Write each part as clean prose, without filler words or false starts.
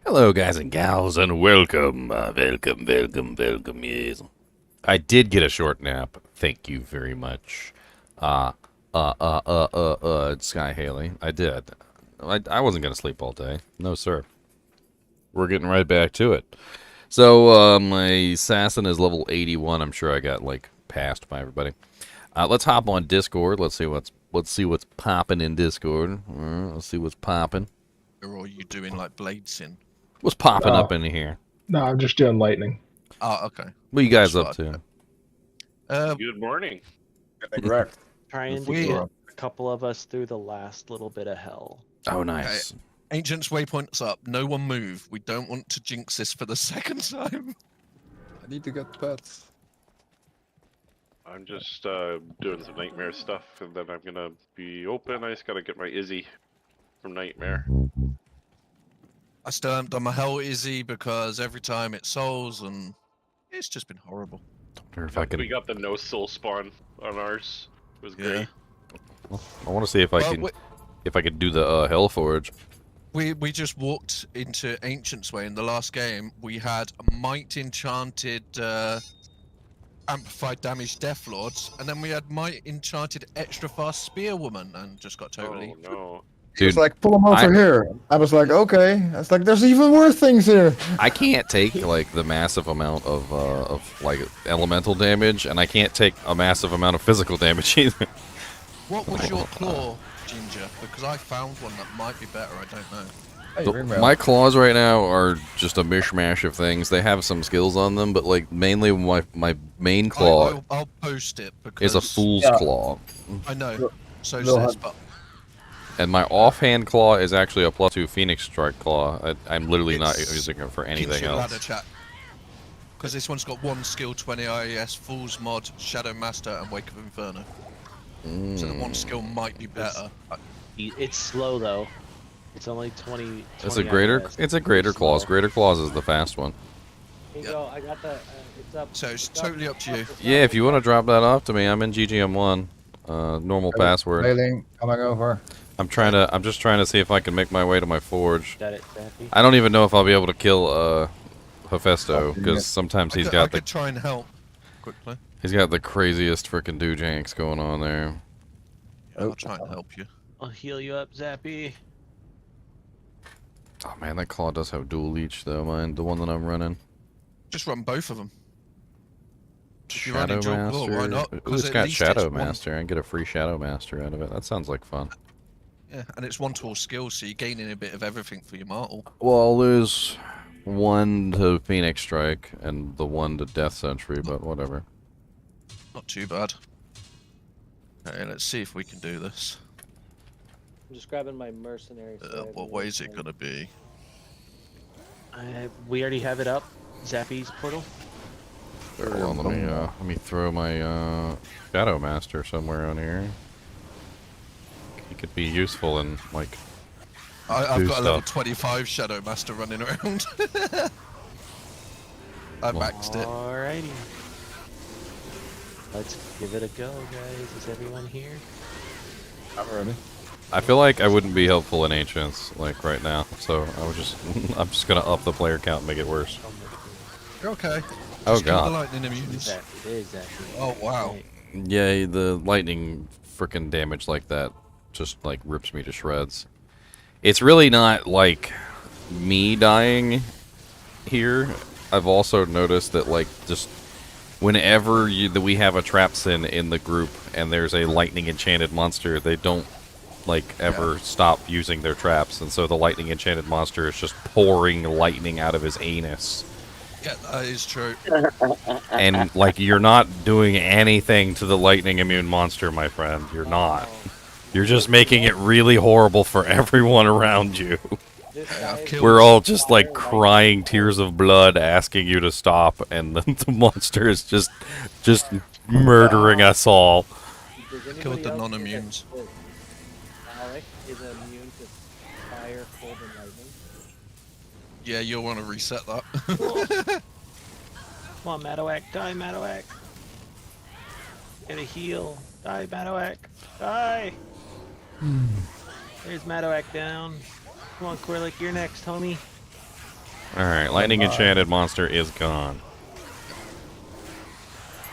Hello, guys and gals, and welcome, welcome, yes. I did get a short nap. Thank you very much. Sky Haley. I did. I wasn't gonna sleep all day. No, sir. We're getting right back to it. So, my assassin is level 81. I'm sure I got, like, passed by everybody. Let's hop on Discord. Let's see what's popping in Discord. Let's see what's popping. Or are you doing like blades in? What's popping up in here? No, I'm just doing lightning. Oh, okay. What are you guys up to? Good morning. Correct. Trying to get a couple of us through the last little bit of hell. Oh, nice. Ancient's waypoint's up. No one move. We don't want to jinx this for the second time. I need to get pets. I'm just doing some nightmare stuff, and then I'm gonna be open. I just gotta get my Izzy from nightmare. I still haven't done my hell Izzy because every time it souls and it's just been horrible. We got the no soul spawn on ours. It was great. I want to see if I can do the Hell Forge. We just walked into Ancient's Way in the last game. We had Might Enchanted Amplified Damage Death Lords, and then we had Might Enchanted Extra Fast Spearwoman, and just got totally. Oh no. Dude, it's like, pull them over here. I was like, okay. It's like, there's even worse things here. I can't take, like, the massive amount of like, elemental damage, and I can't take a massive amount of physical damage either. What was your claw, Ginger? Because I found one that might be better, I don't know. My claws right now are just a mishmash of things. They have some skills on them, but, like, mainly my main claw I'll post it because is a fool's claw. I know. So says, but and my offhand claw is actually a +2 Phoenix Strike claw. I'm literally not using it for anything else. Because this one's got 1 skill, 20 IES, Fool's Mod, Shadow Master, and Wake of Inferno. So the 1 skill might be better. It's slow though. It's only 20. It's a greater. IS. It's a greater claws. Greater claws is the fast one. Here you go. I got the. It's up. So it's totally up to you. Yeah, if you want to drop that off to me, I'm in GGM1. Normal password. Mailing coming over. I'm just trying to see if I can make my way to my forge. Got it, Zappy. I don't even know if I'll be able to kill Hephaestus because sometimes I could try and help quickly. He's got the craziest frickin' doojanks going on there. Yeah, I'll try and help you. I'll heal you up, Zappy. Oh man, that claw does have dual leech though. The one that I'm running. Just run both of them. Shadow Master. Why not? Ooh, it's got Shadow Master. I can get a free Shadow Master out of it. That sounds like fun. Yeah, and it's 1 to all skills, so you're gaining a bit of everything for your mortal. Well, I'll lose 1 to Phoenix Strike and the 1 to Death Sentry, but whatever. Not too bad. Okay, let's see if we can do this. I'm just grabbing my mercenary. What way is it gonna be? We already have it up. Zappy's portal. Hold on, let me throw my Shadow Master somewhere on here. He could be useful in like. I've got a level 25 Shadow Master running around. I maxed it. Alrighty. Let's give it a go, guys. Is everyone here? I'm ready. I feel like I wouldn't be helpful in Ancients like right now, so I'm just gonna up the player count and make it worse. You're okay. Oh Just kill god. the lightning immunes. Exactly. Oh wow. Yeah, the lightning frickin' damage like that just like rips me to shreds. It's really not like me dying here. I've also noticed that like just whenever we have a trap sin in the group and there's a lightning enchanted monster, they don't like ever stop using their traps, and so the lightning enchanted monster is just pouring lightning out of his anus. Yeah, that is true. And like you're not doing anything to the lightning immune monster, my friend. You're not. You're just making it really horrible for everyone around you. We're all just like crying tears of blood asking you to stop, and the monster is just murdering us all. Killed the non-immunes. Alec is immune to fire, cold, and lightning. Yeah, you'll want to reset that. Come on, Madowak. Die, Madowak. Get a heal. Die, Madowak. Die. There's Madowak down. Come on, Quirlick. You're next, homie. Alright, lightning enchanted monster is gone.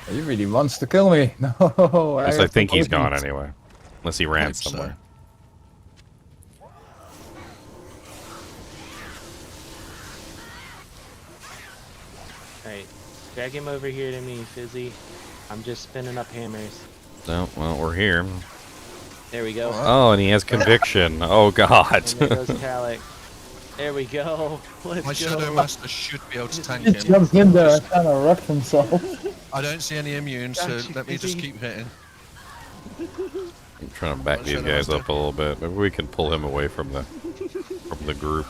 He really wants to kill me. No, At least I have think no he's gone potions. anyway. Unless he ran Hope so. somewhere. Alright, drag him over here to me, Fizzy. I'm just spinning up hammers. No, well, we're here. There we go. Oh, and he has conviction. Oh, God. And there goes Calic. There we go. Let's My go. Shadow Master should be able to tank He him. jumped in there and kind of wrecked himself. I don't see any immune, so Gotcha, let me just Fizzy. keep hitting. I'm trying to back Well, these Shadow guys Master. up a little bit. Maybe we can pull him away from the group.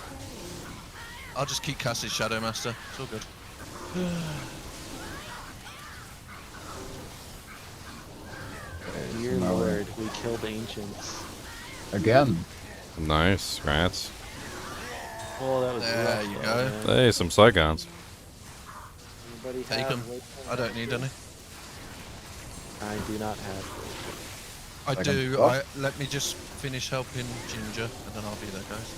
I'll just keep casting Shadow Master. It's all good. Your lord, we killed ancients. Again. Nice, rats. Oh, that was There rough, you though, go. man. Hey, some Sygons. Anybody Take have 'em. weight I don't need any. I do not have. I Like do. a- Let me just finish helping Ginger, and then I'll be there, guys.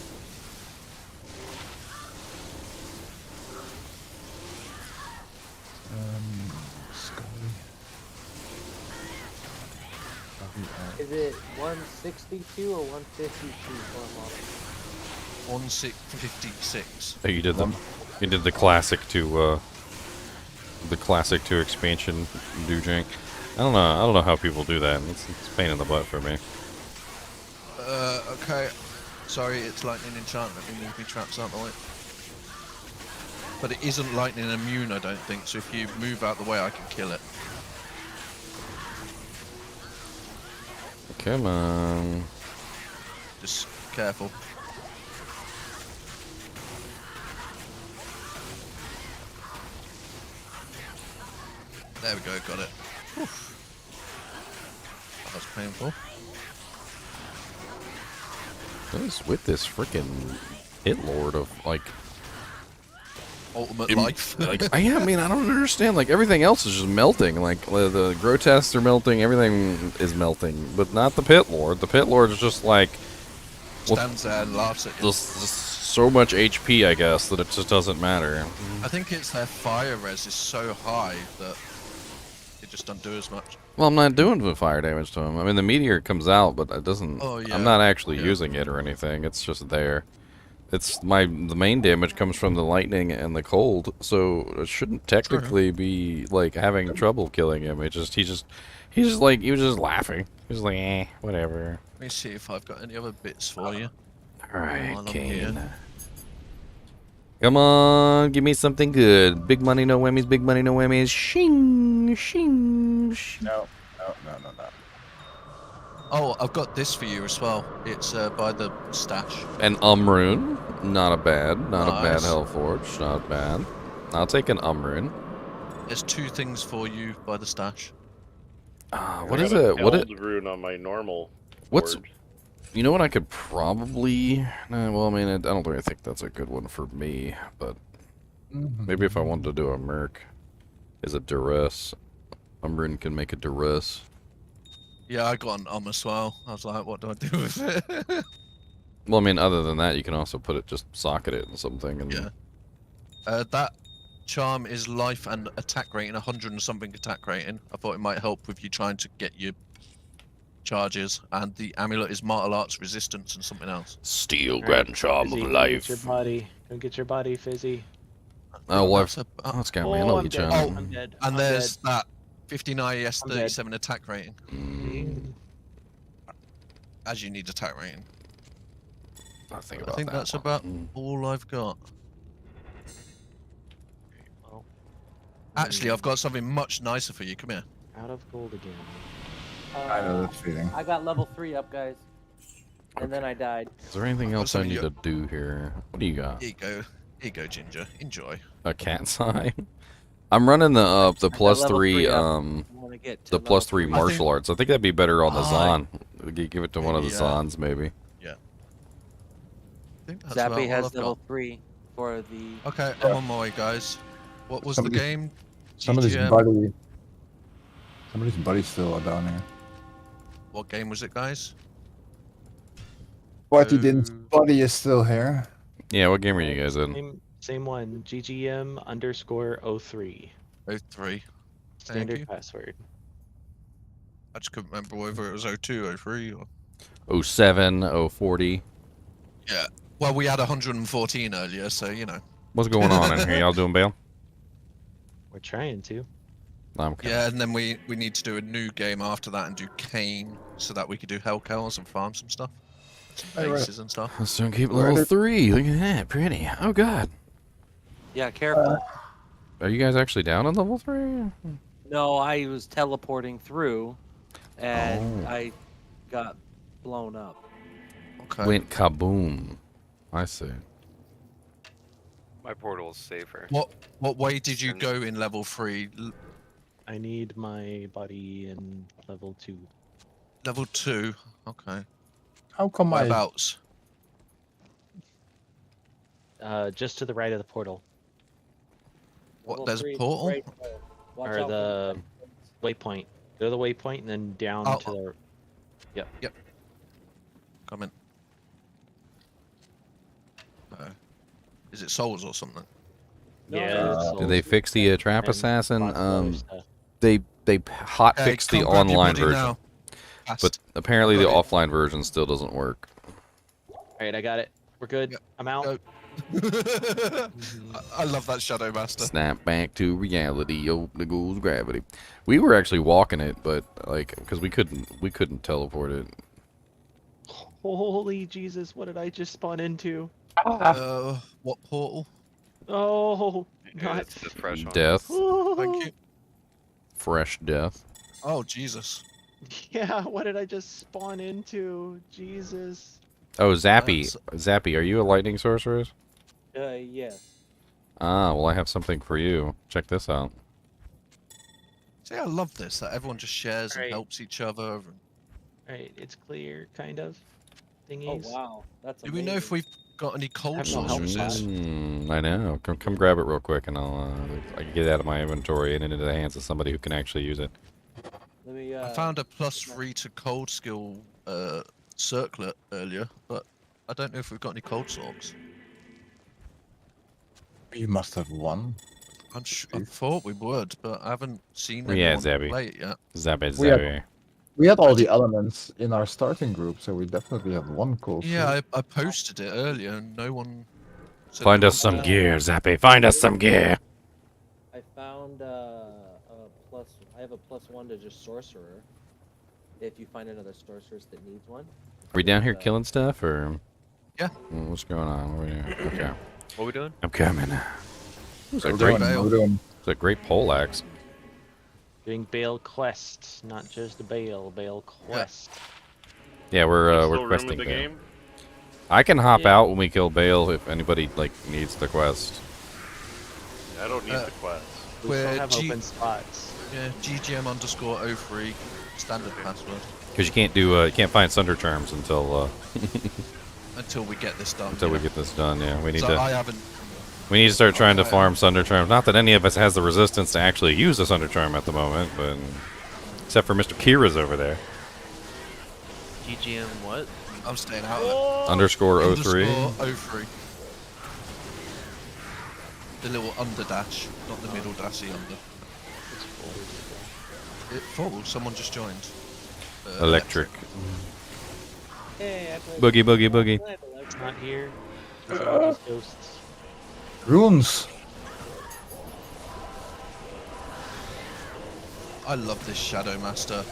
Is it 162 or 152 for a model? 1656. Oh, you did the classic to expansion do jank. I don't know how people do that. It's a pain in the butt for me. Okay. Sorry, it's lightning enchant. Let me move my traps out the way. But it isn't lightning immune, I don't think. So if you move out the way, I can kill it. Come on. Just careful. There we go, got it. Whew. That was painful. What is with this freaking hit lord of like? Ultimate Im- life. I mean, I don't understand. Like everything else is just melting. Like the grotesques are melting. Everything is melting, but not the pit lord. The pit lord is just like Stands there and laughs at you. just so much HP, I guess, that it just doesn't matter. I think it's their fire res is so high that it just don't do as much. Well, I'm not doing the fire damage to him. I mean, the meteor comes out, but it doesn't. Oh, yeah. I'm not actually Yeah. using it or anything. It's just there. The main damage comes from the lightning and the cold, so it shouldn't technically be like having trouble killing him. He was just laughing. He was like, whatever. Let me see if I've got any other bits for you. All right, While I'm Cain. here. Come on, give me something good. Big money, no whammies. Big money, no whammies. Shing, shing, shing. No. Oh, I've got this for you as well. It's by the stash. An rune, not a bad Nice. Hellforge, not bad. I'll take an rune. There's two things for you by the stash. What I is got a it? What it? Held rune on my normal. What's? board. You know what? I could probably. Well, I mean, I don't really think that's a good one for me. But maybe if I wanted to do a merc, is a duress. Rune can make a duress. Yeah, I got an as well. I was like, what do I do with it? Well, I mean, other than that, you can also put it, just socket it in something. And Yeah. That charm is life and attack rating, 100 and something attack rating. I thought it might help with you trying to get your charges. And the amulet is martial arts resistance and something else. Steel Alright, grand charm Fizzy, of come life. Get your body. Come get your body, Fizzy. Oh, well, That's a- oh, it's got Oh, mana I'm each dead. on. I'm dead. and I'm there's dead. that 15 IES I'm dead. 37 attack rating. Mm, As you need attack rating. I think I about think that that's one. about Mm. all I've got. Well, Actually, I've got something much nicer for you. Come here. out of gold again. I know that feeling. I got level 3 up, guys. And then I died. Is there anything I've got else I something need to do here? What do you got? Here you go. Here you go, Ginger. Enjoy. A cat's eye? I'm running the plus level 3 3 up. I wanna get to the plus level 3 I think- martial arts. I think that'd be better on the Ah, Zon. Give it to one of the maybe, Zons, maybe. I think that's about Zappy all has I've level got. 3 for the. Okay, I'm on my way, guys. What was the Somebody- game? Somebody's GGM. buddy's still down here. What game was it, guys? But he didn't. Buddy is still here. Yeah, what game are you guys in? Same one. GGM_03. 03. Standard you. password. I just couldn't remember whether it was 02, 03, or... 07, 040. Yeah. Well, we had 114 earlier, so, you know. What's going on in here? Y'all doing bail? We're trying to. Okay. Yeah, and then we need to do a new game after that and do Cain, so that we could do Hell Cows and farm some stuff. Some Hey, right. bases and stuff. Let's don't keep Where level did- 3. Look at that. Pretty. Oh, God. Yeah, careful. Are you guys actually down on level 3? No, I was teleporting through, and Oh. I got blown up. Okay. Went kaboom. I see. My portal is safer. What way did you go in level 3? I need my body in level 2. Level 2. Okay. How come I? Whereabouts? Just to the right of the portal. What, Level there's a 3 portal? right there. Watch Or out for the waypoint. Go to the waypoint and then down Oh, to the. Come in. Is it souls or something? No, Yeah. no, it's no. Did they fix the trap and assassin? lots of other stuff. They hot Hey, fixed the come grab your online body version, now. but Fast. apparently the Right. offline version still doesn't work. Alright, I got it. We're good. Yep. I'm out. Go. I love that Shadow Master. Snap back to reality. Oh, the goes gravity. We were actually walking it, but like because we couldn't teleport it. Holy Jesus! What did I just spawn into? What portal? Oh, Yeah, not. it's the fresh one. Death, Thank you. fresh death. Oh, Jesus. Yeah, what did I just spawn into? Jesus. Oh, Zappy. so- Zappy, are you a lightning sorceress? Yes. Ah, well, I have something for you. Check this out. See, I love this, that everyone just shares Right. and helps each other. Alright, it's clear, kind of. Oh Thingies. wow, that's Do amazing. we know if we've got any cold have no help sorceresses? I know. Come grab it real quick, and I can get it out of my inventory and into the hands of somebody who can actually use it. Let me. I found a +3 to cold skill circlet earlier, but I don't know if we've got any cold swords. You must have one. I thought we would, but I haven't seen Yeah, anyone Zabby. play it yet. Zappy, We have- Zappy. We had all the elements in our starting group, so we definitely have one cool. Yeah, I posted it earlier and no one said Find they us some wanted gear, Zappy. Find us some gear. I found a plus. I have a +1 to just sorcerer. If you find another sorceress that needs one. Are we down here killing stuff, or? Yeah. What's going on? What are we doing? Okay. What are we doing? I'm coming. It's a We're great, doing, we're doing. it's a great pole axe. Doing Bale quests, not just Bale quest. Yeah, Still we're room in questing the Bale. game? I can hop Yeah. out when we kill Bale if anybody like needs the quest. I don't need the quest. We We're still have G- open spots. Yeah, GGM_03 standard password Because you can't find Sunder Charms until until we get this done. we get this done. Yeah, we need So to I haven't. start trying to I- farm Sunder Charms. Not that any of us has the resistance to actually use a Sunder Charm at the moment, but except for Mr. Kira's over there. GGM what? I'm staying out of it. _03. _03. The little under dash, not the middle dashy under. It full. Someone just joined. Electric. Hey, I played. Boogie, boogie, boogie. I played It's not here. It's all just ghosts. Runes. I love this Shadow Master.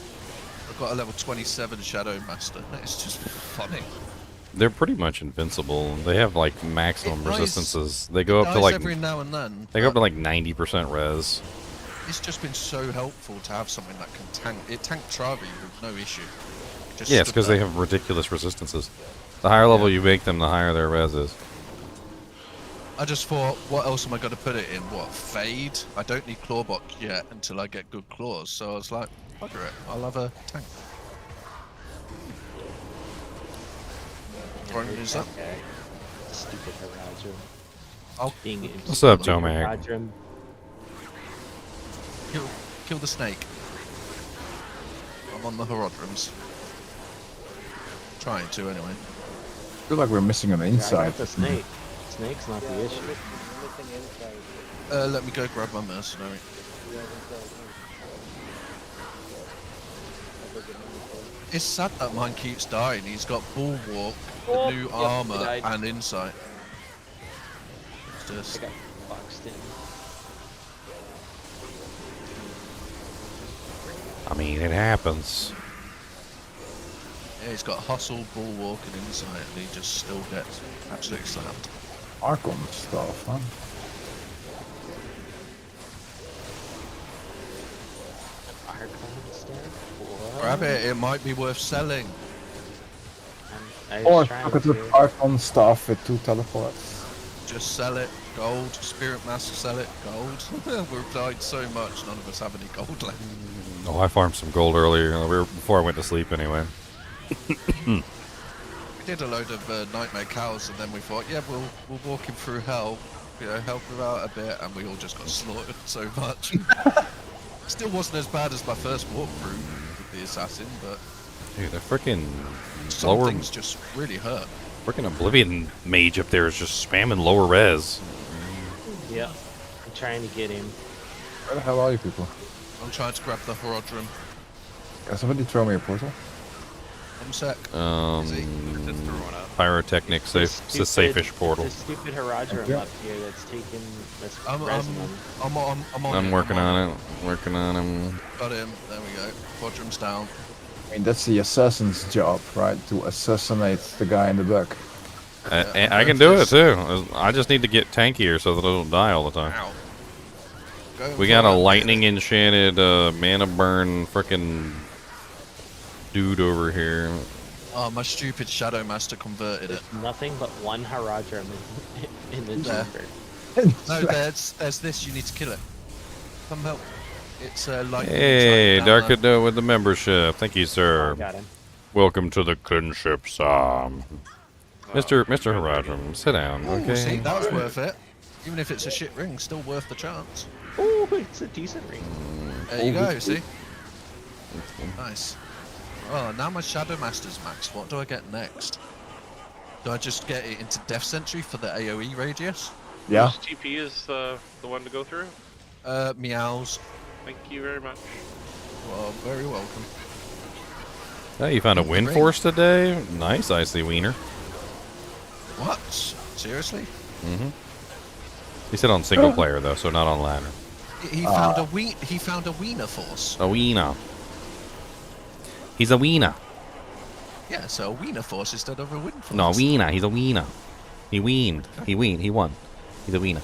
I've got a level 27 Shadow Master. It's just funny. They're pretty much invincible. They have like maximum It dies- resistances. They go up to Dies like every now and then. they go up to but like 90% res. It's just been so helpful to have something that can tank. It tanked Travi with no issue. Just Yeah, it's stood because they there. have ridiculous resistances. The higher level you make them, the higher their res is. I just thought, what else am I going to put it in? What, Fade? I don't need Clawbot yet until I get good claws. So I was like, bugger it. I'll have a tank. Throwing this up. Okay. Stupid Horizon. I'll Being What's up, stupid Tomac? Horizon. kill the snake. I'm on the Horodrums. Trying to, anyway. I feel like we're missing an Yeah, I insight. got the snake. Snake's not the issue. Missing insight. Let me go grab my mercenary. He has insight. It's sad that mine keeps dying. He's got bulwark, Oh, the new yep, he armor, died. and insight. It's I just... got boxed in. I mean, it happens. Yeah, he's got hustle, bulwark, and insight, and he just still gets absolutely slammed. Archon stuff, huh? Archon stuff? What? Grab it, it might be worth selling. I Or was trying look at the to. Archon stuff with 2 teleports. Just sell it, gold. Spirit Master, sell it, gold. We've died so much, none of us have any gold left. Oh, I farmed some gold earlier, before I went to sleep anyway. We did a load of nightmare cows, and then we thought, yeah, we'll walk him through hell, you know, help him out a bit, and we all just got slaughtered so much. Still wasn't as bad as my first walkthrough with the assassin, but Dude, the freaking some lower, things just really hurt. freaking Oblivion mage up there is just spamming lower res. Yep. I'm trying to get him. Where the hell are you people? I'm trying to grab the Horodrim. Can somebody throw me a portal? One sec. Just threw one up. Pyrotechnic, safe, it's a safe-ish portal. The stupid Horodrim Yeah. up here that's taking that's I'm on I'm it, working I'm on it. Working on him. Got him. There we go. Horodrim's down. I mean, that's the assassin's job, right? To assassinate the guy in the back. I can do it too. I just need to get tankier so that I don't die all the time. Ow. Going We got a for it. lightning enchanted mana burn frickin' dude over here. Oh, my stupid Shadow Master converted it. There's nothing but one Horodrim in the There. chamber. No, there's this. You need to kill it. Come help. It's lightning. Hey, inside down there. Darkado with the membership. Thank you, I sir. got him. Welcome to the kinship, Sam. Mr. Horadrim, sit down, Ooh, see, okay? that was worth it. Even if it's a shit ring, still worth the chance. Oh, it's a decent ring. There you go, see? Nice. Oh, now my Shadow Master's max. What do I get next? Do I just get it into Death Sentry for the AoE radius? Yeah. Whose TP is the one to go through? Meows. Thank you very much. Well, very welcome. Oh, you found a wind Ring. force today? Nice, Icy Wiener. What? Seriously? Mm-hmm. He said on single player though, so not on ladder. He found a he found a wiener force. A wiener. He's a wiener. Yeah, so a wiener force instead of a wind force. No, a wiener. He's a wiener. He weaned. He weaned. He won. He's a wiener.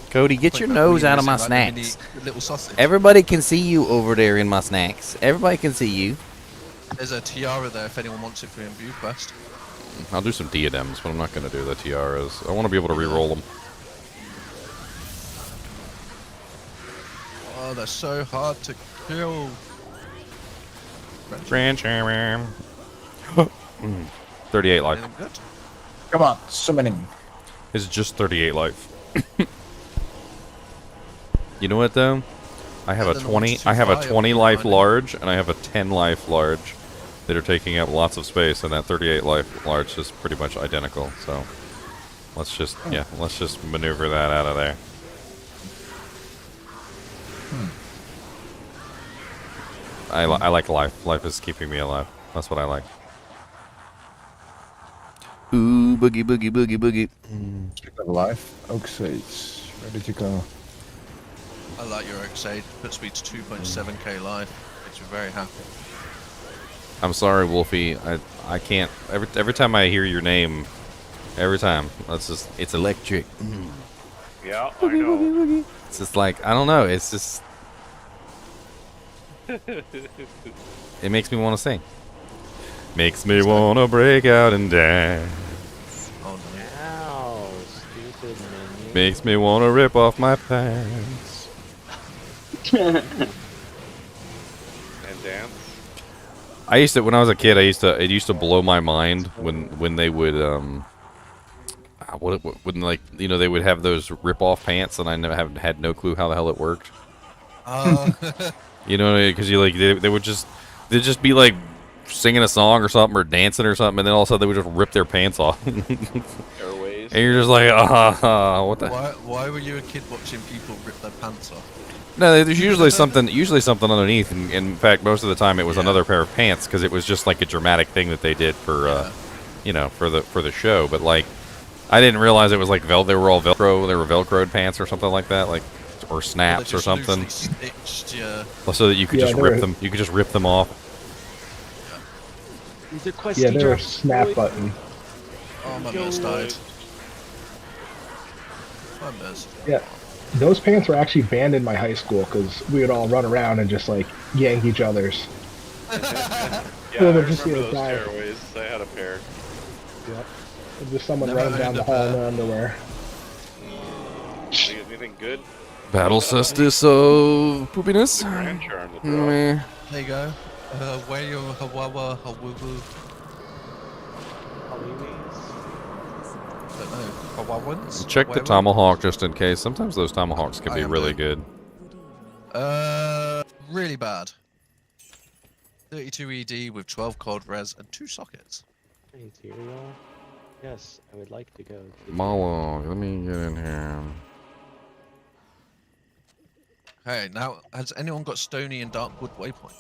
Cody, get Wait, your but nose wiener out of is my like a snacks. mini little sausage. Everybody can see you over there in my snacks. Everybody can see you. There's a tiara there if anyone wants it for Imbue Quest. I'll do some diadems, but I'm not going to do the tiaras. I want to be able to re-roll them. Oh, they're so hard to kill. Branch 38 life. Anything good? Come on, summoning. It's just 38 life. You know what though? I have a Then 20. what's too I have a fire 20 for life mining? large, and I have a 10 life large that are taking up lots of space, and that 38 life large is pretty much identical. So let's just let's just maneuver that out of there. I like life. Life is keeping me alive. That's what I like. Ooh, boogie, boogie, boogie, boogie. Speak of life. Oak Sage. Where did you go? I like your Oak Sage. Puts me to 2.7k life. Makes me very happy. I'm sorry, Wolfie. I can't. Every time I hear your name, every time, it's electric. Yeah, I know. It's just like, I don't know. It's just, it makes me want to sing. Makes me want to break out and dance. Oh no. Ow, stupid minion. Makes me want to rip off my pants. And dance. I used to, when I was a kid, it used to blow my mind when they would, when like, you know, they would have those rip off pants, and I never had no clue how the hell it worked. You know, because you like, they would just, they'd just be like singing a song or something, or dancing or something, and then all of a sudden they would just rip their pants off. Airways. anyways. And you're just like, what the? Why were you a kid watching people rip their pants off? No, there's usually something underneath, and in fact, most of the time it was another pair of pants because it was just like a dramatic thing that they did for, you know, for the show. But like, I didn't realize it was like they were all Velcro, they were Velcroed pants or something like that, like, or snaps or something, Stitched, yeah. so that you could just rip them. You could just rip them off. These are questy Yeah, they're a drops, snap boy. button. Oh, my mouse died. My mouse. Yeah, those pants were actually banned in my high school because we would all run around and just like yank each other's. Yeah, I Well, they're remember just the those guy. tearaways. I had a pair. Yep. And just someone Never running down owned the a hall in pair. their underwear. Anything good? Battle cestus of poopiness. Grand charm to drop. Meh. There you go. Where you Hawawa Hawubu? Don't know. Hawawans? Check the Whatever. tomahawk just in case. Sometimes those tomahawks can I be am really doing. good. Really bad. 32 ED with 12 cold res and 2 sockets. Material. Yes, I would like to go. to- Malo, let me get in here. Hey, now, has anyone got Stony and Darkwood Waypoint?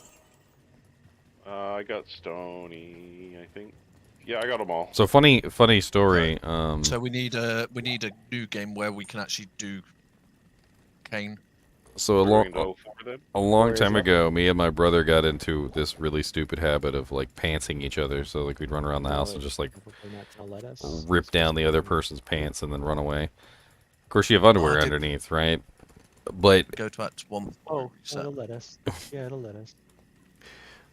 I got Stony, I think. Yeah, I got them all. So funny story. So we need a new game where we can actually do Cain. So We're going to go for them. a long Where is time that? ago, me and my brother got into this really stupid habit of like pantsing each other. So like we'd run around the house and just like Hopefully not gonna let us. rip down the other person's pants and then run away. Of course, you have underwear did- underneath, right? But Go to Act 1. Oh, reset. it'll let us. Yeah, it'll let us.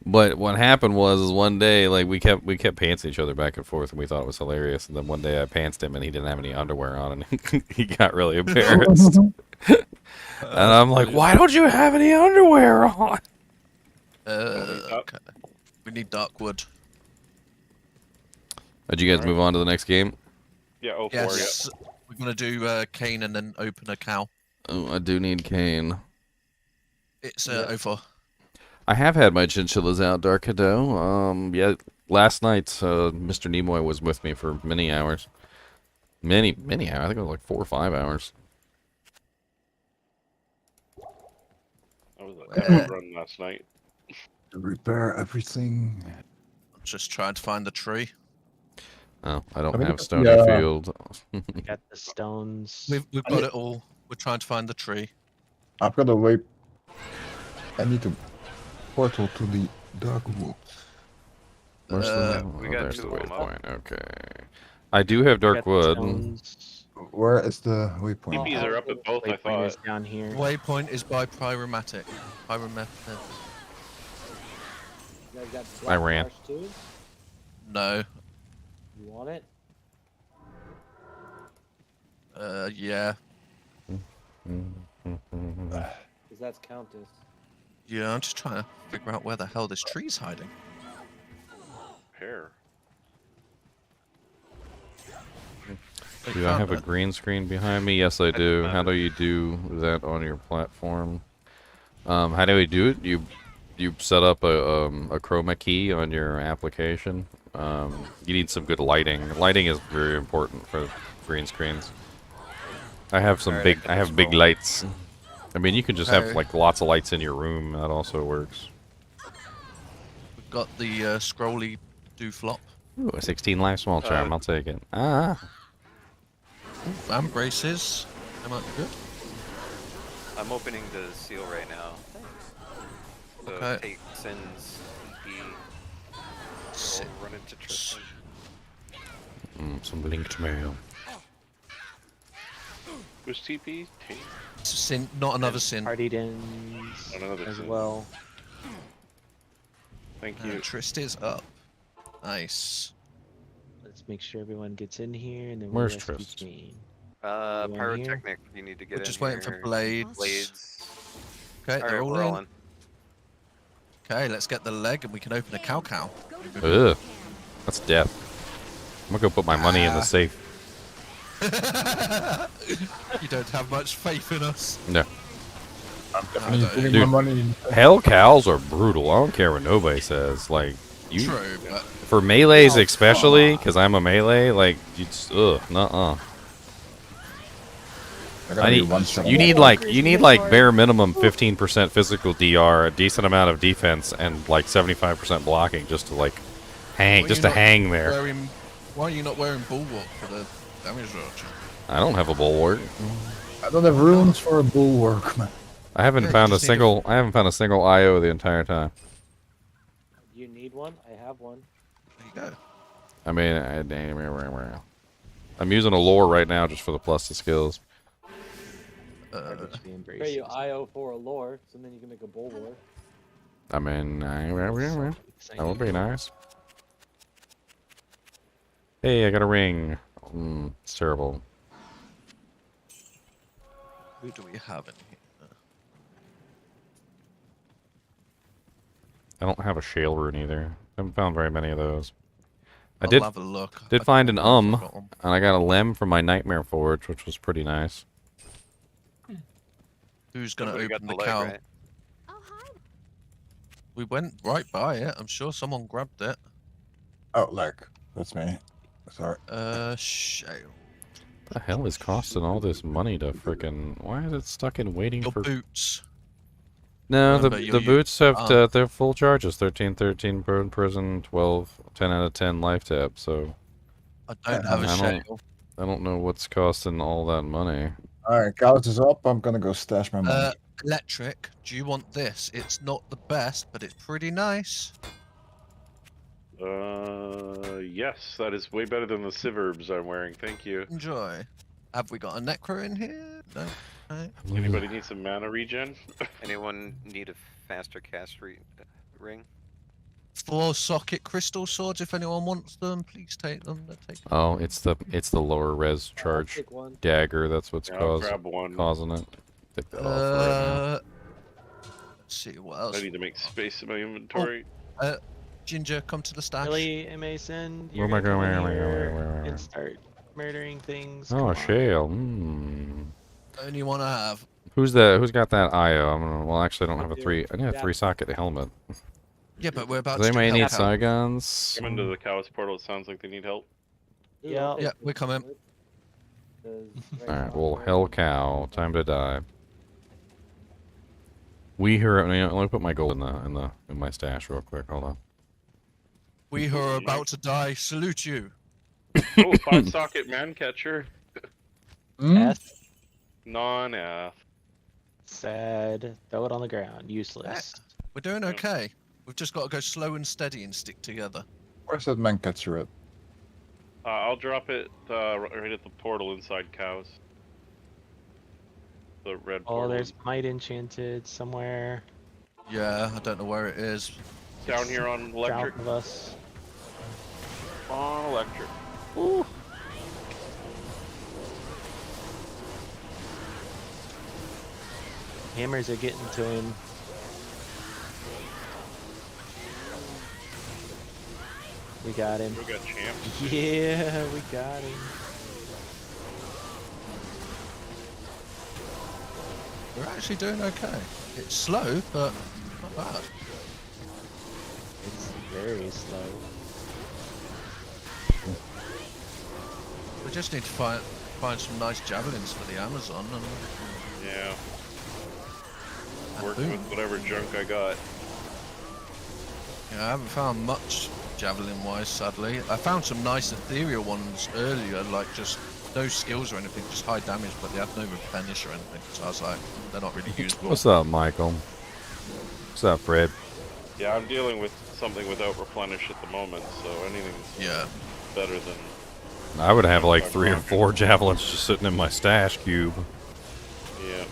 what happened was one day like we kept pantsing each other back and forth and we thought it was hilarious. And then one day I pantsed him and he didn't have any underwear on and he got really embarrassed. And I'm like, why don't you have any underwear on? Okay. We need Darkwood. Did you guys move on to the next game? Yeah, 04, Yes. We're going to do Cain and then open a cow. Oh, I do need Cain. It's 04. I have had my chinchillas out, Dark Cadeau. Yeah, last night, Mr. Nimoy was with me for many hours. Many hours. I think it was like 4 or 5 hours. I was at that run last night. Repair everything. Just trying to find the tree. Oh, I don't I mean, have Stony yeah. Field. We got the stones. We've got it all. We're trying to find the tree. I've got a way. I need to portal to the dark woods. Where's the, we got there's two the of 'em up. waypoint. Okay. I do have We got the dark wood. stones. Where is the waypoint? TPs are up at both, I Waypoint is thought. down here. Waypoint is by Pyromatic. You guys got I black ran. marsh too? No. You want it? Yeah. Because that's Countess. Yeah, I'm just trying to figure out where the hell this tree's hiding. Hair. Do I have a green screen behind me? Yes, I do. How do you do that on your platform? How do we do it? You set up a chroma key on your application. You need some good lighting. Lighting is very important for green screens. I have some Alright, I have big lights. I mean, you can just have Okay. like lots of lights in your room. That also works. We've got the scrolly do flop. Ooh, a 16 life small charm. I'll take it. Ah. Am braces. Am I good? I'm opening the seal right now. So Okay. take sins, E. Sin- Run into Tristan. Some linked mail. Who's TP? Tank? Sin, not another sin. Party dens Not another as sin. well. Thank you. Trist is up. Nice. Let's make sure everyone gets in here, and then Where's we'll rescue Trist? Cain. Anyone here? Pyrotechnic, you need to get We're in just waiting for here. blades. Blades. Okay, they're Alright, all we're all in. in. Okay, let's get the leg and we can open a cow. Ugh. That's death. I'm gonna go put my money in the safe. You don't have much faith in us. No. I'm definitely putting Dude. my money in. Hell cows are brutal. I don't care what nobody says. Like, You True, but for melees Oh, especially, come on. because I'm a melee. Like you just nuh-uh. I gotta I be need. one shot. You need like bare minimum 15% physical DR, a decent amount of defense, and like 75% blocking just to like hang, why just you to not hang there. why are you not wearing bulwark for the damage reduction? I don't have a bulwark. I don't have runes for a bulwark, man. I haven't Yeah, you found a just need a- single. I haven't found a single IO the entire time. You need one? I have one. There you go. I mean, I'm using a lore right now just for the plus to skills. Garbage be embraced. Pray you IO for a lore, so then you can make a bulwark. I mean, that would be nice. Hey, I got a ring. It's terrible. Who do we have in here? I don't have a shale rune either. Haven't found very many of those. I I'll have a look. did I find don't an know if I've got one. and I got a lem from my Nightmare Forge, which was pretty nice. Who's gonna Somebody got open the leg, cow? right? We went right by it. I'm sure someone grabbed it. Oh, leg. That's me. Sorry. Shale. The hell is costing all this money to frickin'? Why is it stuck in waiting Your for? boots. No, Remember, the you- boots have ah. they're full charges. 13 per prison, 12, 10 out of 10 life tap. So I don't have a I don't- shale. I don't know what's costing all that money. Alright, couch is up. I'm gonna go stash my money. Electric. Do you want this? It's not the best, but it's pretty nice. Yes, that is way better than the Civerbs I'm wearing. Thank you. Enjoy. Have we got a necro in here? No. Right. Anybody need some mana regen? Anyone need a faster cast ring? 4 socket crystal swords. If anyone wants them, please take them. They're taken. Oh, it's the lower res I'll charge take one. dagger. That's what's Yeah, I'll causing grab one. it. Take that off right Let's see what else. I need to make space in my inventory. Ginger, come to the stash. Really, Mason? Where You're am I gonna come going? in Where am I here going? Where? and start murdering things? now. Come Oh, on. shale. Only one I have. Who's got that IO? Well, actually, I don't have a do. 3. I need a Yeah. 3-socket helmet. Yeah, but we're about Does to do anybody need Hellcat. Saigons? Come into the Chaos Portal. It sounds like they need help. Yeah. Yeah, we're coming. Alright, well, hell cow. Time to die. We here. Let me put my gold in my stash real quick. Hold on. We who are about to die salute you. Oh, 5-socket man catcher. Hmm? F. Non-F. Sad. Throw it on the ground. Useless. We're doing okay. We've just got to go slow and steady and stick together. Where's that man catcher at? I'll drop it right at the portal inside cows. The red Oh, portal. there's Might Enchanted somewhere. Yeah, I don't know where it is. Down here on electric. South of us. On electric. Ooh. Hammers are getting to him. We got him. We got champs. Yeah, we got him. We're actually doing okay. It's slow, but not bad. It's very slow. We just need to find some nice javelins for the Amazon and Yeah. and Working boom. with whatever junk I got. Yeah, I haven't found much javelin-wise, sadly. I found some nice ethereal ones earlier, like just no skills or anything, just high damage, but they have no replenish or anything. So I was like, they're not really useful. What's up, Michael? What's up, Fred? Yeah, I'm dealing with something without replenish at the moment, so anything's Yeah. better than. I would have like 3 or 4 javelins just sitting in my stash cube. Yeah.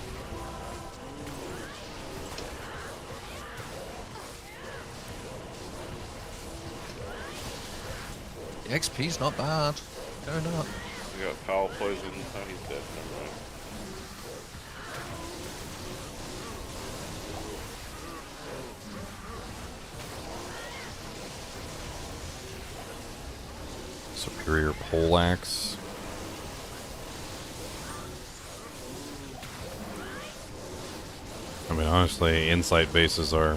The XP's not bad. Going up. We got foul poison. Oh, he's dead. Never mind. Superior poleaxe. I mean, honestly, insight bases are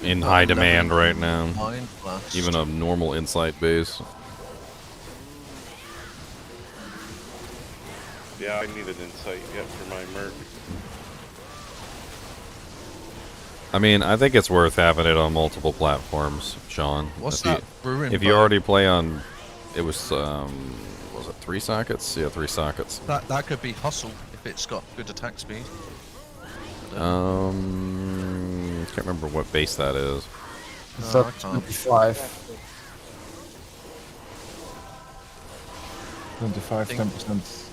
in high demand right now. Mind blast. Even a normal insight base. Yeah, I need an insight yet for my merc. I mean, I think it's worth having it on multiple platforms, Sean. What's if that? If you already play on, it was it 3 sockets? Yeah, 3 sockets. That could be hustle if it's got good attack speed. Can't remember what base that is. Is No, that I can't. 25? 25, Think- 10%.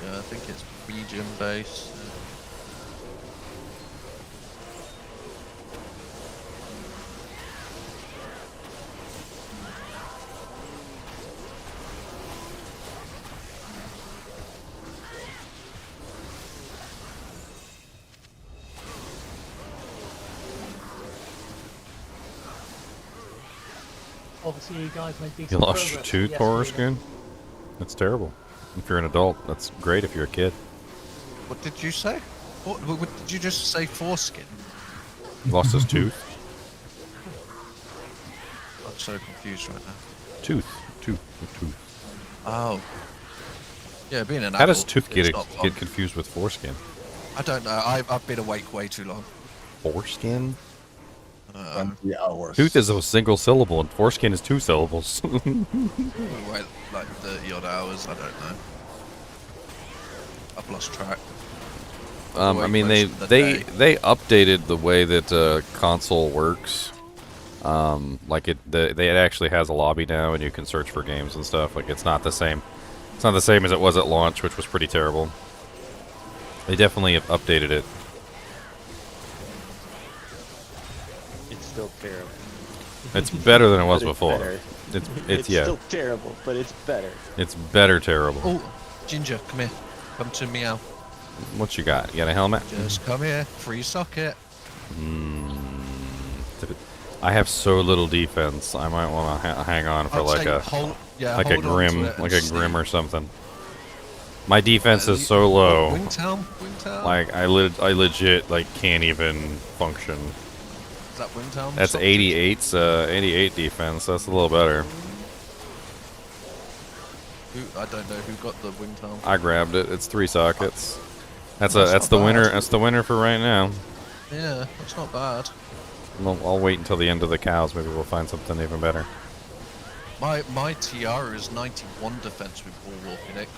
Yeah, I think it's region base. Obviously, you guys make decent You lost your progress. tooth, Yes, Taurus we skin? That's terrible. If you're an adult, that's great if you're a kid. What did you say? What did you just say? Foreskin? He lost his tooth? I'm so confused right now. Tooth. Oh. Yeah, being an How does adult, tooth it's get not fun. get confused with foreskin? I don't know. I've been awake way too long. Foreskin? 20 hours. Tooth is a single syllable, and foreskin is 2 syllables. Wait, like 30 odd hours. I don't know. I've lost track. I mean, they updated the way that console works. Like it actually has a lobby now, and you can search for games and stuff. Like it's not the same. It's not the same as it was at launch, which was pretty terrible. They definitely have updated it. It's still terrible. It's better than it was But it's before. better. It's yeah. still terrible, but it's better. It's better terrible. Oh, Ginger, come here. Come to meow. What you got? You got a helmet? Just come here. Free socket. I have so little defense. I might want to hang on for I'd like say a hold, yeah, like a hold on to grim it and like a see. grim or something. My defense is so low. Wingtail? Wingtail? Like I legit like can't even function. Is that Wingtail? That's socket? 88's 88 defense. That's a little better. I don't know who got the Wingtail. I grabbed it. It's 3 sockets. That's That's the not winner. bad. That's the winner for right now. Yeah, that's not bad. I'll wait until the end of the cows. Maybe we'll find something even better. My tiara is 91 defense with Bulwark in it.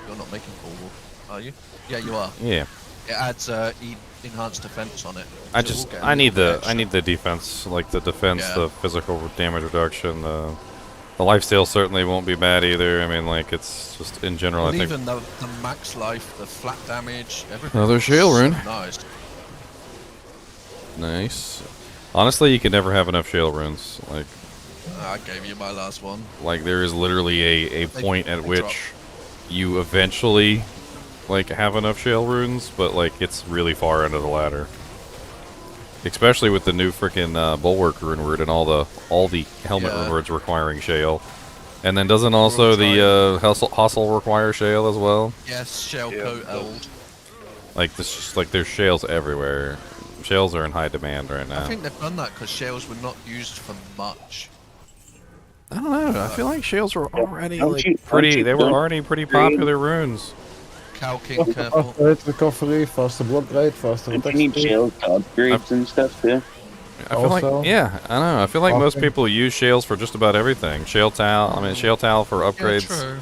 You're not making Bulwark, are you? Yeah, you are. Yeah. It adds enhanced defense on it. I So just we'll get a I need little the extra. I need the defense, like the defense, Yeah. the physical damage reduction, the lifesteal certainly won't be bad either. I mean, like it's just in general. But I think even the max life, the flat damage, everything. Another shale so rune. Nice. nice. Honestly, you can never have enough shale runes. I gave you my last one. Like there is literally a point at they which drop. you eventually like have enough shale runes, but like it's really far into the ladder. Especially with the new freaking bulwark rune word and all the helmet Yeah. rune words requiring shale. And then doesn't also the hustle require shale as well? Yes, shell Yeah, coat it does. eld. Like this, just like there's shales everywhere. Shales are in high demand right I now. think they've done that because shells were not used for much. I don't know. I feel like shales were already Don't like you- pretty. don't They you were don't already pretty agree? popular runes. Cow King, careful. Faster rate recovery, faster block rate, faster Don't you attack need speed. shells to upgrades and stuff too? I feel Also- like, yeah, I don't know. I feel like most Often- people use shales for just about everything. Shale towel. I mean, shale towel for Yeah, upgrades true.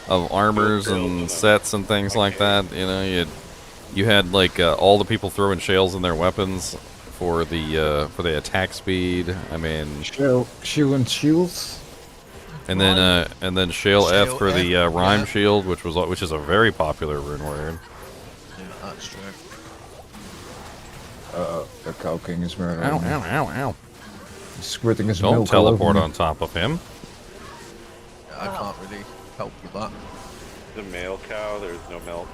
of armors and sets and things like that. You know, you had like all the people throwing shales in their weapons for the attack speed. I mean, Shield and shields. and then shale F Shale for the F, rhyme yeah. shield, which is a very popular rune word. Yeah, that's true. The Cow King is murdering. Ow, ow, ow, ow! He's squirting his Don't milk all over teleport me. on top of him. Yeah, I can't really help with that. The male cow, there's no milk.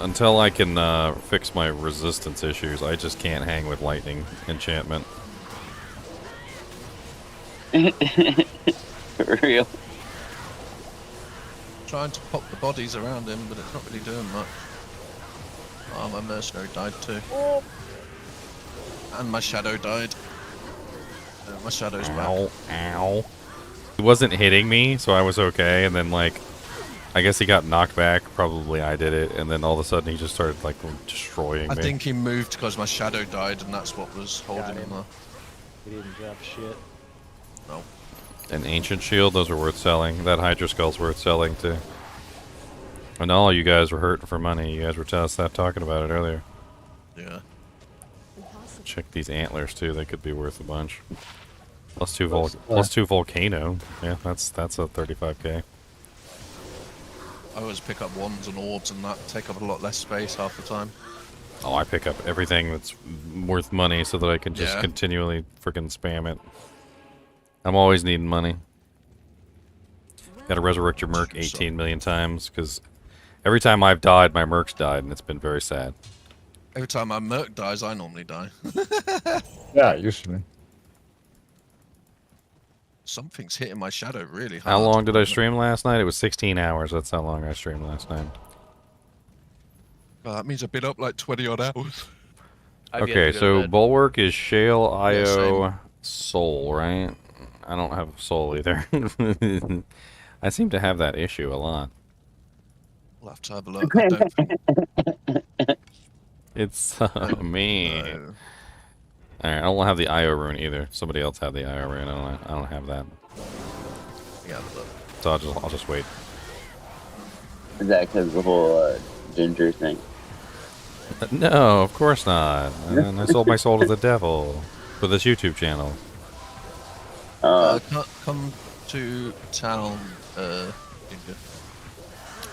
Until I can fix my resistance issues, I just can't hang with lightning enchantment. For real. Trying to pop the bodies around him, but it's not really doing much. Oh, my mercenary died too. And my shadow died. My shadow's back. Ow, ow. He wasn't hitting me, so I was okay. And then, like, I guess he got knocked back. Probably I did it. And then all of a sudden he just started, like, destroying I me. think he moved because my shadow died, and that's what was holding him there. He didn't drop shit. No. An ancient shield, those are worth selling. That Hydra skull's worth selling, too. And all you guys were hurting for money. You guys were talking about it earlier. Yeah. Check these antlers, too. They could be worth a bunch. Plus two volcano. Yeah, that's a 35k. I always pick up wands and orbs, and that take up a lot less space half the time. Oh, I pick up everything that's worth money so that I can just Yeah. continually freaking spam it. I'm always needing money. Gotta resurrect your merc 18 million times, because every time I've died, my merc's died, and it's been very sad. Every time my merc dies, I normally die. Yeah, usually. Something's hitting my shadow really hard. How long did I stream last night? It was 16 hours. That's how long I streamed last night. Well, that means I've been up like 20 odd hours. I've yet Okay, to go to so bed. Bulwark is Shale, IO, same. Soul, right? I don't have Soul either. I seem to have that issue a lot. We'll have to have a look. I don't think It's so mean. no. Alright, I don't have the IO rune either. Somebody else had the IO rune. I don't have that. Yeah, have a look. So I'll just wait. Is that because the whole ginger thing? No, of course not. And I sold my soul to the devil for this YouTube channel. Come to town, Ginger.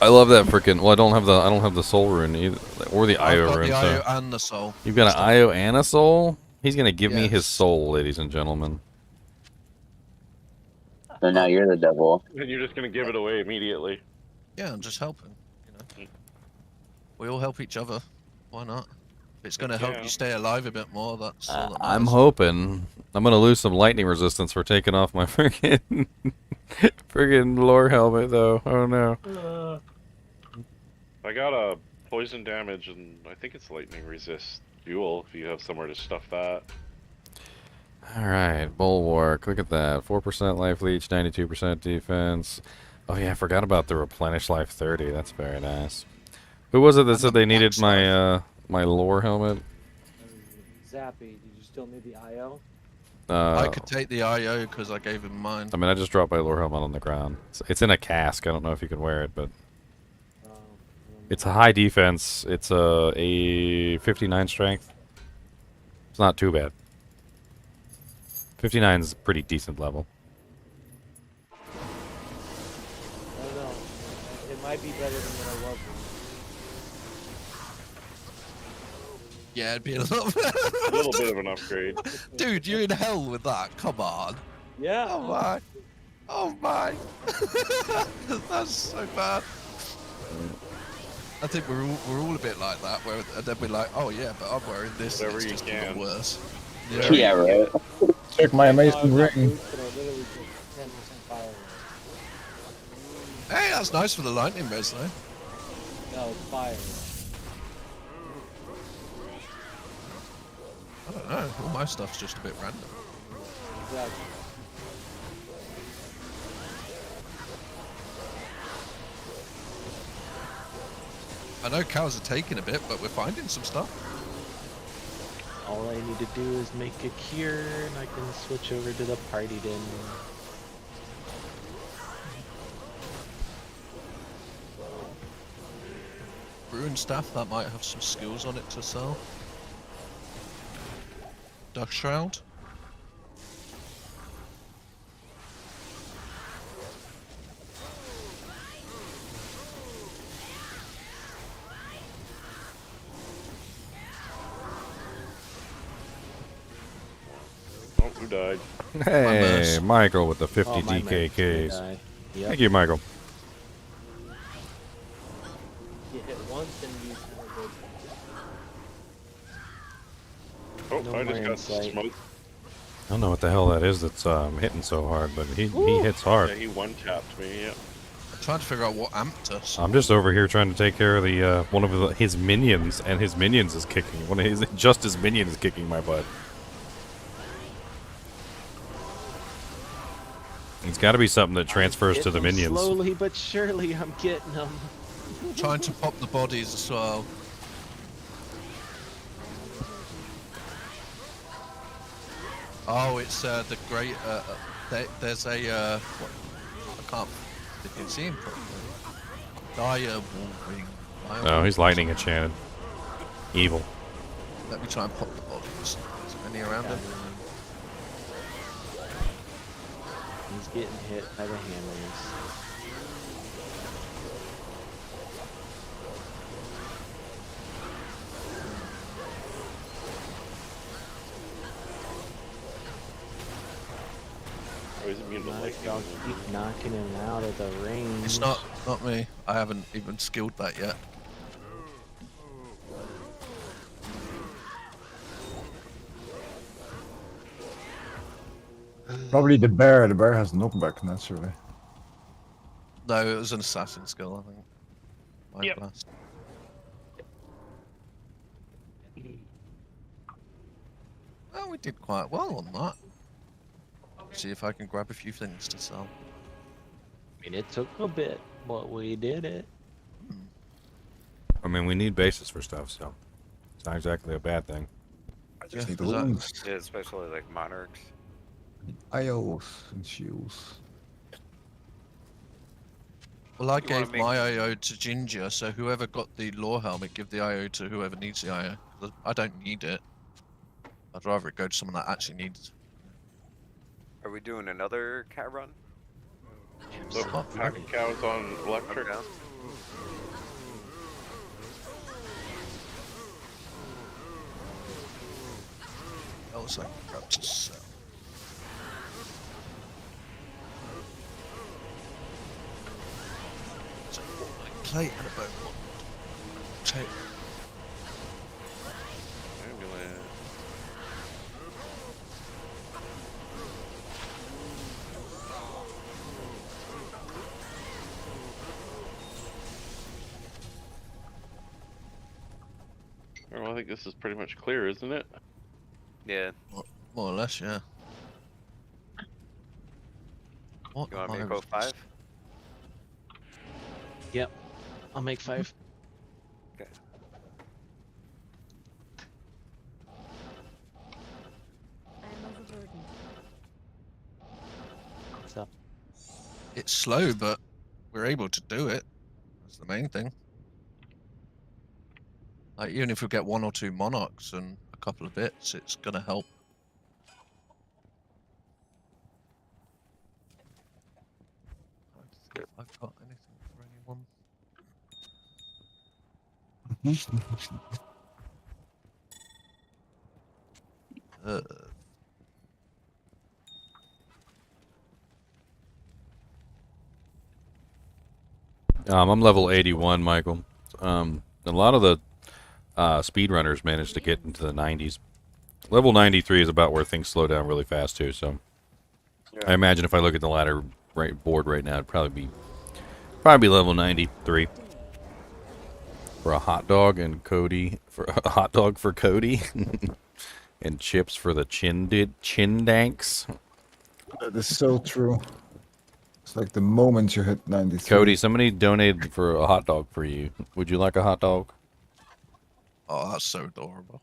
I love that freaking. Well, I don't have the soul rune either, or the I've IO got rune. the So IO and the soul. you've got an IO and a soul. He's gonna give me his Yes. soul, ladies and gentlemen. So now you're the devil. And you're just gonna give it away immediately. Yeah, I'm just helping. You know, we all help each other. Why not? If it's going to help Yeah. you stay alive a bit more, that's all that I'm matters. hoping I'm gonna lose some lightning resistance for taking off my freaking lore helmet, though. Oh no. I got a poison damage and I think it's lightning resist dual if you have somewhere to stuff that. All right, Bulwark. Look at that. 4% life leech, 92% defense. Oh yeah, I forgot about the replenish life 30. That's very nice. Who was it that said they needed my my lore helmet? Zappy, did you still need the IO? I could take the IO because I gave him mine. I mean, I just dropped my lore helmet on the ground. It's in a cask. I don't know if you can wear it, but it's a high defense. It's a 59 strength. It's not too bad. 59 is a pretty decent level. I don't know. It might be better than what I was. Yeah, it'd be a little A little bit of an upgrade. Dude, you're in hell with that. Come on. Yeah. Oh my. Oh my. That's so bad. I think we're all a bit like that, where they'll be like, oh yeah, but I'm wearing this. And Whatever it's you just can. even worse. Yeah, right. Check my amazing ring. Literally just 10% fire rate. Hey, that's nice for the lightning res though. No, it's fire. I don't know. All my stuff's just a bit random. Exactly. I know cows are taking a bit, but we're finding some stuff. All I need to do is make a cure, and I can switch over to the party den. Ruin staff, that might have some skills on it to sell. Duck Shroud. Oh, who died? Hey, miss. Michael with the 50 Oh, my man's gonna DKKs. die. Yep. Thank you, Michael. You hit once and you kind of go. Oh, No I more just got insight. smoked. I don't know what the hell that is that's hitting so hard, but he hits hard. Yeah, he one-tapped me, yeah. I'm trying to figure out what amped us. I'm just over here trying to take care of the his minions, and his minions is kicking. His minion is kicking my butt. It's got to be something that transfers to the Getting 'em minions. Slowly but surely, I'm getting them. Trying to pop the bodies as well. Oh, it's the great. There's a. What? I can't. If you can see him properly. Diablo. Oh, he's lightning enchanted. Evil. Let me try and pop the bodies. Is there any around him? He's getting hit by the hammers. Oh, he's immune to lightning. Y'all keep knocking him out of the range. It's not me. I haven't even skilled that yet. Probably the bear. The bear has knockback naturally. No, it was an assassin skill, I think. Mind Yep. blast. Well, we did quite well on that. See if I can grab a few things to sell. I mean, it took a bit, but we did it. I mean, we need bases for stuff, so it's not exactly a bad thing. I just Yeah, need exactly. wounds, Yeah, especially like monarchs. IOs, and shields. Well, I You wanna gave make- my IO to Ginger, so whoever got the lore helmet, give the IO to whoever needs the IO. 'Cause I don't need it. I'd rather it go to someone that actually needs. Are we doing another cat run? So, pack of cows on electric. Down? Else I can grab to sell. So, plate and about what? Take. Amulet. Well, I think this is pretty much clear, isn't it? Yeah. More or less, yeah. What You want me to am I go 5? Yep. I'll make 5. Okay. What's up? It's slow, but we're able to do it. That's the main thing. Like, even if we get 1 or 2 monarchs and a couple of bits, it's gonna help. If I've got anything for anyone. Uh, I'm level 81, Michael. A lot of the speedrunners managed to get into the 90s. Level 93 is about where things slow down really fast too. So I imagine if I look at the ladder board right now, it'd probably be level 93 for a hot dog and Cody for a hot dog for Cody and chips for the chin danks. That is so true. It's like the moment you hit 93. Cody, somebody donated for a hot dog for you. Would you like a hot dog? oh, that's so adorable.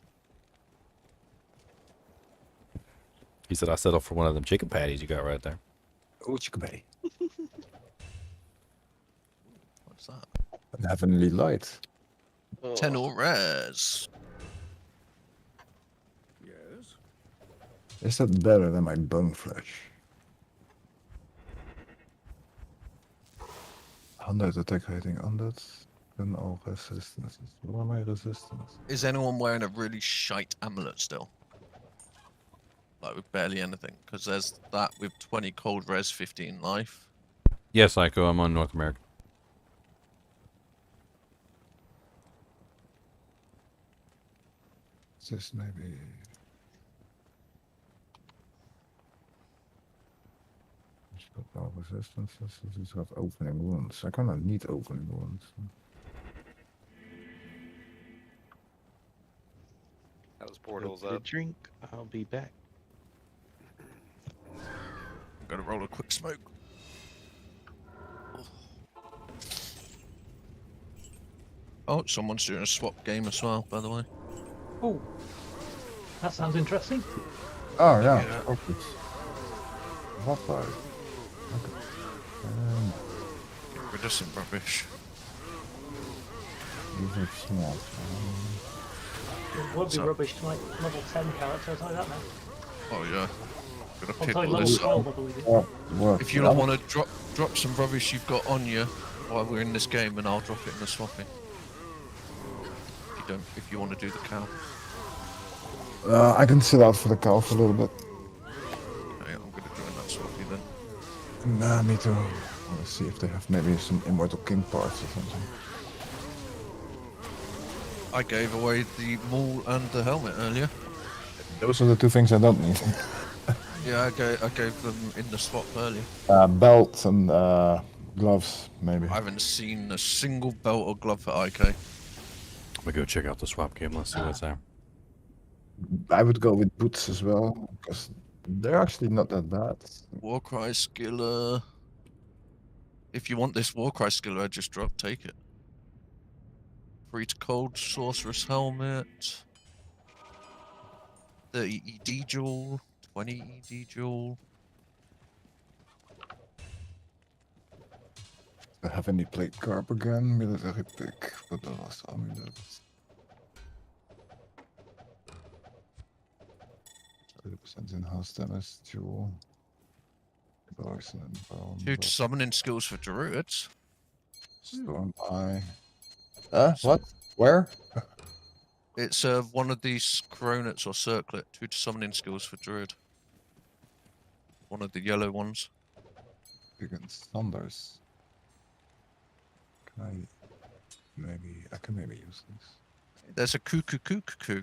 He said I settled for one of them chicken patties you got right there. Oh, chickabay. What's that? An heavenly light. 10 or rares. Is that better than my bone flesh? 100 attack rating, 100. Then all resistances. What are my resistances? Is anyone wearing a really shite amulet still? Like with barely anything? Because there's that with 20 cold res, 15 life. Yes, Ico, I'm on North America. Is this maybe... No resistances. These have opening wounds. I cannot need opening wounds. Those portals Go get a up. drink. I'll be back. I'm gonna roll a quick smoke. Oh, someone's doing a swap game as well, by the way. Oh, that sounds interesting. Oh yeah. Yeah. Okay. What are? Okay. Get rid of some rubbish. These are small. It would be So- rubbish to make level 10 characters like that, man. Oh yeah. Gonna I'll pick tell you all level this 12, up. I believe. What? If you want to drop some rubbish you've got on you while we're in this game, and I'll drop it in the swapping. If you want to do the cow. I can sit out for the cow for a little bit. Okay, I'm gonna join that swappy then. And I need to see if they have maybe some Immortal King parts or something. I gave away the maul and the helmet earlier. Those are the two things I don't need. Yeah, I gave them in the swap earlier. Belt and gloves, maybe. I haven't seen a single belt or glove for IK. I'm gonna go check out the swap game. Let's see what's there. I would go with boots as well, because they're actually not that bad. Warcry skiller. If you want this Warcry skiller I just dropped, take it. Free to cold sorceress helmet. 30 ED jewel. 20 ED jewel. I have any plate carp again, military pick, but the last amulet. 30% in-house damage, jewel. Poison and bone. Huge summoning skills for druids. Storm Eye. What? Where? It's one of these cronets or circlet. 2 summoning skills for druid. One of the yellow ones. Against thunders. Can I can maybe use this. There's a cuckoo.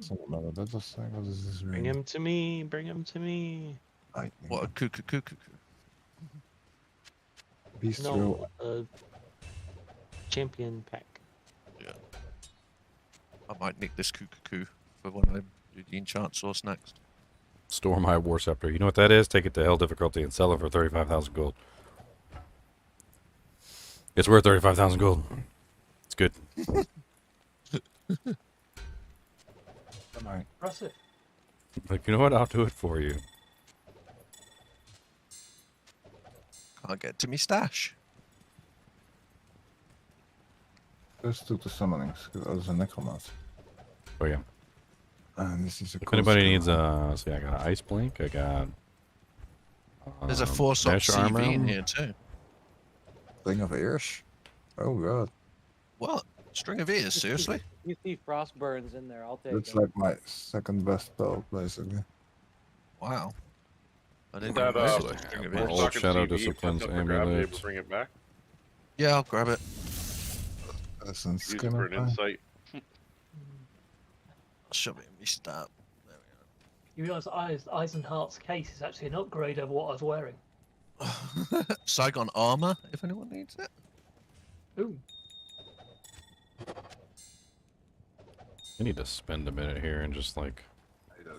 So no, that just saying what is this Bring ring? him to me, bring him to me. Lightning. What a cuckoo. Beast No, champion pack. Yeah. I might nick this cuckoo for when I do the enchant source next. Storm High War Scepter. You know what that is? Take it to hell difficulty and sell it for 35,000 gold. It's worth 35,000 gold. It's good. Impressive. Like, you know what? I'll do it for you. Can't get to me stash. Let's do the summonings, because I was a necromancer. Oh yeah. And this is a If anybody needs see, I got an ice blink. I got. There's a force up mesh CV armor. in here too. Thing of Ears? Oh god. What? String of ears, seriously? You see frost burns in there, I'll take That's them. like my second best belt, basically. Wow. I didn't That even notice uh, the string of Old ears. Talking Shadow CV, Disciplines fucked up for grab, you amulet. able to bring it back. Yeah, I'll grab it. That's an Use it skin for of an insight. I'll shove it in my stab. There You realise Eisenhart's case is actually an upgrade over what I was wearing. we go. Saigon armor, if anyone needs it. Ooh. I need to spend a minute here and just like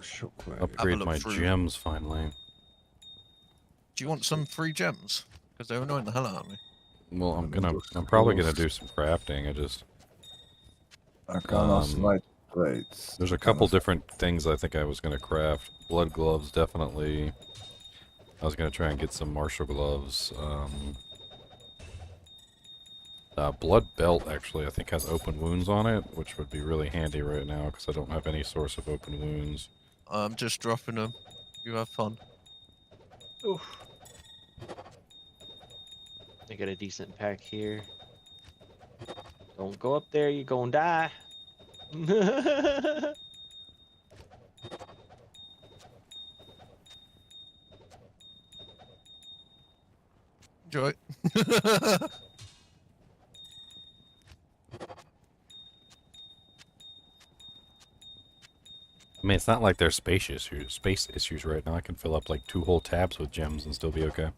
Shockwave. upgrade look my through. gems finally. Do you want some free gems? Because they're annoying the hell out of me. Well, I'm probably gonna do some crafting. Arcanos Um, light plates. There's a couple different things I think I was gonna craft. Blood gloves, definitely. I was gonna try and get some martial gloves. Blood belt actually I think has open wounds on it, which would be really handy right now because I don't have any source of open wounds. I'm just dropping them. You have fun. Oof. I got a decent pack here. Don't go up there, you're gonna die. Enjoy. I mean, it's not like there's space issues right now. I can fill up like 2 whole tabs with gems and still be okay.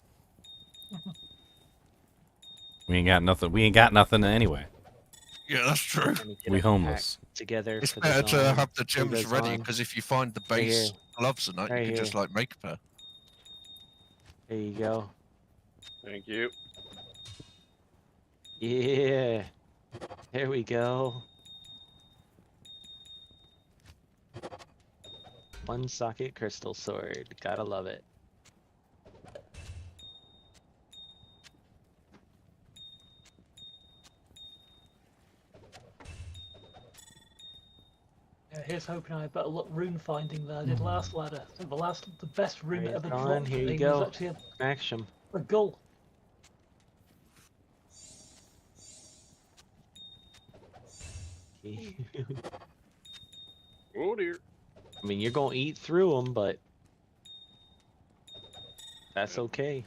We ain't got nothing. We ain't got nothing anyway. Yeah, that's true. Let me get We a homeless. pack together. It's for better the to zone. have the For gems the ready zone. because if you find the Right base here. gloves and that, Right you can here. just like make a pair. There you go. Thank you. Yeah. There we go. One socket crystal sword. Gotta love it. Yeah, here's hoping I had better luck rune finding than I did last ladder. So the best rune that Alright, ever it's on. dropped Here to you me was go. actually Smash 'em. a gull. Oh dear. I mean, you're gonna eat through them, but that's okay.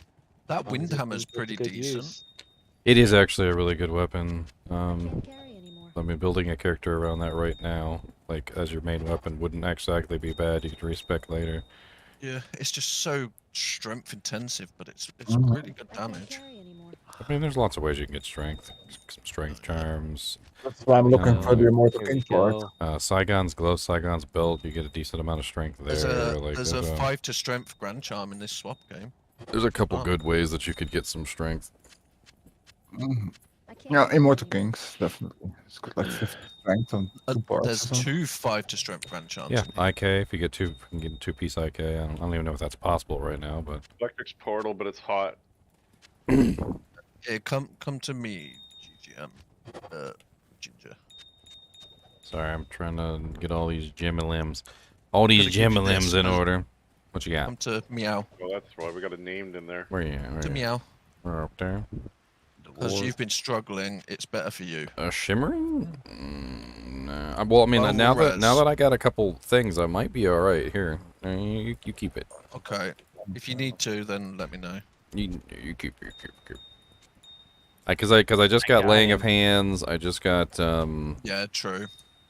That As long as it's windhammer's being put to pretty good decent. use. It is actually a really good weapon. Can't carry anymore. I mean, building a character around that right now, like as your main weapon, wouldn't exactly be bad. You could respec later. Yeah, it's just so strength intensive, but it's Mhm. really good I can't damage. carry anymore. I mean, there's lots of ways you can get strength. Some strength charms. That's why I'm looking for the Immortal Here we King for it. go. Saigon's glow, Saigon's belt. You get a decent amount of strength there. There's a 5 to strength grand charm in this swap game. There's a couple Oh. good ways that you could get some strength. Mhm. I can't Yeah, carry Immortal anymore. Kings, definitely. It's got like 50 strength on 2 parts. There's or something. 2 5 to strength grand charms. Yeah, in here. IK. If you get two, you can get 2-piece IK. I don't even know if that's possible right now, but Electric's portal, but it's hot. Yeah, come to me, GGM. Ginger. sorry, I'm trying to get all these gemmy all these Gotta give you gemmy this, in man. order. What you got? Come to meow. Well, that's why we got it named in there. Where you at? To meow. We're up there. Because you've been struggling, it's better for you. Shimmering? Nah. Well, I mean, Oh, now res. that I got a couple things, I might be all right here. You keep it. Okay. If you need to, then let me know. You keep. Because I just got got laying of him. hands. I just got Yeah, true.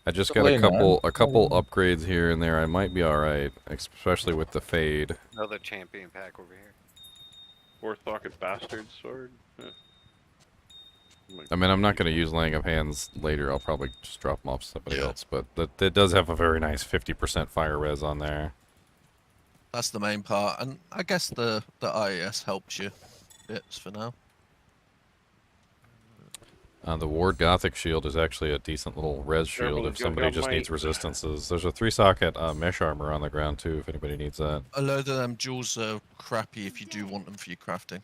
I just Good got lane, man. a couple upgrades here and there. I might be all right, especially with the fade. Another champion pack over here. 4-socket bastard sword. Yeah. I mean, I'm not going to use laying of hands later. I'll probably just drop them off to somebody Yeah. else. But that does have a very nice 50% fire res on there. That's the main part, and I guess the IES helps you bits for now. The Ward Gothic shield is actually a decent little res shield Careful, if go somebody down just needs might. resistances. There's a 3-socket mesh armor on the ground too, if anybody needs that. A load of them jewels are crappy if you do want them for your crafting.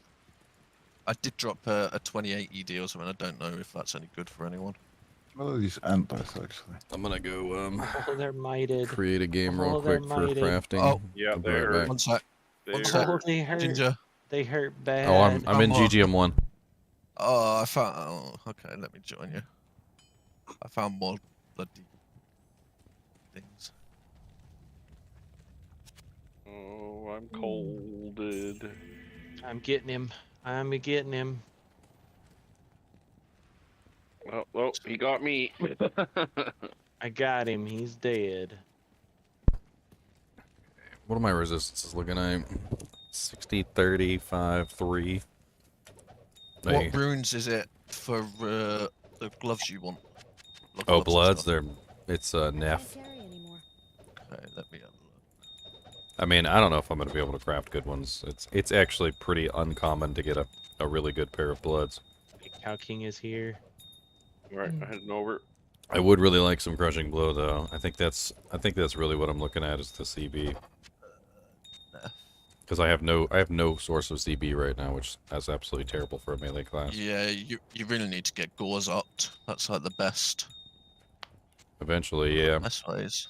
I did drop a 28 ED or something. I don't know if that's any good for anyone. What are these antlers, actually? I'm gonna go Oh, they're mited. create a game real Oh, they're quick for mighty. crafting. Oh. Yeah, I'll be there. right back. One sec. There. One Oh, sec. they hurt. Ginger. They hurt bad. Oh, I'm in Come on. GGM1. Oh, I found. Oh, okay, let me join you. I found more bloody things. Oh, I'm colded. I'm getting him. I'm getting him. Oh, he got me. I got him. He's dead. What are my resistances looking at? 60, 30, 5, 3. What runes is it for the gloves you want? The Oh, gloves and bloods. stuff. It's Can't Neff. carry anymore. Okay, let me have a look. I mean, I don't know if I'm gonna be able to craft good ones. It's actually pretty uncommon to get a really good pair of bloods. Cow King is here. Alright, I'm heading over. I would really like some crushing blow though. I think that's really what I'm looking at is the CB. Because I have no source of CB right now, which is absolutely terrible for a melee class. Yeah, you really need to get gores upped. That's like the best. Eventually, yeah. Best ways.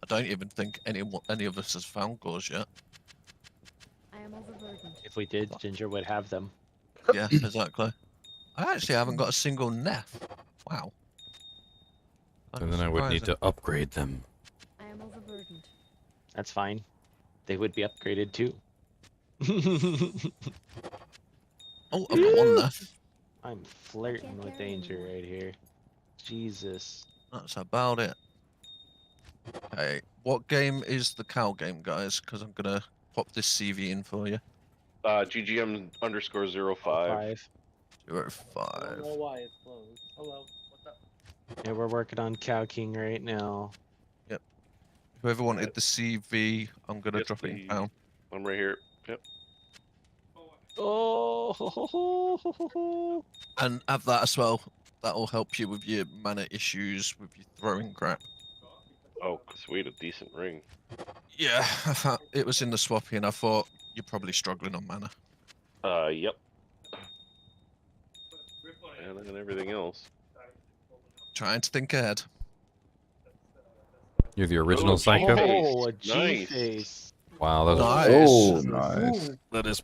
I don't even think any of us has found gores yet. I am overburdened. If we did, Ginger would have them. Yeah, exactly. I actually haven't got a single Neff. Wow. And then I would need to upgrade them. I am overburdened. That's fine. They would be upgraded too. Oh, I've got one Neff. I'm flirting with danger right here. Jesus. That's about it. Okay, what game is the cow game, guys? Because I'm gonna pop this CV in for you. GGM_05. 5. 05. why it's closed. Hello. What's up? Yeah, we're working on Cow King right now. Whoever wanted the CV, I'm gonna Yes, drop it in please. down. I'm right here. Yep. Oh, And have that as well. That'll help you with your mana issues with your throwing crap. Oh, sweet, a decent ring. Yeah, it was in the swappy, and I thought you're probably struggling on mana. Yep. And then everything else. Trying to think ahead. You're the original Oh, Psycho? G-Face. Oh, a Nice. G-face. Wow, that is, Nice. Oh, nice. that is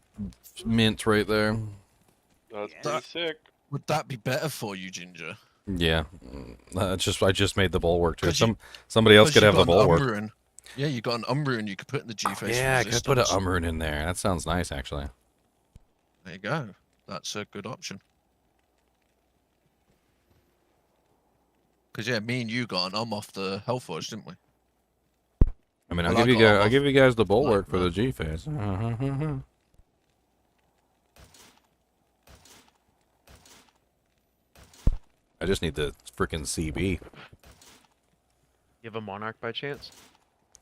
mint right there. That's pretty That- sick. Would that be better for you, Ginger? Yeah. I just made the bulwark too. 'Cause you- Somebody else 'Cause could you have the got an bulwark. Umbreon. Yeah, you got an Umbreon you could put in the G-Face. Yeah, I could put an resistance. Umbreon in there. That sounds nice, actually. There you go. That's a good option. Because yeah, me and you got an off the Hellforge, didn't we? I mean, Well, I'll I give you got guys, off I'll give you guys the bulwark like for the that. G-Face. I just need the freaking CB. You have a Monarch by chance?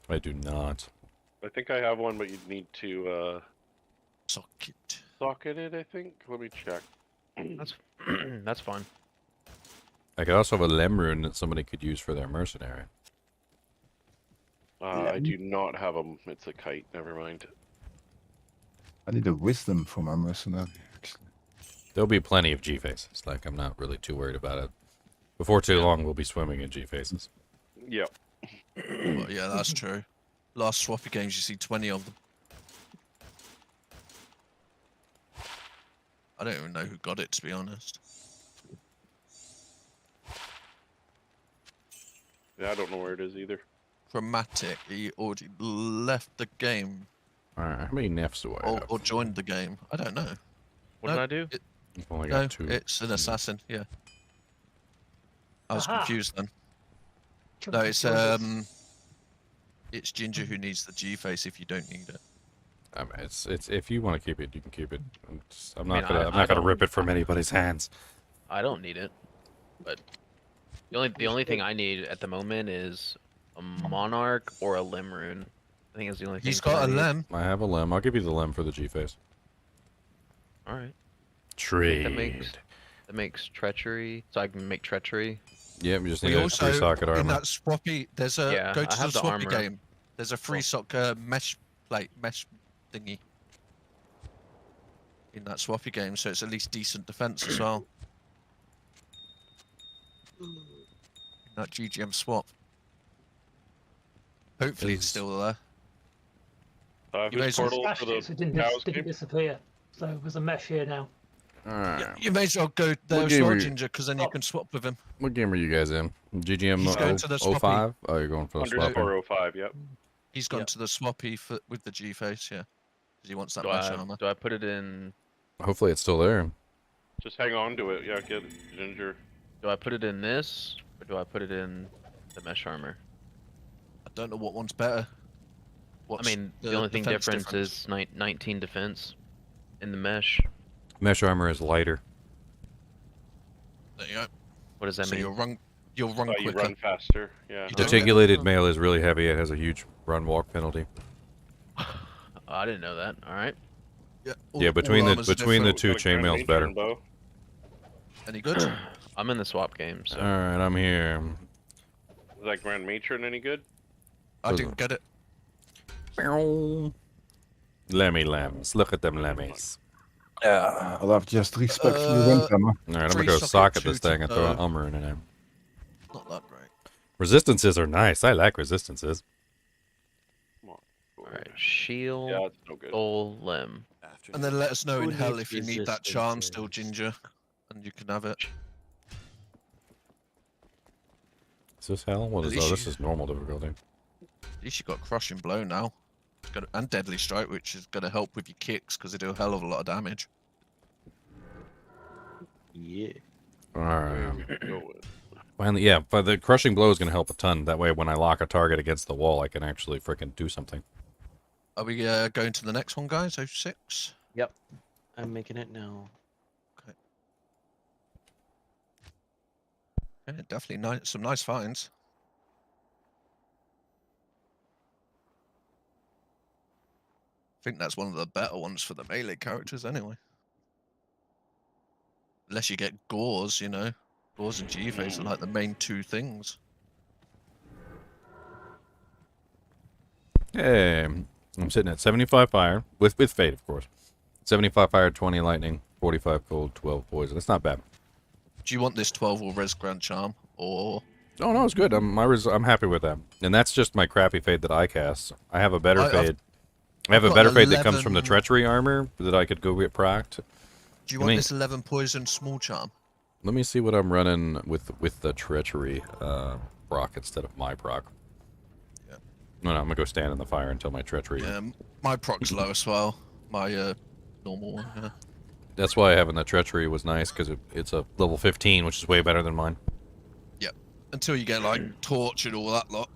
I do not. I think I have one, but you'd need to Socket. socket it, I think. Let me check. That's that's fine. I could also have a Lemrune that somebody could use for their mercenary. I do not have them. It's a kite. Never mind. I need a wisdom for my mercenary, actually. There'll be plenty of G-Faces. Like, I'm not really too worried about it. Before too long, we'll be swimming in G-Faces. Yep. Well, yeah, that's true. Last swappy games, you see 20 of them. I don't even know who got it, to be honest. Yeah, I don't know where it is either. Chromatic, he already left the game Alright, how many nefs do I have? or joined the game. I don't know. What No, did I do? I've only No, got 2. it's an assassin. Yeah. I was Aha. confused then. Chunk No, of it's choices. it's Ginger who needs the G-face if you don't need it. I mean, it's if you want to keep it, you can keep it. I'm I not mean, gonna I'm not gonna rip it from anybody's hands. I don't need it, but the only thing I need at the moment is a Monarch or a Limrune. I think it's the only thing. He's got a lem. I have a Lem. I'll give you the Lem for the G-Face. All right. Trade. That makes treachery, so I can make treachery. Yep, you just need We a also 3-socket in armor. that swappy. There's a Yeah, go I to have the the swappy armor. game. There's a free sock mesh plate mesh thingy in that swappy game, so it's at least decent defense as well. In that GGM swap. Hopefully it's still there. You may Who's as well portal Smashed for the it, so it didn't, cows didn't game? disappear. So there's a mesh here now. Alright. You may as well go there What as game well, are you- Ginger, because then you can swap with him. What game are you guys in? GGM He's going to the swappy. 05? Oh, you're going for the swap. Underscore 05, yep. He's gone to the swappy with the G-face, yeah. Because he wants that Do mesh I armor. do I put it in? Hopefully it's still there. Just hang on to it. Yeah, get Ginger. Do I put it in this, or do I put it in the mesh armor? I don't know what one's better. I mean, the only thing defense difference is 19 defense in the mesh. Mesh armor is lighter. There you go. What does that So mean? you'll run Oh, you quicker. run faster. Yeah. You don't Articulated mail is really heavy. It has a huge run walk penalty. I didn't know that. All right. Yeah, Yeah, between the armors are between the different. two, chainmail's better. Bow. Any good? I'm in the swap game, so Alright, I'm here. Is that Grand Matron any good? I didn't get it. Lemmy lambs. Look at them lemmies. I'll have just respect for your wind hammer. Alright, I'm Three gonna go socket, socket this 2 thing and throw an to- Ummer in it. Not that great. Resistances are nice. I like resistances. all right. Shield, Yeah, it's no good. soul, limb. And then let us know in Who hell needs if you need that charm resistances? still, Ginger, and you can have it. Is this hell? What At is least this? you- Is normal difficulty. At least you got crushing blow now. It's gonna, and deadly strike, which is gonna help with your kicks because they do a hell of a lot of damage. Yeah. Alright. Go with. Finally, yeah, but the crushing blow is gonna help a ton. That way, when I lock a target against the wall, I can actually freaking do something. Are we going to the next one, guys? 06? Yep. I'm making it now. Yeah, definitely some nice finds. I think that's one of the better ones for the melee characters, anyway. Unless you get gores, you know. Claws and G phase are like the main two things. Hey, I'm sitting at 75 fire with fade, of course. 75 fire, 20 lightning, 45 cold, 12 poison. That's not bad. Do you want this 12 or res grand charm or? Oh no, it's good. I'm happy with that. And that's just my crappy fade that I cast. I have a better fade. I have a better fade that comes from the treachery armor that I could go get procced. Do you want this 11 poison small charm? Let me see what I'm running with the treachery proc instead of my proc. Yeah. No, I'm gonna go stand in the fire until my treachery. Yeah, my proc's low as well. My normal one. Yeah. That's why having the treachery was nice because it's a level 15, which is way better than mine. Yeah. Until you get like torch and all that lot.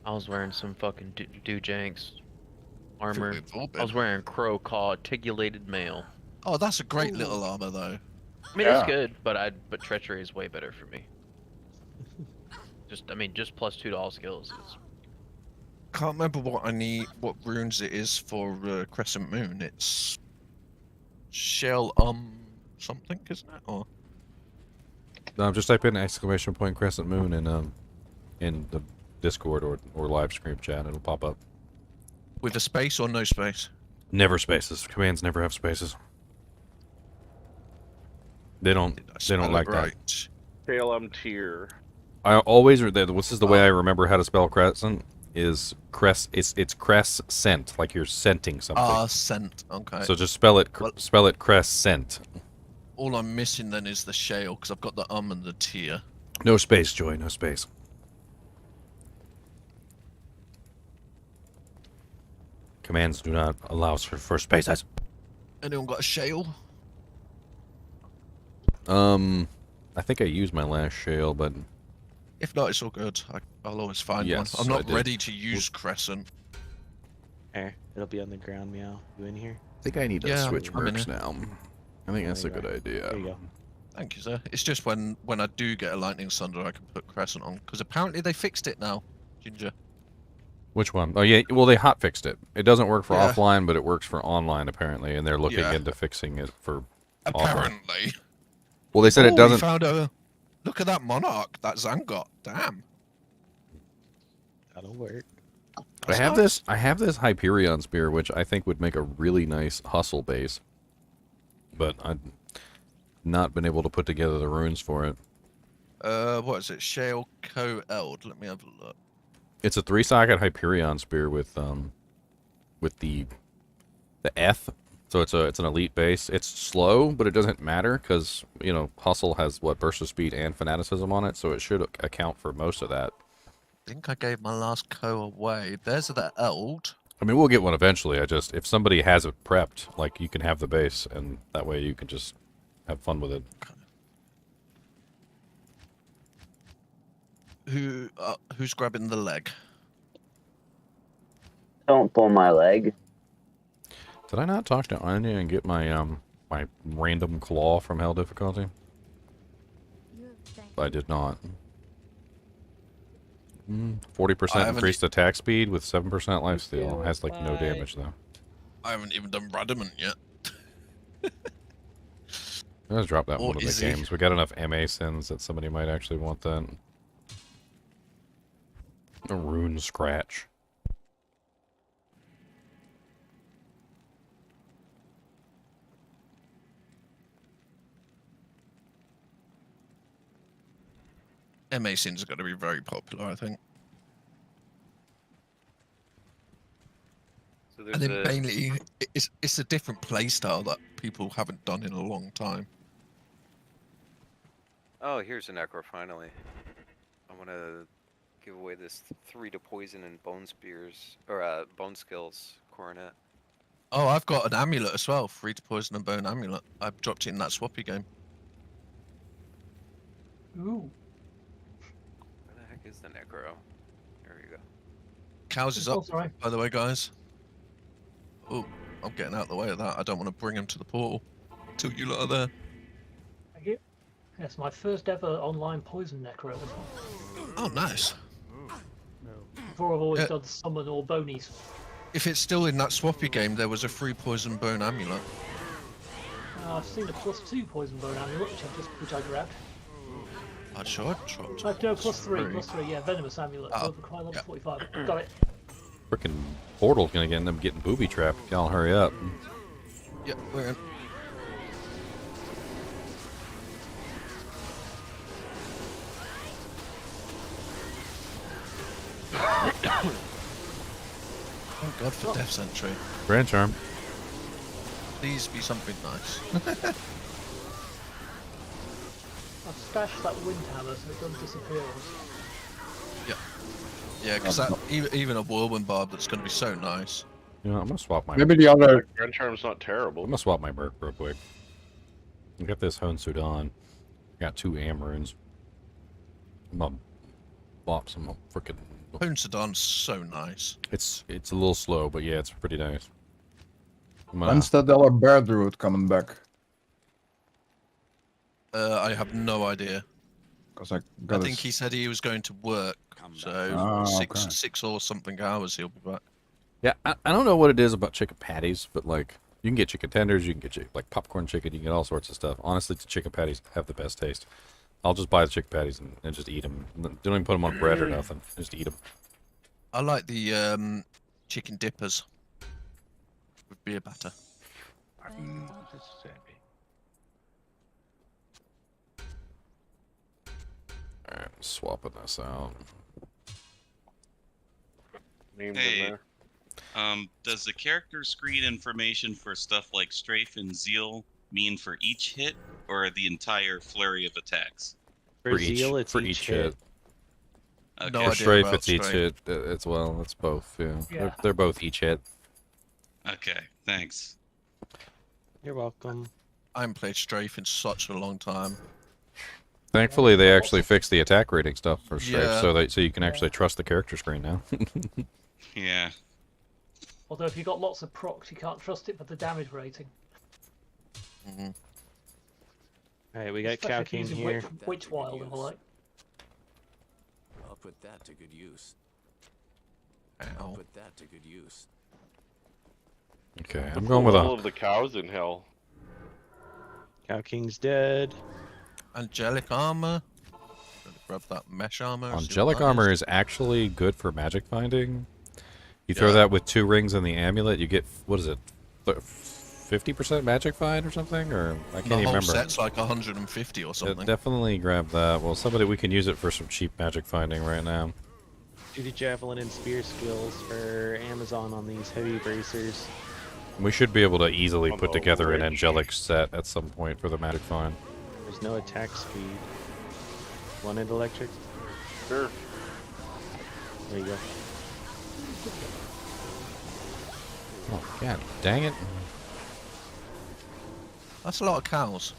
I was wearing some fucking Dujanks armor. I was wearing crow claw articulated mail. Oh, that's a great little armor though. I mean, it's good, but treachery is way better for me. Just +2 to all skills is. Can't remember what I need, what runes it is for Crescent Moon. It's shell something, isn't it? Or Just type in !! Crescent Moon in the Discord or live stream chat. It'll pop up. With a space or no space? Never spaces. Commands never have spaces. They don't like that. KLM tier. I always this is the way I remember how to spell crescent is it's crescent, like you're scenting something. Scent. Okay. So just spell it crescent. All I'm missing then is the shale because I've got the and the tier. No space, Joy. No space. Commands do not allow for spaces. Anyone got a shale? I think I used my last shale, but if not, it's all good. I'll always find one. I'm not ready to use Crescent. Here, it'll be on the ground, Meow. You in here? I think I need to switch mercs now. I think that's a good idea. There you go. Thank you, sir. It's just when I do get a lightning thunder, I can put Crescent on because apparently they fixed it now, Ginger. Which one? Oh yeah, well they hot fixed it. It doesn't work for offline, but it works for online apparently, and they're looking into fixing it for apparently. Offline. Well, they said it doesn't. We found a look at that Monarch that Zan got. Damn. That'll work. I have this Hyperion spear, which I think would make a really nice hustle base, but I've not been able to put together the runes for it. What is it? Shale Co-Eld. Let me have a look. It's a 3-socket Hyperion spear with the F. So it's an elite base. It's slow, but it doesn't matter because hustle has burst of speed and fanaticism on it, so it should account for most of that. I think I gave my last Co away. There's that Eld. I mean, we'll get one eventually. If somebody has it prepped, like you can have the base, and that way you can just have fun with it. Who's grabbing the leg? Don't pull my leg. Did I not talk to Anya and get my my random claw from hell difficulty? I did not. 40% increased attack speed with 7% lifesteal. Has like no damage though. I haven't even done Radamant yet. Let's drop that one of the games. We got enough MA sins that somebody might actually want that. A rune scratch. MA sins are going to be very popular, I think. So and then mainly, it's a different playstyle that people haven't done in a long time. Oh, here's a Necro finally. I want to give away this 3 to poison and bone spears, or bone skills coronet. Oh, I've got an amulet as well, 3 to poison and bone amulet. I dropped it in that swappy game. Ooh. Where the heck is the Necro? There we go. Cows is up, by the way, guys. Oh, I'm getting out of the way of that. I don't want to bring him to the portal till you lot are there. Thank you. Yes, my first ever online poison necro. Oh, nice. Before I've always done summon or bonies. If it's still in that swappy game, there was a 3 poison bone amulet. I've seen a +2 poison bone amulet, which I grabbed. I'm sure I dropped. No, +3, yeah, venomous amulet. Oh, Overcry level 45. Got it. Frickin' portal's gonna end up getting booby trapped. Y'all hurry up. Yep, we're in. Thank God for Death Sentry. Grand Charm. Please be something nice. I've stashed that wind hammer so it doesn't disappear. Yeah, because even a whirlwind barb that's going to be so nice. You know, I'm gonna swap my. Maybe the other. Grand Charm's not terrible. I'm gonna swap my Merc real quick. I got this Hone Sudan. Got 2 Amrunes. I'm gonna bop some frickin'. Hone Sudan's so nice. It's a little slow, but yeah, it's pretty nice. When's that other bear druid coming back? I have no idea. Because I think he said he was going to work, so six or something hours he'll be back. Yeah, I don't know what it is about chicken patties, but like you can get chicken tenders, you can get like popcorn chicken, you can get all sorts of stuff. Honestly, the chicken patties have the best taste. I'll just buy the chicken patties and just eat them. Don't even put them on bread or nothing. Just eat them. I like the chicken dippers with beer batter. Alright, swapping this out. Names in Hey, there. does the character screen information for stuff like Strafe and Zeal mean for each hit, or the entire flurry of attacks? For Zeal, it's for each each hit. Okay. No For idea Strafe, about it's each Strafe. hit as well. It's both. Yeah, Yeah. They're both each hit. Okay, thanks. You're welcome. I haven't played Strafe in such a long time. Thankfully, they actually fixed the attack rating stuff for Strafe, Yeah. so you can actually trust the character screen now. Yeah. Although if you got lots of procs, you can't trust it for the damage rating. Alright, we got Especially Cow if King using here. Witch Wild and the like. I'll put that to good use. Ow. I'll put that to good use. Okay, What's I'm the going with level a. of the cows in hell. Cow King's dead. Angelic armor. Gonna grab that mesh armor. see what Angelic that armor is. is actually good for magic finding. You throw Yeah. that with 2 rings and the amulet, you get what is it, 50% magic find or something, or I can't The even whole remember. set's like 150 or Yeah, something. definitely grab that. Well, we can use it for some cheap magic finding right now. Do the javelin and spear skills for Amazon on these heavy bracers. We should be able to easily On put the together an ridge. angelic set at some point for the magic find. There's no attack speed. Wanted electric? Sure. There you go. Oh god, dang it! That's a lot of cows.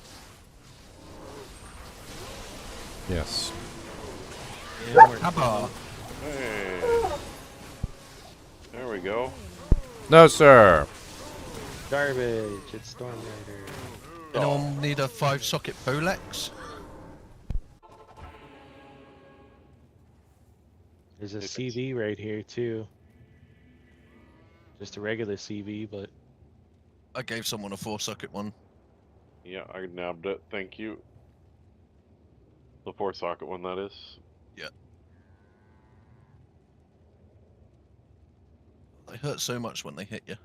Yes. Abba. Hey. There we go. No, sir. Garbage. It's Storm Rider. Anyone need a 5-socket Polex? There's a CV right here too. Just a regular CV, but I gave someone a 4-socket one. Yeah, I nabbed it. Thank you. The 4-socket one, that is. Yeah. They hurt so much when they hit you.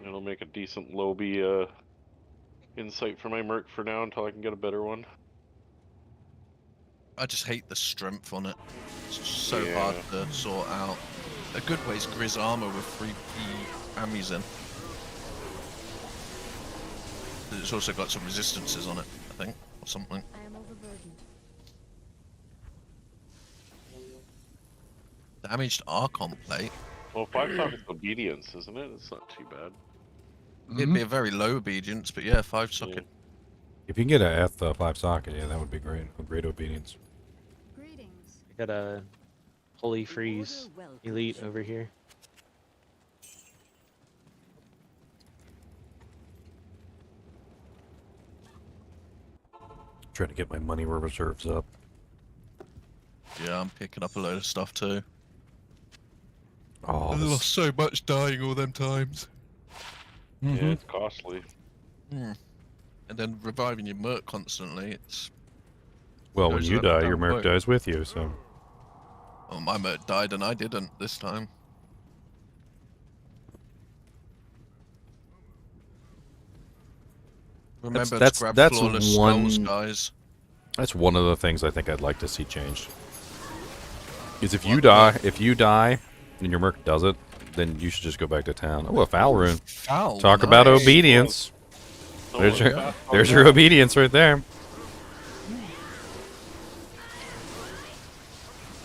It'll make a decent lobby insight for my Merc for now until I can get a better one. I just hate the strength on it. It's just so Yeah. hard to sort out. A good way is Grizz armor with 3p ammies in. It's also got some resistances on it, I think, or something. I am overburdened. Damaged Archon plate. Well, 5-socket's obedience, isn't it? It's not too bad. It'd be a very low obedience, but yeah, 5-socket. If you can get a F 5 socket, yeah, that would be great. A great obedience. Greetings. I got a Holy Freeze Elite over here. Trying to get my money reserves up. Yeah, I'm picking up a load of stuff too. Oh, I lost so much dying all them times. Yeah, it's costly. And then reviving your merc constantly, it's... Well, when goes you up and die, down your merc quick. dies with you, so. Well, my merc died and I didn't this time. Remember to grab flawless spells, guys. That's one of the things I think I'd like to see changed. Is if you die, and your merc does it, then you should just go back to town. Oh, a foul rune. Foul, Talk about nice. obedience. Oh, There's your obedience right there.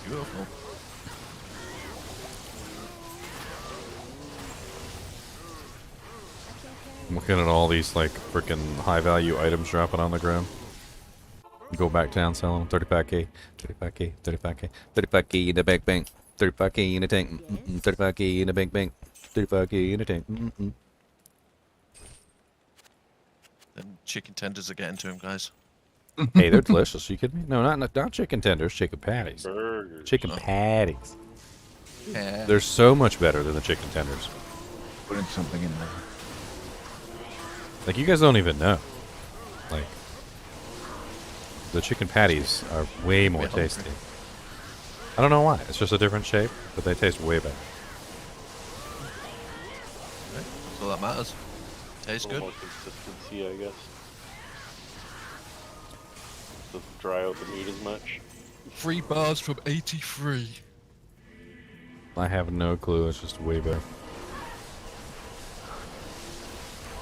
Beautiful. I'm looking at all these like freaking high value items dropping on the ground. Go back town, sell them. 35k, 35k, 35k, 35k in the bank bank, 35k in the tank, 35k in the bank bank, 35k in the tank. Them chicken tenders are getting to him, guys. Hey, they're delicious. You kidding me? No, not chicken tenders, chicken patties. Burgers. Chicken patties. Yeah. They're so much better than the chicken tenders. Putting something in there. Like, you guys don't even know. Like, the chicken patties are way more tasty. I don't know why. It's just a different shape, but they taste way better. Okay. That's all that matters. Tastes good. More consistency, I guess. Doesn't dry out the meat as much. 3 bars from 83. I have no clue. It's just way better.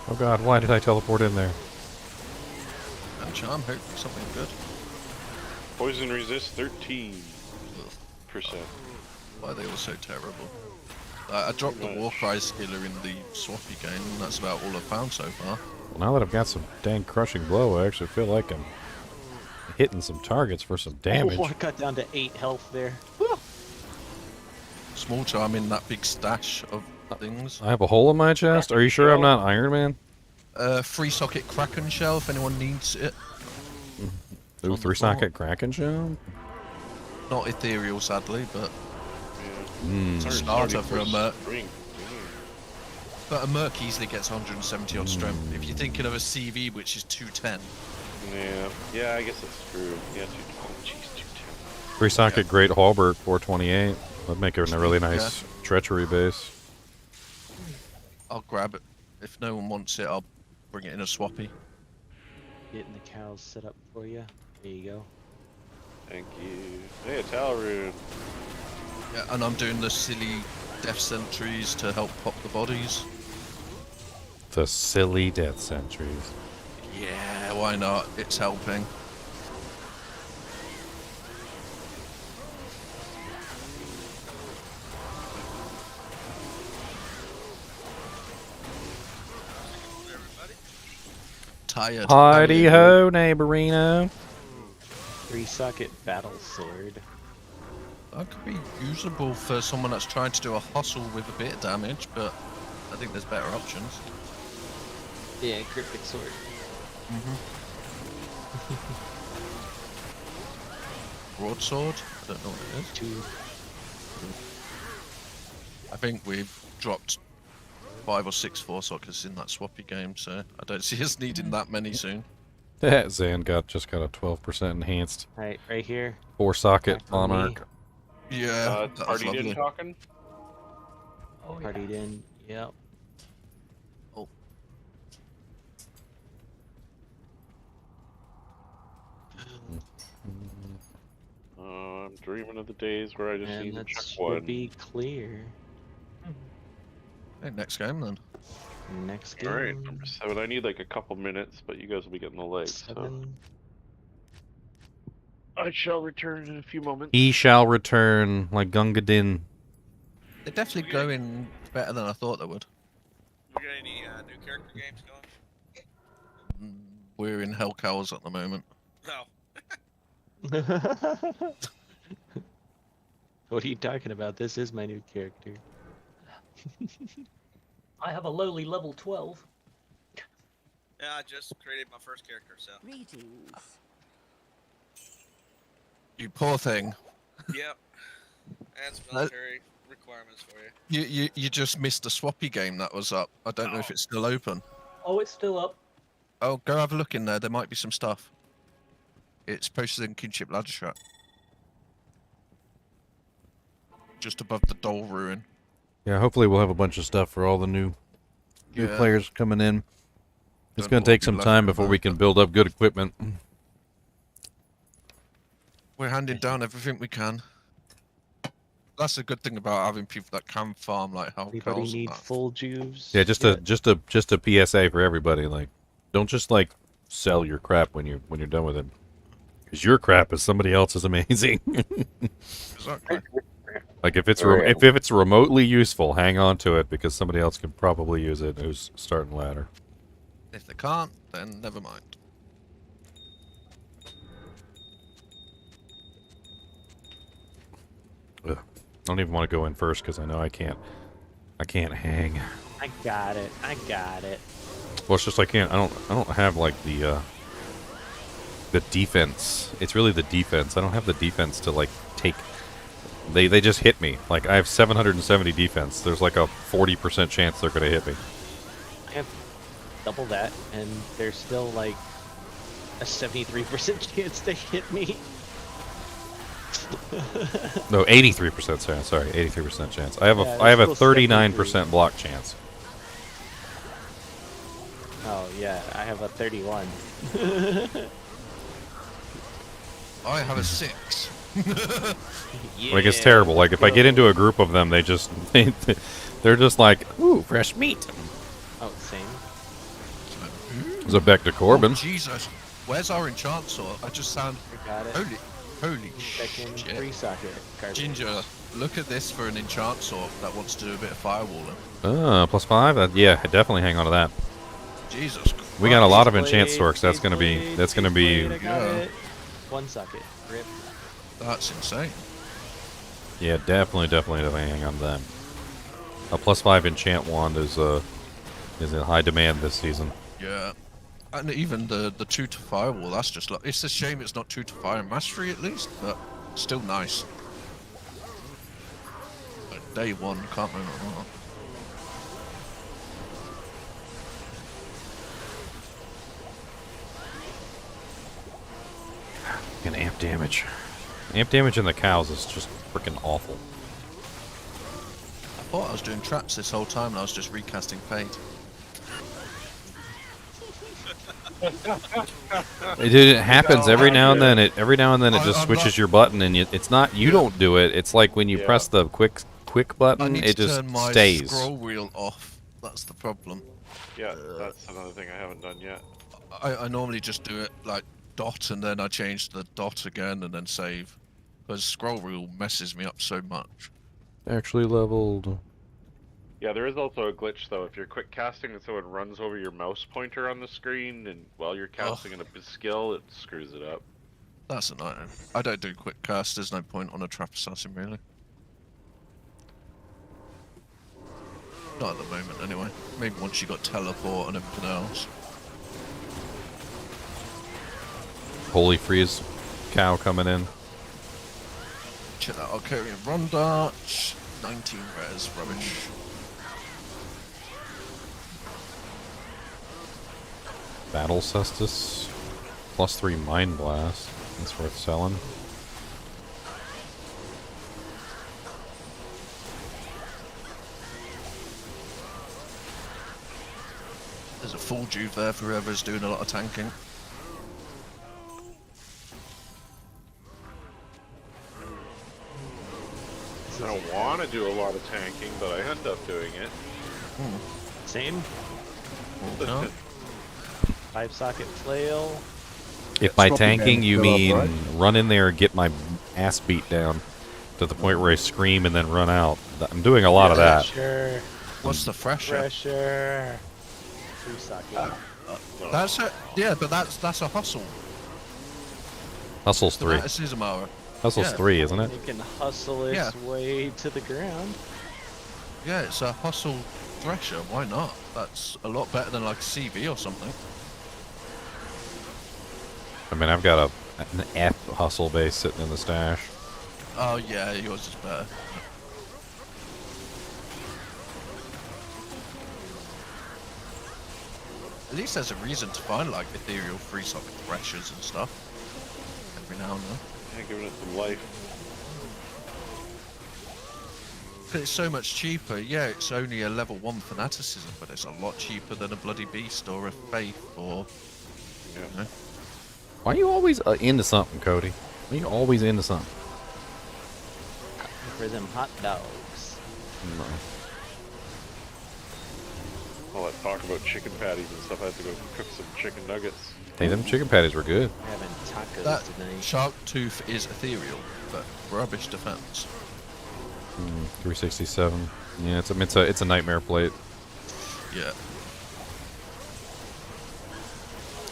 Oh god, why did I teleport in there? And charm, hopefully something good. Poison resist 13%. Why are they all so terrible? I dropped the Warcry skiller in the swappy game, and that's about all I've found so far. Well, now that I've got some dang crushing blow, I actually feel like I'm hitting some targets for some damage. Oh, I got down to 8 health there. Small charm in that big stash of things. I have a hole in my chest. Are you sure I'm not Iron Man? 3 socket Kraken shell if anyone needs it. Ooh, 3 socket Kraken shell? Not ethereal, sadly, but Mm. it's a starter for a merc. But a merc easily gets 170 odd strength. If you're thinking of a CV which is 210. Yeah, I guess that's true. Yeah, 210. 3 socket Great Hallberg 428. That'd make it a really nice treachery base. I'll grab it. If no one wants it, I'll bring it in a swappy. Getting the cows set up for you. There you go. Thank you. Hey, a Tal rune. Yeah, and I'm doing the silly death sentries to help pop the bodies. The silly death sentries. Yeah, why not? It's helping. Tired. Heidi ho, neighborino. 3 socket battle sword. That could be usable for someone that's trying to do a hustle with a bit of damage, but I think there's better options. Yeah, cryptic sword. Broadsword? I don't know what it is. 2. I think we've dropped 5 or 6 4 sockets in that swappy game, so I don't see us needing that many soon. Zan just got a 12% enhanced. Right here. 4 socket Back on me. monarch. Yeah, that was Partied in lovely. talking? Oh, yeah. Partied in. Yep. Oh. I'm dreaming of the days where I just And need to that check should one. be clear. Hey, next game then. Next game. Alright, number 7. I need like a couple minutes, but you guys will be getting the legs. So. 7. I shall return in a few moments. He shall return like Gunga Din. They're definitely going better than I thought they would. We got any new character games going? We're in Hell Cows at the moment. No. What are you talking about? This is my new character. I have a lowly level 12. Yeah, I just created my first character, so. Greetings. You poor thing. Yep. And it's military. requirements for you. You just missed a swappy game that was up. I don't know if it's still open. Oh, it's still up. Oh, go have a look in there. There might be some stuff. It's posted in Kinship Ladder Chat. Just above the Dole Ruin. Yeah, hopefully we'll have a bunch of stuff for all the new Yeah. players coming in. It's Don't going know to take what some we time left before about we can build up good equipment. We're handing down everything we can. That's a good thing about having people that can farm like how Anybody cows and need that. full juice? Yeah, just a PSA for everybody. Like, don't just like sell your crap when you're done with it, because your crap is somebody else's amazing. Exactly. Like if it's remotely useful, hang on to it because somebody else can probably use it who's starting ladder. If they can't, then never mind. Ugh. I don't even want to go in first because I know I can't hang. I got it. I got it. Well, it's just I don't have like the defense. It's really the defense. I don't have the defense to like take. They just hit me. Like I have 770 defense. There's like a 40% chance they're gonna hit me. I have double that, and there's still like a 73% chance they hit me. No, 83% chance. Sorry, 83% chance. I have Yeah, I have a there's still 39% block chance. Oh yeah, I have a 31. I have a 6. Yeah, Like it's terrible. Like if I get into a group of them, they're just like, ooh, fresh meat. Oh, same. So back to Corbin. Oh, Jesus, where's our enchant sword? I just sound. I got it. Holy Second shit. free socket. Garbage. Ginger, look at this for an enchant sword that wants to do a bit of firewalling. +5. Yeah, definitely hang on to that. Jesus Christ. We got a lot of Blade, enchant storks. That's gonna be. blade, That's gonna be. blade, I got Yeah. it. One socket. Rip. That's insane. Yeah, definitely hang on to that. A +5 enchant wand is in high demand this season. Yeah. And even the 2 to firewall, that's just like. It's a shame it's not 2 to fire mastery at least, but still nice. Like day 1, can't remember that. And amp damage. Amp damage in the cows is just freaking awful. I thought I was doing traps this whole time and I was just recasting Fate. It happens every now and then. Every now and then it just I'm switches not- your button, and it's not. You don't do it. It's like when you press the quick I button, need it to just turn my stays. scroll wheel off. That's the problem. Yeah, that's another thing I haven't done yet. I normally just do it like dot and then I change the dot again and then save. Because scroll wheel messes me up so much. Actually leveled. Yeah, there is also a glitch though. If you're quick casting and someone runs over your mouse pointer on the screen, and while you're casting a skill, it screws it up. That's annoying. I don't do quick cast. There's no point on a trap assassin really. Not at the moment anyway. Maybe once you got teleport and everything else. Holy freeze cow coming in. Check that Arcarian Rondart. 19 res, rubbish. Battle Cestus. +3 Mind Blast. That's worth selling. There's a full juve there for whoever's doing a lot of tanking. I don't want to do a lot of tanking, but I end up doing it. Same. No. 5 socket flail. If by Swappy tanking man you still up, mean right? run in there and get my ass beat down to the point where I scream and then run out. I'm doing a lot of that. Pressure. What's the fresher? Pressure. 3 socket. That's a, yeah, but that's a hustle. Hustle's 3. That's Isamaru. Hustle's Yeah. 3, isn't it? It can hustle its Yeah. way to the ground. Yeah, it's a hustle thresher. Why not? That's a lot better than like a CV or something. I mean, I've got an F hustle base sitting in the stash. Oh yeah, yours is better. At least there's a reason to find like ethereal free socket threshers and stuff. Every now and then. Yeah, giving it some life. But it's so much cheaper. Yeah, it's only a level 1 fanaticism, but it's a lot cheaper than a bloody beast or a faith or. Yeah. You know. Why are you always into something, Cody? Why are you always into something? For them hot dogs. No. All that talk about chicken patties and stuff, I had to go cook some chicken nuggets. Hey, them chicken patties were good. We're having tacos That tonight. shark tooth is ethereal, but rubbish defense. 367. Yeah, it's a nightmare plate. Yeah.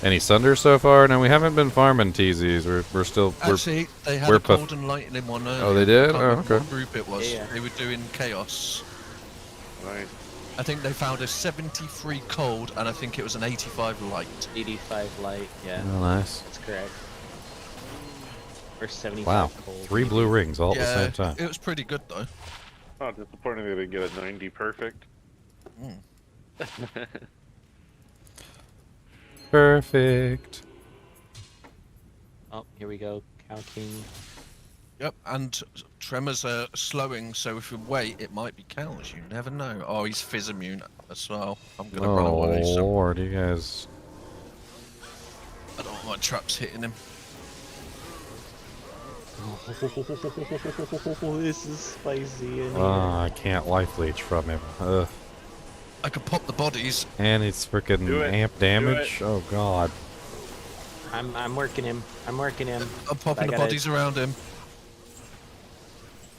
Any Sunder so far? No, we haven't been farming TZs. We're still. Actually, they had we're a golden lightning one earlier. Oh, they did? I can't Oh, remember okay. what group it was. Yeah. They were doing chaos. Right. I think they found a 73 cold, and I think it was an 85 light. 85 light, yeah. Oh, nice. That's correct. Or 75 Wow, cold. 3 blue rings all at the same time. It was pretty good though. Not disappointing they didn't get a 90 perfect. Perfect. Oh, here we go. Cow King. Yep, and tremors are slowing, so if we wait, it might be cows. You never know. Oh, he's fizz immune as well. I'm gonna run Oh away. So Lord, you guys. I don't want my traps hitting him. This is spicy. In Oh, I can't life leech from him. Ugh. I could pop the bodies. And it's freaking Do it. amp damage. Oh God. I'm working him. I'm working him. I'm popping I the gotta- bodies around him.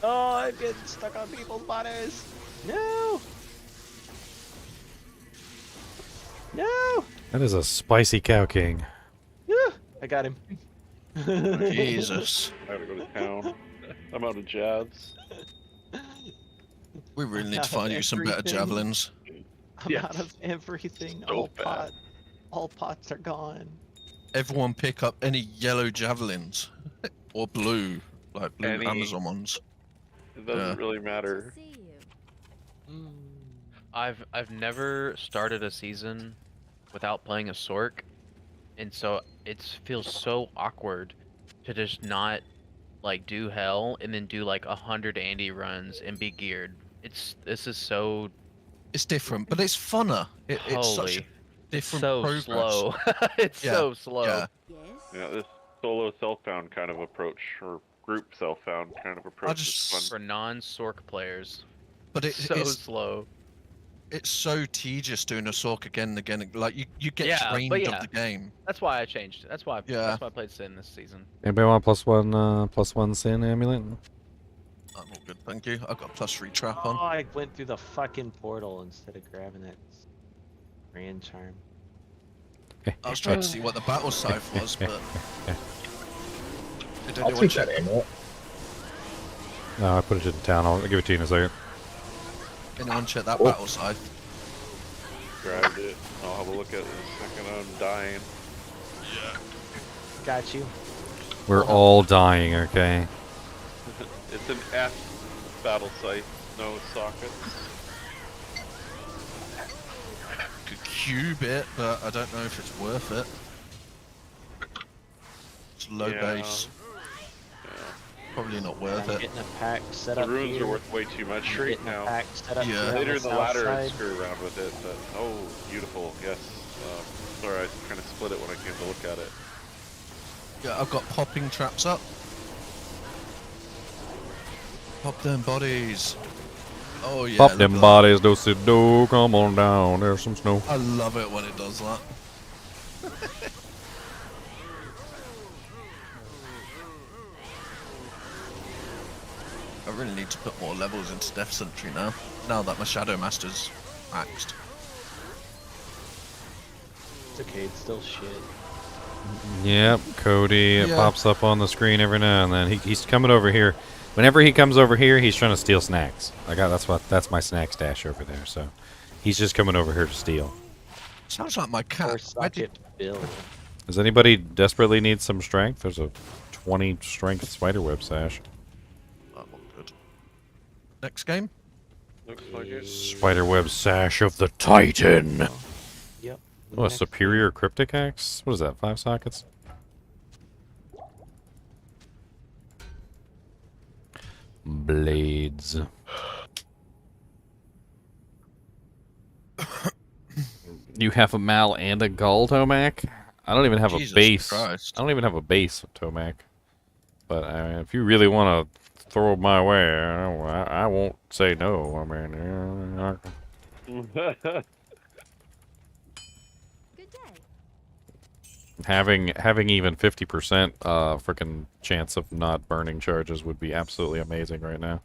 Oh, I'm getting stuck on people's bodies. No. No. That is a spicy cow king. Yeah, I got him. Jesus. I gotta go to town. I'm out of jabs. We really need to Out of find you some better everything. javelins. I'm Yes. out of everything. So All pots are gone. Everyone pick up any yellow javelins. Or blue. Like blue Any- Amazon ones. It doesn't really matter. See you. I've never started a season without playing a Sork, and so it feels so awkward to just not like do hell and then do like 100 Andy runs and be geared. This is so It's different, but it's funner. It's such a holy. It's different so progress. slow. It's Yeah, so slow. yeah. Yes. Yeah, this solo self-found kind of approach, or group self-found kind of approach is just- fun. For non-Sork players, But so it's slow. it's so tedious doing a Sork again and again. Like you get Yeah, trained but of yeah. the game. That's why I changed. That's why Yeah. I played Sin this season. Anybody want +1 sin amulet? I'm all good, thank you. I've got a +3 trap Oh, on. I went through the fucking portal instead of grabbing that grand charm. I was trying to see what the battle scythe was, but did I'll anyone take check? that amulet. No, I put it in town. I'll give it to you in a second. Anyone check that Oh. battle scythe? Grabbed it. I'll have a look at it in a second. I'm dying. Yeah. Got you. We're all dying, okay? It's an F battle site, no sockets. Could cube it, but I don't know if it's worth it. It's low Yeah. base. Yeah. Probably not I'm worth it. getting a pack set The up runes here. are worth way too much I'm right getting a now. pack set up Yeah. here on Later in the south ladder, I'd side. screw around with it, but oh, beautiful, yes. Sorry, I kind of split it when I came to look at it. Yeah, I've got popping traps up. Pop them bodies. Oh yeah. Pop look them at that. bodies, do come on down. There's some snow. I love it when it does that. I really need to put more levels into Death Sentry now that my Shadow Master's maxed. It's okay, it's still shit. Yep, Cody. It Yeah. pops up on the screen every now and then. He's coming over here. Whenever he comes over here, he's trying to steal snacks. That's my snack stash over there. So he's just coming over here to steal. Sounds like my cat. Or Why did- socket Bill. Does anybody desperately need some strength? There's a 20 strength spiderweb sash. That one good. Next game? Looks like it. Spiderweb sash of the Titan. Yep. Oh, a superior cryptic axe? What is that, 5 sockets? Blades. You have a Mal and a Gull, Tomac? I don't even have Jesus a base. Christ. I don't even have a base, Tomac. But if you really want to throw it my way, I won't say no. I mean, having even 50% freaking chance of not burning charges would be absolutely amazing right now.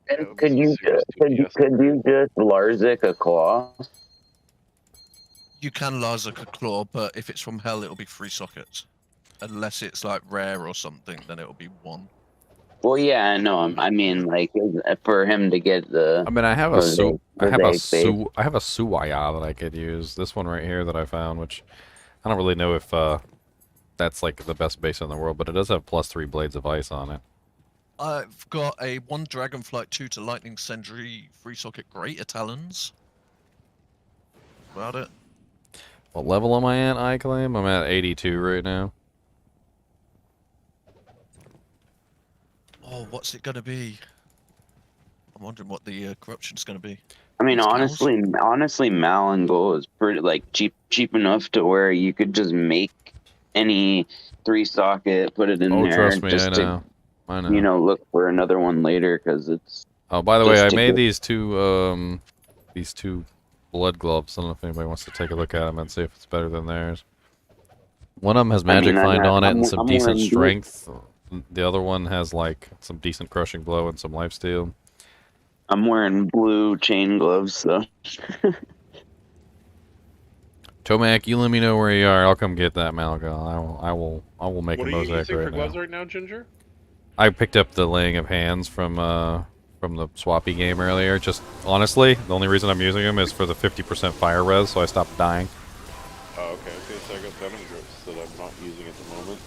And could you just Larzik a claw? You can Larzik a claw, but if it's from hell, it'll be 3 sockets. Unless it's like rare or something, then it'll be 1. Well, yeah, I know. I mean, like for him to get the. I mean, I have a I have a Suwaya that I could use. This one right here that I found, which I don't really know if that's like the best base in the world, but it does have +3 blades of ice on it. I've got a 1 Dragonflight 2 to Lightning Sentry 3 socket Greater Talons. About it. What level am I at, I claim? I'm at 82 right now. Oh, what's it gonna be? I'm wondering what the corruption's gonna be. I mean, honestly, Malangol is pretty like cheap enough to where you could just make any 3 socket, put it in there. Trust me, just I know. You know, look for another one later because it's. Oh, by the way, I made these two blood gloves. I don't know if anybody wants to take a look at them and see if it's better than theirs. One of them has magic find on it and some decent strength. The other one has like some decent crushing blow and some lifesteal. I'm wearing blue chain gloves, so. Tomac, you let me know where you are. I'll come get that Malgal. I will make a mosaic right now. What are you using for gloves right now, Ginger? I picked up the laying of hands from the swappy game earlier. Just honestly, the only reason I'm using them is for the 50% fire res, so I stopped dying. Oh, okay. So I got venom drips that I'm not using at the moment.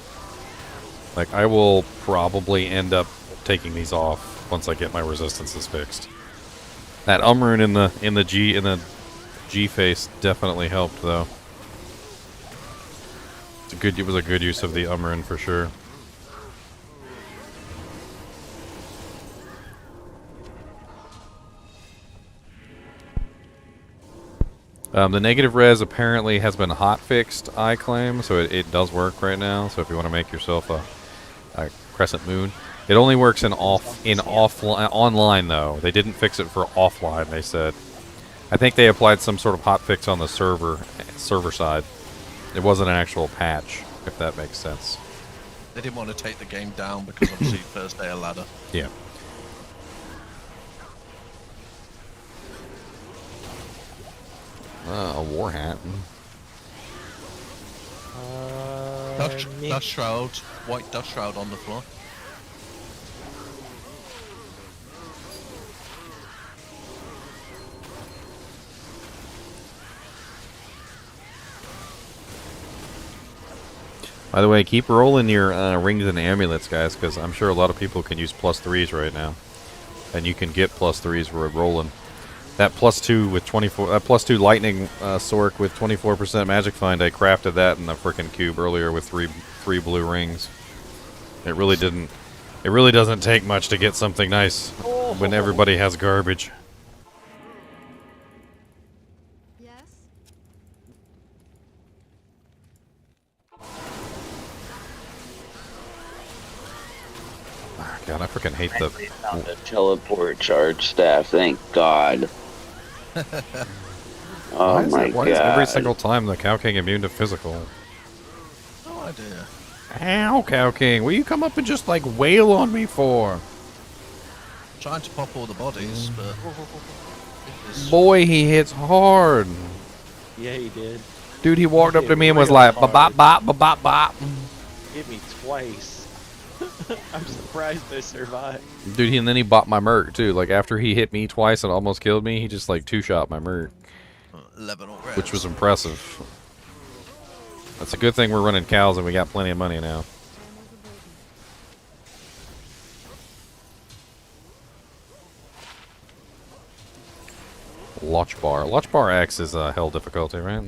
Like, I will probably end up taking these off once I get my resistances fixed. That rune in the G face definitely helped though. It was a good use of the rune for sure. The negative res apparently has been hot fixed, I claim, so it does work right now. So if you want to make yourself a crescent moon, it only works online though. They didn't fix it for offline. They said, I think they applied some sort of hot fix on the server side. It wasn't an actual patch, if that makes sense. They didn't want to take the game down because obviously first day a ladder. Yeah. A war hat. Dust shroud, white dust shroud on the floor. By the way, keep rolling your rings and amulets, guys, because I'm sure a lot of people can use +3s right now, and you can get +3s rolling. That +2 with 24, that +2 lightning sork with 24% magic find. I crafted that in the frickin' cube earlier with three blue rings. It really didn't. It really doesn't take much to get something nice when everybody has garbage. God, I freaking hate the teleport charge staff. Thank God. Oh my God! Why is every single time the Cow King immune to physical? No idea. How, Cow King? Will you come up and just like wail on me for? Trying to pop all the bodies, but boy, he hits hard. Yeah, he did. Dude, he walked up to me and was like, "Bop bop bop bop bop." Hit me twice. I'm surprised I survived. Dude, and then he bought my merc too. Like after he hit me twice and almost killed me, he just like 2-shot my merc, 11 already. which was impressive. That's a good thing we're running cows and we got plenty of money now. Lodge bar. Lodge bar X is hell difficulty, right?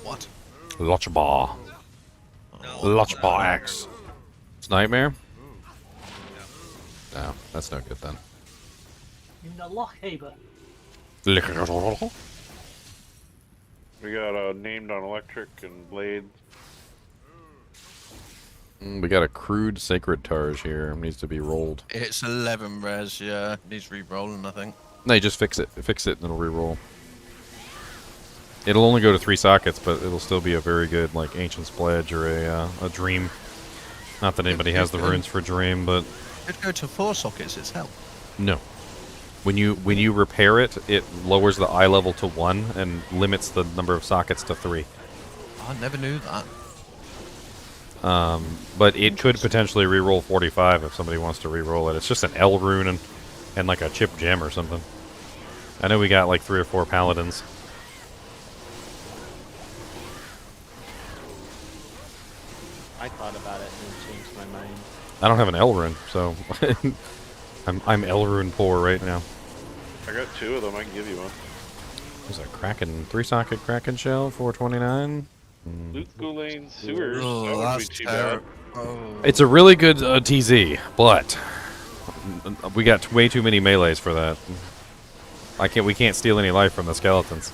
What? Lodge bar. Lodge bar X. It's nightmare? No, that's no good then. In the Lochhaber. We got named on electric and blade. We got a crude sacred targe here. Needs to be rolled. It's 11 res, yeah. Needs re-rolling, I think. No, you just fix it. Fix it and it'll re-roll. It'll only go to 3 sockets, but it'll still be a very good, like, Ancient's Pledge or a Dream. Not that anybody has the runes for Dream, but... It'd go to 4 sockets itself. No. When you repair it, it lowers the eye level to 1 and limits the number of sockets to 3. I never knew that. But it could potentially re-roll 45 if somebody wants to re-roll it. It's just an L rune and like a chip gem or something. I know we got like 3 or 4 paladins. I thought about it and changed my mind. I don't have an L rune, so I'm L rune poor right now. I got 2 of them. I can give you one. There's a Kraken 3-socket Kraken shell, 429. Loot Ghoulane sewers. Oh, That wouldn't be that's too bad. It's a really good TZ, but we got way too many melees for that. We can't steal any life from the skeletons.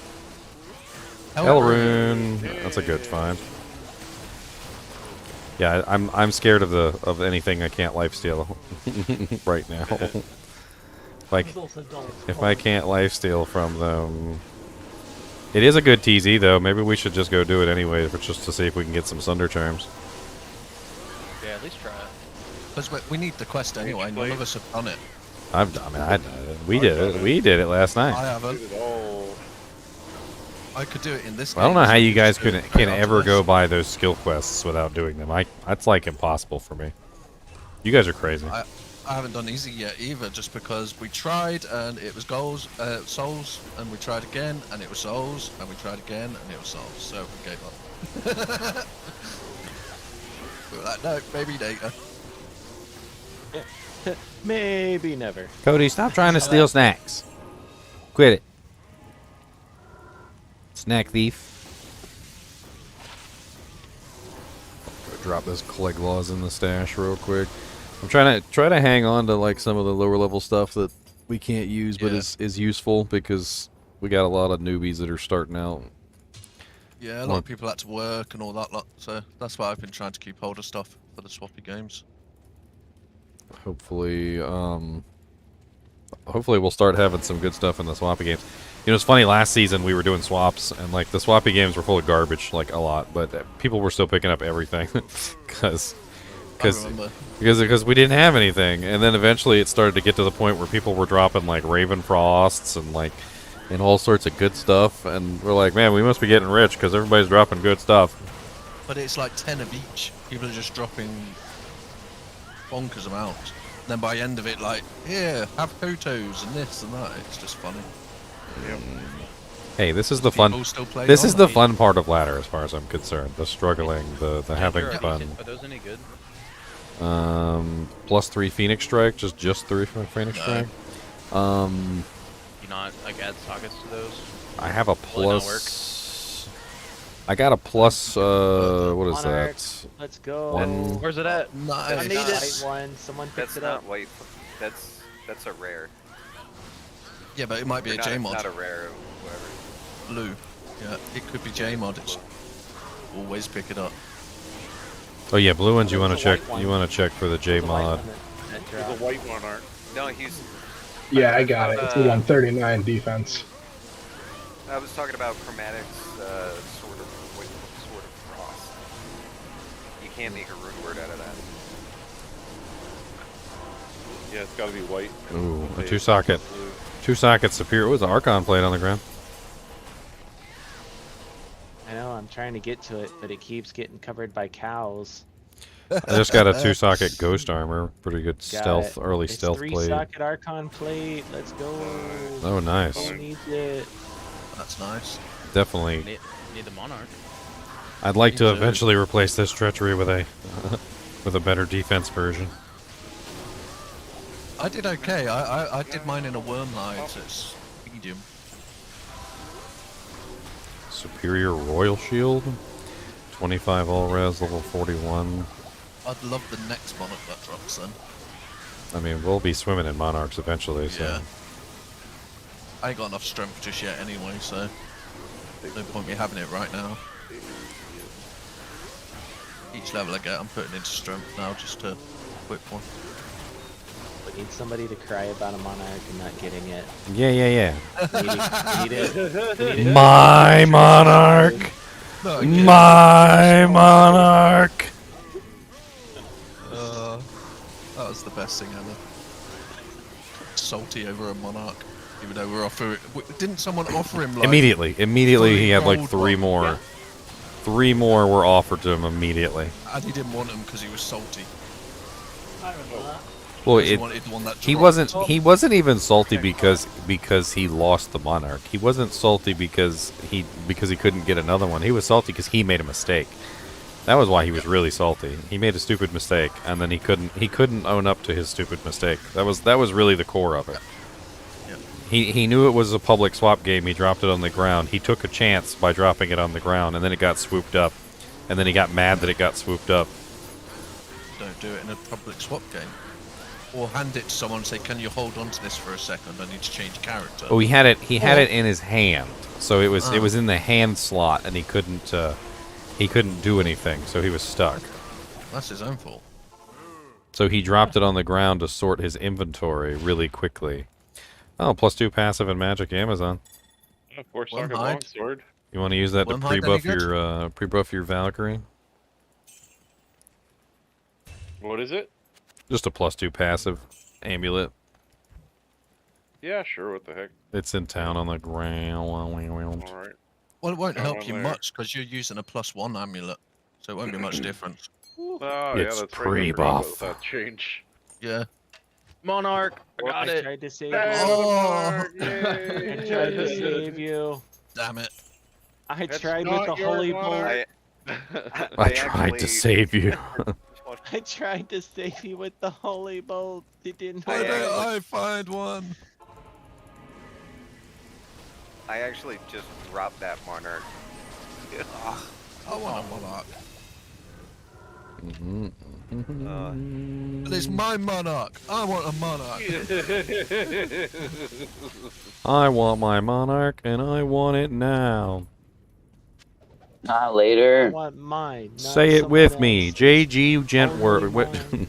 Elrune, that's a good find. Yeah, I'm scared of anything I can't lifesteal right now. Like, if I can't lifesteal from them. It is a good TZ though. Maybe we should just go do it anyway, just to see if we can get some Sunder Charms. Yeah, at least try it. Because we need the quest anyway. None of us have done it. We did it. We did it last night. I haven't. I could do it in this game. I don't know how you guys can ever go by those skill quests without doing them. That's like impossible for me. You guys are crazy. I haven't done easy yet either, just because we tried and it was souls, and we tried again and it was souls, and we tried again and it was souls, so we gave up. We were like, no, maybe later. Maybe never. Cody, stop trying to steal snacks. Quit it. Snack thief. Drop this Cleglaws in the stash real quick. I'm trying to hang on to like some of the lower level stuff that we can't use, but is useful because we got a lot of newbies that are starting out. Yeah, a lot of people had to work and all that lot, so that's why I've been trying to keep hold of stuff for the swappy games. Hopefully we'll start having some good stuff in the swappy games. You know, it's funny, last season we were doing swaps, and like the swappy games were full of garbage, like a lot, but people were still picking up everything because we didn't have anything. And then eventually it started to get to the point where people were dropping like Raven Frosts and all sorts of good stuff, and we're like, man, we must be getting rich because everybody's dropping good stuff. But it's like 10 of each. People are just dropping bonkers amounts. And then by the end of it, like, here, have photos and this and that. It's just funny. Yep. Hey, this is the fun. This is the fun part of ladder, as far as I'm concerned. The struggling, the having fun. Are those any good? +3 Phoenix Strike, just 3 Phoenix Strike. You not like add sockets to those? I have a plus. I got a plus. What is Monarch, that? Let's go. Where's it at? I need it. White one. Someone picks That's it not up. white. That's a rare. Yeah, but it might be a J mod. Not a rare, whatever. Blue. Yeah, it could be J mod. It's always pick it up. Oh yeah, blue ones. You want to check? You want to check for the J mod? There's a white monarch. No, he's. Yeah, I got it. It's the 139 defense. I was talking about Chromatic's Sword of Frost. You can't make a rune word out of that. Yeah, it's got to be white. Ooh, a 2-socket. 2-socket superior. What was the Archon plate on the ground? I know, I'm trying to get to it, but it keeps getting covered by cows. I just got a 2-socket ghost armor. Pretty good stealth, early it's stealth plate. 3-socket Archon plate. Let's go. Oh, nice. Who needs it? That's nice. Definitely. Need the monarch. I'd like to eventually replace this treachery with a better defense version. I did okay. I did mine in a worm hide, so it's medium. Superior Royal Shield. 25 all res, level 41. I'd love the next monarch that drops then. I mean, we'll be swimming in monarchs eventually, so. Yeah. I ain't got enough strength just yet anyway, so no point me having it right now. Each level I get, I'm putting into strength now just to quick one. We need somebody to cry about a monarch and not getting it. Yeah. We need it. My monarch! My monarch! That was the best thing ever. Salty over a monarch, even though we're offering. Didn't someone offer him like Immediately he had like 3 more. Yeah. 3 more were offered to him immediately. And he didn't want them because he was salty. I remember that. Well, He wanted the one that he dropped. wasn't even salty because he lost the monarch. He wasn't salty because he couldn't get another one. He was salty because he made a mistake. That was why he was really salty. He made a stupid mistake, and then he couldn't own up to his stupid mistake. That was really the core of it. He knew it was a public swap game. He dropped it on the ground. He took a chance by dropping it on the ground, and then it got swooped up. And then he got mad that it got swooped up. Don't do it in a public swap game. Or hand it to someone and say, "Can you hold on to this for a second? I need to change character." Oh, he had it in his hand, so it was in the hand slot, and he couldn't do anything, so he was stuck. That's his own fault. So he dropped it on the ground to sort his inventory really quickly. Oh, +2 passive and magic Amazon. Four-star longsword. You want to use that to One hide, pre-buff your Valkyrie? What is it? Just a +2 passive amulet. Yeah, sure. What the heck? It's in town on the ground. All right. Well, it won't Go help on you there. much because you're using a +1 amulet, so it won't be much difference. Oh, It's yeah, that's right. I forgot pre-buff. about that change. Yeah. Monarch, I got I it. tried to save you. Oh, I tried to save you. damn it! I That's tried not with the your holy bolt. monarch. I tried to save you. I tried to save you with the holy bolt. It didn't Why work. don't I find one? I actually just dropped that monarch. I want a monarch. Mm-hmm. But it's my monarch. I want a monarch. I want my monarch, and I want it now. Not I later. want mine. not Say it someone with me, else's. J.G. Only Wentworth. mine.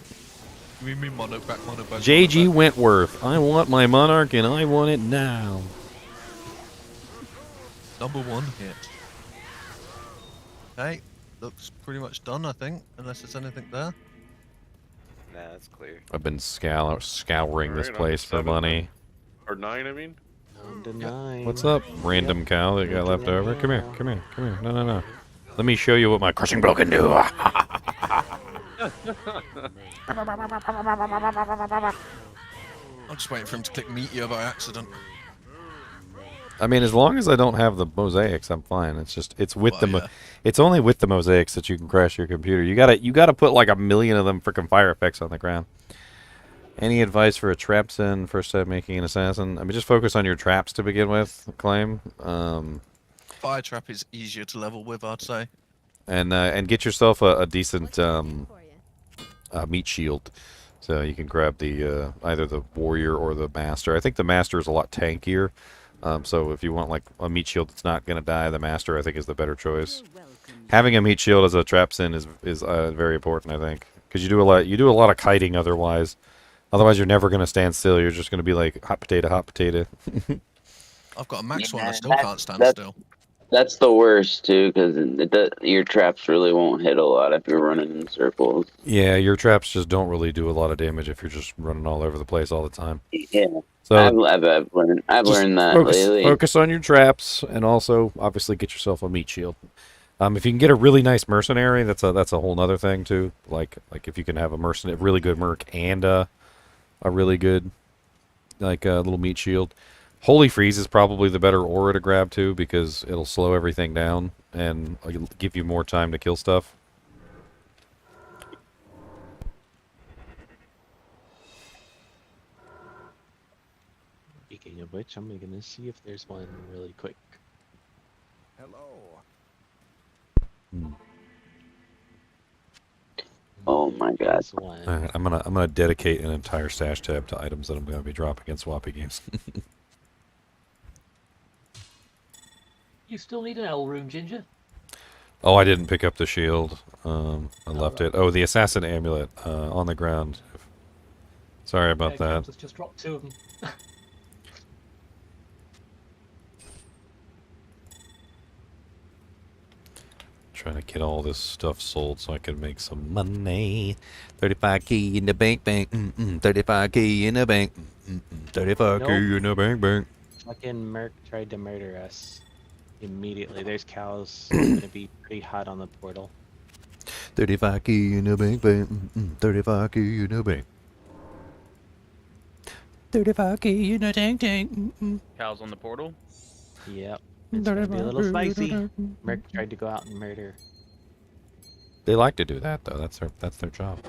You mean me monarch back, monarch back? J.G. monarch back? Wentworth. I want my monarch, and I want it now. #1 hit. Okay, looks pretty much done, I think, unless there's anything there. Nah, that's clear. I've been scouring this Alright, place for 7. money. Or 9, I mean. Down to 9. What's up, random cow that got left over? Come here, come here, come here. No. Let me show you what my crushing blow can do. I'm just waiting for him to click meteor by accident. I mean, as long as I don't have the mosaics, I'm fine. It's just it's with Well, the yeah. it's only with the mosaics that you can crash your computer. You gotta put like 1,000,000 of them freaking fire effects on the ground. Any advice for a trap sin first time making an assassin? I mean, just focus on your traps to begin with. Claim. Fire trap is easier to level with, I'd say. And get yourself a decent meat shield, so you can grab the either the warrior or the master. I think the master is a lot tankier, so if you want like a meat shield that's not gonna die, the master I think is the better choice. Having a meat shield as a trap sin is very important, I think, because you do a lot of kiting otherwise. Otherwise, you're never gonna stand still. You're just gonna be like hot potato, hot potato. I've got a max one, I Yeah, still that- can't stand that- still. That's the worst too, because your traps really won't hit a lot if you're running in circles. Yeah, your traps just don't really do a lot of damage if you're just running all over the place all the time. Yeah, So I've learned just learned that focus, lately. focus on your traps, and also obviously get yourself a meat shield. If you can get a really nice mercenary, that's a whole nother thing too. Like if you can have a really good merc and a really good little meat shield. Holy Freeze is probably the better aura to grab too, because it'll slow everything down and give you more time to kill stuff. Speaking of which, I'm gonna see if there's one really quick. Hello. Oh my god. There's one. Alright, I'm gonna dedicate an entire stash tab to items that I'm gonna be dropping in swappy games. You still need an L room, Ginger. Oh, I didn't pick up the shield. I left it. Oh, the assassin amulet on the ground. Sorry about that. Has just dropped 2 of them. Trying to get all this stuff sold so I can make some money. 35k in the bank, 35k in the bank, 35k in the bank. Fucking Merc tried to murder us immediately. There's cows gonna be pretty hot on the portal. 35k in the bank, 35k in the bank. 35k in the tank. Cows on the portal. Yep. It's gonna be a little spicy. Merc tried to go out and murder. They like to do that though. That's their job.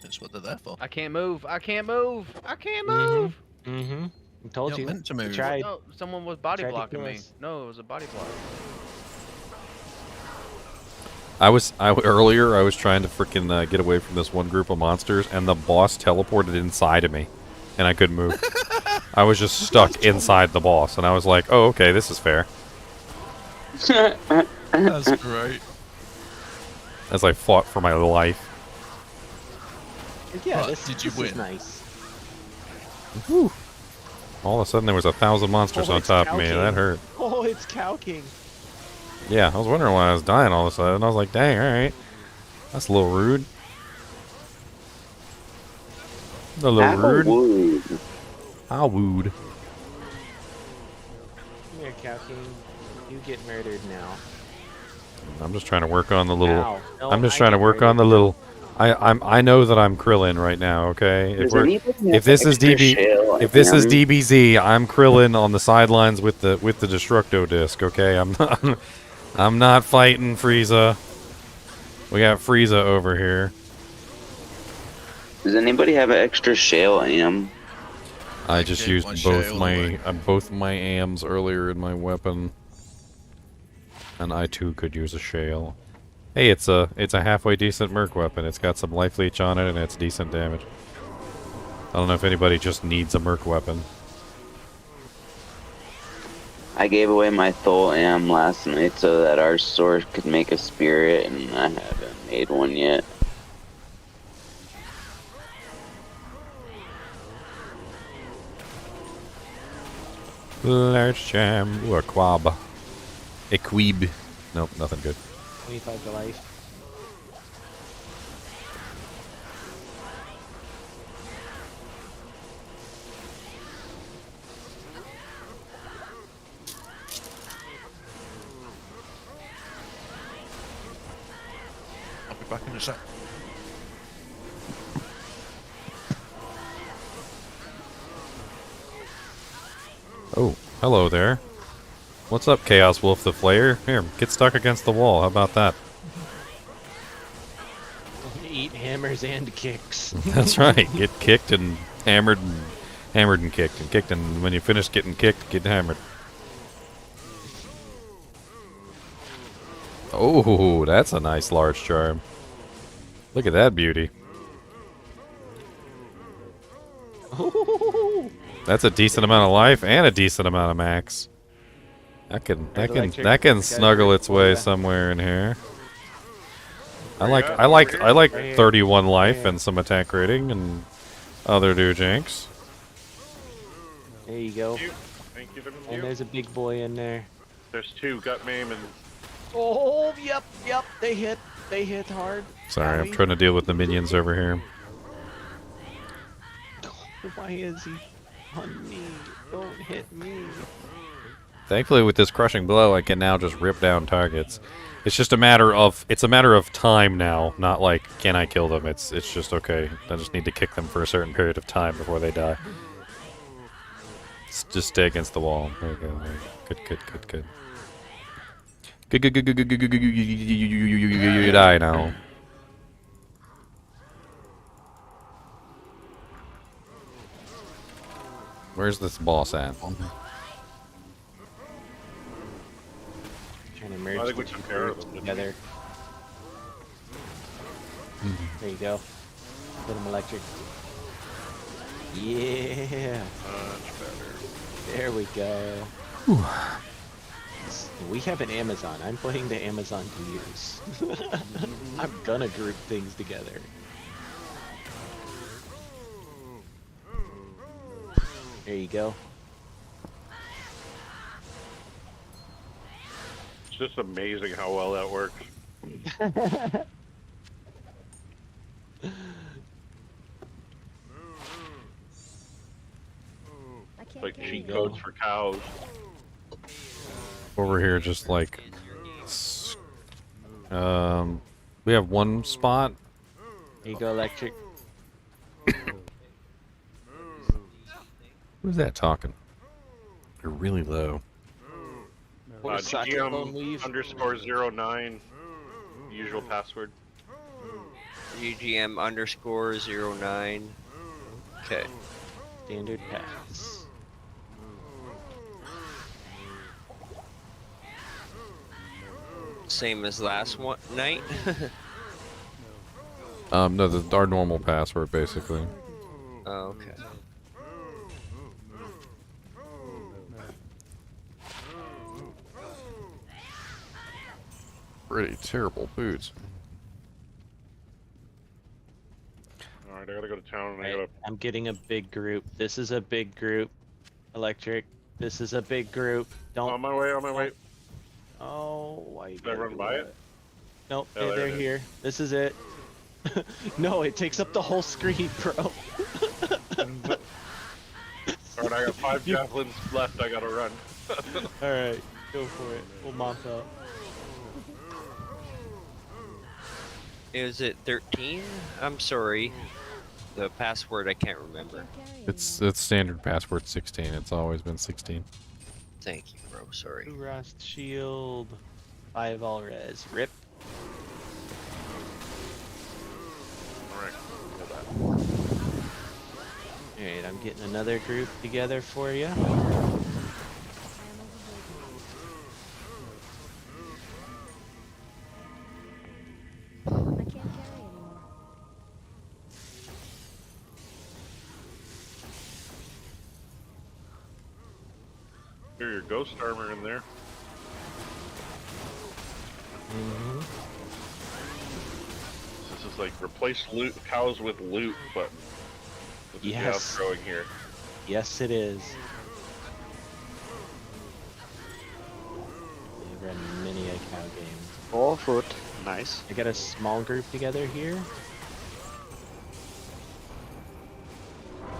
That's what they're there for. I can't move. I can't move. I can't move. Mm-hmm. I told You're you. meant to move. Tried. No, someone was body Tried to blocking kill me. us. No, it was a body block. Earlier I was trying to freaking get away from this one group of monsters, and the boss teleported inside of me, and I couldn't move. I was just stuck inside the boss, and I was like, "Oh, okay, this is fair." That's great. As I fought for my life. Yeah, But this, did you this win? is nice. Whew. All of a sudden, there was 1,000 monsters on it's top of Cow me. King. That hurt. Oh, it's Cow King. Yeah, I was wondering why I was dying all of a sudden. I was like, "Dang, all right, that's a little rude." A little rude. How rude. Come here, Cow King. You get murdered now. I'm just trying to work on the little. Ow. No, I'm just I trying to get work on murdered. the little. I know that I'm Krillin right now. Okay, Does anybody if have this is extra DB shale if this is ham? DBZ, I'm Krillin on the sidelines with the Destructo disc. Okay, I'm not fighting Frieza. We got Frieza over here. Does anybody have an extra shale am? I just gave used my both shale my away. both my AMs earlier in my weapon, and I too could use a shale. Hey, it's a halfway decent merc weapon. It's got some life leech on it, and it's decent damage. I don't know if anybody just needs a merc weapon. I gave away my Thol am last night so that our sword could make a spirit, and I haven't made one yet. Large jam, ooh, a quab. A queeb. Nope, nothing good. 25 to life. I'll be back in a sec. Oh, hello there. What's up, Chaos Wolf the Flayer? Here, get stuck against the wall. How about that? Eat hammers and kicks. That's right. Get kicked and hammered and kicked, and when you finish getting kicked, get hammered. Oh, that's a nice large charm. Look at that beauty. That's a decent amount of life and a decent amount of max. That can snuggle its way somewhere in here. I like 31 life and some attack rating and other dojinks. There you go. Thank you. And there's a big boy in there. There's two, got maim and Oh, yep, they hit hard. Sorry, I'm trying to deal with the minions over here. Why is he on me? Don't hit me. Thankfully, with this crushing blow, I can now just rip down targets. It's just a matter of time now, not like can I kill them. It's just okay. I just need to kick them for a certain period of time before they die. Just stay against the wall. There you go. There you go. Good. Good. You die now. Where's this boss at? Trying to merge I think the we two compare groups them together. There you go. Put them electric. Yeah. Much better. There we go. We have an Amazon. I'm putting the Amazon to use. I'm gonna group things together. There you go. It's just amazing how well that works. Like cheat codes for cows. Over here, just like, we have one spot. There you go, electric. Who's that talking? You're really low. GM_09, usual password. UGM_09. Okay. Standard pass. Same as last night. No, our normal password, basically. Oh, okay. Pretty terrible boots. Alright, I gotta go to town and I gotta... I'm getting a big group. This is a big group. Electric. This is a big group. Don't. On my way, on my way. Oh, why you Did I run by it? Nope, Oh, they're it is. here. This is it. No, it takes up the whole screen, bro. Alright, I got 5 javelins left, I gotta run. Alright, go for it. We'll mop up. Is it 13? I'm sorry. The password I can't remember. It's standard password 16. It's always been 16. Thank you, bro. Sorry. Rust shield. 5 all res. Rip. Alright, Alright, I'm getting another group together for you. Hear your ghost armor in there. This is like replace loot cows with loot button. This is how it's growing here. Yes, it is. We run many a cow game. 4 foot. Nice. I got a small group together here.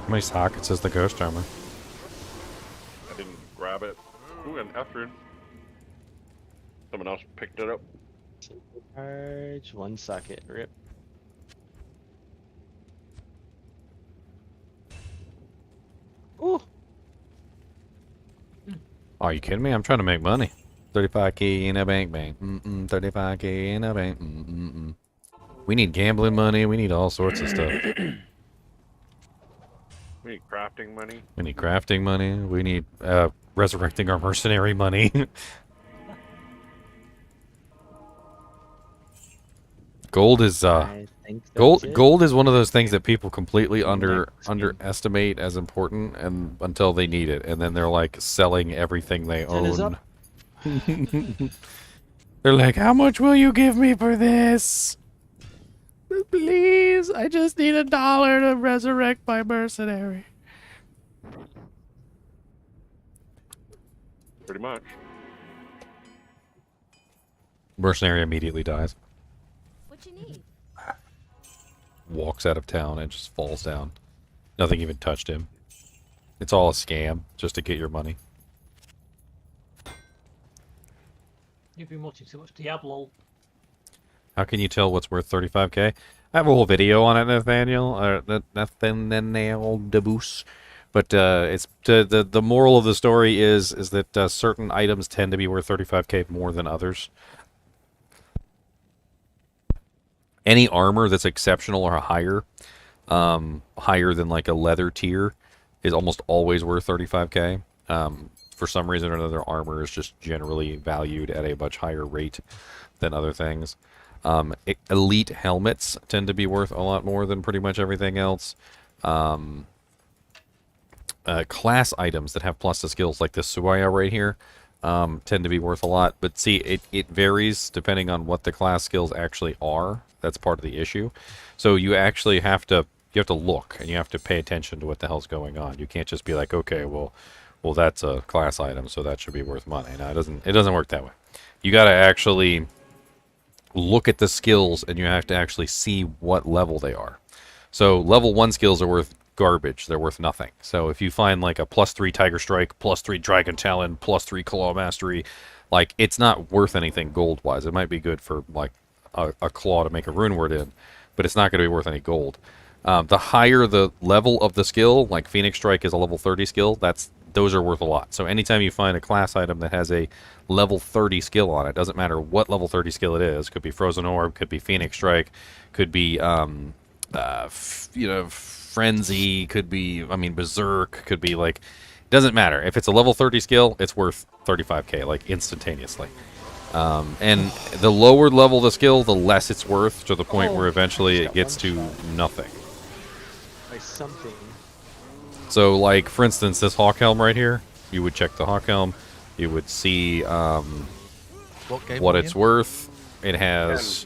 How many sockets is the ghost armor? I didn't grab it. Ooh, and after someone else picked it up. Charge. 1 socket. Rip. Ooh. Are you kidding me? I'm trying to make money. 35K in a bank. 35K in a bank. We need gambling money. We need all sorts of stuff. We need crafting money. We need crafting money. We need resurrecting our mercenary money. Gold is gold is one of those things that people completely underestimate as important and until they need it, and then they're like selling everything they own. They're like, how much will you give me for this? Please, I just need $1 to resurrect my mercenary. Pretty much. Mercenary immediately dies. What you need? Walks out of town and just falls down. Nothing even touched him. It's all a scam just to get your money. You've been watching too much Diablo. How can you tell what's worth 35K? I have a whole video on it, Nathaniel. Nathaniel DeBoos. But it's the moral of the story is that certain items tend to be worth 35K more than others. Any armor that's exceptional or higher, higher than like a leather tier, is almost always worth 35k. For some reason or another, armor is just generally valued at a much higher rate than other things. Elite helmets tend to be worth a lot more than pretty much everything else. Class items that have plus to skills, like this Suaya right here, tend to be worth a lot. But see, it varies depending on what the class skills actually are. That's part of the issue. So you actually have to look, and you have to pay attention to what the hell's going on. You can't just be like, okay, well that's a class item, so that should be worth money. No, it doesn't work that way. You got to actually look at the skills, and you have to actually see what level they are. So level 1 skills are worth garbage. They're worth nothing. So if you find like a +3 Tiger Strike, +3 Dragon Talon, +3 Claw Mastery, like, it's not worth anything gold-wise. It might be good for like a claw to make a rune word in, but it's not going to be worth any gold. The higher the level of the skill, like Phoenix Strike is a level 30 skill, those are worth a lot. So anytime you find a class item that has a level 30 skill on it, doesn't matter what level 30 skill it is. Could be Frozen Orb, could be Phoenix Strike, could be Frenzy, could be, Berserk, could be like, doesn't matter. If it's a level 30 skill, it's worth 35k, like, instantaneously. And the lower level the skill, the less it's worth, to the point where eventually it gets to nothing. By something. So, like, for instance, this Hawk Helm right here, you would check the Hawk Helm, you would see what it's worth. It has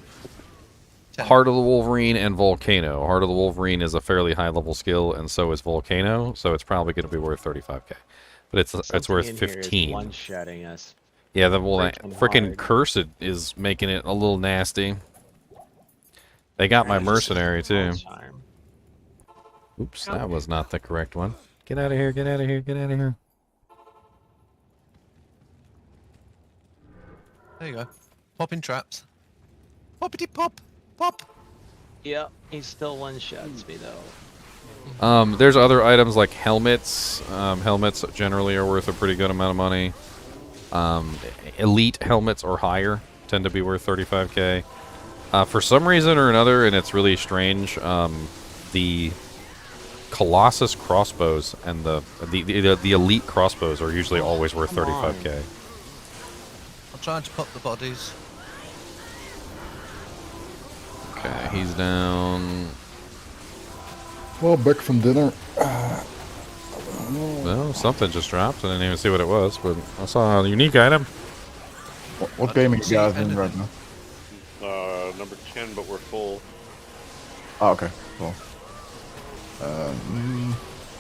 Heart of the Wolverine and Volcano. Heart of the Wolverine is a fairly high level skill, and so is Volcano, so it's probably going to be worth 35k. But it's worth 15. One-shotting us. Yeah, the freaking Cursed is making it a little nasty. They got my mercenary too. Oops, that was not the correct one. Get out of here, get out of here, get out of here. There you go. Popping traps. Poppity pop. Pop. Yeah, he still one-shots me though. There's other items like helmets. Helmets generally are worth a pretty good amount of money. Elite helmets or higher tend to be worth 35k. For some reason or another, and it's really strange, the Colossus crossbows and the elite crossbows are usually always worth 35k. I'm trying to pop the bodies. Okay, he's down. Well, back from dinner. Well, something just dropped. I didn't even see what it was, but I saw a unique item. What game are you guys in right now? Number 10, but we're full. Oh, okay. Cool.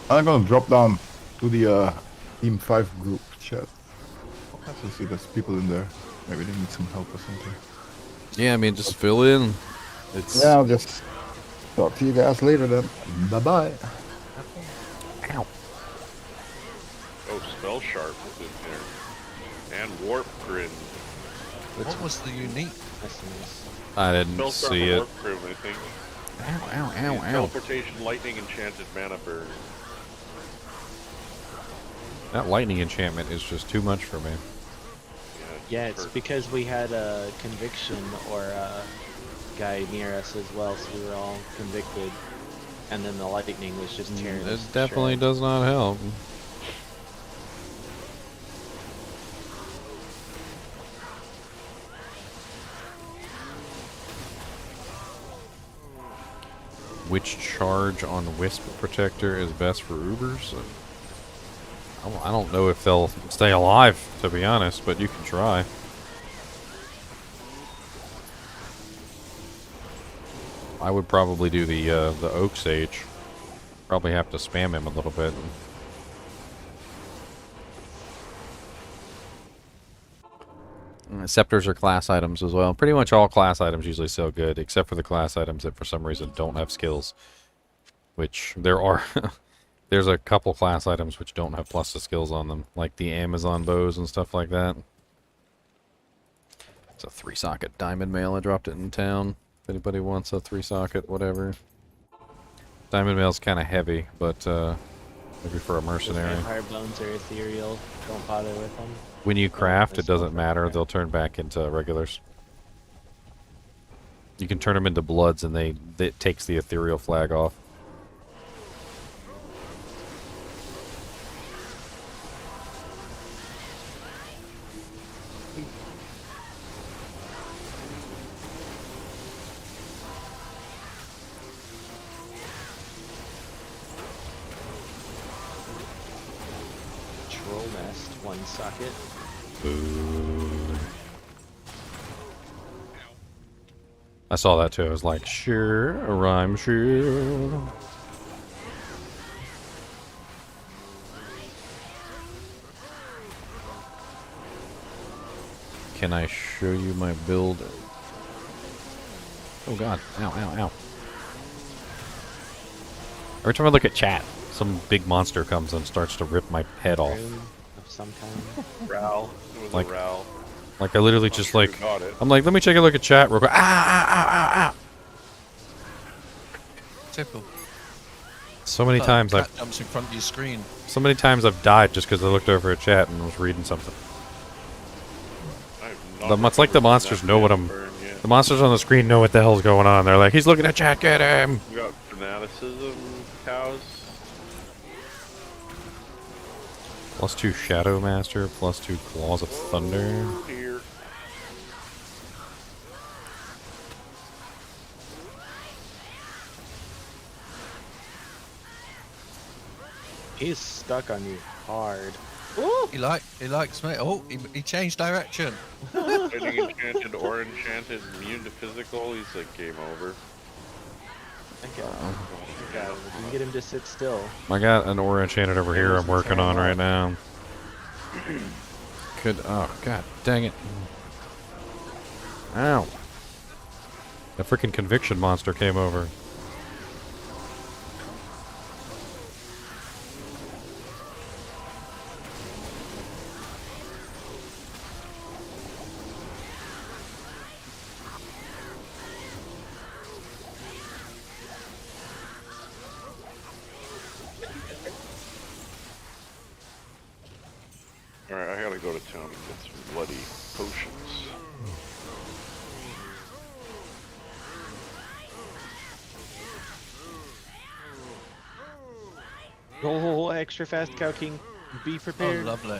I'm gonna drop down to the Team 5 group chat. Let's see, there's people in there. Maybe they need some help or something. Yeah, I mean, just fill in. Yeah, I'll just talk to you guys later then. Bye-bye. Ow. Oh, Spell Sharp is in there. And Warp Grin. What was the unique? I didn't Spell Sharp see and it. Warp Grin, I think. Ow. Teleportation, Lightning, Enchanted Mana Burn. That lightning enchantment is just too much for me. Yeah, it's because we had a conviction or a guy near us as well, so we were all convicted. And then the lightning was just tearing us It to definitely shreds. does not help. Which charge on Wisp Protector is best for Ubers? I don't know if they'll stay alive, to be honest, but you can try. I would probably do the Oak Sage. Probably have to spam him a little bit. Scepters are class items as well. Pretty much all class items usually sell good, except for the class items that for some reason don't have skills. Which there are. There's a couple class items which don't have plus to skills on them, like the Amazon bows and stuff like that. It's a 3-socket diamond mail. I dropped it in town. If anybody wants a 3-socket, whatever. Diamond mail's kind of heavy, but maybe for a mercenary. Vampire bones are ethereal. Don't bother with them. When you craft, it doesn't matter. They'll turn back into regulars. You can turn them into bloods, and it takes the ethereal flag off. troll nest, 1 socket. Boo. I saw that too. I was like, sure, a rhyme, sure. Can I show you my build? Oh god, ow, ow, ow. Every time I look at chat, some big monster comes and starts to rip my head off. Of some kind. Row. It was Like- a row. Like I literally I'm just sure like, you got it. I'm like, let me take a look at chat real quick. Ah. Typical. So many times cat jumps in front of your screen. so many times I've died just because I looked over at chat and was reading something. It's like the monsters know what I'm. The monsters on the screen know what the hell's going on. They're like, he's looking at chat, get him. We got fanaticism cows. +2 Shadow Master, +2 Claws of Thunder. Here. He's stuck on you hard. He likes me. Oh, he changed direction. Fighting enchanted or enchanted, immune to physical. He's like game over. Okay. We can get him to sit still. I got an Aura Enchanted over here I'm working on right now. Oh, god dang it. Ow. The freaking Conviction monster came over. Alright, I gotta go to town and get some bloody potions. Oh, extra fast, Cow King. Be prepared. Oh, lovely.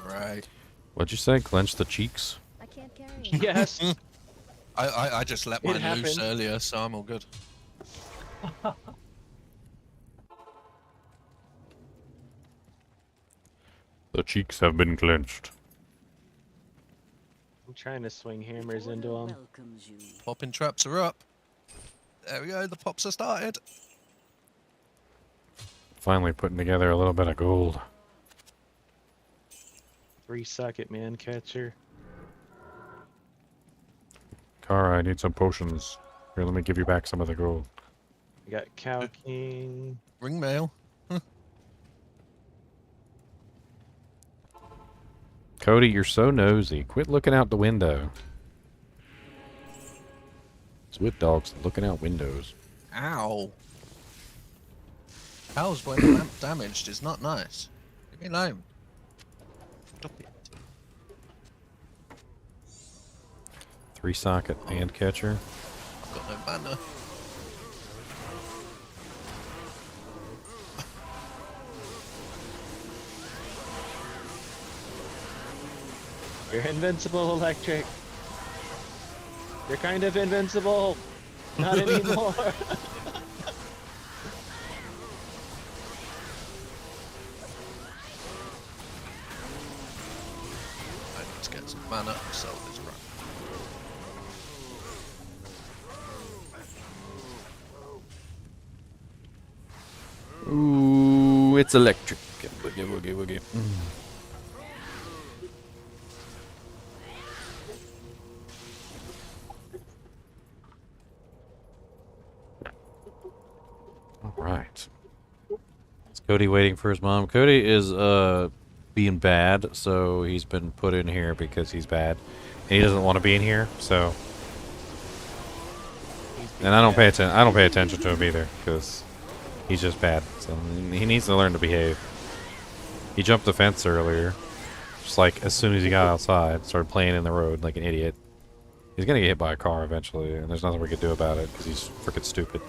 Right. What'd you say? Clench the cheeks? I can't carry Yes. I just let It mine happened. loose earlier, so I'm all good. The cheeks have been clenched. I'm trying to swing hammers into him. Popping traps are up. There we go, the pops are started. Finally putting together a little bit of gold. 3 socket man catcher. Kara, I need some potions. Here, let me give you back some of the gold. We got Cow King. Ring mail. Cody, you're so nosy. Quit looking out the window. It's with dogs looking out windows. Ow. How's when lamp damaged is not nice. Leave me alone. Stop it. 3 socket hand catcher. I've got no banner. You're invincible, Electric. You're kind of invincible. Not anymore. I need to get some mana to sell this run. Ooh, it's electric. Woogie, woogie, woogie. All right. Is Cody waiting for his mom? Cody is being bad, so he's been put in here because he's bad. And he doesn't want to be in here, so. And I don't pay attention. I don't pay attention to him either because he's just bad. So he needs to learn to behave. He jumped the fence earlier, just like as soon as he got outside, started playing in the road like an idiot. He's gonna get hit by a car eventually, and there's nothing we can do about it because he's freaking stupid.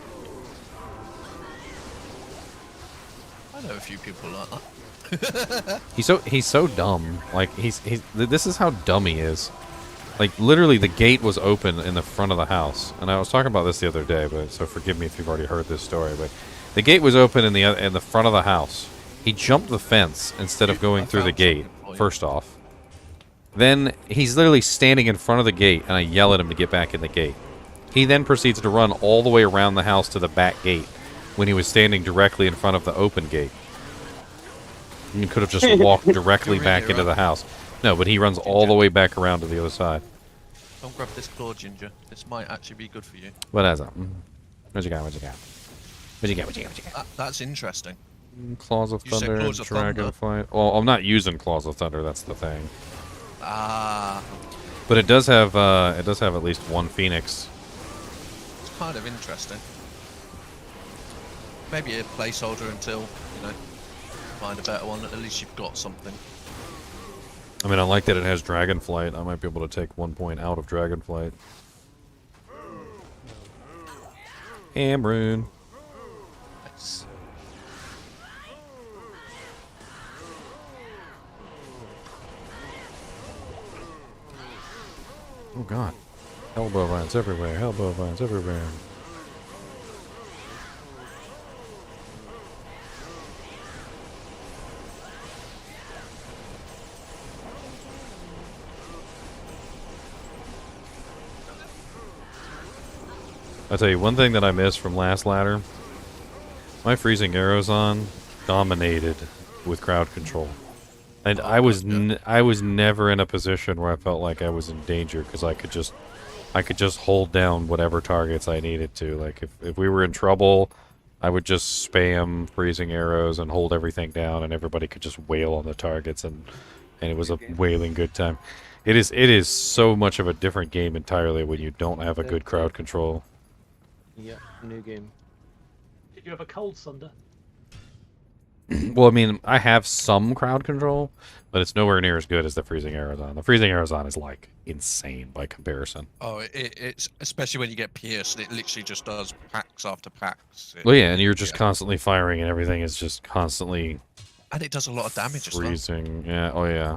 I know a few people like that. He's so dumb. Like this is how dumb he is. Like literally, the gate was open in the front of the house, and I was talking about this the other day. But so forgive me if you've already heard this story. But the gate was open in the front of the house, He jumped the fence instead of going through the gate, first off. Then he's literally standing in front of the gate, and I yell at him to get back in the gate. He then proceeds to run all the way around the house to the back gate when he was standing directly in front of the open gate. You could have just walked directly back into the house. No, but he runs all the way back around to the other side. Don't grab this claw, Ginger. This might actually be good for you. What is it? What you got? What you got? What you got? What you got? What you got? That's interesting. Claws of You said Thunder, Claws of Thunder. Dragonflight. Well, I'm not using Claws of Thunder. That's the thing. Ah. But it does have at least one Phoenix. It's kind of interesting. Maybe a placeholder until, you know, find a better one. At least you've got something. I mean, I like that it has Dragonflight. I might be able to take 1 point out of Dragonflight. Amrune. Nice. Oh god. Elbow vines everywhere. Elbow vines everywhere. I'll tell you one thing that I missed from last ladder. My freezing arrows on dominated with crowd control, and I was never in a position where I felt like I was in danger because I could just hold down whatever targets I needed to. Like if we were in trouble, I would just spam freezing arrows and hold everything down, and everybody could just wail on the targets, and it was a wailing good time. It is so much of a different game entirely when you don't have a good crowd control. Yeah, new game. Did you have a cold Thunder? Well, I mean, I have some crowd control, but it's nowhere near as good as the freezing arrows on. The freezing arrows on is like insane by comparison. Oh, it's especially when you get pierced. It literally just does packs after packs. Well, yeah, and you're just constantly firing, and everything is just constantly. And it does a lot of damage as well. Freezing, yeah, oh yeah.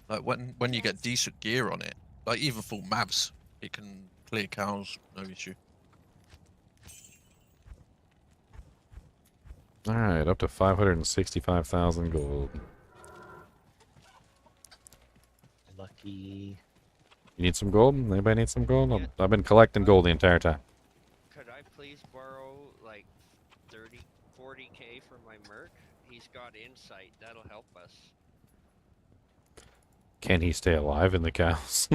Like when you get decent gear on it, like even full mavs, it can clear cows, no issue. Alright, up to 565,000 gold. Lucky. You need some gold? Anybody need some gold? I've been collecting gold the entire time. Could I please borrow like 40k from my merc? He's got insight. That'll help us. Can he stay alive in the cows?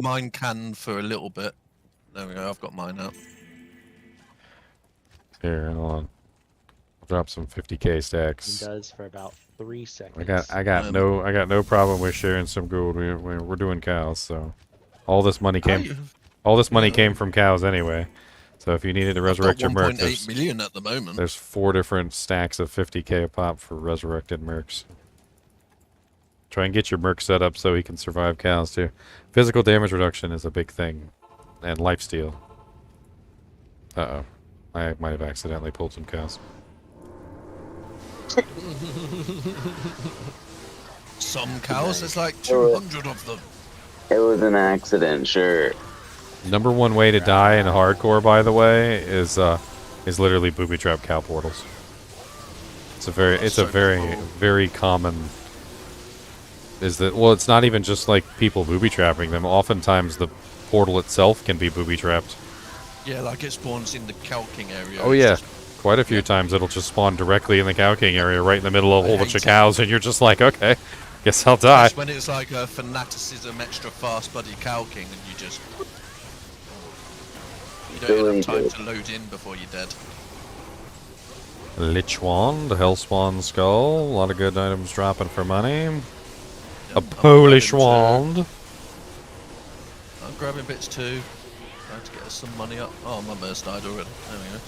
mine can for a little bit. There we go. I've got mine out. Here, hold on. I'll drop some 50k stacks. It does for about 3 seconds. I got no problem with sharing some gold. We're doing cows, so all this money came from cows anyway. So if you needed to resurrect your merc, 1.8 million at the moment. There's 4 different stacks of 50k a pop for resurrected mercs. Try and get your merc set up so he can survive cows too. Physical damage reduction is a big thing, and lifesteal. Uh-oh. I might have accidentally pulled some cows. Some cows, there's like 200 of them. It was an accident, sure. Number one way to die in hardcore, by the way, is literally booby trap cow portals. It's a very common. Well, it's not even just like people booby trapping them. Oftentimes the portal itself can be booby trapped. Yeah, like it spawns in the Cow King area. Oh yeah, quite a few times it'll just spawn directly in the Cow King area, right in the middle of a whole bunch of cows, and you're just like, okay, guess I'll die. When it's like a fanaticism extra fast buddy Cow King, and you don't have time to load in before you're dead. Lich Wand, Hellspawn Skull, a lot of good items dropping for money. A Polish Wand. I'm grabbing bits too. Trying to get us some money up. Oh, my merc died already.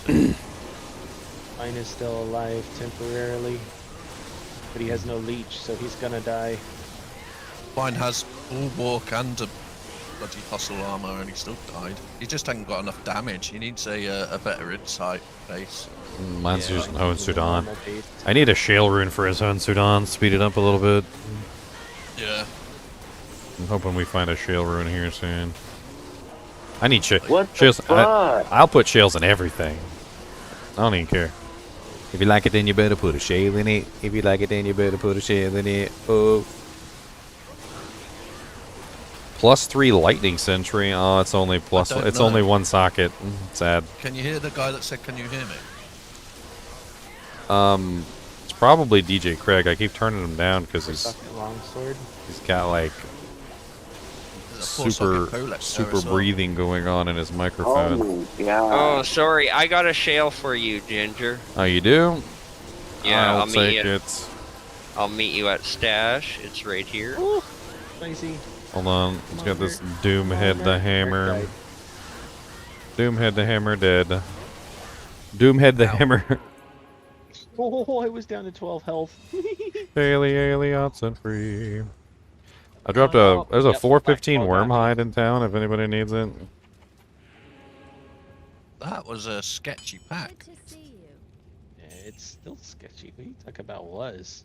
There we go. Mine is still alive temporarily, but he has no leech, so he's gonna die. Mine has full walk and a bloody hustle armor, and he still died. He just hasn't got enough damage. He needs a better insight base. Mine's using Hoenn Sudan. I need a shale rune for his Hoenn Sudan. Speed it up a little bit. Yeah. I'm hoping we find a shale rune here soon. I need shales. What the fuck? I'll put shales in everything. I don't even care. If you like it, then you better put a shell in it. If you like it, then you better put a shell in it. Oh. +3 lightning sentry. Oh, it's only plus. don't It's know. only one socket. Sad. Can you hear the guy that said, "Can you hear me"? It's probably DJ Craig. I keep turning him down because he's Longsword. he's got like super breathing going on in his microphone. Oh my god. Oh, sorry. I got a shale for you, Ginger. Oh, you do? Yeah, I'll I'll meet take you. it. I'll meet you at Stash. It's right here. Ooh, spicy. Hold on. Let's get this Doomhead the Hammer. Right. Doomhead the Hammer dead. Doomhead the Hammer. Oh, I was down to 12 health. Daily and free. I dropped a. There's a 415 worm hide in town if anybody needs it. That was a sketchy pack. Yeah, it's still sketchy. What are you talking about? Was?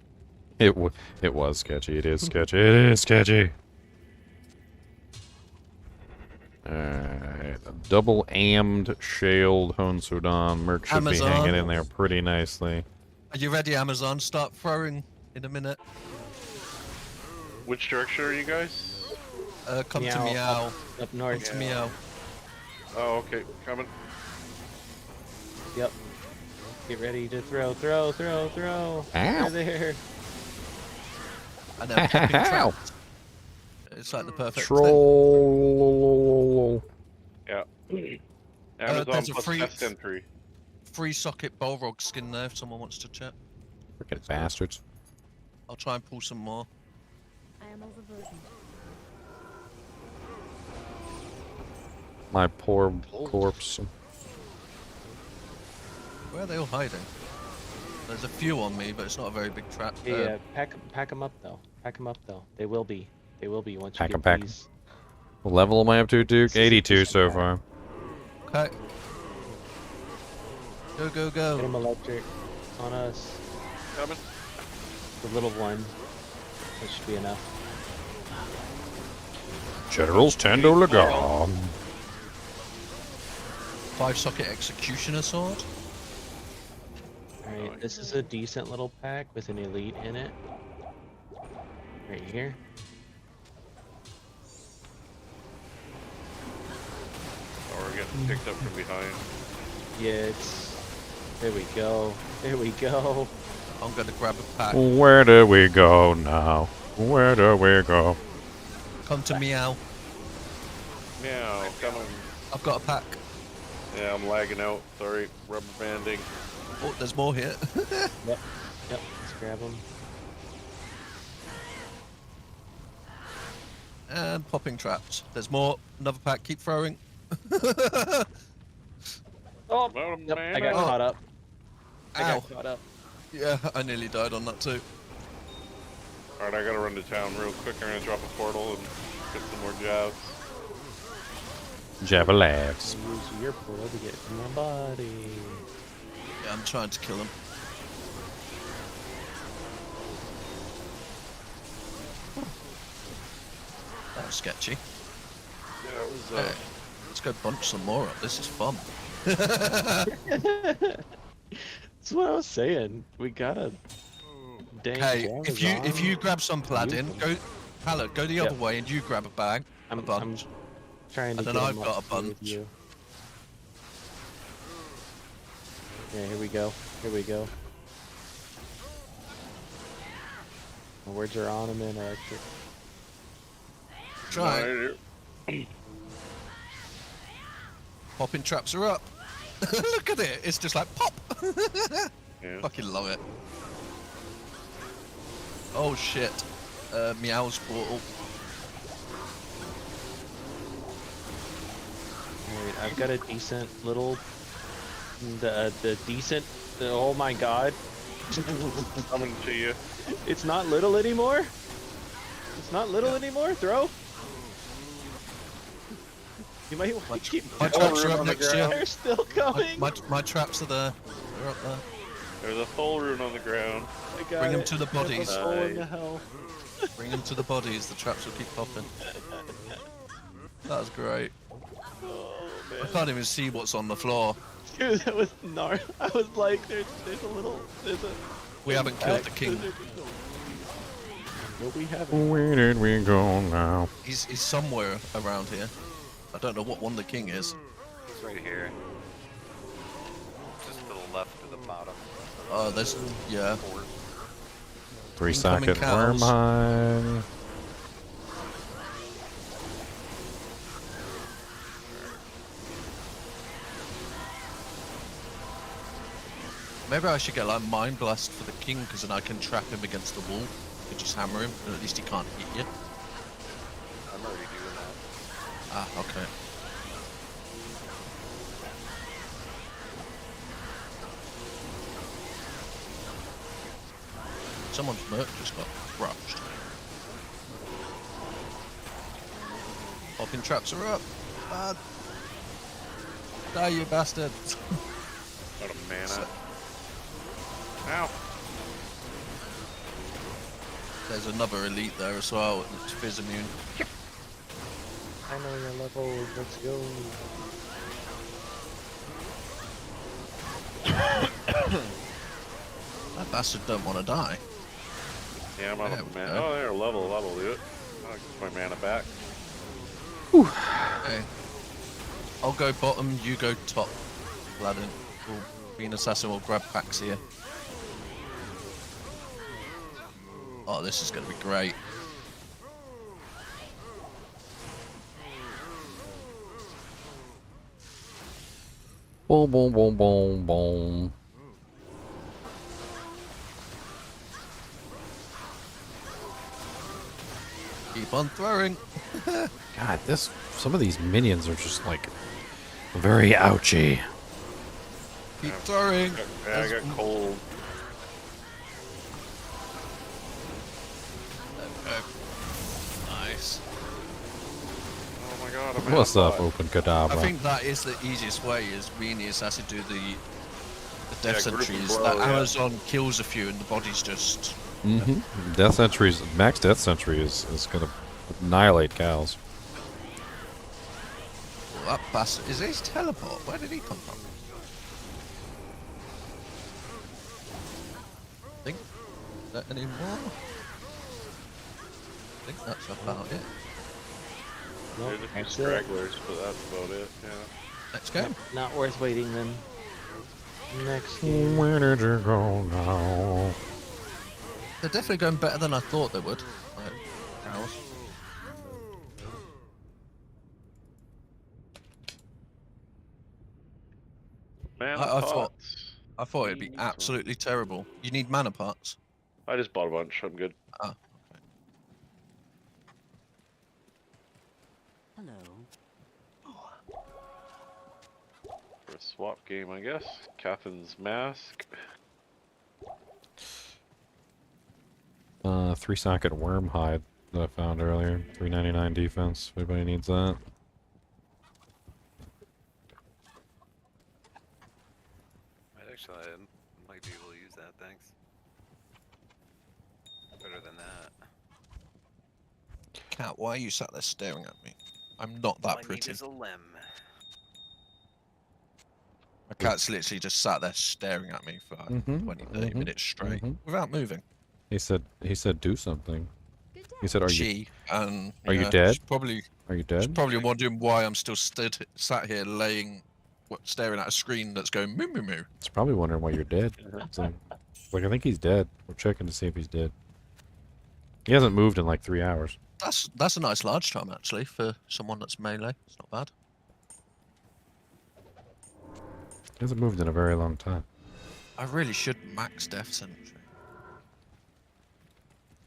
It was sketchy. It is sketchy. It is sketchy. Alright. Double ammed, shaled Honsudan. Merc should Amazon. be hanging in there pretty nicely. Are you ready, Amazon? Start throwing in a minute. Which direction are you guys? Come to Meow. Up north. Come to Meow. Oh, okay, coming. Yep. Get ready to throw. Ow. Over there. And then popping traps. It's like the perfect thing. Troll. Yeah. Amazon there's a plus free- test entry. Free socket Balrog skin there if someone wants to check. Freaking bastards. I'll try and pull some more. I am overburdened. My poor corpse. Where are they all hiding? There's a few on me, but it's not a very big trap. Yeah, pack them up though. Pack them up though. They will be. They will be once you Pack 'em, get pack 'em. these. What level am I up to, Duke? 82 so far. Okay. Go, go, go. Get 'em electric on us. Coming. The little one. That should be enough. General's Tando Lagar. 5 socket Executioner sword. Alright, this is a decent little pack with an elite in it. Right here. Oh, we're getting picked up from behind. Yeah, it's... There we go. There we go. I'm gonna grab a pack. Where do we go now? Where do we go? Come to Meow. Meow, coming. I've got a pack. Yeah, I'm lagging out. Sorry, rubber banding. Oh, there's more here. Yep. Yep, let's grab them. And popping traps. There's more. Another pack. Keep throwing. Oh, Well, yep, man, I got caught up. I Ow. got caught up. Yeah, I nearly died on that too. Alright, I gotta run to town real quick. I'm gonna drop a portal and get some more jabs. Jabba Labs. Use your portal to get in my body. Yeah, I'm trying to kill him. That was sketchy. Yeah, it was, Let's go bunch some more up. This is fun. That's what I was saying. We gotta. Dang. Hey, if Amazon. you grab some Paladin, go, Pallet, go the other Yep. way, and you grab a bag. I'm bunch. trying to. And then get I've 'em got up a here with bunch. you. Yeah, here we go. Here we go. My words are on them in electric. Try. Popping traps are up. Look at it. It's just like pop. Yeah. Fucking love it. Oh shit. Meow's portal. Alright, I've got a decent little. The decent. Oh my god. Coming to you. It's not little anymore? It's not little anymore? Throw? You might want to keep My traps are up next to you. They're still coming. My traps are there. They're up there. There's a full rune on the ground. I got Bring them it. to the bodies. Hole in the hell. Bring them to the bodies. The traps will keep popping. That was great. Oh, I can't even see what's on the floor. Dude, that was gnarly. I was like, there's a. We haven't killed the king. No, we haven't. Where did we go now? He's somewhere around here. I don't know what one the king is. It's right here. Just to the left of the bottom. There's yeah. 3-second cows. wormhide. Maybe I should get like Mind Blast for the king, because then I can trap him against the wall. You could just hammer him, and at least he can't hit you. I'm already doing that. Ah, okay. Someone's merc just got crushed. Popping traps are up. Bad. Die, you bastard. Got a mana. Ow. There's another elite there as well. It's Fizz immune. I know your level. Let's go. That bastard don't want to die. Yeah, I'm out There of we mana. go. Oh, there, level. That'll do it. I'll get my mana back. Okay. I'll go bottom, you go top. Gladden. We'll be an assassin, we'll grab packs here. Oh, this is going to be great. Boom, boom, boom, boom, boom. Keep on throwing. God, some of these minions are just like very ouchy. Keep throwing. Yeah, I got cold. Nice. Oh my god, I'm What's out up, of Open Cadabra? I think that is the easiest way, is me and the assassin do the death Yeah, group and sentries. blow, That yeah. Amazon kills a few and the body's just... Mm-hmm. Death Sentry's max Death Sentry is gonna annihilate cows. Oh, that bastard. Is his teleport? Where did he come from? Think? Is that any more? I think that's about it. There's a few That's it. stragglers, but that's about it. Yeah. Let's go. Not worth waiting then. Next game. Where did you go now? They're definitely going better than I thought they would. Like, cows. Mana I thought pots. it'd be absolutely terrible. You need mana parts. I just bought a bunch. I'm good. Ah. For a swap game, I guess. Catherine's Mask. 3-socket wormhide that I found earlier. 399 defense. If anybody needs that. I might be able to use that, thanks. Better than that. Cat, why are you sat there staring at me? I'm not that All I need pretty. is a limb. My cat's literally just sat there staring at me for like 20, 30 minutes straight without moving. He said do something. He said, are you And are you yeah, dead? she's probably Are you she's dead? probably wondering why I'm still sat here staring at a screen that's going moo moo moo. It's probably wondering why you're dead. It's like I think he's dead. We're checking to see if he's dead. He hasn't moved in like 3 hours. That's a nice large time actually for someone that's melee. It's not bad. He hasn't moved in a very long time. I really should max death sentry.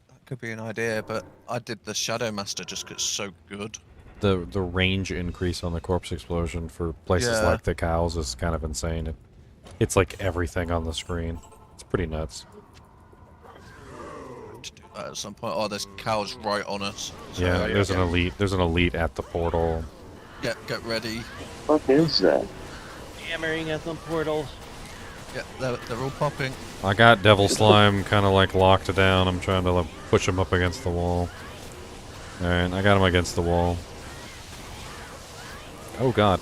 That could be an idea, but I did the Shadow Master just 'cause it's so good. The range increase on the corpse explosion for places Yeah. like the cows is kind of insane. It's like everything on the screen. It's pretty nuts. To do that at some point. Oh, there's cows right on us. So, Yeah, there's an elite. There's an elite at the portal. Get ready. What is that? Hammering at the portal. Yeah, they're all popping. I got Devil Slime kind of like locked down. I'm trying to like, push him up against the wall. Alright, I got him against the wall. Oh god.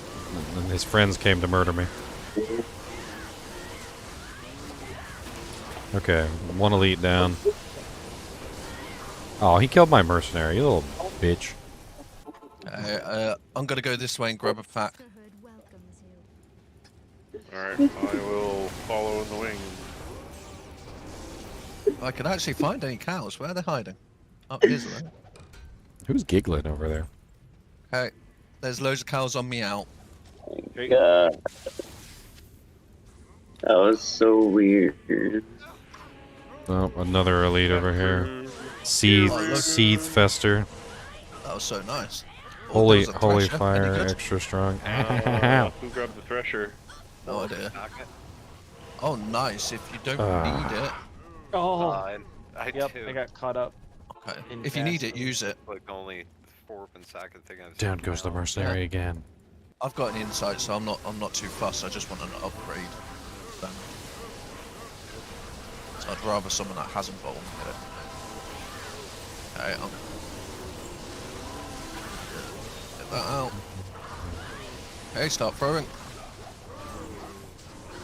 And his friends came to murder me. Okay, one elite down. Oh, he killed my mercenary, you little bitch. I'm gonna go this way and grab a pack. Alright, I will follow in the wing. If I could actually find any cows, where are they hiding? Oh, here's one. Who's giggling over there? Okay, there's loads of cows on me out. God. That was so weird. Oh, another elite over here. Seethe Fester. That was so nice. Oh, Holy there was a thresher. fire, Any good? extra strong. Who grabbed the thresher? No idea. Oh, nice. If you don't Ah. need it. Oh, I yep, too. I got caught up. Okay. in If you need it, casting. use it. Like only 4 and second thing I've Down seen goes the now. mercenary again. I've got an insight, so I'm not too fussed. I just want an upgrade. So I'd rather someone that hasn't got one get it. Okay, I'll get that out. Okay, start throwing.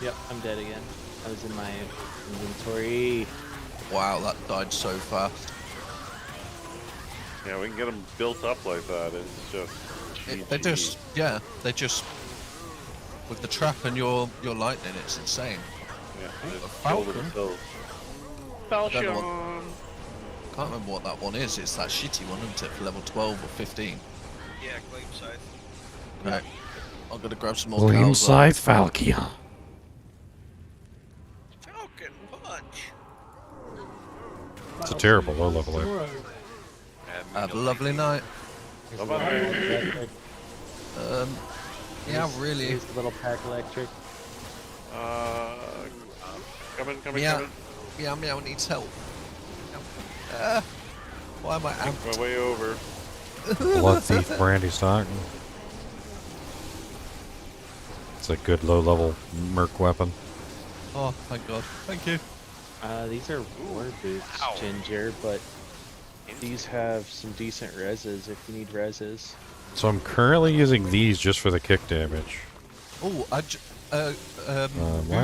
Yep, I'm dead again. I was in my inventory. Wow, that died so fast. Yeah, we can get them built up like that. It's just. They just, yeah, they just. With the trap and your lightning, it's insane. Yeah, Ooh, it's a falcon. themselves. Don't know can't remember what that one is. It's that shitty one, isn't it? For level 12 or 15. Yeah, Claim Scythe. Okay. I'm gonna grab some more William cows. Scythe Falkia. Falcon Punch. It's a terrible low level there. Have a lovely night. Yeah, really. Here's the little pack electric. Coming. Meow Meow needs help. Why am I amped? My way over. Blood Thief Brandy Stock. It's a good low level merc weapon. Oh, thank God. Thank you. These are war boots, Ginger, but these have some decent reses if you need reses. So I'm currently using these just for the kick damage. Oh, Why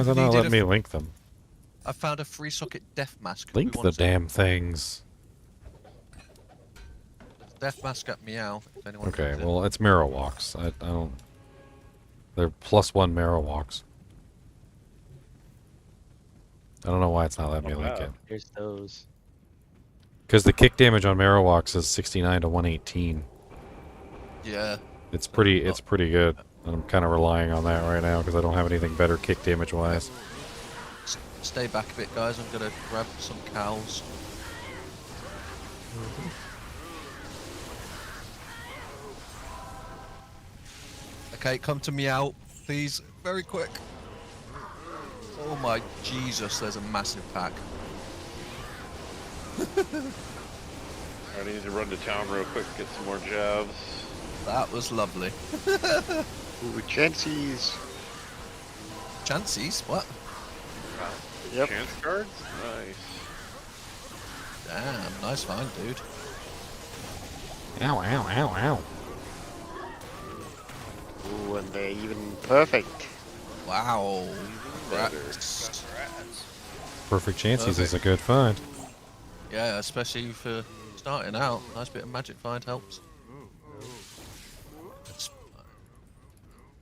is it not letting me link them? I found a free socket death mask. Link the damn things. Death mask at Meow. If anyone Okay, needs it. well, it's Marrow Walks. I don't. They're +1 Marrow Walks. I don't know why it's not letting me link it. Here's those. Because the kick damage on Marrow Walks is 69 to 118. Yeah. It's pretty good. And I'm kind of relying on that right now because I don't have anything better kick damage wise. Stay back a bit, guys. I'm gonna grab some cows. Okay, come to Meow, please. Very quick. Oh my Jesus, there's a massive pack. I need to run to town real quick, get some more jabs. That was lovely. Ooh, chances. Chances? What? Yep. Chance cards? Nice. Damn, nice find, dude. Ow, ow, ow, ow. Ooh, and they're even perfect. Wow. Rats. Perfect Chances is Perfect. a good find. Yeah, especially for starting out. Nice bit of magic find helps. Let's,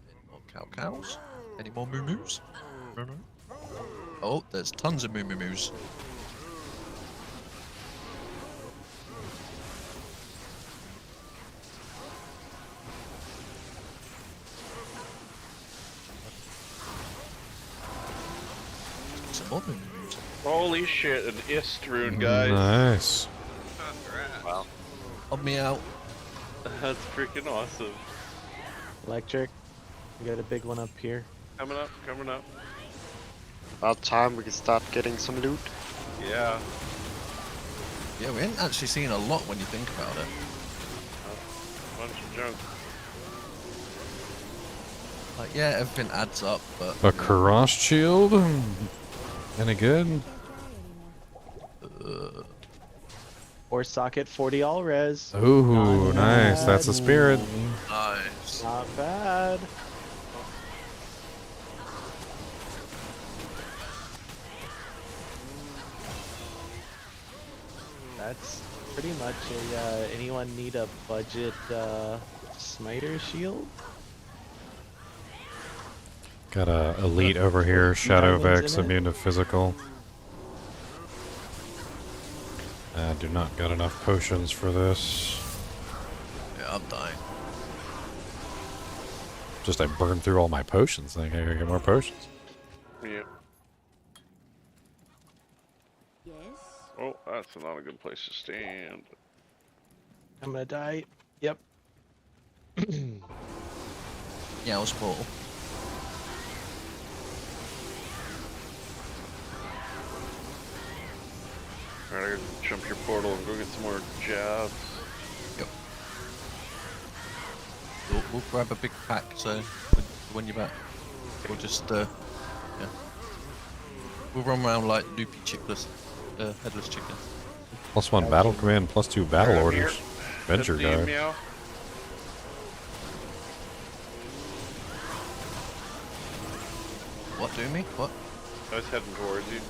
any more cows? Any more moo-moos? No. Oh, there's tons of moo-moos. Some more moo-moos. Holy shit, an Ist rune, guys. Nice. Wow. Help me out. That's freaking awesome. Electric. We got a big one up here. Coming up. About time we can start getting some loot. Yeah. Yeah, we ain't actually seen a lot when you think about it. Bunch of junk. Like, yeah, everything adds up, but... A Karosh shield? Any good? Or socket 40 all res. Ooh, Not nice. bad. That's a spirit. Nice. Not bad. That's pretty much a. Anyone need a budget smiter shield? Got a elite over here, Shadow Vex, immune to physical. I do not got enough potions for this. Yeah, I'm dying. Just I burned through all my potions. I gotta get more potions. Yeah. Yes. Oh, that's not a good place to stand. I'm gonna die. Yep. Yeah, I was portal. Alright, jump your portal and go get some more jabs. Yep. We'll grab a big pack, so when you're back, we'll just yeah. We'll run around like loopy chickless, headless chickens. +1 battle command, +2 battle orders. Venture guide. Meow. What, do me? What? I was heading towards you.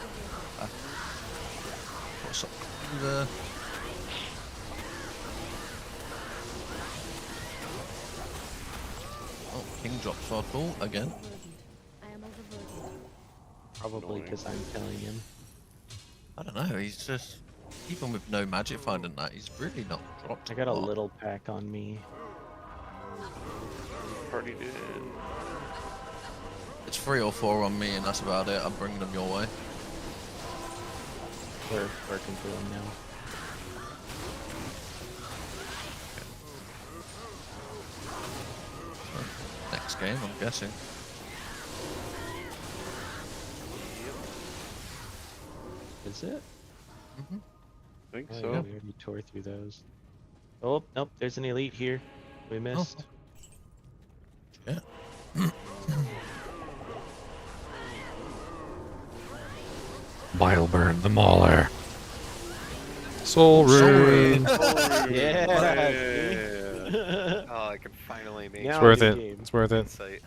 What's up? The... Oh, King drops our ball again. I am overburdened. Probably because I'm killing him. I don't know, he's just... Even with no magic find and that, he's really not dropped. I got a little pack on me. Party did. It's 3 or 4 on me and that's about it. I'm bringing them your way. We're working through them now. Next game, I'm guessing. Is it? Mm-hmm. I think Oh, so. yeah, we already tore through those. Oh, nope, there's an elite here. We missed. Yeah. Bile burn the mauler. Soul rune. Yeah. Oh, I can finally make It's worth it. It's worth it. Insight.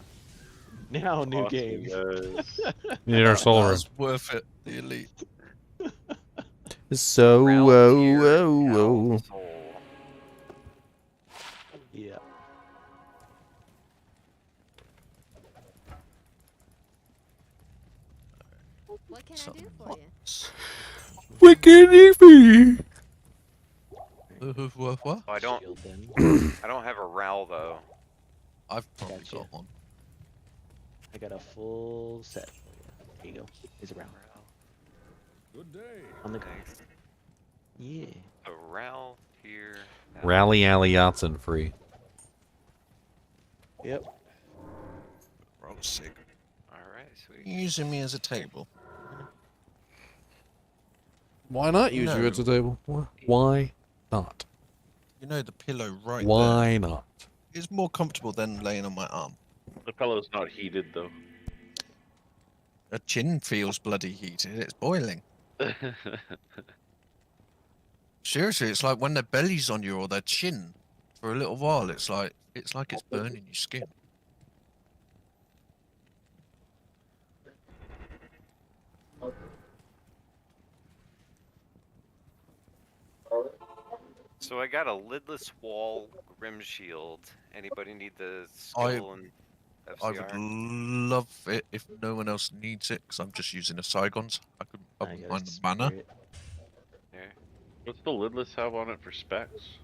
Now new Awesome, game. guys. You need our soul rune. That's worth it. The elite. So whoa. Yeah. What can I do for you? Wicked iffy. What? Oh, I don't. I don't have a RAL though. I've probably Gotcha. got one. I got a full set for you. There you go. Here's a round. Good day. On the ground. Yeah. A RAL here. Rally Alley Yatsen free. Yep. Roll sick. Alright, sweet. Using me as a table. Why not use you No. at the table? Why not? You know the pillow right Why there. not? It's more comfortable than laying on my arm. The pillow's not heated though. A chin feels bloody heated. It's boiling. Seriously, it's like when their belly's on you or their chin for a little while. It's like it's burning your skin. So I got a lidless wall grim shield. Anybody need the skill and I would FCR? love it if no one else needs it, because I'm just using a Saigons. I wouldn't mind the mana. Yeah. What's the lidless have on it for specs?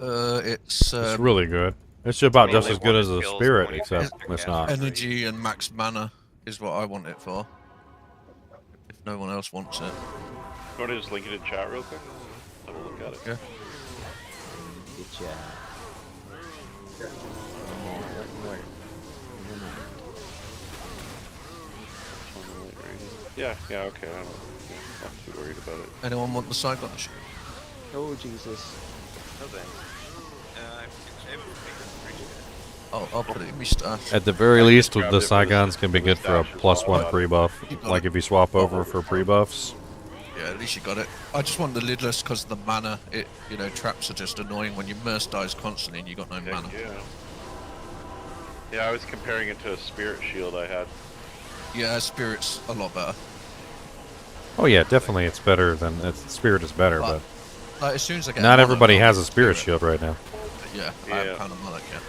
It's It's really good. It's about just as good as the skills, spirit, 20 except faster it's cast not. rate. energy and max mana is what I want it for. If no one else wants it. You want to just link it in chat real quick? Have a look at it. Yeah. Good job. Yeah, okay. I'm not too worried about it. Anyone want the Saigon shield? Oh Jesus. No thanks. I'll put it in my stash. At the very I least, just grabbed the it for the Saigons can be good for a stash as +1 well. pre-buff. Like if you swap over for pre-buffs. Yeah, at least you got it. I just want the lidless because the mana. Traps are just annoying when your Merce dies constantly and you got no mana. Yeah, I was comparing it to a spirit shield I had. Yeah, Spirit's a lot better. Oh yeah, definitely it's better than spirit is better, but Like, as soon as I get a not monarch, everybody I'll has a get spirit shield right now. Yeah, I haven't found a monarch yet.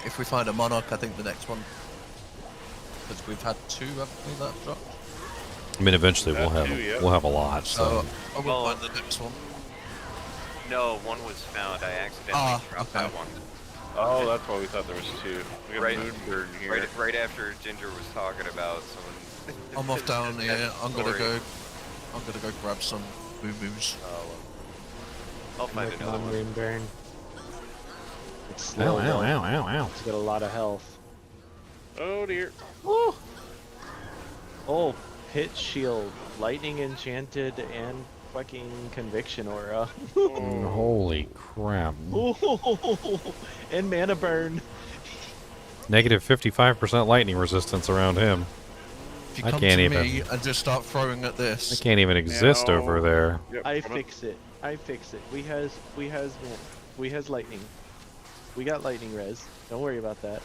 If we find a monarch, I think the next one, because we've had 2, haven't we, that have dropped? I mean, eventually we'll have a lot. So I will find the next one. No, one was found. I accidentally dropped that one. Oh, that's why we thought there was 2. We got Right, Moonburn here. right after Ginger was talking about someone. I'm off down here. I'm gonna go grab some boo-boos. I'll find Working another on one. Moonburn. It's Ow, slow. ow, though. ow, ow, ow. It's got a lot of health. Oh dear. Woo! Oh, pit shield, lightning enchanted, and fucking conviction aura. holy crap! And mana burn. Negative 55% lightning resistance around him. If you I come can't to even. me and just start throwing at this, I can't even exist over there. I fix it. I fix it. We has lightning. We got lightning res. Don't worry about that.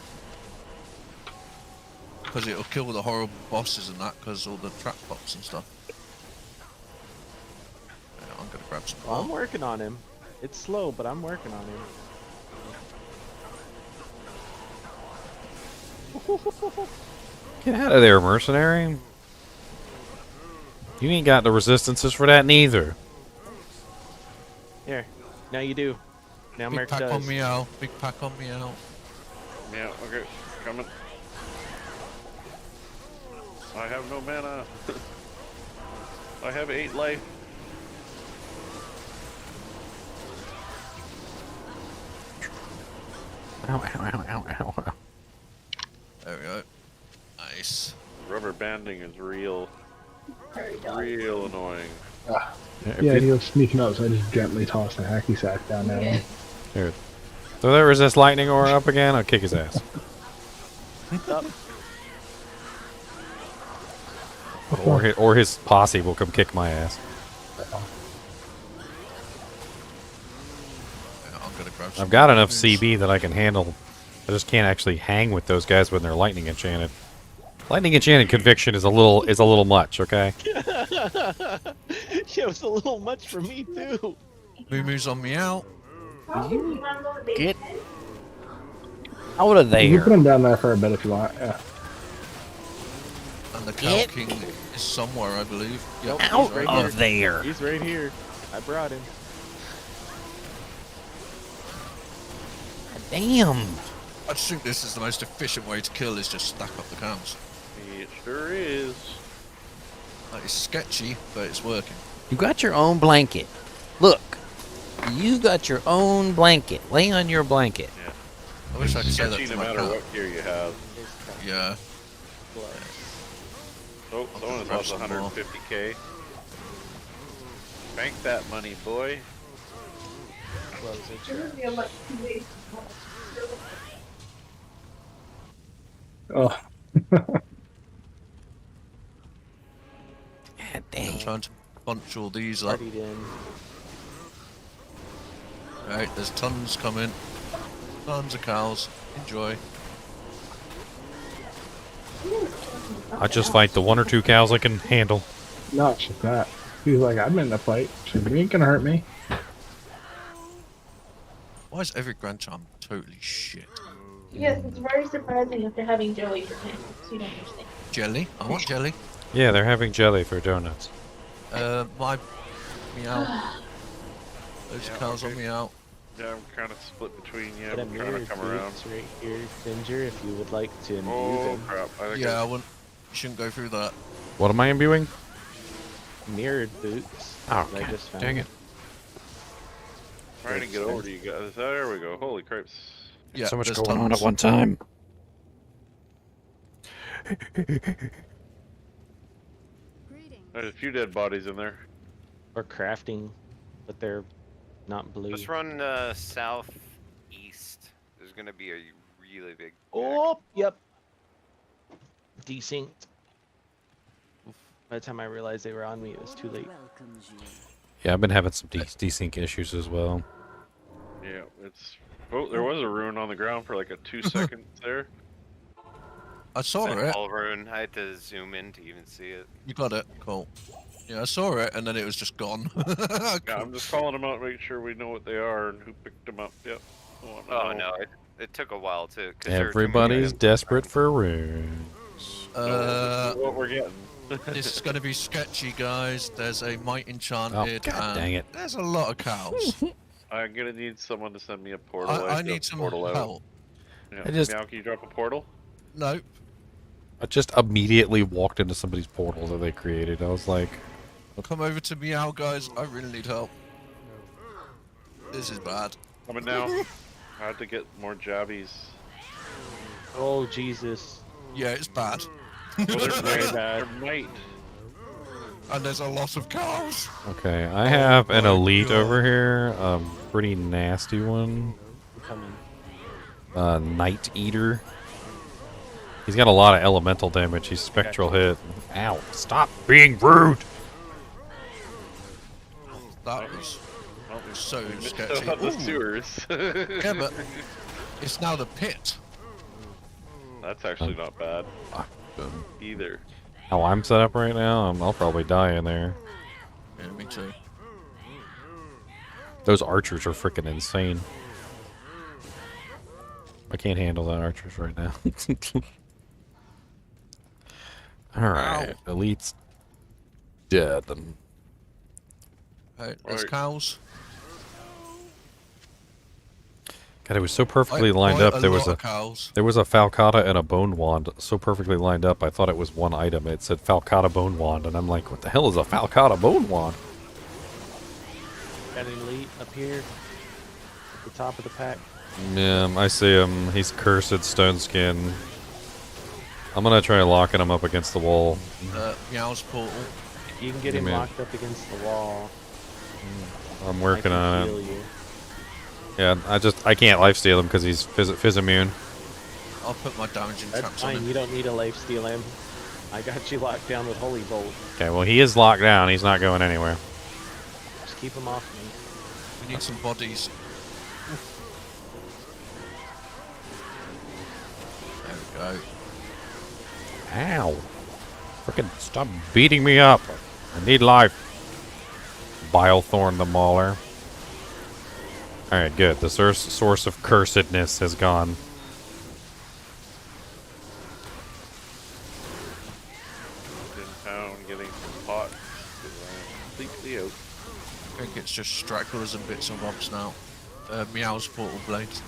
because it'll kill the horrible bosses and that, because all the trap bots and stuff. Yeah, I'm gonna grab some. Well, I'm working on him. It's slow, but I'm working on him. Get out of there, mercenary. You ain't got the resistances for that neither. Here, now you do. Now Big Merc pack does. on me out. Big pack on me out. Yeah, okay, coming. I have no mana. I have 8 life. Ow, ow, ow, ow, ow, ow. There we go. Nice. Rubber banding is real annoying. Yeah, he was sneaking up, so I just gently tossed the hacky sack down there. Here. Throw that resist lightning aura up again, I'll kick his ass. Up. Or his posse will come kick my ass. Yeah, I'm gonna grab some I've got enough boots. CB that I can handle. I just can't actually hang with those guys when they're lightning enchanted. Lightning enchanted conviction is a little much, okay? Yeah, it was a little much for me too. Moo-moo's on me out. Get out of You can there. put him down there for a bit if you want. Yeah. And the Cow King is somewhere, I believe. Yep, he's Out right of here. there. He's right here. I brought him. Damn. I just think this is the most efficient way to kill, is just stack up the cows. It sure is. That is sketchy, but it's working. You got your own blanket. Look. You got your own blanket. Lay on your blanket. Yeah. I wish I could say that Sketchy to no my matter cat. what gear you have. Yeah. Oh, someone has grab lost some more. 150k. Bank that money, boy. Oh. I'm trying to bunch all these up. Partied in. Right, there's tons coming. Tons of cows. Enjoy. I just fight the 1 or 2 cows I can handle. No, it's just that. He's like, I'm in the fight. She's like, you ain't gonna hurt me. Why is every Grand Charm totally shit? Yes, it's very surprising after having Joey for pancakes. You don't understand. Jelly? I want jelly. Yeah, they're having jelly for donuts. Meow. Those cows on me out. Yeah, I'm kind of split between you. Got a I'm trying mirror to come around. boots right here, Ginger, if you would like to imbue Oh them. crap! I think Yeah, I wouldn't. Shouldn't go through that. What am I imbuing? Mirrored boots. Oh, that I God, just found. dang it. trying to get over to you guys. There we go. Holy crapes! Yeah, So much there's going on tons. at one time. There's a few dead bodies in there. Or crafting, but they're not blue. Let's run southeast. There's gonna be a really big. Oh, yep. Desynced. By the time I realized they were on me, it was too late. Yeah, I've been having some desync issues as well. Yeah, it's. Oh, there was a rune on the ground for like a 2 seconds there. I saw That it. whole rune, I had to zoom in to even see it. You got it. Cool. Yeah, I saw it, and then it was just gone. Yeah, I'm just calling them out, make sure we know what they are and who picked them up. Yep. Oh no, it took a while to. Everybody's desperate for runes. What we're getting. This is going to be sketchy, guys. There's a Might Enchanted. Oh, God dang it. There's a lot of cows. I'm gonna need someone to send me a portal. I need some portal help. Yeah. I just- Meow, can you drop a portal? No. I just immediately walked into somebody's portal that they created. I was like, Come over to Meow, guys. I really need help. This is bad. Coming now. I had to get more jabbies. Oh Jesus. Yeah, it's bad. Well, they're Very might. bad. They're might. And there's a lot of cows. okay, I have an elite over here, pretty nasty one. Night Eater. He's got a lot of elemental damage. He's spectral hit. Ow! Stop being rude. That was so Still sketchy. have the Ooh. sewers. Yeah, but it's now the pit. That's actually not bad. Either. How I'm set up right now, I'll probably die in there. Yeah, me too. Those archers are freaking insane. I can't handle that archers right now. Alright, Elite's dead. Right, there's cows. God, it was so perfectly lined quite up. a There was lot a of cows. there was a Falcata and a bone wand so perfectly lined up. I thought it was one item. It said Falcata bone wand, and I'm like, what the hell is a Falcata bone wand? Got an elite up here at the top of the pack. Yeah, I see him. He's cursed stone skin. I'm gonna try locking him up against the wall. Meow's portal. You can get Give him me a- locked up against the wall. I'm working on heal it. you. Yeah, I can't lifesteal him because he's phys immune. I'll put my damaging That's traps on fine. him. You don't need a life steal him. I got you locked down with Holy Bolt. Okay, well he is locked down. He's not going anywhere. Just keep him off me. We need some bodies. There we go. Ow! Frickin' stop beating me up. I need life. Bilethorn the Mauler. Alright, good. The source of cursedness has gone. In town getting some pots. Completely out. I think it's just stragglers and bits and bobs now. Meow's portal blades.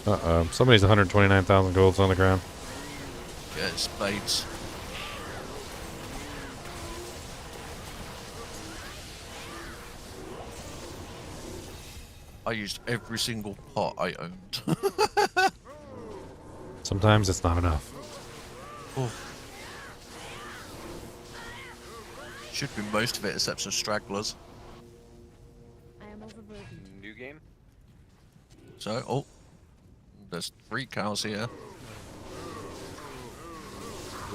Uh-oh. Somebody's 129,000 golds on the ground. Yeah, it's blades. I used every single pot I owned. Sometimes it's not enough. Oh. Should be most of it except some stragglers. I am overburdened. New game? So, oh. There's 3 cows here.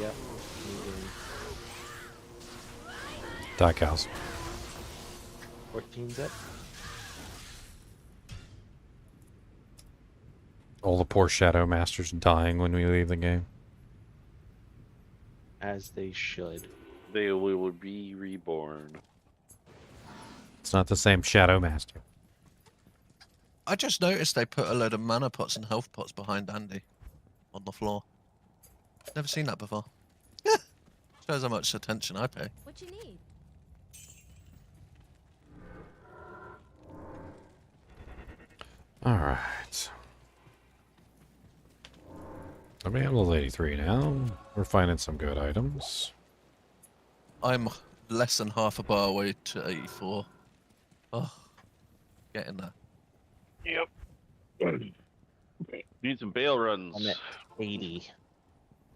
Yep. Die cows. 14's up. All the poor Shadow Masters dying when we leave the game. As they should. They will be reborn. It's not the same Shadow Master. I just noticed they put a load of mana pots and health pots behind Andy on the floor. Never seen that before. Shows how much attention I pay. What you need? Alright. I'm at level 83 now. We're finding some good items. I'm less than half a bar away to 84. Oh, getting there. Yep. Need some bail runs. I'm at 80.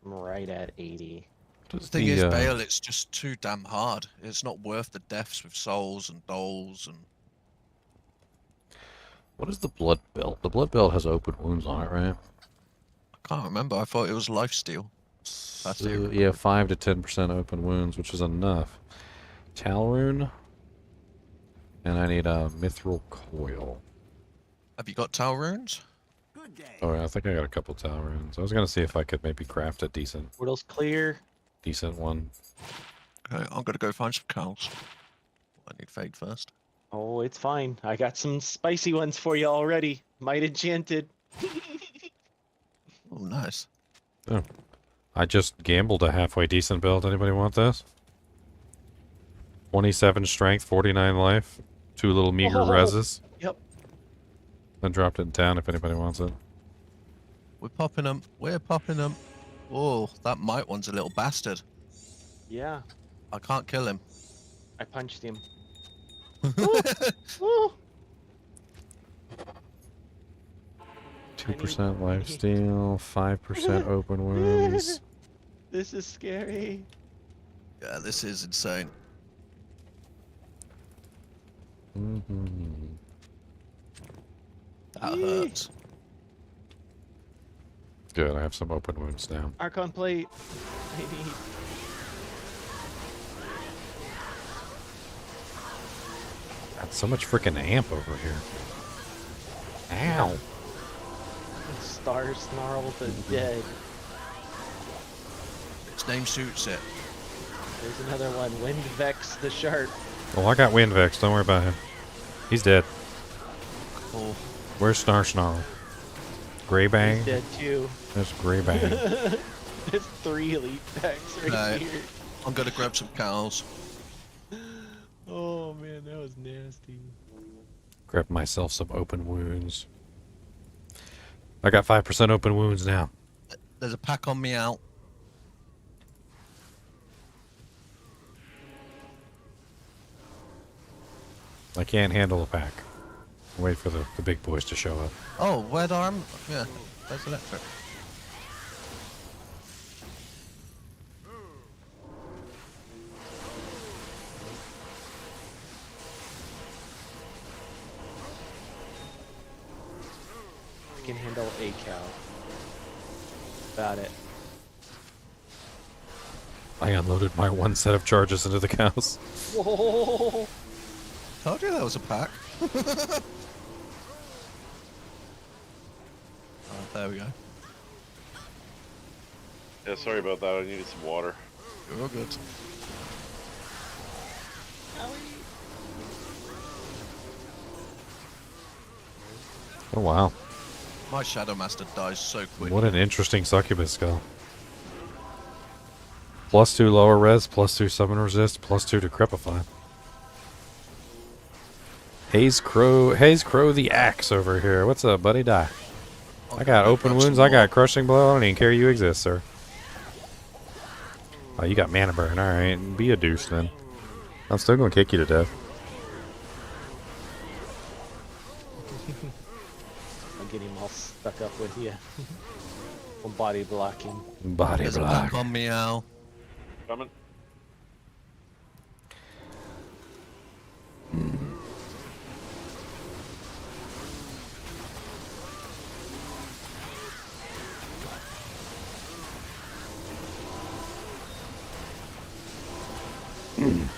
I'm right at 80. The thing is, Bale, it's just too damn hard. It's not worth the deaths with souls and doles and... What is the blood belt? The blood belt has open wounds on it, right? Can't remember. I thought it was lifesteal. That's it. Yeah, 5 to 10% open wounds, which is enough. Talrune. And I need a mithril coil. Have you got Tal runes? Oh, I think I got a couple Talrunes. I was gonna see if I could maybe craft a decent Portal's clear. one. Okay, I'm gonna go find some cows. I need fade first. Oh, it's fine. I got some spicy ones for you already. Might enchanted. Oh, nice. Oh. I just gambled a halfway decent build. Anybody want this? 27 strength, 49 life, 2 little meager reses. Yep. Then dropped it in town if anybody wants it. We're popping them. We're popping them. Oh, that mite one's a little bastard. Yeah. I can't kill him. I punched him. 2% lifesteal, 5% open wounds. This is scary. Yeah, this is insane. That hurts. Good, I have some open wounds now. Archon plate. I need. Got so much freaking amp over here. Ow. Star Snarl to dead. Its name suits it. There's another one. Wind Vex the Shark. Well, I got Windvex. Don't worry about him. He's dead. Cool. Where's Snarl? Greybang? He's dead too. There's Greybang. There's 3 elite packs right here. I'm gonna grab some cows. Oh man, that was nasty. Grab myself some open wounds. I got 5% open wounds now. There's a pack on me out. I can't handle a pack. Wait for the big boys to show up. Oh, where'd arm? Yeah, there's electric. I can handle a cow. About it. I unloaded my 1 set of charges into the cows. Whoa! Told you that was a pack. Oh, there we go. Yeah, sorry about that. I needed some water. You're all good. Oh wow. My Shadow Master dies so quick. What an interesting succubus skull. +2 lower res, +2 summon resist, +2 to crepify. Haze Crow the Axe over here. What's up, buddy? Die. I got open wounds, I got crushing blow. I don't even care you exist, sir. Oh, you got mana burn. Alright, be a deuce then. I'm still gonna kick you to death. I'm getting him all stuck up with you. I'm body blocking. Body There's block. a pack on me out. Coming. You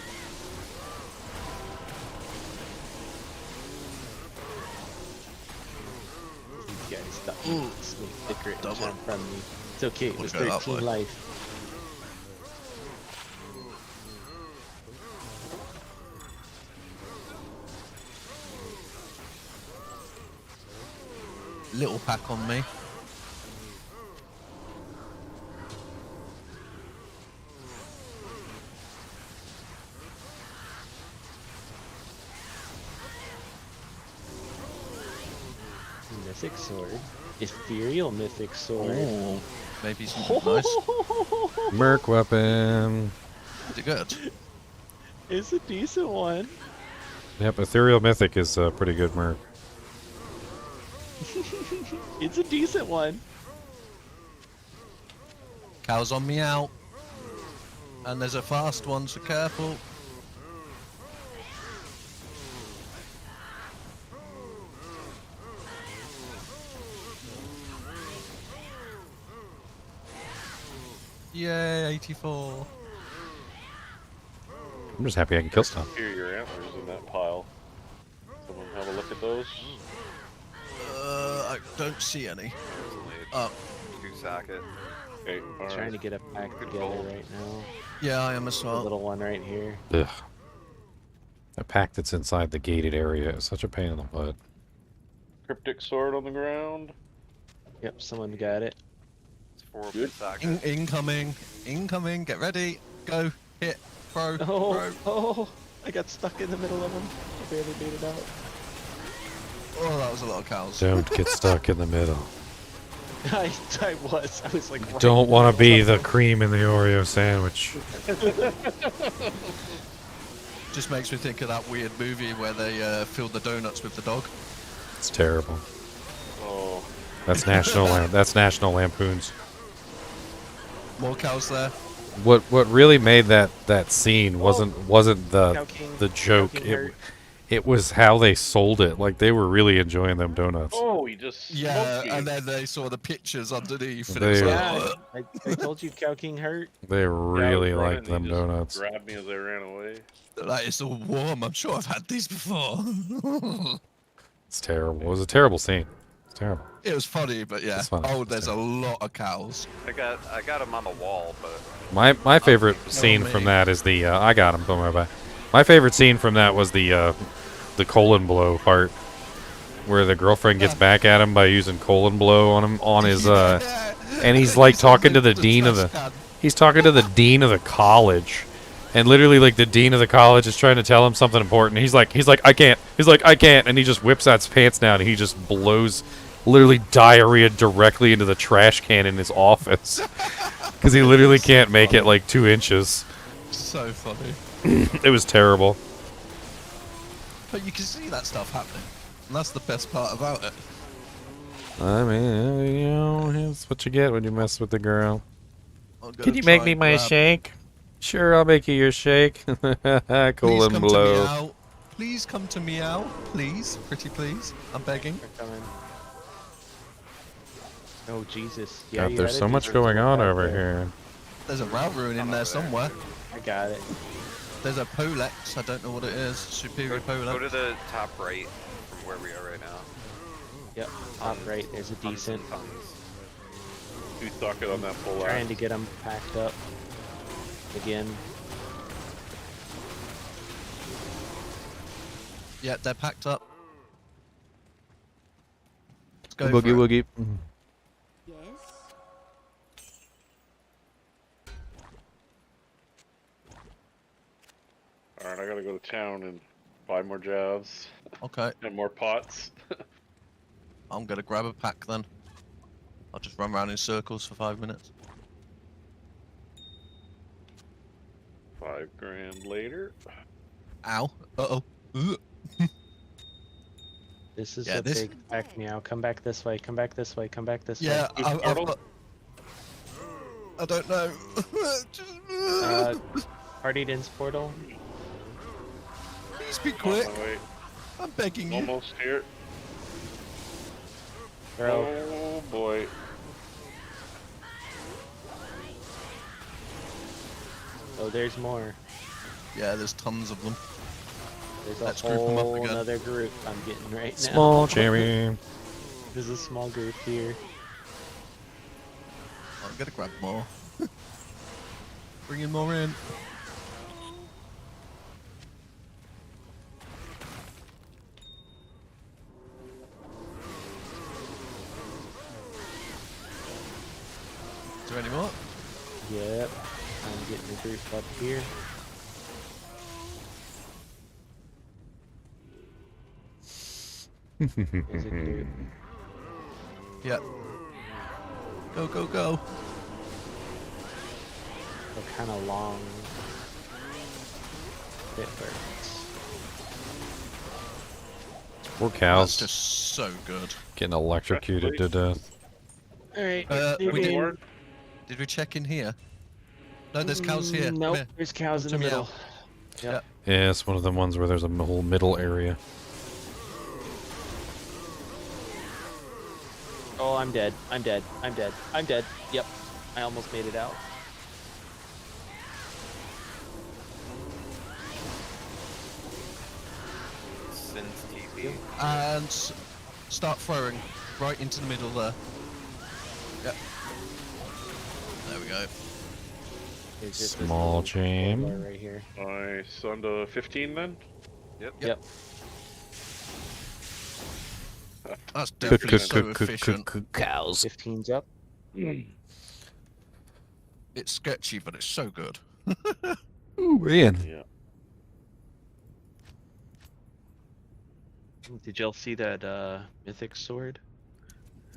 guys stop sneak the crit jump from me. It's okay, it was We'll go that 13 way. life. Little pack on me. Mythic sword. Ethereal mythic sword. Oh, maybe something nice. Merc weapon. Is it good? It's a decent one. Yep, Ethereal Mythic is a pretty good merc. It's a decent one. Cows on me out. And there's a fast one, so careful. Yay, 84. I'm just happy I can kill stuff. Superior antlers in that pile. Someone have a look at those. I don't see any. There's only Oh. 2 socket. Okay, I'm trying to get a pack together right now. Yeah, I am as The well. little one right here. Ugh. A pack that's inside the gated area is such a pain in the butt. Cryptic sword on the ground. Yep, someone got it. It's 4 open socket. Incoming. Incoming. Get ready. Go. Hit. Throw. Oh, Throw. oh! I got stuck in the middle of them. I barely made it out. Oh, that was a lot of cows. Don't get stuck in the middle. I was. I was like. You right don't in the want to middle be of the them. cream in the Oreo sandwich. Just makes me think of that weird movie where they filled the donuts with the dog. It's terrible. Oh. That's National Lampoons. More cows there. What really made that scene wasn't the joke. It was how they sold it. Like they were really enjoying them donuts. Oh, he just Yeah, smoked me. and then they saw the pictures underneath. And They- it was Yeah, like, I told you Cow King hurt. They really Yeah, I was liked running, them he just donuts. grabbed me as I ran away. like, it's all warm. I'm sure I've had these before. It's terrible. It was a terrible scene. It's terrible. It was funny, but yeah. It's funny. Oh, there's a lot of cows. I got him on the wall, but My favorite scene from that is the I got him. Don't worry about it. My favorite scene from that was the colon blow part, where the girlfriend gets back at him by using colon blow on him on his and he's like talking to the dean of the dean of the college, and literally like the dean of the college is trying to tell him something important. He's like I can't, and he just whips out his pants down and he just blows literally diarrhea directly into the trash can in his office because he literally can't make it like 2 inches. So funny. It was terrible. But you can see that stuff happening. And that's the best part about it. I mean, you know, that's what you get when you mess with the girl. I'm gonna Can you make try me and my grab- shake? Sure, I'll make you your shake. Please Colon come blow. to meow. Please come to meow. Please. Pretty please. I'm begging. Oh Jesus! Yeah, God, you there's gotta so do much some going on back over there. here. There's a route rune in there somewhere. I got it. There's a Polex. I don't know what it is. Superior go Polex. to the top right from where we are right now. Yep, top right. There's a decent. You socket on that full Trying to get them packed up again. Yeah, they're packed up. Let's go Boogie for it. woogie. Alright, I gotta go to town and buy more jabs. Okay. And more pots. I'm gonna grab a pack then. I'll just run around in circles for 5 minutes. $5 later. Ow. Uh-oh. Ugh. This is Yeah, a this- big pack meow. Come back this way. Come back this way. Come back this Yeah, way. I've got... I don't know. Party Dins portal. Please be quick. On my way. I'm begging you. Almost here. Bro. Oh boy. Oh, there's more. Yeah, there's tons of them. There's Let's a group 'em up whole again. another group I'm getting right now. Small cherry. There's a small group here. I'm gonna grab more. Bringing more in. Is there any more? Yep. I'm getting a group up here. There's a group. Yep. Go, go, go. They're kind of long. Bit burns. Poor That's cows just so good. getting electrocuted to death. Alright. Did we check in here? No, there's cows here. Come Nope, here. there's cows in the Come middle. here. Yep. Yeah, it's one of the ones where there's a whole middle area. Oh, I'm dead. I'm dead. I'm dead. I'm dead. Yep. I almost made it out. Spins TP. And start throwing right into the middle there. Yep. There we go. It's just this Small little chain. bar right here. Nice. On to 15 then? Yep. That's definitely so efficient. Cows. 15's up. It's sketchy, but it's so good. Ooh, man. Yeah. Did y'all see that mythic sword?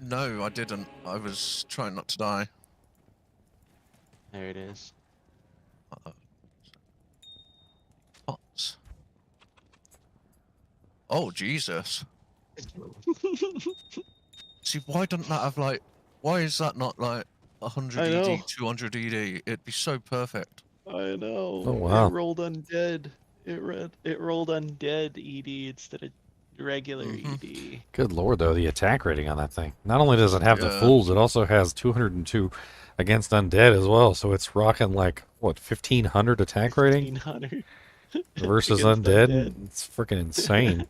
No, I didn't. I was trying not to die. There it is. Pots. Oh, Jesus. See, why doesn't that have, like... Why is that not, like, 100 I know. ED, 200 ED? It'd be so perfect. I know. Oh, wow. It rolled undead. It rolled undead ED instead of regular ED. Good lord, though, the attack rating on that thing. Not only does it have the Yeah. fools, it also has 202 against undead as well. So it's rocking like, what, 1500 attack rating 1500 versus against undead? It's freaking insane.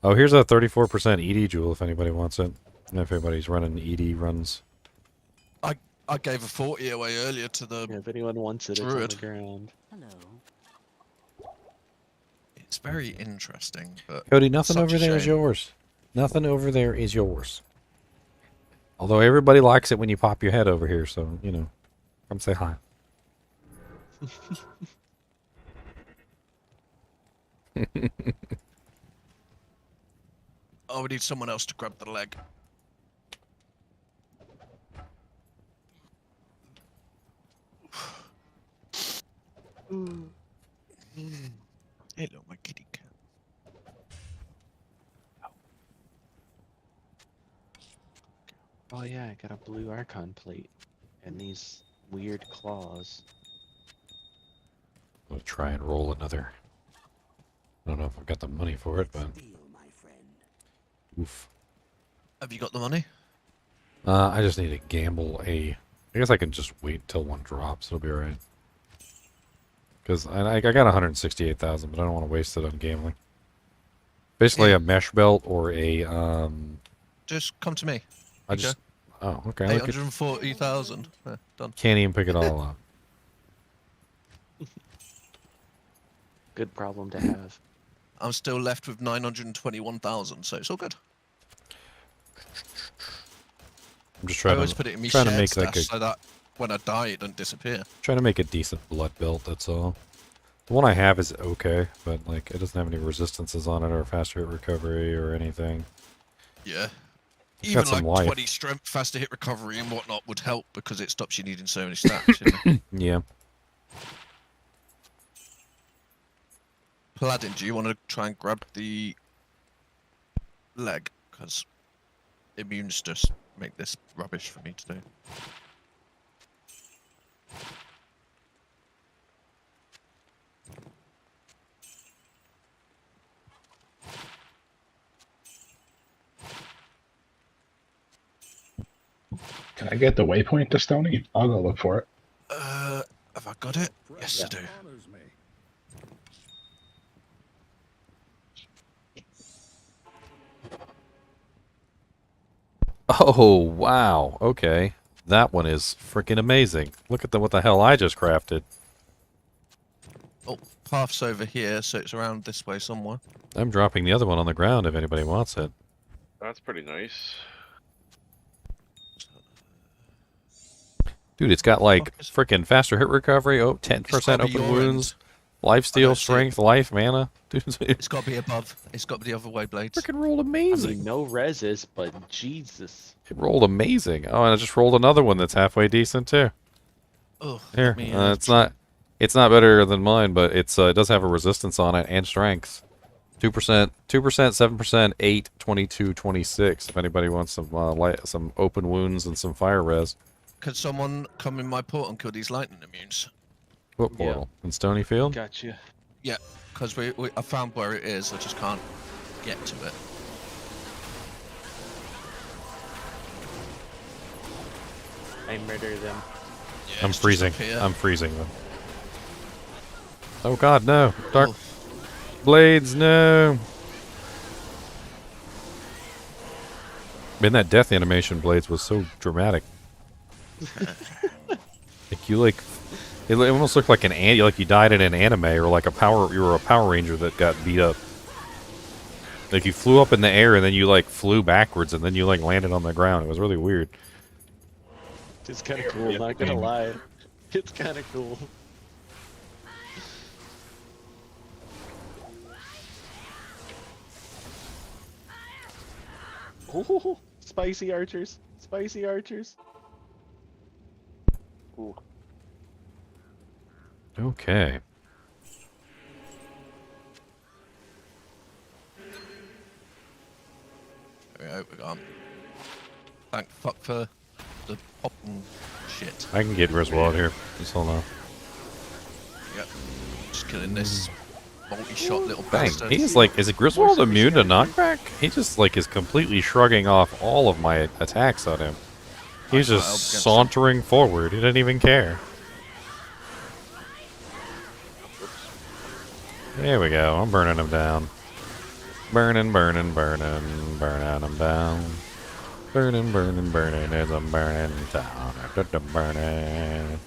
Oh, here's a 34% ED jewel if anybody wants it. If anybody's running ED runs. I gave a 40 away earlier to the... Yeah, if anyone wants it, Druid. it's on the ground. Hello. It's very interesting, but... Cody, nothing such over a there is shame. yours. Nothing over there is yours. Although everybody likes it when you pop your head over here, so, you know, come say hi. Oh, we need someone else to grab the leg. Hello, my kitty cat. Oh yeah, I got a blue Archon plate and these weird claws. I'm gonna try and roll another. I don't know if I've got the money for it, but oof. Have you got the money? I just need to gamble a. I guess I can just wait till one drops. It'll be alright. Because I got 168,000, but I don't want to waste it on gambling. Basically, a mesh belt or a Just come to me. I Okay. just. Oh, okay. Look at, 840,000. Done. can't even pick it all up. Good problem to have. I'm still left with 921,000, so it's all good. I'm just I trying always to put it in my trying to shared make like stash a so that when I die, it doesn't disappear. trying to make a decent blood belt. That's all. The one I have is okay, but like it doesn't have any resistances on it or faster hit recovery or anything. Yeah. It's got Even some like life. 20 strength, faster hit recovery and whatnot would help because it stops you needing so many stats. You know? Yeah. Paladin, do you want to try and grab the leg? Because immunes just make this rubbish for me to do. Can I get the waypoint to Stony? I'll go look for it. Have I got it? Yes, I do. Oh wow. Okay. That one is freaking amazing. Look at what the hell I just crafted. Oh, path's over here, so it's around this way somewhere. I'm dropping the other one on the ground if anybody wants it. That's pretty nice. Dude, it's got like freaking faster hit recovery, 10% gotta be open your wounds, end. life steal, don't see it. strength, life, mana. Dude, It's got to be above. It's got to be the other way, Blades. freaking rolled I amazing. mean, no reses, but Jesus. It rolled amazing. Oh, and I just rolled another one that's halfway decent too. Oh, Here, let me, it's not better than mine, but it does have a resistance on it and strength. 2%, 7%, 8, 22, 26. If anybody wants some open wounds and some fire res. Could someone come in my port and kill these lightning immunes? What portal? In Stonyfield? Gotcha. Yeah, because I found where it is. I just can't get to it. I murder them. Yeah, I'm it's just freezing. up here. I'm freezing them. Oh god, no. Dark blades, no. Man, that death animation Blades was so dramatic. Like you it almost looked like like you died in an anime or like you were a Power Ranger that got beat up. Like you flew up in the air and then you like flew backwards and then you like landed on the ground. It was really weird. It's kind of cool, not gonna lie. It's kind of cool. Oh, spicy archers! Spicy archers! Ooh. Okay. There we go, we're gone. Thank fuck for the popping shit. I can get Griswold here. Just hold on. Yep. Just killing this multi-shot little Dang, bastard. he's like, is it Griswold immune to knockback? He just like is completely shrugging off all of my attacks on him. He's just sauntering forward. He doesn't even care. There we go. I'm burning him down. Burning, burning, burning, burning him down. Burning, burning, burning as I'm burning down. Burning.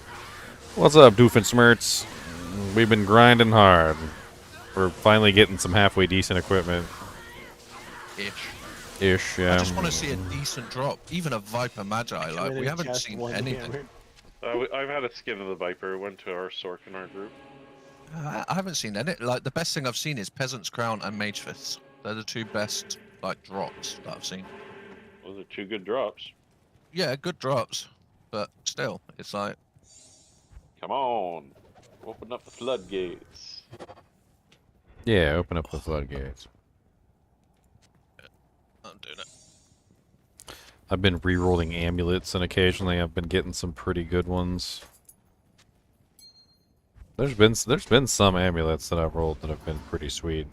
What's up, Doofenshmirtz? We've been grinding hard. We're finally getting some halfway decent equipment. Ish, yeah. I just want to see a decent drop. Even a Viper Magi. Like, we haven't seen anything. I've had a skin of the Viper. Went to our Sork in our group. I haven't seen any. Like, the best thing I've seen is Peasant's Crown and Mage Fists. They're the two best, like, drops that I've seen. Those are two good drops. Yeah, good drops. But still, it's like... Come on. Open up the floodgates. Yeah, open up the floodgates. I'm doing it. I've been re-rolling amulets, and occasionally I've been getting some pretty good ones. There's been some amulets that I've rolled that have been pretty sweet.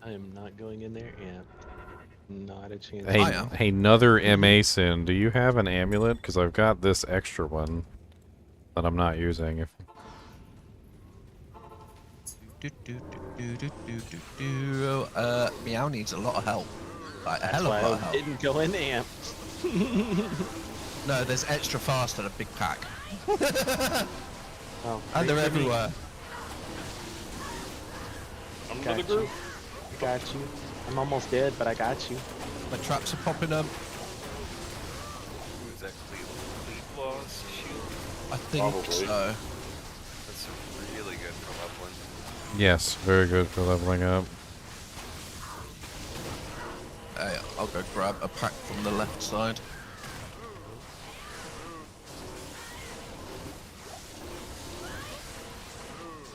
I am not going in there, and not a chance. Hey, another MA-Sin, do you have an amulet? Because I've got this extra one that I'm not using. Meow needs a lot of help. Like, a hell of a That's lot why of help. I didn't go in amp. No, there's extra fast and a big pack. Oh, And they're great for me. everywhere. I'm Got to the group. you. I got you. I'm almost dead, but I got you. The traps are popping up. Who's that Cleave shield? I think Probably. so. That's really good for leveling. Yes, very good for leveling up. Hey, I'll go grab a pack from the left side.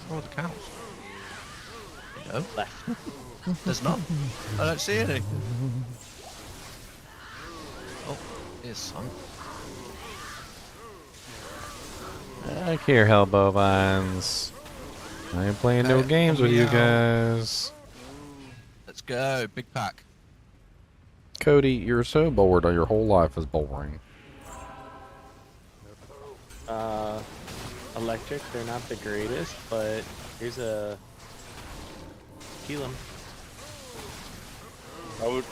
Where are the cows? No. Left. There's none. I don't see any. Oh, here's some. I care, hell bovines. I ain't playing no games with you guys. Let's go, big pack. Cody, you're so bored, or your whole life is boring. Electric, they're not the greatest, but here's a heal him.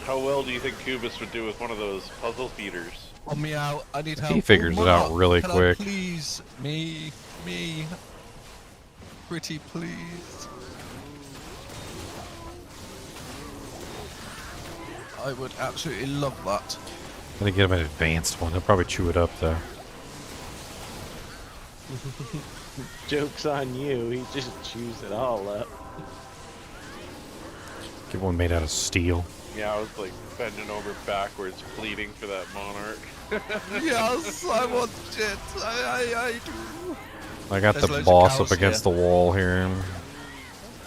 How well do you think Kubus would do with one of those puzzle feeders? Oh, meow, I need help. He figures it out really Can quick. I please, me, pretty please. I would absolutely love that. I'm gonna get him an advanced one. He'll probably chew it up though. Joke's on you, he just chews it all up. Get one made out of steel. Yeah, I was like bending over backwards, pleading for that monarch. Yes, I want it. I do. I got There's the loads of boss cows up against here. the wall here.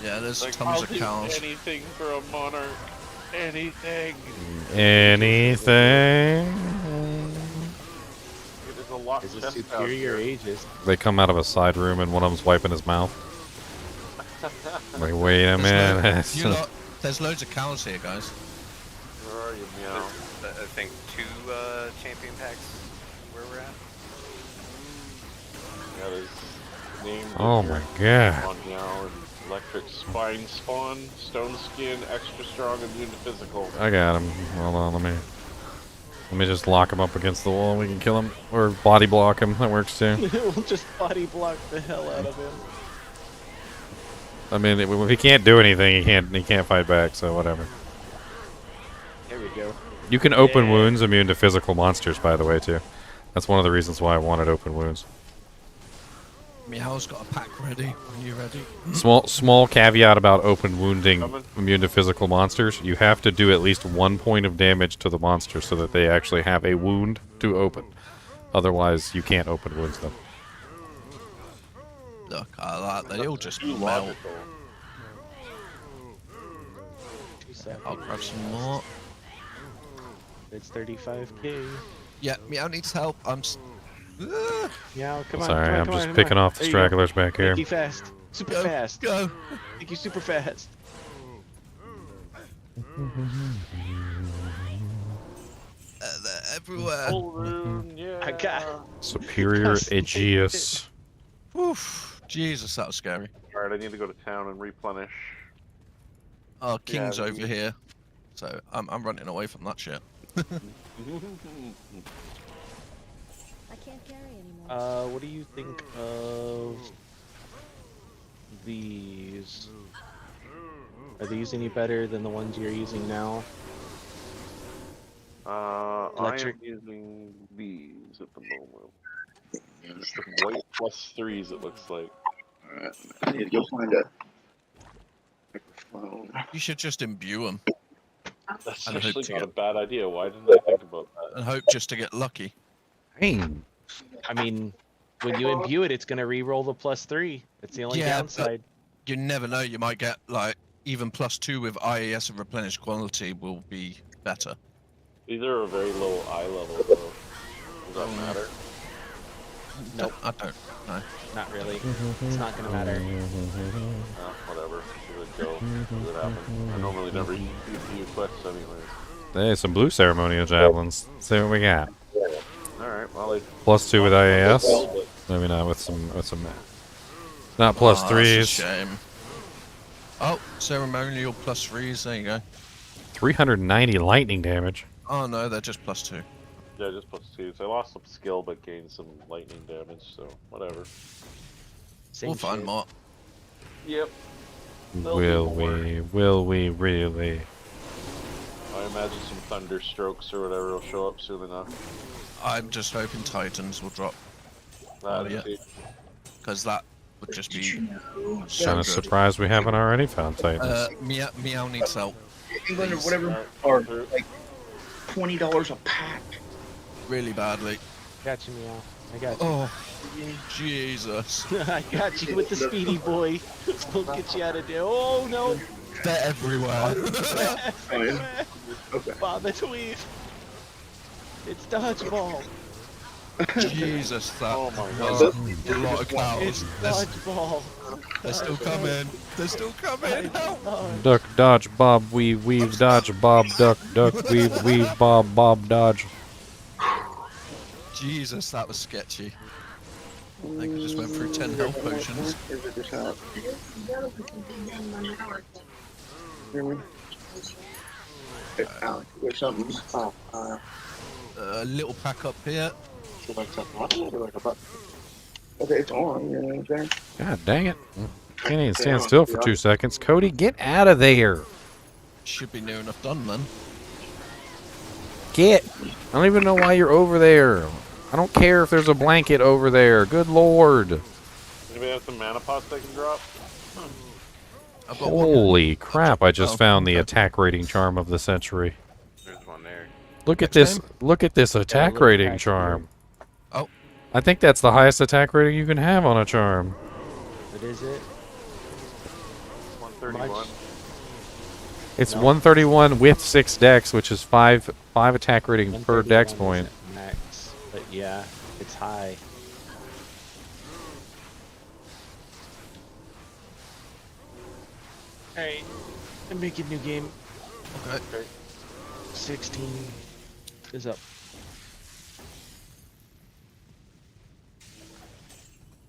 Yeah, there's Like, tons I'll of do cows. anything for a monarch. Anything. Anything. There's a lot There's a chest out superior here. aegis. They come out of a side room and one of them's wiping his mouth. Like, wait a minute. There's loads of cows here, guys. Where are you, meow? I think 2 champion packs where we're at. Yeah, there's names. Oh my god. On meow and Electric spine spawn, stone skin, extra strong, immune to physical. I got him. Hold on, let me just lock him up against the wall. We can kill him or body block him. That works too. We'll just body block the hell out of him. I mean, if he can't do anything, he can't fight back. So whatever. There we go. You can open wounds immune to physical monsters, by the way, too. That's one of the reasons why I wanted open wounds. Meow's got a pack ready. Are you ready? Small caveat about open wounding immune to physical monsters. You have to do at least 1 point of damage to the monster so that they actually have a wound to open. Otherwise, you can't open wounds them. Look, I like they all just melt. I'll grab some more. It's 35k. Yeah, Meow needs help. Meow, come on. Sorry, come on, I'm come just on, picking come on. off the There you go. stragglers back here. Make you fast. Super fast. Go. Make you super fast. They're everywhere. I got Superior Aegeus. Oof. Jesus, that was scary. Alright, I need to go to town and replenish. Oh, King's Yeah, over here. So I'm running away from that shit. I can't carry anymore. What do you think of these? Are these any better than the ones you're using now? Electric. I am using these at the moment. Just the white +3s, it looks like. Alright, I need to go find a microphone. You should just imbue them. That's And actually hope not to a bad idea. Why didn't I think about that? And hope just to get lucky. Cain. I mean, when you imbue it, it's gonna re-roll the +3. That's the only downside. You never know. You might get like even +2 with IAS and replenished quality will be better. These are a very low eye level, though. Does that matter? Nope, I don't. No, not really. It's not gonna matter. Whatever. Give it a go. See what happens. I normally never use these quests anyways. Hey, some blue ceremonial javelins. Let's see what we got. Alright, well, they... +2 with IAS. Maybe not with some. Not +3s. That's a shame. Oh, ceremonial +3s. There you go. 390 lightning damage. Oh no, they're just +2. Yeah, just +2s. I lost some skill, but gained some lightning damage, so whatever. We'll find more. Yep. Will we really? I imagine some thunderstrokes or whatever will show up soon enough. I'm just hoping Titans will drop. Because that would just be so Kind of good. surprised we haven't already found Titans. Meow needs help. England or whatever are like $20 a pack. Really badly. Got you, Meow. I got you. Oh, Jesus. I got you with the speedy boy. We'll get you out of there. Oh no! They're everywhere. Okay. Bob and weave. It's dodgeball. Jesus, that oh my was a lot of cows. It's dodgeball. They're still coming. They're still coming. Help. Duck, dodge, bob, weave, dodge, bob, duck, weave, bob, dodge. Jesus, that was sketchy. I think we just went through 10 health potions. There's something. A little pack up here. Okay, it's on. God dang it. Can't even stand still for 2 seconds. Cody, get out of there. Should be near enough done then. Get. I don't even know why you're over there. I don't care if there's a blanket over there. Good lord. Anybody have some mana pots they can drop? Holy crap, I just found the attack rating charm of the century. There's one there. Look at this. Look at this attack rating charm. Oh. I think that's the highest attack rating you can have on a charm. What is it? 131. It's 131 with 6 dex, which is 5 attack rating per dex point. Max, but yeah, it's high. Alright, I'm making new game. Okay. 16 is up.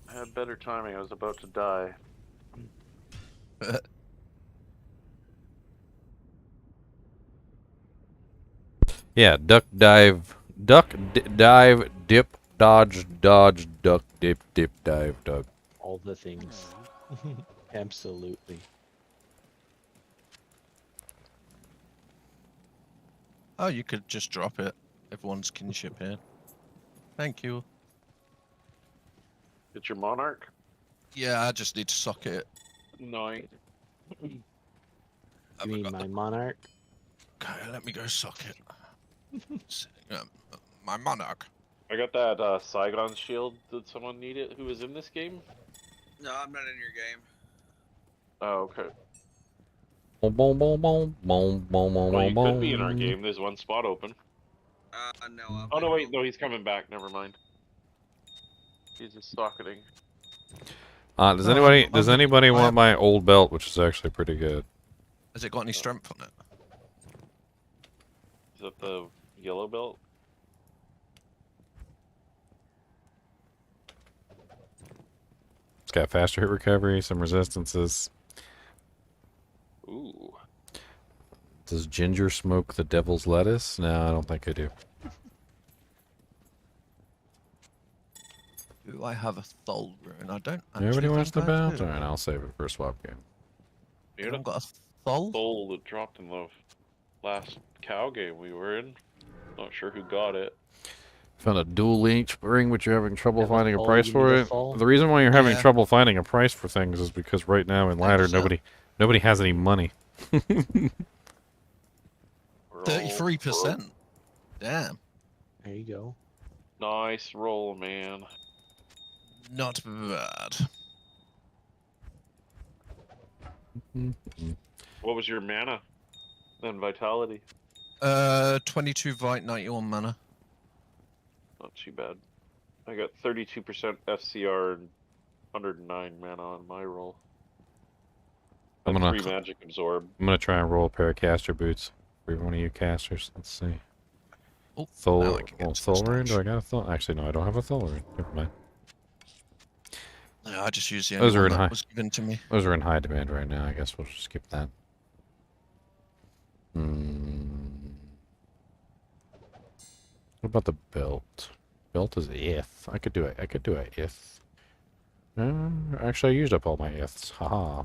I had better timing. I was about to die. Yeah, duck, dive, dive, dip, dodge, dodge, duck, dip, dip, dive, duck. All the things. Absolutely. Oh, you could just drop it. Everyone's kinship here. Thank you. It's your monarch? Yeah, I just need to socket it. Nine. You mean my monarch? Okay, let me go socket. My monarch. I got that Saigon shield. Did someone need it who was in this game? No, I'm not in your game. Oh, okay. Boom, boom, boom, boom, boom, boom, boom, Well, you boom, could be in our boom. game. There's one spot open. No. Oh, no, wait. No, he's coming back. Never mind. He's just socketing. Does anybody want my old belt, which is actually pretty good? Has it got any strength on it? Is that the yellow belt? It's got faster hit recovery, some resistances. Ooh. Does ginger smoke the devil's lettuce? No, I don't think I do. Do I have a Thol rune? I don't. Nobody wants the think I belt? do. Alright, I'll save it for a swap game. You I've got a Thol? Thol that dropped in the last cow game we were in. Not sure who got it. Found a dual link ring, but you're having trouble finding a Thol, price you for need a it. Thol? The reason why you're having Yeah. trouble finding a price for things is because right now in ladder nobody has any money. 33%. Damn. There you go. Nice roll, man. Not bad. What was your mana? And vitality? 22 Vite, 91 mana. Not too bad. I got 32% FCR and 109 mana on my roll. I'm And gonna 3 magic absorb. I'm gonna try and roll a pair of caster boots for one of you casters. Let's see. Oh, Thol, now I can get well, to Thol the rune? Do stage. I got a Thol? Actually, no, I don't have a Thol rune. Never mind. No, I just used the Those only are one in that high. was given to me. Those are in high demand right now. I guess we'll just skip that. What about the belt? Belt is if. I could do it. I could do a if. Actually, I used up all my ifs. Haha.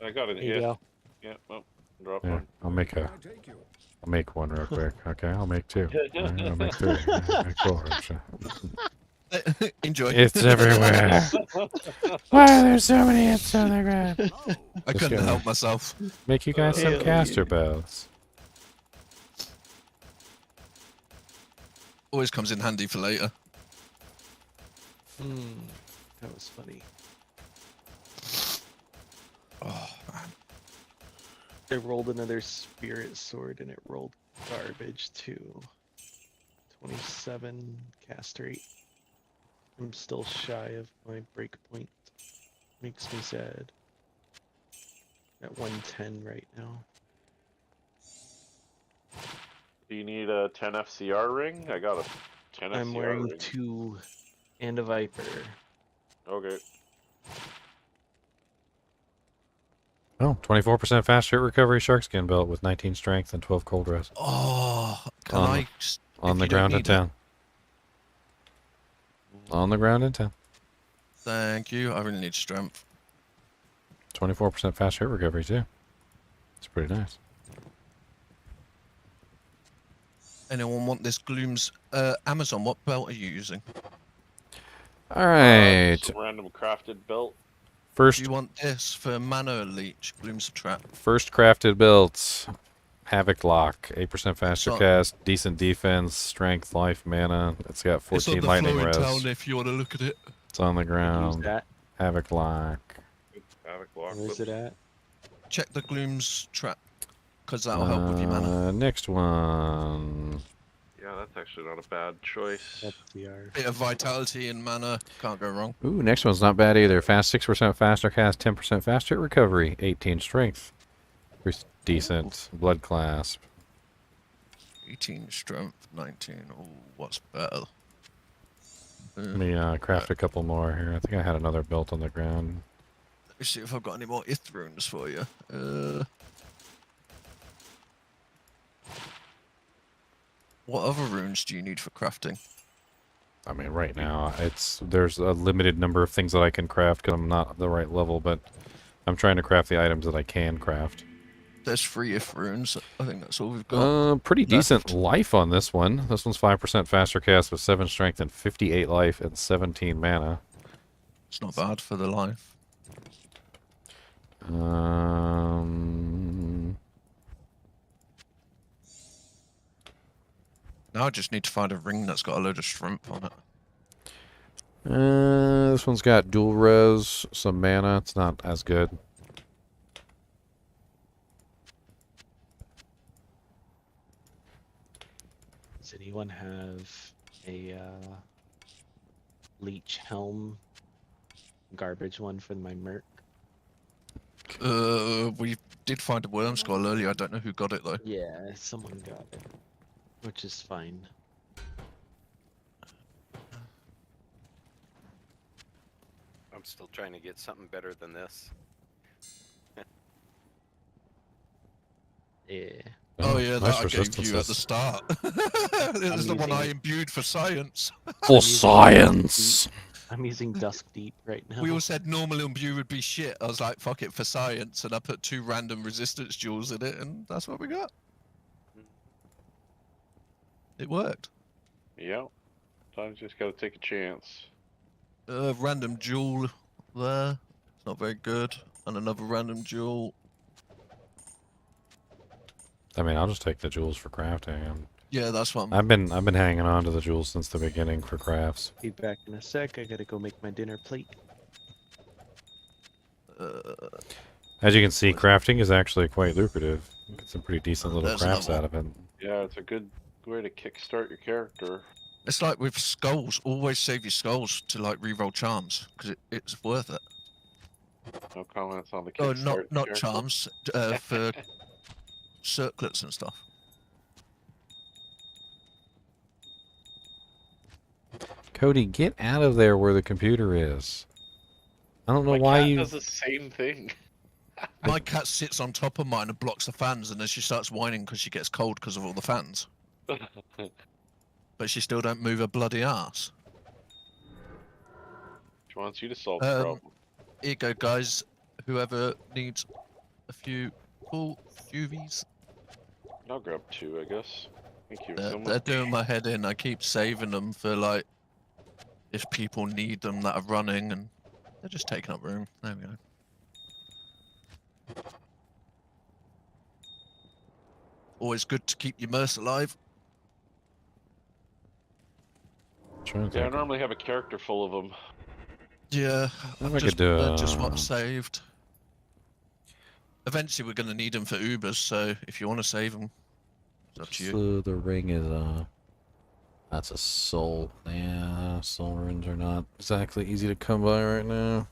I got an There you if. go. Yeah, well, drop Yeah, one. I'll make one real quick. Okay, I'll make two. Alright, I'll make three. Alright, cool. Actually. Enjoy. It's everywhere. Why are there so many ifs on the ground? I Just couldn't gonna help myself. Make you guys some Hell caster yeah. belts. Always comes in handy for later. That was funny. Oh, man. I rolled another spirit sword and it rolled garbage too. 27 cast rate. I'm still shy of my break point. Makes me sad. At 110 right now. Do you need a 10 FCR ring? I got a 10 I'm FCR wearing ring. 2 and a viper. Okay. Oh, 24% fast hit recovery shark skin belt with 19 strength and 12 cold rest. Oh, can On I? On if the you don't ground in need it? town. On the ground in town. Thank you. I really need strength. 24% fast hit recovery too. It's pretty nice. Anyone want this Gloom's Amazon? What belt are you using? All right. Some random crafted belt. First, Do you want this for mana leech? Gloom's trap. first crafted belts. Havoc lock, 8% faster So- cast, decent defense, strength, life, mana. It's got 14 it's on the lightning floor in res. town if you want to look at it. It's on the ground. that. Havoc lock. Havoc lock. Where's it at? Check the Gloom's trap, because that'll help with your mana. Next one. Yeah, that's actually not a bad choice. FCR. Bit of vitality and mana, can't go wrong. Ooh, next one's not bad either. Fast 6% faster cast, 10% faster hit recovery, 18 strength. Pretty decent. Blood clasp. 18 strength, 19. Oh, what's better? Let me craft a couple more here. I think I had another belt on the ground. Let me see if I've got any more Ith runes for you. What other runes do you need for crafting? I mean, right now, there's a limited number of things that I can craft because I'm not at the right level, but I'm trying to craft the items that I can craft. There's 3 if runes. I think that's all we've got. Pretty decent left. life on this one. This one's 5% faster cast with 7 strength and 58 life and 17 mana. It's not bad for the life. Now I just need to find a ring that's got a load of shrimp on it. This one's got dual res, some mana. It's not as good. Does anyone have a leech helm garbage one for my merc? We did find a worm skull earlier. I don't know who got it though. Yeah, someone got it, which is fine. I'm still trying to get something better than this. Yeah. Oh yeah, nice that I gave you at the resistances. start. This is the one I imbued for science. For science! I'm using Dusk Deep right now. We all said normal imbue would be shit. I was like, fuck it for science, and I put 2 random resistance jewels in it, and that's what we got. It worked. Yeah. Sometimes you just gotta take a chance. Random jewel there. It's not very good. And another random jewel. I mean, I'll just take the jewels for crafting. Yeah, that's what I've been hanging on to the jewels since the beginning for crafts. Be back in a sec. I gotta go make my dinner plate. As you can see, crafting is actually quite lucrative. You get some pretty decent little There's crafts another out of it. Yeah, it's a good way to kickstart your character. It's like with skulls. Always save your skulls to like reroll charms because it's worth it. No comments on the Oh, kickstart not character. charms. For circlets and stuff. Cody, get out of there where the computer is. I don't know My why cat you... does the same thing. My cat sits on top of mine and blocks the fans, and then she starts whining because she gets cold because of all the fans. But she still don't move her bloody ass. She wants you to solve the problem. Here you go, guys. Whoever needs a few cool UVs. I'll grab 2, I guess. Thank you so much. They're doing my head in. I keep saving them for like if people need them that are running, and they're just taking up room. There we go. Always good to keep your merc alive. Yeah, I normally have a character full of them. Yeah, I could do just what's saved. Eventually, we're going to need them for Ubers, so if you want to save them, it's up to you. So the ring is that's a soul. Yeah, soul runes are not exactly easy to come by right now.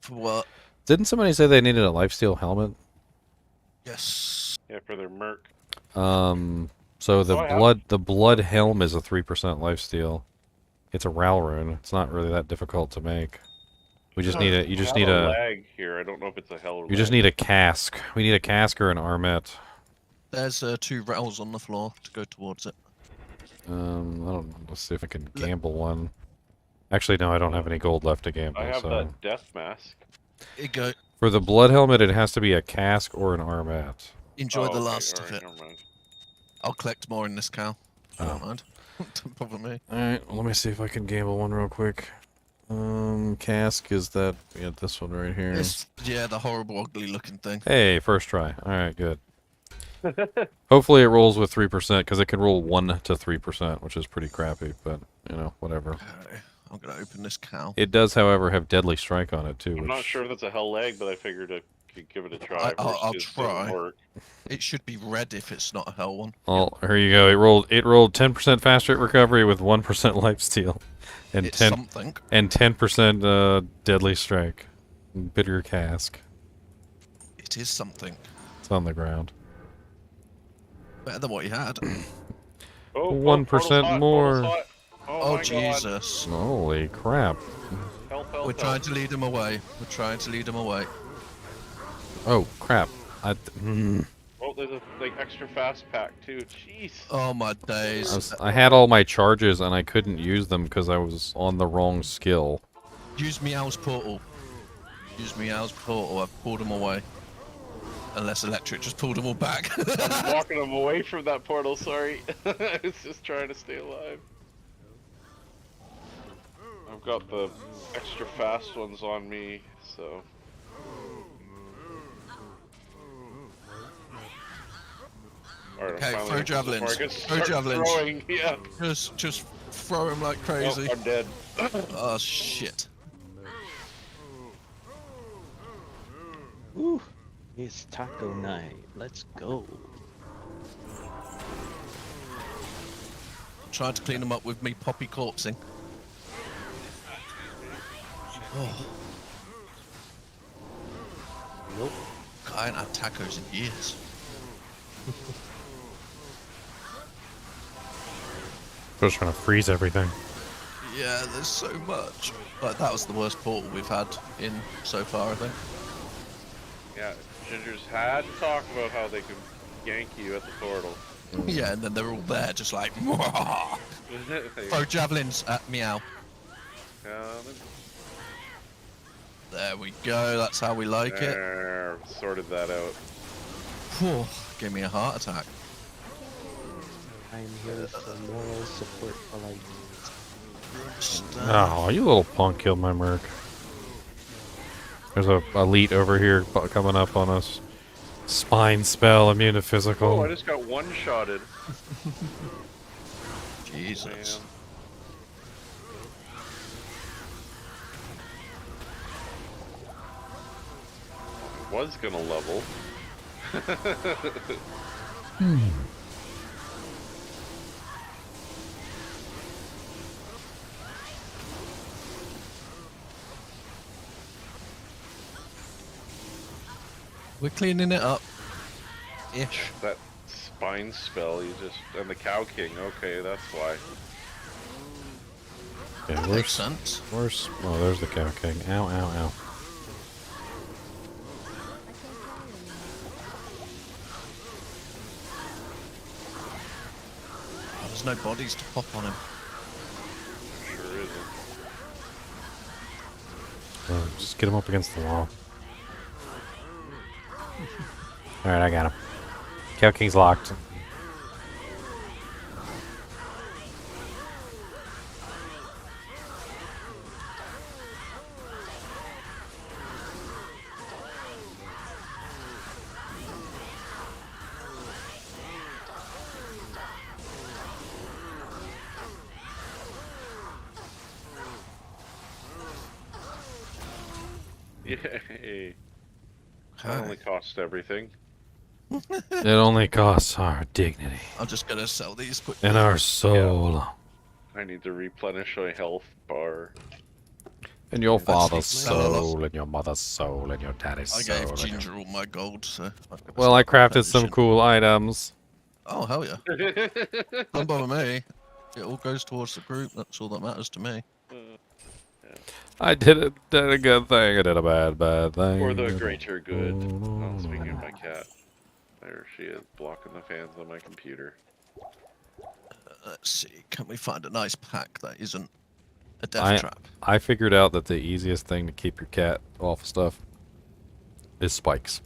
For what? Didn't somebody say they needed a lifesteal helmet? Yes. Yeah, for their merc. So the blood helm is a 3% lifesteal. It's a Ral rune. It's not really that difficult to make. We just need a. You just need a. lag here. I don't know if it's a hell or You just need a cask. We need a cask or an armet. There's 2 rails on the floor to go towards it. I don't know. Let's see if I can gamble one. Actually, no, I don't have any gold left to gamble. I have so. that death mask. Here you go. For the blood helmet, it has to be a cask or an armet. Enjoy the okay, last of alright, it. never mind. I'll collect more in this cow. I don't mind. Don't bother me. Alright, well, let me see if I can gamble one real quick. Cask is that... Yeah, this one right here. Yeah, the horrible, ugly looking thing. Hey, first try. Alright, good. Hopefully it rolls with 3%, because it can roll 1 to 3%, which is pretty crappy, but, you know, whatever. Okay, I'm going to open this cow. It does, however, have Deadly Strike on it, too. I'm not sure if it's a hell lag, but I figured I could give it a try. I'll versus it doesn't try. work. It should be red if it's not a hell one. Well, here you go. It rolled 10% faster at recovery with 1% lifesteal. And It's 10 something. and 10% Deadly Strike. Bitter Cask. It is something. It's on the ground. Better than what you had. 1% more. Oh, Jesus. Holy crap. We're trying to lead him away. We're trying to lead him away. Oh, crap. Oh, Oh, there's a like extra fast pack too. Jeez. Oh my days. I had all my charges and I couldn't use them because I was on the wrong skill. Use Meow's portal. Use Meow's portal. I've pulled them away. Unless Electric just pulled them all back. I'm walking them away from that portal. Sorry. I was just trying to stay alive. I've got the extra fast ones on me, so. Alright, Okay, I'm throw javelins. Throw javelins. Throwing, yeah. Just throw them like crazy. Oh, I'm dead. Oh shit. Woo! It's taco night. Let's go. Trying to clean them up with me poppy corpsing. Oh. Nope. I ain't had tacos in years. Just trying to freeze everything. Yeah, there's so much. Like, that was the worst portal we've had in so far, I think. Yeah, Gingers had to talk about how they could gank you at the portal. Yeah, and then they're all there, just like, throw javelins at Meow. There we go, that's how we like it. Sorted that out. Whew, gave me a heart attack. I'm here for moral support for like. Oh, you little punk killed my merc. There's a elite over here coming up on us. Spine spell, immune to physical. Oh, I just got one-shotted. Jesus. I was gonna level. We're cleaning it up. Ish. That spine spell, you just... And the Cow King, okay, that's why. Yeah, Makes sense. Where's... Oh, there's the Cow King. Ow, ow, ow. Oh, there's no bodies to pop on him. Sure isn't. Just get him up against the wall. Alright, I got him. Cow King's locked. Yay. That only cost everything. It only costs our dignity. I'm just gonna sell these quickly. And our soul. I need to replenish my health bar. And your Let's father's sell soul, and your mother's soul, and your daddy's I soul. gave and your- Ginger all my gold, so... Well, I crafted some cool items. Oh, hell yeah. Don't bother me. It all goes towards the group, that's all that matters to me. I did a good thing, I did a bad thing. For the greater good. Oh, speaking of my cat. There she is, blocking the fans on my computer. Let's see, can we find a nice pack that isn't a death trap? I figured out that the easiest thing to keep your cat off of stuff is spikes.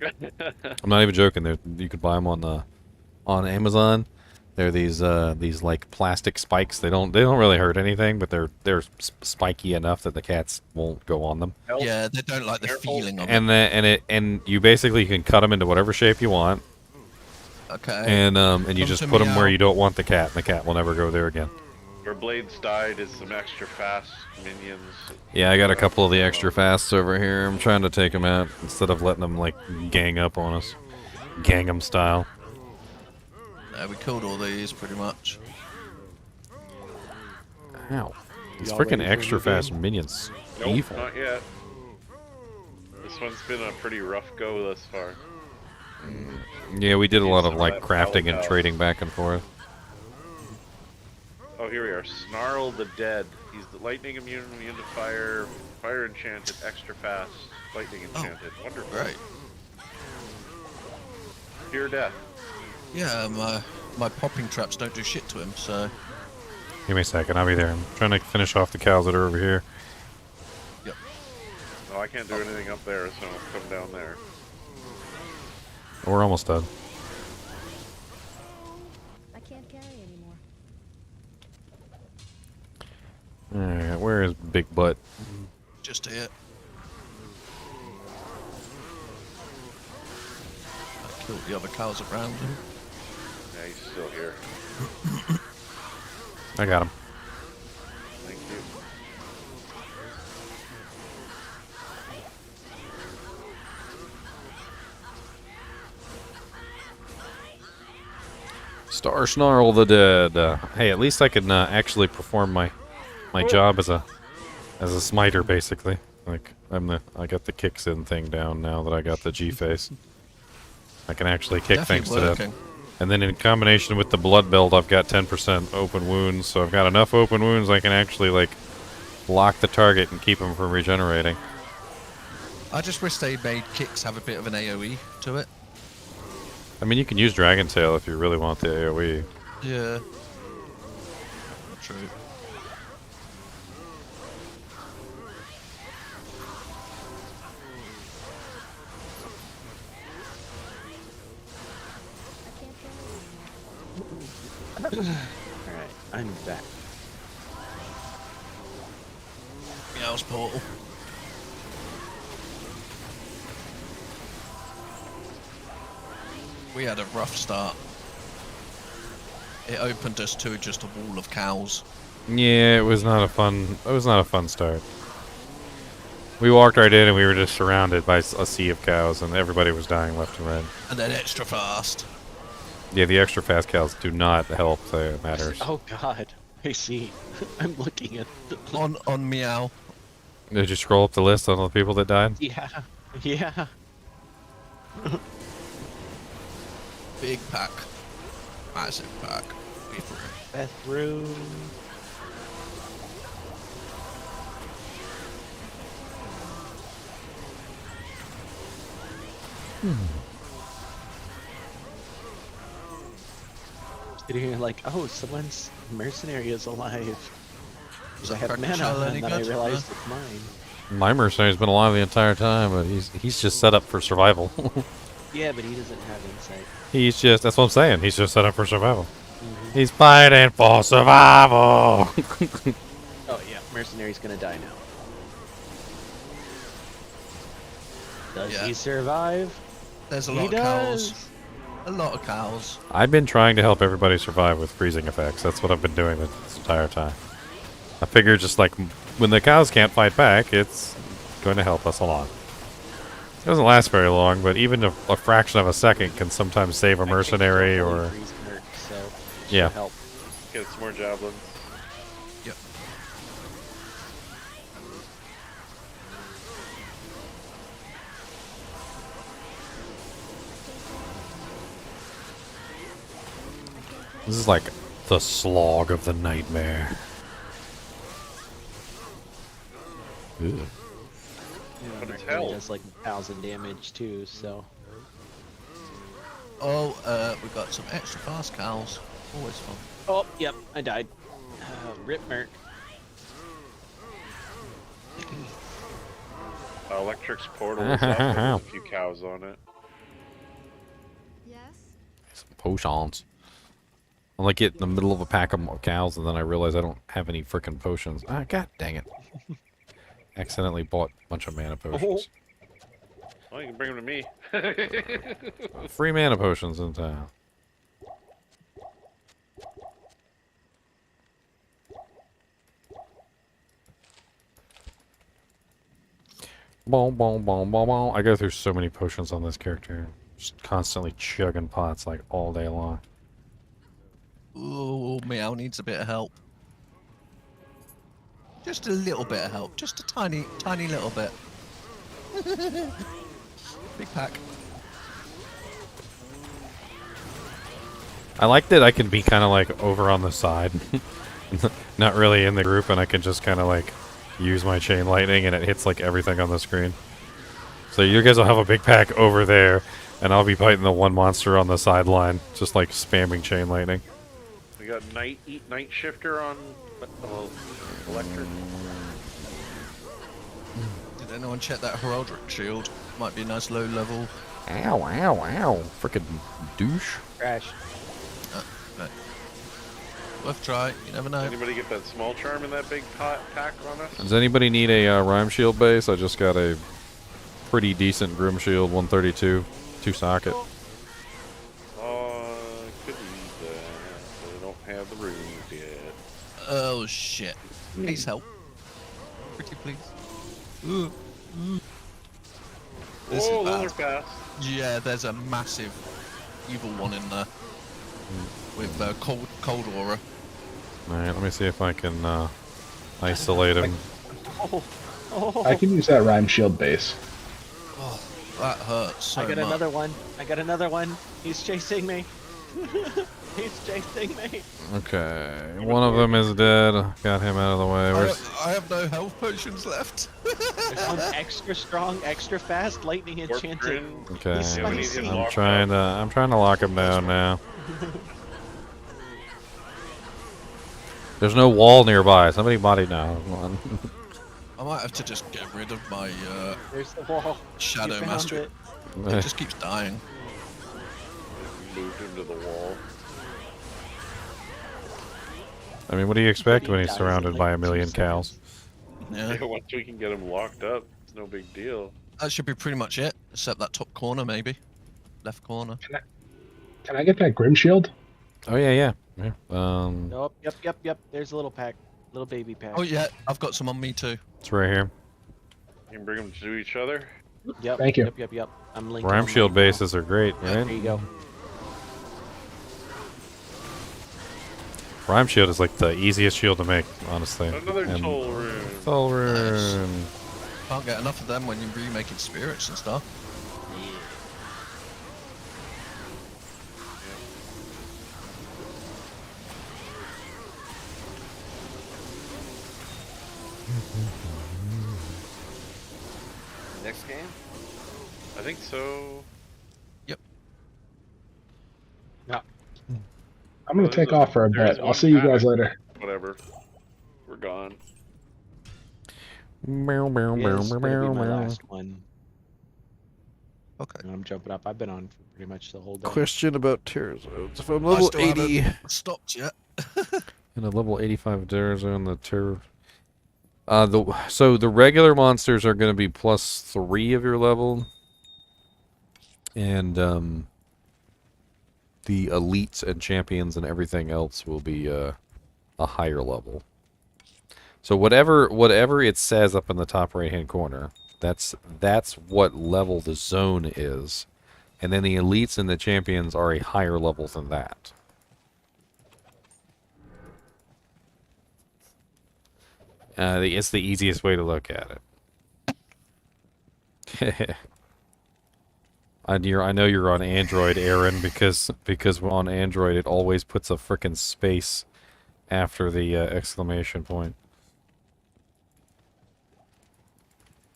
I'm not even joking. You could buy them on Amazon. They're these like plastic spikes. They don't really hurt anything, but they're spiky enough that the cats won't go on them. Yeah, they don't like the feeling of it. And you basically can cut them into whatever shape you want. Okay. And you Come just to put them me where out. you don't want the cat, and the cat will never go there again. Where Blades died is some extra fast minions. Yeah, I got a couple of the extra fasts over here. I'm trying to take them out instead of letting them like gang up on us, Gangnam style. Yeah, we killed all these pretty much. Ow! These Y'all freaking ready for extra the game? fast minions, Nope, evil. not yet. This one's been a pretty rough go thus far. Yeah, we did a lot of Some like of that crafting and powerhouse. trading back and forth. Oh, here we are. Snarl the Dead. He's the lightning immune to fire, fire enchanted, extra fast, lightning enchanted. Wonderful. Right. Pure death. Yeah, my popping traps don't do shit to him, so... Give me a second, I'll be there. I'm trying to finish off the cows that are over here. Yep. No, I can't do anything up there, so I'll come down there. We're almost done. I can't carry anymore. Alright, where is Big Butt? Just here. I killed the other cows around him. Yeah, he's still here. I got him. Thank you. Star Snarl the Dead. Hey, at least I can actually perform my job as a smiter, basically. Like I got the kicks in thing down now that I got the G face. I can actually kick things to death. And then in combination with the blood belt, I've got 10% open wounds, so I've got enough open wounds I can actually like lock the target and keep him from regenerating. I just wish they made kicks have a bit of an AoE to it. I mean, you can use Dragon Tail if you really want the AoE. Yeah. True. Alright, I'm back. Meow's portal. We had a rough start. It opened us to just a wall of cows. Yeah, it was not a fun start. We walked right in and we were just surrounded by a sea of cows and everybody was dying left and right. And then extra fast. Yeah, the extra fast cows do not help the matters. Oh god, I see. I'm looking at the... on Meow. Did you scroll up the list on the people that died? Yeah, yeah. Big pack. Massive pack. Death room. Sitting here like, oh, someone's mercenary is alive. Was I have mana, and then I realized it's mine. My mercenary's been alive the entire time, but he's just set up for survival. Yeah, but he doesn't have insight. That's what I'm saying, he's just set up for survival. He's fighting for survival! Oh yeah, mercenary's gonna die now. Does he survive? There's a lot of cows. A lot of cows. I've been trying to help everybody survive with freezing effects. That's what I've been doing this entire time. I figure just like when the cows can't fight back, it's going to help us a lot. It doesn't last very long, but even a fraction of a second can sometimes save a mercenary or... Yeah. Help. Get some more javelins. Yep. This is like the slog of the nightmare. Ew. Yeah, But it's mercenary hell. does like 1,000 damage too, so... Oh, we got some extra fast cows. Always fun. Oh, yep, I died. Rip Merc. Electric's portal is up with a few cows on it. Some potions. I'm like in the middle of a pack of cows and then I realize I don't have any freaking potions. Ah, god dang it. Accidentally bought a bunch of mana potions. Well, you can bring them to me. Free mana potions in town. Boom, boom, boom, boom, boom. I go through so many potions on this character. Just constantly chugging pots like all day long. Ooh, Meow needs a bit of help. Just a little bit of help. Just a tiny, tiny little bit. Big pack. I like that I can be kind of like over on the side. Not really in the group, and I can just kind of like use my chain lightning and it hits like everything on the screen. So you guys will have a big pack over there, And I'll be fighting the one monster on the sideline, just like spamming chain lightning. We got night shifter on electric. Did anyone check that heraldic shield? Might be a nice low level. Ow, ow, ow. Frickin' douche. Crash. Right. Worth try. You never know. Anybody get that small charm in that big pack on us? Does anybody need a rhyme shield base? I just got a pretty decent Grim Shield 132 2-socket. Could use that, but I don't have the runes yet. Oh shit. Please help. Pretty please. Ooh. This is those bad. are fast. Yeah, there's a massive evil one in there with cold aura. Alright, let me see if I can isolate him. I can use that rhyme shield base. Oh, that hurts so I got much. another one. I got another one. He's chasing me. He's chasing me. Okay, one of them is dead. Got him out of the way. Where's... I have no health potions left. There's one extra strong, extra fast, lightning enchanted. Okay, He's spicy. I'm trying to lock him down now. There's no wall nearby. Somebody body now. Come on. I might have to just get rid of my There's the wall. Shadow You found Master. it. It just keeps dying. Moved him to the wall. I mean, what do you expect when he's surrounded by a million cows? Yeah. Once we can get him locked up, it's no big deal. That should be pretty much it, except that top corner maybe. Left corner. Can I get that Grim Shield? Oh yeah. Nope. Yep. There's a little pack. Little baby pack. Oh yeah, I've got some on me too. It's right here. You can bring them to each other. Yep. Thank you. Yep. I'm linking. Rhyme them shield right now. bases are great, Yeah, right? there you go. Rhyme shield is like the easiest shield to make, honestly. Another And- soul rune. Soul rune. Can't get enough of them when you're remaking spirits and stuff. Next game? I think so. Yep. Yeah. I'm gonna take off for a bit. I'll see you guys later. Whatever. We're gone. Meow, meow, It meow, is meow, gonna be my meow. last one. Okay. And I'm jumping up. I've been on for pretty much the whole day. Question about terror zones. If I'm I level still 80 haven't stopped yet. in a level 85 terror zone, the terror. So the regular monsters are going to be +3 of your level, and the elites and champions and everything else will be a higher level. So whatever it says up in the top right hand corner, that's what level the zone is, and then the elites and the champions are a higher level than that. It's the easiest way to look at it. I know you're on Android, Aaron, because on Android it always puts a frickin' space after the exclamation point.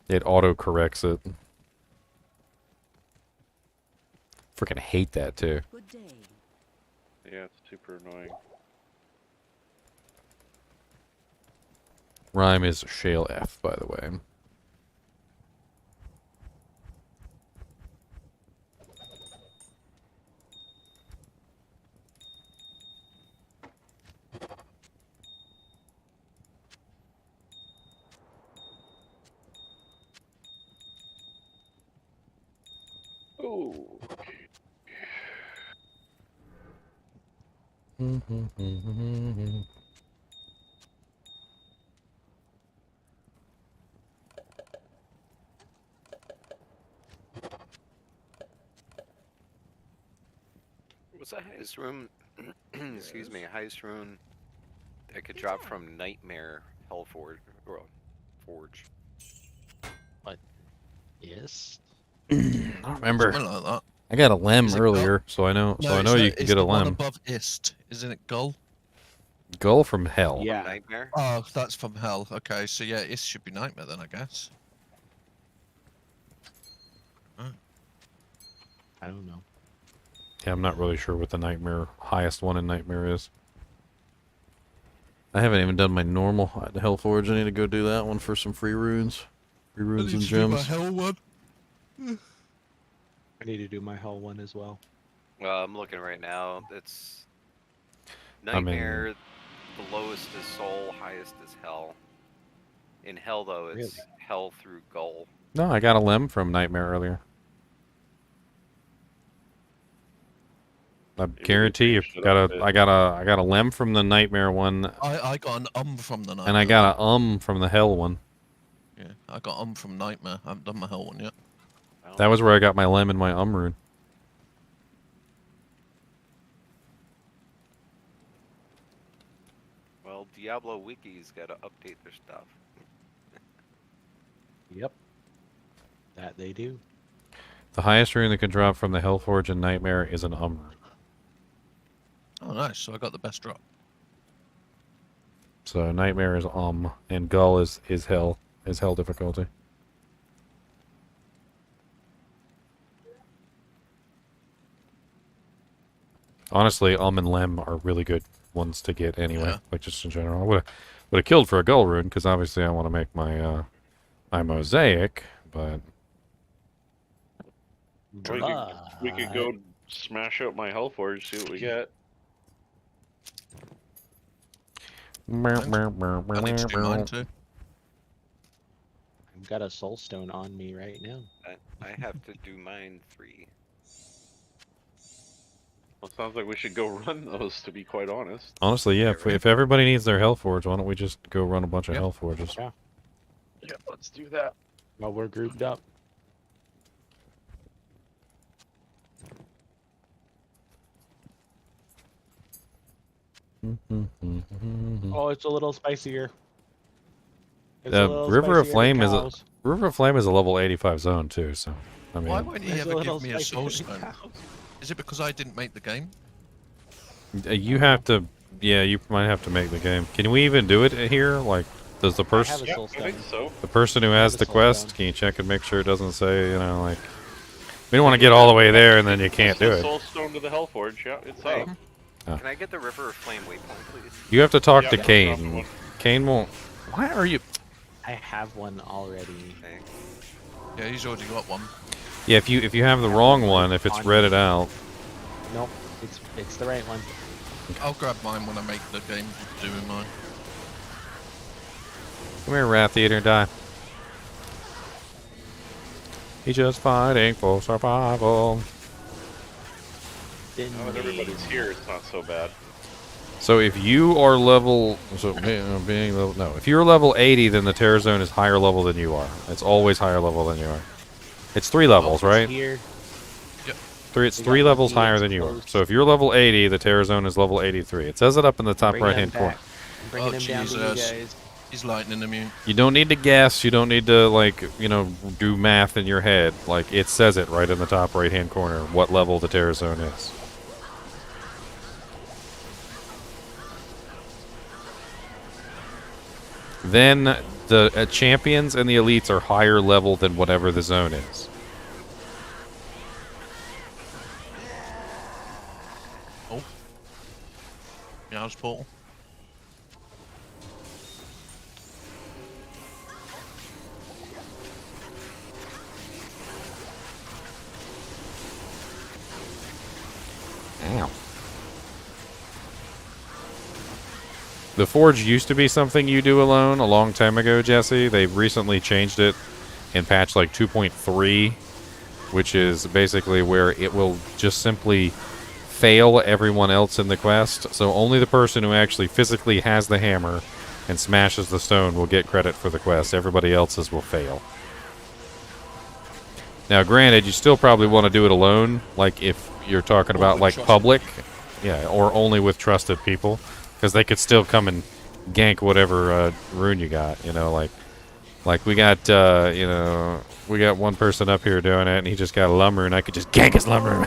It auto corrects it. Frickin' hate that too. Yeah, it's super annoying. Rhyme is Shale F, by the way. Oh. What's the highest rune? Excuse me, highest rune that could drop from Nightmare Hellforge or Forge. What? Yes. I don't remember. Something like that. I got a lem Is it earlier, Gull? so I know. No, So I it's know the- you can it's get a the one lem. above Ist, isn't it Gull? Gull from hell. Yeah. Nightmare. Oh, that's from Hell. Okay, so yeah, Ist should be Nightmare then, I guess. I don't know. Yeah, I'm not really sure what the nightmare highest one in nightmare is. I haven't even done my normal Hellforge. I need to go do that one for some free runes. Free runes and gems. Hell one. I need to do my hell one as well. Well, I'm looking right now. It's I'm in- Nightmare. The lowest is Soul, highest is Hell. In Hell, though, it's Really? Hell through Gull. No, I got a limb from Nightmare earlier. I guarantee you I got a limb from the Nightmare one, I got an from the Nightmare. and I got a from the Hell one. Yeah, I got from Nightmare. I haven't done my Hell one yet. That was where I got my limb and my rune. Well, Diablo Wiki's got to update their stuff. Yep. That they do. The highest rune that can drop from the Hellforge and Nightmare is an rune. Oh, nice. So I got the best drop. So Nightmare is and Gull is Hell difficulty. Honestly, and Lem are really good ones to get anyway. Yeah. Like just in general, I would have killed for a Gull rune because obviously I want to make my my mosaic, but We could go smash out my Hellforge, see what we get. I need to do mine too. I've got a soulstone on me right now. I have to do mine 3. Well, it sounds like we should go run those, to be quite honest. honestly, yeah. If everybody needs their Hellforge, why don't we just go run a bunch of Hellforges? Yeah. Yeah, let's do that. Well, we're grouped up. Oh, it's a little spicier. It's a little River of spicier Flame than is a cows. River of Flame is a level 85 zone too. So I mean, Why won't you It's a ever little give me a spicier than soulstone? cows. Is it because I didn't make the game? you have to. Yeah, you might have to make the game. Can we even do it here? Like, does the I have person a Yeah, I soulstone. think so. the person who has a the soul quest, stone. can you check and make sure it doesn't say, like, we don't want to get all the way there and then you can't do it. Soulstone to the Hellforge, yeah, it's Hey, up. Can I get the River of Flame waypoint, please? You have to talk Yeah, to yeah. Cain. Cain won't. Why are you? I have one already. Yeah, he's already got one. Yeah, if you have the wrong one, if it's read it out. Nope, it's the right one. I'll grab mine when I make the game doing mine. Come here, Raft Eater, die. He's just fighting for survival. Now that everybody's here, it's not so bad. So if you are level, being level, no, if you're level 80, then the Terror Zone is higher level than you are. It's always higher level than you are. It's 3 levels, right? Here. It's We 3 got levels lucky higher than you are. exposed. So if you're level 80, the Terror Zone is level 83. It says it up in the top Bring right-hand them corner. back. I'm bringing him down to you guys. He's lightning immune. You don't need to guess. You don't need to, like, do math in your head. Like, it says it right in the top right-hand corner what level the Terror Zone is. Then the champions and the elites are higher level than whatever the zone is. Oh. Yeah, I was portal. Ow. The Forge used to be something you do alone a long time ago, Jesse. They've recently changed it in patch like 2.3, which is basically where it will just simply fail everyone else in the quest. So only the person who actually physically has the hammer and smashes the stone will get credit for the quest. Everybody else's will fail. Now, granted, you still probably want to do it alone, like if you're talking about like public, yeah, or only with trusted people, because they could still come and gank whatever rune you got. Like we got we got one person up here doing it, and he just got a lumber, and I could just gank his lumber.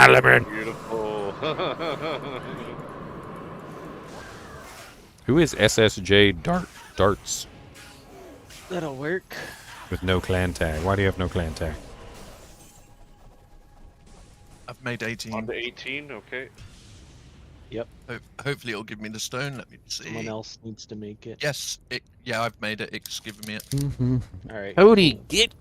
Lumber. Beautiful. Who is SSJ Darts That'll work. with no clan tag? Why do you have no clan tag? I've made 18. On to 18, okay. Yep. Hopefully it'll give me the stone. Let me see. Someone else needs to make it. Yes, yeah, I've made it. It's giving me it. All right. Cody, get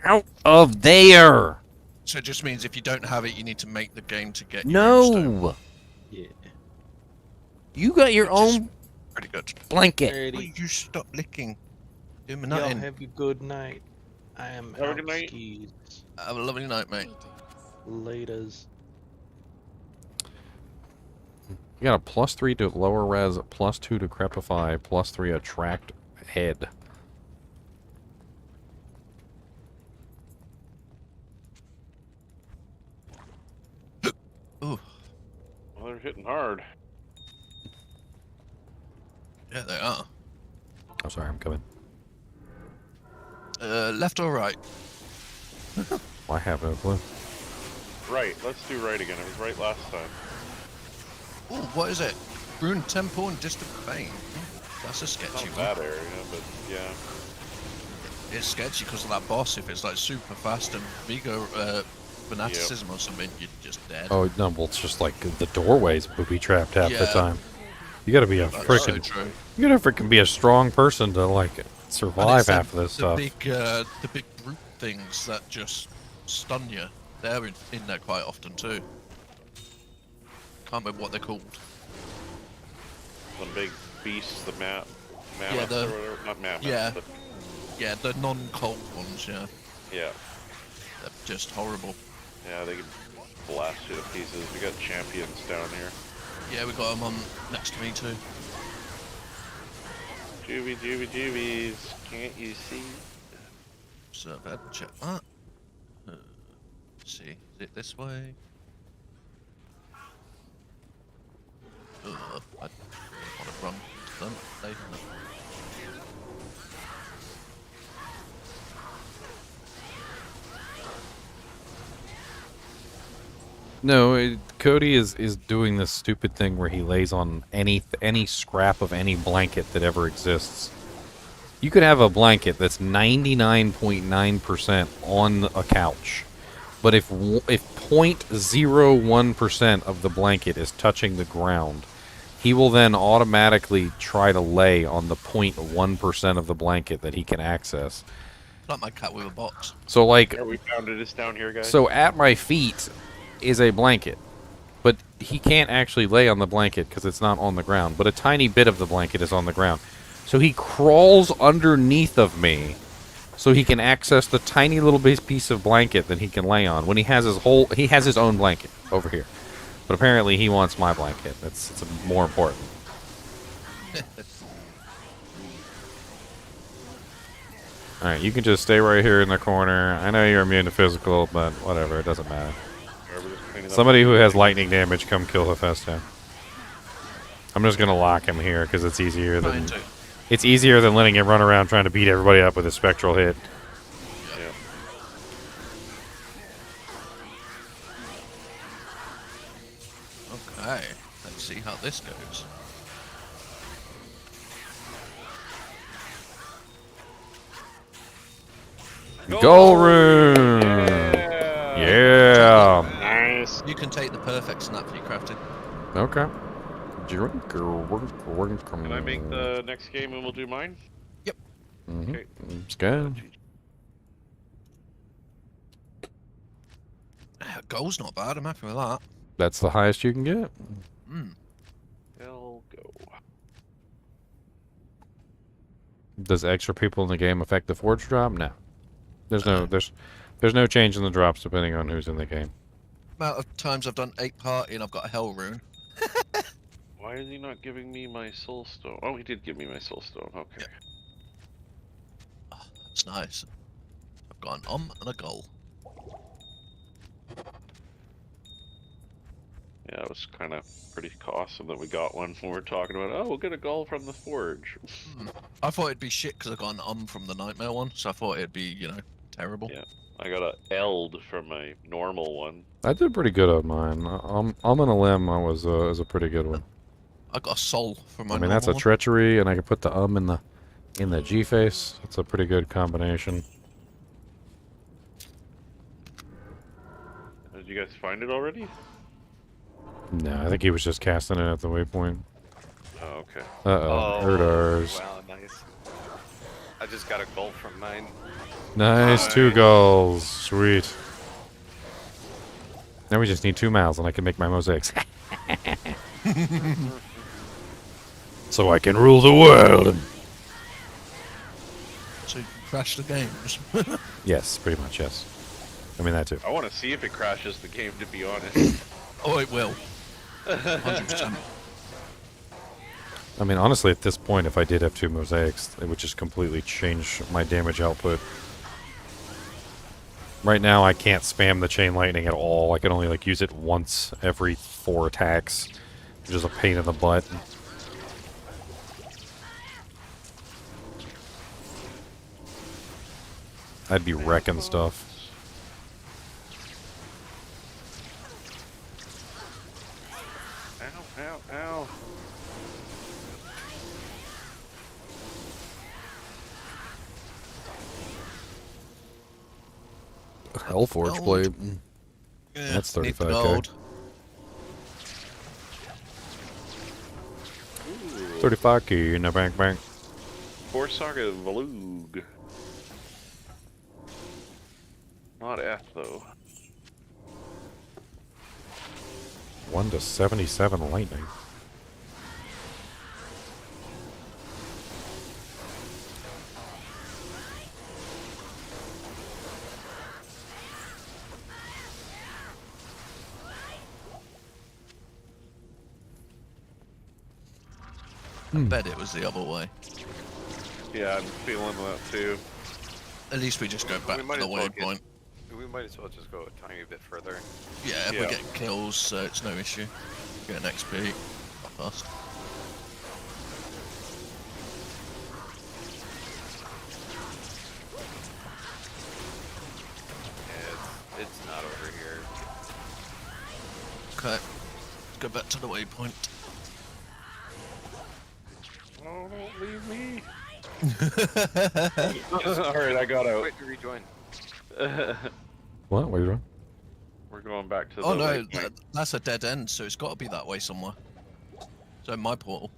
out of there! So it just means if you don't have it, you need to make the game to get your own stone. No! Yeah. You got your own Pretty good. blanket. Will you stop licking? Do me Y'all nothing. have a good night. I am Have a out good night. skis. Have a lovely night, mate. Laters. You got a +3 to lower res, +2 to crepify, +3 attract head. Ooh. Well, they're hitting hard. Yeah, they are. Oh, sorry, I'm coming. Left or right? I have no clue. Right, let's do right again. It was right last time. Ooh, what is it? Rune Temple and Distant Fame. That's a sketchy Not one. that area, but yeah. It's sketchy because of that boss. If it's like super fast and Vigo fanaticism or something, you're just dead. Oh, no, well, it's just like the doorway's booby trapped half the Yeah. time. You gotta be a That's freaking... so true. You gotta freaking be a strong person to, like, survive And half of this stuff. the big brute things that just stun you. They're in there quite often too. Can't remember what they're called. Some big beasts, the mammoths Yeah, or whatever. Not mammoths, yeah, but yeah, the non-cold ones. Yeah, yeah. they're just horrible. Yeah, they can blast you to pieces. We got champions down here. Yeah, we got them on next to me too. Juvies, can't you see? So bad. Check that. Let's see, is it this way? I want to run to them. No, Cody is doing this stupid thing where he lays on any scrap of any blanket that ever exists. You could have a blanket that's 99.9% on a couch, but if 0.01% of the blanket is touching the ground, he will then automatically try to lay on the 0.1% of the blanket that he can access. Like my cat with a box. So, like, Where we found it is down here, guys. so at my feet is a blanket, but he can't actually lay on the blanket because it's not on the ground, but a tiny bit of the blanket is on the ground. So he crawls underneath of me so he can access the tiny little piece of blanket that he can lay on when he has his own blanket over here. But apparently he wants my blanket. It's more important. Alright, you can just stay right here in the corner. I know you're immune to physical, but whatever, it doesn't matter. Somebody who has lightning damage, come kill Hephaestus. I'm just gonna lock him here because it's easier than letting him run around trying to beat everybody up with a spectral hit. Yeah. Okay, let's see how this goes. Goal rune! Yeah! Nice. You can take the perfect snap for your crafting. Okay. Can I make the next game and we'll do mine? Yep. Okay. Let's go. Goal's not bad, I'm happy with that. That's the highest you can get. I'll go. Does extra people in the game affect the forge drop? No. There's no change in the drops depending on who's in the game. Amount of times I've done 8 party and I've got a hell rune. Why is he not giving me my soul stone? Oh, he did give me my soul stone. Okay. Yeah. Oh, that's nice. I've got an and a goal. Yeah, it was kind of pretty awesome that we got one when we were talking about, oh, we'll get a goal from the forge. I thought it'd be shit because I got an from the nightmare one, so I thought it'd be, you know, terrible. Yeah, I got a eld from my normal one. I did pretty good on mine. I'm in a limb. I was a pretty good one. I got a soul from my I mean, that's a one. treachery, and I can put the in the G face. That's a pretty good combination. Did you guys find it already? No, I think he was just casting it at the waypoint. Oh, okay. Uh-oh, Erdars. Wow, nice. I just got a goal from mine. Nice, 2 goals. Sweet. Now we just need 2 mouths and I can make my mosaics. So I can rule the world. So you can crash the games. Yes, pretty much, yes. I mean, that too. I want to see if it crashes the game, to be honest. Oh, it will. 100%. I mean, honestly, at this point, if I did have 2 mosaics, it would just completely change my damage output. Right now, I can't spam the chain lightning at all. I can only like use it once every 4 attacks, which is a pain in the butt. I'd be wrecking stuff. Ow, ow, ow. Hellforge blade. Yeah, That's need the 35k. gold. 35k in the bank. Force Saga Valug. Not F, though. 1 to 77 lightning. I bet it was the other way. Yeah, I'm feeling that too. At least we just go back to the waypoint. We might as well just go a tiny bit further. Yeah, if we're getting kills, so it's no issue. Get an XP. Not fast. Yeah, it's not over here. Okay. Let's go back to the waypoint. Oh, don't leave me. Alright, I got out. Wait to rejoin. What? What are you doing? We're going back to the Oh no, waypoint. that's a dead end, so it's got to be that way somewhere. So my portal.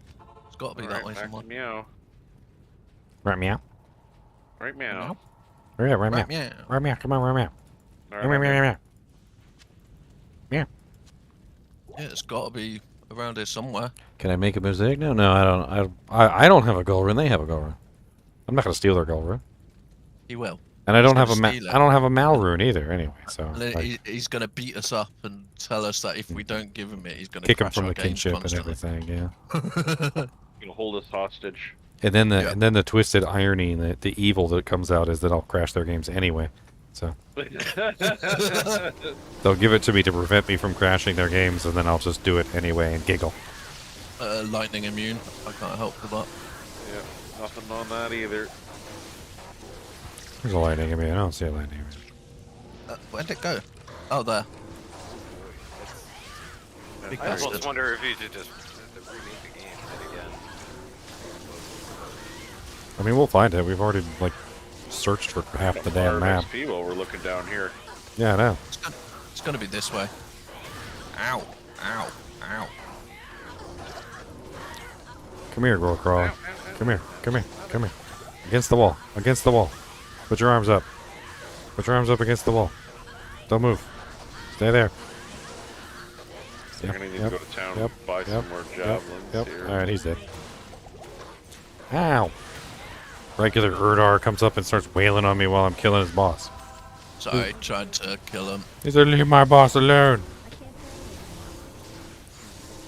It's got to be that way back somewhere. to meow. Right meow. Right meow. Right Right meow. meow. Right meow. Come on, right meow. Alright, Meow, meow, meow, meow. Meow. Yeah, it's got to be around here somewhere. Can I make a mosaic now? No, I don't. I don't have a gold rune. They have a gold rune. I'm not gonna steal their gold rune. He will. And I don't He's have a gonna steal it. I don't have a mal rune either. Anyway, so And then like, he's going to beat us up and tell us that if we don't give him it, he's going to kick him crash from our the games kinship and constantly. everything. Yeah. Gonna hold us hostage. And then the twisted irony and the evil that comes out is that I'll crash their games anyway. So they'll give it to me to prevent me from crashing their games, and then I'll just do it anyway and giggle. Lightning immune. I can't help with that. Yeah, nothing on that either. There's a lightning. I mean, I don't see a lightning. Where'd it go? Oh, there. Big I almost bastard. wonder if you should just remake the game again. I mean, we'll find it. We've already like searched for half the damn map. XP while we're looking down here. Yeah, I know. It's going to be this way. Ow. Ow. Ow. Come here, girl crawler. Come here. Come here. Come here. Against the wall. Against the wall. Put your arms up. Put your arms up against the wall. Don't move. Stay there. We're gonna need to go to town and buy some more javelins here. Alright, he's dead. Ow! Regular Erdar comes up and starts wailing on me while I'm killing his boss. Sorry, tried to kill him. He said, leave my boss alone.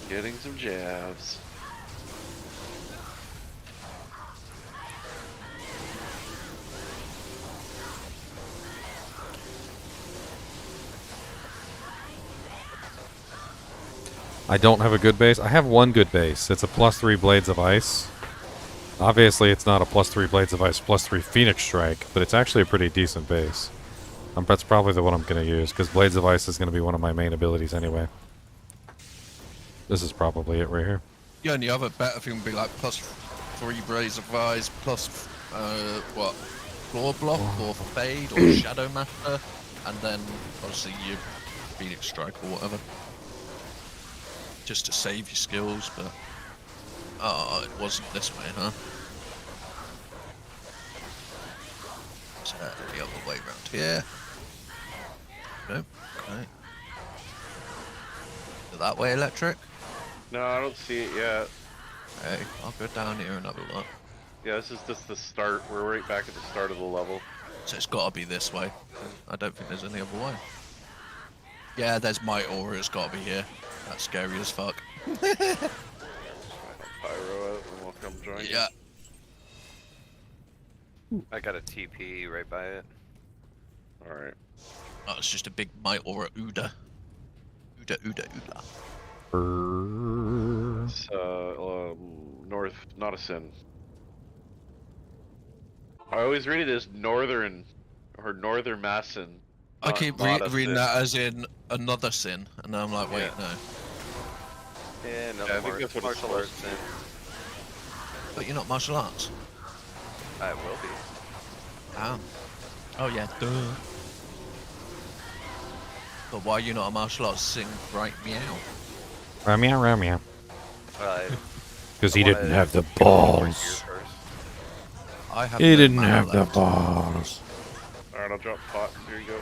Getting some jabs. I don't have a good base. I have one good base. It's a +3 Blades of Ice. Obviously, it's not a +3 Blades of Ice, +3 Phoenix Strike, but it's actually a pretty decent base. That's probably the one I'm going to use, because Blades of Ice is going to be one of my main abilities anyway. This is probably it right here. The only other better thing would be like +3 Blaze of Eyes, plus what? Floor Block or Fade or Shadow Master, and then obviously you Phoenix Strike or whatever. Just to save your skills, but... Oh, it wasn't this way, huh? So the other way around here. Nope. Okay. That way, Electric? No, I don't see it yet. Hey, I'll go down here and have a look. Yeah, this is just the start. We're right back at the start of the level. So it's gotta be this way. I don't think there's any other way. Yeah, there's my aura, it's gotta be here. That's scary as fuck. Pyro out and we'll come join. Yeah. I got a TP right by it. Alright. Oh, it's just a big my aura Uda. Uda. It's, north, not a sin. I always read it as northern, or northern Masson. I keep reading that as in another sin, and I'm like, wait, no. Yeah, another I think that's what martial arts sin. But you're not martial arts? I will be. Oh yeah, duh. But why are you not a martial arts sing right meow? Meow. Uh, Because he didn't have the balls. I have He no didn't mana have the left. balls. Alright, I'll drop pot. Here you go.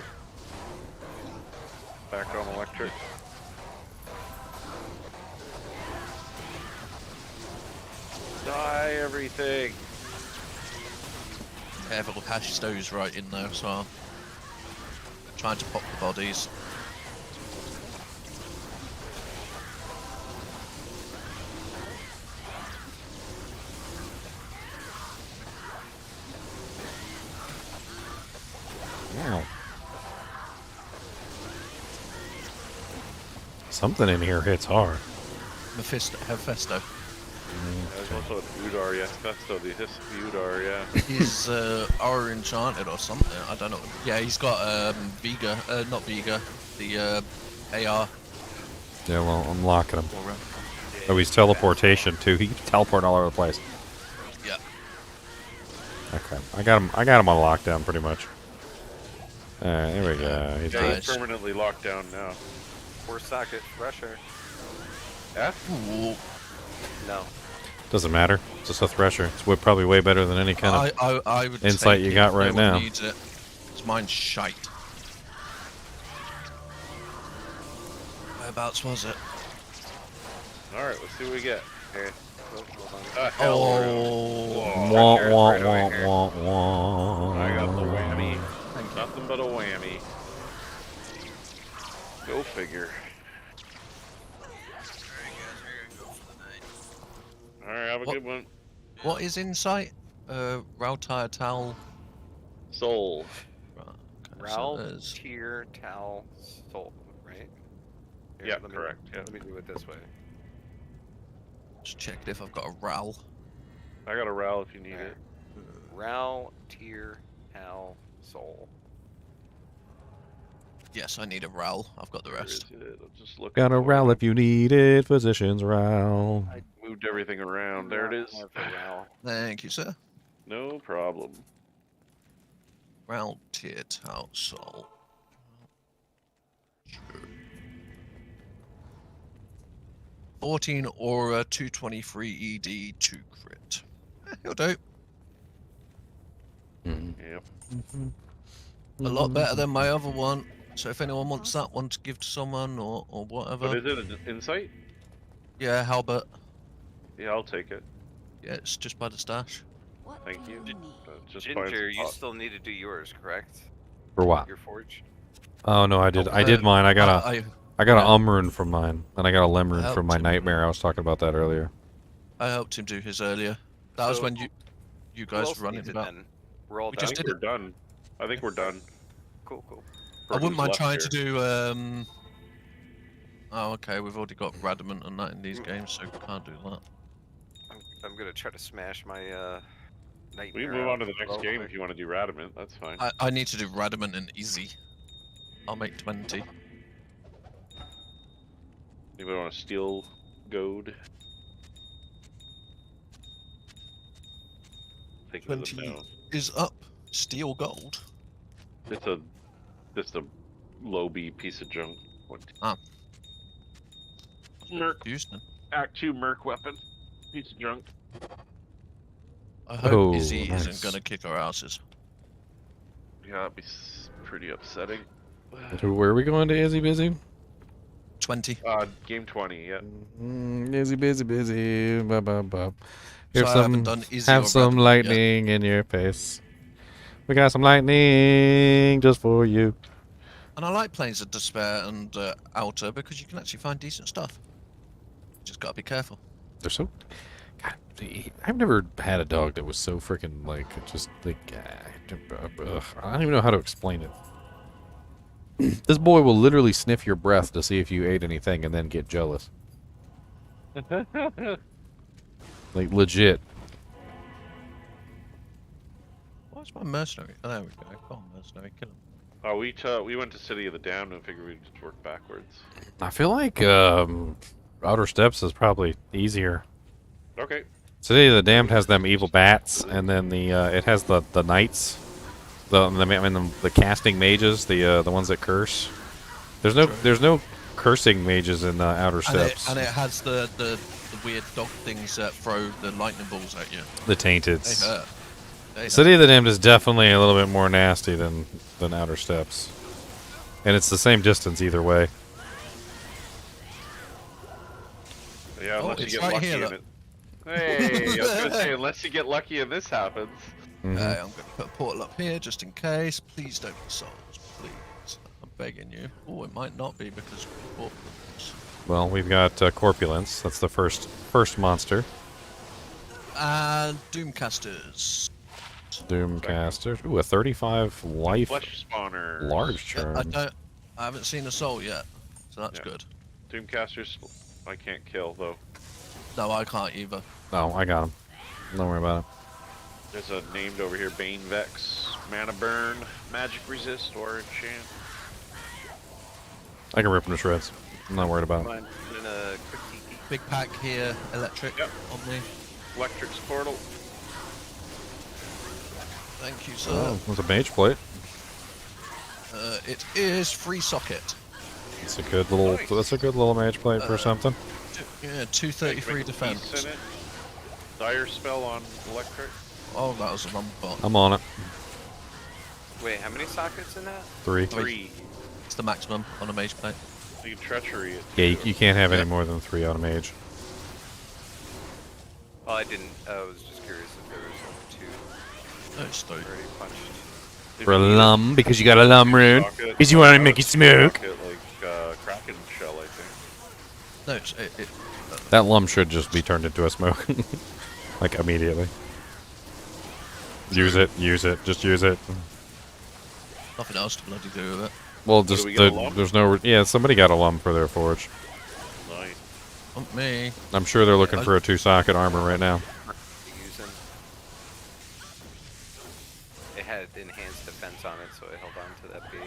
Back on electric. Die everything. Yeah, but hash stows right in there, so I'm trying to pop the bodies. Wow. Something in here hits hard. Hefesto. There's also an Udar, yeah. Festo, the Udar, yeah. He's aura enchanted or something. I don't know. Yeah, he's got Vega, not Vega, the AR. Yeah, well, I'm locking him. Oh, he's teleportation too. He can teleport all over the place. Yeah. Okay, I got him on lockdown pretty much. Alright, there we go. He's Yeah, dead. he's permanently locked down now. 4 socket thresher. F? Ooh. No. Doesn't matter. It's just a thresher. It's probably way better than any kind of I would insight take you it got if right no one now. Needs it. It's mine's shite. Whereabouts was it? Alright, let's see what we get. Here. Wah, wah, wah, wah. I got the whammy. Nothing but a whammy. Go figure. Alright, have a good one. What is insight? Rautire Tal. Soul. Ral, there's- Tier, Tal, Soul, right? Here, Yeah, let me- correct, yeah. Let me do it this way. Just checked if I've got a Ral. I got a Ral if you need it. Ral, Tier, Tal, Soul. Yes, I need a Ral. I've got the rest. Just look. Got a RAL if you need it. Physician's RAL. I moved everything around. There it is. Thank you, sir. No problem. Ral Tier Tal Soul. Sure. 14 Aura, 223 ED, 2 crit. He'll do. Yep. A lot better than my other one. So if anyone wants that one to give to someone or whatever. But is it an insight? Yeah, Halbert. Yeah, I'll take it. Yeah, it's just by the stash. Thank you. Just Ginger, you still need to do yours, correct? For what? Your forge? Oh no, I did. I did mine. I got I a Umrune from mine, and I got a Lemrune from my Nightmare. I was talking about that earlier. I helped him do his earlier. That was when you guys were running about. We're all We done. just did We're done. I think we're done. Cool, cool. I wouldn't mind left trying here. to do. Oh, okay. We've already got Radamant and that in these games, so we can't do that. I'm gonna try to smash my We Nightmare. can move on to the out next real game quick. if you want to do Radamant. That's fine. I need to do Radamant and Easy. I'll make 20. Anybody want to steal goad? Take it as a 20 no. is up. Steel gold. It's just a low B piece of junk. Ah. Merc. Houston. Act 2 Merc weapon. Piece of junk. I hope Oh, Izzy nice. isn't gonna kick our asses. Yeah, that'd be pretty upsetting. Where are we going to Izzy Busy? 20. Game 20, yeah. Izzy busy. Ba, ba, ba. So Here's I some, haven't done Izzy have or some Radamant lightning in your face. We got some lightning just for you. And I like Plains of Despair and Outer because you can actually find decent stuff. Just gotta be careful. They're so... God, I've never had a dog that was so freaking, like, just, like... I don't even know how to explain it. This boy will literally sniff your breath to see if you ate anything and then get jealous. Like, legit. What's my mercenary? Oh, there we go. Come on, mercenary, kill him. Oh, we went to City of the Damned and figured we'd just work backwards. I feel like Outer Steps is probably easier. Okay. City of the Damned has them evil bats, and then the it has the knights, the casting mages, the ones that curse. There's no cursing mages in Outer Steps. And it has the weird dog things that throw the lightning balls at you. The Tainteds. They hurt. City of the Damned is definitely a little bit more nasty than Outer Steps, and it's the same distance either way. Yeah, unless you it's get right lucky here, in look. it. Hey, I was gonna say, unless you get lucky and this happens. I'm gonna put a portal up here just in case. Please don't be souls, please. I'm begging you. Oh, it might not be because we bought them. Well, we've got Corpulence. That's the first monster. And Doomcasters. Doomcaster. Ooh, a 35 life. Flesh spawner. Large churn. I haven't seen a soul yet, so that's good. Doomcasters, I can't kill though. No, I can't either. Oh, I got him. Don't worry about it. There's a named over here: Bane Vex, Mana Burn, Magic Resist, or Enchant. I can rip him to shreds. I'm not worried about it. Fine. And a quick TP. Big pack here, electric on me. Electric's portal. Thank you, sir. Oh, there's a mage plate. It is free socket. That's a good little. Nice. That's a good little mage plate for something. Yeah, 233 Make defense. peace in it. Dire spell on electric. Oh, that was a wrong bot. I'm on it. Wait, how many sockets in that? 3. 3. It's the maximum on a mage plate. You can treachery it. Yeah, you can't have any more than 3 on a mage. Well, I didn't. I was just curious if there was like 2 No, it's 3. already punched. For a lum, because you got a lum rune. Because you want to make you smoke. Like Kraken shell, I think. No, it's, That lum should just be turned into a smoke. Like, immediately. Use it, just use it. Nothing else to bloody do with it. Well, just there's no. Yeah, somebody got a lum for their forge. Nice. Not me. I'm sure they're looking for a 2-socket armor right now. It had enhanced defense on it, so it held on to that base.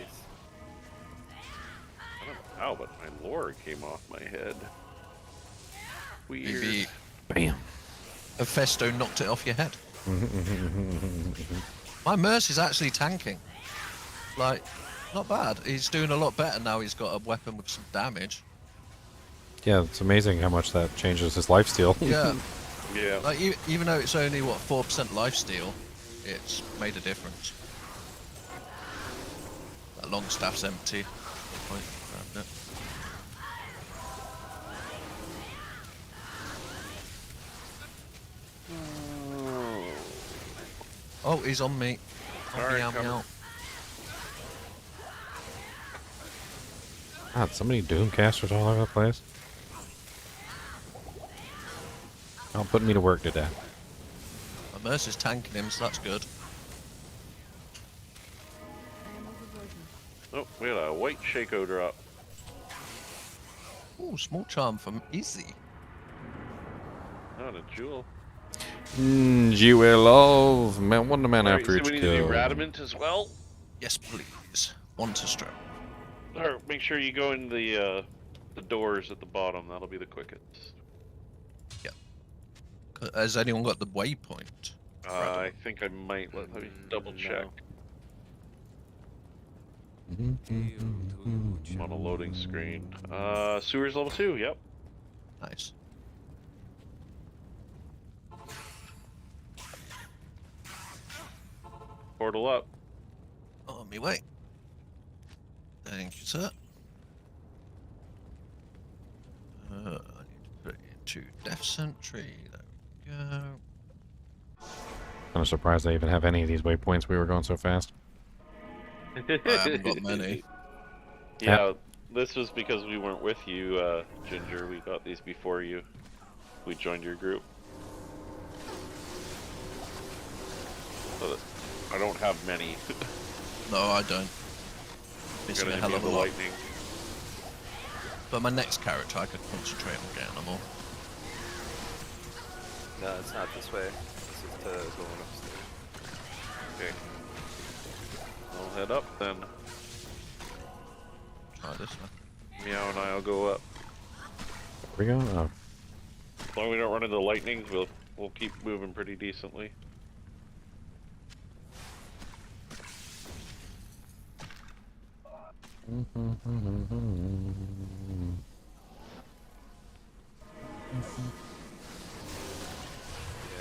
I don't know how, but my lore came off my head. Weird. Maybe Bam. Hephaestus knocked it off your head. My Mercy's actually tanking. Like, not bad. He's doing a lot better now he's got a weapon with some damage. Yeah, it's amazing how much that changes his lifesteal. Yeah. Yeah. Like, even though it's only, what, 4% lifesteal, it's made a difference. That long staff's empty. Point, grabbed it. Oh, he's on me. Alright, meow, cover. meow. God, so many Doomcasters all over the place. Oh, putting me to work today. My Mercy's tanking him, so that's good. Oh, we had a white Shaco drop. Ooh, small charm from Izzy. Not a jewel. Jewel of man, one man Alright, after so each we need to do kill. Radamant as well. Yes, please. One to stroke. Alright, make sure you go in the doors at the bottom. That'll be the quickest. Has anyone got the waypoint? I think I might. Let me double check. I'm on a loading screen. Sewers level 2, yep. Nice. Portal up. On me way. Thank you, sir. I need to put it into Death Sentry. There we go. I'm surprised they even have any of these waypoints. We were going so fast. I haven't got many. Yeah, this was because we weren't with you, Ginger. We got these before you. We joined your group. So I don't have many. No, I don't. Missing a hell of a lot. Lightning. But my next character, I could concentrate on getting them all. No, it's not this way. This is to going upstairs. Okay. I'll head up then. Try this one. Meow and I'll go up. Where we go? Oh. As long as we don't run into lightnings, we'll keep moving pretty decently. Yeah,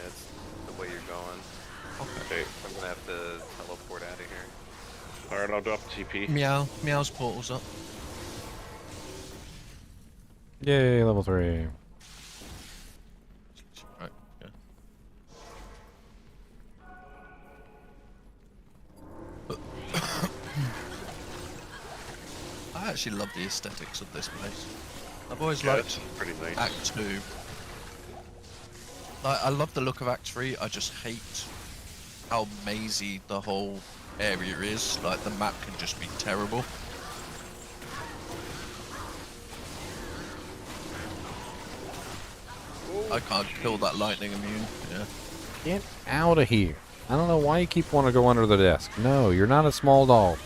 it's the way you're going. Okay. I'm gonna have to teleport out of here. Alright, I'll drop TP. Meow's portal's up. Yay, level 3. Right, yeah. I actually love the aesthetics of this place. I've always liked it's pretty nice. Act 2. Like, I love the look of Act 3, I just hate how mazy the whole area is. Like, the map can just be terrible. I can't kill that lightning immune, yeah. Get out of here. I don't know why you keep wanting to go under the desk. No, you're not a small dog.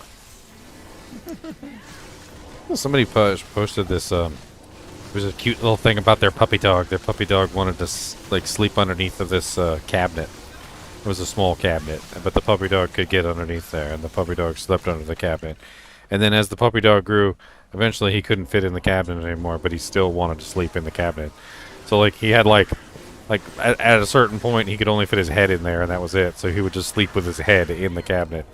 Somebody posted this, there's a cute little thing about their puppy dog. Their puppy dog wanted to, like, sleep underneath of this, cabinet. It was a small cabinet, but the puppy dog could get underneath there, and the puppy dog slept under the cabinet. And then as the puppy dog grew, eventually he couldn't fit in the cabinet anymore, but he still wanted to sleep in the cabinet. So, like, he had, like at a certain point, he could only fit his head in there, and that was it. So he would just sleep with his head in the cabinet.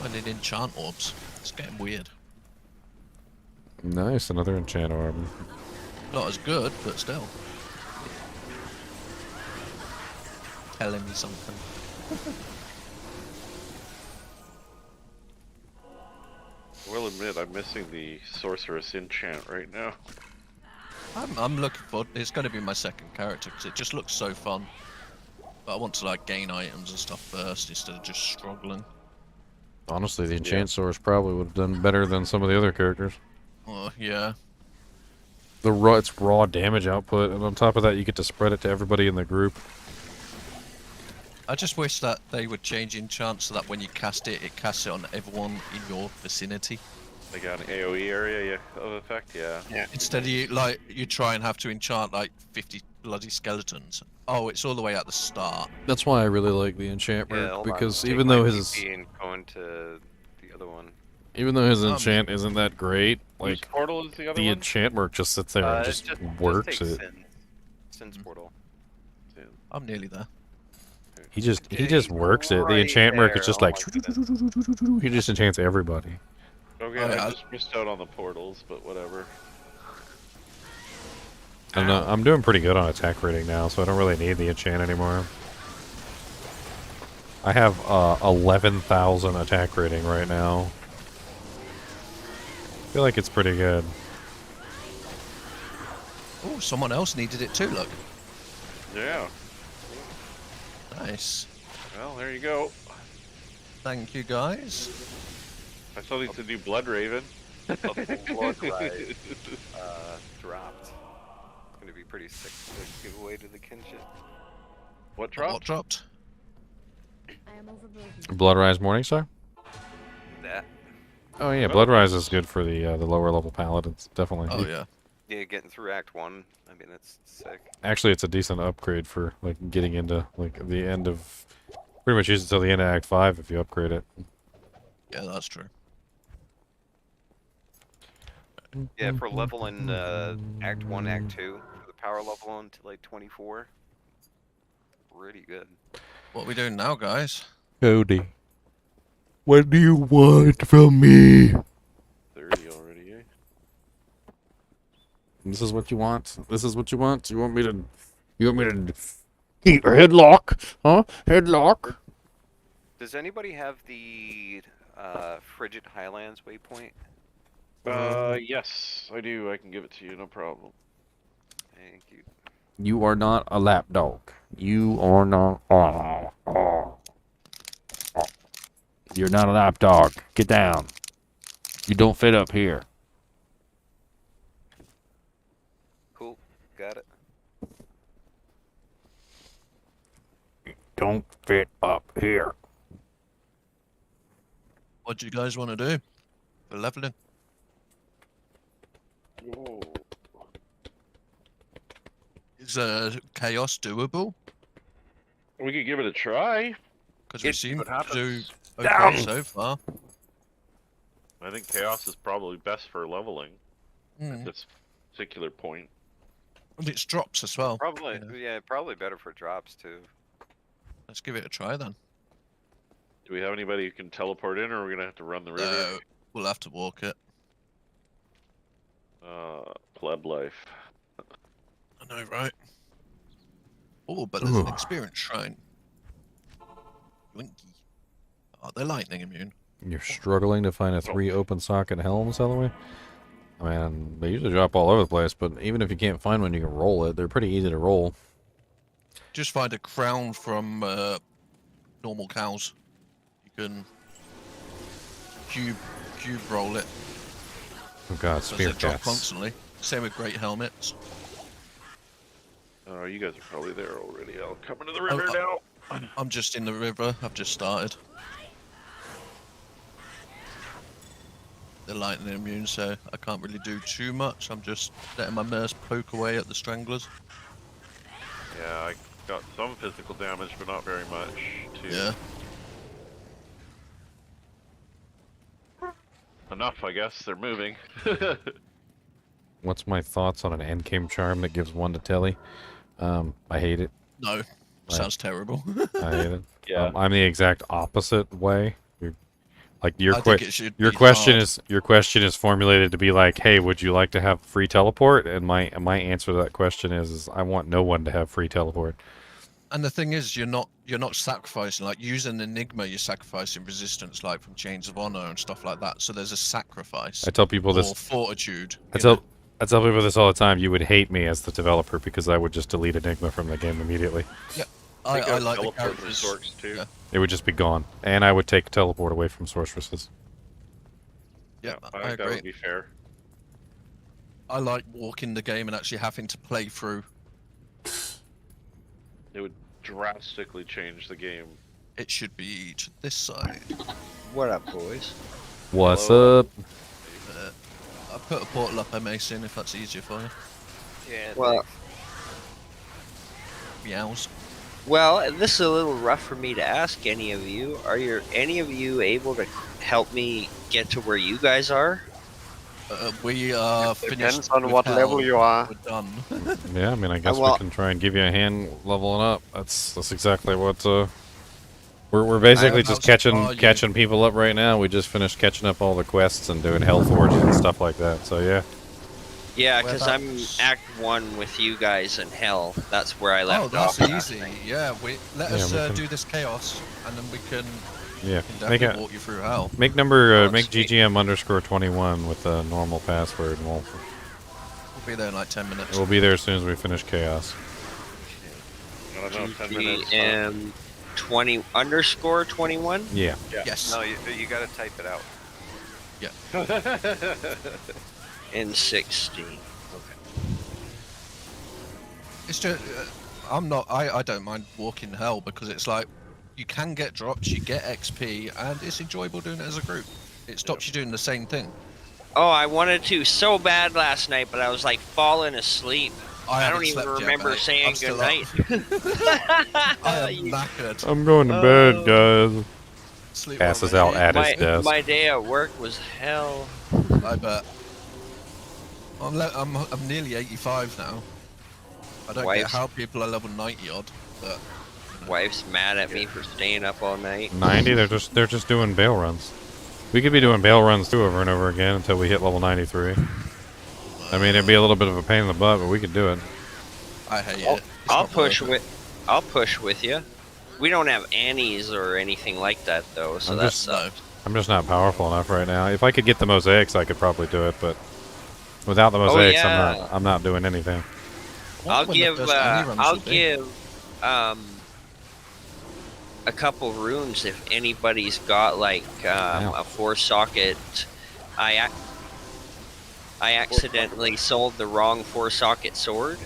I did enchant orbs. It's getting weird. Nice, another enchant orb. Not as good, but still. Telling me something. I will admit, I'm missing the Sorceress enchant right now. I'm looking for. It's going to be my second character because it just looks so fun. But I want to like gain items and stuff first instead of just struggling. Honestly, the enchant source probably would have done better than some of the other characters. Oh yeah. It's raw damage output, and on top of that, you get to spread it to everybody in the group. I just wish that they would change enchant so that when you cast it, it casts it on everyone in your vicinity. Like an AoE area of effect, yeah. Yeah. Instead of you try and have to enchant like 50 bloody skeletons. Oh, it's all the way at the start. That's why I really like the enchant Yeah, merc, hold on. because Take even my though his TP and going to the other one. enchant isn't that great, Whose like portal is the other the one? enchant merc just sits there and just works take it. Sin's portal. I'm nearly there. He just works it. The enchant merc is just like he just enchants everybody. Okay, I just missed out on the portals, but whatever. I'm doing pretty good on attack rating now, so I don't really need the enchant anymore. I have 11,000 attack rating right now. I feel like it's pretty good. Oh, someone else needed it too, look. Yeah. Nice. Well, there you go. Thank you, guys. I still need to do Blood Raven. A blood ride dropped. It's gonna be pretty sick to give away to the kinship. What dropped? What dropped? I am overburdened. Bloodrise Morningstar? That. Oh yeah, Bloodrise is good for the lower level paladins, definitely. Oh yeah. Yeah, getting through Act 1. I mean, that's sick. Actually, it's a decent upgrade for like getting into like the end of. Pretty much use it till the end of Act 5 if you upgrade it. Yeah, that's true. Yeah, for leveling Act 1, Act 2, for the power level to like 24. Pretty good. What are we doing now, guys? Cody, what do you want from me? 30 already, eh? This is what you want? This is what you want? You want me to eat a headlock? Huh? Headlock? Does anybody have the Frigid Highlands waypoint? Yes, I do. I can give it to you, no problem. Thank you. You are not a lapdog. You are not. You're not a lapdog. Get down. You don't fit up here. Cool. Got it. Don't fit up here. What do you guys want to do for leveling? Whoa. Is chaos doable? We could give it a try. Because we seem what to happens. do okay so far. I think chaos is probably best for leveling at Mm. this particular point. And it's drops as well. Probably, you know. yeah, probably better for drops too. Let's give it a try then. Do we have anybody who can teleport in, or are we gonna have to run the river? We'll have to walk it. Pleb life. I know, right? Oh, but there's an experience shrine. Winky. Oh, they're lightning immune. You're struggling to find a 3 open socket helms, Elway? I mean, they usually drop all over the place, but even if you can't find one, you can roll it. They're pretty easy to roll. Just find a crown from normal cows. You can cube roll it. Oh god, Because spear they drop cats. constantly. Same with great helmets. Oh, you guys are probably there already. I'll come into the river now. I'm just in the river. I've just started. They're lightning immune, so I can't really do too much. I'm just letting my nurse poke away at the stranglers. Yeah, I got some physical damage, but not very much. Too. Yeah. Enough, I guess. They're moving. What's my thoughts on an endgame charm that gives 1 to Telly? I hate it. No, sounds terrible. I hate it. Yeah. I'm the exact opposite way. Your I think it should be question hard. your question is formulated to be like, hey, would you like to have free teleport? And my answer to that question is I want no one to have free teleport. And the thing is, you're not sacrificing, like using Enigma, you're sacrificing resistance, like from Chains of Honor and stuff like that. So there's a sacrifice. I tell people this. Or fortitude. I tell people this all the time. You would hate me as the developer because I would just delete Enigma from the game immediately. Yeah, I like the teleport characters. resorts too. Yeah. It would just be gone, and I would take teleport away from sorceresses. Yeah, I I think that agree. would be fair. I like walking the game and actually having to play through. It would drastically change the game. It should be to this side. What up, boys? What's up? I put a portal up, Mason, if that's easier for you. Yeah. Well, Meows. well, this is a little rough for me to ask any of you. Are any of you able to help me get to where you guys are? We are finished. Depends on with what hell. level you are. We're done. Yeah, I mean, I guess we well- can try and give you a hand leveling up. That's exactly what. We're basically just catching people up right now. We just finished catching up all the quests and doing Hellforge and stuff like that. So yeah. Yeah, because I'm Act 1 with you guys in Hell. That's where I Oh, left that's off. easy. Yeah, let us we can- do this chaos, and then we can. Yeah, Can make definitely walk you through hell. Make make GGM_21 with the normal password, and we'll We'll be there in like 10 minutes. be there as soon as we finish chaos. I don't know, 10 minutes. GGM 20_21? Yeah. Yes. No, you gotta type it out. Yeah. In 16. It's just, I don't mind walking hell because it's like, you can get drops, you get XP, and it's enjoyable doing it as a group. It stops you doing the same thing. Oh, I wanted to so bad last night, but I was like falling asleep. I don't haven't even slept yet, remember mate. saying I'm still goodnight. I am knackered. I'm going to bed, guys. Sleep passes well, out mate. at his desk. My day at work was hell. I bet. I'm nearly 85 now. I don't get how people are level 90 odd, but Wife's mad at me for staying up all night. 90. They're just doing bail runs. We could be doing bail runs too over and over again until we hit level 93. I mean, it'd be a little bit of a pain in the butt, but we could do it. I hate it. I'll push with you. We don't have Annies or anything like that though, so that's I'm just not powerful enough right now. If I could get the mosaics, I could probably do it, but without the mosaics, I'm not doing anything. I'll give a couple runes if anybody's got like a 4-socket. I accidentally sold the wrong 4-socket sword.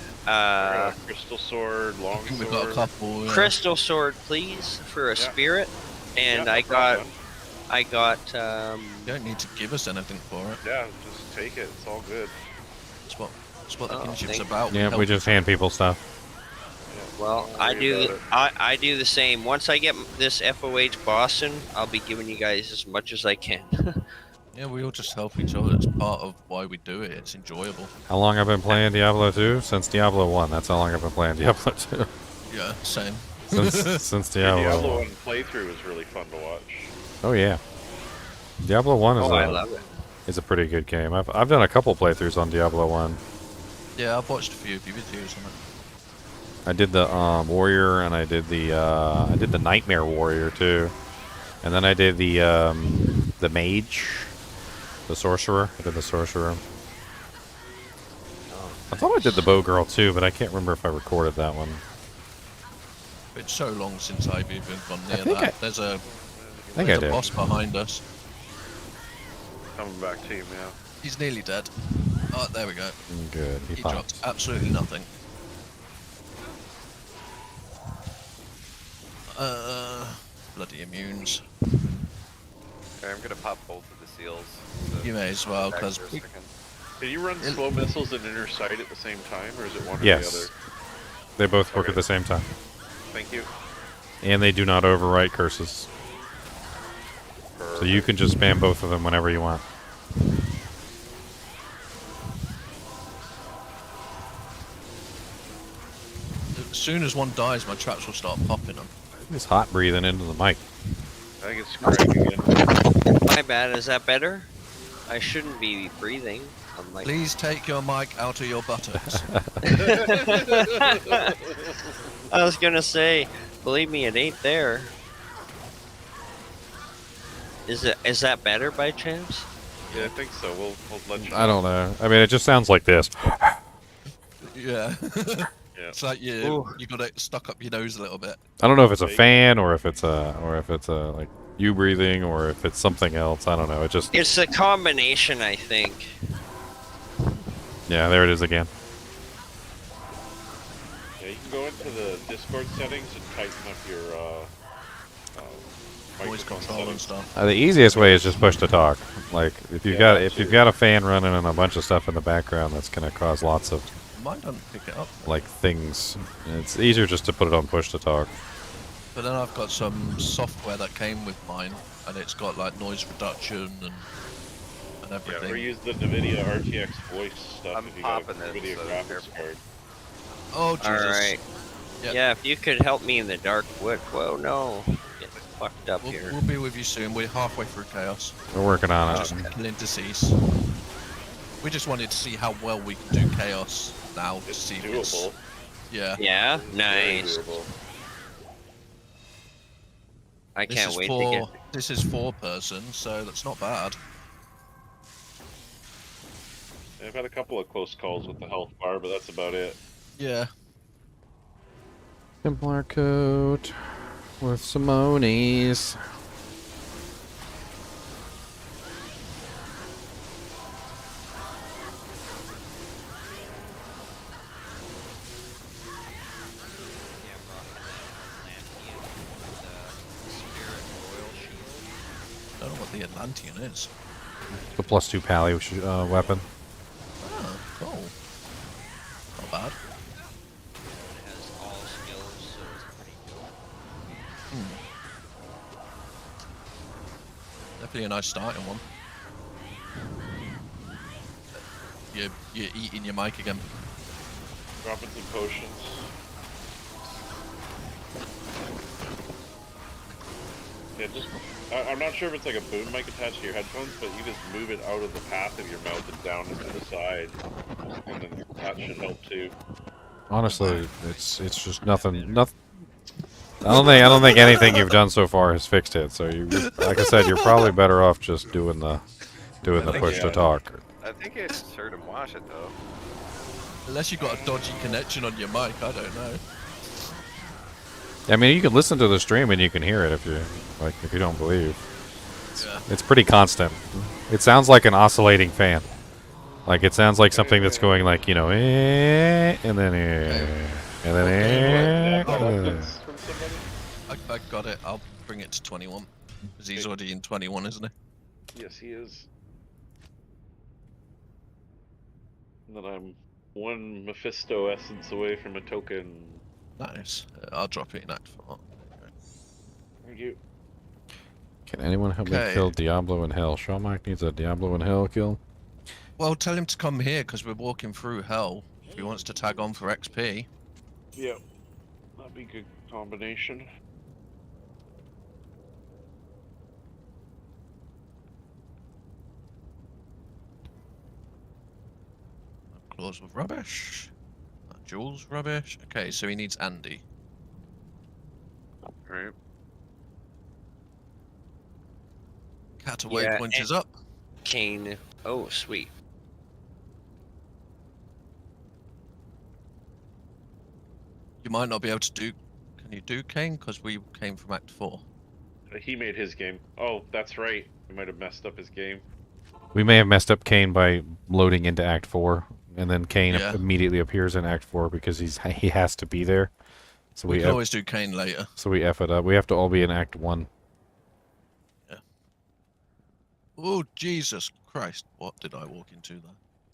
Crystal sword, long sword. We've got a couple. Yeah. Crystal sword, please, for a spirit. And Yeah, I got. You don't need to give us anything for it. Yeah, just take it. It's all good. It's what the kinship's about. Yeah, we just hand people stuff. Well, I do the same. Once I get this FOH Boston, I'll be giving you guys as much as I can. Yeah, we all just help each other. It's part of why we do it. It's enjoyable. How long I've been playing Diablo 2? Since Diablo 1. That's how long I've been playing Diablo 2. Yeah, same. Since Diablo. Diablo 1 playthrough was really fun to watch. Oh yeah, Diablo 1 I love it. is a pretty good game. I've done a couple playthroughs on Diablo 1. Yeah, I've watched a few videos on it. I did the warrior, and I did the nightmare warrior too, and then I did the mage, the sorcerer. I did the sorcerer. I thought I did the bow girl too, but I can't remember if I recorded that one. It's so long since I've even gone near think that. There's a I did. boss behind us. Coming back to you, man. He's nearly dead. Oh, there we go. Good. He dropped absolutely nothing. Bloody immunes. Okay, I'm gonna pop both of the seals. You may as well, because Can you run slow missiles and inner sight at the same time, or is it one or the Yes. other? They both work at the same time. Thank you. And they do not overwrite curses. So you can just spam both of them whenever you want. as soon as one dies, my traps will start popping them. It's hot breathing into the mic. I think it's Greg again. My bad. Is that better? I shouldn't be breathing. I'm like... Please take your mic out of your buttocks. I was gonna say, believe me, it ain't there. Is that better by chance? Yeah, I think so. We'll let you know. I don't know. I mean, it just sounds like this. Yeah. Yeah. It's like you got it stuck up your nose a little bit. I don't know if it's a fan or if it's a like you breathing or if it's something else. I don't know. It just It's a combination, I think. yeah, there it is again. Yeah, you can go into the Discord settings and tighten up your Voice control and stuff. The easiest way is just push to talk. Like if you've got a fan running and a bunch of stuff in the background, that's gonna cause lots of Mine doesn't pick it up. like things. It's easier just to put it on push to talk. But then I've got some software that came with mine, and it's got like noise reduction and everything. Yeah, or use the NVIDIA RTX voice stuff if you got a popping it, NVIDIA so graphics card. Oh Jesus! Alright. Yep. Yeah, if you could help me in the dark wood. Whoa, no. Get fucked up here. We'll be with you soon. We're halfway through chaos. We're working on it. Just killing disease. We just wanted to see how well we can do chaos now. It's see if doable. Yeah, Very nice. doable. I This can't is wait for, to get. This is 4-person, so that's not bad. I've had a couple of close calls with the health bar, but that's about it. Yeah. Templar coat with Simonis. I don't know what the Atlantean is. The +2 pally weapon. Oh, cool. Not bad. It has all skills, so it's pretty cool. Definitely a nice starting one. You're eating your mic again. Dropping some potions. Yeah, I'm not sure if it's like a boom mic attached to your headphones, but you just move it out of the path of your mouth and down into the side, and then that should help too. Honestly, it's just nothing. I don't think anything you've done so far has fixed it. So like I said, you're probably better off just doing the push to talk. I think it's heard him wash it though. Unless you've got a dodgy connection on your mic, I don't know. I mean, you can listen to the stream and you can hear it if you don't believe. It's pretty constant. It sounds like an oscillating fan. Like it sounds like something that's going like, you know, and then and then I got it. I'll bring it to 21. Because he's already in 21, isn't he? Yes, he is. And then I'm one Mephisto essence away from a token. Nice. I'll drop it in Act 4. Thank you. Can anyone help me kill Diablo in Hell? Shaw Mike needs a Diablo in Hell kill. Well, tell him to come here because we're walking through Hell. If he wants to tag on for XP. Yeah, that'd be a good combination. Claws of rubbish. Jules rubbish. Okay, so he needs Andy. Right. Cat waypoint is up. Cain. Oh, sweet. You might not be able to do. Can you do Cain? Because we came from Act 4. He made his game. Oh, that's right. We might have messed up his game. We may have messed up Cain by loading into Act 4, and then Cain immediately appears in Act 4 because he has to be there. So we can always do Cain later. So we F it up. We have to all be in Act 1. Yeah. Oh, Jesus Christ. What did I walk into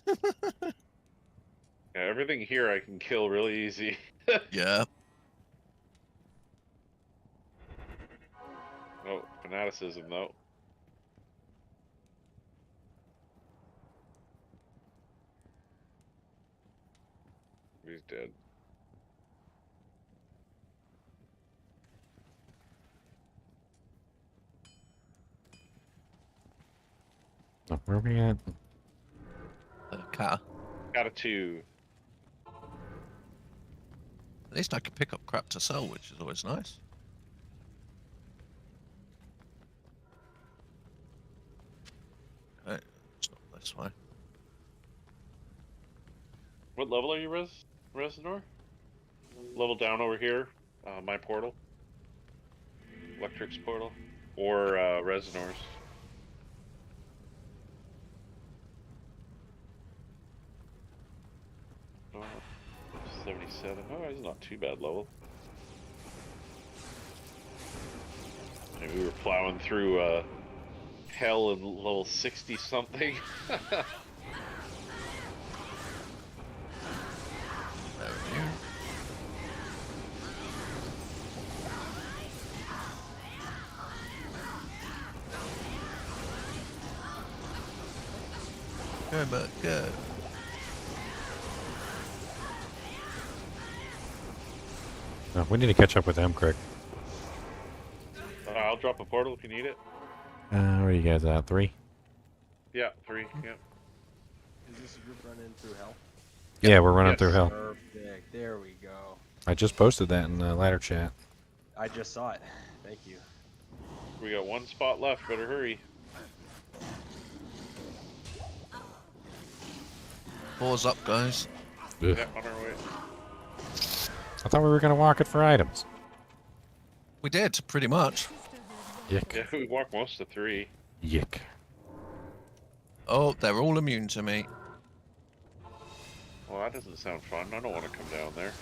there? Yeah, everything here I can kill really easy. Yeah. Oh, fanaticism though. He's dead. Oh, where are we at? Cat. Got a 2. At least I can pick up crap to sell, which is always nice. Okay, it's not this way. What level are you, Resinor? Level down over here. My portal. Electric's portal. Or Resinor's. Oh, 77. Oh, he's not too bad level. And we were plowing through hell in level 60 something. Go, but go. No, we need to catch up with them, Craig. I'll drop a portal if you need it. Where are you guys at? 3? Yeah, 3. Yeah. Is this a group running through Hell? Yeah, we're running through Hell. Perfect. There we go. I just posted that in the ladder chat. I just saw it. Thank you. We got 1 spot left. Better hurry. 4's up, guys. Ugh. Yeah, on our way. I thought we were going to walk it for items. We did, pretty much. Yick. Yeah, we walked most of 3. Yick. Oh, they're all immune to me. Well, that doesn't sound fun. I don't want to come down there.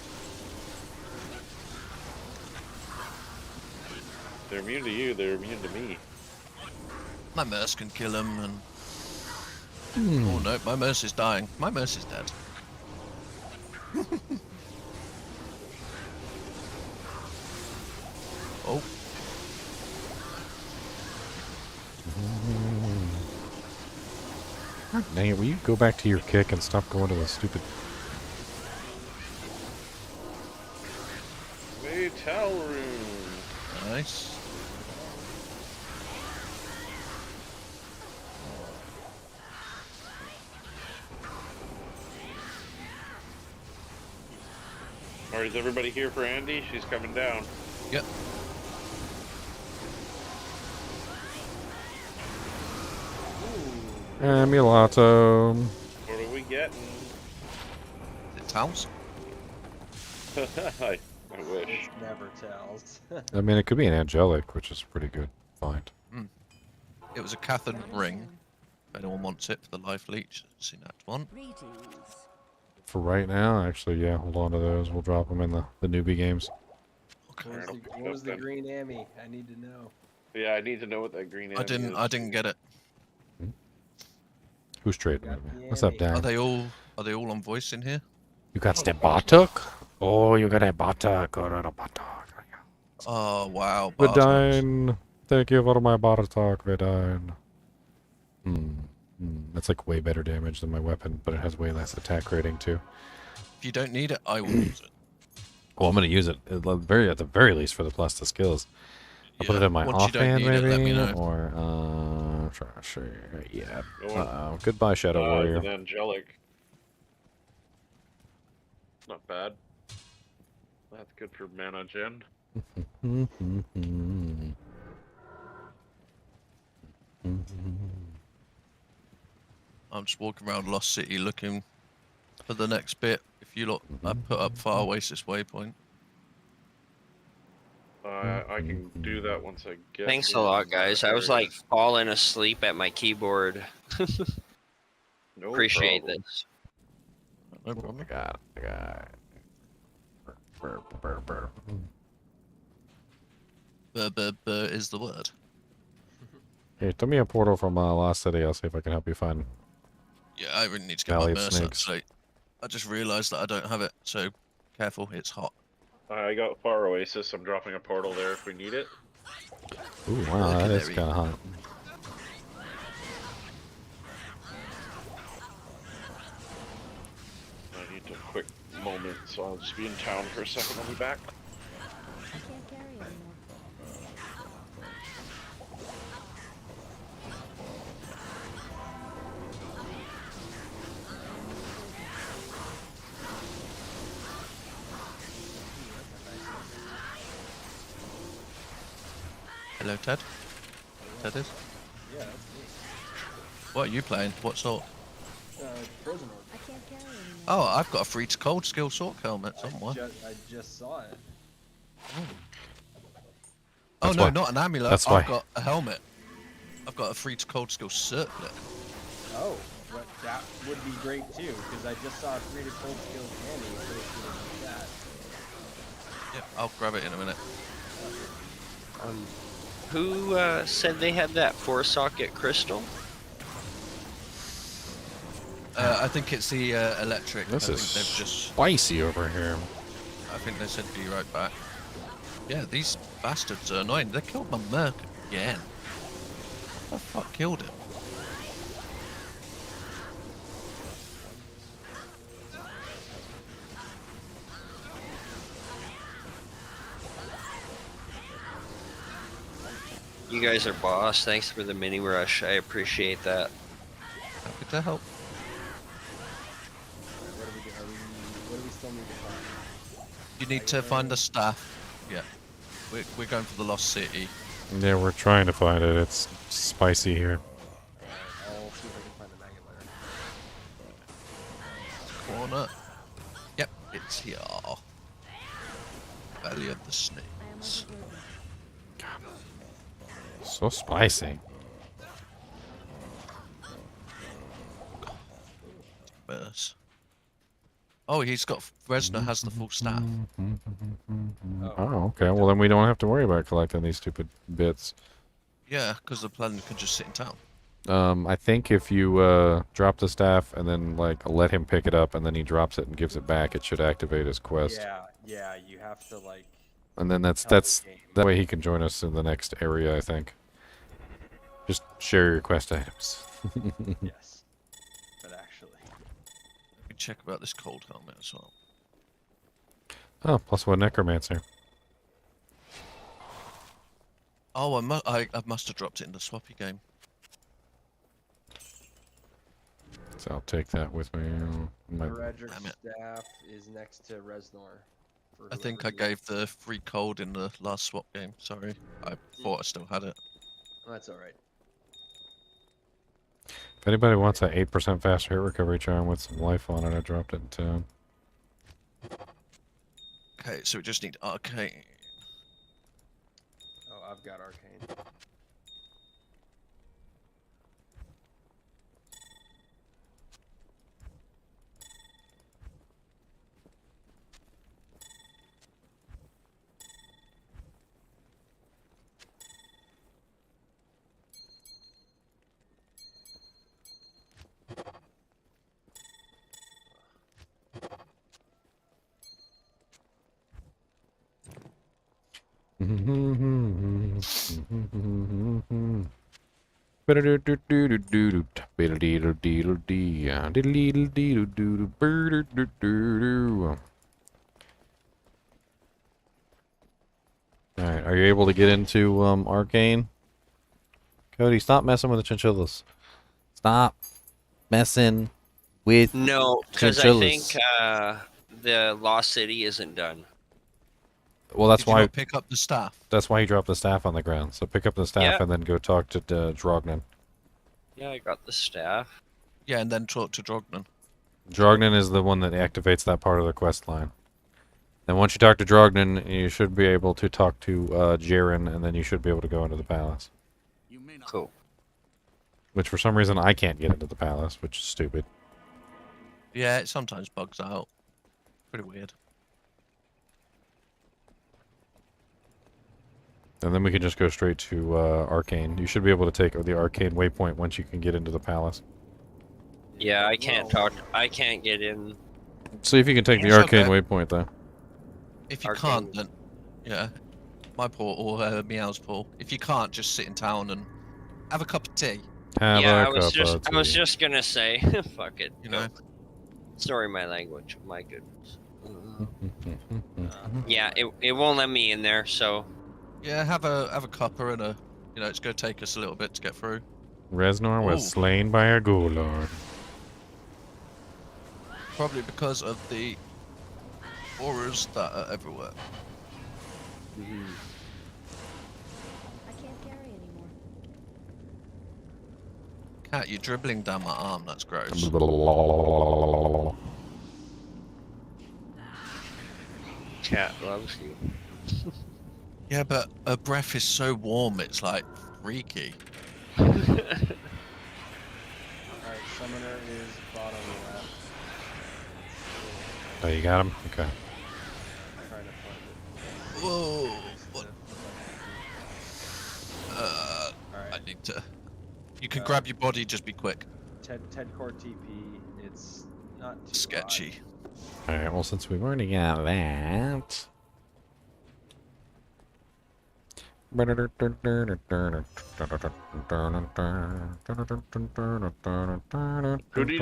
They're immune to you, they're immune to me. My Merc can kill him, and... Oh no, my Merc is dying. My Merc is dead. Oh. God dang it, will you go back to your kick and stop going to the stupid... Maytal rune. Nice. Alright, is everybody here for Andy? She's coming down. Yep. Amulato. What are we getting? The towels? I wish. Never tells. I mean, it could be an angelic, which is pretty good find. It was a Catherine ring. If anyone wants it for the life leech, seen that one. For right now, actually, yeah, hold on to those. We'll drop them in the newbie games. What was the green Ammy? I need to know. Yeah, I need to know what that green is. I didn't get it. Who's trading with me? What's up, Dan? Are they all on voice in here? You got the Bartok? Oh, you got a Bartok. Oh, not a Bartok. Oh wow. Vidine. Thank you for my Bartok, Vidine. That's like way better damage than my weapon, but it has way less attack rating too. If you don't need it, I will use it. Well, I'm gonna use it at the very least for the plus the skills. I'll put it in my Once you don't offhand, need it, let me maybe, know. or sure, yeah. Uh-oh. Goodbye, Shadow Warrior. An angelic. Not bad. That's good for mana gen. I'm just walking around Lost City looking for the next bit. If you look, I put up Far Oasis waypoint. I can do that once I get. Thanks a lot, guys. I was like falling asleep at my keyboard. No Appreciate problem. this. No problem. I got it. Burr. Burr is the word. Hey, throw me a portal from Lost City. I'll see if I can help you find. Yeah, I really need to get Valley my of Mercer. Snakes. So I just realised that I don't have it. So careful, it's hot. I got Far Oasis. I'm dropping a portal there if we need it. Ooh, wow, that is kind of hot. I need a quick moment, so I'll just be in town for a second. I'll be back. Hello, Ted. Ted is. Yeah, that's me. What are you playing? What sort? Frozen Orb. Oh, I've got a free to cold skill sword helmet somewhere. I just saw it. Oh That's no, why- not an amulet. that's I've why. got a helmet. I've got a free to cold skill circlet. Oh, but that would be great too, because I just saw a 3 to cold skill candy associated with that. Yep, I'll grab it in a minute. Who said they had that 4-socket crystal? I think it's the electric. This I is think they've just. spicy over here. I think they said be right back. Yeah, these bastards are annoying. They killed my Merc again. What the fuck killed him? You guys are boss. Thanks for the mini rush. I appreciate that. Happy to help. What do we still need to find? You need to find the staff. Yeah. We're going for the Lost City. Yeah, we're trying to find it. It's spicy here. I'll see if I can find the magnet Corner. Yep, it's here. Valley of the Snakes. So spicy. Verse. Oh, he's got. Resna has the full staff. Oh, okay. Well, then we don't have to worry about collecting these stupid bits. Yeah, because the plan can just sit in town. I think if you drop the staff and then like let him pick it up and then he drops it and gives it back, it should activate his quest. Yeah, you have to like. And then that's that way he can join us in the next area, I think. Just share your quest items. Yes. check about this cold helmet as well. Oh, +1 necromancer. Oh, I must have dropped it in the swappy game. So I'll take that with me. Redrick's staff is next to Reznor. I think I gave the free cold in the last swap game. Sorry, I thought I still had it. That's all right. If anybody wants an 8% faster hit recovery charm with some life on it, I dropped it in town. Okay, so we just need arcane. Oh, I've got arcane. Alright, are you able to get into Arcane? Cody, stop messing with the chinchillas. Stop messing with No, because I chinchillas. think the Lost City isn't done. Well, that's Did you why. not pick up the staff? That's why he dropped the staff on the ground. So pick up the staff Yeah. and then go talk to Drognan. Yeah, I got the staff. Yeah, and then talk to Drognan. Drognan is the one that activates that part of the quest line. And once you talk to Drognan, you should be able to talk to Jaren, and then you should be able to go into the palace. Cool. Which for some reason I can't get into the palace, which is stupid. Yeah, it sometimes bugs out. Pretty weird. And then we can just go straight to Arcane. You should be able to take the Arcane waypoint once you can get into the palace. Yeah, I can't talk. I can't get in. See if you can take the It's Arcane okay. waypoint, though. If you Arcane. can't, then yeah, my portal, Meow's portal. If you can't, just sit in town and have a cup of tea. Have Yeah, a I was cup of tea. just gonna say, fuck it. You know. Sorry, my language. My goodness. Yeah, it won't let me in there. So. Yeah, have a cuppa and a, you know, it's gonna take us a little bit to get through. Reznor was Ooh. slain by a ghoul lord. Probably because of the auras that are everywhere. I can't carry anymore. Cat, you're dribbling down my arm. That's gross. Cat loves you. Yeah, but her breath is so warm. It's like freaky. Alright, summoner is bottom left. Oh, you got him? Okay. I'm trying to find it. Whoa. What? Alright. I need to. You can grab your body. Just be quick. Ted Core TP. It's not too Sketchy. Alright, well, since we've already got that... Who needed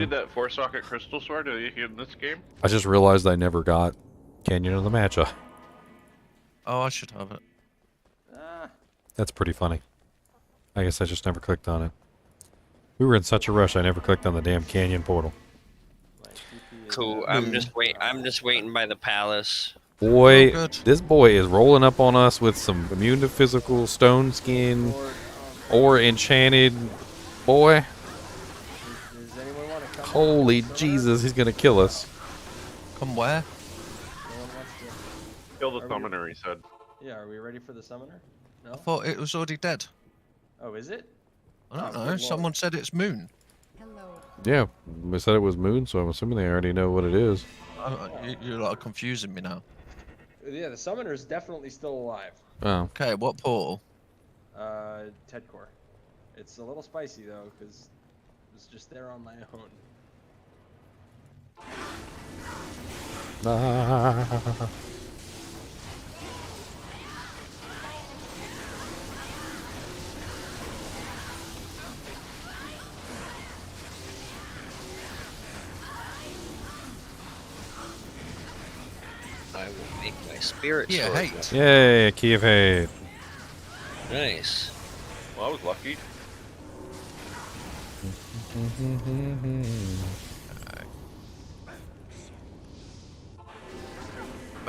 that 4-socket crystal sword in this game? I just realized I never got Canyon of the Matcha. Oh, I should have it. That's pretty funny. I guess I just never clicked on it. We were in such a rush, I never clicked on the damn Canyon portal. Cool. I'm just waiting by the palace. Boy, good. this boy is rolling up on us with some immune to physical, stone skin, or enchanted. Boy, Does anyone want to come? holy Jesus, he's gonna kill us. Come where? No one wants to. Kill the Are we- summoner, he said. Yeah, are we ready for the summoner? I No. thought it was already dead. Oh, is it? I don't Oh, know. good Someone lord. said it's Moon. Yeah, we said it was moon, so I'm assuming they already know what it is. You're like confusing me now. Yeah, the summoner is definitely still alive. Oh. Okay, what portal? Ted Core. It's a little spicy though, because it was just there on my own. Ah. spirit Yeah, sword. hate. Yay, key of hate. Nice. Well, I was lucky.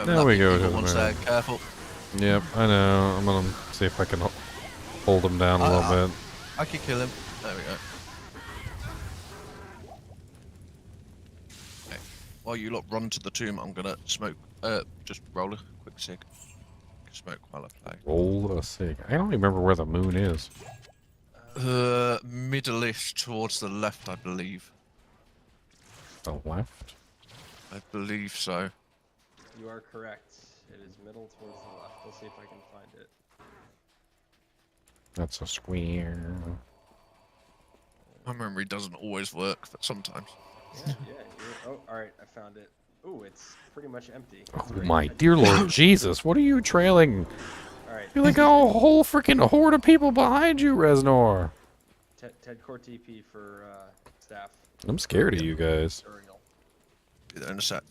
There we go to the One's man. there, careful. Yep, I know. I'm gonna see if I can hold him down a little bit. I could kill him. There we go. Okay. While you lot run to the tomb, I'm gonna smoke. Just roll a quick cig. Smoke while I play. Roll a cig. I don't remember where the moon is. Middle-ish towards the left, I believe. The left? I believe so. You are correct. It is middle towards the left. Let's see if I can find it. That's a square. My memory doesn't always work, but sometimes. Yeah. Oh, all right. I found it. Ooh, it's pretty much empty. Oh my dear Lord Jesus, what are you trailing? All right. You're like a whole freaking horde of people behind you, Reznor. Ted Core TP for staff. I'm scared of you guys. Be there in a sec.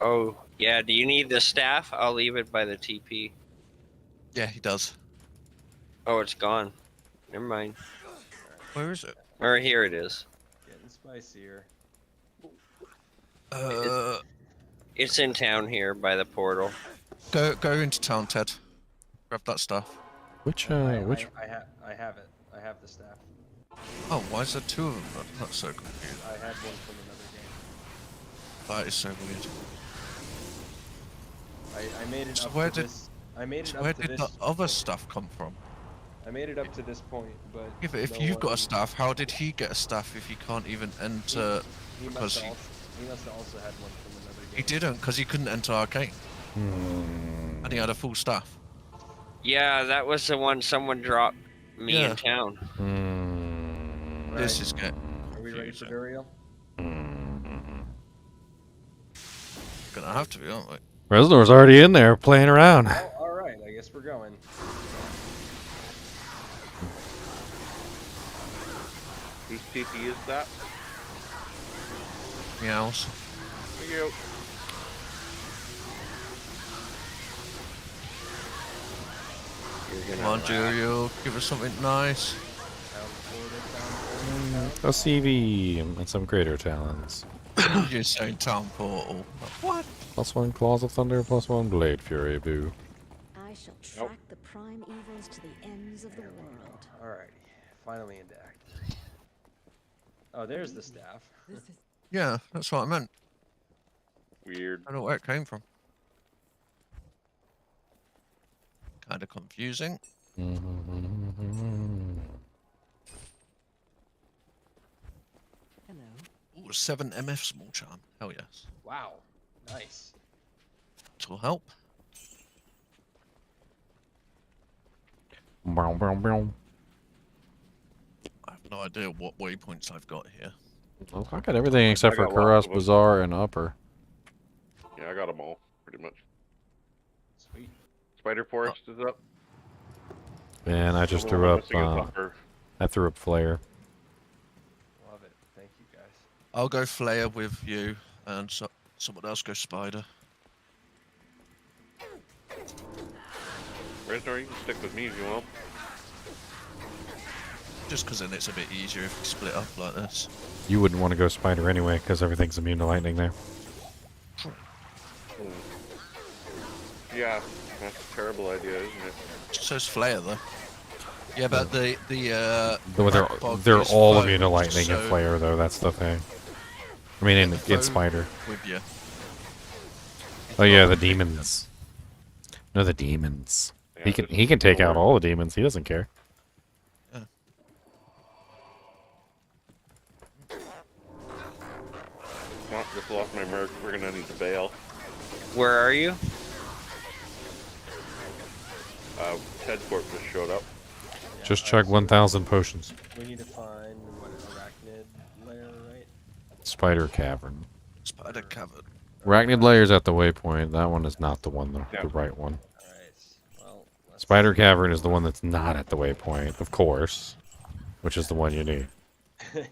Oh, yeah, do you need the staff? I'll leave it by the TP. Yeah, he does. Oh, it's gone. Never mind. Where is it? Or here it is. Getting spicier. It's in town here by the portal. Go into town, Ted. Grab that stuff. Which I have it. I have the staff. Oh, why is there two of them? That's so confused. I had one from another game. That is so weird. I made it So up where to did this. I made it where up to did this. the other stuff come from? I made it up to this point, but. Yeah, but if you've got a staff, how did he get a staff if he can't even enter? He Because must have also had one from another game. he didn't, because he couldn't enter Arcane, and he had a full staff. Yeah, that was the one someone dropped me Yeah. in town. This is good. Are we ready for burial? Gonna have to be, aren't we? Reznor's already in there playing around. Oh, all right, I guess we're going. Whose TP is that? Meows. Thank you. Come on, Julio, give us something nice. A CV and some greater talents. You're saying town portal. What? +1 Claws of Thunder, +1 Blade Fury, boo. I shall track the prime evils to the ends of the world. Alright, finally in deck. Oh, there's the staff. Yeah, that's what I meant. Weird. I don't know where it came from. Kind of confusing. Hello. Ooh, 7 MF small charm. Hell yes. Wow, nice. This will help. Bow, bow, bow. I have no idea what waypoints I've got here. Well, I got everything except for I got lots Kuras of 'em. Bazaar and Upper. Yeah, I got them all, pretty much. Sweet. Spider Forest is up. And I just The threw one up, missing is Upper. I threw up Flare. Love it. Thank you, guys. I'll go Flare with you, and someone else go Spider. Reznor, you can stick with me if you want. Just because then it's a bit easier if we split up like this. You wouldn't want to go Spider anyway, because everything's immune to lightning there. Yeah, that's a terrible idea, isn't it? So's Flare though. Yeah, but the Though Black Bog they're is all foe, immune to lightning and so Flare, though, that's the thing. I mean, in foe Spider. with you. Oh yeah, the demons. No, the demons. Yeah, He can take out all the demons. He doesn't care. Oh, just lost my merc. We're gonna need to bail. Where are you? Ted Corp just showed up. Just chug 1,000 potions. We need to find what arachnid layer, right? Spider Cavern. Spider Cavern. Arachnid Layer's at the waypoint. That one is not the one, the right one. Well, Spider Cavern is the one that's not at the waypoint, of course. Which is the one you need. Yeah. They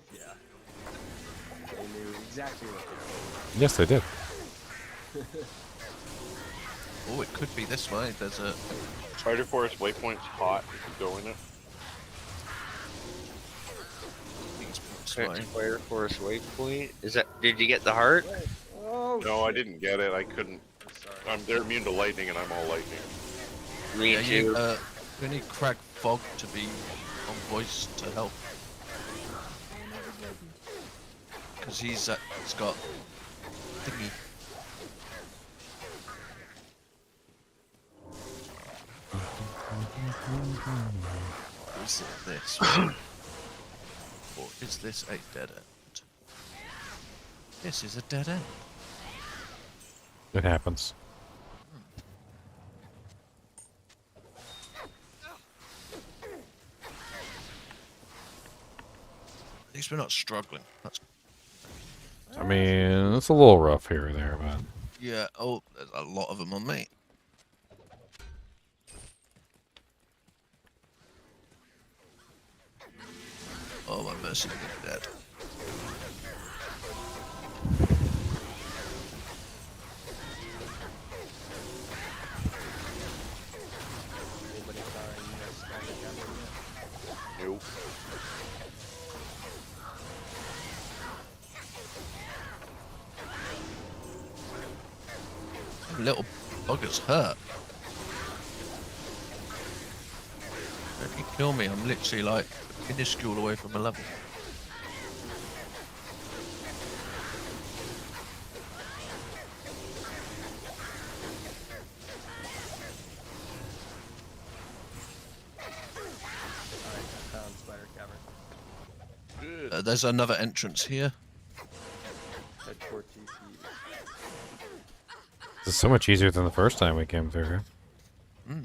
knew exactly what they Yes, they did. Oh, it could be this way. There's a Spider Forest waypoint's hot if you go in it. Fire Force Waypoint. Is that? Did you get the heart? Oh, No, I didn't get it. I couldn't. They're immune to lightning, and I'm all lightning. Me yeah, too. We need Crag Fog to be on voice to help. Because he's got thingy. Is it this? Or is this a dead end? This is a dead end. It happens. At least we're not struggling. That's I mean, it's a little rough here or there, but... yeah. Oh, there's a lot of them on me. Oh, my mercy's dead. Anybody find Spider Cavern yet? Nope. Little buggers hurt. If you kill me, I'm literally like minuscule away from a level. Alright, I found Spider Cavern. Good. There's another entrance here. Head for TPs. This is so much easier than the first time we came through here. Hmm.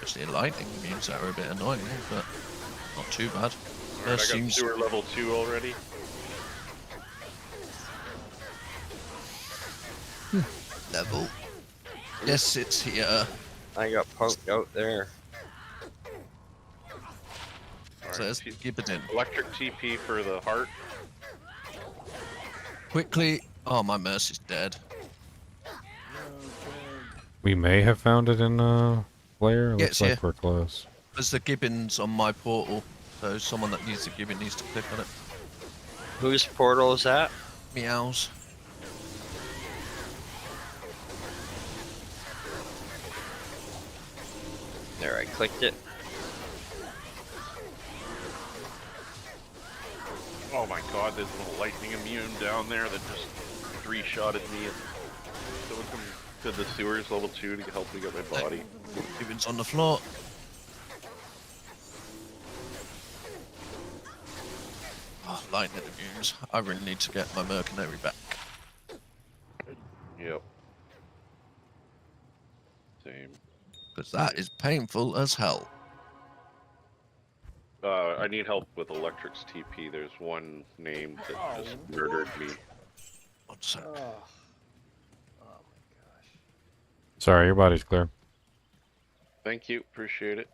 Just the lightning immunes that are a bit annoying, but not too bad. Alright, I got seems sewer level 2 already. level. Yes, it's here. I got poked out there. So let's keep it in. Electric TP for the heart. Quickly. Oh, my mercy's dead. We may have found it in Player. Yeah, Looks it's like here. we're close. There's the gibbons on my portal, so someone that needs the gibbon needs to click on it. Whose portal is that? Meows. There, I clicked it. Oh my god, there's a little lightning immune down there that just 3-shotted me. Someone come to the sewers level 2 to help me get my body. Gibbons on the floor. Oh, lightning immunes. I really need to get my mercenary back. Yep. Same. Because that is painful as hell. I need help with Electric's TP. There's one named that just murdered me. One sec. Sorry, your body's clear. Thank you, appreciate it.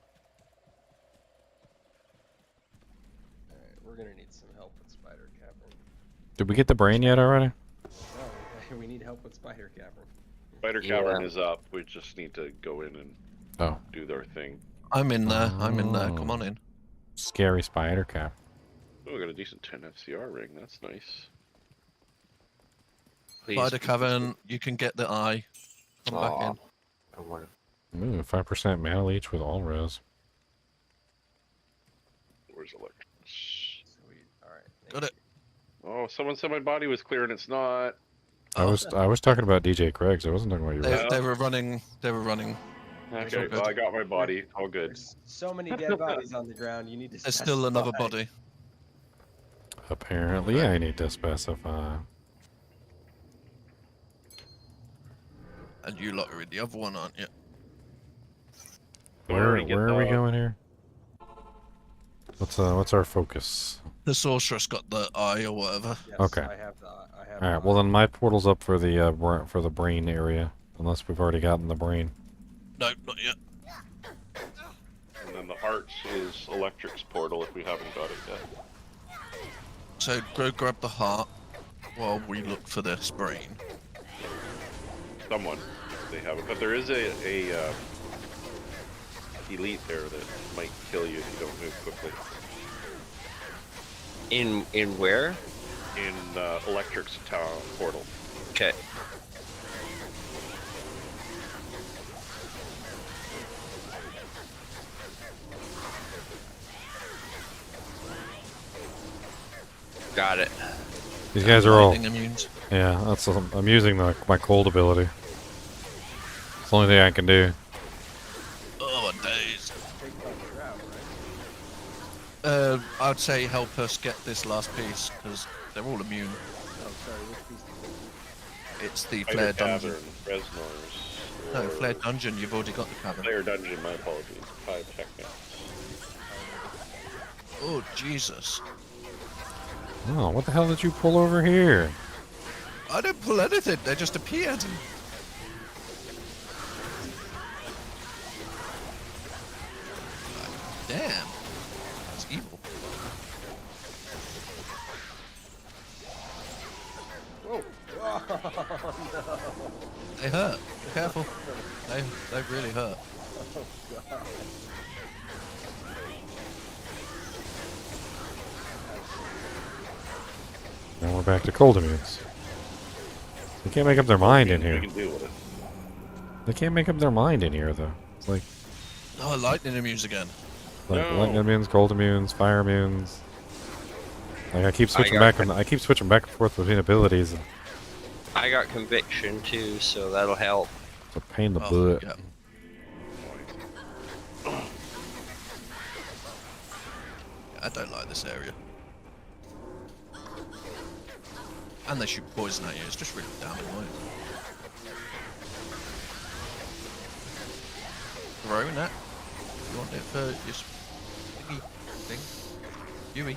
Alright, we're gonna need some help with Spider Cavern. Did we get the brain yet already? No, we need help with Spider Cavern. Spider Cavern is up. We just need to go in and do their thing. I'm in there. I'm in there. Come on in. Scary spider cap. Oh, we got a decent 10 FCR ring. That's nice. Spider Cavern, you can get the eye. Come back in. I want Ooh, 5% mana leech with all res. Where's Electric? Sweet. Alright. Got it. Oh, someone said my body was clear and it's not. I was talking about DJ Craig's. I wasn't talking about your. They were running. They were running. Okay, well, I got my body. All good. There's so many dead bodies on the ground, you need to There's still another specify. body. Apparently, I need to specify. And you lot are in the other one, aren't you? Where are we going here? What's our focus? The sorceress got the eye or whatever. Yes, Okay. I have the. All right. Well, then my portal's up for the brain area, unless we've already gotten the brain. No, not yet. And then the hearts is Electric's portal if we haven't got it yet. So go grab the heart while we look for this brain. Someone, they have it, but there is a elite there that might kill you if you don't move quickly. In where? In Electric's town portal. Okay. Got it. These guys are all. Lightning immunes. Yeah, that's. I'm using my cold ability. It's the only thing I can do. Oh, my days. I'd say help us get this last piece because they're all immune. Oh, sorry, which piece? It's the Either flare dungeon. Cavern, Resnor's, No, or flare dungeon. You've already got the cavern. Flare dungeon. My apologies. 5 techniques. Oh Jesus! Oh, what the hell did you pull over here? I didn't pull anything. They just appeared. Damn. That's evil. Whoa! Oh, no. They hurt. Be careful. They really hurt. Oh, God. Now we're back to cold immunes. They can't make up their mind in We here. can deal with it. They can't make up their mind in here, though. It's like Oh, lightning immunes again. lightning immunes, cold immunes, fire immunes. Like I keep switching got back and I keep switching back and forth between abilities. And I got conviction too, so that'll help. it's a pain in the Oh, butt. yeah. I don't like this area. And they shoot poison at you. It's just really damn annoying. Throwing that. You want it for your thingy thing? Yui.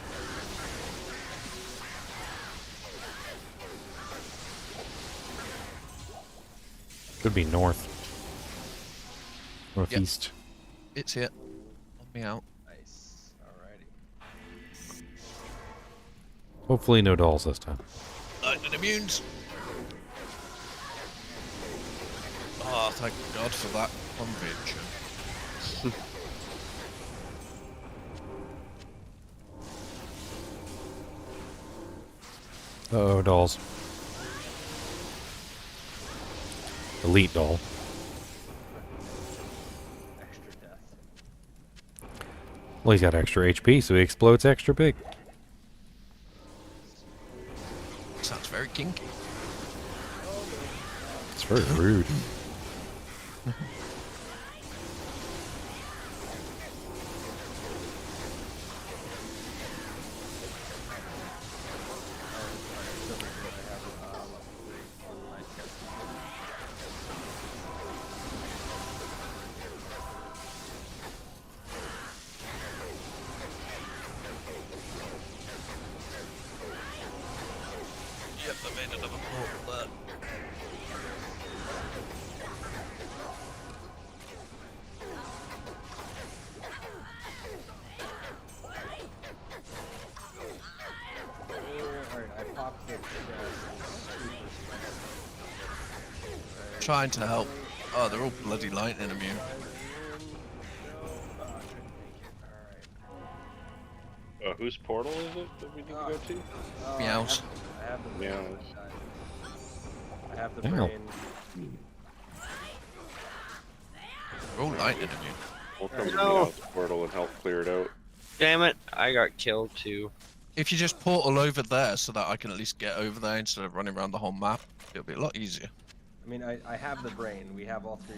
Could be north. Northeast. It's here. Let me out. Nice. Alrighty. Hopefully no dolls this time. Lightning immunes. Oh, thank God for that conviction. Uh-oh, dolls. Elite doll. Extra death. Well, he's got extra HP, so he explodes extra big. Sounds very kinky. It's very rude. Yep, I made another portal there. Alright, I popped the chest. Trying to help. Oh, they're all bloody lightning immune. Whose portal is it that we need to go to? Meows. I have the Meows. I have the Meow. brain. They're all lightning immune. We'll come to No. Meow's portal and help clear it out. Damn it, I got killed too. If you just portal over there so that I can at least get over there instead of running around the whole map, it'll be a lot easier. I mean, I have the brain. We have all three.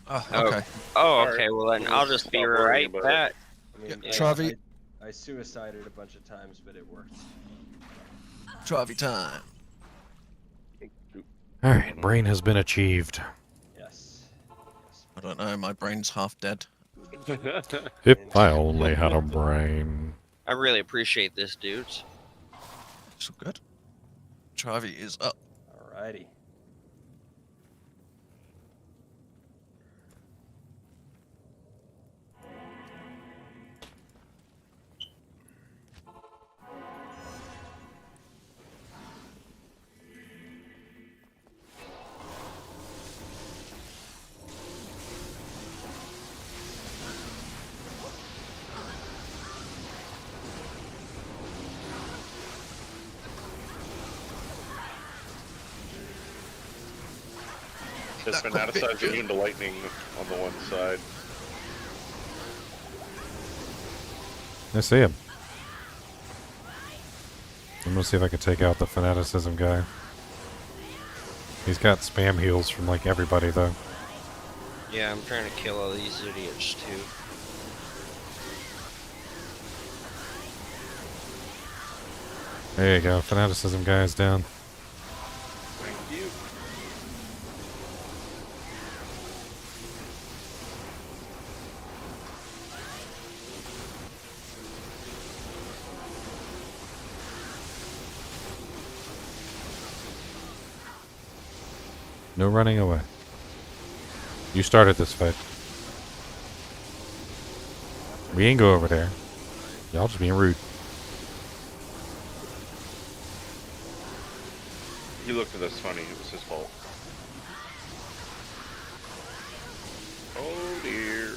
Oh, Oh. okay. Oh, okay, well then I'll just be Stop worrying right about back. I mean, Yeah, Travi. I suicided a bunch of times, but it worked. Travi time. Alright, brain has been achieved. Yes. I don't know, my brain's half dead. If I only had a brain. I really appreciate this, dudes. So good. Travi is up. Alrighty. Just fanaticize immune to lightning on the one side. I see him. I'm gonna see if I can take out the fanaticism guy. He's got spam heals from like everybody though. Yeah, I'm trying to kill all these idiots too. There you go, fanaticism guy is down. Thank you. No running away. You started this fight. We ain't go over there. Y'all just being rude. He looked at us funny. It was his fault. Oh dear.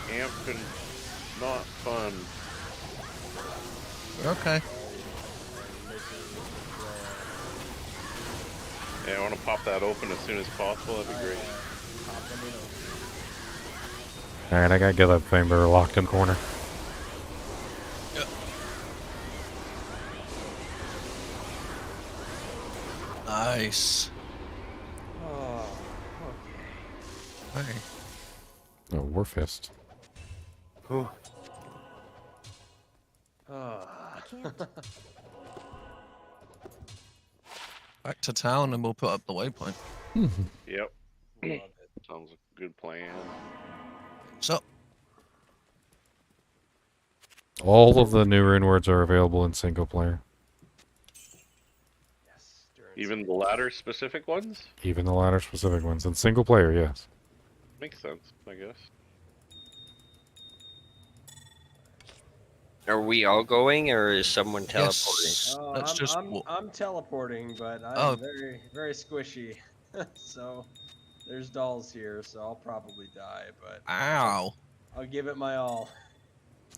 Amping. Not fun. Okay. Yeah, I want to pop that open as soon as possible. That'd be great. Alright, I got Gillette Chamber locked in corner. Yep. Nice. Oh, okay. Hey. Oh, Warfist. Oh. Back to town and we'll put up the waypoint. Yep. Sounds like a good plan. So, All of the new rune words are available in single player. Even the ladder specific ones? Even the ladder specific ones. In single player, yes. Makes sense, I guess. Are we all going, or is someone teleporting? yes. Oh, Let's just. I'm teleporting, but I'm Oh. very, very squishy. So there's dolls here, so I'll probably die, but Ow. I'll give it my all.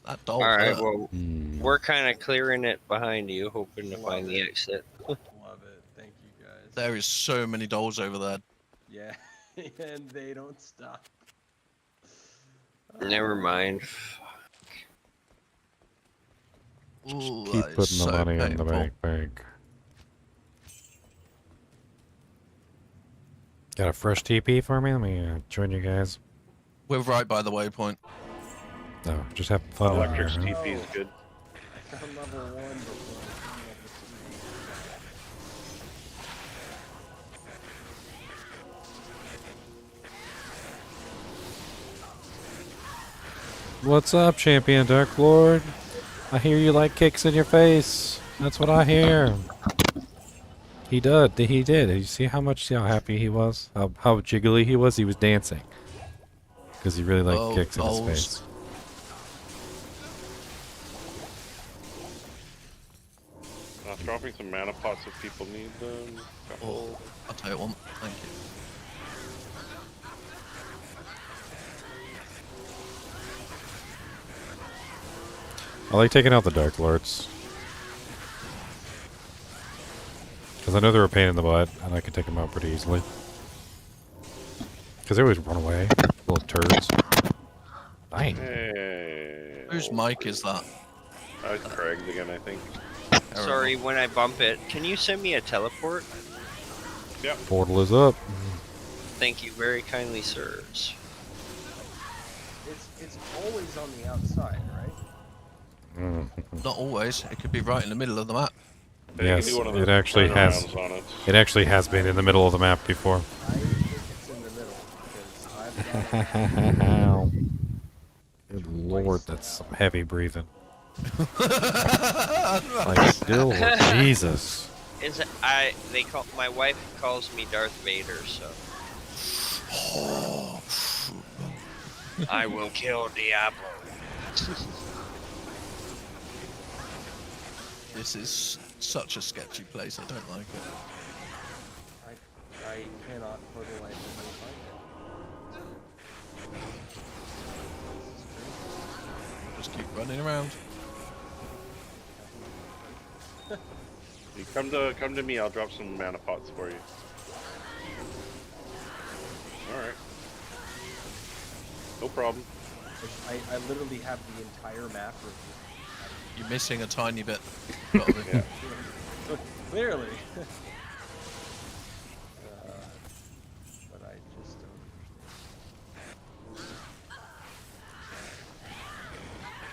That doll. All right, hurt. well, we're kind of clearing it behind you, hoping to find the exit. Love it. Thank you guys. There is so many dolls over there. Yeah, and they don't stop. Never mind. Ooh, Keep that is putting the so money in the painful. bank. Got a fresh TP for me? Let me join you guys. We're right by the waypoint. No, just have fun in Electric here, huh? TP is good. I found level 1 before I found level 3. What's up, Champion Dark Lord? I hear you like kicks in your face. That's what I hear. He did. He did. Did you see how happy he was? How jiggly he was? He was dancing. Because he really liked kicks in his face. Dropping some mana pots if people need them. Oh, I'll take one. Thank you. I like taking out the Dark Lords. Because I know they're a pain in the butt, and I can take them out pretty easily. Because they always run away. Little turds. Bang. Hey. Whose mic is that? That was Craig's again, I think. Sorry, when I bump it, can you send me a teleport? Yep. Portal is up. Thank you very kindly, sirs. It's always on the outside, right? Not always. It could be right in the middle of the map. Yes, it actually has. It actually has been in the middle of the map before. I think it's in the middle because I've Good lord, that's some heavy breathing. Like still, Jesus. My wife calls me Darth Vader, so. I will kill Diablo. This is such a sketchy place. I don't like it. I cannot for the life of me find it. Just keep running around. You come to me. I'll drop some mana pots for you. All right. No problem. I literally have the entire map reviewed. You're missing a tiny bit. Yeah. Clearly. But I just don't understand.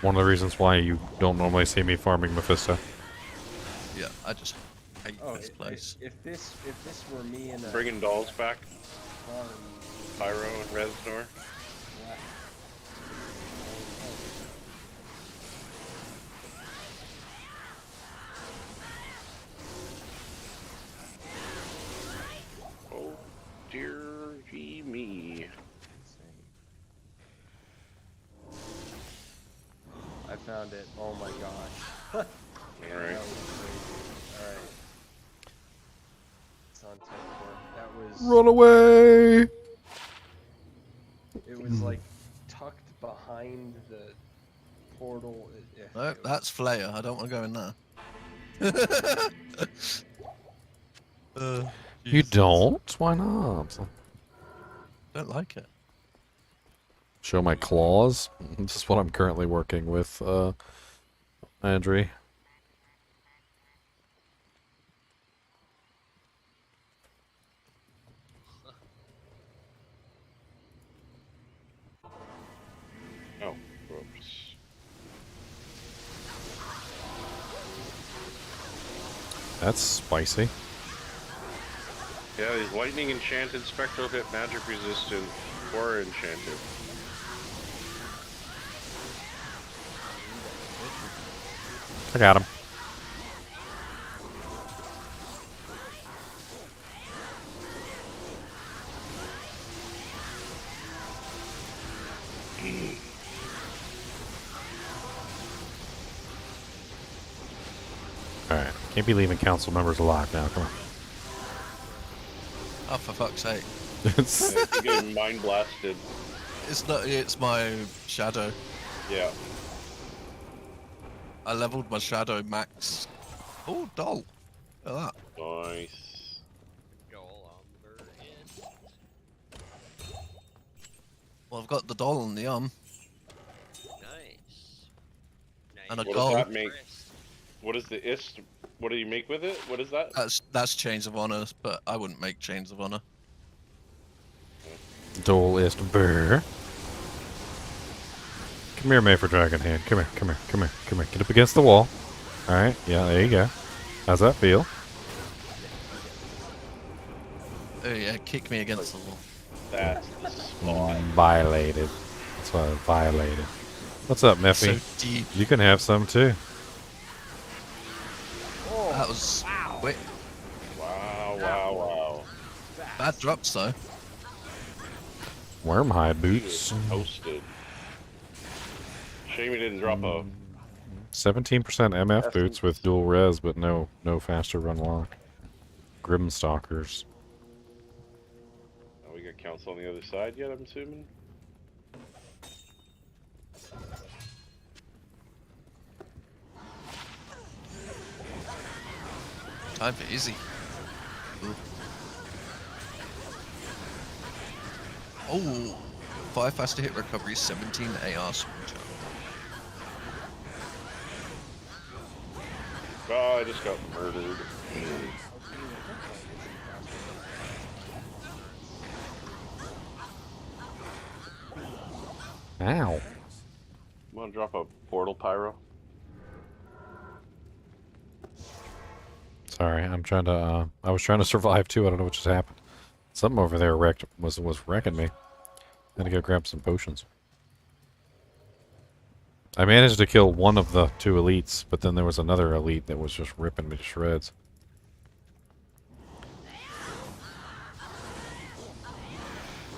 One of the reasons why you don't normally see me farming Mephisto. Yeah, I just hate Oh, this place. If this were me in a Bringing dolls back. farm, Pyro and Reznor. what? Oh, dear me. I found it. Oh my gosh. Alright. That was crazy. Alright. It's on 10-4. That was... Run away! It was like tucked behind the portal. No, that's Flair. I don't want to go in there. You don't? Why not? Don't like it. Show my claws. This is what I'm currently working with, Andrew. Oh, whoops. That's spicy. Yeah, he's lightning enchanted, spectral hit, magic resistant, or enchanted. I got him. Alright, can't be leaving council members alive now, come on. Oh, for fuck's sake. It's Yeah, you're getting mind blasted. It's not. It's my shadow. Yeah. I leveled my shadow max. Oh, doll. Look at that. Nice. Well, I've got the doll and the Nice. and a What doll. does that make? What is the ist? What do you make with it? What is that? That's chains of honor, but I wouldn't make chains of honor. Dole is bear. Come here, May for Dragon Hand. Come here, come here, come here, come here. Get up against the wall. Alright, yeah, there you go. How's that feel? Oh yeah, kick me against the wall. That's the spot. Violated. That's why I violated. What's up, Meffy? So deep. You can have some too. That was quick. Wow, wow, wow. Bad drops though. Wormhide He boots. was toasted. Shame he didn't drop a 17% MF boots with dual res, but no faster run lock. Grimstalkers. Oh, we got council on the other side yet, I'm assuming? Time for Izzy. Ooh. Oh, 5 faster hit recovery, 17 AR switch. Oh, I just got murdered. Ow. You want to drop a portal pyro? Sorry, I'm trying to, I was trying to survive too. I don't know what just happened. Something over there was wrecking me. Had to go grab some potions. I managed to kill one of the 2 elites, but then there was another elite that was just ripping me to shreds.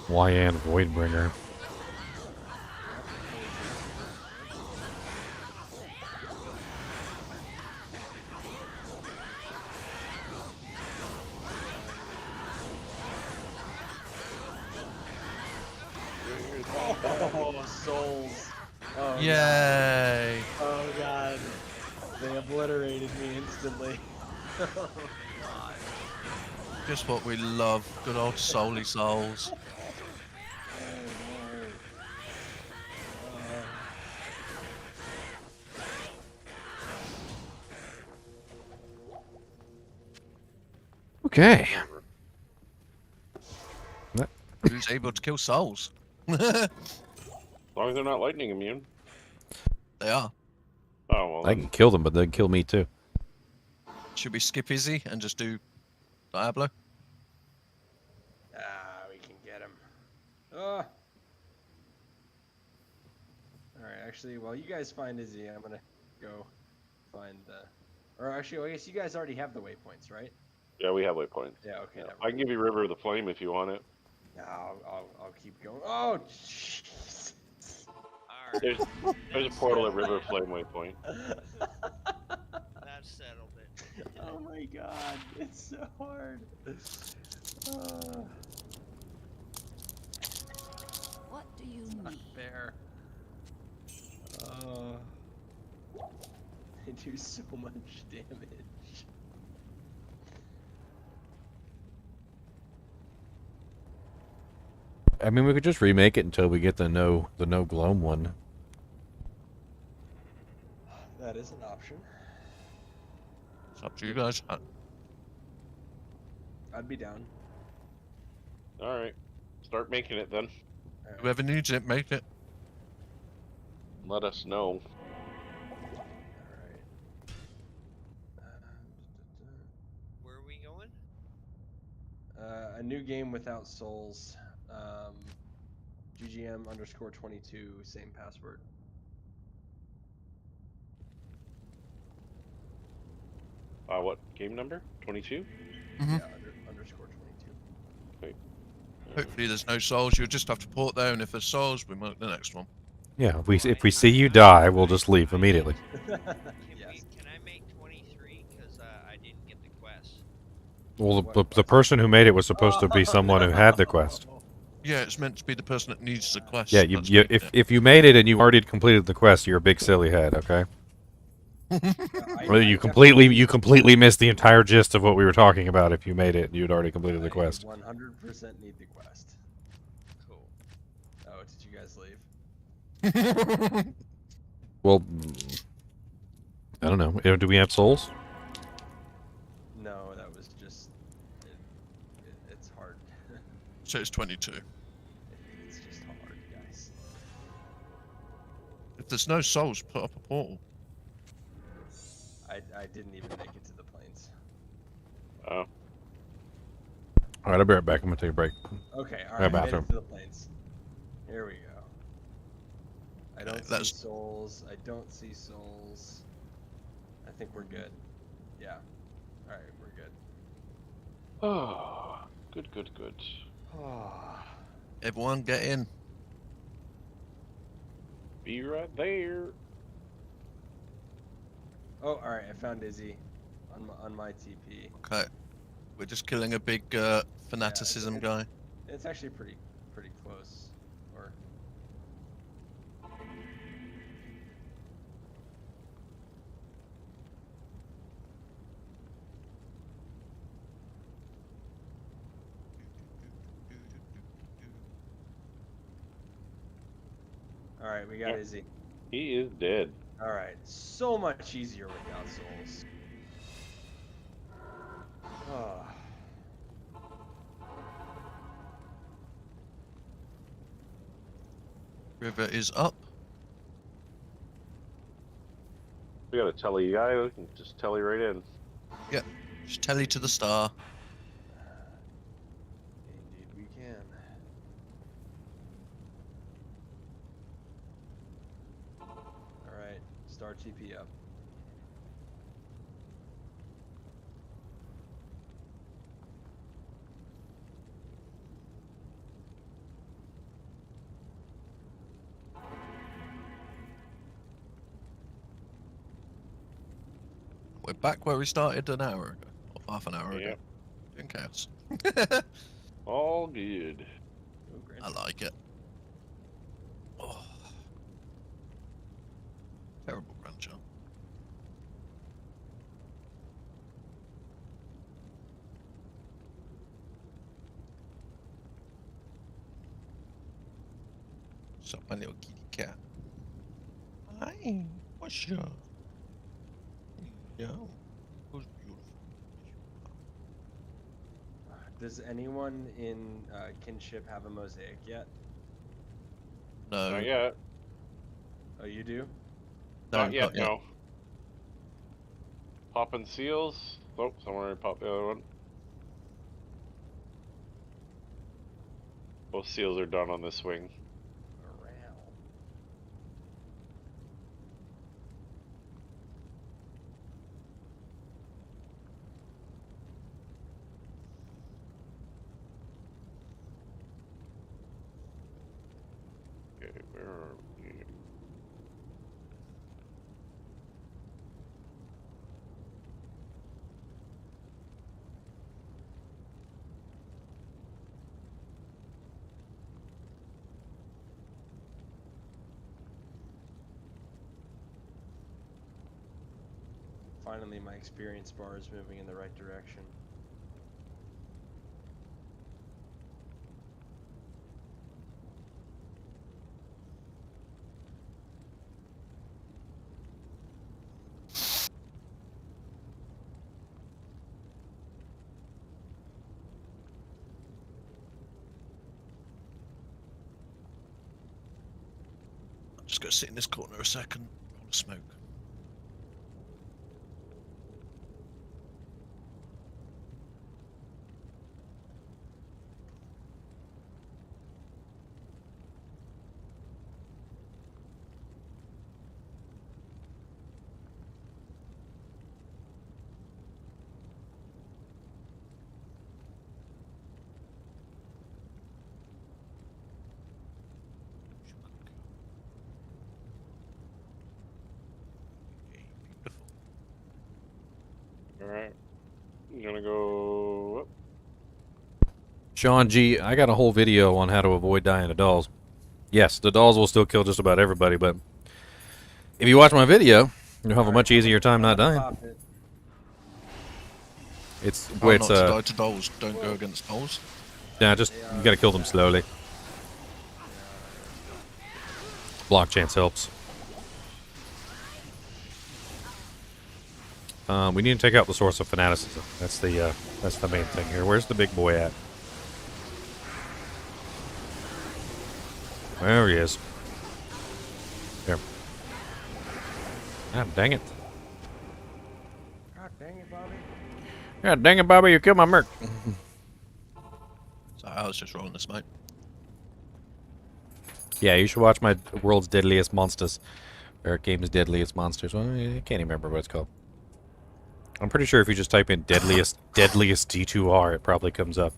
YN Voidbringer. Oh, souls. Oh, Yay! God. Oh, God. They obliterated me instantly. Oh, God. Just what we love. Good old Souly Souls. Okay. Who's able to kill souls? As long as they're not lightning immune. They are. Oh, well. I can kill them, but they can kill me too. Should we skip Izzy and just do Diablo? Ah, we can get him. Oh. Alright, actually, while you guys find Izzy, I'm gonna go find the... Or actually, I guess you guys already have the waypoints, right? Yeah, we have waypoints. Yeah, okay, never I can give you River of the Flame if you want it. No, I'll keep going. Oh, jeez. There's a portal at River of Flame waypoint. That settled it. Oh my god, it's so hard. What do you It's not need? fair. They do so much damage. I mean, we could just remake it until we get the no gloam one. That is an option. It's up to you guys. I'd be down. Alright. Start making it then. Whoever needs it, make it. Let us know. Where are we going? A new game without souls. GGM_22, same password. What game number? 22? Mm-hmm. Yeah, _22. Okay. Hopefully there's no souls. You'll just have to port there, and if there's souls, we mark the next one. Yeah, if we see you die, we'll just leave immediately. Can I make 23? Because I didn't get the quest. Well, the person who made it was supposed to be someone who had the quest. Yeah, it's meant to be the person that needs the quest. Yeah, if you made it and you already completed the quest, you're a big silly head, okay? Well, you completely missed the entire gist of what we were talking about if you made it and you'd already completed the quest. 100% need the quest. Cool. Oh, did you guys leave? Well, I don't know. Do we have souls? No, that was just... it's hard. So it's 22. It's just hard, guys. If there's no souls, put up a portal. I didn't even make it to the plains. Oh. Alright, I'll be right back. I'm gonna take a break. Okay, Go alright, I made bathroom. it to the plains. Here we go. I don't see souls. I don't see souls. I think we're good. Yeah. Alright, we're good. Oh, good. Everyone get in. Be right there. Oh, alright, I found Izzy on my TP. Okay. We're just killing a big fanaticism guy. It's actually pretty close. Or alright, we got Yeah. Izzy. He is dead. Alright, so much easier without souls. Oh. River is up. We got a telly guy. We can just telly right in. Yeah. Just telly to the star. Indeed we can. Alright, start TP up. We're back where we started an hour ago. Or half an hour ago. Yep. In chaos. All good. I like it. Oh. Terrible grandchild. So my little kitty cat. Hi, what's your? Yeah, who's beautiful? Does anyone in kinship have a mosaic yet? No. Not yet. Oh, you do? Not yet, no. Popping seals. Oh, somewhere pop the other one. Both seals are done on this swing. Okay, where are we? Finally, my experience bar is moving in the right direction. I'm just gonna sit in this corner a second. I want to smoke. Alright. I'm gonna go up. Sean G, I got a whole video on how to avoid dying to dolls. Yes, the dolls will still kill just about everybody, but if you watch my video, you'll have a much easier time not dying. It's How it's not to die to dolls. Don't go against dolls. yeah, just you gotta kill them slowly. Block chance helps. We need to take out the source of fanaticism. That's the main thing here. Where's the big boy at? There he is. There. God dang it. God dang it, Bobby. God dang it, Bobby, you killed my merc. So I was just rolling this, mate. Yeah, you should watch my World's Deadliest Monsters. Or Game's Deadliest Monsters. Well, I can't even remember what it's called. I'm pretty sure if you just type in deadliest D2R, it probably comes up.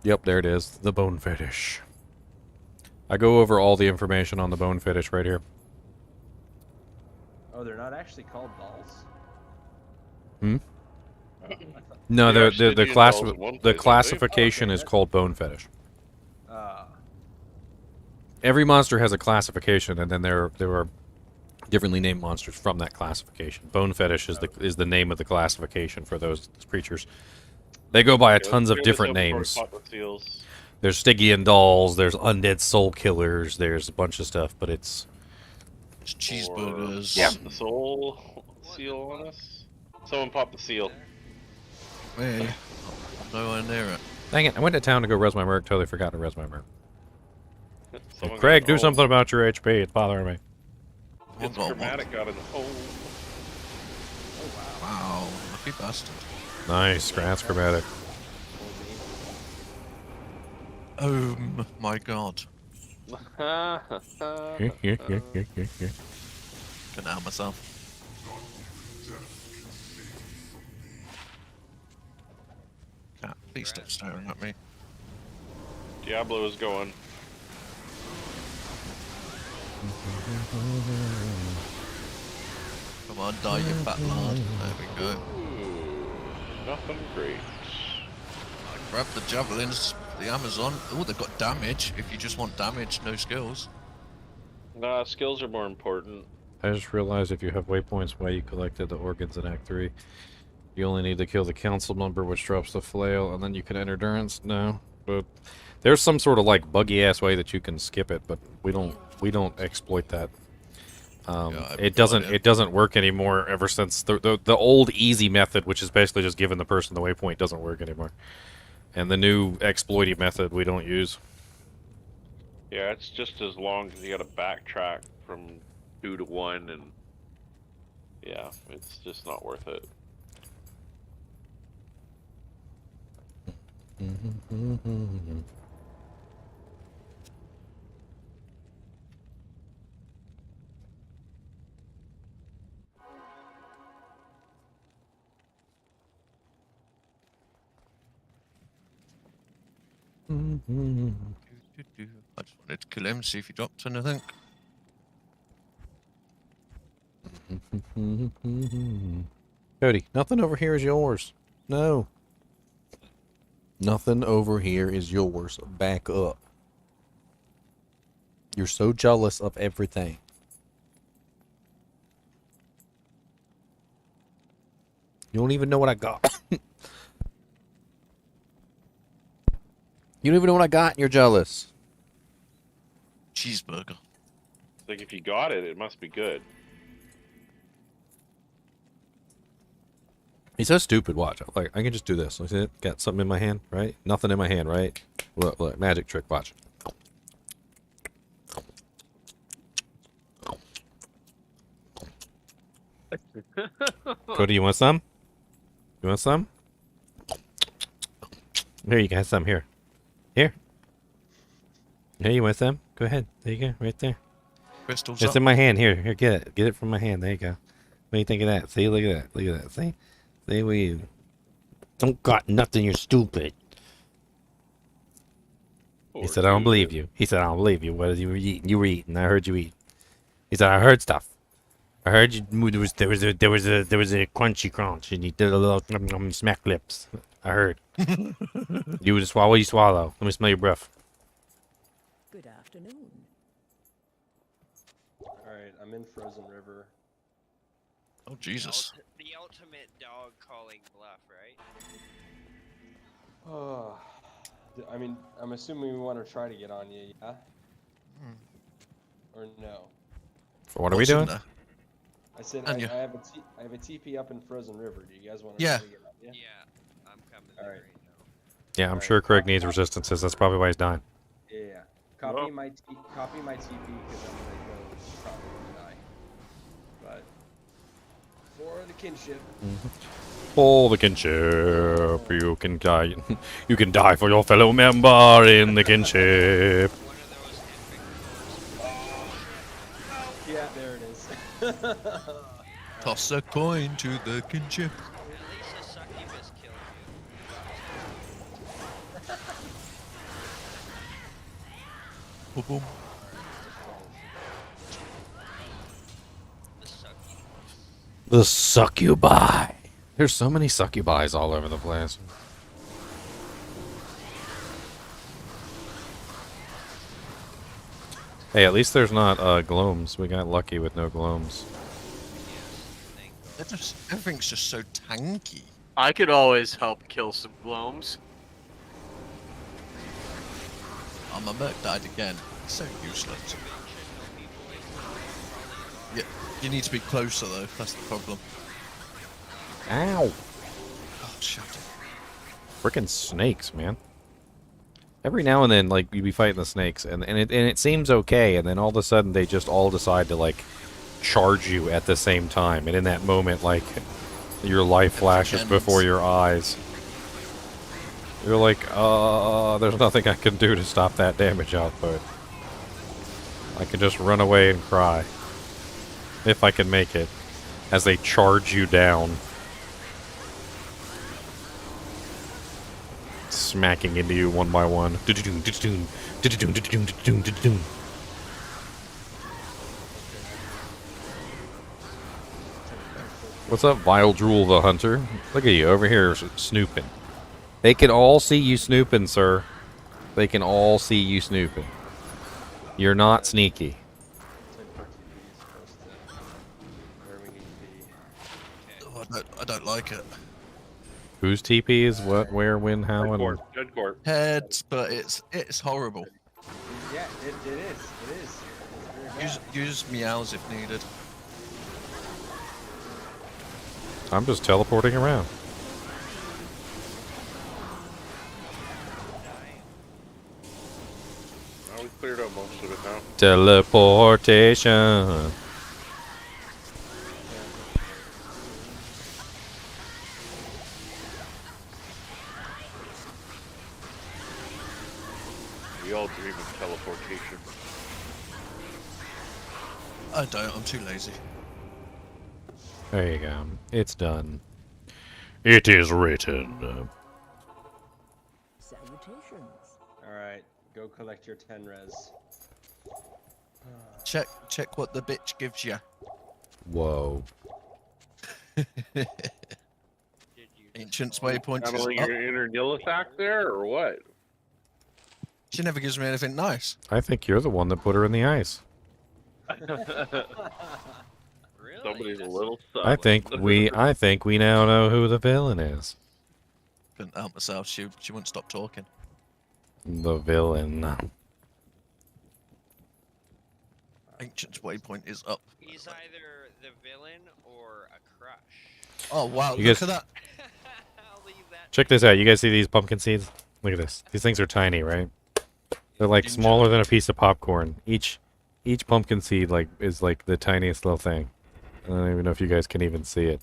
Yep, there it is. The bone fetish. I go over all the information on the bone fetish right here. Oh, they're not actually called dolls? Hmm? No, the classification is called bone fetish. Every monster has a classification, and then there are differently named monsters from that classification. Bone fetish is the name of the classification for those creatures. They go by tons of different names. There's Stygian dolls, there's undead soul killers, there's a bunch of stuff, but it's cheeseburgers. Yeah, the soul seal on us. Someone popped the seal. Hey, nowhere near it. Dang it! I went to town to go res my merc. Totally forgot to res my merc. Craig, do something about your HP. It's bothering me. It's chromatic got an oh. Wow, lucky bastard. Nice, that's chromatic. Oh my god. Can help myself. Cat, please stop staring at me. Diablo is going. Come on, die, you fat lard. There we go. Nothing great. Grab the javelins, the Amazon. Oh, they've got damage. If you just want damage, no skills. Nah, skills are more important. I just realized if you have waypoints, why you collected the organs in Act 3. You only need to kill the council member, which drops the flail, and then you can enter durance. No, but there's some sort of like buggy ass way that you can skip it, but we don't exploit that. It doesn't work anymore ever since the old easy method, which is basically just giving the person the waypoint, doesn't work anymore. And the new exploity method we don't use. Yeah, it's just as long as you got to backtrack from 2 to 1, and yeah, it's just not worth it. I just wanted to kill him, see if he dropped anything. Cody, nothing over here is yours. No. Nothing over here is yours. Back up. You're so jealous of everything. You don't even know what I got. You don't even know what I got, and you're jealous. Cheeseburger. It's like if you got it, it must be good. He's so stupid. Watch. Like I can just do this. Look at it. Got something in my hand, right? Nothing in my hand, right? Look. Magic trick. Watch. Cody, you want some? You want some? Here, you got some. Here. Here, you want some? Go ahead. There you go. Right there. Crystals It's up. in my hand. Here, get it. Get it from my hand. There you go. What do you think of that? See, look at that. Look at that. See? See what you... Don't got nothing, you're stupid. He said, I don't believe you. He said, I don't believe you. What is you were eating? You were eating. I heard you eat. He said, I heard stuff. I heard you. There was a crunchy crunch, and you did a little smack lips. I heard. You would swallow. You swallow. Let me smell your breath. Good afternoon. All right, I'm in Frozen River. Oh Jesus! The ultimate dog calling bluff, right? Oh, I mean, I'm assuming we want to try to get on you, yeah? Or no? So what are we doing? I said I have a TP up in Frozen River. Do you guys want to Yeah. try to get on you? Yeah, I'm coming All there right. right now. Yeah, I'm sure Craig needs resistances. That's probably why he's dying. Yeah. Copy my TP because I'm gonna go probably die. But for the kinship. For the kinship, you can die. You can die for your fellow member in the kinship. Yeah, there it is. Toss a coin to the kinship. At least the succubus killed you. Boom, boom. The succubi. There's so many succubis all over the place. Hey, at least there's not gloams. We got lucky with no gloams. Everything's just so tanky. I could always help kill some gloams. Oh, my merc died again. It's so useless. Yeah, you need to be closer though. That's the problem. Ow! Oh, shut it. Frickin' snakes, man. Every now and then, like, you'd be fighting the snakes, and it seems okay, and then all of a sudden they just all decide to, like, charge you at the same time, and in that moment, like, your life flashes before your eyes. You're like, there's nothing I can do to stop that damage output. I can just run away and cry. If I can make it. As they charge you down. Smacking into you one by one. What's up, Vile Drool the Hunter? Look at you over here snooping. They can all see you snooping, sir. They can all see you snooping. You're not sneaky. Oh, I don't like it. Whose TP is what, where, when, how, and... Dead corp. Heads, but it's horrible. Yeah, it is. It is. It's very bad. Use meows if needed. I'm just teleporting around. Well, we cleared out most of it now. Teleportation. We all dream of teleportation. I don't. I'm too lazy. There you go. It's done. It is written. Salutations. Alright, go collect your 10 res. Check what the bitch gives you. Whoa. Ancient's waypoint is Channeling up. your inner Nilithak there, or what? She never gives me anything nice. I think you're the one that put her in the ice. Somebody's a little sus. I think we now know who the villain is. Couldn't help myself. She wouldn't stop talking. The villain. Ancient's waypoint is up. He's either the villain or a crush. Oh wow! You Look guys- at that. Check this out. You guys see these pumpkin seeds? Look at this. These things are tiny, right? They're like smaller than a piece of popcorn. Each pumpkin seed is like the tiniest little thing. I don't even know if you guys can even see it.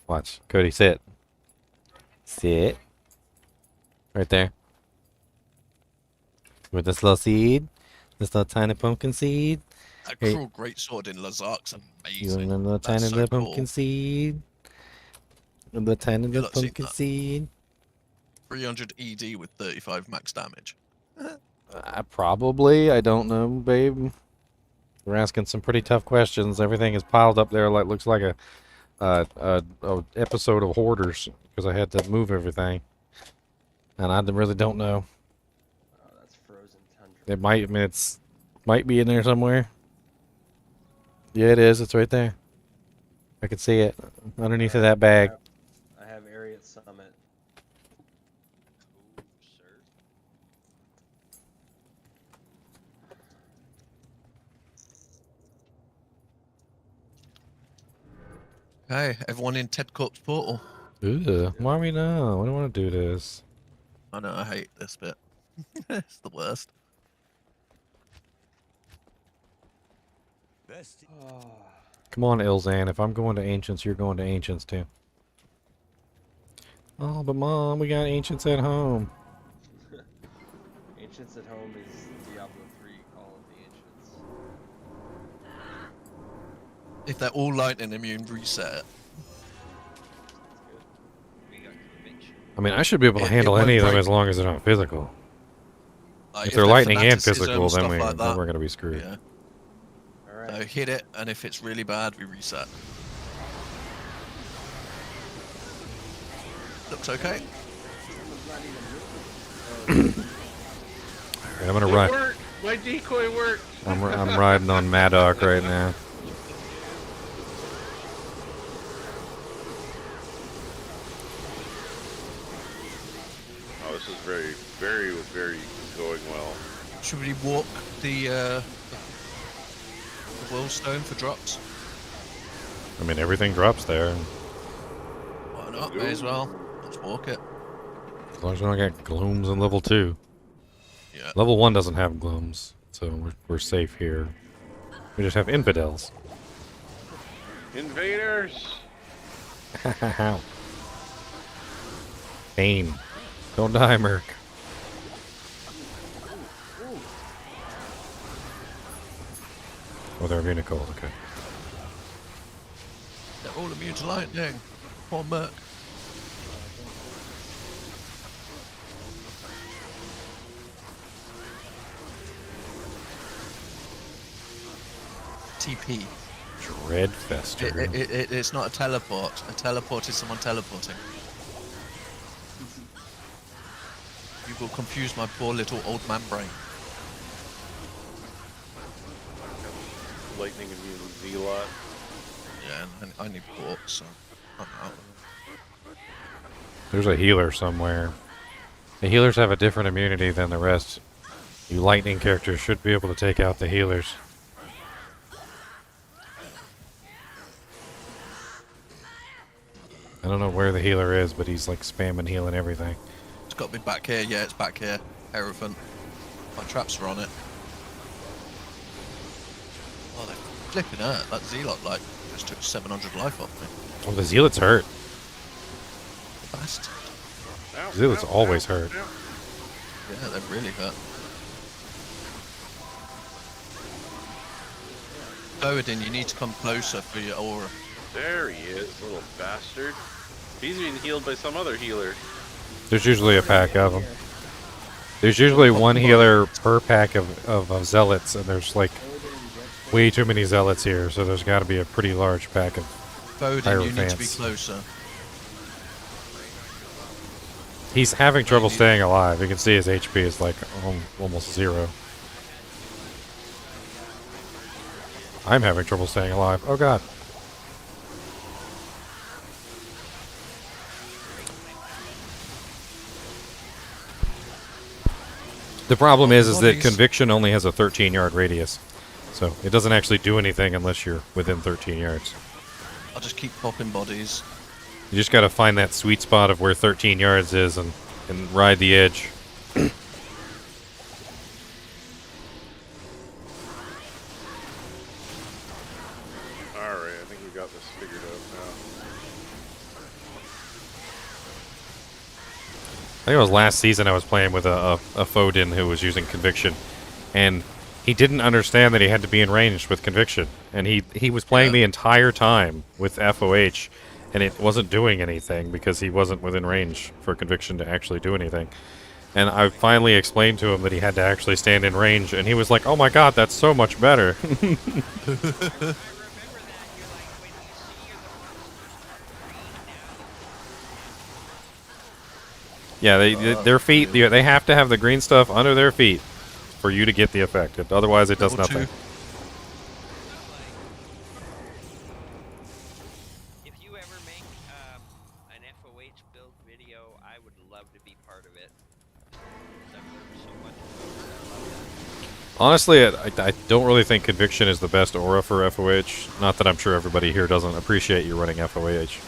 Watch. Cody, sit. Sit. Right there. With this little seed. This little tiny pumpkin seed. A Hey. cruel greatsword in Lazark's You amazing. want a little That's tiny so little cool. pumpkin seed? A little tiny little lot seen pumpkin that. seed? 300 ED with 35 max damage. Probably. I don't know, babe. We're asking some pretty tough questions. Everything is piled up there like looks like a episode of Hoarders because I had to move everything, and I really don't know. Oh, that's frozen tundra. It might. I mean, might be in there somewhere. Yeah, it is. It's right there. I can see it underneath of that bag. I have area at Summit. Hey, everyone in Ted Corp's portal. Ooh, why we know? I don't want to do this. I know, I hate this bit. It's the worst. Come on, Ilzan. If I'm going to Ancients, you're going to Ancients too. Oh, but Mom, we got Ancients at home. Ancients at Home is Diablo 3 Call of the Ancients. If they're all lightning immune, reset it. I mean, I should be able to It handle won't any of them break. as long as they're not physical. Like, If they're they're lightning and fanaticism, physical, then, stuff then like that, we're going to be screwed. Yeah. Alright. So hit it, and if it's really bad, we reset. Looks okay. Alright, I'm going to ride. Worked. My decoy worked. I'm riding on Maddock right now. Oh, this is very going well. Should we walk the Willstone for drops? I mean, everything drops there. Why not? May as well. Let's walk it. As long as we don't get glooms in level 2. Yeah. Level 1 doesn't have glooms, so we're safe here. We just have infidels. Invaders. Cain. Don't die, Merc. Oh, they're immune to cold, okay. They're all immune to lightning. Poor Merc. TP. Dreadfester. It's not a teleport. A teleport is someone teleporting. You will confuse my poor little old man brain. Lightning immune Z-Lot. Yeah, and I need ports, so I'm out. There's a healer somewhere. The healers have a different immunity than the rest. You lightning characters should be able to take out the healers. I don't know where the healer is, but he's like spamming healing everything. It's got to be back here. Yeah, it's back here. Elephant. My traps are on it. Oh, they're flipping out. That Zealot like just took 700 life off me. Oh, the Zealot's hurt. Bastard. Zealot's always hurt. Yeah, they're really hurt. Odin, you need to come closer for your aura. There he is, little bastard. He's being healed by some other healer. There's usually a pack of them. There's usually one healer per pack of zealots, and there's like way too many zealots here, so there's got to be a pretty large pack of Odin, you need to be hierophants. closer. He's having trouble staying alive. You can see his HP is like almost 0. I'm having trouble staying alive. Oh god. The problem is that Conviction only has a 13-yard radius. So it doesn't actually do anything unless you're within 13 yards. I'll just keep popping bodies. You just gotta find that sweet spot of where 13 yards is and ride the edge. Alright, I think we got this figured out now. I think it was last season I was playing with a Fodin who was using Conviction, and he didn't understand that he had to be in range with Conviction, and he was playing the entire time with FOH, and it wasn't doing anything because he wasn't within range for Conviction to actually do anything. And I finally explained to him that he had to actually stand in range, and he was like, "Oh my god, that's so much better." Yeah, their feet, they have to have the green stuff under their feet for you to get the effect. Otherwise, it does nothing. If you ever make an FOH build video, I would love to be part of it. I've learned so much about Honestly, I don't really think Conviction is the best aura for FOH. Not that I'm sure everybody here doesn't appreciate you running FOH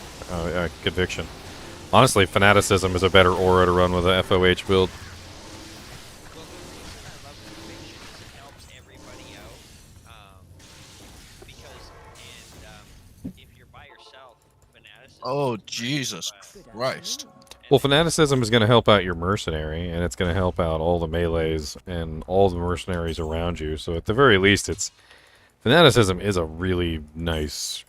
Conviction. Honestly, Fanaticism is a better aura to run with a FOH build. Oh, Jesus Christ. Well, Fanaticism is going to help out your mercenary, and it's going to help out all the melees and all the mercenaries around you. So at the very least, Fanaticism is a really nice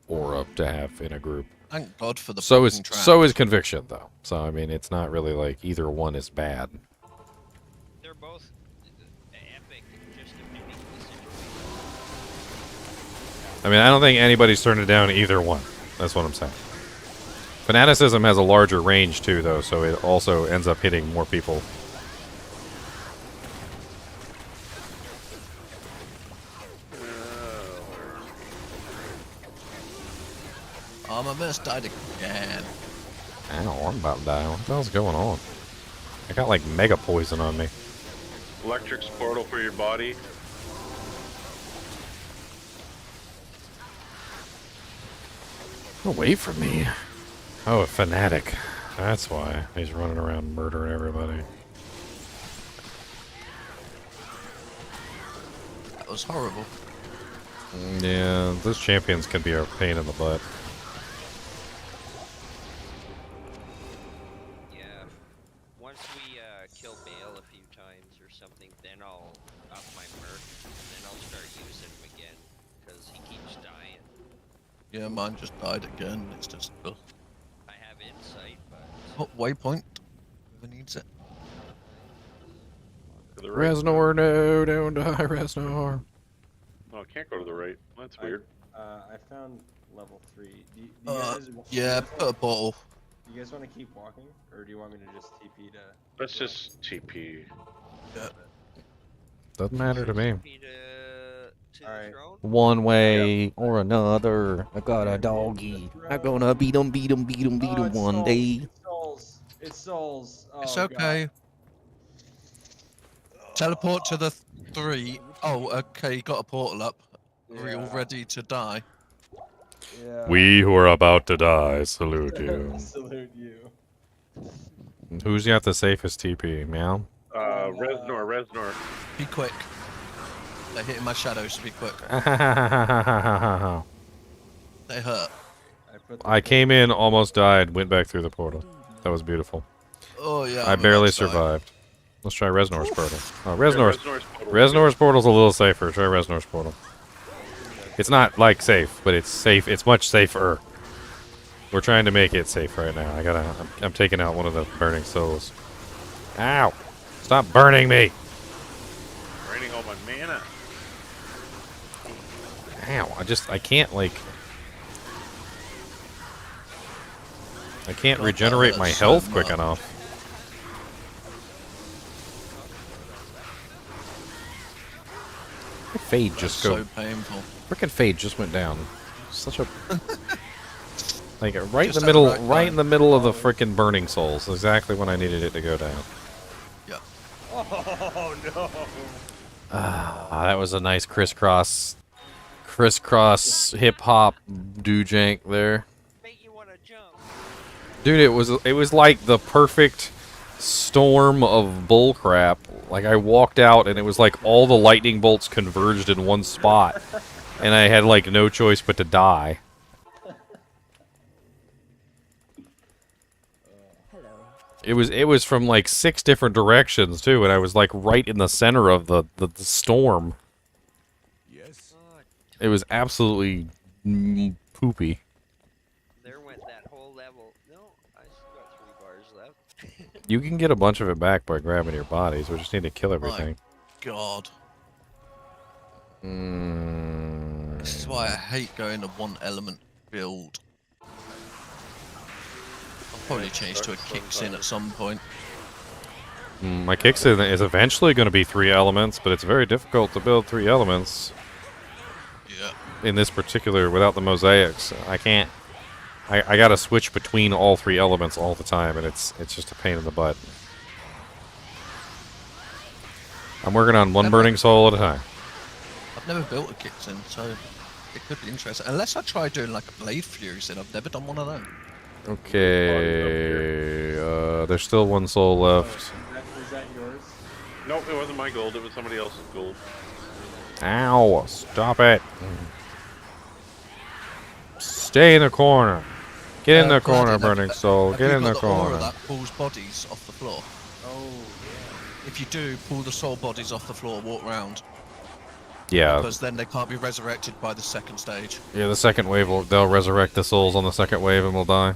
aura to have in a group. Thank God for the so is traps. Conviction, though. So I mean, it's not really like either one is bad. They're both epic, just depending on the situation. I mean, I don't think anybody's turning down either one. That's what I'm saying. Fanaticism has a larger range too, though, so it also ends up hitting more people. I'm almost died again. Ow, I'm about to die. What the hell's going on? I got like mega poison on me. Electric's portal for your body. Away from me. Oh, a fanatic. That's why he's running around murdering everybody. That was horrible. Yeah, those champions can be a pain in the butt. Yeah. Once we kill Bale a few times or something, then I'll up my merc, and then I'll start using him again, because he keeps dying. Yeah, mine just died again. It's just. Ugh. I have insight, but... Oh, waypoint. Whoever needs it. Reznor, no, don't die, Reznor. Oh, I can't go to the right. That's weird. I found level 3. Do you guys, Yeah, put a bottle. Do you guys want to keep walking, or do you want me to just TP to... Let's just TP. Yeah. Doesn't matter to me. Alright. One way or another, I got a doggy. I'm gonna beat him one day. It's souls. Oh, It's okay. God. Teleport to the 3. Oh, okay, got a portal up. Are we all Yeah. ready to die? Yeah. We who are about to die salute you. Salute you. Who's got the safest TP, Meow? Reznor. Be quick. They're hitting my shadows, so be quick. They hurt. I came in, almost died, went back through the portal. That was beautiful. Oh, yeah. I I'm barely about to die. survived. Let's try Reznor's portal. Oh, Reznor's Reznor's portal's a little safer. Try Reznor's portal. It's not, like, safe, but it's safe. It's much safer. We're trying to make it safe right now. I'm taking out one of the burning souls. Ow! Stop burning me! Raining all my mana. Ow! I can't, like... I can't regenerate my health quick enough. Fade just That's go. so painful. Frickin' Fade just went down. Such a like right Just in the at middle, the right right time. in the middle of the frickin' burning souls. Exactly when I needed it to go down. Yeah. Oh, no. Ah, that was a nice crisscross hip hop do-jank there. Dude, it was like the perfect storm of bullcrap. Like I walked out and it was like all the lightning bolts converged in one spot, and I had like no choice but to die. It was from like 6 different directions too, and I was like right in the center of the storm. Yes. It was absolutely poopy. There went that whole level. No, I still got 3 bars left. You can get a bunch of it back by grabbing your bodies. We just need to kill everything. God. Mm. This is why I hate going to one element build. I'll probably change to a kicks in at some point. My kicks in is eventually going to be 3 elements, but it's very difficult to build 3 elements. Yeah. In this particular, without the mosaics, I can't. I gotta switch between all 3 elements all the time, and it's just a pain in the butt. I'm working on one burning soul at a time. I've never built a kicks in, so it could be interesting. Unless I try doing like a Blade Furies in, I've never done one of them. Okay, there's still 1 soul left. Is that yours? Nope, it wasn't my gold. It was somebody else's gold. Ow! Stop it! Stay in the corner. Get in the corner, burning soul. Get in the corner. That pulls bodies off the floor. Oh, If you do, pull the soul bodies off the floor, walk round. Yeah. Because then they can't be resurrected by the second stage. Yeah, the second wave they'll resurrect the souls on the second wave and we'll die.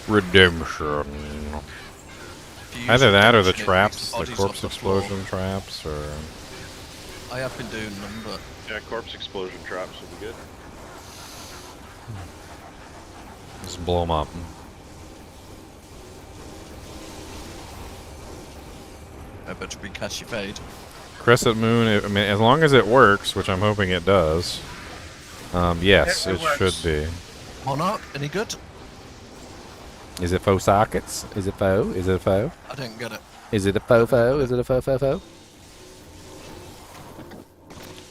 Redemption. Either that or the traps, the corpse explosion traps, or... I have been doing them, but... Yeah, corpse explosion traps would be good. Just blow them up. I better be Cassie Fade. Crescent Moon, I mean, as long as it works, which I'm hoping it does. Yes, it should be. Monarch, any good? Is it faux sockets? Is it faux? Is it a faux? I didn't get it. Is it a faux faux? Is it a faux faux faux?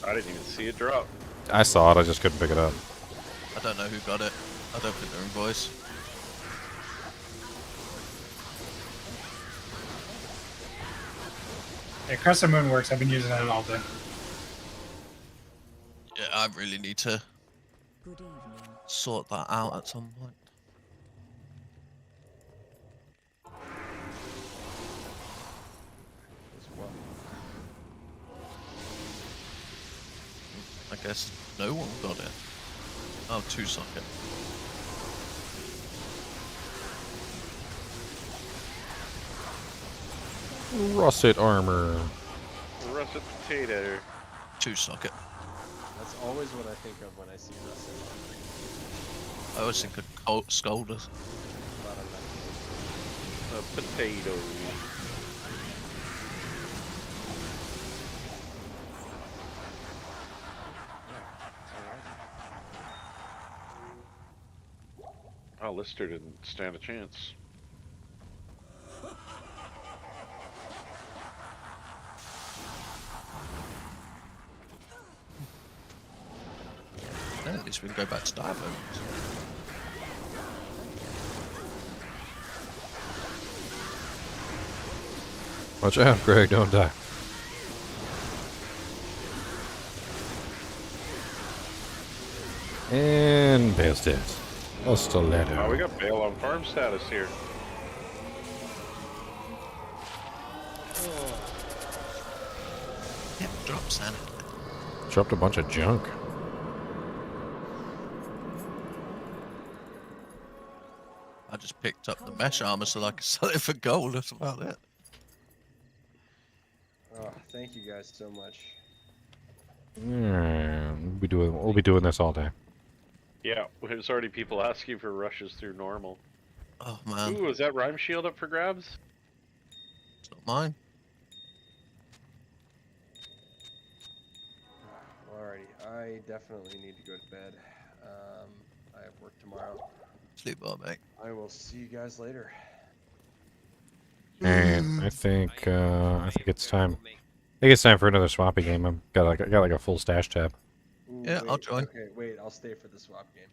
I didn't even see it drop. I saw it, I just couldn't pick it up. I don't know who got it. I don't think they're in voice. Yeah, Crescent Moon works. I've been using it all day. Yeah, I really need to sort that out at some point. I guess no one got it. Oh, 2 socket. Russet armor. Russet potato. 2 socket. That's always what I think of when I see Russet. I always think of Scolders. A potato. Oh, Lister didn't stand a chance. At least we can go back to Diablo. Watch out, Greg, don't die. And Bale's dead. Oh, stiletto. Oh, we got Bale on farm status here. Yep, drop Santa. Dropped a bunch of junk. I just picked up the mesh armor so I can sell it for gold. That's about it. Oh, thank you guys so much. We'll be doing this all day. Yeah, there's already people asking for rushes through normal. Oh man. Ooh, is that rhyme shield up for grabs? It's not mine. Alrighty, I definitely need to go to bed. I have work tomorrow. Sleep well, mate. I will see you guys later. And I think it's time. I think it's time for another swappy game. I got like a full stash tab. Ooh, Yeah, wait, I'll join. Okay, wait, I'll stay for the swap game.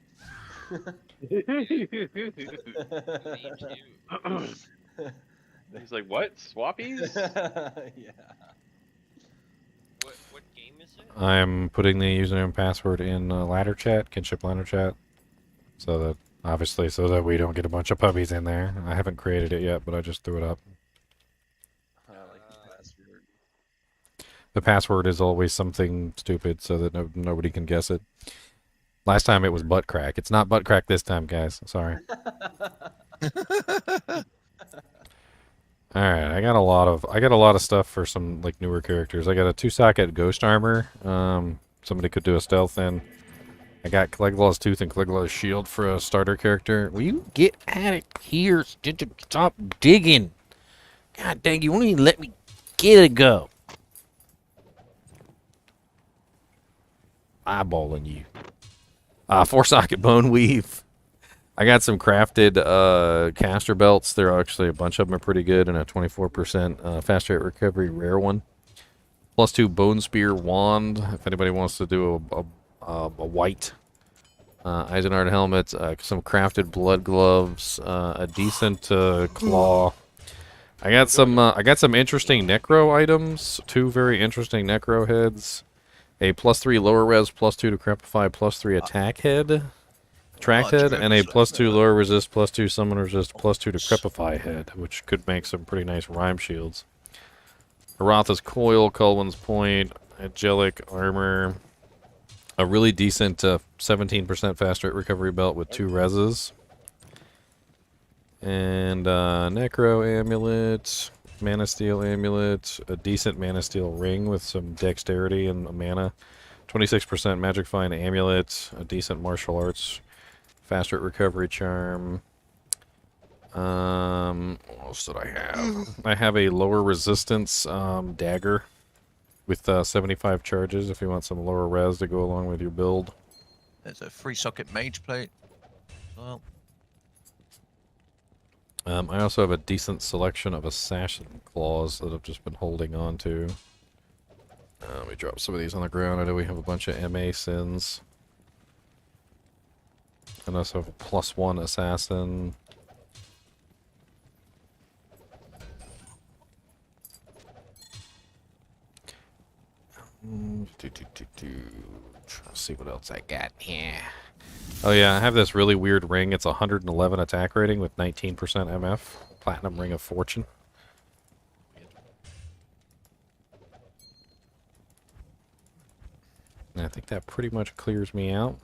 He's like, what? Swappies? Yeah. What game is it? I'm putting the username and password in ladder chat, kinship ladder chat, so that obviously so that we don't get a bunch of puppies in there. I haven't created it yet, but I just threw it up. I like the password. The password is always something stupid so that nobody can guess it. Last time it was butt crack. It's not butt crack this time, guys. Sorry. All right, I got a lot of stuff for some like newer characters. I got a 2-socket ghost armor. Somebody could do a stealth in. I got Caligula's tooth and Caligula's shield for a starter character. Will you get at it here? Stop digging. God dang, you won't even let me get a go. Eyeballing you. 4-socket bone weave. I got some crafted caster belts. There are actually a bunch of them are pretty good, and a 24% fast rate recovery rare one. +2 bone spear wand. If anybody wants to do a white Eisenhard helmet, some crafted blood gloves, a decent claw. I got some interesting necro items. 2 very interesting necro heads. A +3 lower res, +2 to crepify, +3 attack head, track head, and a +2 lower resist, +2 summon resist, +2 to crepify head, which could make some pretty nice rhyme shields. Aratha's coil, Culwin's point, angelic armor, a really decent 17% fast rate recovery belt with 2 reses, and necro amulet. Mana Steel amulet, a decent Mana Steel ring with some dexterity and a mana, 26% magic find amulet, a decent martial arts, fast rate recovery charm. What else did I have? I have a lower resistance dagger with 75 charges if you want some lower res to go along with your build. There's a 3-socket mage plate. Well. I also have a decent selection of assassin claws that I've just been holding on to. Let me drop some of these on the ground. I know we have a bunch of MA sins. And I also have a +1 assassin. Trying to see what else I got here. Oh yeah, I have this really weird ring. It's 111 attack rating with 19% MF. Platinum Ring of Fortune. And I think that pretty much clears me out.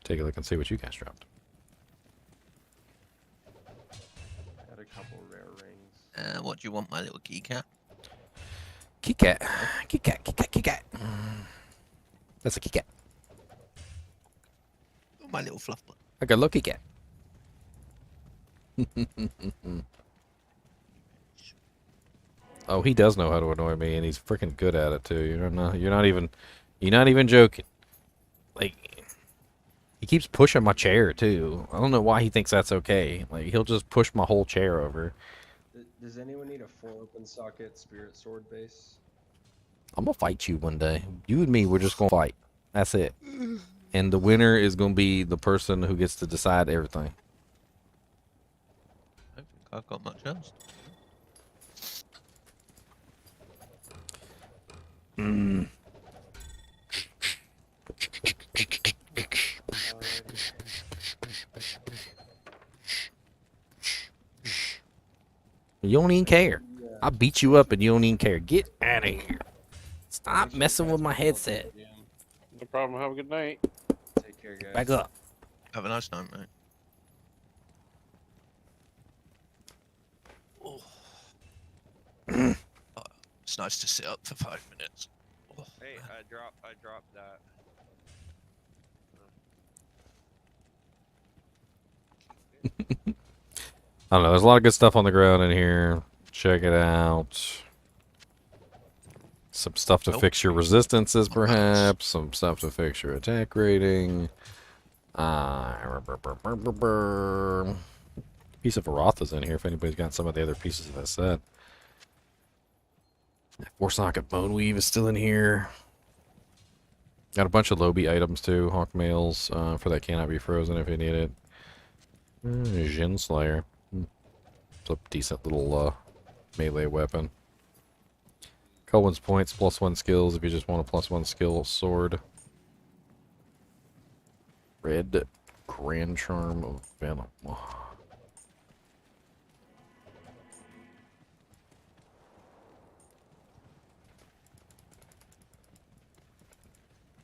Take a look and see what you guys dropped. I had a couple rare rings. What do you want, my little key cat? Key cat. Key cat, key cat, key cat. That's a key cat. My little fluff butt. I got a lucky cat. Oh, he does know how to annoy me, and he's freaking good at it too. You're not even joking. Like, He keeps pushing my chair, too. I don't know why he thinks that's okay. Like, he'll just push my whole chair over. Does anyone need a 4-open socket spirit sword base? I'm gonna fight you one day. You and me, we're just gonna fight. That's it. And the winner is gonna be the person who gets to decide everything. I think I've got much else. Mm. You don't even care. I beat you up and you don't even care. Get out of here. Stop messing with my headset. No problem. Have a good night. Take care, guys. Back up. Have a nice night, mate. Oh, it's nice to sit up for 5 minutes. Oh. Hey, I dropped that. I don't know. There's a lot of good stuff on the ground in here. Check it out. Some stuff to fix your resistances, perhaps. Some stuff to fix your attack rating. Piece of Varatha's in here if anybody's got some of the other pieces of that set. 4-socket bone weave is still in here. Got a bunch of Lobby items too. Hawk mails for that cannot be frozen if you need it. Jin Slayer. It's a decent little melee weapon. Cohen's points, +1 skills if you just want a +1 skill sword. Red Grand Charm of Venom.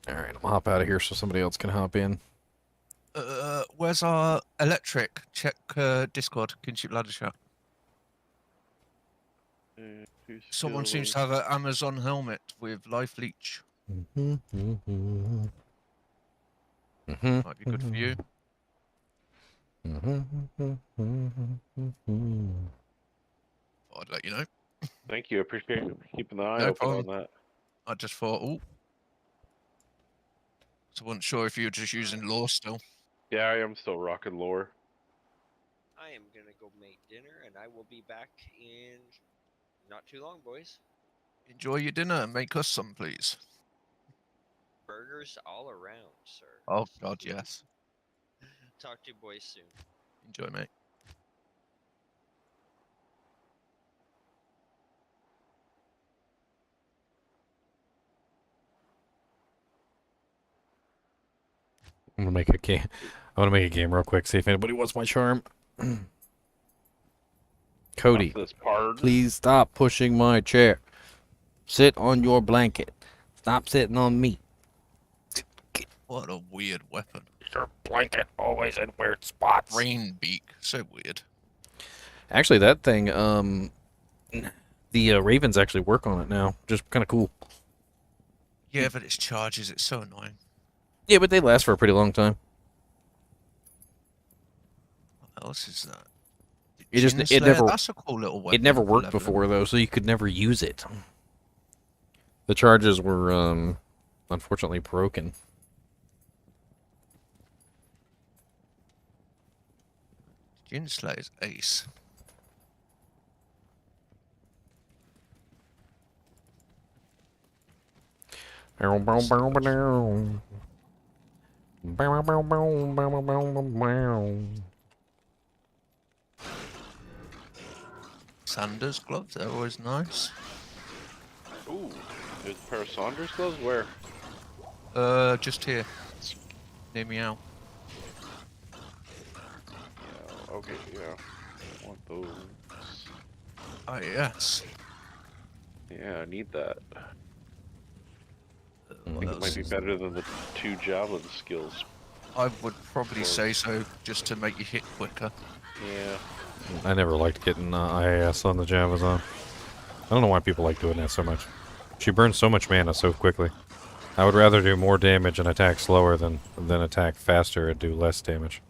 Alright, I'm gonna hop out of here so somebody else can hop in. Where's our electric? Check Discord. Kinship ladder shot. Someone seems to have an Amazon helmet with life leech. Might be good for you. I'd let you know. Thank you. I appreciate you keeping the eye No open problem. on that. I just thought, oh. So I wasn't sure if you were just using lore still. Yeah, I am still rocking lore. I am gonna go make dinner, and I will be back in not too long, boys. Enjoy your dinner and make us some, please. Burgers all around, sir. Oh, God, yes. Talk to you boys soon. Enjoy, mate. I'm gonna make a game. I want to make a game real quick. See if anybody wants my charm. Cody, please stop pushing my chair. Sit on your blanket. Stop sitting on me. What a weird weapon. Your blanket always in weird spots. Rain beak. So weird. Actually, that thing, the Ravens actually work on it now. Just kind of cool. Yeah, but its charges, it's so annoying. Yeah, but they last for a pretty long time. What else is that? It never. That's a cool little weapon. It never worked Level. before though, so you could never use it. The charges were unfortunately broken. Jin Slayer's ace. Sanders gloves, they're always nice. Ooh, there's a pair of Saunders gloves? Where? Just here. Near me out. Yeah, okay, yeah. I want those. Oh, yes. Yeah, I need that. I think it might be better than the 2 javelin skills. I would probably say so, just to make you hit quicker. Yeah. I never liked getting IAS on the Javazon. I don't know why people like doing that so much. She burns so much mana so quickly. I would rather do more damage and attack slower than attack faster and do less damage.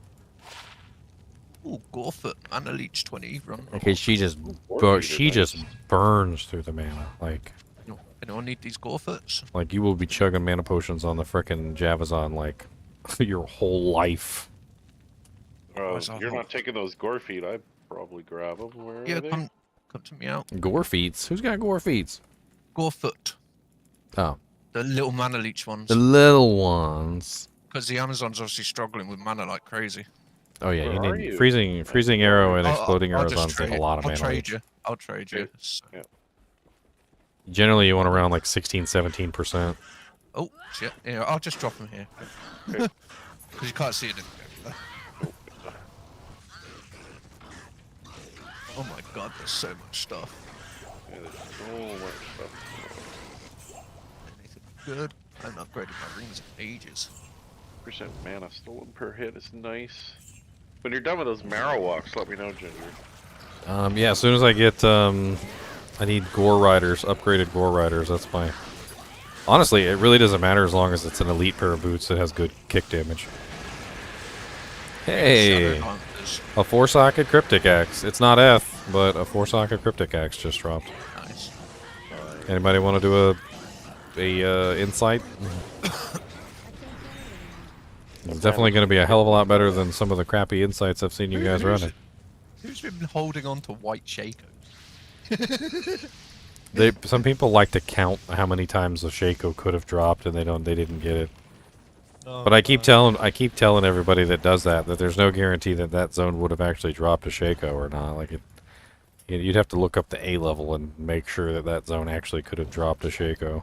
Ooh, Gorfoot, mana leech 20. Run. Okay, she just burns through the mana. Like, Anyone need these Gorfoots? you will be chugging mana potions on the frickin' Javazon like Your whole life. You're not taking those gore feet. I'd probably grab them. Where Yeah, are they? come to me out. Gore feets? Who's got gore feets? Gore foot. Oh. The little mana leech ones. The little ones. Because the Amazon's obviously struggling with mana like crazy. Oh yeah, Where you are need you? freezing arrow and I'll- exploding I'll arrows just on take a trade- lot of I'll mana trade each. you. I'll trade you. Yeah. Generally, you want around like 16-17%. Oh shit! Yeah, I'll just drop them here. Because you can't see it. Oh my god, there's so much stuff. Yeah, there's so much stuff. Anything good? I haven't upgraded my rings in ages. % mana stolen per hit is nice. When you're done with those marrow walks, let me know, Ginger. Yeah, as soon as I get, I need gore riders, upgraded gore riders. That's my. Honestly, it really doesn't matter as long as it's an elite pair of boots that has good kick damage. Hey, a 4-socket cryptic axe. It's not F, but a 4-socket cryptic axe just dropped. Nice. Anybody want to do a insight? It's definitely going to be a hell of a lot better than some of the crappy insights I've seen you guys running. Who's been holding on to white Shakos? Some people like to count how many times the Shaco could have dropped, and they didn't get it. But I keep telling everybody that does that there's no guarantee that zone would have actually dropped a Shaco or not. Like you'd have to look up the A level and make sure that zone actually could have dropped a Shaco.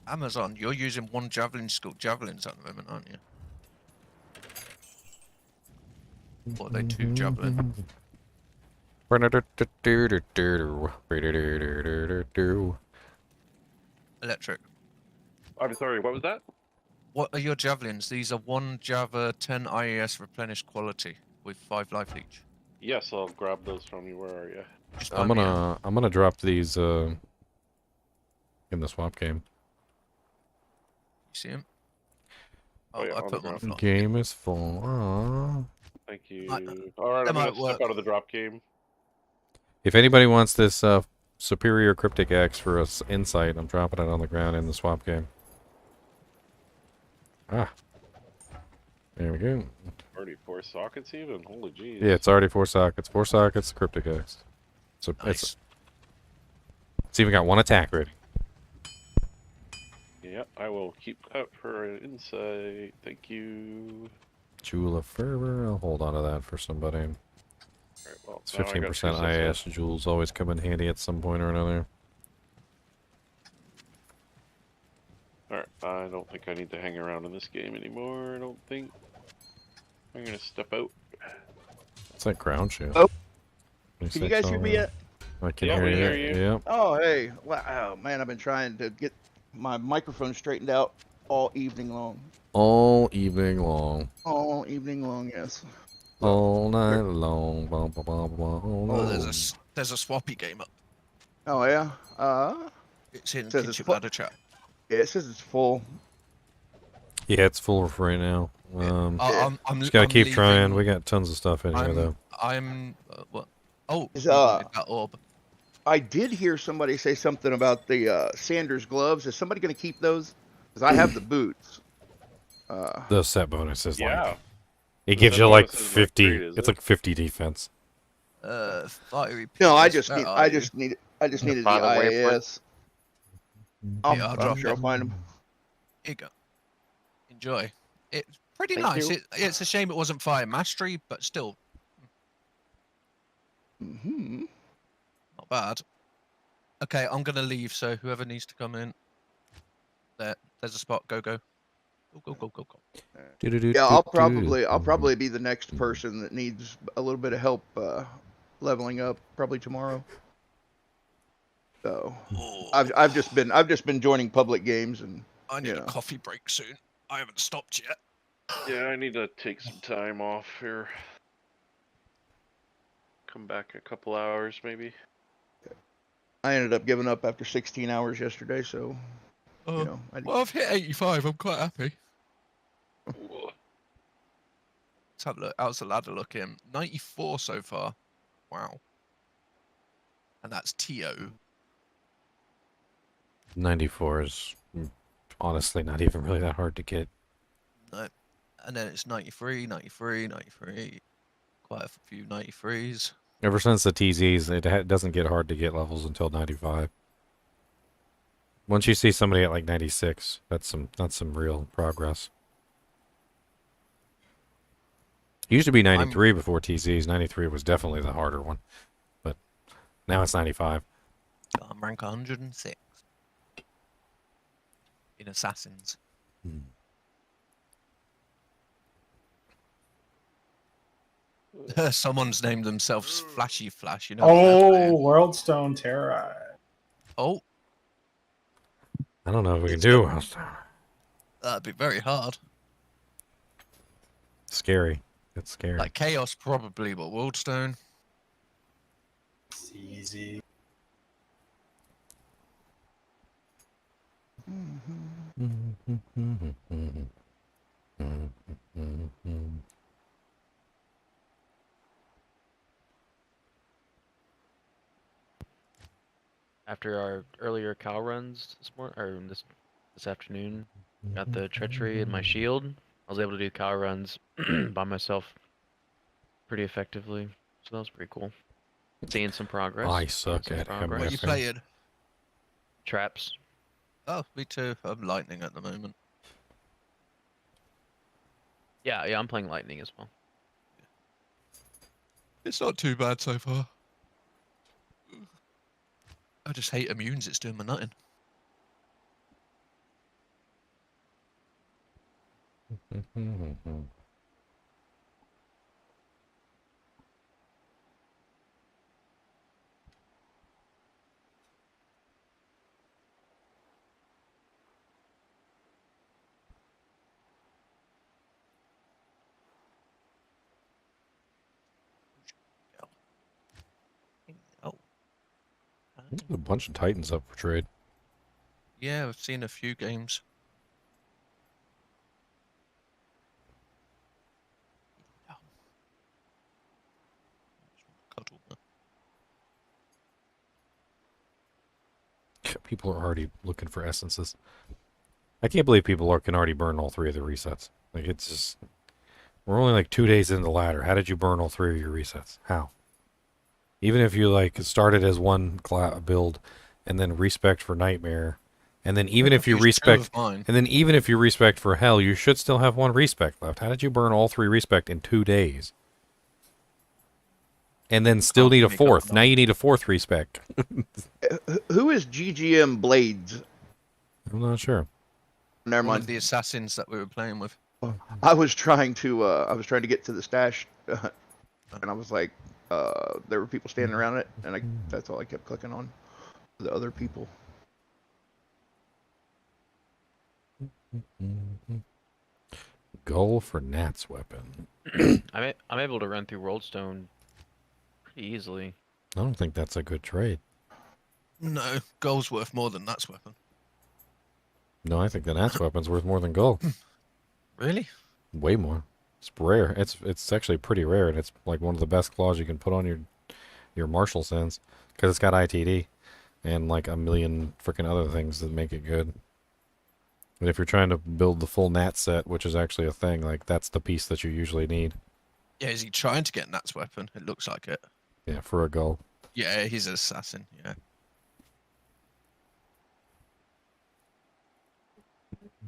Amazon, you're using one javelin school javelins at the moment, aren't you? Or are they 2 javelin? Electric. I'm sorry, what was that? What are your javelins? These are 1 Java, 10 IAS replenished quality with 5 life each. Yes, I'll grab those from you. Where are you? I'm gonna drop these in the swap game. You see him? Oh, yeah, I put them on the floor. Game is full. Aww. Thank you. Alright, I'm gonna step out of the drop game. If anybody wants this superior cryptic axe for us insight, I'm dropping it on the ground in the swap game. Ah. There we go. Already 4 sockets even? Holy jeez. Yeah, it's already 4 sockets. 4 sockets, cryptic axe. So nice. It's even got 1 attack ready. Yeah, I will keep that for an insight. Thank you. Jewel of Fervor. I'll hold on to that for somebody. Alright, well, It's 15% IAS jewels always come in handy at some point or another. Alright, I don't think I need to hang around in this game anymore, I don't think. I'm gonna step out. It's that ground shift. Oh, can you guys hear me yet? I can hear you. Yep. Oh, hey. Wow, man, I've been trying to get my microphone straightened out all evening long. All evening long. All evening long, yes. All night long. Bum, bum, bum, bum, all Oh, night there's a swappy game up. Oh, yeah? It's in says Kinship full. Ladder chat. Yeah, it says it's full. Yeah, it's full for right now. I'm just gotta keep leaving. trying. We got tons of stuff in here, though. What? Oh, that orb. I did hear somebody say something about the Sanders gloves. Is somebody going to keep those? Because I have the boots. Those set bonuses, Yeah. like it The gives set you like bonus is, like, 50. great, is It's it? like 50 defense. Fiery. No, I Pierce, just where need. are I you? just needed the By the way, IAS. I'll I'm drop sure I'll it. find them. Here you go. Enjoy. It's pretty Thank nice. you. It's a shame it wasn't Fire Mastery, but still. Mm-hmm. Not bad. Okay, I'm gonna leave. So whoever needs to come in, there's a spot. Go. Go. Yeah, I'll probably be the next person that needs a little bit of help leveling up. Probably tomorrow. So I've just been joining public games and. I need a coffee break soon. I haven't stopped yet. Yeah, I need to take some time off here. Come back a couple hours, maybe. I ended up giving up after 16 hours yesterday, so. Well, I've hit 85. I'm quite happy. Let's have a look. How's the ladder looking? 94 so far. Wow. And that's TO. 94 is honestly not even really that hard to get. No. And then it's 93, 93, 93. Quite a few 93s. Ever since the TZs, it doesn't get hard to get levels until 95. Once you see somebody at like 96, that's some real progress. It used to be 93 before TZs. 93 was definitely the harder one, but now it's 95. I'm rank 106 in Assassins. Someone's named themselves Flashy Flash, you know. Oh, Worldstone Terrorite. Oh. I don't know if we can do it. That'd be very hard. Scary. It's scary. Like Chaos probably, but Worldstone. It's easy. After our earlier cow runs this afternoon, got the treachery in my shield. I was able to do cow runs by myself pretty effectively, so that was pretty cool. Seeing some progress. I suck at What are you MFing. playing? Traps. Oh, me too. I'm lightning at the moment. Yeah, I'm playing lightning as well. It's not too bad so far. I just hate immunes. It's doing my nothing. There's a bunch of Titans up for trade. Yeah, I've seen a few games. People are already looking for essences. I can't believe people can already burn all 3 of the resets. Like, it's just... We're only like 2 days into the ladder. How did you burn all 3 of your resets? How? Even if you like started as one build and then respec for Nightmare, and then even if you respec, for Hell, you should still have 1 respec left. How did you burn all 3 respec in 2 days? And then still need a 4th. Now you need a 4th respec. Who is GGM Blades? I'm not sure. Never One mind. of the assassins that we were playing with. I was trying to get to the stash, and I was like, there were people standing around it, and that's all I kept clicking on. The other people. Goal for Nat's weapon. I'm able to run through Worldstone pretty easily. I don't think that's a good trade. No, gold's worth more than that's weapon. No, I think the Nat's weapon's worth more than gold. Really? Way more. It's rare. It's actually pretty rare, and it's like one of the best claws you can put on your martial sins, because it's got ITD and like a million freaking other things that make it good. And if you're trying to build the full Nat set, which is actually a thing, like that's the piece that you usually need. Yeah, is he trying to get Nat's weapon? It looks like it. Yeah, for a goal. Yeah, he's an assassin, yeah.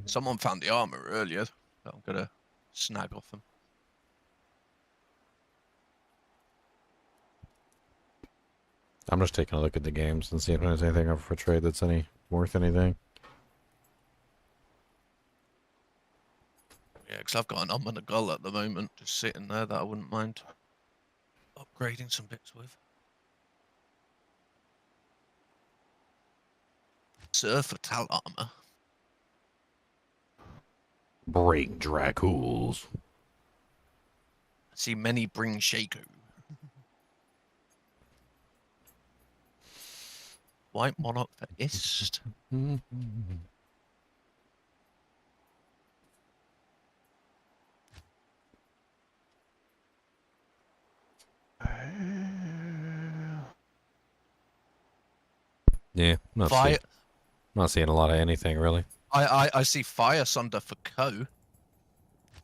Someone found the armor earlier. I'm gonna snag off him. I'm just taking a look at the games and seeing if there's anything up for trade that's worth anything. Yeah, because I've got an arm and a gull at the moment, just sitting there that I wouldn't mind upgrading some bits with. Surfer Tal armor. Bring Dracules. See many bring Shaku. White Monarch for Ist. Yeah, I'm not seeing a lot of anything really. I see Fire Sunder for Co.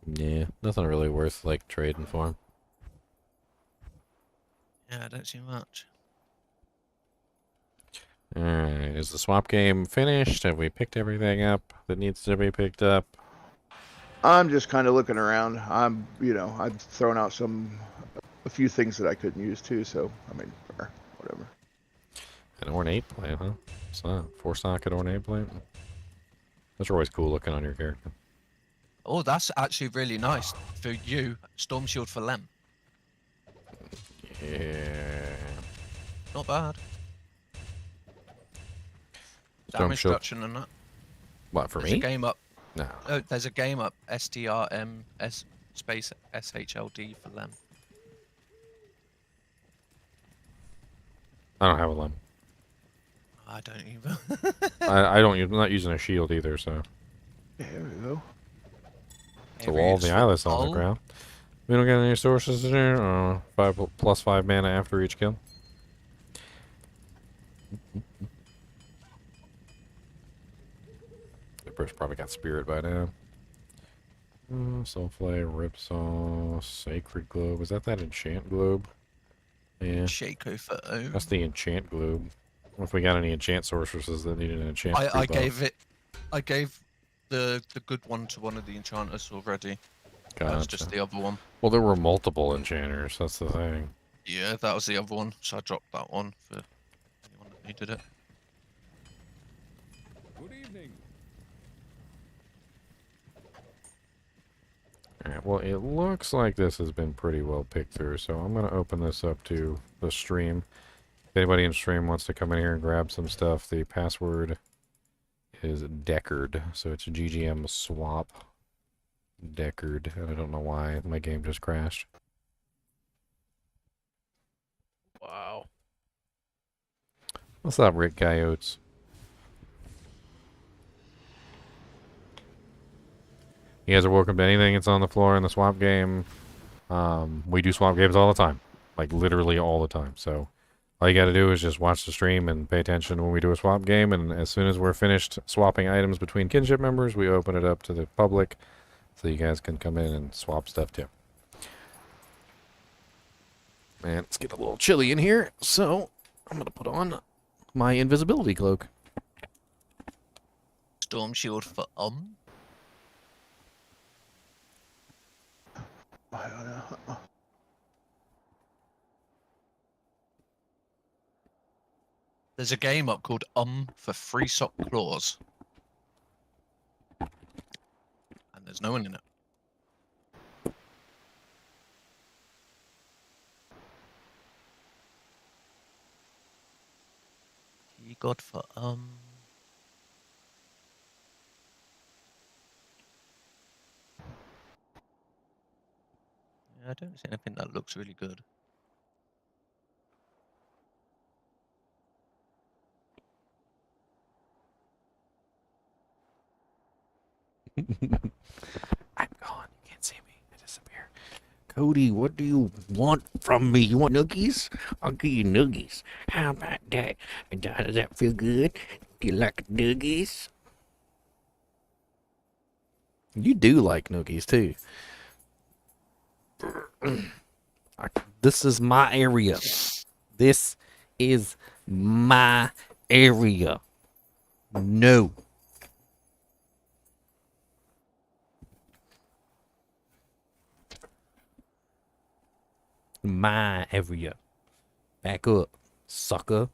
Yeah, nothing really worth like trading for. Yeah, I don't see much. Alright, is the swap game finished? Have we picked everything up that needs to be picked up? I'm just kind of looking around. I've thrown out a few things that I couldn't use too. So I mean, whatever. An ornate plant, huh? It's not 4-socket ornate plant. Those are always cool looking on your character. Oh, that's actually really nice for you. Storm shield for Lem. Yeah. Not bad. Storm Damage shield. reduction and that. What, for There's me? a game up. No. Oh, there's a game up. STRM space SHLD for Lem. I don't have a limb. I don't either. I'm not using a shield either, so. There we go. The wall of the eyeless on the ground. We don't get any sources in here. +5 mana after each kill. The British probably got spirit by now. Soulflay, Ripsaw, Sacred Globe. Is that enchant globe? Yeah. Shaco for O. That's the enchant globe. If we got any enchant sorceresses that needed an enchant. I gave the good one to one of the enchanters already. Gotcha. That was just the other one. Well, there were multiple enchanters. That's the thing. Yeah, that was the other one. So I dropped that one for anyone that needed it. Good evening. Alright, well, it looks like this has been pretty well picked through, so I'm going to open this up to the stream. If anybody in stream wants to come in here and grab some stuff, the password is Deckard, so it's GGM swap Deckard, and I don't know why my game just crashed. Wow. What's up, Rick Coyotes? You guys are welcome to anything that's on the floor in the swap game. We do swap games all the time. Like, literally all the time. So, all you gotta do is just watch the stream and pay attention when we do a swap game. And as soon as we're finished swapping items between kinship members, we open it up to the public. So you guys can come in and swap stuff too. And it's getting a little chilly in here. So, I'm gonna put on my invisibility cloak. Storm shield for There's a game up called for Free Sock Claws. And there's no one in it. You got for I don't see anything that looks really good. I'm gone. You can't see me. I disappear. Cody, what do you want from me? You want noogies? I'll give you noogies. How about that? Does that feel good? Do you like noogies? You do like noogies, too. This is my area. This is my area. No. My area. Back up, sucker.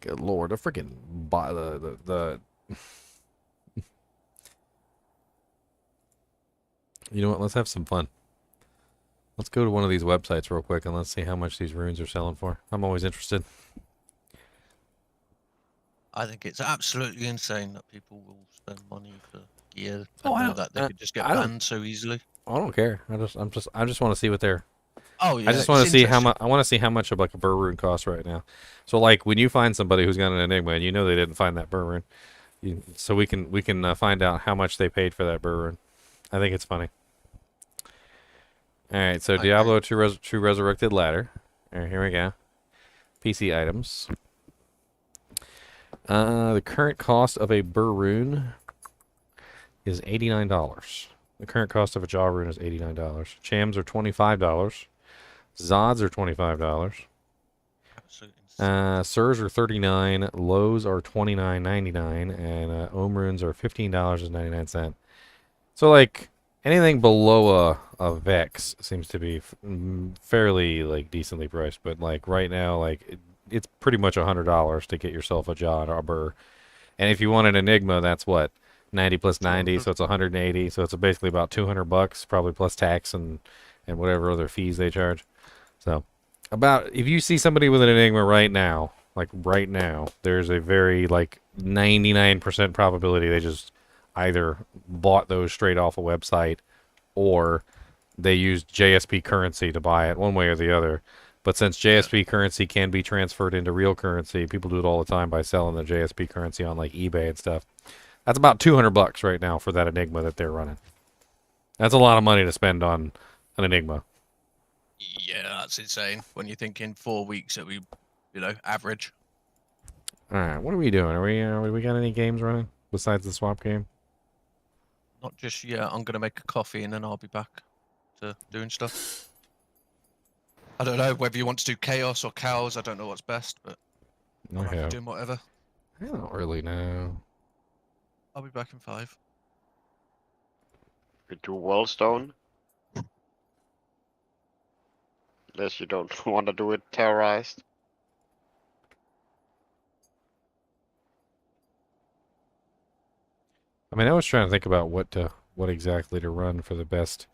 Good lord, I freaking buy the You know what, let's have some fun. Let's go to one of these websites real quick and let's see how much these runes are selling for. I'm always interested. I think it's absolutely insane that people will spend money for gear. Oh, I know don't- that they could just get I don't- banned so easily. I don't care. I just want to see what they're. Oh yeah. I just want to it's see how much. interesting. I want to see how much of like a burr rune costs right now. So like when you find somebody who's got an enigma and you know they didn't find that burr rune, so we can find out how much they paid for that burr rune. I think it's funny. All right, so Diablo 2 True Resurrected Ladder. All right, here we go. PC items. The current cost of a Burr rune is $89. The current cost of a Jaw rune is $89. Chams are $25. Zods are $25. Sirs are $39. Lows are $29.99, and Ohm runes are $15.99. So like anything below a Vex seems to be fairly like decently priced, but like right now, like it's pretty much $100 to get yourself a Jaw or a Burr. And if you want an Enigma, that's what 90 plus 90, so it's 180. So it's basically about $200, probably plus tax and whatever other fees they charge. So about if you see somebody with an Enigma right now, like right now, there's a very like 99% probability they just either bought those straight off a website or they used JSP currency to buy it, one way or the other. But since JSP currency can be transferred into real currency, people do it all the time by selling the JSP currency on like eBay and stuff. That's about $200 right now for that Enigma that they're running. That's a lot of money to spend on an Enigma. Yeah, that's insane. When you're thinking 4 weeks that we, average. All right, what are we doing? Are we got any games running besides the swap game? Not just yet. I'm gonna make a coffee and then I'll be back to doing stuff. I don't know whether you want to do chaos or cows. I don't know what's best, but I'm happy doing whatever. I don't really know. I'll be back in 5. We do Wallstone. Unless you don't want to do it terrorized. I mean, I was trying to think about what exactly to run for the best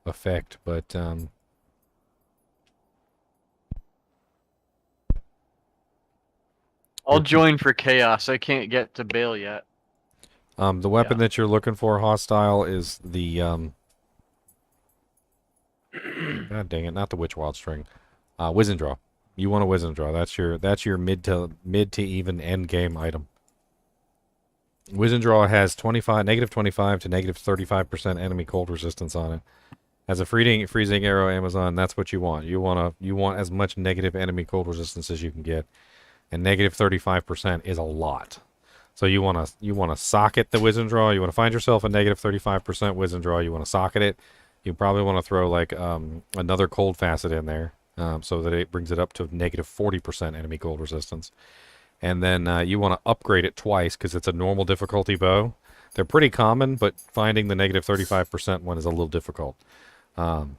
effect, but I'll join for chaos. I can't get to Bale yet. the weapon that you're looking for, hostile, is the God dang it, not the Witch Wild String, Wiz and Draw. You want a Wiz and Draw. That's your mid to even end game item. Wiz and Draw has -25 to -35% enemy cold resistance on it. As a freezing arrow Amazon, that's what you want. You want as much negative enemy cold resistance as you can get, and -35% is a lot. So you wanna socket the Wiz and Draw. You want to find yourself a -35% Wiz and Draw. You want to socket it. You probably want to throw like another cold facet in there, so that it brings it up to -40% enemy cold resistance. And then you want to upgrade it twice because it's a normal difficulty bow. They're pretty common, but finding the -35% one is a little difficult. But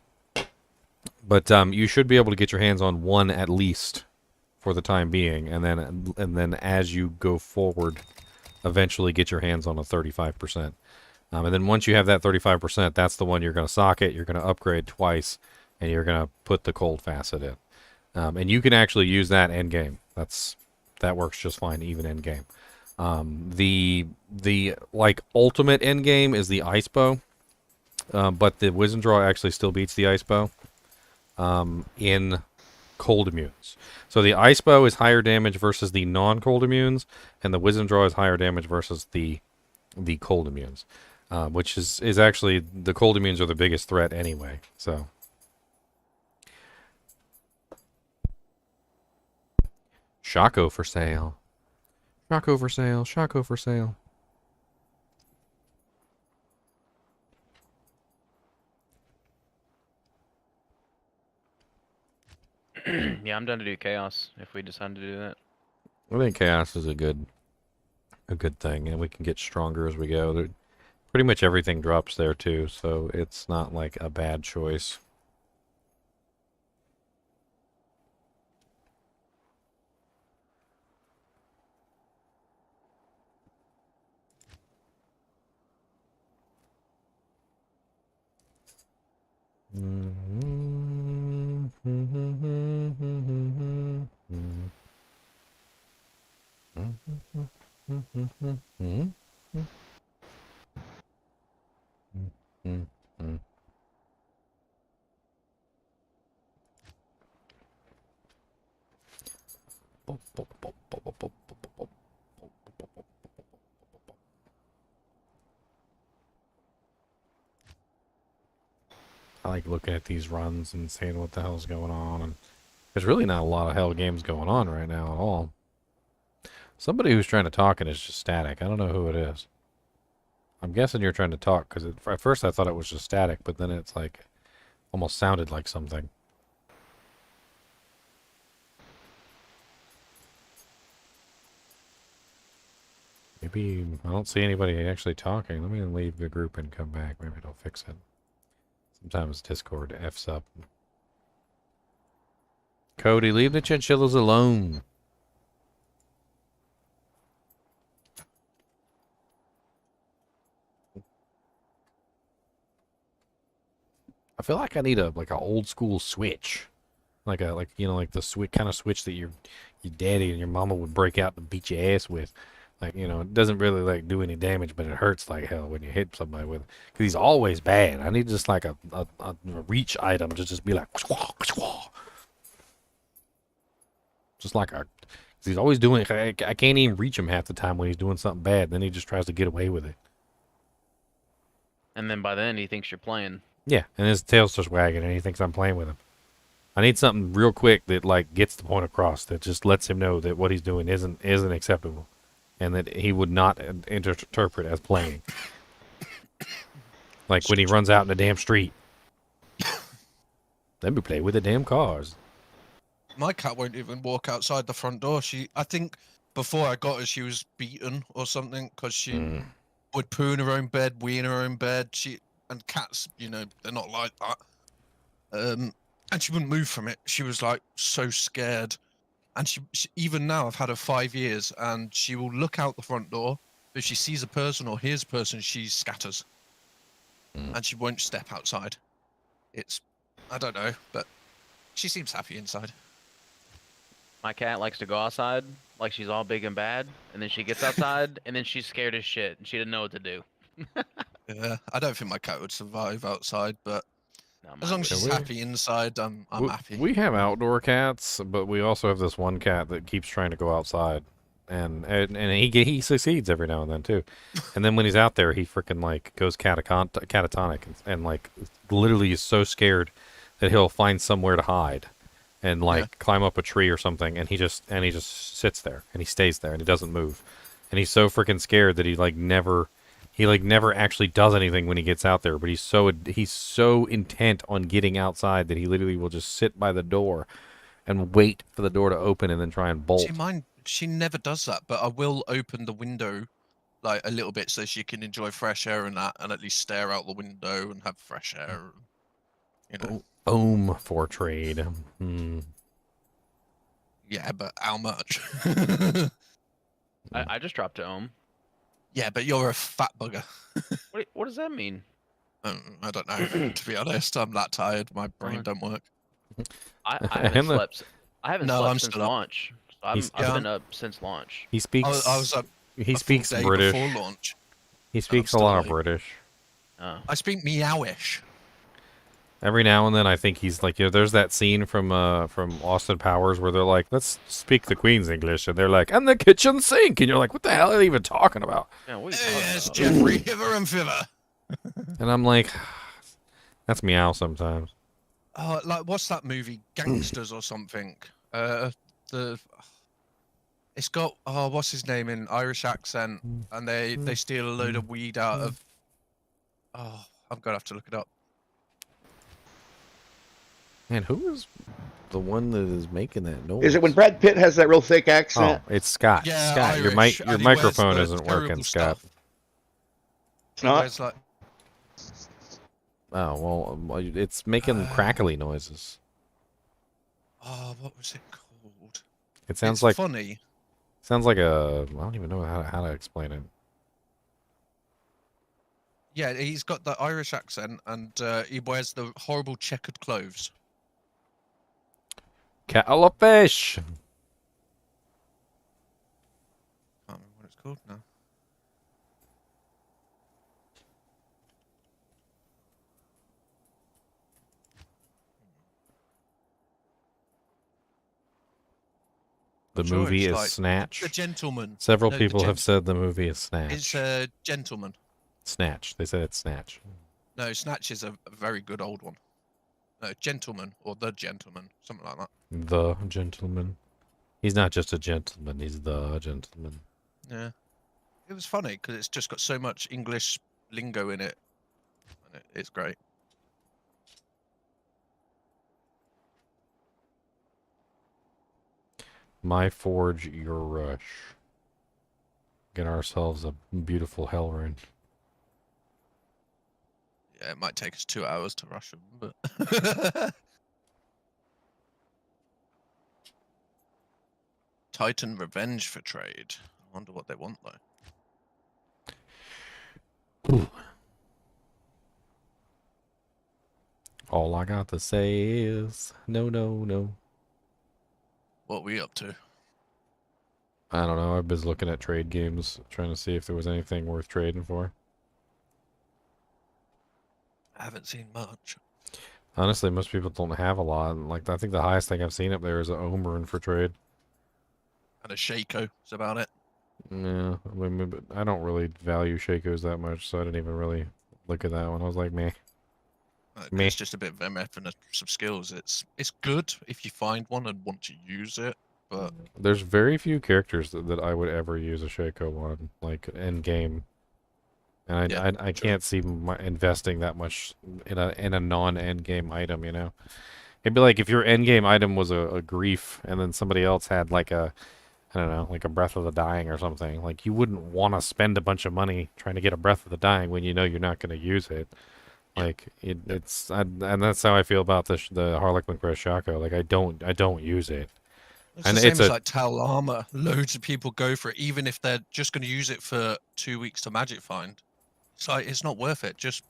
you should be able to get your hands on one at least for the time being, and then as you go forward, eventually get your hands on a 35%. And then once you have that 35%, that's the one you're going to socket. You're going to upgrade twice, and you're going to put the cold facet in. And you can actually use that end game. That works just fine, even end game. The like ultimate end game is the ice bow, but the Wiz and Draw actually still beats the ice bow in cold immunes. So the ice bow is higher damage versus the non-cold immunes, and the Wiz and Draw is higher damage versus the cold immunes, which is actually the cold immunes are the biggest threat anyway. So. Shocko for sale. Shocko for sale. Shocko for sale. Yeah, I'm down to do chaos if we decide to do that. I think chaos is a good thing, and we can get stronger as we go. Pretty much everything drops there too, so it's not like a bad choice. I like looking at these runs and seeing what the hell's going on. And there's really not a lot of hell games going on right now at all. Somebody who's trying to talk and it's just static. I don't know who it is. I'm guessing you're trying to talk because at first I thought it was just static, but then it's like almost sounded like something. Maybe I don't see anybody actually talking. Let me leave the group and come back. Maybe it'll fix it. Sometimes Discord F's up. Cody, leave the chinchillas alone. I feel like I need a like an old school switch, like the switch kind of switch that your daddy and your mama would break out and beat your ass with. Like, it doesn't really like do any damage, but it hurts like hell when you hit somebody with it. Because he's always bad. I need just like a reach item to just be like, just like a. Cause he's always doing. I can't even reach him half the time when he's doing something bad. Then he just tries to get away with it. And then by then he thinks you're playing. Yeah, and his tail's just wagging, and he thinks I'm playing with him. I need something real quick that like gets the point across. That just lets him know that what he's doing isn't acceptable. And that he would not interpret as playing. Like when he runs out in the damn street. Let me play with the damn cars. My cat won't even walk outside the front door. I think before I got her, she was beaten or something because she would poo in her own bed, wee in her own bed. And cats, they're not like that. And she wouldn't move from it. She was like so scared. And she even now, I've had her 5 years, and she will look out the front door. If she sees a person or hears a person, she scatters. And she won't step outside. I don't know, but she seems happy inside. My cat likes to go outside, like she's all big and bad, and then she gets outside, and then she's scared as shit, and she didn't know what to do. Yeah, I don't think my cat would survive outside, but as long as she's happy inside, I'm happy. We have outdoor cats, but we also have this one cat that keeps trying to go outside, and he succeeds every now and then too. And then when he's out there, he freaking like goes catatonic and like literally is so scared that he'll find somewhere to hide and like climb up a tree or something, and he just sits there and he stays there and he doesn't move, and he's so freaking scared that he never actually does anything when he gets out there, but he's so intent on getting outside that he literally will just sit by the door and wait for the door to open and then try and bolt. She never does that, but I will open the window like a little bit so she can enjoy fresh air and that, and at least stare out the window and have fresh air. Ohm for trade. Yeah, but how much? I just dropped to ohm. Yeah, but you're a fat bugger. What does that mean? I don't know. To be honest, I'm that tired. My brain don't work. I haven't slept. I haven't No, slept I'm since still up. launch. So I've been up since launch. He speaks. I was up. He a speaks full day British. before launch. He speaks a lot of British. I speak meowish. Every now and then, I think he's like, there's that scene from Austin Powers where they're like, let's speak the Queen's English, and they're like, and the kitchen sink, and you're like, what the hell are they even talking about? Yeah, what are you talking Yes, about? Jeffrey, hither and thither. And I'm like, that's meow sometimes. Oh, like what's that movie? Gangsters or something? It's got what's his name in Irish accent, and they steal a load of weed out of. Oh, I'm gonna have to look it up. Man, who is the one that is making that noise? Is it when Brad Pitt has that real thick accent? Oh, it's Scott. Yeah, Scott, Irish, your and he wears microphone the isn't working, terrible Scott. stuff. It's not? He wears, like, Oh, well, it's making crackly noises. oh, what was it called? It sounds It's like funny. Sounds like a. I don't even know how to explain it. Yeah, he's got the Irish accent, and he wears the horrible checkered clothes. Kettle of fish. Can't remember what it's called now. The Sure, movie it's is like Snatch. The Gentleman. Several No, The people have said the movie is Snatch. It's Gentleman. Snatch. They said it's Snatch. No, Snatch is a very good old one. No, gentleman or the gentleman, something like that. The gentleman. He's not just a gentleman, he's the gentleman. Yeah. It was funny because it's just got so much English lingo in it. And it's great. My forge, your rush. Get ourselves a beautiful hell rune. Yeah, it might take us 2 hours to rush them, but... Titan Revenge for trade. I wonder what they want, though. Ooh. All I got to say is no, no, no. What are we up to? I don't know. I've been looking at trade games, trying to see if there was anything worth trading for. I haven't seen much. Honestly, most people don't have a lot. Like, I think the highest thing I've seen up there is a Omerin for trade. And a Shaco is about it. Yeah, I mean, but I don't really value Shakos that much, so I didn't even really look at that one. I was like, meh. Meh. It's just a bit of MF and some skills. It's good if you find one and want to use it, but... There's very few characters that I would ever use a Shaco on, like, end game. And I can't see investing that much in a non-end game item, you know? It'd be like if your end game item was a grief and then somebody else had like a, I don't know, like a Breath of the Dying or something. Like, you wouldn't want to spend a bunch of money trying to get a Breath of the Dying when you know you're not going to use it. Like, and that's how I feel about the Harlequin Crest Shaco. Like, I don't use it. It's And the same it's as like Tal Armor. Loads of people go for it, even if they're just going to use it for 2 weeks to magic find. It's like, it's not worth it. Just...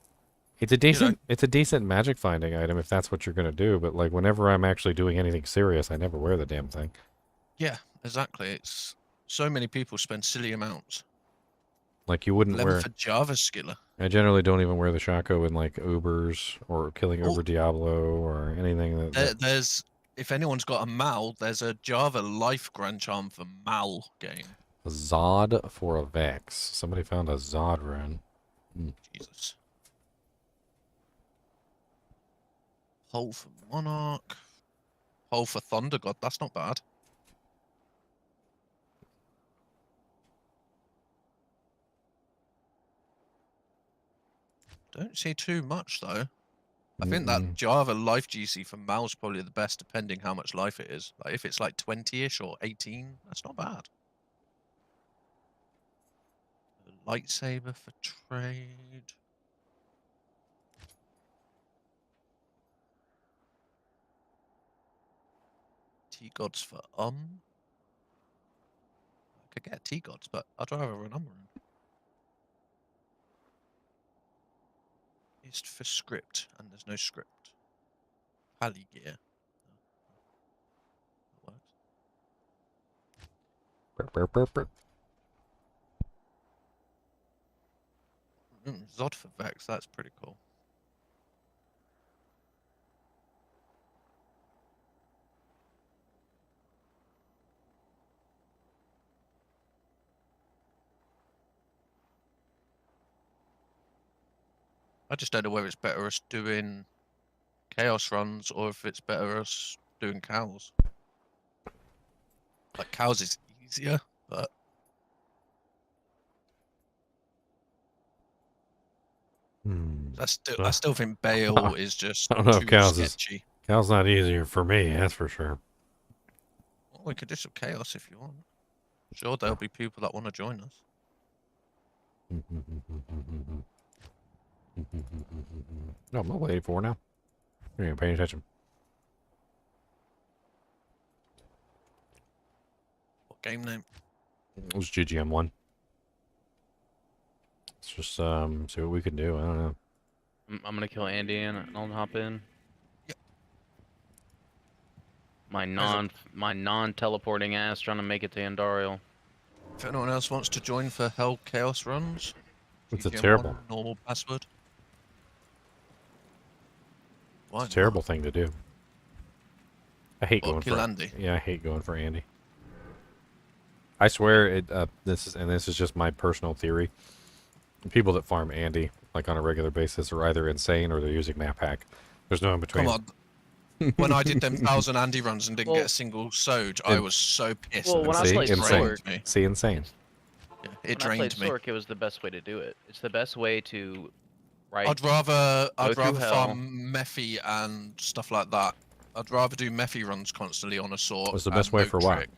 It's a decent magic finding item if that's what you're going to do, but like whenever I'm actually doing anything serious, I never wear the damn thing. Yeah, exactly. It's so many people spend silly amounts. Like, you wouldn't wear... for Java Skiller. I generally don't even wear the Shaco in like Ubers or killing over Diablo or anything There's, if anyone's got a Mal, there's a Java Life Grand Charm for Mal game. Zod for a Vex. Somebody found a Zod rune. Jesus. Hole for Monarch. Hole for Thunder God. That's not bad. Don't see too much though. I think that Java Life GC for Mal's probably the best, depending how much life it is. Like, if it's like 20-ish or 18, that's not bad. A lightsaber for trade. T-Gods for I could get T-Gods, but I'd rather run Umbran. Ist for script, and there's no script. Pally gear. Zod for Vex, that's pretty cool. I just don't know whether it's better us doing chaos runs or if it's better us doing cows. Like, cows is easier, but... I still think Bale is just I don't know if too cows sketchy. Cows not easier for me, that's for sure. Well, we could do some chaos if you want. Sure, there'll be people that want to join us. No, I'm level 84 now. You're not paying attention. What game name? It was GGM1. Let's just see what we can do. I don't know. I'm gonna kill Andy and I'll hop in. Yep. My non-teleporting ass trying to make it to Andariel. If anyone else wants to join for Hell Chaos runs, It's a GGM1, terrible. normal password. It's a terrible thing to do. I hate going kill for Andy. Yeah, I hate going for Andy. I swear it. This is just my personal theory. People that farm Andy like on a regular basis are either insane or they're using map hack. There's no in between. Come on, When I did them 1,000 Andy runs and didn't Well, get a single Soj, I was so pissed. Well, and when I See, played insane. Sork, me. See, insane. Yeah, it when I drained played me. Sork, it was the best way to do it. It's the best way to, right? I'd rather Go through hell. farm Mephi and stuff like that. I'd rather do Mephi runs constantly on a Sork. What's the best and way no for what? trick.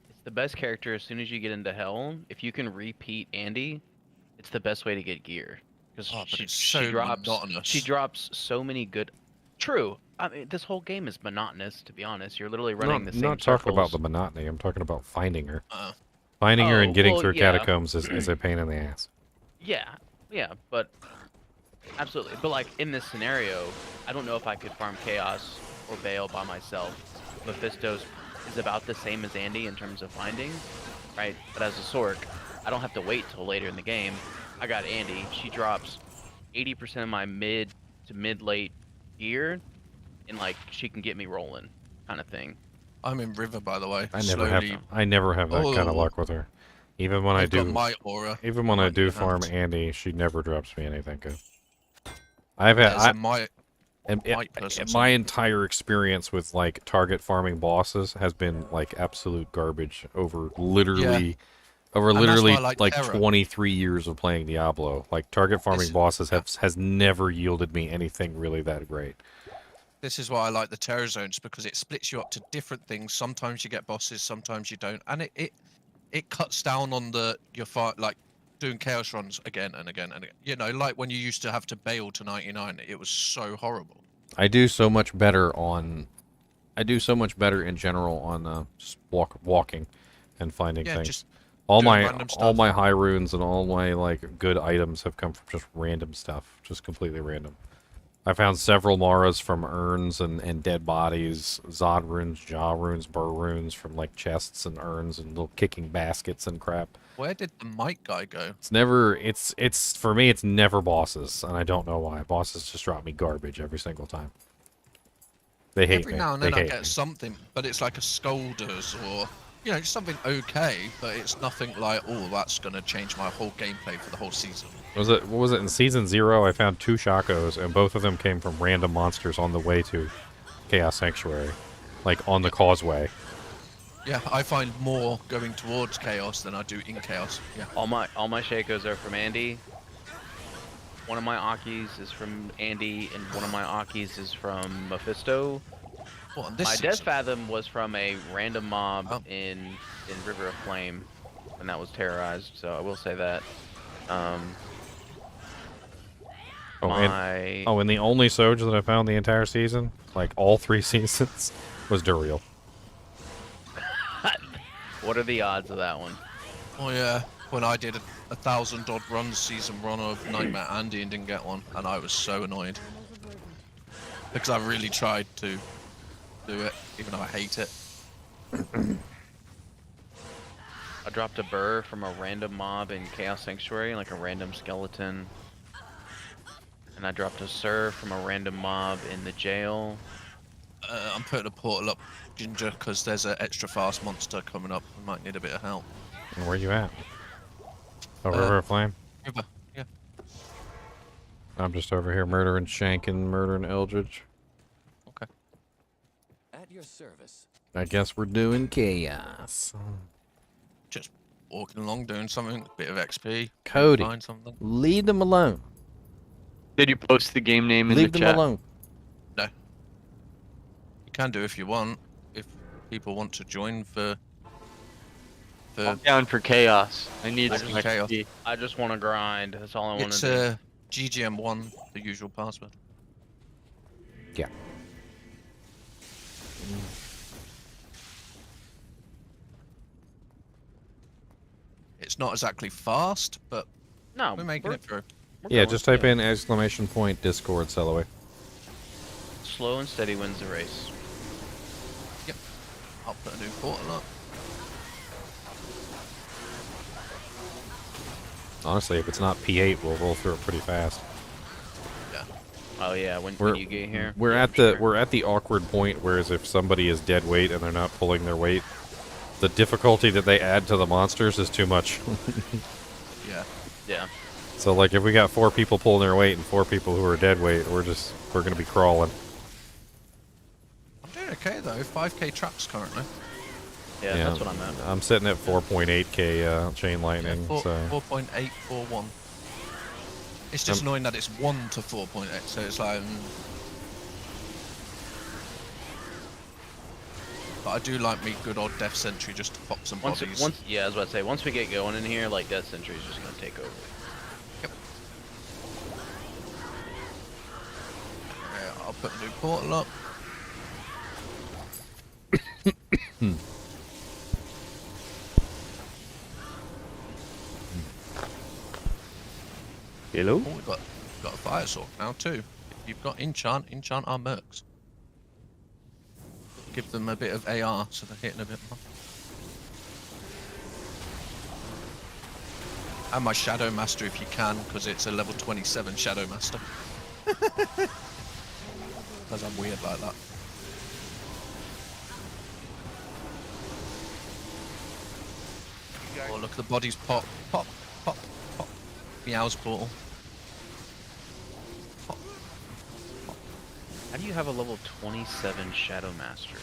It's the best character as soon as you get into hell. If you can repeat Andy, it's the best way to get gear. Because Oh, but she, it's so monotonous. she drops so many good. True. I mean, this whole game is monotonous. To be honest, you're literally running the I'm same not talking about circles. the monotony. I'm talking about finding her. Finding her and Oh, getting well, through yeah. catacombs is a pain in the ass. Yeah, but absolutely. But like in this scenario, I don't know if I could farm Chaos or Bale by myself. Mephisto's is about the same as Andy in terms of finding, right? But as a Sork, I don't have to wait till later in the game. I got Andy. She drops 80% of my mid to mid-late gear, and like she can get me rolling, kind of thing. I'm in River, by the way. I never have that kind of luck with her. Even when I've got my aura. even when I Might do need farm hands. Andy, she never drops me anything good. I've had my entire experience with like target farming bosses has been like absolute garbage over literally And that's why I like Terra. 23 years of playing Diablo. Like target farming bosses has never yielded me anything really that great. This is why I like the terror zones, because it splits you up to different things. Sometimes you get bosses, sometimes you don't, and it cuts down on your fight, like doing chaos runs again and again and again. You know, like when you used to have to bail to 99, it was so horrible. I do so much better in general on just walking and finding things. Just all doing my random stuff. all my high runes and all my like good items have come from just random stuff, just completely random. I found several Maras from urns and dead bodies, Zod runes, Jaw runes, Burr runes from like chests and urns and little kicking baskets and crap. Where did the mic guy go? It's for me it's never bosses, and I don't know why. Bosses just drop me garbage every single time. They hate Every me. now and then They I hate get me. something, but it's like a Scolders or, you know, just something okay, but it's nothing like, oh, that's going to change my whole gameplay for the whole season. What was it in season 0? I found 2 Shakos, and both of them came from random monsters on the way to Chaos Sanctuary, like on the causeway. Yeah, I find more going towards Chaos than I do in Chaos. Yeah. All my Shakos are from Andy. One of my Akis is from Andy, and one of my Akis is from Mephisto. What, My Death Fathom was from a random mob in River of Flame, and that was terrorized. So I will say that. And the only Soj that I found the entire season, like all 3 seasons, was Duriel. What are the odds of that one? Oh yeah, when I did 1,000 odd runs season run of Nightmare Andy and didn't get one, and I was so annoyed because I really tried to do it, even though I hate it. I dropped a Burr from a random mob in Chaos Sanctuary, like a random skeleton. And I dropped a Sir from a random mob in the jail. I'm putting a portal up, Ginger, because there's an extra fast monster coming up. I might need a bit of help. And where you at? Oh, River of Flame? River, yeah. I'm just over here murdering Eldridge. Okay. At your service. I guess we're doing Chaos. Just walking along, doing something, a bit of XP. Cody, Find something. leave them alone. Did you post the game name in Leave the them chat? alone. No. You can do if you want. If people want to join for I'm down for Chaos. I need some Chaos. XP. I just want to grind. That's all I want It's to do. GGM1, the usual password. Yeah. It's not exactly fast, but No, we're making it through. Yeah, just type in !Discord Cellaway. Slow and steady wins the race. Yep. I'll put a new portal up. Honestly, if it's not P8, we'll roll through it pretty fast. Yeah. Oh yeah, when you get here. We're at the awkward point, whereas if somebody is dead weight and they're not pulling their weight, the difficulty that they add to the monsters is too much. Yeah. Yeah. So like if we got 4 people pulling their weight and 4 people who are dead weight, we're gonna be crawling. I'm doing okay though. 5k traps currently. Yeah, that's what I'm at. I'm sitting at 4.8k chain lightning. Yeah, so 4.841. It's just annoying that it's 1 to 4.8, so it's like. But I do like me good old Death Sentry just to pop some bodies. Yeah, I was about to say, once we get going in here, like Death Sentry is just gonna take over. Yep. Yeah, I'll put a new portal up. Hello? Oh, we've got a fire sword now too. If you've got enchant our mercs. Give them a bit of AR so they're hitting a bit more. And my Shadow Master if you can, because it's a level 27 Shadow Master. Because I'm weird like that. Oh, look, the bodies pop, pop, pop, pop. Meow's portal. Pop. How do you have a level 27 Shadow Master?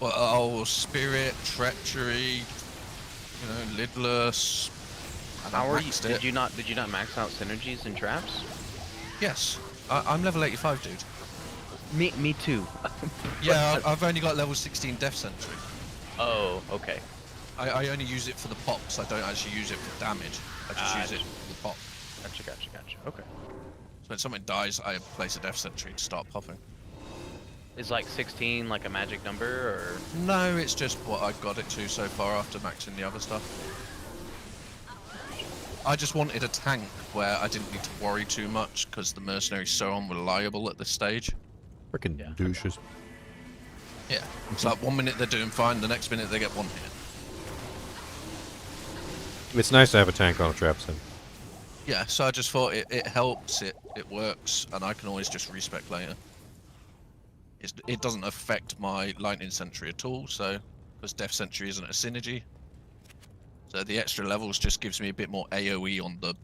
Well, oh, Spirit, Treachery, you know, Lidless. How are you? Did you not max out synergies and traps? Yes, I'm level 85, dude. Me too. Yeah, I've only got level 16 Death Sentry. Oh, okay. I only use it for the pops. I don't actually use it for damage. I just use it for the pop. Gotcha. Okay. So when something dies, I place a Death Sentry to start popping. Is like 16 like a magic number, or? No, it's just what I've got it to so far after maxing the other stuff. I just wanted a tank where I didn't need to worry too much because the mercenary's so unreliable at this stage. Freaking douches. Yeah, it's like 1 minute they're doing fine, the next minute they get one hit. It's nice to have a tank on a trap sim. Yeah, so I just thought it helps, it works, and I can always just respec later. It doesn't affect my lightning sentry at all, so because Death Sentry isn't a synergy. So the extra levels just gives me a bit more AoE on the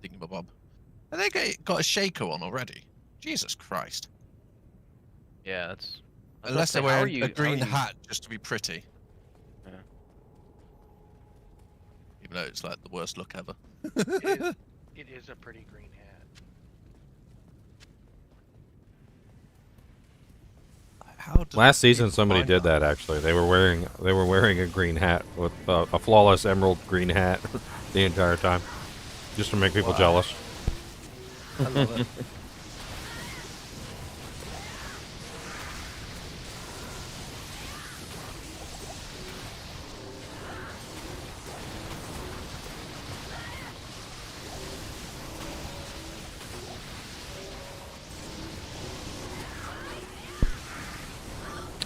thingamabob. And they got a Shaco on already. Jesus Christ. Yeah, that's. Unless they're wearing a green hat just to be pretty. Yeah. Even though it's like the worst look ever. It is a pretty green hat. Last season, somebody did that. Actually, they were wearing a green hat with a flawless emerald green hat the entire time, just to make people jealous. I love it.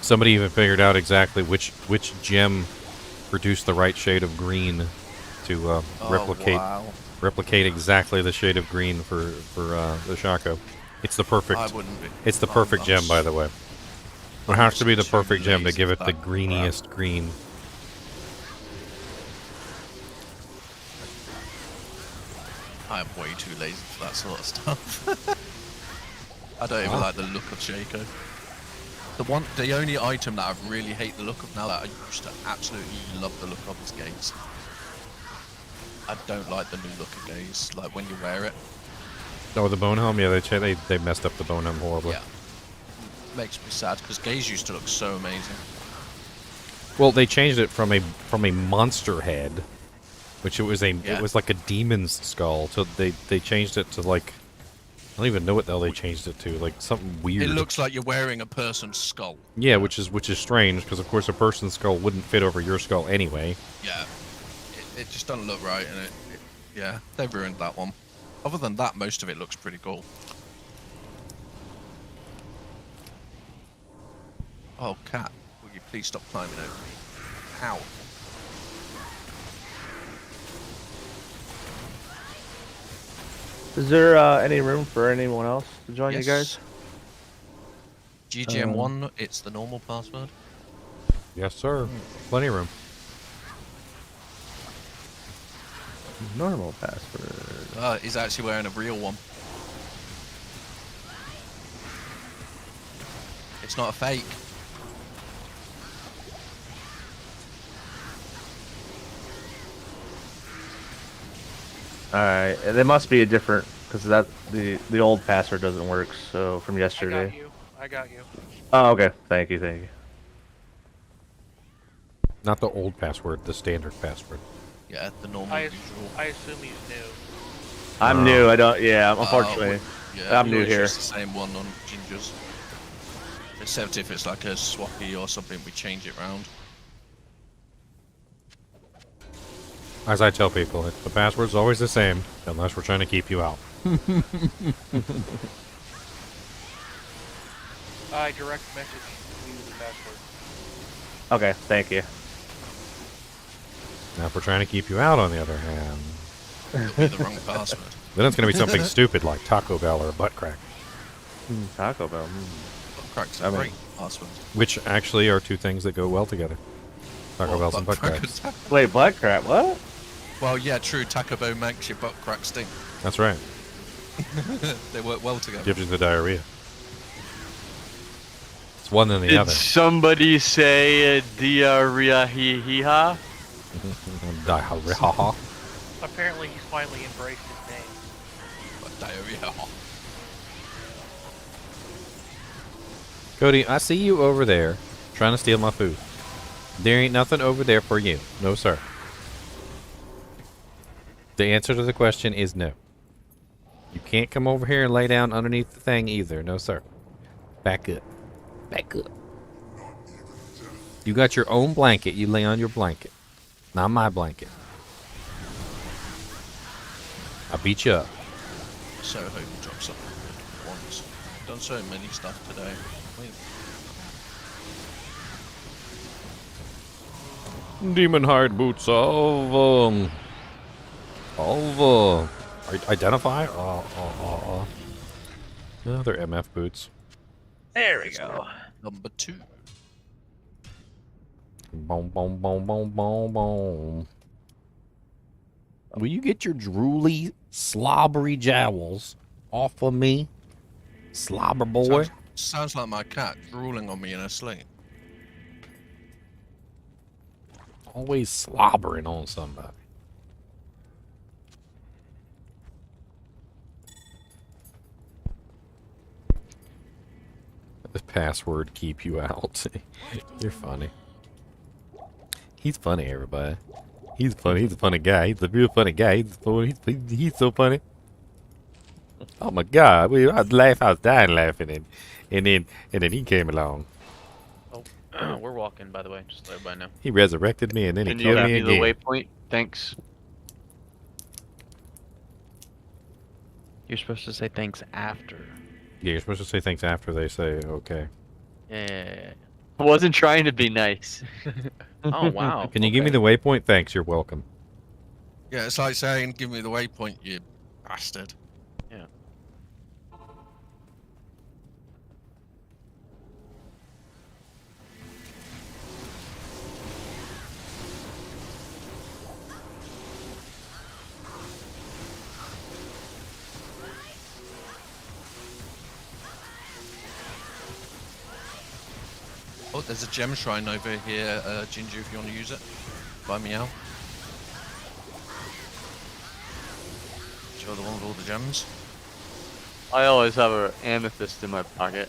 Somebody even figured out exactly which gem produced the right shade of green to replicate exactly the shade of green for the Shaco. It's the perfect. I wouldn't be. It's the perfect gem, by the way. It has to be the perfect gem to give it the greeniest green. I am way too lazy for that sort of stuff. I don't even like the look of Shaco. The only item that I really hate the look of now that I used to absolutely love the look of is gaze. I don't like the new look of gaze, like when you wear it. Oh, the bone helm? Yeah, they messed up the bone helm horribly. Yeah. Makes me sad because gaze used to look so amazing. Well, they changed it from a monster head, which it was like a demon's skull. So they changed it to like, I don't even know what the hell they changed it to, like something weird. It looks like you're wearing a person's skull. Yeah, which is strange because of course a person's skull wouldn't fit over your skull anyway. Yeah, it just doesn't look right, and yeah, they ruined that one. Other than that, most of it looks pretty cool. Oh, cat, will you please stop climbing over me? Ow. Is there any room for anyone else to join you guys? GGM1, it's the normal password. Yes, sir. Plenty of room. Normal password. He's actually wearing a real one. It's not a fake. Alright, there must be a different, because that the old password doesn't work, so from yesterday. I got you. I got you. Oh, okay. Thank you, thank you. Not the old password, the standard password. Yeah, the normal I usual. assume he's new. I'm new, I don't, yeah, unfortunately. Yeah, I'm we new always here. use the same one on Gingers. Except if it's like a swappy or something, we change it round. As I tell people, the password's always the same, unless we're trying to keep you out. I direct message you the password. Okay, thank you. Now, if we're trying to keep you out, on the other hand, it'll be the wrong password. Then it's going to be something stupid like Taco Bell or butt crack. Taco Bell. Butt crack's a great password. Which actually are two things that go well together. Taco Bells and butt crack cracks. Wait, butt crack? What? Well, yeah, true. Taco Bell makes your butt crack stink. That's right. They work well together. Gives you the diarrhea. It's one than the Did other. somebody say diarrhea hee hee ha? Diarrhea. Apparently, he's finally embraced his name. Diarrhea. Cody, I see you over there trying to steal my food. There ain't nothing over there for you. No, sir. The answer to the question is no. You can't come over here and lay down underneath the thing either. No, sir. Back up. Back up. You got your own blanket. You lay on your blanket. Not my blanket. I'll beat you up. So hope you drop something good once. Done so many stuff today. Demon hide boots of identify. No, they're MF boots. There we go. Number 2. Boom, boom, boom, boom, boom, boom. Will you get your drooly, slobbery jowls off of me, slobber boy? Sounds like my cat drooling on me in her sleep. Always slobbering on somebody. The password keep you out. You're funny. He's funny, everybody. He's funny. He's a funny guy. He's a real funny guy. He's so funny. Oh my God! I was dying laughing, and then he came along. Oh, we're walking, by the way. Just let everybody know. He resurrected me, and then he Can killed you me give me again. the waypoint? Thanks. You're supposed to say thanks after. Yeah, you're supposed to say thanks after they say okay. Yeah. I wasn't trying to be nice. Oh wow. Can you give me the waypoint? Thanks, you're welcome. Yeah, it's like saying, give me the waypoint, you bastard. Yeah. Oh, there's a gem shrine over here, Ginger, if you want to use it. Buy me out. Sure, the one with all the gems. I always have an amethyst in my pocket.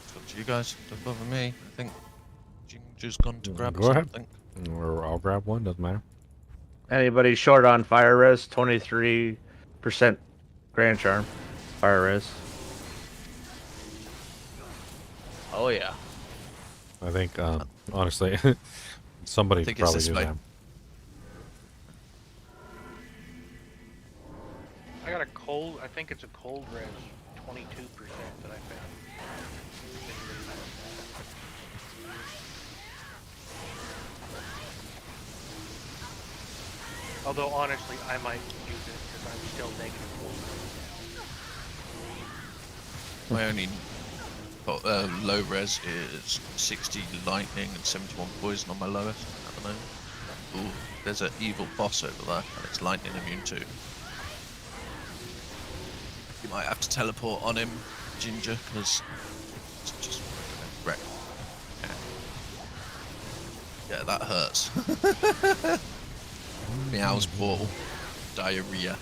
It's up to you guys. Don't bother me. I think Ginger's gone to grab Go ahead. something. Or I'll grab one. Doesn't matter. Anybody short on fire res? 23% grand charm. Fire res. Oh yeah. I think honestly, somebody could probably do that. I got a cold. I think it's a cold res, 22% that I found. Although honestly, I might use it because I'm still negative 1. My only low res is 60 lightning and 71 poison on my lowest at the moment. Ooh, there's an evil boss over there, and it's lightning immune too. You might have to teleport on him. Ginger, because it's just wreck. Yeah, that hurts. Meow's portal. Diarrhea.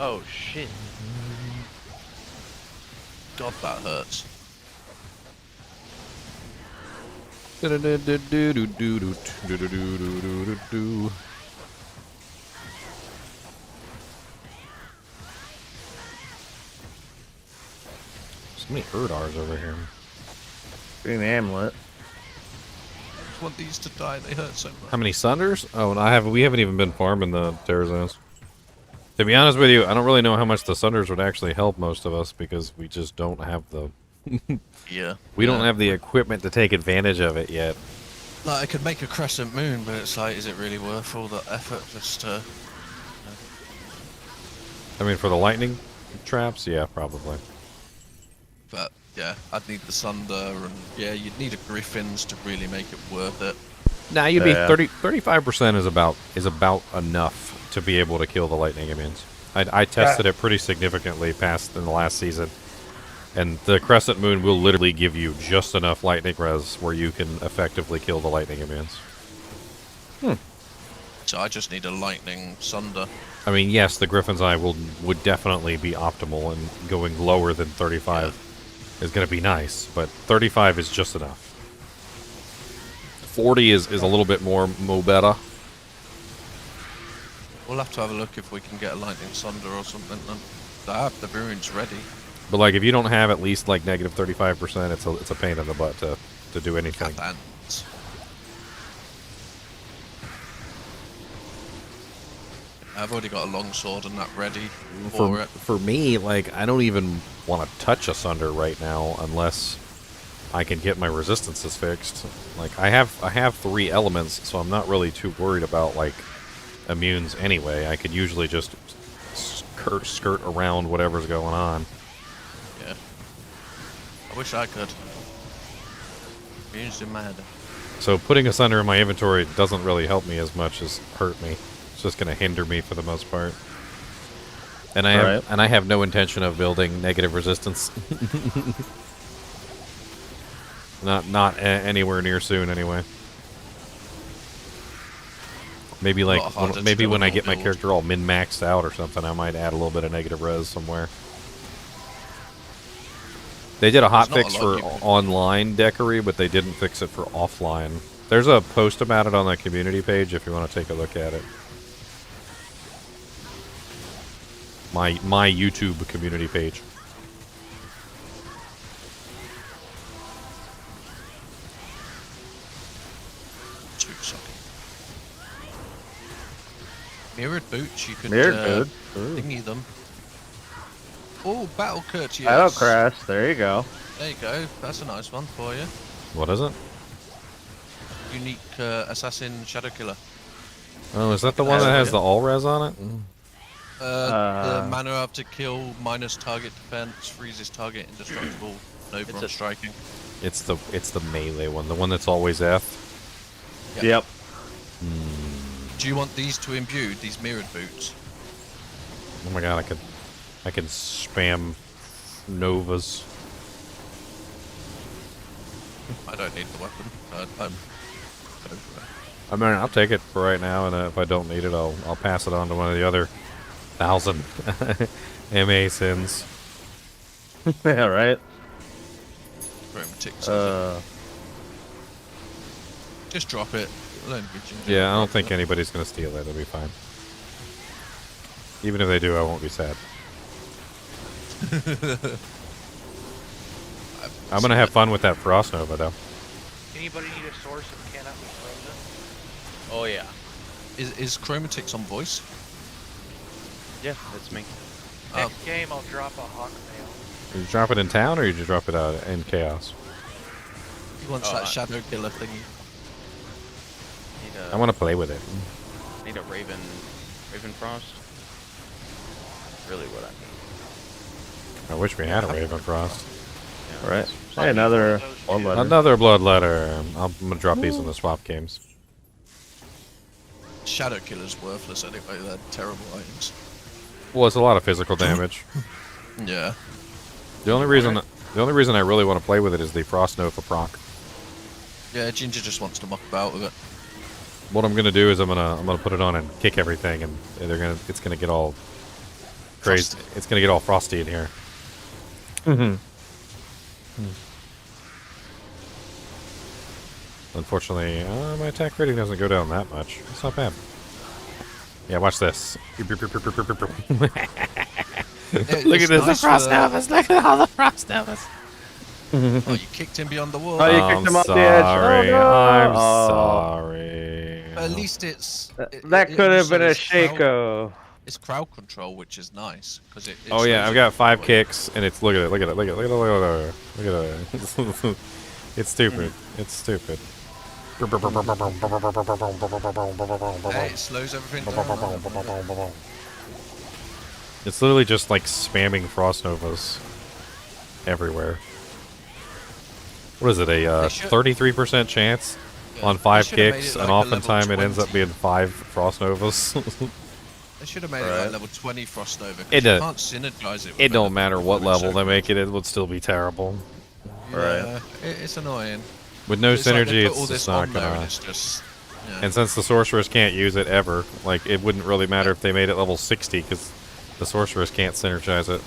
Oh shit. God, that hurts. So many Erdars over here. Green amulet. I just want these to die, they hurt so much. How many Sunders? Oh, and we haven't even been farming the Terror Zones. To be honest with you, I don't really know how much the Sunders would actually help most of us because we just don't have the... Yeah. We don't have the equipment to take advantage of it yet. Like, I could make a crescent moon, but it's like, is it really worth all the effort just to... I mean, for the lightning traps, yeah, probably. But, yeah, I'd need the Sunder, and yeah, you'd need a Griffins to really make it worth it. Nah, you'd be 35% is about enough to be able to kill the lightning immunes. I tested it pretty significantly past in the last season. And the Crescent Moon will literally give you just enough lightning res where you can effectively kill the lightning immunes. So I just need a lightning Sunder. I mean, yes, the Griffin's Eye would definitely be optimal, and going lower than 35 is going to be nice, but 35 is just enough. 40 is a little bit more better. We'll have to have a look if we can get a lightning Sunder or something then. I have the runes ready. But like, if you don't have at least like negative 35%, it's a pain in the butt to do anything. I've already got a longsword and that ready for it. For me, like, I don't even want to touch a Sunder right now unless I can get my resistances fixed. Like, I have 3 elements, so I'm not really too worried about like immunes anyway. I could usually just skirt around whatever's going on. Yeah. I wish I could. Immunes do mad. So putting a Sunder in my inventory doesn't really help me as much as hurt me. It's just going to hinder me for the most part. And I have no intention of building negative resistance. not anywhere near soon anyway. Maybe like when I get my character all min-maxed out or something, I might add a little bit of negative res somewhere. They did a hotfix for online Decory, but they didn't fix it for offline. There's a post about it on the community page if you want to take a look at it. My YouTube community page. Mirrored boots, you could thingy them. Oh, battle courteous. Battle crest, there you go. There you go, that's a nice one for you. What is it? Unique assassin shadow killer. Oh, is that the one that has the all res on it? The mana after kill minus target defense, freezes target indestructible, no bronze striking. It's the melee one, the one that's always F. Yep. Do you want these to imbue, these mirrored boots? Oh my god, I can spam Novas. I don't need the weapon. I mean, I'll take it for right now, and if I don't need it, I'll pass it on to one of the other 1,000 MA sins. Yeah, right. Just drop it. Yeah, I don't think anybody's gonna steal it. It'll be fine. Even if they do, I won't be sad. I'm gonna have fun with that Frost Nova, though. Anybody need a source if cannot be frozen? Oh yeah. Is Chromatics on voice? Yeah, that's me. Next game, I'll drop a Hawkmail. Did you drop it in town, or did you drop it out in Chaos? He wants that shadow killer thingy. I want to play with it. Need a Raven Frost. Really what I need. I wish we had a Raven Frost. Yeah, right. Hey, another blood letter. Another blood letter. I'm gonna drop these in the swap games. Shadow killer's worthless anyway. They're terrible items. Well, it's a lot of physical damage. Yeah. The only reason I really want to play with it is the Frost Nova proc. Yeah, Ginger just wants to muck about with it. What I'm gonna do is I'm gonna put it on and kick everything, and it's gonna get all crazy. It's gonna get all frosty in here. Unfortunately, my attack rating doesn't go down that much. It's not bad. Yeah, watch this. Look at this, the Frost Novas! Look at all the Frost Novas! Oh, you kicked him beyond the wall. Oh, you kicked him off the edge. Oh, no. I'm sorry. But at least it's... That could have been a Shaco. It's crowd control, which is nice. Cause it Oh yeah, I've got 5 kicks, and it's... Look at it, look at it, look at it, look at it, look at it. It's stupid. It's stupid. Hey, it slows everything down. It's literally just like spamming Frost Novas everywhere. What is it, a 33% chance on 5 kicks, and oftentimes it ends up being 5 Frost Novas? They should have made it like level 20 Frost Nova. It You can't synergize it with It don't other matter what people level in they make it, it would still be terrible. Yeah, it's annoying. With no It's like synergy, they put it's all just this not on there gonna... and it's just, yeah. And since the Sorceress can't use it ever, like, it wouldn't really matter if they made it level 60, because the Sorceress can't synergize it.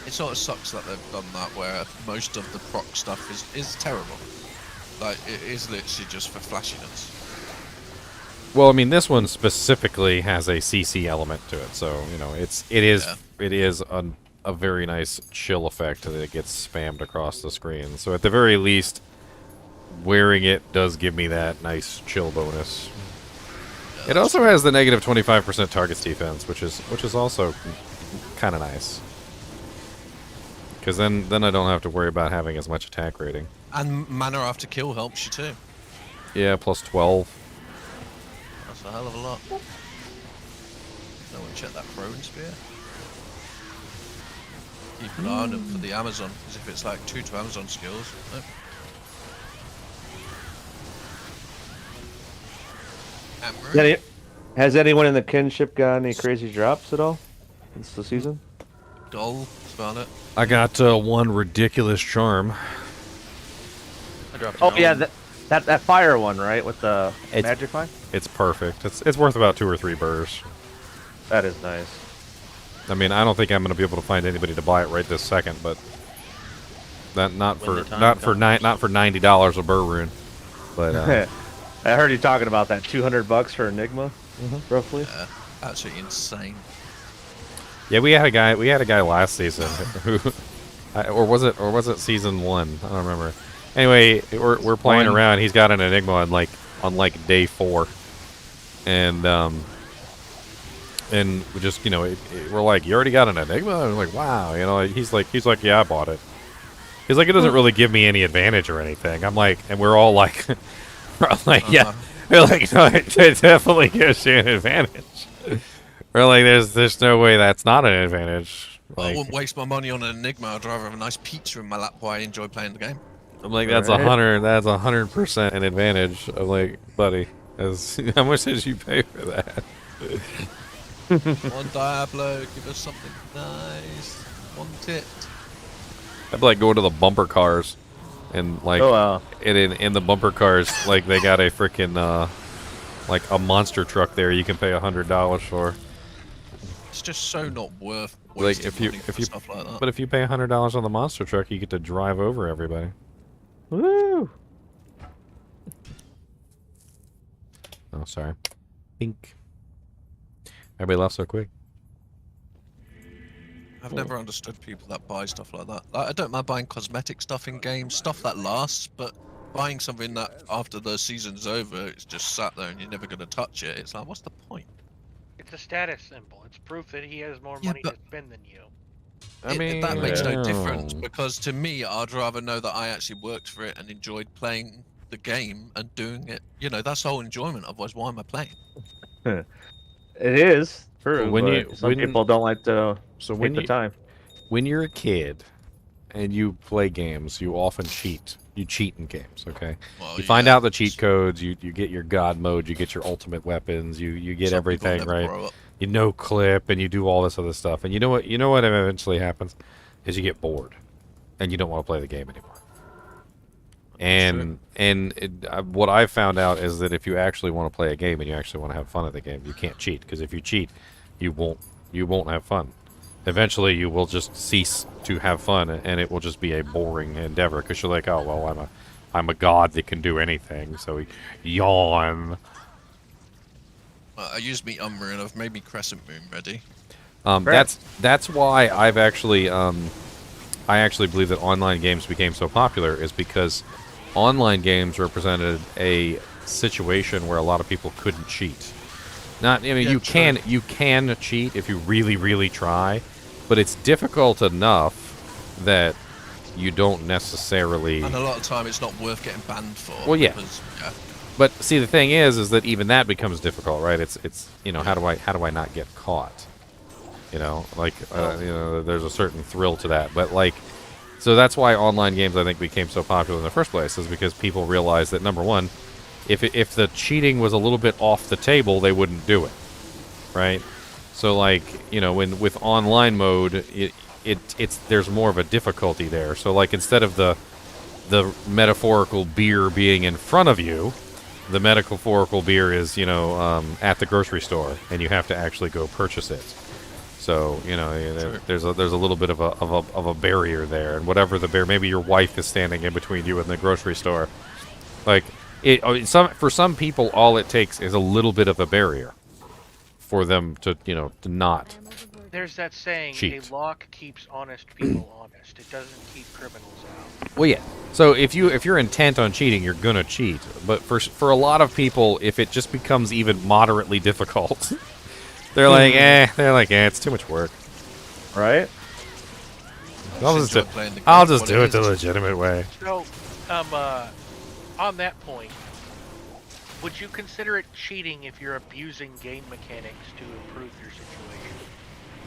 It sort of sucks that they've done that, where most of the proc stuff is terrible. Like, it is literally just for flashiness. Well, I mean, this one specifically has a CC element to it, so, you know, it is a very nice chill effect that gets spammed across the screen. So at the very least, wearing it does give me that nice chill bonus. It also has the negative 25% targets defense, which is also kind of nice. Because then I don't have to worry about having as much attack rating. And mana after kill helps you too. Yeah, plus 12. That's a hell of a lot. No one check that throwing spear. Keep an eye on them for the Amazon, as if it's like 2 to Amazon skills. Nope. Has anyone in the kinship got any crazy drops at all since the season? Dull, that's about it. I got one ridiculous charm. Oh yeah, that fire one, right, with the magic fire. It's perfect. It's worth about 2 or 3 burrs. That is nice. I mean, I don't think I'm going to be able to find anybody to buy it right this second, but that not for $90 a burr rune. But I heard you talking about that $200 for Enigma, roughly. Yeah, absolutely insane. Yeah, we had a guy last season who, or was it season 1? I don't remember. Anyway, we're playing around. He's got an Enigma on like day 4, and we just, you know, we're like, you already got an Enigma? I'm like, wow, you know. He's like, yeah, I bought it. He's like, it doesn't really give me any advantage or anything. I'm like, and we're all like, yeah. We're like, no, it definitely gives you an advantage. We're like, there's no way that's not an advantage. Like, I wouldn't waste my money on an Enigma. I'd rather have a nice pizza in my lap while I enjoy playing the game. I'm like, that's 100% an advantage. I'm like, buddy, how much did you pay for that? One Diablo, give us something nice. Want it? I'd like go to the bumper cars, and like, in the bumper cars, like they got a freaking like a monster truck there. You can pay $100 for. It's just so not worth Like wasting money for stuff like that. But if you pay $100 on the monster truck, you get to drive over everybody. Woo! Oh, sorry. Pink. Everybody left so quick. I've never understood people that buy stuff like that. Like, I don't mind buying cosmetic stuff in games, stuff that lasts, but buying something that after the season's over, it's just sat there and you're never going to touch it. It's like, what's the point? It's a status symbol. It's proof that he has more money to spend than you. I mean, that makes no difference, because to me, I'd rather know that I actually worked for it and enjoyed playing the game and doing it. You know, that's the whole enjoyment. Otherwise, why am I playing? It is true. When some people don't like to take the time. When you're a kid and you play games, you often cheat. You cheat in games, okay? Well, you find out the cheat codes. You get your god mode. You get your ultimate weapons. You get everything right. you no clip and you do all this other stuff. And you know what eventually happens is you get bored and you don't want to play the game anymore. What I've found out is that if you actually want to play a game and you actually want to have fun at the game, you can't cheat, because if you cheat, you won't have fun. Eventually, you will just cease to have fun, and it will just be a boring endeavor, because you're like, oh well, I'm a god that can do anything. So yawn. I used me Umbra and I've made me Crescent Moon ready. That's why I've actually I actually believe that online games became so popular, is because online games represented a situation where a lot of people couldn't cheat. You can cheat if you really, really try, but it's difficult enough that you don't necessarily. And a lot of time, it's not worth getting banned for. Well, yeah. Because, But see, the thing is that even that becomes difficult, right? It's how do I not get caught? There's a certain thrill to that, but so that's why online games, I think, became so popular in the first place, is because people realized that, number one, if the cheating was a little bit off the table, they wouldn't do it, right? So with online mode, there's more of a difficulty there. So instead of the metaphorical beer being in front of you, the metaphorical beer is at the grocery store, and you have to actually go purchase it. So there's a little bit of a barrier there, and whatever the barrier, maybe your wife is standing in between you and the grocery store. For some people, all it takes is a little bit of a barrier for them to not. There's that saying: cheat. A lock keeps honest people honest. It doesn't keep criminals out. Well, yeah. So if you're intent on cheating, you're gonna cheat. But for a lot of people, if it just becomes even moderately difficult. They're like, it's too much work. Right? I'll just do it the legitimate way. So, on that point, would you consider it cheating if you're abusing game mechanics to improve your situation?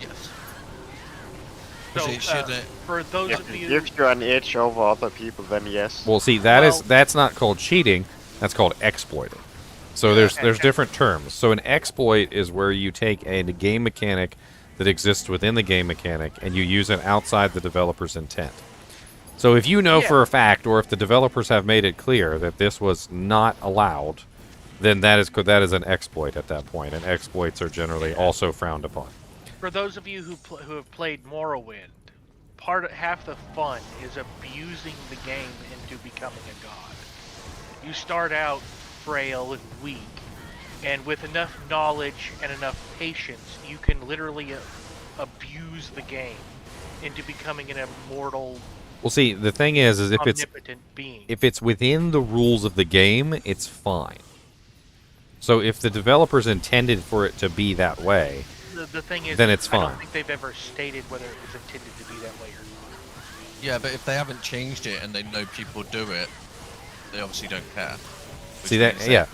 Yes. So, for those of you... If you're an edge over other people, then yes. Well, see, that's not called cheating. That's called exploiting. So there's different terms. So an exploit is where you take a game mechanic that exists within the game mechanic and you use it outside the developer's intent. So if you know for a fact, or if the developers have made it clear that this was not allowed, then that is an exploit at that point, and exploits are generally also frowned upon. For those of you who have played Morrowind, half the fun is abusing the game into becoming a god. You start out frail and weak, and with enough knowledge and enough patience, you can literally abuse the game into becoming an immortal. Well, see, the thing is omnipotent being. if it's within the rules of the game, it's fine. So if the developers intended for it to be that way, the thing is, then it's fine. I don't think they've ever stated whether it was intended to be that way or not. Yeah, but if they haven't changed it and they know people do it, they obviously don't care. See that? Yeah,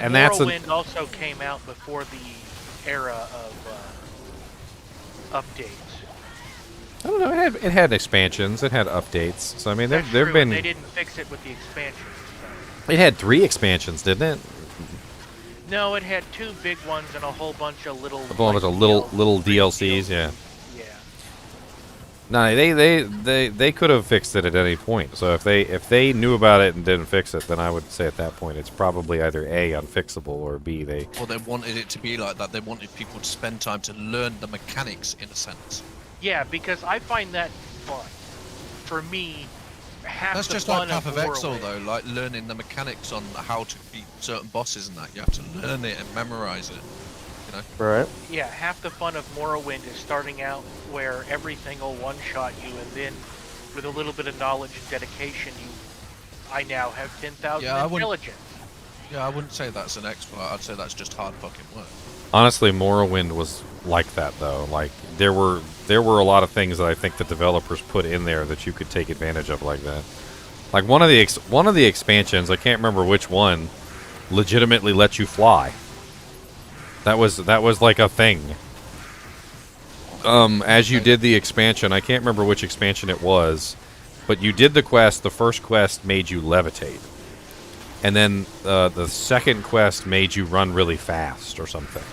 and that's Morrowind also came out before the era of updates. I don't know. It had expansions. It had updates. So I mean, there've been. They didn't fix it with the expansions. It had 3 expansions, didn't it? No, it had 2 big ones and a whole bunch of little. A bunch of little DLCs, yeah. Yeah. No, they could have fixed it at any point. So if they knew about it and didn't fix it, then I would say at that point it's probably either A, unfixable, or B, they. Or they wanted it to be like that. They wanted people to spend time to learn the mechanics, in a sense. Yeah, because I find that fun. For me, half that's the just fun like Path of Exile, Morrowind. though. Like learning the mechanics on how to beat certain bosses and that. You have to learn it and memorize it. You know? Right. Yeah, half the fun of Morrowind is starting out where everything will one-shot you, and then with a little bit of knowledge and dedication, I now have 10,000 intelligence. Yeah, I wouldn't say that's an exploit. I'd say that's just hard fucking work. Honestly, Morrowind was like that, though. Like there were a lot of things that I think the developers put in there that you could take advantage of like that. Like one of the expansions, I can't remember which one, legitimately let you fly. That was like a thing. As you did the expansion, I can't remember which expansion it was, but you did the quest. The first quest made you levitate, and then the second quest made you run really fast or something.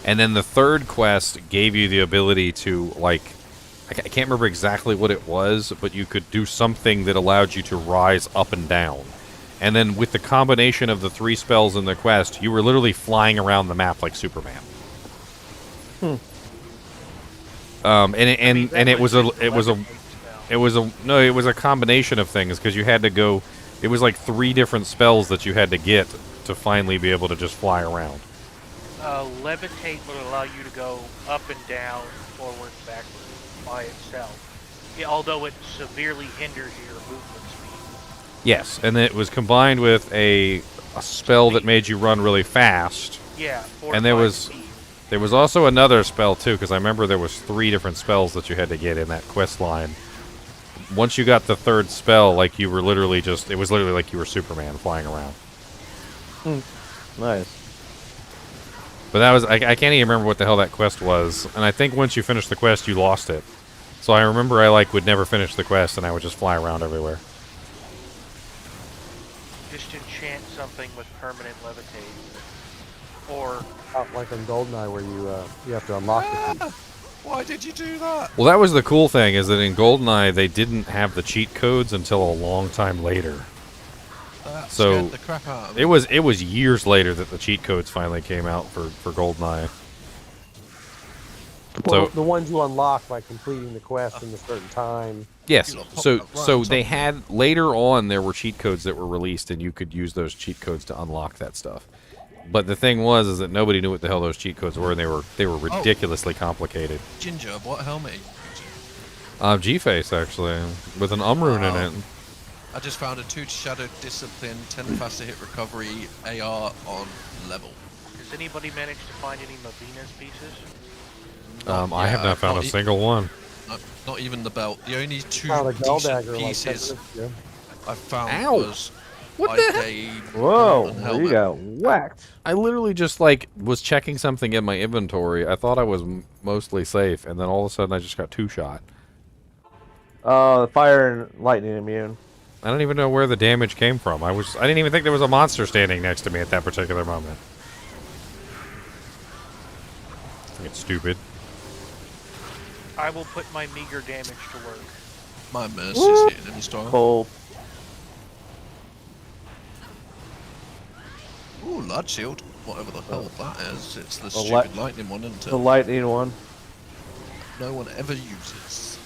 And then the third quest gave you the ability to, like, I can't remember exactly what it was, but you could do something that allowed you to rise up and down. And then with the combination of the 3 spells in the quest, you were literally flying around the map like Superman. It was a combination of things, because you had to go. It was like 3 different spells that you had to get to finally be able to just fly around. Levitate will allow you to go up and down, forward, backward by itself. Yeah, although it severely hinders your movement speed. Yes, and it was combined with a spell that made you run really fast. Yeah, and there was also another spell too, because I remember there was 3 different spells that you had to get in that quest line. Once you got the 3rd spell, like you were literally just, it was literally like you were Superman flying around. Nice. But that was, I can't even remember what the hell that quest was, and I think once you finished the quest, you lost it. So I remember I like would never finish the quest, and I would just fly around everywhere. Just enchant something with permanent levitate. Or like in GoldenEye, where you have to unlock the key. Why did you do that? Well, that was the cool thing, is that in GoldenEye, they didn't have the cheat codes until a long time later. That So scared the crap out of me. it was years later that the cheat codes finally came out for GoldenEye. Well, So the ones you unlock by completing the quest in a certain time. yes, so they had later on there were cheat codes that were released, and you could use those cheat codes to unlock that stuff. But the thing was, is that nobody knew what the hell those cheat codes were, and they were ridiculously complicated. Ginger, what helmet are you using? G-Face, actually, with an rune in it. I just found a 2 Shadow Discipline, 10 faster hit recovery AR on level. Does anybody manage to find any Mavina's pieces? I have not found a single one. Not even the belt. The only 2 Found a bell decent dagger, like, pieces 10 minutes ago. I found Ow. was What like the a Whoa, golden you helmet. got whacked. I literally just, like, was checking something in my inventory. I thought I was mostly safe, and then all of a sudden I just got 2-shot. Fire and lightning immune. I don't even know where the damage came from. I didn't even think there was a monster standing next to me at that particular moment. I think it's stupid. I will put my meager damage to work. My mercy's hitting him strong. Cold. Ooh, Blood Shield. Whatever the hell that is. It's the The stupid lightning one, isn't it? The lightning one. No one ever uses.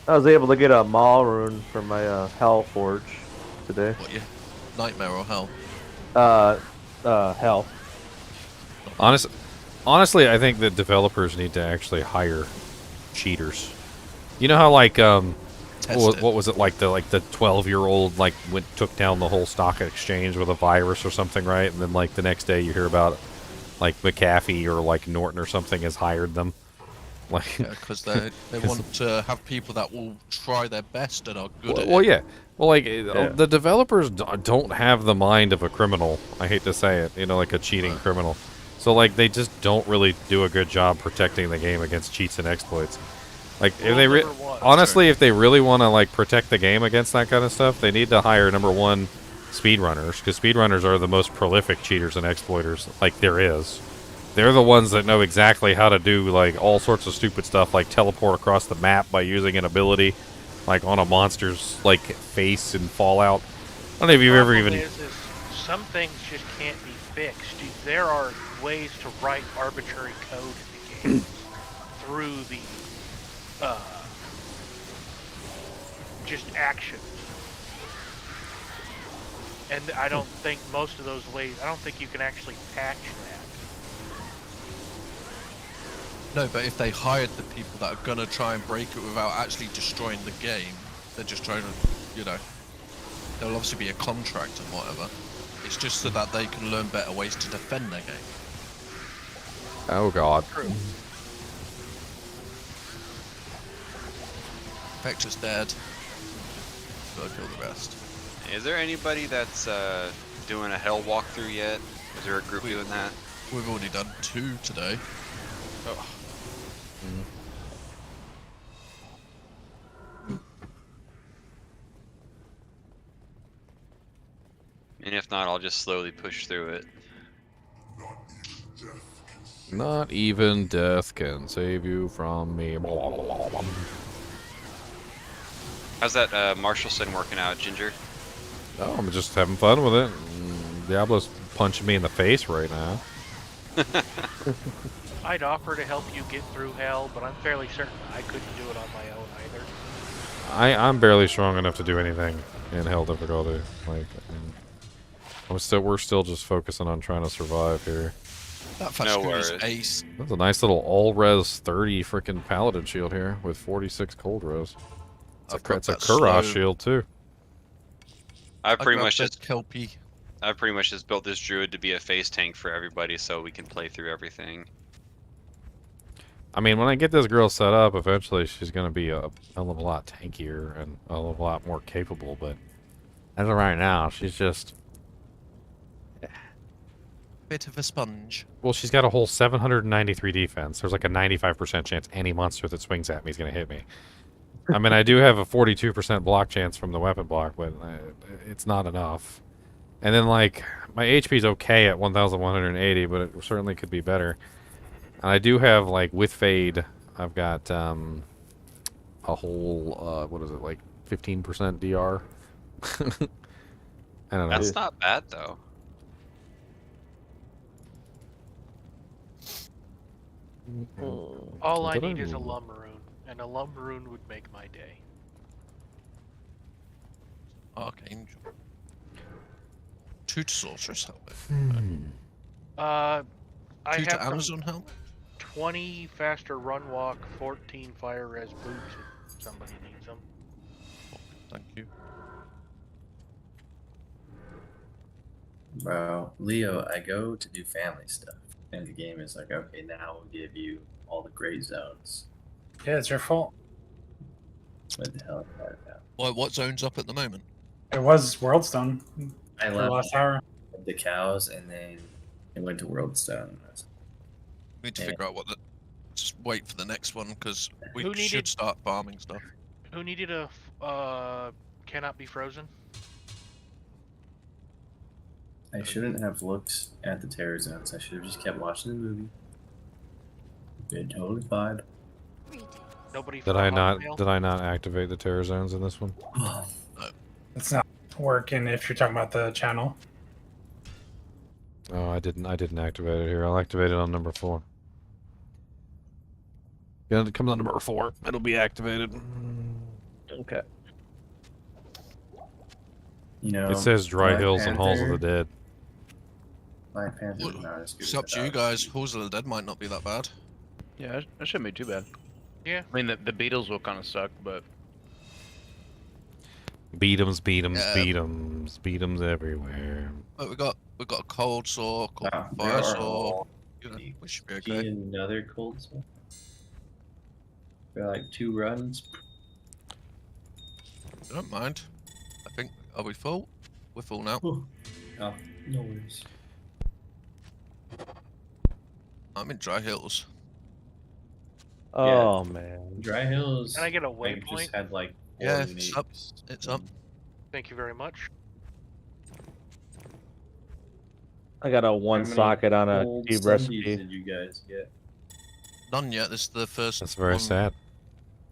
I was able to get a Maul rune from my Hell Forge today. What, you? Nightmare or Hell? Hell. Honestly, I think that developers need to actually hire cheaters. You know how, like, what was it, like the 12-year-old took down the whole stock exchange with a virus or something, right? And then like the next day you hear about like McAfee or like Norton or something has hired them. Like, because they want to have people that will try their best and are good at it. well, yeah. Well, like, the developers don't have the mind of a criminal. I hate to say it, like a cheating criminal. So, like, they just don't really do a good job protecting the game against cheats and exploits. Like, if they honestly, if they really want to like protect the game against that kind of stuff, they need to hire #1 speedrunners, because speedrunners are the most prolific cheaters and exploiters like there is. They're the ones that know exactly how to do like all sorts of stupid stuff, like teleport across the map by using an ability, like on a monster's like face in Fallout. I don't know if you've ever even. Is some things just can't be fixed. There are ways to write arbitrary code in the game through the just action. And I don't think most of those ways, I don't think you can actually patch that. No, but if they hired the people that are gonna try and break it without actually destroying the game, they're just trying to, there'll obviously be a contract and whatever. It's just so that they can learn better ways to defend their game. Oh God. True. Vector's dead. Gotta kill the rest. Is there anybody that's doing a hell walkthrough yet? Is there a group doing that? We've already done 2 today. Oh. And if not, I'll just slowly push through it. Not even death can save you from me. How's that Marshallson working out, Ginger? Oh, I'm just having fun with it. Diablo's punching me in the face right now. I'd offer to help you get through hell, but I'm fairly certain I couldn't do it on my own either. I'm barely strong enough to do anything in hell difficulty. Like, we're still just focusing on trying to survive here. That fast is ace. That's a nice little all-res 30 freaking paladin shield here with 46 cold res. It's a Kuros shield too. I've pretty much just Kelpie. I've pretty much just built this druid to be a face tank for everybody, so we can play through everything. I mean, when I get this girl set up, eventually she's going to be a hell of a lot tankier and a hell of a lot more capable, but as of right now, she's just... Bit of a sponge. Well, she's got a whole 793 defense. There's like a 95% chance any monster that swings at me is going to hit me. I mean, I do have a 42% block chance from the weapon block, but it's not enough. And then, like, my HP is okay at 1,180, but it certainly could be better. And I do have, like, with Fade, I've got a whole, what is it, like 15% DR? I don't know. That's not bad, though. All I need is a Lumberoon, and a Lumberoon would make my day. Archangel. 2 to Sorceress Helmet. I 2 have to Amazon Helmet. 20 faster run walk, 14 fire res boots if somebody needs them. Thank you. Bro, Leo, I go to do family stuff, and the game is like, okay, now we'll give you all the great zones. Yeah, it's your fault. What the hell is that about? What zone's up at the moment? It was Worldstone I for the left last hour. the cows, and then it went to Worldstone. We need to figure out what the. Just wait for the next one because we Who should needed- start farming stuff. Who needed a cannot be frozen? I shouldn't have looked at the terror zones. I should have just kept watching the movie. Been totally fine. Nobody. Did I not activate the terror zones in this one? It's not working if you're talking about the channel. Oh, I didn't activate it here. I'll activate it on number 4. Yeah, it comes on number 4. It'll be activated. Okay. You know, It says Dry Black Hills and Halls of the Panther- Dead. Black Panther is not as good. It's up to you guys. Halls of the Dead might not be that bad. Yeah, that shouldn't be too bad. Yeah. I mean, the beetles will kind of suck, but Beat 'ems, beat 'ems, Yeah. beat 'ems, beat 'ems everywhere. But we got a cold sore, Wow, fire there are sore. You know, we should be okay. Another cold spell. For like 2 runs. I don't mind. I think. Are we full? We're full now. Oh, no worries. I'm in Dry Hills. Oh man. Dry Hills. Can I get a like, waypoint? just had like 4 Yeah, it's up. uniques. It's up. Thank you very much. I got a How 1 many socket on a old cube Sundays recipe. Did you guys get? None yet. This is the first. That's very one. sad.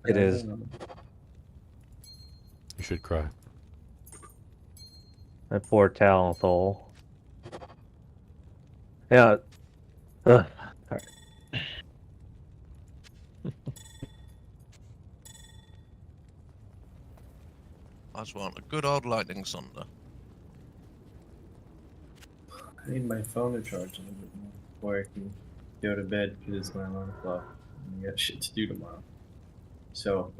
It is. You should cry. That poor Talonthal. Yeah. Ugh. Alright. I just want a good old lightning sunder. I need my phone to charge a little bit more before I can go to bed because it's my alarm clock. And I got shit to do tomorrow. So,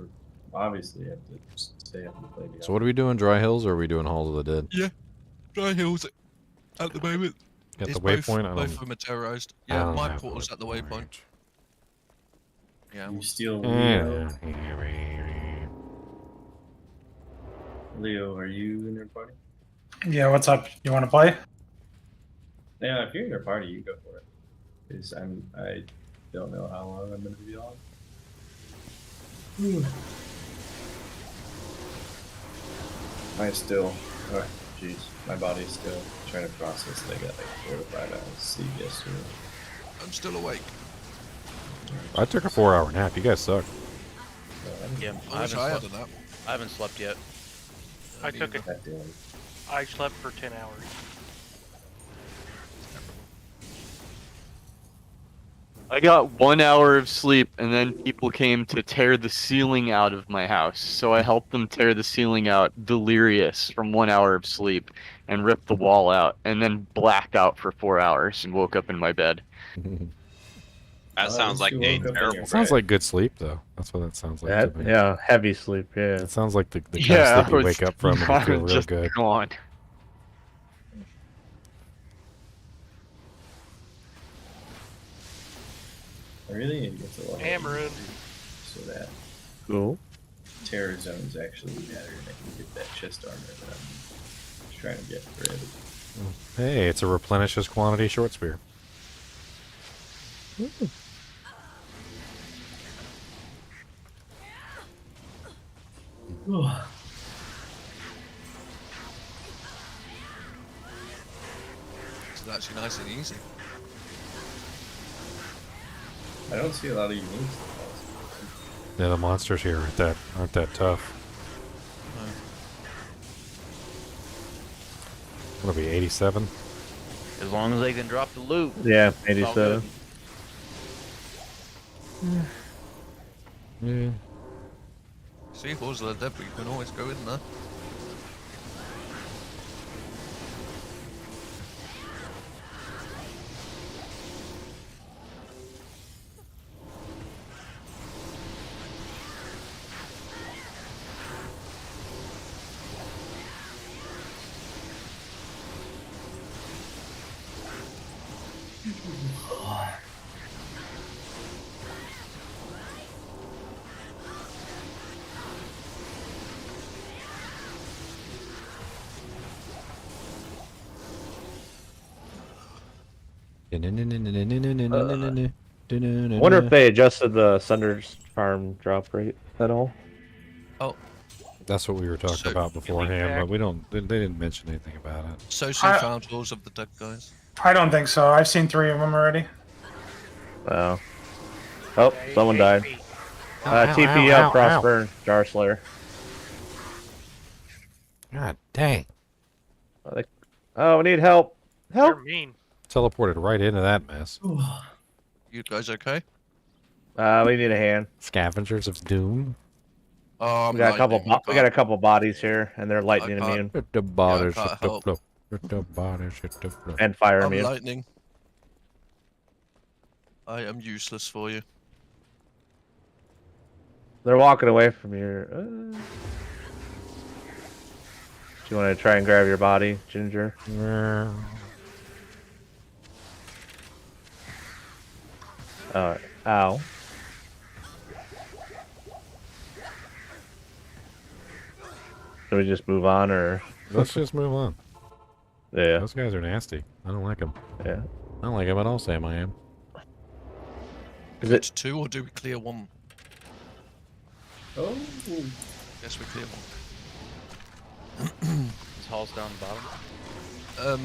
obviously, I have to just stay up and play Diablo. So what are we doing, Dry Hills, or are we doing Halls of the Dead? Yeah, Dry Hills at the moment. Got It's the waypoint? Both of them are terrorized. I Yeah, don't my have portal's at the waypoint. Yeah. You steal Yeah. Leo, are you in your party? Yeah, what's up? You want to play? Yeah, if you're in your party, you go for it. Because I don't know how long I'm going to be on. Might still Jeez, my body's still trying to process that I got like 4 to 5 hours sleep yesterday. I'm still awake. I took a 4-hour nap. You guys suck. Yeah, I wish I had a nap. I haven't slept yet. I took it. I slept for 10 hours. I got 1 hour of sleep, and then people came to tear the ceiling out of my house. So I helped them tear the ceiling out, delirious from 1 hour of sleep, and ripped the wall out, and then blacked out for 4 hours and woke up in my bed. That sounds like a terrible. It sounds like good sleep, though. That's what that sounds like to me. Yeah, heavy sleep. Yeah. It sounds like the kind Yeah, of sleep you I was- wake up from and I you feel was real just good. gone. I really need to get to level Hammering. so that Cool. terror zones actually matter and I can get that chest armor that I'm trying to get forever. Hey, it's a replenishes quantity short spear. It's actually nice and easy. I don't see a lot of uniques. Yeah, the monsters here aren't that tough. What'll be 87? As long as they can drop the loot. Yeah, it's all good. 87. Yeah. See, Halls of the Dead, but you can always go in there. I wonder if they adjusted the Sunder's farm drop rate at all. Oh. That's what we were talking about beforehand, but we don't. They didn't mention anything about it. So she found Halls of the Dead, guys. I don't think so. I've seen 3 of them already. Wow. Oh, someone died. TP up, Frostburn, Jar Slayer. God dang. Oh, we need help. Help! You're mean. Teleported right into that mess. You guys okay? We need a hand. Scavengers of Doom. Oh, We got a couple bodies here, and they're lightning immune. Hit the bodies, can't hit the help. floor. Hit the bodies, hit the floor. And fire I'm immune. lightning. I am useless for you. They're walking away from your. Do you want to try and grab your body, Ginger? Ow. Should we just move on, or? Let's just move on. Yeah. Those guys are nasty. I don't like them. Yeah. I don't like them at all, Sam. I am. Is it 2 or do we clear 1? Oh. Yes, we clear 1. Is Hall's down the bottom?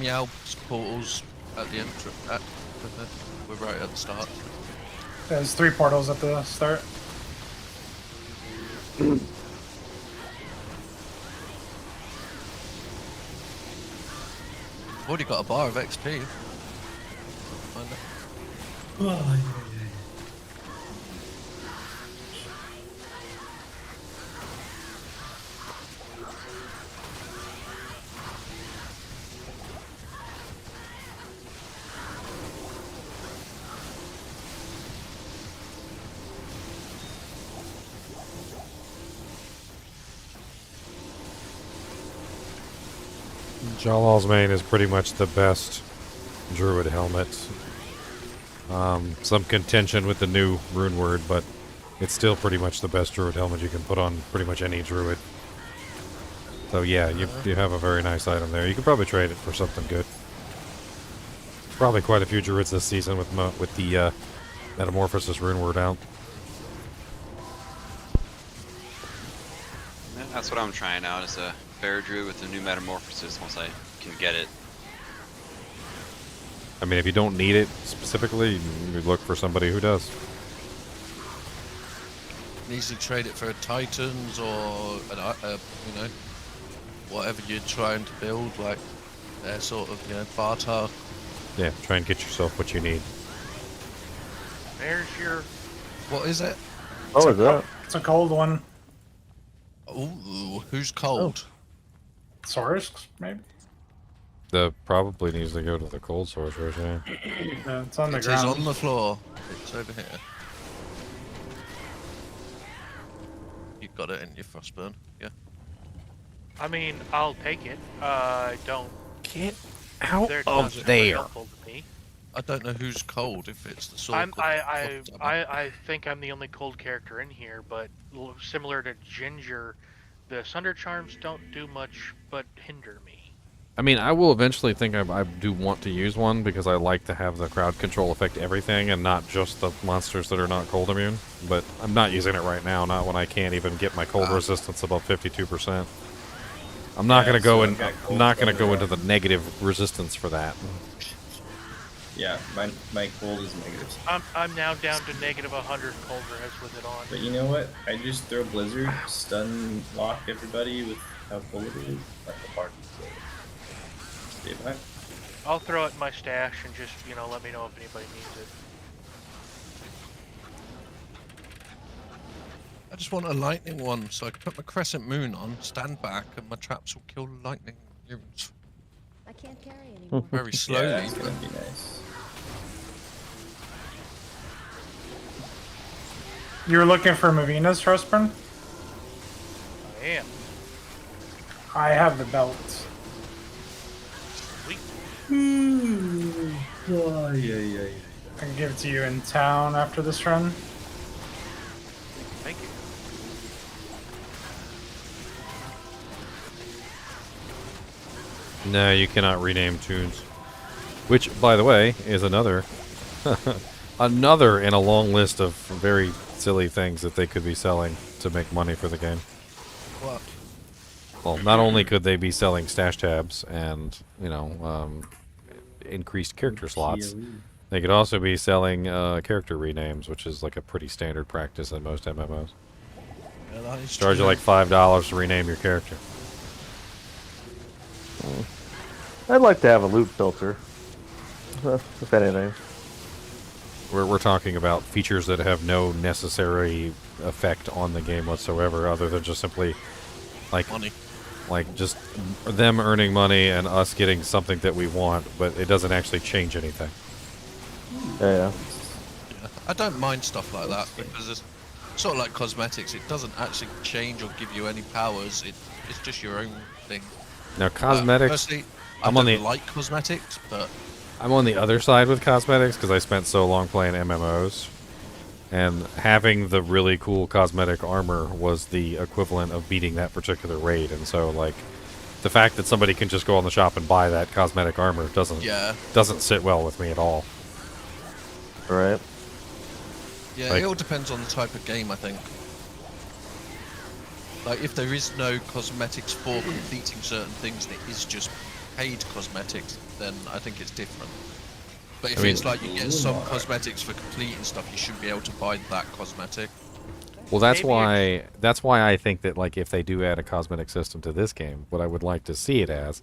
Meow portals at the entrance. We're right at the start. There's 3 portals at the start. I've already got a bar of XP. Find it. Jalal's Mane is pretty much the best druid helmet. Some contention with the new rune word, but it's still pretty much the best druid helmet you can put on pretty much any druid. So yeah, you have a very nice item there. You could probably trade it for something good. Probably quite a few druids this season with the Metamorphosis rune word out. That's what I'm trying out, is Bear Druid with the new Metamorphosis once I can get it. I mean, if you don't need it specifically, you look for somebody who does. Easily trade it for a Titans or you know, whatever you're trying to build, like their sort of, you know, Bartar. Yeah, try and get yourself what you need. There's your. What is it? Oh, is that? It's a cold one. Ooh, who's cold? Source, maybe? The probably needs to go to the cold source right now. No, it's on the It ground. is on the floor. It's over here. You got it in your Frostburn, yeah? I mean, I'll take it. I don't. Get out They're of not super there. helpful to me. I don't know who's cold, if it's the sword. I think I'm the only cold character in here, but similar to Ginger, the Sunder Charms don't do much but hinder me. I mean, I will eventually think I do want to use one because I like to have the crowd control affect everything and not just the monsters that are not cold immune. But I'm not using it right now, not when I can't even get my cold resistance above 52%. I'm not gonna go in. I'm not gonna go into the negative resistance for that. Yeah, my cold is negative. I'm now down to -100 cold res with it on. But you know what? I just throw Blizzard, stun lock everybody with how cold it is. Like the party. So. Stay back. I'll throw it in my stash and just, you know, let me know if anybody needs it. I just want a lightning one, so I can put my crescent moon on, stand back, and my traps will kill lightning mutants. I can't carry anymore. Very slowly. Yeah, that's gonna be nice. You were looking for Mavina's Frostburn? I am. I have the belt. Sweet. Oh, yeah. I can give it to you in town after this run. Thank you. No, you cannot rename tunes. Which, by the way, is another another in a long list of very silly things that they could be selling to make money for the game. What? Well, not only could they be selling stash tabs and, you know, increased character slots, they could also be selling character renames, which is like a pretty standard practice in most MMOs. Yeah, that is Charge you true. like $5 to rename your character. I'd like to have a loot filter, if anything. We're talking about features that have no necessary effect on the game whatsoever, other than just simply like money. Like just them earning money and us getting something that we want, but it doesn't actually change anything. Yeah. I don't mind stuff like that because it's sort of like cosmetics. It doesn't actually change or give you any powers. It's just your own thing. Now cosmetics, Personally, I'm I on don't the like cosmetics, but I'm on the other side with cosmetics because I spent so long playing MMOs, and having the really cool cosmetic armor was the equivalent of beating that particular raid. And so, like, the fact that somebody can just go on the shop and buy that cosmetic armor doesn't sit well with me at all. Right. yeah, Like- it all depends on the type of game, I think. Like, if there is no cosmetics for completing certain things, and it is just paid cosmetics, then I think it's different. But if I mean- it's like you get some cosmetics for completing stuff, you should be able to buy that cosmetic. Well, that's Maybe why I think that, like, if they do add a cosmetic system to this game, what I would like to see it as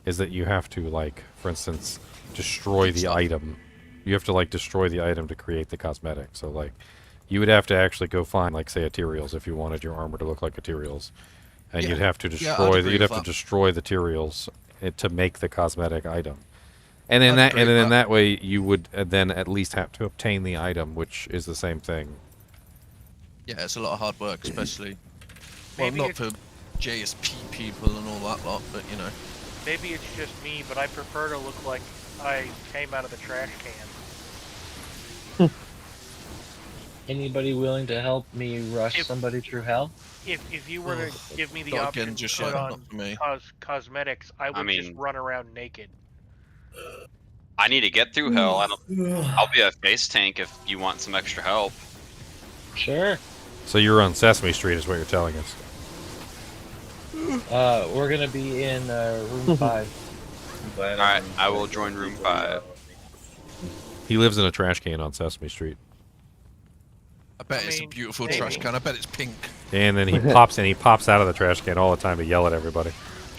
is that you have to, like, for instance, destroy the item. You have to, like, destroy the item to create the cosmetic. So, like, you would have to actually go find, like, say, Ethereals if you wanted your armor to look like Ethereals, and Yeah. you'd have to Yeah, I'd destroy agree you'd with have to that. destroy the Ethereals to make the cosmetic item. And in I'd that agree and with in that. that way, you would then at least have to obtain the item, which is the same thing. Yeah, it's a lot of hard work, especially. Well, Maybe not it- for JSP people and all that lot, but you know. Maybe it's just me, but I prefer to look like I came out of the trash can. Anybody willing to help me rush somebody through hell? If you were to give me the Not option again, just to put yet, on not for me. cosmetics, I would just mean- run around naked. I need to get through hell. I'll be a face tank if you want some extra help. Sure. So you're on Sesame Street, is what you're telling us. We're gonna be in room 5. Alright, I will join room 5. He lives in a trash can on Sesame Street. I bet it's a beautiful trash can. I bet it's pink. And then he pops out of the trash can all the time to yell at everybody.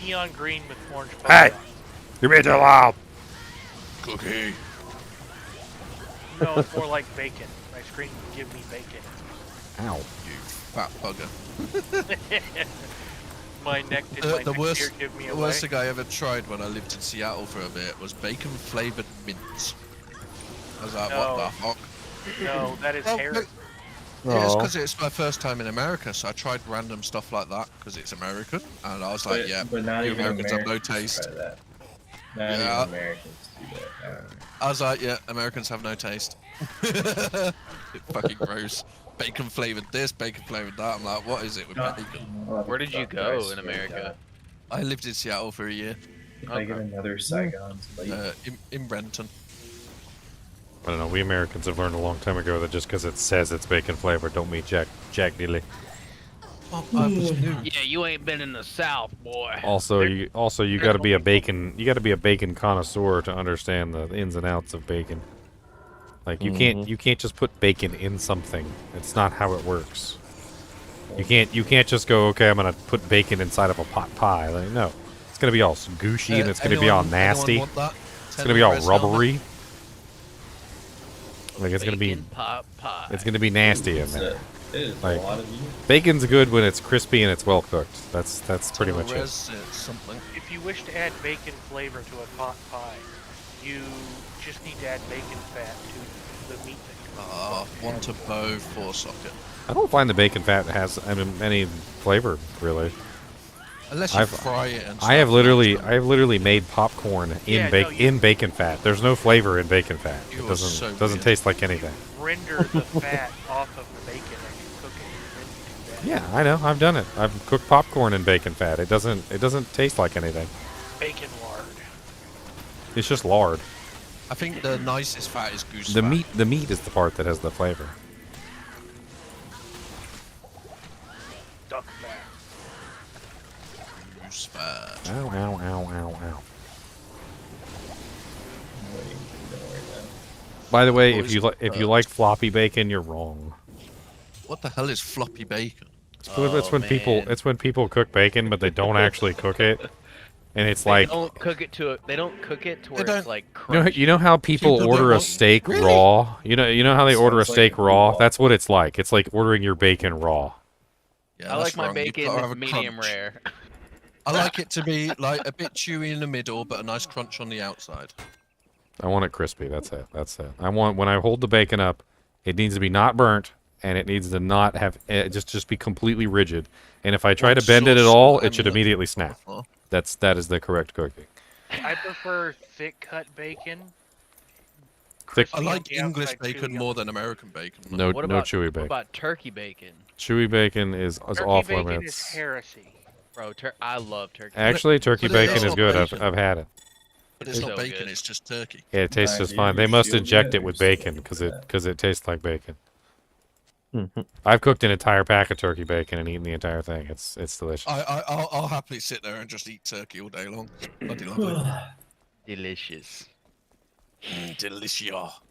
Neon green with orange. Hey! You're being too loud! Cookie. No, it's more like bacon. My screen can give me bacon. Ow. You fat bugger. My neck did my The neck worst, here give me the away. worst thing I ever tried when I lived in Seattle for a bit was bacon flavored mints. I was like, what the fuck? No, that is Oh, heresy. It's because it's my first time in America, so I tried random stuff like that because it's American, and I was like, yeah, but not you even Americans have no Americans taste. try that. Not even Americans do that. I don't know. I was like, yeah, Americans have no taste. It's fucking gross. Bacon flavored this, bacon flavored that. I'm like, what is it with bacon? Where did you go in America? I lived in Seattle for a year. Like in another Saigon. In Renton. I don't know. We Americans have learned a long time ago that just because it says it's bacon flavored, don't mean Jack Diddley. Yeah, you ain't been in the South, boy. Also, you got to be a bacon connoisseur to understand the ins and outs of bacon. Like you can't just put bacon in something. It's not how it works. You can't just go, okay, I'm gonna put bacon inside of a pot pie. Like, no, it's gonna be all gooshy and it's gonna be all nasty. It's gonna be all rubbery. Like it's gonna be nasty in there. Like bacon's good when it's crispy and it's well cooked. That's pretty much it. If you wish to add bacon flavor to a pot pie, you just need to add bacon fat to the meat that Want a bow for socket. I don't find the bacon fat has any flavor really. Unless you fry it and I have literally made popcorn in bacon fat. There's no flavor in bacon fat. It doesn't taste like anything. render the fat off of the bacon as you cook it. And then you do that. Yeah, I know. I've done it. I've cooked popcorn in bacon fat. It doesn't taste like anything. Bacon lard. It's just lard. I think the nicest fat is goose The fat. the meat is the part that has the flavor. Duck fat. Goose fat. Ow, ow, ow, ow, ow. By the way, if you like floppy bacon, you're wrong. What the hell is floppy bacon? It's when people cook bacon, but they don't actually cook it, and it's like They don't cook it to where it's like crunchy. you know how people order a steak raw. You know how they order a steak raw. That's what it's like. It's like ordering your bacon raw. Yeah, I like my wrong. You've bacon got to have a medium crunch. rare. I like it to be like a bit chewy in the middle, but a nice crunch on the outside. I want it crispy. That's it. I want when I hold the bacon up, it needs to be not burnt, and it needs to not have just be completely rigid. And if I try to bend it at all, it should immediately snap. That is the correct cooking. I prefer thick cut bacon. I like English bacon more than American bacon. No chewy bacon. What about turkey bacon? Chewy bacon is off Turkey bacon limits. is heresy. Bro, I love turkey. Actually, turkey But it's bacon is not good. bacon. I've had it. But it's not so bacon, good. it's just turkey. Yeah, it tastes just fine. They must inject it with bacon because it tastes like bacon. I've cooked an entire pack of turkey bacon and eaten the entire thing. It's delicious. I'll happily sit there and just eat turkey all day long. Bloody lovely. Delicious. Delicious. All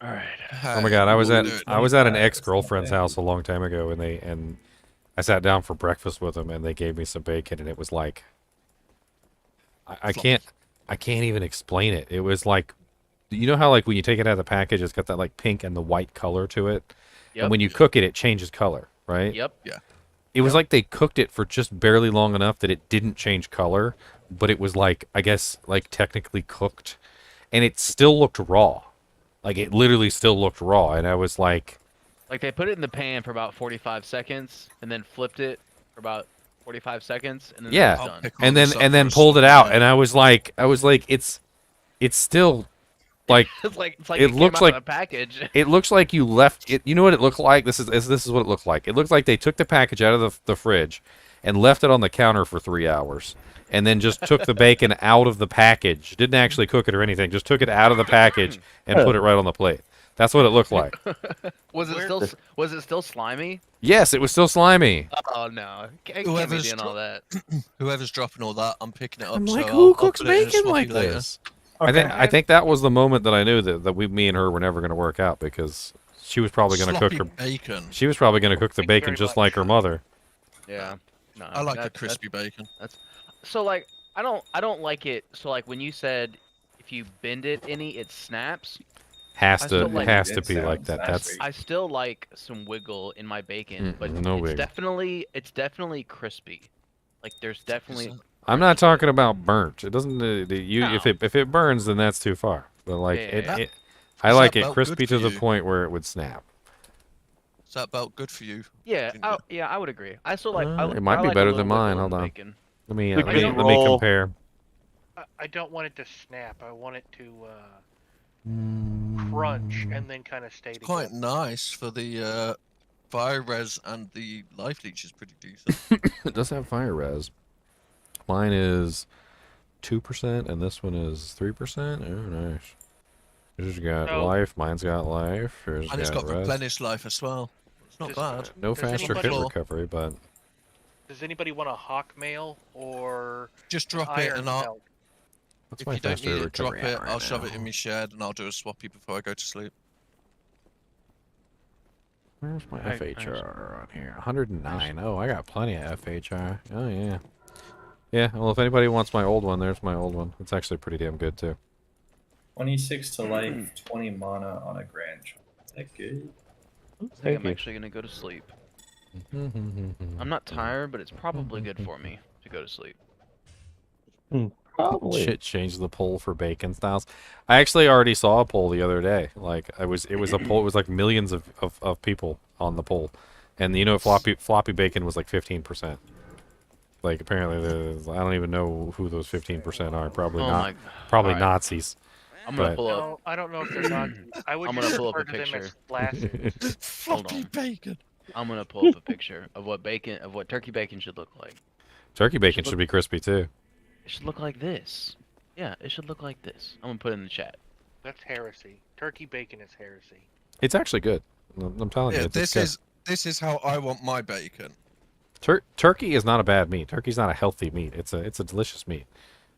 right. Oh my god, I was at an ex-girlfriend's house a long time ago, and I sat down for breakfast with them, and they gave me some bacon, and it was like I can't even explain it. It was like, you know how like when you take it out of the package, it's got that like pink and the white color to it, and when you cook it, it changes color, right? Yep. Yeah. It was like they cooked it for just barely long enough that it didn't change color, but it was like, I guess, like technically cooked, and it still looked raw. Like it literally still looked raw, and I was like they put it in the pan for about 45 seconds, and then flipped it for about 45 seconds, and then it was done. and then pulled it out, and I was like, it's still like it's like it looks came out like of a package. It looks like you left it. You know what it looked like? This is what it looked like. It looked like they took the package out of the fridge and left it on the counter for 3 hours, and then just took the bacon out of the package. Didn't actually cook it or anything. Just took it out of the package and put it right on the plate. That's what it looked like. Was it still slimy? Yes, it was still slimy. Oh no! It can't be doing all that. Whoever's dropping all that, I'm picking it up. I'm like, so who I'll cooks put it in a bacon like swappy later. this? I think that was the moment that I knew that me and her were never going to work out because she was probably going to cook her bacon. She was probably going to cook the bacon just like her mother. Yeah. No, I like a crispy bacon. That's so like I don't like it. So like when you said if you bend it any, it snaps. Has I to still like- has to be like that. That's I still like some wiggle in my bacon, but no wiggle. it's definitely crispy. Like there's definitely I'm not talking about burnt. It doesn't. If it burns, then that's too far. But like Yeah. I Is like that it about crispy good to for the you? point where it would snap. Is that about good for you? Yeah, I would agree. I still like. It might be better than mine. Hold on. Bacon. Let me The let me good let me roll. compare. I don't want it to snap. I want it to crunch and then kind of stay together. Quite nice for the fire res and the life leech is pretty decent. It does have fire res. Mine is 2%, and this one is 3%. Oh, nice. This has got So- life. Mine's got life. Here's And it's got res. replenished life as well. It's not bad. No Does faster anybody- hit recovery, but Does anybody want a hawk mail or Just drop an it iron and I'll. melt? what's If my you don't faster need it, drop recovery it. at right I'll shove now? it in my shed and I'll do a swappy before I go to sleep. Where's my Alright, FHR on here? 109. Oh, I got plenty of FHR. Oh, yeah. Yeah, well, if anybody wants my old one, there's my old one. It's actually pretty damn good, too. 26 to life, 20 mana on a grand charm. Is that good? I think I'm actually gonna go to sleep. I'm not tired, but it's probably good for me to go to sleep. Probably. Shit, change the poll for bacon styles. I actually already saw a poll the other day. Like it was a poll. It was like millions of people on the poll, and you know, floppy bacon was like 15%. Like apparently, I don't even know who those 15% are. Probably Oh not. my- Probably alright. Nazis. I'm gonna But- pull up. No, I don't know if they're not. I would I'm just gonna pull up refer a to them picture. as glasses. Floppy bacon. I'm gonna pull up a picture of what turkey bacon should look like. Turkey bacon should be crispy too. It should look like this. Yeah, it should look like this. I'm gonna put it in the chat. That's heresy. Turkey bacon is heresy. It's actually good. I'm telling you. Yeah, it's good. this is how I want my bacon. Turkey is not a bad meat. Turkey's not a healthy meat. It's a delicious meat.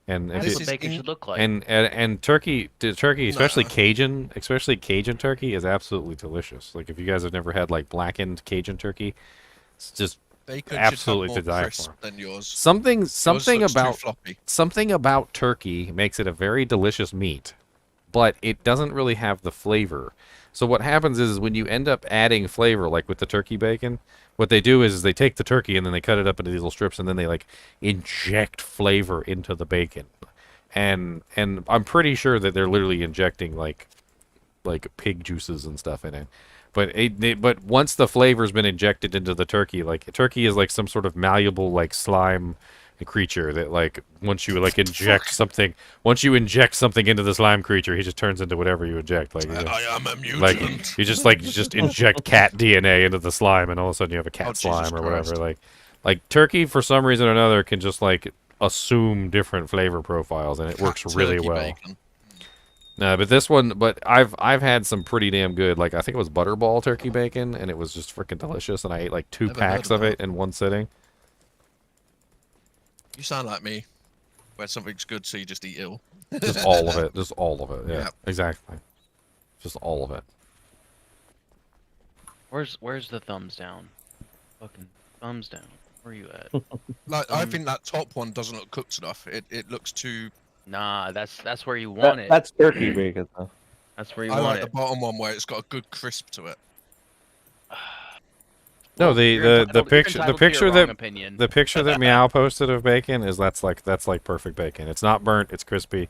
And if That's you, what bacon should look like. and turkey, especially Cajun turkey is absolutely delicious. Like if you guys have never had like blackened Cajun turkey, it's just Bacon absolutely should to have more die crisp for. than yours. Something looks too floppy. something about turkey makes it a very delicious meat, but it doesn't really have the flavor. So what happens is when you end up adding flavor, like with the turkey bacon, what they do is they take the turkey and then they cut it up into these little strips and then they like inject flavor into the bacon. And I'm pretty sure that they're literally injecting like pig juices and stuff in it. But once the flavor's been injected into the turkey, like turkey is like some sort of malleable like slime creature that like once you like inject something into the slime creature, he just turns into whatever you inject. Like I am a mutant. like you just inject cat DNA into the slime and all of a sudden you have a cat Oh, Jesus slime or whatever. Christ. Like turkey for some reason or another can just like assume different flavor profiles and it works really Turkey well. bacon. No, but this one, I've had some pretty damn good. Like I think it was butterball turkey bacon, and it was just freaking delicious. And I ate like 2 Never packs heard of of it in one sitting. You sound like me, where something's good, so you just eat it all. Just all of it. Just all of it. Yeah, Yeah. exactly. Just all of it. Where's the thumbs down? Fucking thumbs down. Where are you at? Like I think that top one doesn't look cooked enough. It looks too. Nah, that's where you want it. That's turkey bacon, though. That's where you I want like it. the bottom one where it's got a good crisp to it. No, you're the entitled- you're picture entitled to your wrong opinion. the picture that Meow posted of bacon is that's like perfect bacon. It's not burnt. It's crispy.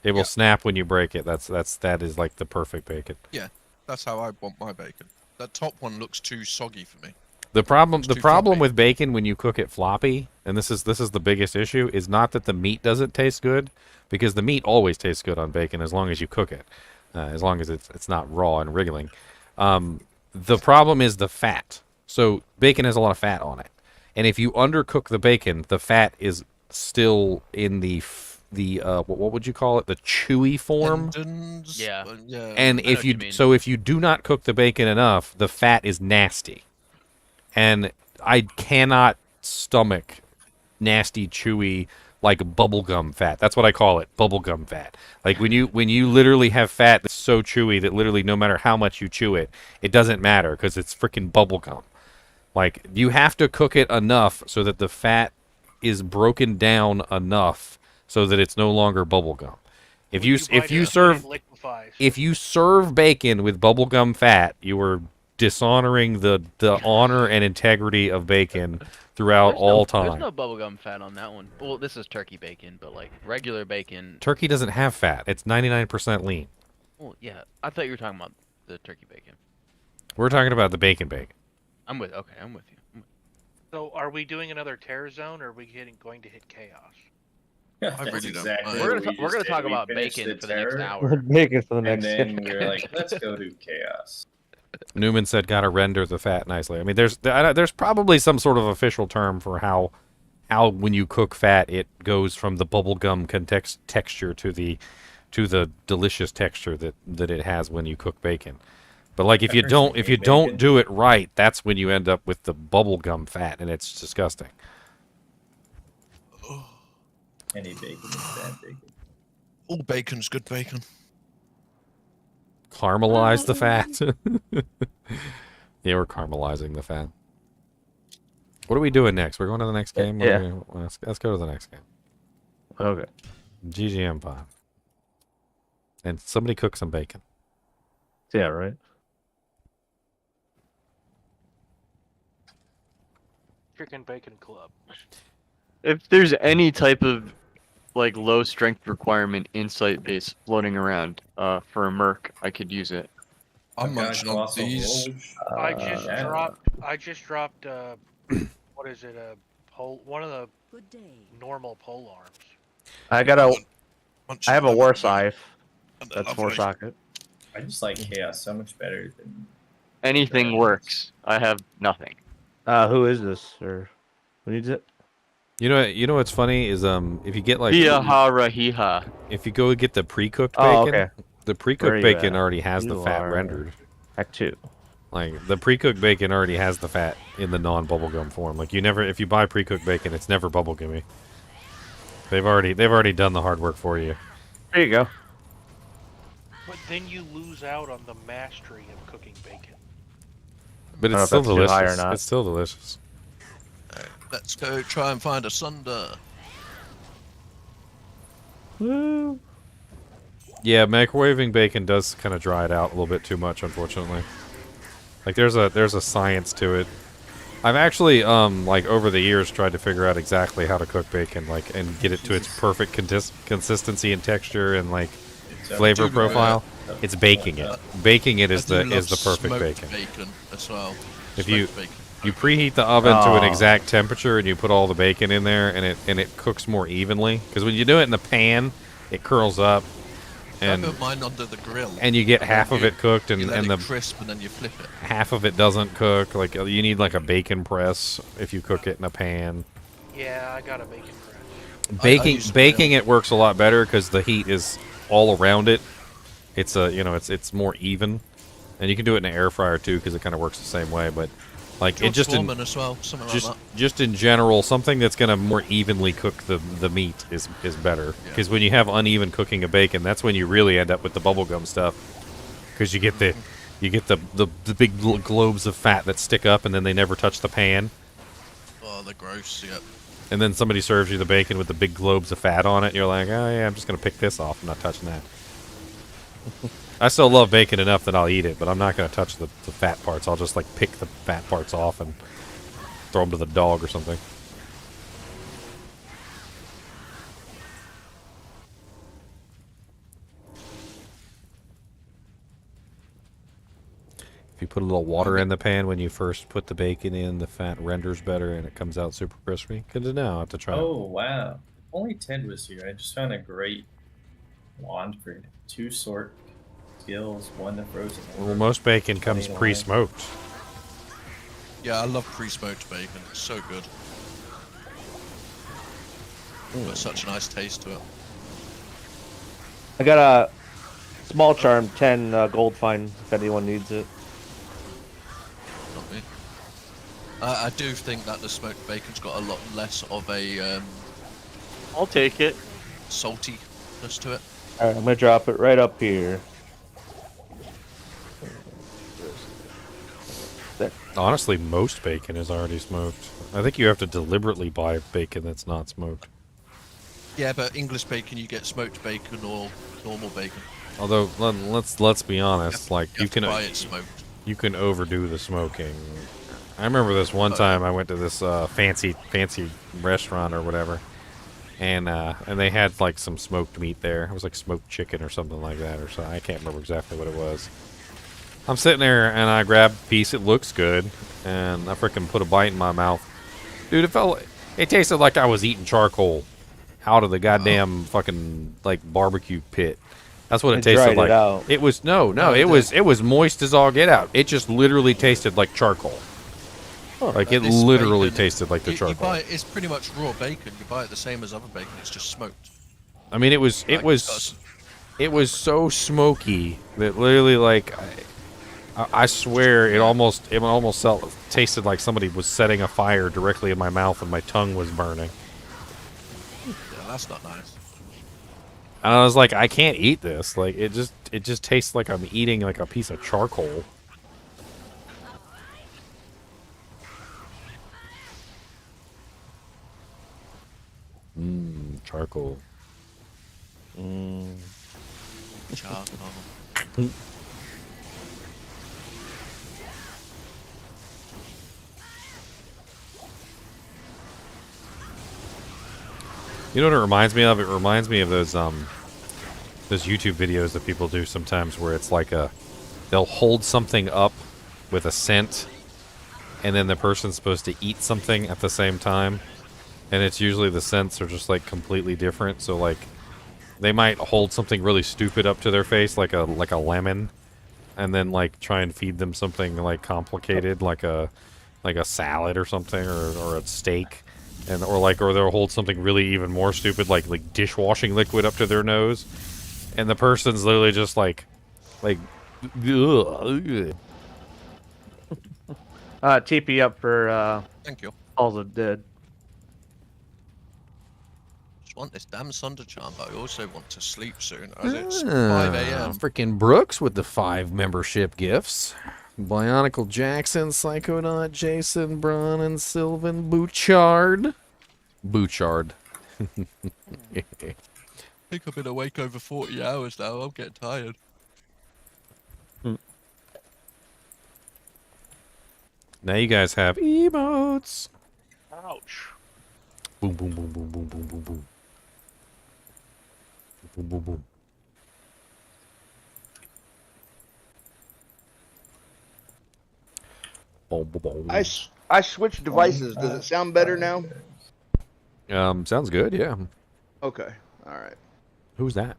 It will snap when you break it. That is like the perfect bacon. Yeah, that's how I want my bacon. That top one looks too soggy for me. The problem too with bacon when you cook it floppy, and this is the biggest issue, is not that the meat doesn't taste good, because the meat always tastes good on bacon as long as you cook it, as long as it's not raw and wriggling. The problem is the fat. So bacon has a lot of fat on it, and if you undercook the bacon, the fat is still in the what would you call it? The chewy form. Tendons, Yeah. yeah. And if you if you do not cook the bacon enough, the fat is nasty. And I cannot stomach nasty, chewy, like bubblegum fat. That's what I call it, bubblegum fat. Like when you literally have fat that's so chewy that literally no matter how much you chew it, it doesn't matter because it's freaking bubblegum. Like you have to cook it enough so that the fat is broken down enough so that it's no longer bubblegum. If you serve bacon with bubblegum fat, you are dishonoring the honor and integrity of bacon throughout all time. There's no bubblegum fat on that one. Well, this is turkey bacon, but like regular bacon. Turkey doesn't have fat. It's 99% lean. Well, yeah. I thought you were talking about the turkey bacon. We're talking about the bacon. I'm with you. So, are we doing another tear zone, or are we going to hit chaos? Yeah, I really don't. We're gonna talk about bacon for the next hour. Bacon for the next. And then we were like, let's go to chaos. Newman said, "Gotta render the fat nicely." I mean, there's probably some sort of official term for how when you cook fat, it goes from the bubblegum texture to the delicious texture that it has when you cook bacon. But like if you don't do it right, that's when you end up with the bubblegum fat, and it's disgusting. Any bacon is bad bacon. All bacon's good bacon. Caramelize the fat. Yeah, we're caramelizing the fat. What are we doing next? We're going to the next game? Yeah. Let's go to the next game. Okay. GGM 5. And somebody cook some bacon. Yeah, right. Chicken Bacon Club. If there's any type of like low strength requirement insight base floating around for a merc, I could use it. I'm munching on these. I just dropped what is it, one of the normal pole arms. I have a war scythe. That's 4 socket. I just like chaos so much better than Anything works. I have nothing. Who is this, or who needs it? You know what's funny is if you get like if you go get the pre-cooked bacon, the pre-cooked bacon already has the fat rendered. Act 2. Like the pre-cooked bacon already has the fat in the non-bubblegum form. Like if you buy pre-cooked bacon, it's never bubblegummy. They've already done the hard work for you. There you go. But then you lose out on the mastery of cooking bacon. But it's still delicious. It's still delicious. Let's go try and find a sunder. Woo. Yeah, microwaving bacon does kind of dry it out a little bit too much, unfortunately. Like there's a science to it. I've actually like over the years tried to figure out exactly how to cook bacon, like and get it to its perfect consistency and texture and like flavor profile. It's baking it. Baking it is the perfect bacon. Bacon as well. If you preheat the oven to an exact temperature and you put all the bacon in there and it cooks more evenly, because when you do it in the pan, it curls up. And I put mine under the grill. And you get half of it cooked and the the crisp, and then you flip it. half of it doesn't cook. Like you need like a bacon press if you cook it in a pan. Yeah, I got a bacon press. Baking it works a lot better because the heat is all around it. It's it's more even, and you can do it in an air fryer too because it kind of works the same way. But like it just in, as well, something like that. Just in general, something that's gonna more evenly cook the meat is better. Because when you have uneven cooking of bacon, that's when you really end up with the bubblegum stuff. Because you get the big globes of fat that stick up and then they never touch the pan. Oh, they're gross. Yep. And then somebody serves you the bacon with the big globes of fat on it. And you're like, oh yeah, I'm just gonna pick this off. I'm not touching that. I still love bacon enough that I'll eat it, but I'm not going to touch the fat parts. I'll just like pick the fat parts off and throw them to the dog or something. If you put a little water in the pan when you first put the bacon in, the fat renders better and it comes out super crispy. Good to know. I have to try it. Oh, wow. Only Ted was here. I just found a great wand for 2 sort skills, 1 to frozen. Well, most bacon comes pre-smoked. Yeah, I love pre-smoked bacon. It's so good. Got such a nice taste to it. I got a small charm, 10 gold fine if anyone needs it. Not me. I do think that the smoked bacon's got a lot less of a I'll take it. saltiness to it. Alright, I'm gonna drop it right up here. Honestly, most bacon is already smoked. I think you have to deliberately buy bacon that's not smoked. Yeah, but English bacon, you get smoked bacon or normal bacon. Although let's be honest, like you can buy it smoked. you can overdo the smoking. I remember this one time I went to this fancy restaurant or whatever, and they had like some smoked meat there. It was like smoked chicken or something like that, or so I can't remember exactly what it was. I'm sitting there and I grab a piece. It looks good, and I freaking put a bite in my mouth. Dude, it tasted like I was eating charcoal out of the goddamn fucking like barbecue pit. That's what it tasted like. It was it was moist as all get out. It just literally tasted like charcoal. Like it literally bacon, tasted like the you charcoal. buy it, it's pretty much raw bacon. You buy it the same as other bacon. It's just smoked. I mean, it was so smoky that literally like I swear it almost tasted like somebody was setting a fire directly in my mouth and my tongue was burning. Yeah, that's not nice. And I was like, I can't eat this. Like it just tastes like I'm eating like a piece of charcoal. Charcoal. Charcoal. You know what it reminds me of? It reminds me of those YouTube videos that people do sometimes where it's like they'll hold something up with a scent and then the person's supposed to eat something at the same time. And it's usually the scents are just like completely different. So like they might hold something really stupid up to their face like a lemon and then like try and feed them something like complicated like a salad or something or a steak. And or they'll hold something really even more stupid like dishwashing liquid up to their nose, and the person's literally just like ugh. TP up for Thank you. All the Dead. Just want this damn Sunder charm, but I also want to sleep soon as it's 5 a.m. Freaking Brooks with the 5 membership gifts. Bionicle Jackson, Psychonaut, Jason, Braun, Sylvan, Bouchard. Bouchard. I think I've been awake over 40 hours now. I'm getting tired. Now you guys have emotes. Ouch. Boom, boom, boom, boom, boom, boom, boom, boom. Boom, boom, boom. I switched devices. Does it sound better now? Sounds good, yeah. Okay, all right. Who's that?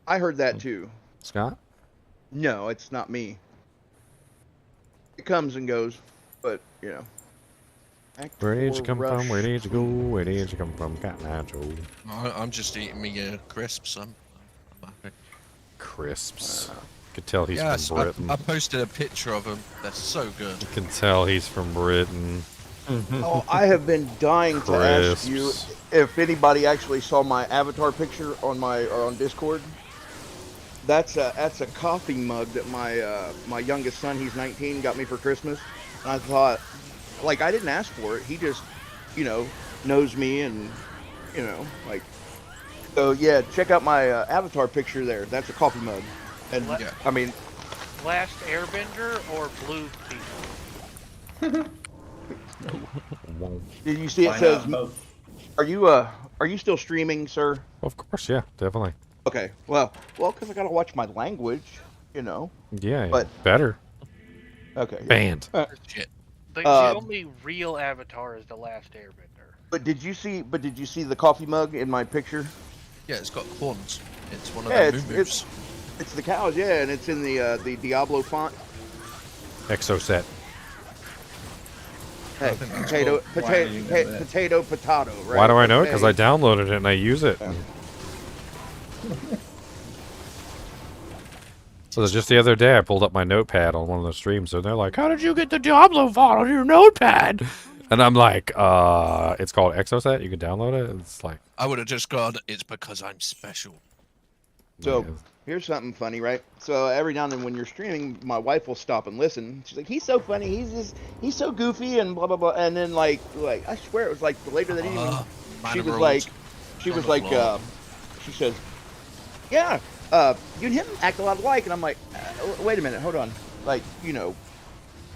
I heard that too. Scott? No, it's not me. It comes and goes, but you know. Where did you come from? Where did you go? Where did you come from, Cat Nacho? I'm just eating me crisps. I'm happy. Crisps. Could tell he's Yes, from Britain. I posted a picture of them. They're so good. You can tell he's from Britain. Oh, I have been dying to ask you if anybody actually saw my avatar picture on Discord. That's a coffee mug that my youngest son, he's 19, got me for Christmas. And I thought, like, I didn't ask for it. He just, knows me and, like. So yeah, check out my avatar picture there. That's a coffee mug. And yeah. I mean, Last Airbender or Blue People? did you see it says? Are you still streaming, sir? Of course, yeah, definitely. Okay, well, because I gotta watch my language, Yeah, but better. Okay. Banned. Shit. The only real avatar is the Last Airbender. But did you see the coffee mug in my picture? Yeah, it's got horns. It's one of Yeah, the moves. It's the cows, yeah, and it's in the Diablo font. Exoset. Hey, potato, right? Why do I know it? Because I downloaded it and I use it. So just the other day, I pulled up my notepad on one of the streams, and they're like, "How did you get the Diablo file on your notepad?" And I'm like, it's called Exoset. You can download it. It's like I would have just gone, it's because I'm special. So here's something funny, right? So every now and then when you're streaming, my wife will stop and listen. She's like, "He's so funny. He's so goofy and blah blah blah." And then like I swear it was like later that evening, she was like, she says, "Yeah, you and him act a lot alike." And I'm like, "Wait a minute, hold on. Like, you know,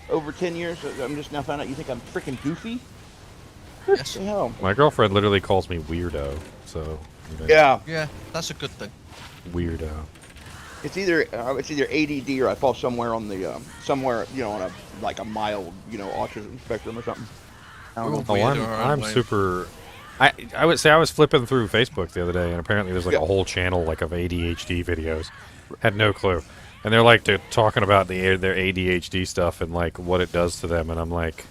over 10 years, I'm just now found out you think I'm freaking goofy." Yes. Hell. my girlfriend literally calls me weirdo. So you know, Yeah, that's a good thing. weirdo. It's either ADD or I fall somewhere on the somewhere, you know, on a like a mild, you know, autism spectrum or something. I don't know. Oh, I'm super. I would say I was flipping through Facebook the other day, and apparently there's like a whole channel like of ADHD videos. Had no clue, and they're talking about their ADHD stuff and like what it does to them, and I'm like,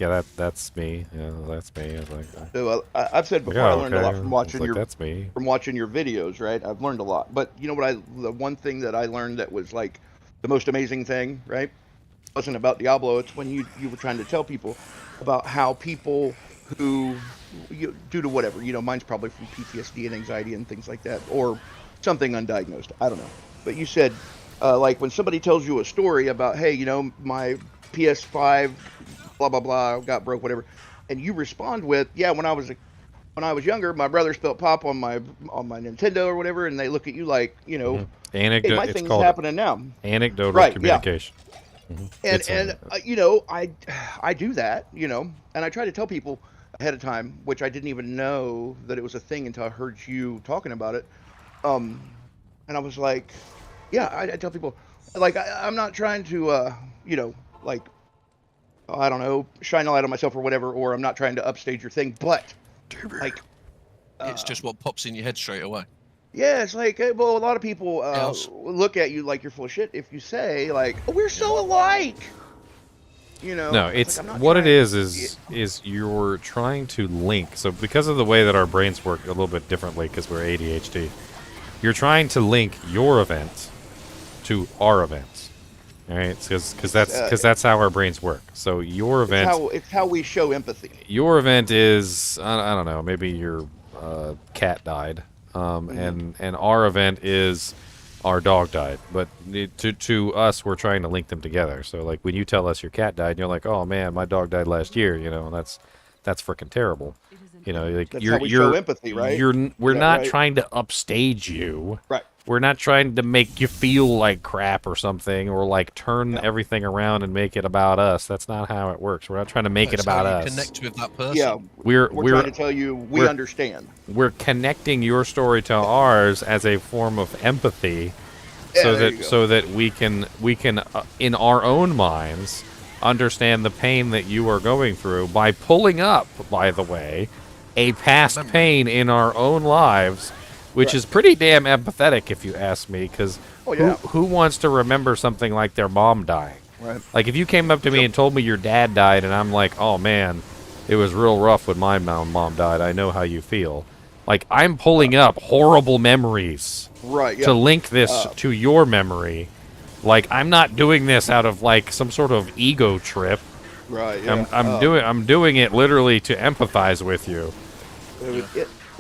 yeah, that's me. Yeah, that's me. I was like, So I've said before, yeah, I learned a lot okay. from watching It's like, that's me. from watching your videos, right? I've learned a lot. But you know what? The one thing that I learned that was like the most amazing thing, right? It wasn't about Diablo. It's when you were trying to tell people about how people who, due to whatever, you know, mine's probably from PTSD and anxiety and things like that, or something undiagnosed. I don't know. But you said, like when somebody tells you a story about, hey, you know, my PS5, blah blah blah, got broke, whatever, and you respond with, yeah, when I was younger, my brother spilled pop on my Nintendo or whatever, and they look at you like, you know, hey, my It's thing's called happening now. Anecdotal Right, communication. Yeah. And you know, I do that, you know, and I try to tell people ahead of time, which I didn't even know that it was a thing until I heard you talking about it. And I was like, yeah, I tell people, like, I'm not trying to, you know, like, I don't know, shine a light on myself or whatever, or I'm not trying to upstage your thing, but like, it's just what pops in your head straight away. yeah, it's like, well, a lot of people look at you like you're full of shit if you say like, oh, we're so alike. You know. No, it's what it is you're trying to link. So because of the way that our brains work a little bit differently, because we're ADHD, you're trying to link your event to our events. All right, because that's how our brains work. So your event, it's how we show empathy. Your event is I don't know, maybe your cat died, and our event is our dog died. But to us, we're trying to link them together. So like when you tell us your cat died, and you're like, oh man, my dog died last year. You know, that's freaking terrible. You know, like that's you're how we show empathy, right? We're not trying to upstage you. Right. We're not trying to make you feel like crap or something, or like turn everything around and make it about us. That's not how it works. We're not trying to make it about us. Connect with that person. Yeah, we're trying to tell you we understand. We're connecting your story to ours as a form of empathy, so that we can in our own minds understand the pain that you are going through by pulling up, by the way, a past pain in our own lives. Which is pretty damn empathetic, if you ask me, because who wants to remember something like their mom dying? Right. Like, if you came up to me and told me your dad died, and I'm like, oh, man, it was real rough when my mom died. I know how you feel. Like, I'm pulling up horrible memories to link this to your memory. Like, I'm not doing this out of, like, some sort of ego trip. Right, yeah. I'm doing it literally to empathize with you.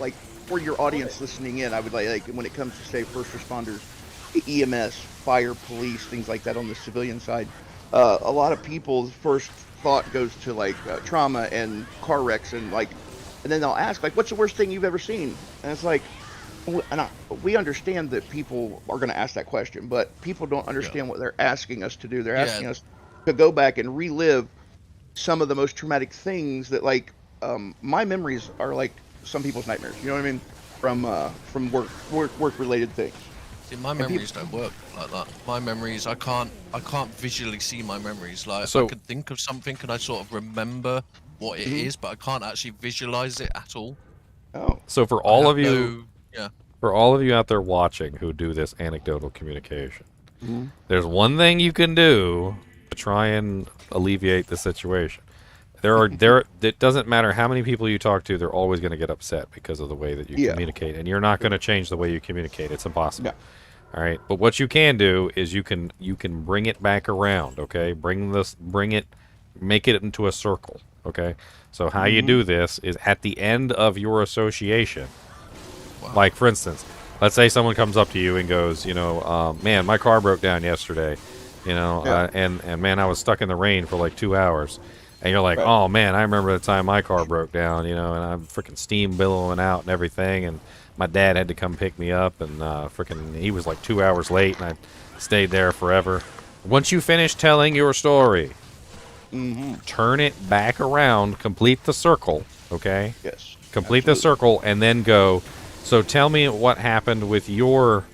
Like, for your audience listening in, I would like when it comes to say first responders, EMS, fire, police, things like that on the civilian side, a lot of people's first thought goes to like trauma and car wrecks and then they'll ask like, what's the worst thing you've ever seen? And it's like, we understand that people are going to ask that question, but people don't understand what they're asking us to do. They're asking us to go back and relive some of the most traumatic things that my memories are like some people's nightmares. You know what I mean? From work related things. See, my memories don't work like that. My memories, I can't visually see my memories. Like, I can think of something and I sort of remember what it is, but I can't actually visualize it at all. Oh. So for all of you, for all of you out there watching who do this anecdotal communication, there's one thing you can do to try and alleviate the situation. It doesn't matter how many people you talk to, they're always going to get upset because of the way that you communicate, and you're not going to change the way you communicate. It's impossible. All right, but what you can do is you can bring it back around. Okay, make it into a circle. Okay, so how you do this is at the end of your association. Like for instance, let's say someone comes up to you and goes, man, my car broke down yesterday, and man, I was stuck in the rain for like 2 hours. And you're like, oh man, I remember the time my car broke down, and I'm freaking steam billowing out and everything, and my dad had to come pick me up, and he was like 2 hours late, and I stayed there forever. Once you finish telling your story, turn it back around, complete the circle, okay? Yes. Complete the circle, and then go, so tell me what happened with your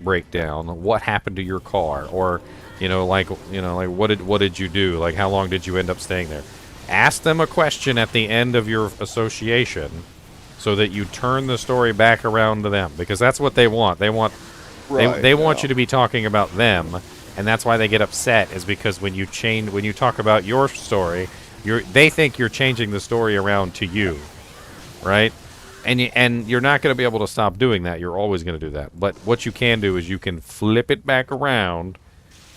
breakdown, what happened to your car, or what did you do? Like, how long did you end up staying there? Ask them a question at the end of your association, so that you turn the story back around to them, because that's what they want. They want they want you to be talking about them, and that's why they get upset. Is because when you talk about your story, they think you're changing the story around to you, right? And you're not going to be able to stop doing that. You're always going to do that. But what you can do is you can flip it back around.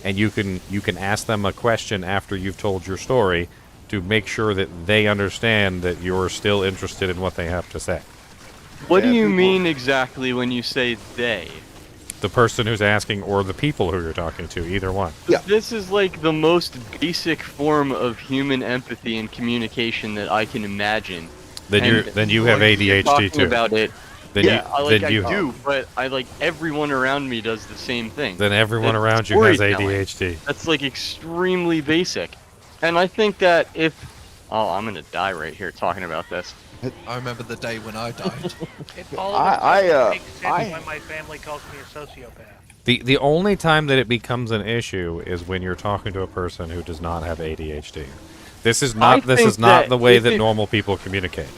And you can ask them a question after you've told your story to make sure that they understand that you're still interested in what they have to say. What do you mean exactly when you say they? The person who's asking or the people who you're talking to, either one. This is like the most basic form of human empathy and communication that I can imagine. Then you have ADHD too. About it. Then I do, but everyone around me does the same thing. Then everyone around you has ADHD. That's like extremely basic. And I think that I'm gonna die right here talking about this. I remember the day when I died. It makes sense why my family calls me a sociopath. The only time that it becomes an issue is when you're talking to a person who does not have ADHD. This is not the way that normal people communicate.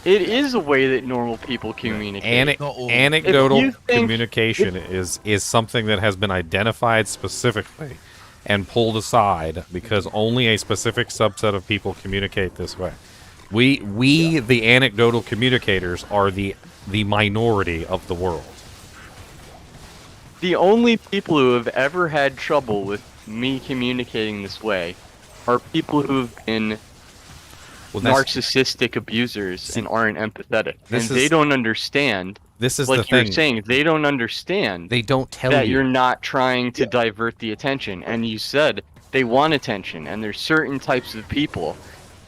It is a way that normal people communicate. Anecdotal communication is something that has been identified specifically and pulled aside because only a specific subset of people communicate this way. We the anecdotal communicators, are the minority of the world. The only people who have ever had trouble with me communicating this way are people who've been narcissistic abusers and aren't empathetic, and they don't understand. This is like the thing. You're saying, they don't understand. They don't tell that you. You're not trying to divert the attention, and you said they want attention, and there's certain types of people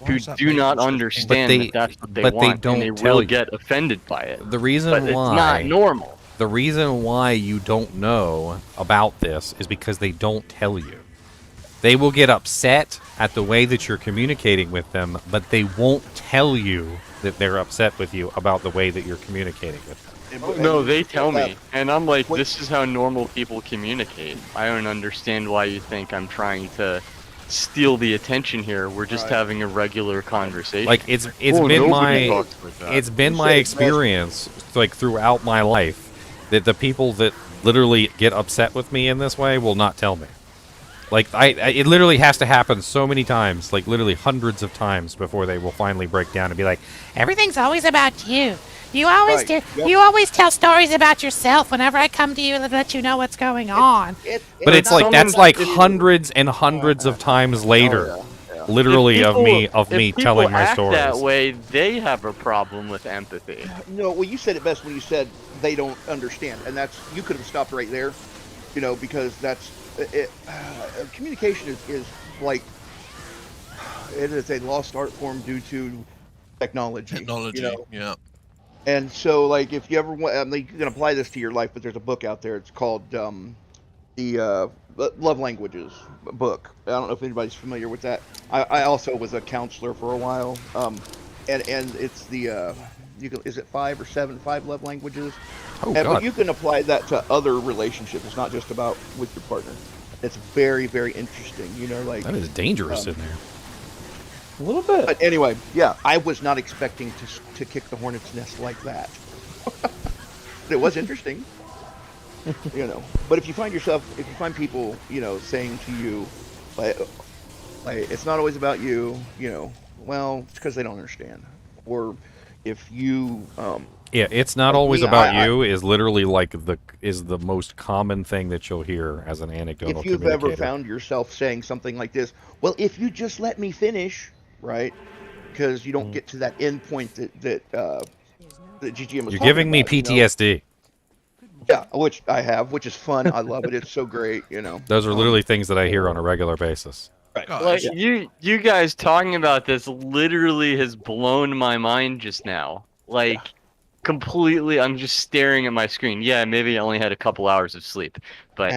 who do not understand that's what they want, and they will get offended by it. The reason but why it's not normal. The reason why you don't know about this is because they don't tell you. They will get upset at the way that you're communicating with them, but they won't tell you that they're upset with you about the way that you're communicating with them. No, they tell me, and I'm like, this is how normal people communicate. I don't understand why you think I'm trying to steal the attention here. We're just having a regular conversation. Like it's been my experience, like throughout my life, that the people that literally get upset with me in this way will not tell me. Like it literally has to happen so many times, like literally hundreds of times, before they will finally break down and be like, "Everything's always about you. You always do. You always tell stories about yourself whenever I come to you to let you know what's going on." But it's like that's like hundreds and hundreds of times later, literally of me telling my stories. That way, they have a problem with empathy. No, well, you said it best when you said they don't understand, and that's, you could have stopped right there, because that's. Communication is like, it is a lost art form due to technology. Yeah. And so, like, if you ever want, you can apply this to your life, but there's a book out there. It's called the Love Languages book. I don't know if anybody's familiar with that. I also was a counselor for a while, and it's the is it 5 or 7 love languages? Oh, but you can apply that to other relationships. It's not just about with your partner. It's very, very interesting. Like that is dangerous in there. A little bit. But anyway, yeah, I was not expecting to kick the hornet's nest like that. It was interesting. But if you find people, saying to you, like it's not always about you, well, it's because they don't understand. Or if you Yeah, it's not like always me, about you. Is literally like the most common thing that you'll hear as an anecdotal if you've ever communicator. found yourself saying something like this, well, if you just let me finish, right? Because you don't get to that end point that GGM was You're talking giving me about. PTSD. Yeah, which I have, which is fun. I love it. It's so great. Those are literally things that I hear on a regular basis. Like you guys talking about this literally has blown my mind just now. Like completely, I'm just staring at my screen. Yeah, maybe I only had a couple hours of sleep, but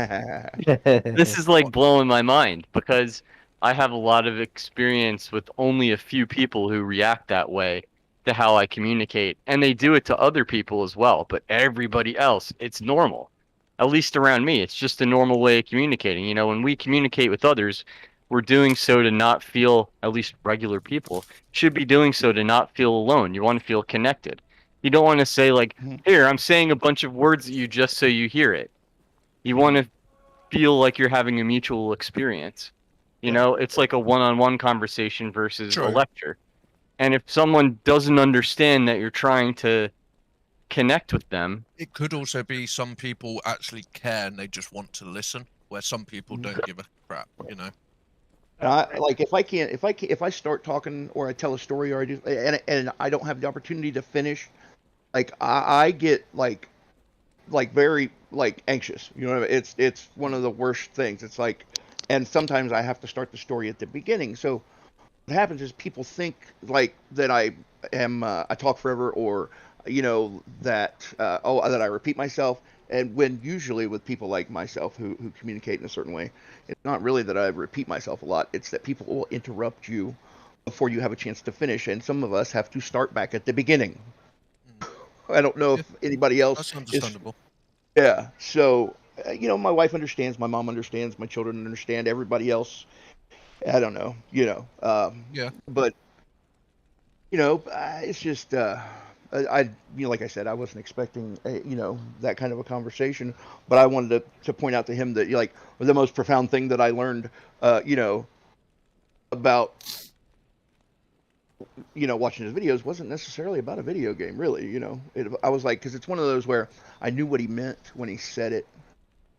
this is like blowing my mind because I have a lot of experience with only a few people who react that way to how I communicate, and they do it to other people as well. But everybody else, it's normal. At least around me, it's just a normal way of communicating. You know, when we communicate with others, we're doing so to not feel, at least regular people should be doing so to not feel alone. You want to feel connected. You don't want to say like, here, I'm saying a bunch of words at you just so you hear it. You want to feel like you're having a mutual experience. You know, it's like a one-on-one conversation versus a lecture. And if someone doesn't understand that you're trying to connect with them, It could also be some people actually care and they just want to listen, where some people don't give a crap, you know. And I like if I start talking or I tell a story or I do and I don't have the opportunity to finish, like I get like very like anxious. You know, it's one of the worst things. It's like, and sometimes I have to start the story at the beginning. So what happens is people think like that I am I talk forever, or that that I repeat myself. And when usually with people like myself who communicate in a certain way, it's not really that I repeat myself a lot. It's that people will interrupt you before you have a chance to finish, and some of us have to start back at the beginning. I don't know if anybody else That's understandable. Yeah. So my wife understands, my mom understands, my children understand, everybody else. I don't know. Yeah. But it's just like I said, I wasn't expecting that kind of a conversation, but I wanted to point out to him that like the most profound thing that I learned about watching his videos wasn't necessarily about a video game, really. I was like, because it's one of those where I knew what he meant when he said it,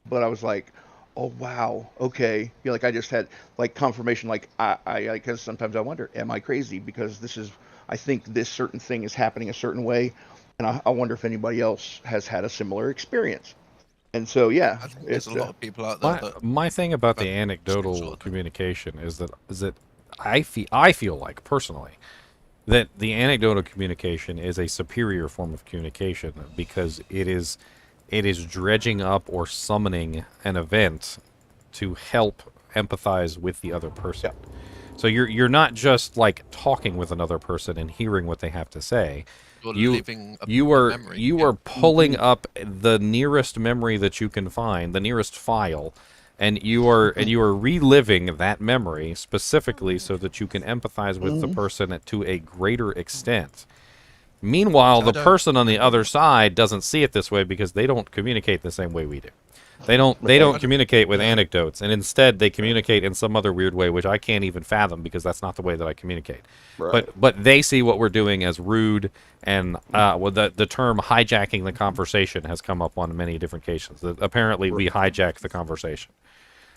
but I was like, oh wow, okay. Like I just had like confirmation, like I because sometimes I wonder, am I crazy? Because I think this certain thing is happening a certain way, and I wonder if anybody else has had a similar experience. And so yeah, I think there's a lot of people out there that My thing about the anecdotal communication is that I feel like personally that the anecdotal communication is a superior form of communication because it is dredging up or summoning an event to help empathize with the other person. So you're not just like talking with another person and hearing what they have to say. You are pulling up the nearest memory that you can find, the nearest file, and you are reliving that memory specifically so that you can empathize with the person to a greater extent. Meanwhile, the person on the other side doesn't see it this way because they don't communicate the same way we do. They don't communicate with anecdotes, and instead they communicate in some other weird way, which I can't even fathom because that's not the way that I communicate. Right. But they see what we're doing as rude, and the term hijacking the conversation has come up on many different occasions. Apparently, we hijack the conversation.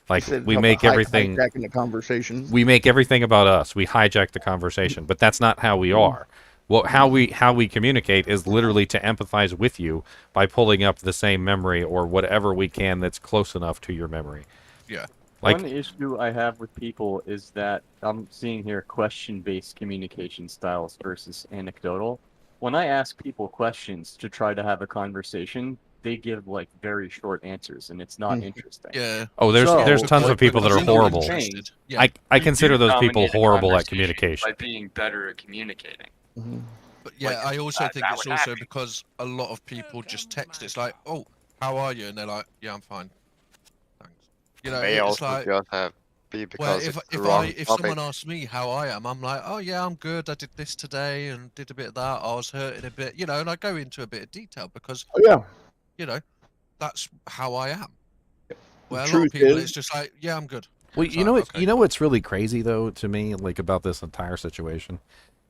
Like we make everything hijacking the conversation. We make everything about us. We hijack the conversation, but that's not how we are. Well, how we communicate is literally to empathize with you by pulling up the same memory or whatever we can that's close enough to your memory. Yeah. Like, one issue I have with people is that I'm seeing here question-based communication styles versus anecdotal. When I ask people questions to try to have a conversation, they give like very short answers, and it's not interesting. Yeah. Oh, there's tons of people that are horrible. Yeah. I consider those people dominate a horrible at conversation communication. by being better at communicating. But yeah, I also think it's also because a lot of people just text. It's like, oh, how are you? And they're like, yeah, I'm fine. Thanks. May it's also like, just be well, because it's the wrong if topic. someone asks me how I am, I'm like, oh yeah, I'm good. I did this today and did a bit of that. I was hurting a bit, and I go into a bit of detail because, yeah, that's how I am. Where a lot truth of people, is- it's just like, yeah, I'm good. Well, you know what? You know what's really crazy though to me, like about this entire situation,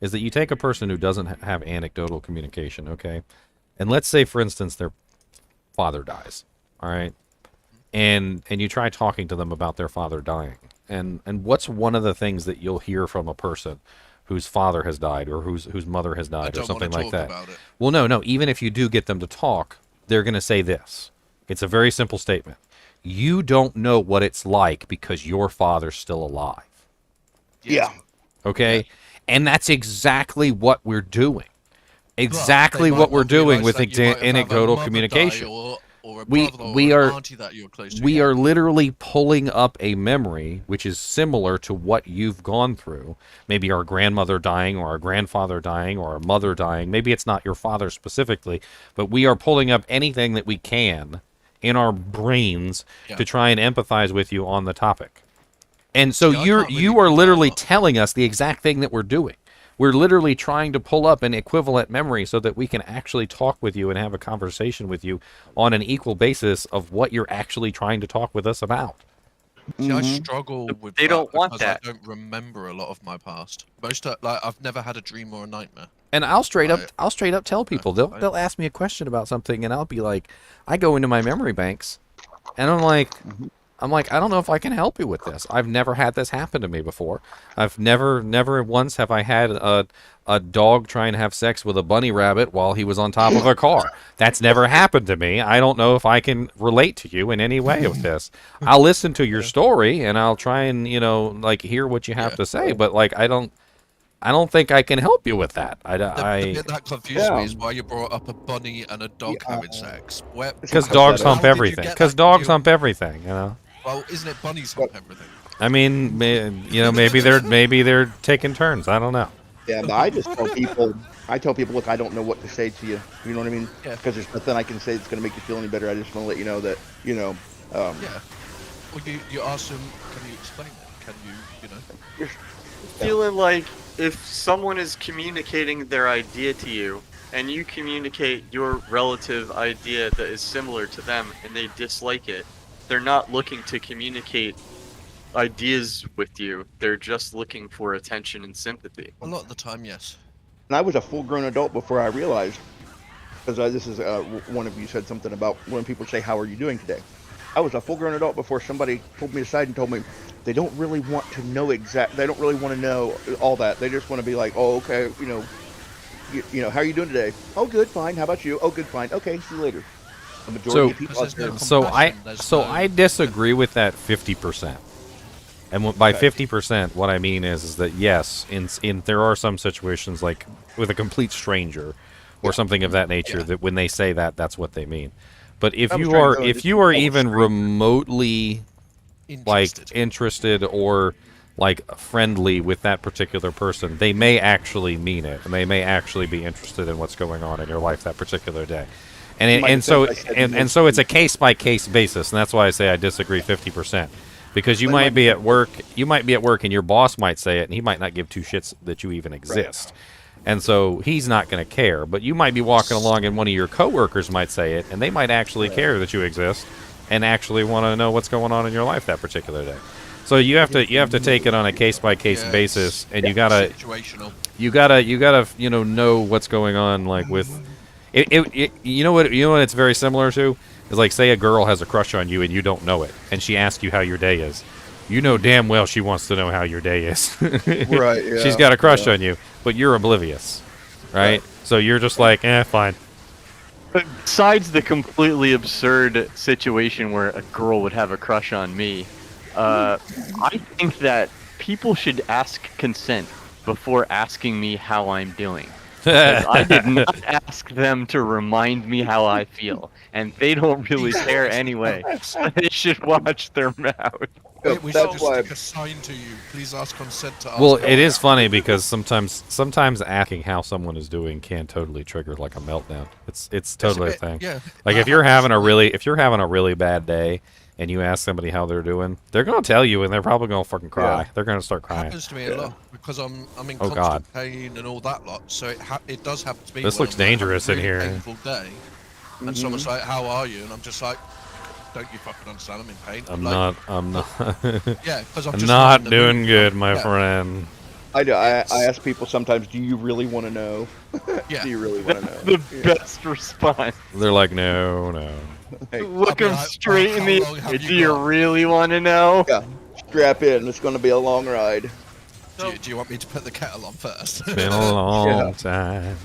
is that you take a person who doesn't have anecdotal communication, okay, and let's say, for instance, their father dies, all right, and you try talking to them about their father dying, and what's one of the things that you'll hear from a person whose father has died or whose mother has died or something like that? Well, no. Even if you do get them to talk, they're going to say this. It's a very simple statement. You don't know what it's like because your father's still alive. Yeah. Okay? And that's exactly what we're doing. Exactly what we're doing with anecdotal communication. We are literally pulling up a memory which is similar to what you've gone through. Maybe our grandmother dying or our grandfather dying or our mother dying. Maybe it's not your father specifically, but we are pulling up anything that we can in our brains to try and empathize with you on the topic. And so you are literally telling us the exact thing that we're doing. We're literally trying to pull up an equivalent memory so that we can actually talk with you and have a conversation with you on an equal basis of what you're actually trying to talk with us about. See, I struggle with They don't want because that. I don't remember a lot of my past. I've never had a dream or a nightmare. And I'll straight up tell people. They'll ask me a question about something, and I'll be like, I go into my memory banks, and I'm like, I don't know if I can help you with this. I've never had this happen to me before. I've never once have I had a dog try and have sex with a bunny rabbit while he was on top of a car. That's never happened to me. I don't know if I can relate to you in any way with this. I'll listen to your story and I'll try and, hear what you have to say, but I don't think I can help you with that. The bit that confused me is why you brought up a bunny and a dog having sex. Because dogs hump everything. Because dogs hump everything, Well, isn't it bunnies hump everything? I mean, maybe they're taking turns. I don't know. Yeah, but I just tell people, look, I don't know what to say to you. You know what I mean? Because there's nothing I can say that's going to make you feel any better. I just want to let you know that, yeah. Well, you ask them, can you explain it? Can you, Feeling like if someone is communicating their idea to you, and you communicate your relative idea that is similar to them, and they dislike it, they're not looking to communicate ideas with you. They're just looking for attention and sympathy. A lot of the time, yes. And I was a full-grown adult before I realized, because this is one of you said something about when people say, "How are you doing today?" I was a full-grown adult before somebody pulled me aside and told me they don't really want to know they don't really want to know all that. They just want to be like, "Oh, okay, how are you doing today?" "Oh, good, fine. How about you?" "Oh, good, fine. Okay, see you later." The majority of people out there. So I disagree with that 50%. And by 50%, what I mean is that yes, in there are some situations like with a complete stranger or something of that nature that when they say that, that's what they mean. But if you are even remotely interested or friendly with that particular person, they may actually mean it, and they may actually be interested in what's going on in your life that particular day. And so it's a case by case basis, and that's why I say I disagree 50%. Because you might be at work, and your boss might say it, and he might not give two shits that you even exist. And so he's not going to care. But you might be walking along, and one of your coworkers might say it, and they might actually care that you exist, and actually want to know what's going on in your life that particular day. So you have to take it on a case by case basis, and you gotta know what's going on with it. You know what it's very similar to. Is say a girl has a crush on you and you don't know it, and she asks you how your day is. You know damn well she wants to know how your day is. Right, yeah. She's got a crush on you, but you're oblivious, right? So you're just like, fine. Besides the completely absurd situation where a girl would have a crush on me, I think that people should ask consent before asking me how I'm doing. I did not ask them to remind me how I feel, and they don't really care anyway. They should watch their mouth. We should just stick a sign to you. Please ask consent to ask. Well, it is funny because sometimes asking how someone is doing can totally trigger a meltdown. It's totally a thing. Yeah. If you're having a really bad day and you ask somebody how they're doing, they're gonna tell you, and they're probably gonna fucking cry. Yeah. They're gonna start crying. It happens to me a lot because I'm in constant pain and all that lot. So it does happen to me. This looks dangerous in here. Painful day, and someone's like, "How are you?" And I'm just like, Don't you fucking understand? I'm in pain. I'm Like, not. Yeah, because I'm I'm just not in the doing mood. good, my Yeah. friend. I do. I ask people sometimes, do you really want to know? Yeah. Do you really want to know? The best response. They're like, no. Look them like, straight in the how long have eye. you Do you got? really want to know? Yeah. Strap in. It's going to be a long ride. Do you want me to put the kettle on first? It's been a long time.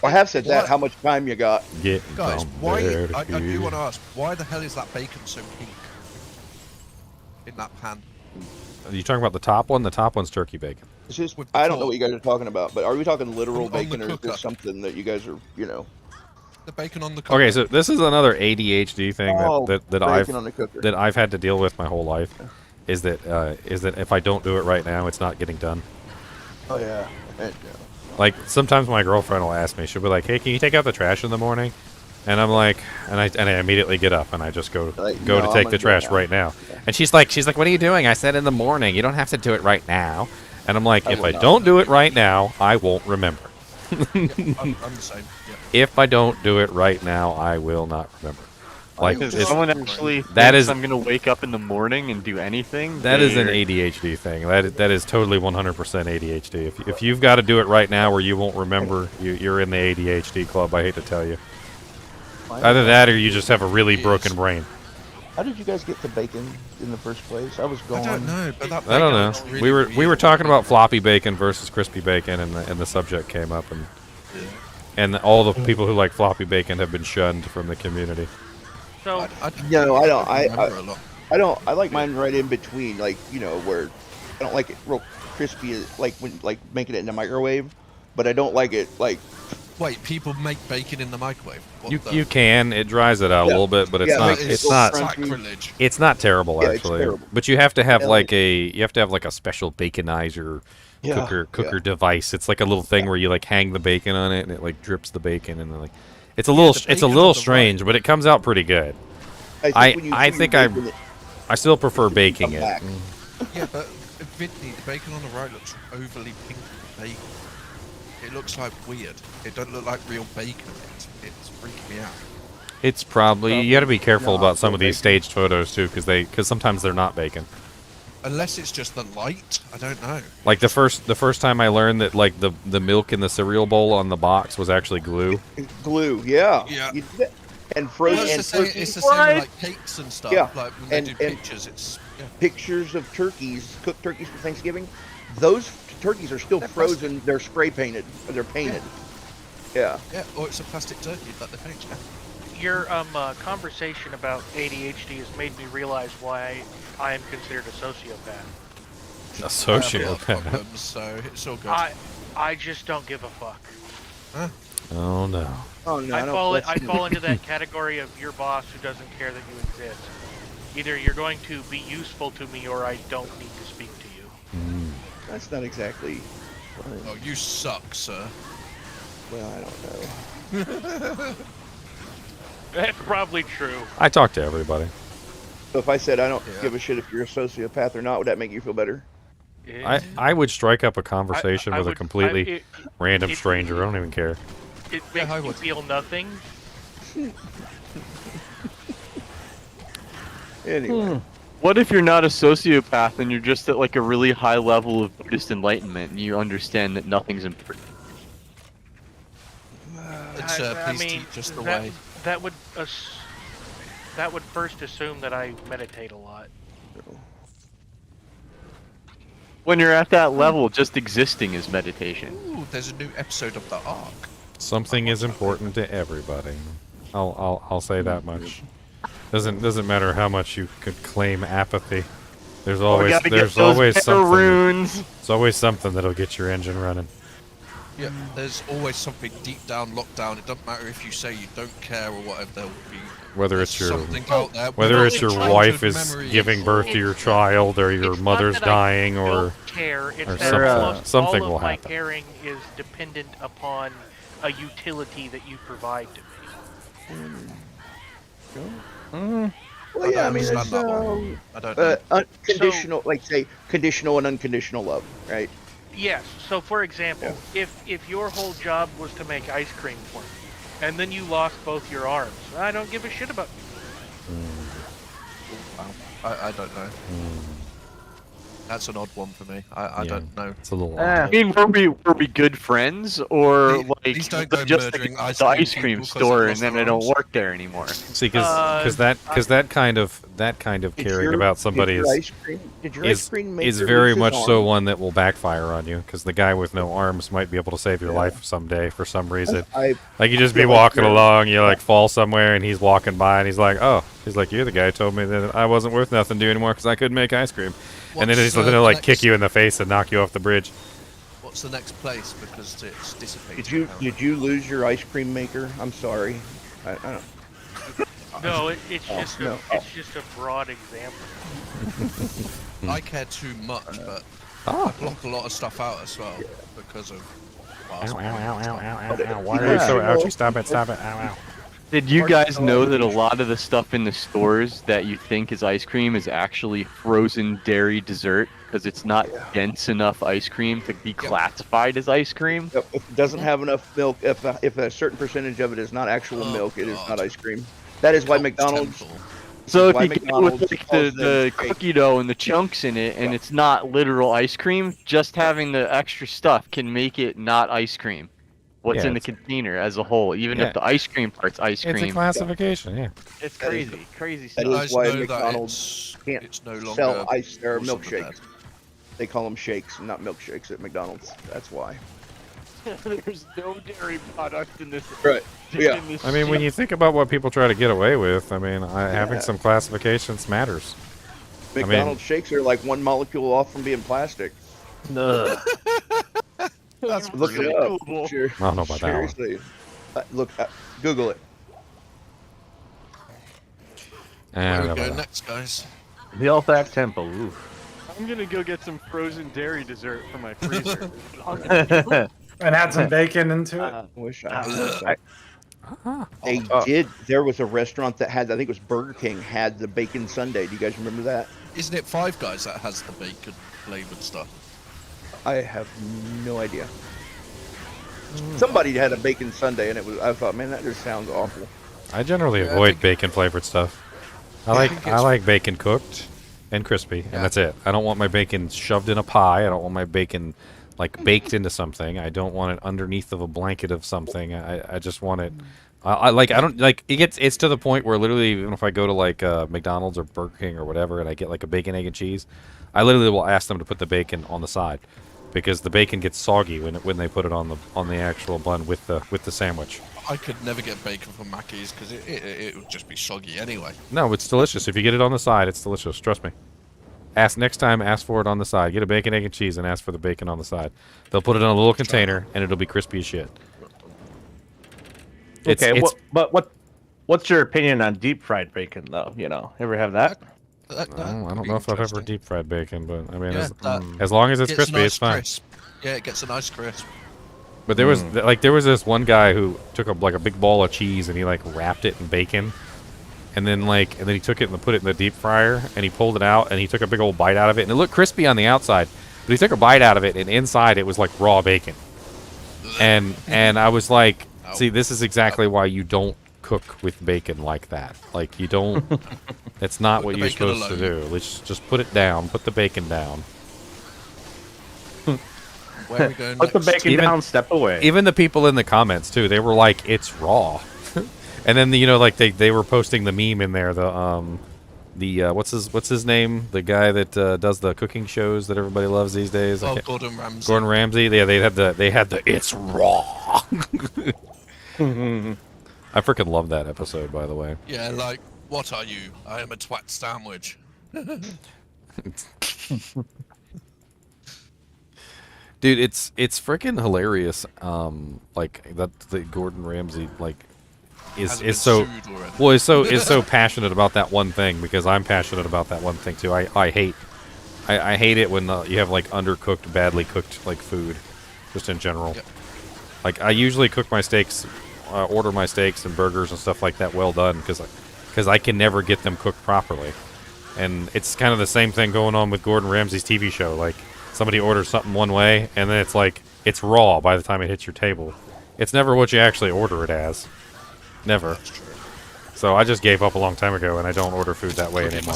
I have said that. What? How much time you got? Getting Guys, from why? there to I do here. want to ask, why the hell is that bacon so pink in that pan? Are you talking about the top one? The top one's turkey bacon. It's just, I don't know what you guys are talking about, but are we talking literal On the bacon or is cooker. this something that you guys are, The bacon on the cooker. Okay, so this is another ADHD thing that bacon on the cooker. I've had to deal with my whole life. Is that if I don't do it right now, it's not getting done. Oh yeah. Like sometimes my girlfriend will ask me, she'll be like, "Hey, can you take out the trash in the morning?" And I'm like, and I immediately get up and I just go no, to I'm take gonna the do it trash now. right now. And she's like, "What are you doing?" I said in the morning. You don't have to do it right now. And I'm like, if I don't do it right now, I won't remember. I'm the same. Yeah. If I don't do it right now, I will not remember. Like Does it's- someone actually that thinks is I'm gonna wake up in the morning and do anything? that is an ADHD thing. That is totally 100% ADHD. If you've got to do it right now, where you won't remember, you're in the ADHD club. I hate to tell you. Either that, or you just have a really broken brain. How did you guys get to bacon in the first place? I was gone. I don't know, but that I don't know. bacon looks really We were talking about floppy bacon versus crispy bacon, and the subject came up, and all the people who like floppy bacon have been shunned from the community. So No, I don't. remember a lot. I don't. I like mine right in between, like where I don't like it real crispy, like when making it in the microwave, but I don't like it like. Wait, people make bacon in the microwave? What You can. It dries it out a little bit, but it's not. It's not. Sacrilege. It's not terrible Yeah, it's actually. terrible. But you have to have Yeah, like a special baconizer Yeah, cooker device. It's like a little thing where you like hang the bacon on it and it like drips the bacon and then like it's a little strange, but it comes out pretty good. I think I still prefer baking it. Yeah, but Vinny, the bacon on the right looks overly pink bacon. It looks like weird. It doesn't look like real bacon. It's freaking me out. It's probably you got to be careful not about some real of these staged photos too, because sometimes they're not bacon. Unless it's just the light, I don't know. Like the first time I learned that like the milk in the cereal bowl on the box was actually glue. Glue, yeah. Yeah. And frozen. Well, and it's the same with like cakes and stuff. Yeah. Like when they do pictures, it's pictures of turkeys, cooked turkeys for Thanksgiving. Those turkeys are still frozen. They're spray painted. They're painted. Yeah. Yeah, or it's a plastic turkey that they paint. Your conversation about ADHD has made me realize why I am considered a sociopath. A sociopath. Problems, so it's all good. I just don't give a fuck. Huh? Oh no. Oh no. I fall into that category of your boss who doesn't care that you exist. Either you're going to be useful to me or I don't need to speak to you. That's not exactly. Oh, you suck, sir. Well, I don't know. That's probably true. I talk to everybody. So if I said I don't give a shit if you're a sociopath or not, would that make you feel better? I would strike up a conversation I with a would- completely random stranger. I don't even care. It makes you feel nothing. Anyway. What if you're not a sociopath and you're just at like a really high level of Buddhist enlightenment and you understand that nothing's important? It's I please mean, teach us the way. that would first assume that I meditate a lot. When you're at that level, just existing is meditation. Ooh, there's a new episode of the Ark. Something is important to everybody. I'll say that much. Doesn't matter how much you could claim apathy. There's always gotta get there's those always something. macaroons. There's always something that'll get your engine running. Yeah, there's always something deep down, locked down. It doesn't matter if you say you don't care or whatever. There'll be Whether it's your something out there. whether it's your childhood wife is memories giving birth to your child or your mother's Not that I dying or don't care. It's or that something almost something all will of my happen. caring is dependent upon a utility that you provide to me. Well, yeah, I mean, understand it's that one. I don't know. unconditional, like say, conditional and unconditional love, right? Yes. So, for example, if your whole job was to make ice cream for me, and then you lost both your arms, I don't give a shit about you. I don't know. That's an odd one for me. I Yeah, don't know. It's a little. I mean, were we good friends, or like Please don't was go it just murdering like ice the cream ice cream people 'cause store, they've and then lost I their don't arms? work there anymore? See, because that kind of caring about somebody Did your ice cream is maker very lose his much so arm? one that will backfire on you, because the guy with no arms might be able to save your life someday for some reason. Like you just be feel like walking you're- along, you like fall somewhere, and he's walking by, and he's like, you're the guy who told me that I wasn't worth nothing to do anymore because I couldn't make ice cream, and then he's gonna like kick you in the face and knock you off the bridge. What's the next place? Because it's dissipated. Did you lose your ice cream maker? I'm sorry. I don't. No, it's Oh, just no. it's just a broad example. I care too much, but Oh. I block a lot of stuff out as well because of. Ow, ow, ow, ow, ow, ow, ow. Why are you so ouchy? Stop it, stop it. Ow, ow. Did you guys know that a lot of the stuff in the stores that you think is ice cream is actually frozen dairy dessert because it's not dense enough ice cream to be classified as ice cream? If it doesn't have enough milk, if a certain percentage of it is not actual milk, it is not ice cream. That is why McDonald's. So if why you get it McDonald's with like calls the them cookie dough and the chunks in it, and it's not literal ice cream, just having the extra stuff can make it not ice cream. What's Yeah, in the container as a whole, even if the ice cream part's ice cream. It's a classification, yeah. It's crazy, crazy That stuff. is why McDonald's can't no longer sell ice or also the milkshakes. They call them shakes, not milkshakes at McDonald's. That's why. There's no dairy product in this. Right. Yeah. in this I mean, when shit. you think about what people try to get away with, I mean, having some classifications matters. McDonald's shakes are like one molecule off from being plastic. No. That's look it up. Sure. I don't know about that one. Seriously. Look, Google it. Where we go next, guys? The Althac Temple. Oof. I'm gonna go get some frozen dairy dessert for my freezer. And add some bacon into it. I wish I had some. They did. There was a restaurant that had, I think it was Burger King, had the bacon sundae. Do you guys remember that? Isn't it Five Guys that has the bacon flavored stuff? I have no idea. Somebody had a bacon sundae, and it was. I thought, man, that just sounds awful. I generally avoid bacon flavored stuff. I like bacon cooked and crispy, and that's it. I don't want my bacon shoved in a pie. I don't want my bacon like baked into something. I don't want it underneath of a blanket of something. I just want it. I don't like it. It's to the point where literally, even if I go to like McDonald's or Burger King or whatever, and I get like a bacon, egg, and cheese, I literally will ask them to put the bacon on the side, because the bacon gets soggy when they put it on the actual bun with the sandwich. I could never get bacon from Mackey's because it would just be soggy anyway. No, it's delicious. If you get it on the side, it's delicious. Trust me. Next time, ask for it on the side. Get a bacon, egg, and cheese, and ask for the bacon on the side. They'll put it in a little container, and it'll be crispy as shit. What's your opinion on deep fried bacon, though? You know, ever have that? I don't know if I've ever deep fried bacon, but I mean, Yeah, as long as it's gets a crispy, nice it's fine. crisp. Yeah, it gets a nice crisp. But there was there was this one guy who took a big ball of cheese and he like wrapped it in bacon, and then he took it and put it in the deep fryer and he pulled it out and he took a big old bite out of it and it looked crispy on the outside, but he took a bite out of it and inside it was like raw bacon. And I was like, see, this is exactly why you don't cook with bacon like that. Like you don't. That's not what you're supposed to do. Let's just put it down. Put the bacon down. Where are we going Put the next? bacon down, step away. Even the people in the comments too, they were like, "It's raw," and then like they were posting the meme in there. What's his name? The guy that does the cooking shows that everybody loves these days. Oh, Gordon Ramsay. Gordon Ramsay. Yeah, they had the "It's raw." I freaking love that episode, by the way. Yeah, like, what are you? I am a twat sandwich. Dude, it's freaking hilarious. Like that the Gordon Ramsay is so is so passionate about that one thing, because I'm passionate about that one thing too. I hate it when you have like undercooked, badly cooked like food, just in general. Yep. Like I usually cook my steaks, order my steaks and burgers and stuff like that well done, because I can never get them cooked properly. And it's kind of the same thing going on with Gordon Ramsay's TV show. Like somebody orders something one way and then it's like it's raw by the time it hits your table. It's never what you actually order it as. Never. So I just gave up a long time ago, and I don't order food that way anymore.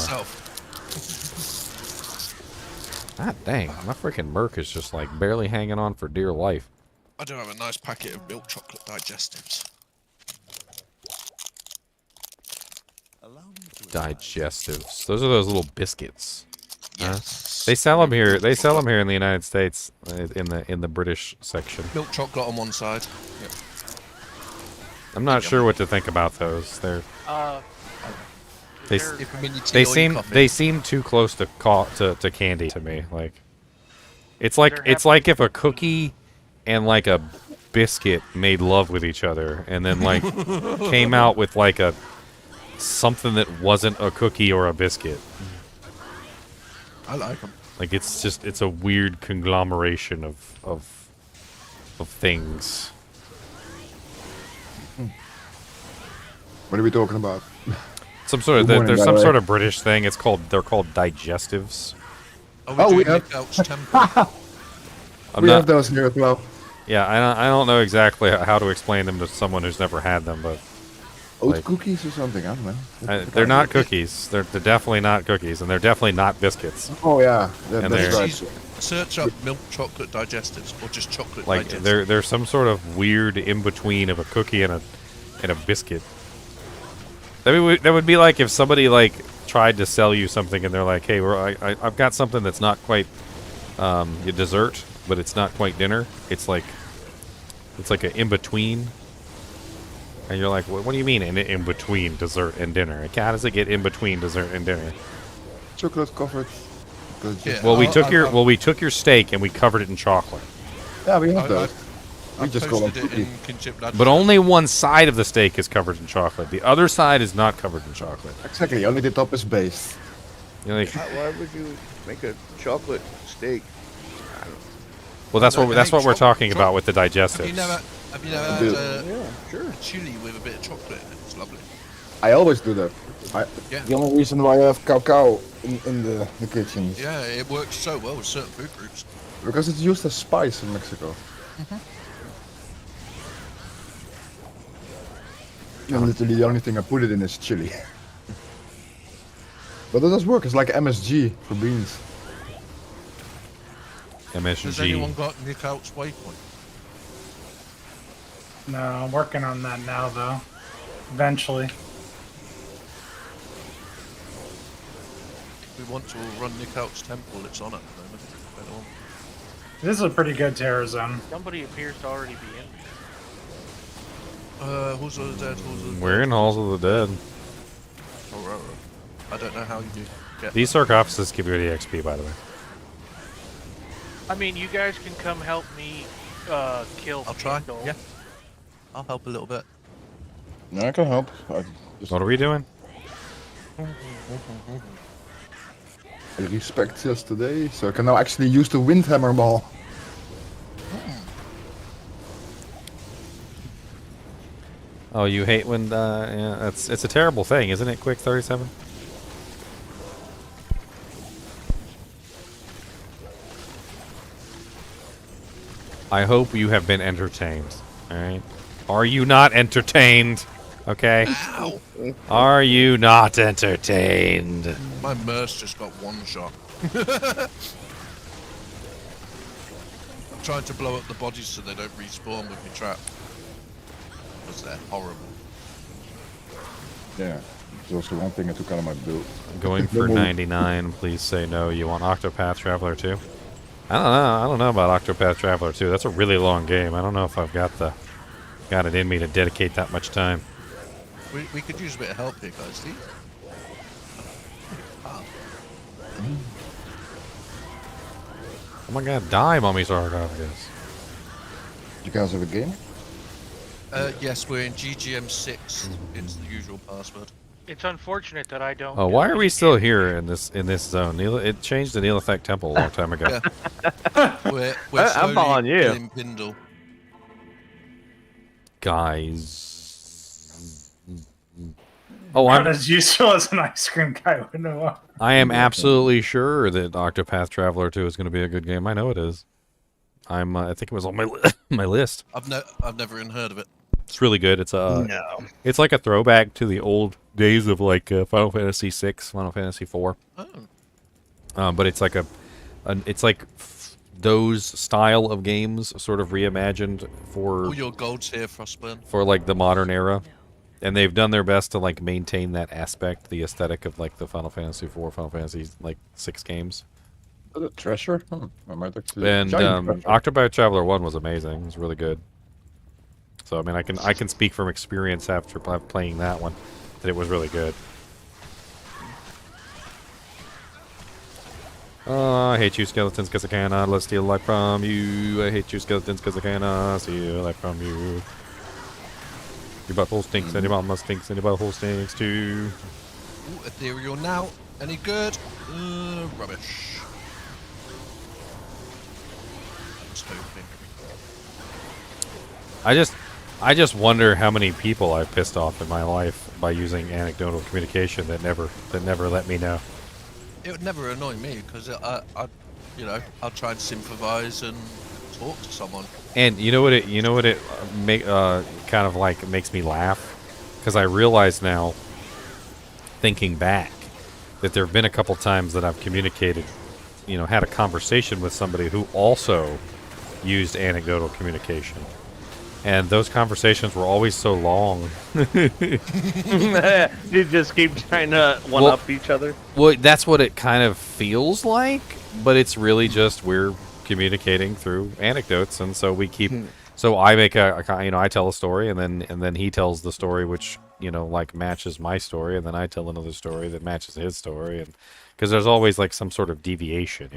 God dang, my freaking Merc is just like barely hanging on for dear life. I do have a nice packet of milk chocolate digestives. Digestives. Those are those little biscuits. Yes. They sell them here. They sell them here in the United States, in the British section. Milk chocolate on one side. Yep. I'm not sure what to think about those. They're they seem too close to candy to me. Like it's like if a cookie and like a biscuit made love with each other, and then like came out with like a something that wasn't a cookie or a biscuit. I like them. Like it's a weird conglomeration of things. What are we talking about? Some sort of there's some sort of British thing. They're called digestives. We have we have those here as well. Yeah, I don't know exactly how to explain them to someone who's never had them, but oat cookies or something. I don't know. They're not cookies. They're definitely not cookies, and they're definitely not biscuits. Oh yeah, and that's right. Search up milk chocolate digestives or just chocolate like digestives. they're some sort of weird in between of a cookie and a biscuit. That would be like if somebody like tried to sell you something and they're like, hey, I've got something that's not quite a dessert, but it's not quite dinner. It's like an in between. And you're like, what do you mean in between dessert and dinner? Like, how does it get in between dessert and dinner? Chocolate covered. Yeah. Well, we took your steak and we covered it in chocolate. Yeah, we have those. We just call them cookies. But only one side of the steak is covered in chocolate. The other side is not covered in chocolate. Exactly. Only the top is based. You're like, Why would you make a chocolate steak? well, that's what we're talking about with the digestives. Have you never had a chili with a bit of chocolate in it? It's lovely. I always do that. Yeah. The only reason why I have cacao in the kitchen is Yeah, it works so well with certain food groups. because it's used as spice in Mexico. And literally the only thing I put it in is chili. But it does work. It's like MSG for beans. Has anyone got Nick Out's waypoint? No, I'm working on that now, though. Eventually. We want to run Nick Out's temple. It's on at the moment. Better one. This is a pretty good terror zone. Somebody appears to already be in. Halls of the Dead. Halls of the We're in Halls of the Dead. Oh, right. I don't know how you get. These sarcophagus give you the XP, by the way. I mean, you guys can come help me kill. I'll try. Kendall. Yeah. I'll help a little bit. No, I can help. What are we doing? I respect just today, so I can now actually use the Windhammer Ball. Oh, you hate when yeah, it's a terrible thing, isn't it? Quick 37. I hope you have been entertained. All right. Are you not entertained? Okay. Ow. Are you not entertained? My Merce just got one shot. I'm trying to blow up the bodies so they don't respawn with me trap. Because they're horrible. Yeah, it's also one thing I took out of my build. Going for 99. Please say no. You want Octopath Traveler 2? I don't know about Octopath Traveler 2. That's a really long game. I don't know if I've got it in me to dedicate that much time. We could use a bit of help here, guys. See? Oh my god, die, Mummy Sarcophagus. You guys have a game? Yes, we're in GGM6. It's the usual password. It's unfortunate that I don't. Oh, why are we still here in this zone? It changed the Neil Effect Temple a long time ago. We're I'm following you. getting Pindle. Guys. Oh, Not as useful as an ice cream guy would know. I am absolutely sure that Octopath Traveler 2 is going to be a good game. I know it is. I think it was on my my list. I've never even heard of it. It's really good. It's it's like a throwback to the old days of like Final Fantasy VI, Final Fantasy IV. But it's like it's like those style of games sort of reimagined for All your golds here, Frostburn. for like the modern era, and they've done their best to like maintain that aspect, the aesthetic of like the Final Fantasy IV, Final Fantasy like 6 games. Is it treasure? I might actually. And Giant treasure. Octopath Traveler 1 was amazing. It was really good. So I mean, I can speak from experience after playing that one that it was really good. Oh, I hate you, skeletons, because I cannot let steal life from you. I hate you, skeletons, because I cannot steal life from you. Your butthole stinks, and your mama stinks, and your butthole stinks too. Ooh, ethereal now. Any good? Rubbish. I'm just hoping. I just wonder how many people I've pissed off in my life by using anecdotal communication that never let me know. It would never annoy me because I'll try and sympathize and talk to someone. And you know what it kind of like makes me laugh, because I realize now, thinking back, that there have been a couple times that I've communicated, had a conversation with somebody who also used anecdotal communication. And those conversations were always so long. You just keep trying to one-up each other? Well, that's what it kind of feels like, but it's really just we're communicating through anecdotes, and so we keep... So I make I tell a story, and then he tells the story which, like matches my story, and then I tell another story that matches his story, and because there's always like some sort of deviation,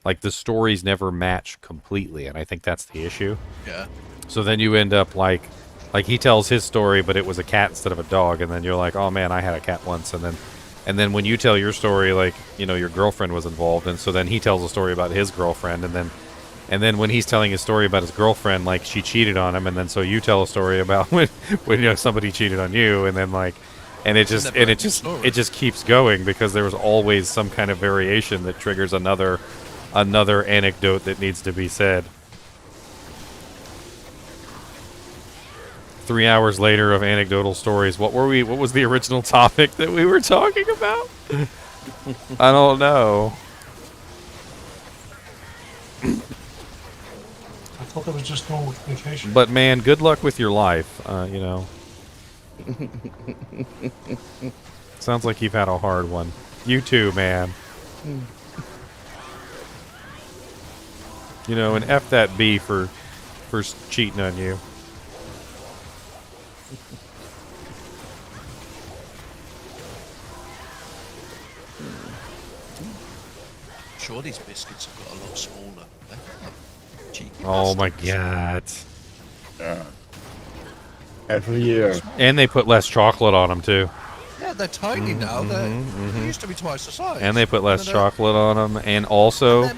like the stories never match completely, and I think that's the issue. Yeah. So then you end up like he tells his story, but it was a cat instead of a dog, and then you're like, oh man, I had a cat once, and then when you tell your story, like, your girlfriend was involved, and so then he tells a story about his girlfriend, and then when he's telling his story about his girlfriend, like, she cheated on him, and then so you tell a story about when somebody cheated on you, and then like, and it just keeps going, because there was always some kind of variation that triggers another anecdote that needs to be said. 3 hours later of anecdotal stories. What was the original topic that we were talking about? I don't know. I thought that was just normal communication. But man, good luck with your life, Sounds like you've had a hard one. You too, man. And F that B for cheating on you. Sure, these biscuits have got a lot smaller. Cheeky Oh my bastards. god. Yeah. Every year. And they put less chocolate on them too. Yeah, they're tiny now. They used to be twice the size. And they put less chocolate on them, and also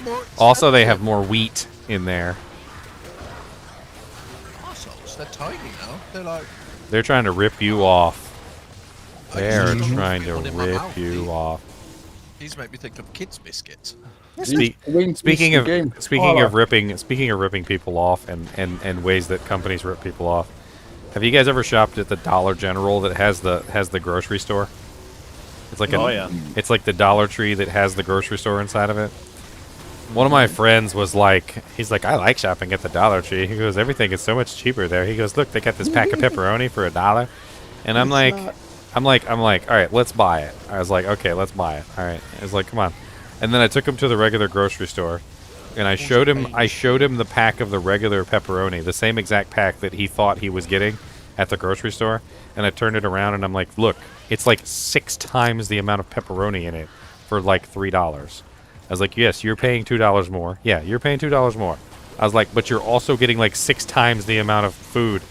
they have more wheat in there. Arseholes, they're tiny now. They're like... They're trying to rip you off. They're just trying to one in my rip mouth. you off. These make me think of kids' biscuits. Speaking of ripping people off and ways that companies rip people off, have you guys ever shopped at the Dollar General that has the grocery store? It's like it's like the Dollar Tree that has the grocery store inside of it. One of my friends was like, he's like, I like shopping at the Dollar Tree. He goes, everything is so much cheaper there. He goes, look, they got this pack of pepperoni for $1, and I'm like, all right, let's buy it. I was like, okay, let's buy it. All right. I was like, come on. And then I took him to the regular grocery store, and I showed him the pack of the regular pepperoni, the same exact pack that he thought he was getting at the grocery store. And I turned it around, and I'm like, look, it's like 6 times the amount of pepperoni in it for like $3. I was like, yes, you're paying $2 more. Yeah, you're paying $2 more. I was like, but you're also getting like 6 times the amount of food.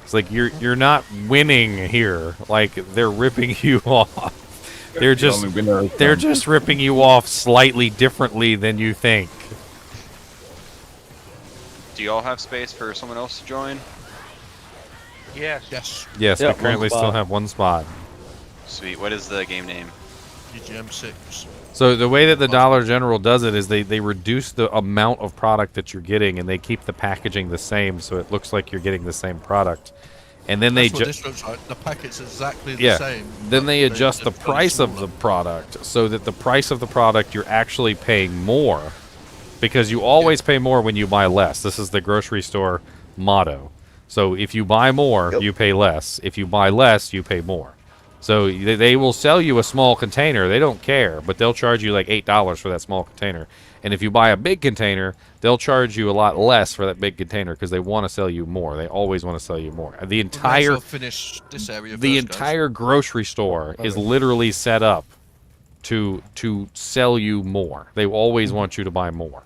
It's like you're not winning here. Like, they're ripping you off. They're just ripping you off slightly differently than you think. Do you all have space for someone else to join? Yes. Yes, we currently still have one spot. Sweet. What is the game name? GGM 6. So the way that the Dollar General does it is they reduce the amount of product that you're getting, and they keep the packaging the same, so it looks like you're getting the same product. And then That's what this looks like. The packet's exactly the same. Then they but adjust the they're price of smaller. the product so that the price of the product you're actually paying more, because you always pay more when you buy less. This is the grocery store motto. So if you buy more, you pay less. If you buy less, you pay more. So they will sell you a small container. They don't care, but they'll charge you like $8 for that small container. And if you buy a big container, they'll charge you a lot less for that big container because they want to sell you more. They always want to sell you more. The entire Finish this area the first, entire grocery store is literally set up to sell you more. They always want you to buy more.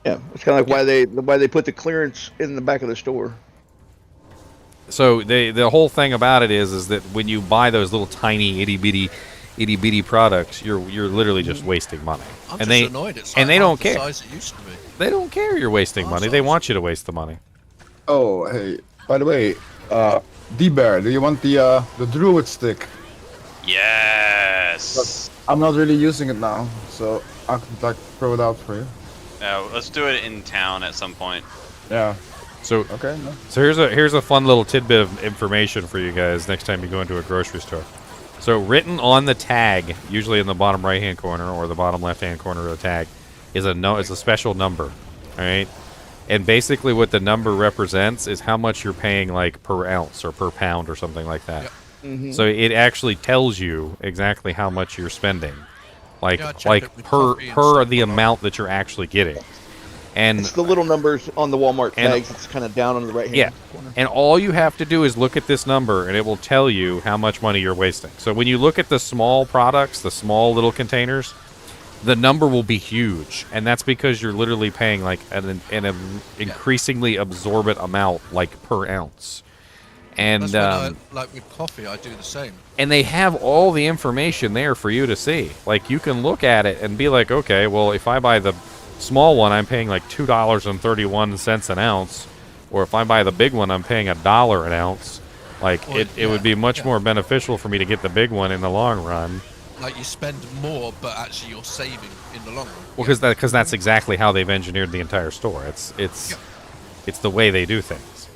Yeah, it's kind of like why they put the clearance in the back of the store. So the whole thing about it is that when you buy those little tiny itty bitty products, you're literally just wasting money. I'm and just they annoyed. It's and like they don't half the care. size it used to be. They don't care you're wasting money. They want you to waste the money. Oh, hey, by the way, D-Bear, do you want the druid stick? Yes. I'm not really using it now, so I could like throw it out for you. Let's do it in town at some point. Yeah. So okay. No. So here's a fun little tidbit of information for you guys next time you go into a grocery store. So written on the tag, usually in the bottom right-hand corner or the bottom left-hand corner of the tag, is a special number. All right. And basically what the number represents is how much you're paying like per ounce or per pound or something like that. Yep. So it actually tells you exactly how much you're spending, like per the amount that you're actually getting. And it's the little numbers on the Walmart tags. It's kind of down on the right hand corner. And all you have to do is look at this number, and it will tell you how much money you're wasting. So when you look at the small products, the small little containers, the number will be huge, and that's because you're literally paying like an increasingly absorbent amount, like per ounce. And that's when like with coffee, I do the same. And they have all the information there for you to see. Like you can look at it and be like, okay, well, if I buy the small one, I'm paying like $2.31 an ounce, or if I buy the big one, I'm paying $1 an ounce. Like it would be much more beneficial for me to get the big one in the long run. Like you spend more, but actually you're saving in the long run. Well, because that's exactly how they've engineered the entire store. It's the way they do things.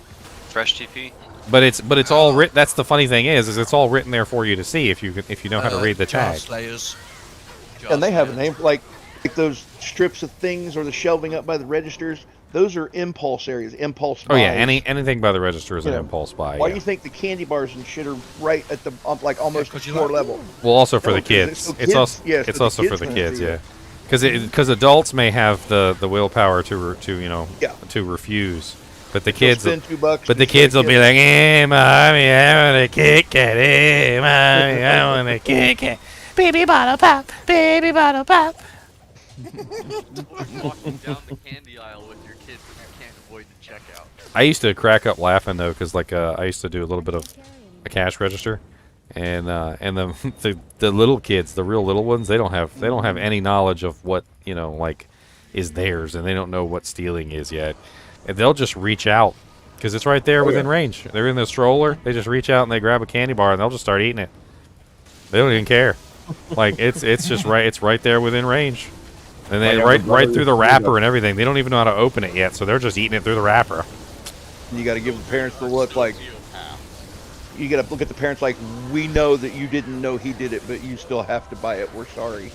Fresh TP. But it's all written. That's the funny thing is it's all written there for you to see if you know how to read the tag. And they have a name like those strips of things or the shelving up by the registers. Those are impulse areas, impulse buys. Oh yeah, anything by the register is an impulse buy. Why do you think the candy bars and shit are right at the like almost floor level? Well, also for the kids. It's also for the kids, yeah. Because adults may have the willpower to refuse, but the kids will be like, "Hey, mommy, I want a Kit Kat. Hey, mommy, I want a Kit Kat. Baby bottle pop, baby bottle pop." Walking down the candy aisle with your kids and you can't avoid the checkout. I used to crack up laughing though, because like I used to do a little bit of a cash register, and the little kids, the real little ones, they don't have any knowledge of what like is theirs, and they don't know what stealing is yet, and they'll just reach out because it's right there within range. They're in the stroller, they just reach out and they grab a candy bar and they'll just start eating it. They don't even care. Like it's just right. It's right there within range. And they right through the wrapper and everything. They don't even know how to open it yet, so they're just eating it through the wrapper. You got to give the parents the look like. You got to look at the parents like, we know that you didn't know he did it, but you still have to buy it. We're sorry.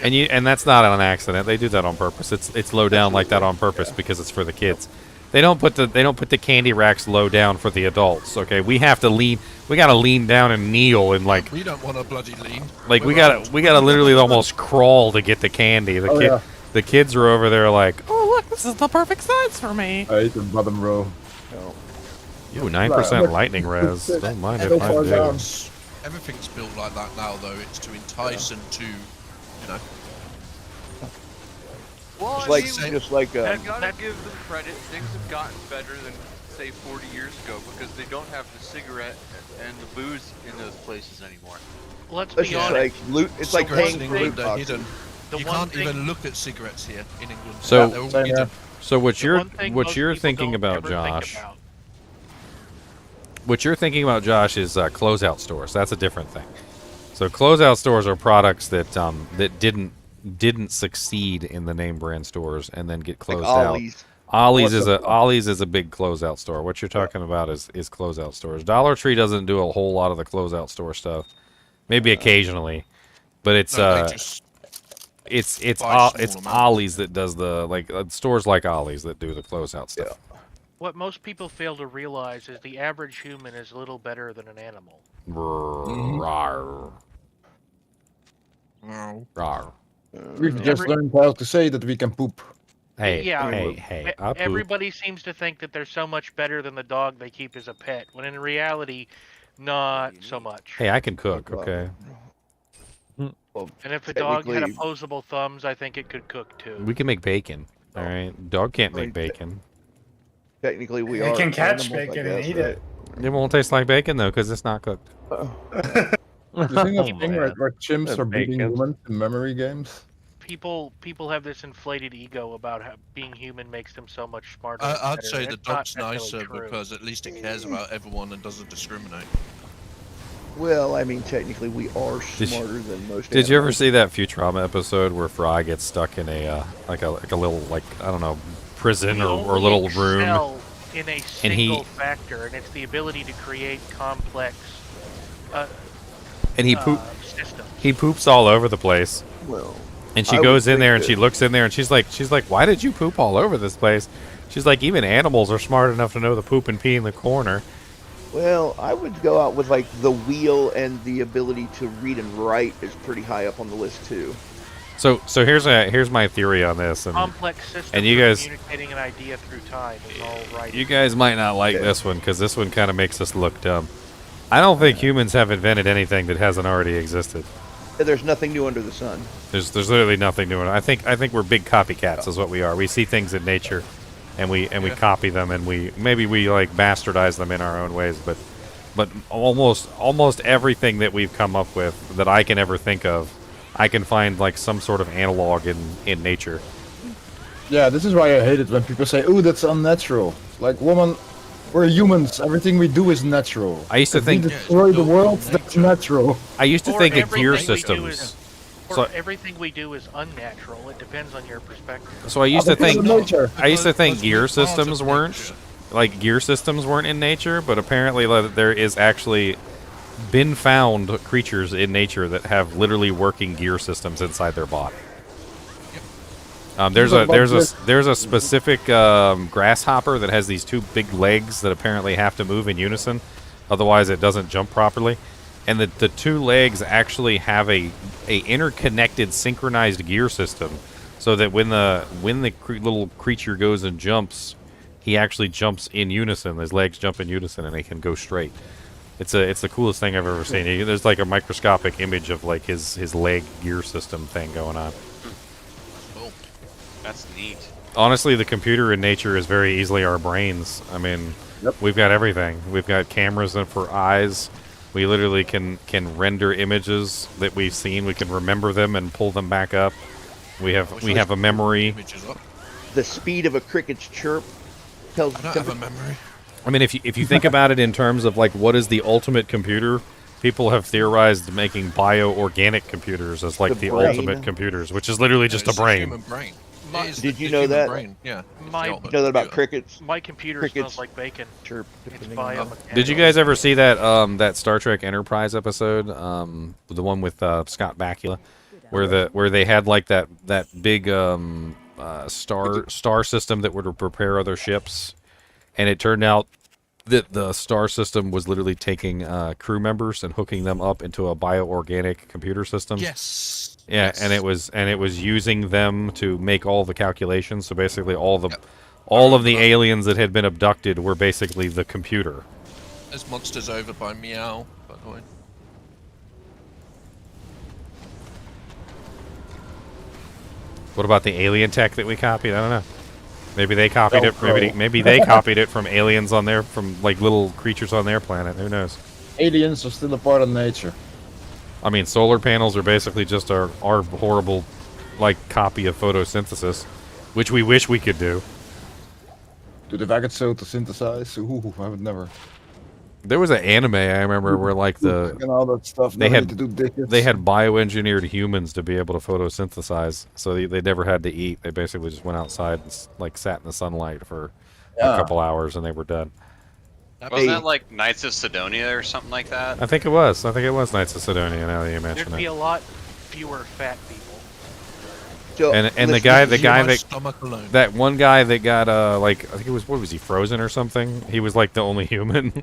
And that's not an accident. They do that on purpose. It's low down like that on purpose because it's for the kids. They don't put the candy racks low down for the adults. Okay, we have to lean. We gotta lean down and kneel and like. We don't want to bloody lean. Like we gotta literally almost crawl to get the candy. The kids are over there like, oh look, this is the perfect size for me. I ate the bottom row. Ooh, 9% lightning res. Don't mind if I do. Everything's built like that now, though. It's to entice and to, Well, just like I've got to give them credit. Things have gotten better than say 40 years ago because they don't have the cigarette and the booze in those places anymore. Let's be honest. It's like paying for loot they're boxes. hidden. You can't even look at cigarettes here in England. So, They're all hidden. so what you're thinking about, Josh? What you're thinking about, Josh, is closeout stores. That's a different thing. So closeout stores are products that that didn't didn't succeed in the name brand stores and then get closed Ollie's. out. Ollie's is a big closeout store. What you're talking about is closeout stores. Dollar Tree doesn't do a whole lot of the closeout store stuff. Maybe occasionally, but it's Ollie's that does the stores like Ollie's that do the closeout stuff. What most people fail to realize is the average human is little better than an animal. Rawr. Rawr. We've just learned how to say that we can poop. Hey, I poop. Everybody seems to think that they're so much better than the dog they keep as a pet, when in reality, not so much. Hey, I can cook, okay? Well, And if a dog had opposable thumbs, I think it could cook too. We can make bacon. All right, dog can't make bacon. Technically, we They are. can catch animals, bacon I and guess, eat right? it. It won't taste like bacon though, because it's not cooked. You think that thing where chimps are beating humans in memory games? People have this inflated ego about how being human makes them so much smarter. and I'd better, say and the it's not dog's nicer necessarily true. because at least it cares about everyone and doesn't discriminate. Well, I mean, technically, we are smarter than most. Did you ever animals. see that Futurama episode where Fry gets stuck in a like a little I don't know prison We or only little room, excel in a and single factor, and it's the ability to create complex systems. he poops all over the place. Well, and she I goes would in there and think she looks in there and she's like, why did you poop all over this place? She's like, even animals are smart enough to know the poop and pee in the corner. Well, I would go out with like the wheel and the ability to read and write is pretty high up on the list too. So here's my theory on this, and Complex systems and you guys communicating an idea through time is all right. you guys might not like this one because this one kind of makes us look dumb. I don't think humans have invented anything that hasn't already existed. There's nothing new under the sun. There's literally nothing new. I think we're big copycats is what we are. We see things in nature, and we copy them, and we like bastardize them in our own ways. But almost everything that we've come up with that I can ever think of, I can find like some sort of analog in nature. Yeah, this is why I hate it when people say, "Oh, that's unnatural." Like, woman, we're humans. Everything we do is natural. I used to If think we destroy the world. That's natural. I used to think of gear systems. Everything we do is unnatural. It depends on your perspective. So I used to think gear systems weren't in nature, but apparently there is actually been found creatures in nature that have literally working gear systems inside their body. There's a specific grasshopper that has these two big legs that apparently have to move in unison, otherwise it doesn't jump properly. And the two legs actually have a interconnected, synchronized gear system, so that when the little creature goes and jumps, he actually jumps in unison. His legs jump in unison, and he can go straight. It's the coolest thing I've ever seen. There's like a microscopic image of like his leg gear system thing going on. Oh, that's neat. Honestly, the computer in nature is very easily our brains. I mean, we've got everything. We've got cameras for eyes. We literally can render images that we've seen. We can remember them and pull them back up. We have a memory. The speed of a cricket's chirp tells. I don't have a memory. I mean, if you think about it in terms of like what is the ultimate computer, people have theorized making bioorganic computers as like the ultimate computers, which is literally just a brain. Did you know that? Brain. Yeah. You know that about crickets? My computer smells like bacon. Chirp. It's biomechanical. Did you guys ever see that Star Trek Enterprise episode, the one with Scott Bakula, where they had like that big star system that would prepare other ships, and it turned out that the star system was literally taking crew members and hooking them up into a bioorganic computer system. Yes. Yeah, and it was using them to make all the calculations. So basically, all of the aliens that had been abducted were basically the computer. There's monsters over by Meow, by the way. What about the alien tech that we copied? I don't know. Maybe they copied it. Maybe they copied it from aliens from like little creatures on their planet. Who knows? Aliens are still a part of nature. I mean, solar panels are basically just our horrible, like, copy of photosynthesis, which we wish we could do. Dude, if I could photosynthesize, ooh, I would never. There was an anime I remember where like And all that stuff. they now I had need to do dishes. they had bioengineered humans to be able to photosynthesize, so they never had to eat. They basically just went outside and like sat in the sunlight for a couple hours and they were done. Wasn't that like Knights of Sidonia or something like that? I think it was. I think it was Knights of Sidonia. Now that you mention There'd be it. a lot fewer fat people. And the guy that one guy that got like I think it was what was he frozen or something? He was like the only human,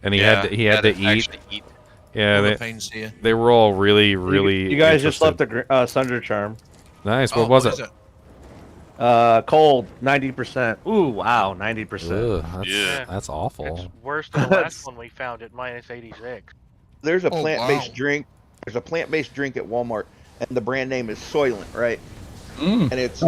and he had to eat. Yeah, they were all really. You guys just left the Thunder Charm. Nice. What was it? Cold, 90%. Ooh, wow, 90%. That's awful. It's worse than the last one we found at -86. There's a plant-based drink. There's a plant-based drink at Walmart, and the brand name is Soylent, right? And it's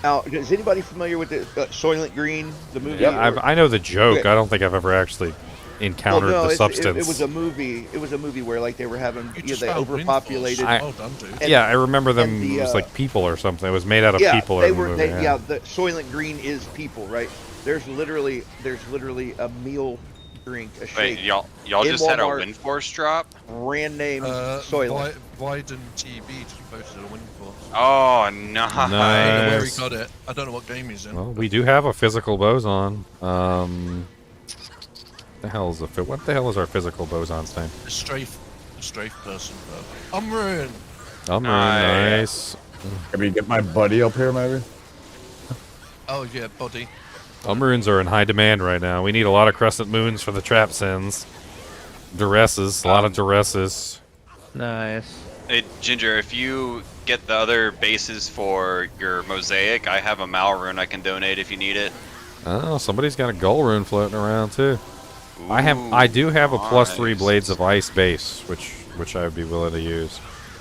now. Is anybody familiar with the Soylent Green, the movie? Yeah, I know the joke. I don't think I've ever actually encountered the substance. It was a movie. It was a movie where like they were having they overpopulated. I remember them. It was like people or something. It was made out of people. They in the were. movie, The Soylent Green is people, right? There's literally a meal drink, a shake. Wait, y'all just had a Windforce drop? Brand name Soylent. Wyden TV just posted a Windforce. Oh, nice. I don't know where he got it. I don't know what game he's in. Well, we do have a physical boson. What the hell is our physical boson's name? A strafe person. Umrun. Nice. Can we get my buddy up here, maybe? Oh yeah, body. Umrunes are in high demand right now. We need a lot of crescent moons for the trap sins. Duresses, a lot of duresses. Nice. Hey, Ginger, if you get the other bases for your mosaic, I have a Mal rune I can donate if you need it. Oh, somebody's got a gold rune floating around too. I do have a +3 Blades of Ice base, which I would be willing to use.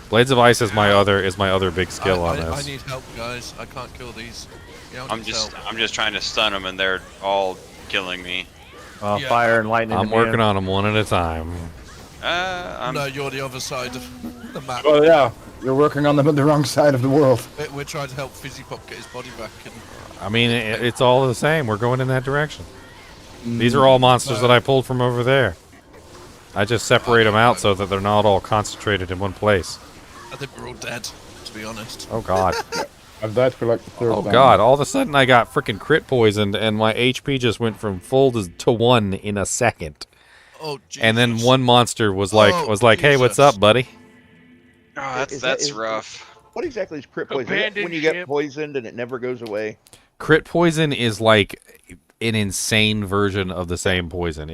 Blades of Ice is my other big skill on this. I need help, guys. I can't kill these. I'm just trying to stun them, and they're all killing me. Fire and lightning. I'm working on them one at a time. No, you're the other side of the map. Oh yeah, you're working on them on the wrong side of the world. We're trying to help Fizzy Pop get his body back. I mean, it's all the same. We're going in that direction. These are all monsters that I pulled from over there. I just separate them out so that they're not all concentrated in one place. I think we're all dead, to be honest. Oh god. I've died for like the third time. Oh god, all of a sudden I got freaking crit poisoned and my HP just went from full to 1 in a second. Oh Jesus. And then one monster was like, "Hey, what's up, buddy?" Oh, that's rough. What exactly is crit poison? Is that when you get poisoned and it never goes away? Crit poison is like an insane version of the same poison.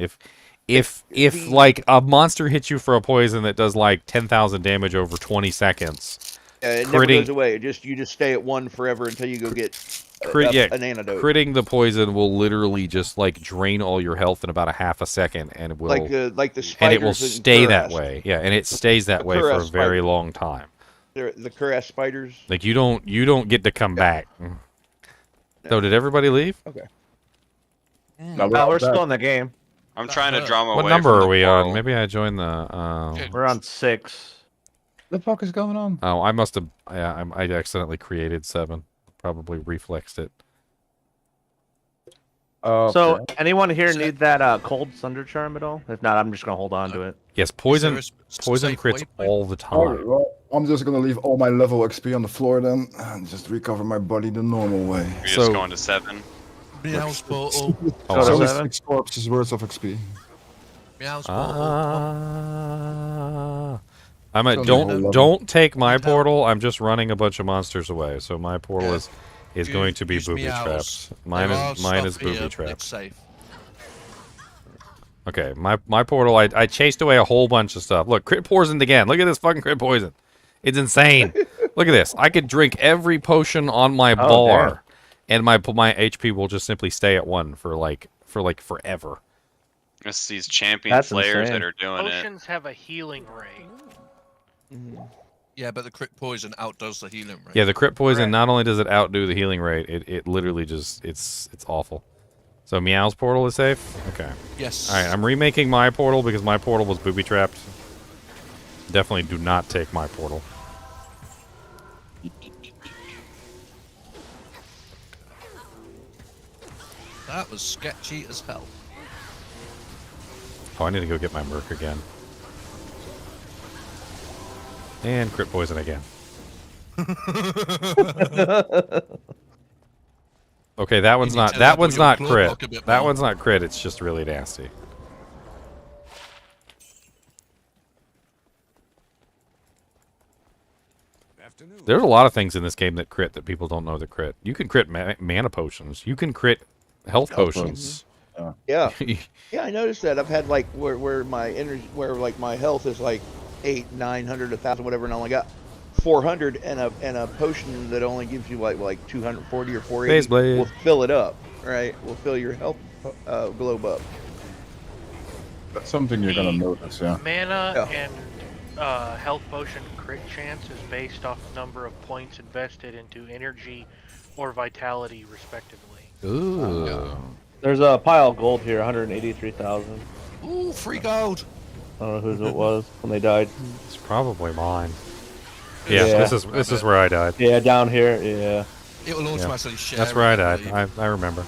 If like a monster hits you for a poison that does like 10,000 damage over 20 seconds, it never goes away. You just stay at 1 forever until you go get an antidote. Critting the poison will literally just like drain all your health in about a half a second, and it will like the spiders and it will stay that Cuirass. way. Yeah, and it stays that way for a very long time. The Cuirass spiders. Like you don't get to come back. So did everybody leave? Okay. No, we're still in the game. I'm trying to draw my What number are we on? Maybe I joined the. We're on 6. The fuck is going on? Oh, I must have. Yeah, I accidentally created 7. Probably reflexed it. So, anyone here need that cold thunder charm at all? If not, I'm just gonna hold on to it. Yes, poison crits all the time. Alright, well, I'm just gonna leave all my level XP on the floor then, and just recover my body the normal way. You're just going to 7. Meow's portal. So only 6 corpses worth of XP. Meow's I'm at don't take my portal. I'm just running a bunch of monsters away. So my portal is going to be booby trapped. Mine is booby trapped. Safe. Okay, my portal. I chased away a whole bunch of stuff. Look, crit poisoned again. Look at this fucking crit poison. It's insane. Look at this. I could drink every potion on my bar, and my HP will just simply stay at 1 for forever. It's these champion flayers that are doing Potions have a healing rate. Yeah, but the crit poison outdoes the healing rate. Yeah, the crit poison not only does it outdo the healing rate, it literally just it's awful. So Meow's portal is safe? Okay. Yes. Alright, I'm remaking my portal because my portal was booby trapped. Definitely do not take my portal. That was sketchy as hell. Oh, I need to go get my Merc again. And crit poison again. Okay, that one's not crit. That one's not crit, it's just really nasty. There's a lot of things in this game that crit that people don't know that crit. You can crit mana potions. You can crit health potions. Yeah, yeah, I noticed that. I've had like where my energy, where like my health is like 800, 900, 1,000, whatever, and I only got 400, and a potion that only gives you like 240 or 480 will fill it up. Right, will fill your health globe up. That's something you're gonna notice, yeah. Mana and health potion crit chance is based off the number of points invested into energy or vitality, respectively. Ooh. There's a pile of gold here, 183,000. Ooh, free gold. I don't know whose it was when they died. It's probably mine. Yeah, this is where I died. Yeah, down here. Yeah. It will automatically share. That's where I died. I remember.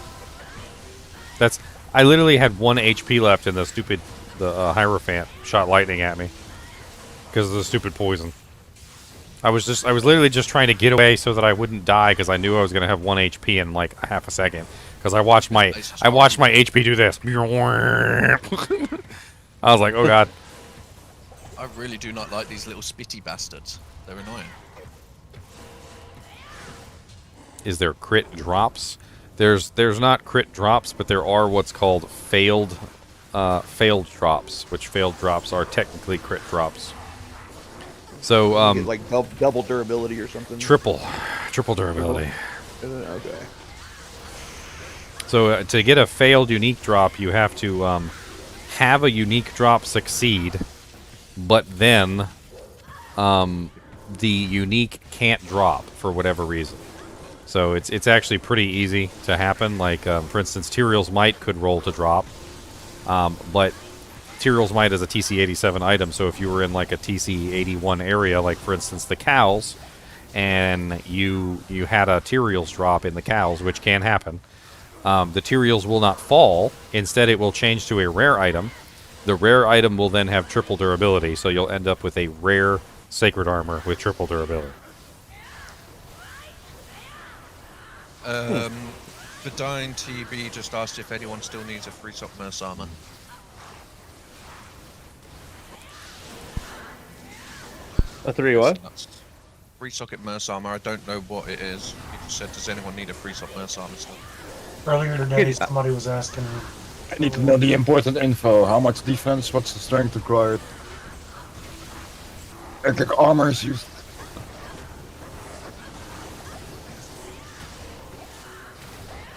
I literally had 1 HP left, and the Hierophant shot lightning at me because of the stupid poison. I was literally just trying to get away so that I wouldn't die because I knew I was gonna have 1 HP in like a half a second. Because I watched my HP do this. I was like, oh god. I really do not like these little spitty bastards. They're annoying. Is there crit drops? There's not crit drops, but there are what's called failed drops, which failed drops are technically crit drops. So You get, like double durability or something. Triple durability. Okay. So to get a failed unique drop, you have to have a unique drop succeed, but then the unique can't drop for whatever reason. So it's actually pretty easy to happen. Like for instance, Tyrael's Might could roll to drop, but Tyrael's Might is a TC-87 item. So if you were in like a TC-81 area, like for instance the cows, and you had a Tyrael's drop in the cows, which can happen. The Tyraels will not fall. Instead, it will change to a rare item. The rare item will then have triple durability, so you'll end up with a rare Sacred Armor with triple durability. Vidine TB just asked if anyone still needs a free sock Merce armor. A 3 what? Free socket Merce armor. I don't know what it is. He just said, does anyone need a free sock Merce armor still? Earlier today, somebody was asking. I need to know the important info. How much defense? What's the strength required? Electric armor is used.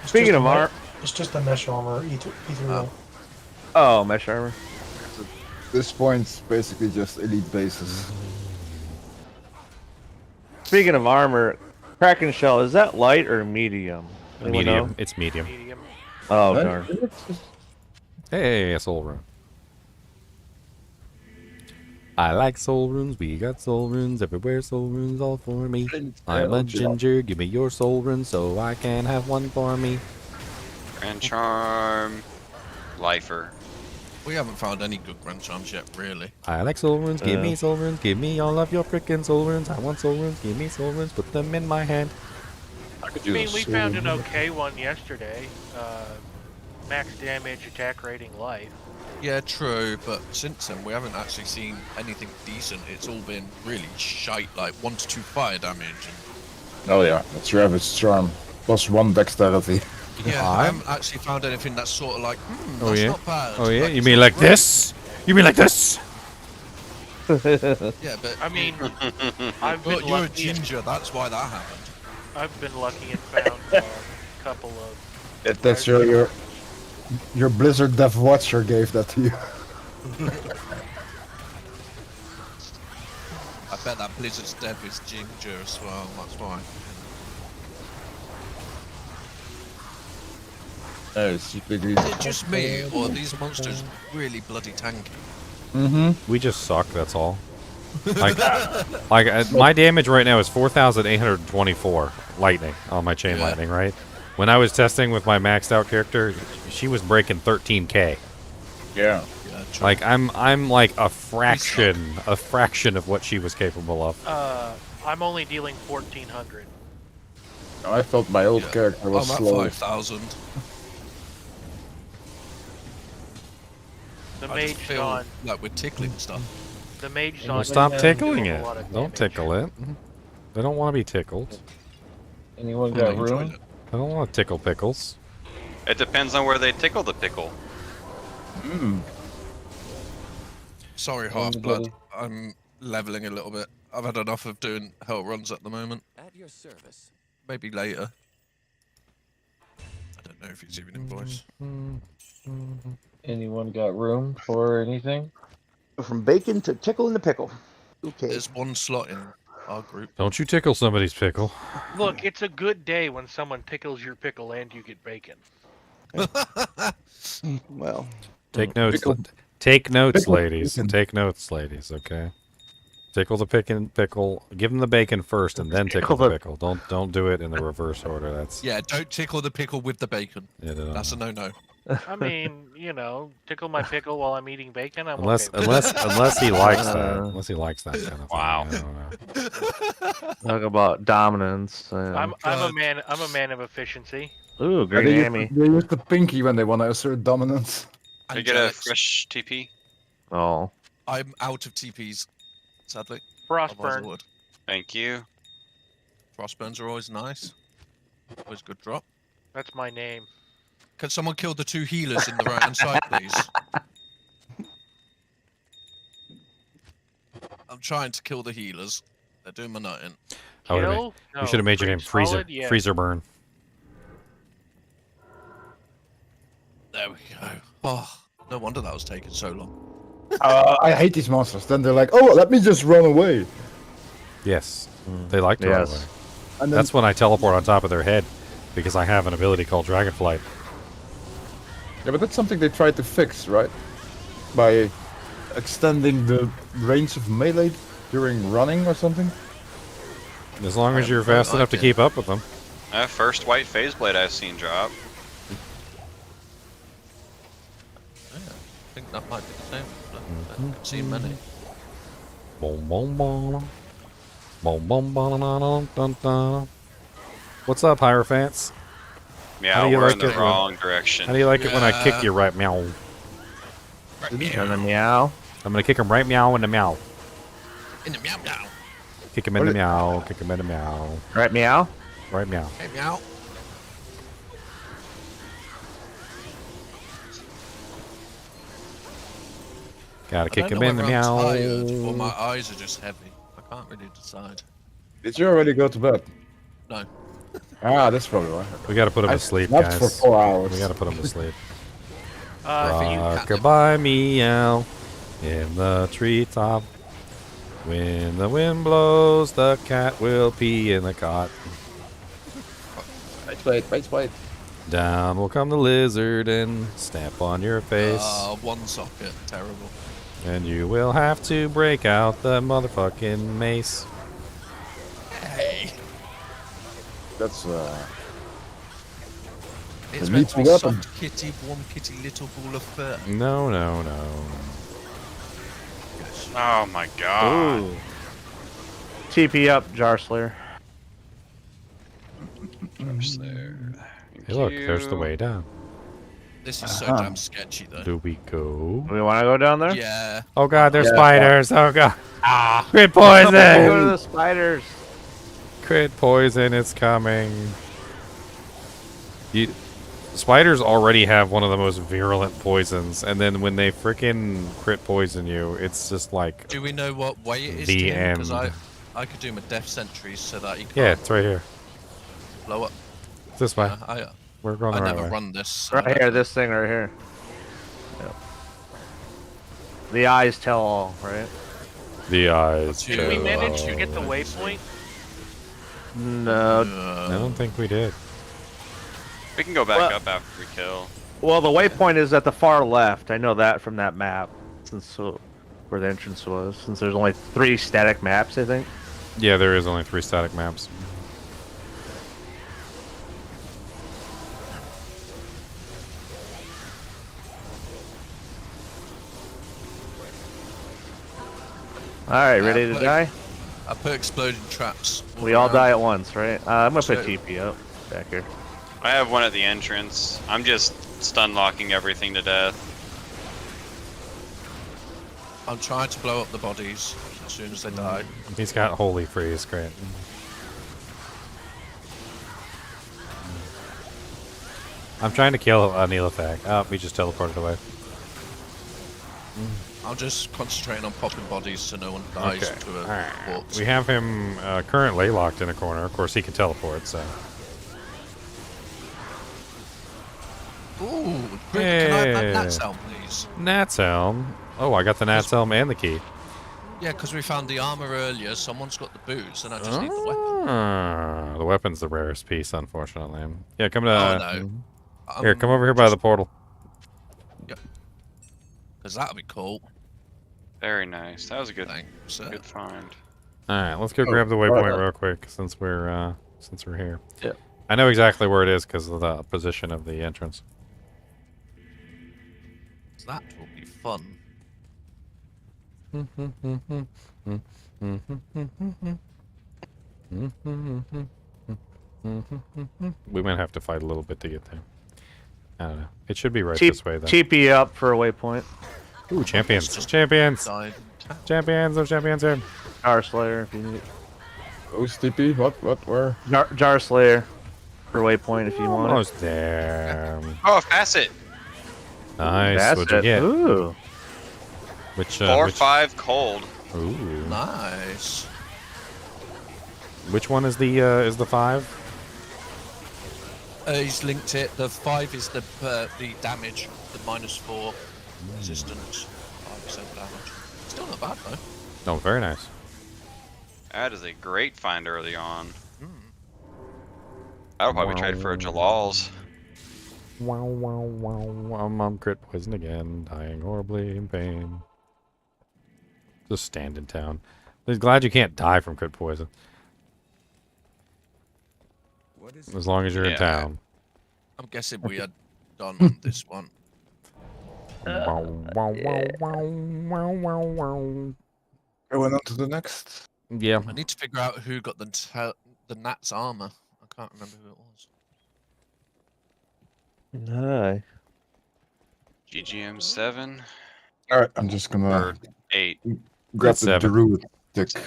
Speaking of armor, it's just a mesh armor. Ethereal. Oh, mesh armor. At this point, it's basically just elite bases. Speaking of armor, Kraken Shell, is that light or medium? Anyone Medium. know? It's medium. Oh, darn. Hey, Soul Rune. I like soul runes, we got soul runes everywhere, soul runes all for me. I'm a ginger, give me your soul rune so I can have one for me. Grand Charm, Lifer. We haven't found any good Grand Charms yet, really. I like soul runes, give me soul runes, give me all of your frickin' soul runes. I want soul runes, give me soul runes, put them in my hand. I mean, we found an okay one yesterday. Max damage, attack rating, life. Yeah, true, but since then we haven't actually seen anything decent. It's all been really shite, like 1 to 2 fire damage. Oh yeah, that's Ravage Charm. +1 dexterity. Yeah, I haven't actually found anything that's sort of like, that's not bad. Oh yeah, like, you mean like this? You mean like this? Yeah, but I mean, I've been you're a lucky. ginger, that's why that happened. I've been lucky and found a couple of. If that's your Blizzard Dev Watcher gave that to you. I bet that Blizzard's dev is ginger as well, that's why. Is it just me, or are these monsters really bloody tanky? We just suck, that's all. Like my damage right now is 4,824 lightning on my chain lightning, right? When I was testing with my maxed out character, she was breaking 13k. Yeah. Like I'm like a fraction of what she was capable of. I'm only dealing 1400. I felt my old character was I'm at slow. 5,000. The I mage just feel on. like we're tickling stuff. The mage Well, on. stop tickling doing a it. lot of Don't damage. tickle it. They don't want to be tickled. Anyone Yeah, got enjoy room? it. I don't want to tickle pickles. It depends on where they tickle the pickle. Mm. Sorry, Half-Blood. I'm leveling a little bit. I've had enough of doing hell runs at the moment. At your service. Maybe later. I don't know if he's even in voice. Anyone got room for anything? From bacon to tickle in the pickle. Okay. There's one slot in our group. Don't you tickle somebody's pickle. Look, it's a good day when someone tickles your pickle and you get bacon. Well, Take notes. Take notes, ladies. Take notes, ladies. Okay. Tickle the pickle. Give them the bacon first, and then tickle the pickle. Don't do it in the reverse order. That's Yeah, don't tickle the pickle with the bacon. Yeah, That's a no-no. I mean, you know, tickle my pickle while I'm eating bacon. I'm unless okay with it. unless he likes that. Unless he likes that kind of Wow. thing. I don't know. Talk about dominance. I'm a man. I'm a man of efficiency. Ooh, Green Amy. They use the pinky when they want to assert dominance. Can I get a fresh TP? Oh. I'm out of TPs, sadly. Frostburn. Otherwise I would. Thank you. Frostburns are always nice. Always good drop. That's my name. Can someone kill the two healers in the right-hand side, please? I'm trying to kill the healers. They're doing my nutting. Kill? You should have made your name Freeze Freezer. solid? Yeah. Freezer Burn. There we go. Oh, no wonder that was taking so long. I hate these monsters. Then they're like, oh, let me just run away. Yes, they like to run Yes. away. And then, That's when I teleport on top of their head, because I have an ability called Dragonflight. yeah, but that's something they tried to fix, right? By extending the range of melee during running or something. As long as you're fast enough to keep up with them. First white phase blade I've seen drop. Yeah, I think that might be the same. I haven't seen many. Boom, boom, boom. Boom, boom, boom, dun, dun, dun. What's up, Hierophants? Yeah, How do you we're like in the it when- wrong direction. How do you like it when I kick you right meow? And the meow. I'm gonna kick him right meow in the meow. In the meow meow. Kick him in the meow. Kick him in the meow. Right meow? Right meow. Hey meow. Gotta I kick don't him know in the whether I'm meow. tired or my eyes are just heavy. I can't really decide. Did you already go to bed? No. Ah, that's probably why. We gotta put him I to sleep, slept guys. for 4 hours. We gotta put him to sleep. If Rock-a-bye meow in the treetop. When the wind blows, the cat will pee in the cot. Wait. Down will come the lizard and stamp on your face. One socket. Terrible. And you will have to break out the motherfucking mace. Hey. That's It's It meant needs to be to be soft kitty, warm kitty, little ball of fur. No. Oh my god. Ooh. TP up, Jar Slayer. Hey, look, there's the way down. This is so damn sketchy, though. Do we go? We want to go down there? Yeah. Oh god, there's Yeah. spiders. Oh god. Crit Go to the poison. spiders. Crit poison is coming. Spiders already have one of the most virulent poisons, and then when they frickin' crit poison you, it's just like Do we know what way it is? the Because end. I could do my death sentries so that he can't Yeah, it's right here. blow up. It's this way. We're going the I right never way. run this. Right here, this thing right here. Yep. The eyes tell all, right? The eyes. Did we tell manage to all. get the waypoint? No. I don't think we did. We can go back Well- up after we kill. Well, the waypoint is at the far left. I know that from that map, since where the entrance was. Since there's only 3 static maps, I think. Yeah, there is only 3 static maps. Alright, ready to die? I put exploding traps. We all die at once, right? I'm gonna put TP up back here. I have one at the entrance. I'm just stun locking everything to death. I'm trying to blow up the bodies as soon as they die. He's got Holy Freeze, great. I'm trying to kill Neelithag. Oh, we just teleported away. I'm just concentrating on popping bodies so no one dies Okay. to a Alright. corpse. We have him currently locked in a corner. Of course, he can teleport, so. Ooh, can I have that Nat's Helm, please? Nat's Helm. Oh, I got the Nat's Helm and the key. Yeah, because we found the armor earlier. Someone's got the boots, and I just need the weapon. The weapon's the rarest piece, unfortunately. Yeah, come to. Oh, no. Here, come over here by the portal. Yep. Because that'll be cool. Very nice. That was a good, Thanks, good find. All right, let's go grab the waypoint real quick since we're here. Yeah. I know exactly where it is because of the position of the entrance. That will be fun. We might have to fight a little bit to get there. I don't know. It should be right Cheap, this way, though. TP up for a waypoint. Ooh, champions. Champions. Champions. There's champions here. Jar Slayer, if you need it. Who's TP? What, where? Jar Slayer for waypoint if you want Almost there. Oh, Facet. Nice. What'd you get? Ooh. Which, 4/5 cold. Ooh. Nice. Which one is the 5? He's linked it. The 5 is the damage, the -4 resistance, 5% damage. Still not bad though. Oh, very nice. That is a great find early on. I would probably trade for a Jalal's. Wow, wow, wow. I'm crit poison again, dying horribly in pain. Just stand in town. I'm glad you can't die from crit poison. As long as you're in town. I'm guessing we are done on this one. Wow, wow, wow, wow, wow, wow, wow. Going on to the next. Yeah. I need to figure out who got the Nat's armor. I can't remember who it was. Hi. GGM7. Alright, I'm just gonna. Or 8. Grab the 7. druid stick.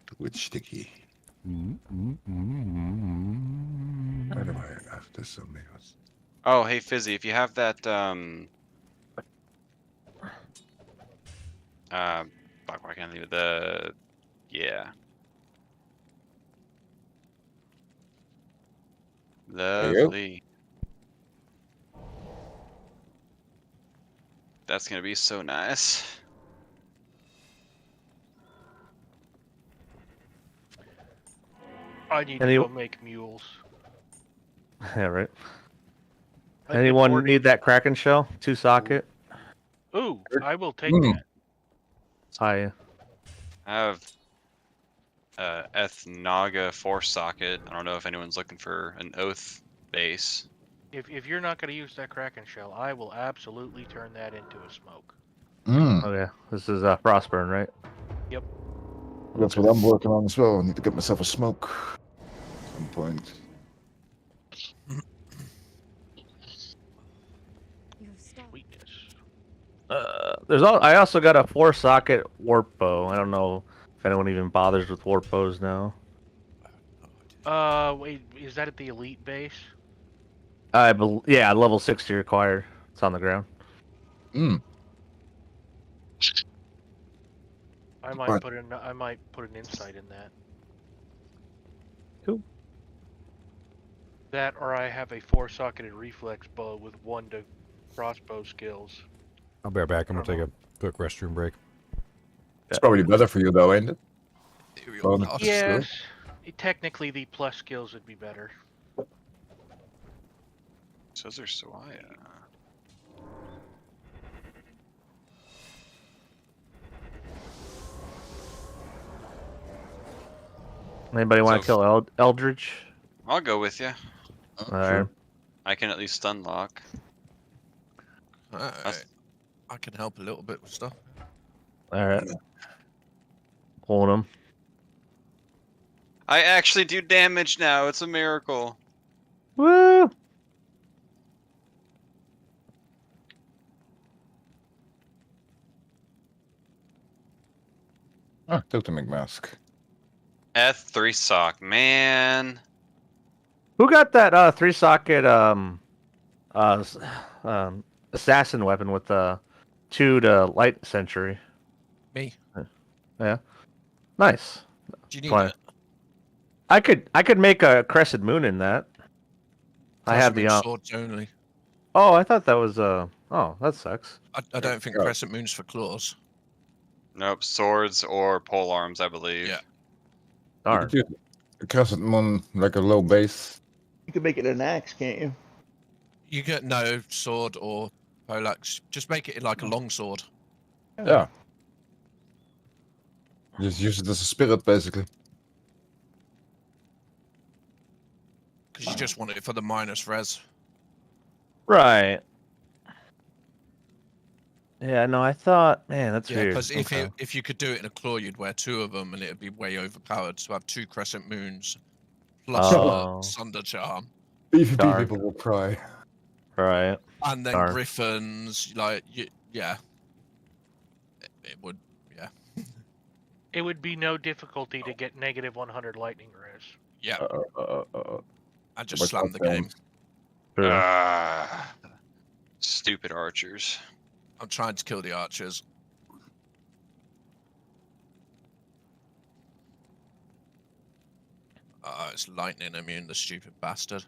Druid sticky. Why do I have this so many? Oh, hey Fizzy, if you have that fuck, why can't I leave it? Yeah. Lovely. That's gonna be so nice. I need to go make mules. Yeah, right. I've been Anyone hoarding- need that Kraken shell? 2 socket? Ooh, I will take that. Hi. I have Ethnaga 4 socket. I don't know if anyone's looking for an Oath base. If you're not going to use that Kraken shell, I will absolutely turn that into a smoke. Oh yeah, this is Frostburn, right? Yep. That's what I'm working on as well. I need to get myself a smoke at some point. I also got a 4 socket warp bow. I don't know if anyone even bothers with warp bows now. Wait, is that at the elite base? Yeah, level 60 required. It's on the ground. I might put an insight in that. Cool. That, or I have a 4-socketed reflex bow with 1 to crossbow skills. I'll be right back. I'm gonna take a quick restroom break. It's probably better for you though, ain't it? Yes, technically the plus skills would be better. Says there's Sawaya. Anybody want to kill Eldridge? I'll go with you. Alright. I can at least stun lock. Alright. I can help a little bit with stuff. All right. Pulling them. I actually do damage now. It's a miracle. Woo! Ah, totemic mask. F3 sock, man. Who got that 3-socket assassin weapon with the 2 to light sentry? Me. Yeah. Nice. Do you need Fine. it? I could make a crescent moon in that. I have the Crescent moon swords only. Oh, I thought that was oh, that sucks. I don't think crescent moon's for claws. Nope, swords or pole arms, I believe. Yeah. You could use a crescent moon like a low base. You can make it an axe, can't you? You get no sword or poleaxe. Just make it like a long sword. Yeah. Just use it as a spirit, basically. Because you just want it for the minus res. Right. Yeah, no, I thought, man, that's Yeah, weird. because Okay. if you could do it in a claw, you'd wear 2 of them, and it'd be way overpowered. So have 2 crescent moons plus Sunder Charm, PvP Darn. people will cry. Right. and then Darn. griffins. Like, yeah, it would. Yeah, It would be no difficulty to get negative 100 lightning res. yeah. I just Watch slammed out, the game. Stupid archers. I'm trying to kill the archers. It's lightning immune, the stupid bastard.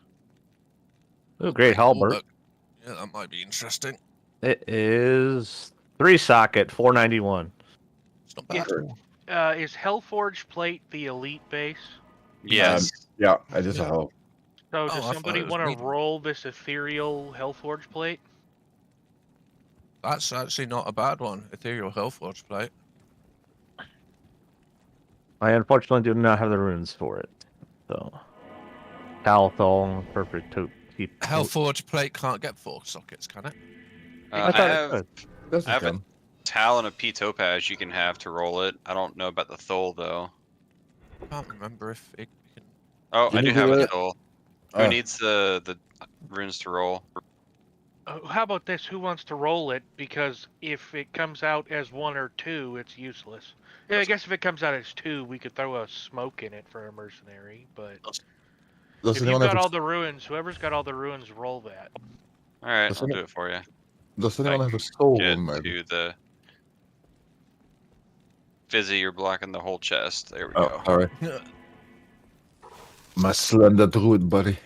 Oh, great halberd. Yeah, that might be interesting. It is 3-socket, 491. It's not bad. Is Hellforge plate the elite base? Yes. Yeah, it is a hell. So I does thought somebody it was want to medium. roll this ethereal Hellforge plate? That's actually not a bad one. Ethereal Hellforge plate. I unfortunately do not have the runes for it. So, Talthol, perfect to keep. Hellforge plate can't get 4 sockets, can it? I thought it have, could. I have a Tal and a P topaz you can have to roll it. I don't know about the Thol though. I can't remember if it can. Oh, Can I do you have do a it? Thol. Who needs the runes to roll? How about this? Who wants to roll it? Because if it comes out as 1 or 2, it's useless. Yeah, I guess if it comes out as 2, we could throw a smoke in it for a mercenary. But Does if anyone you've have got a- all the ruins, whoever's got all the ruins, roll that. All right, Does I'll any- do it for you. Does anyone have a soul Get room, maybe? to the Fizzy, you're blocking the whole chest. There we Oh, go. sorry. My slender druid buddy.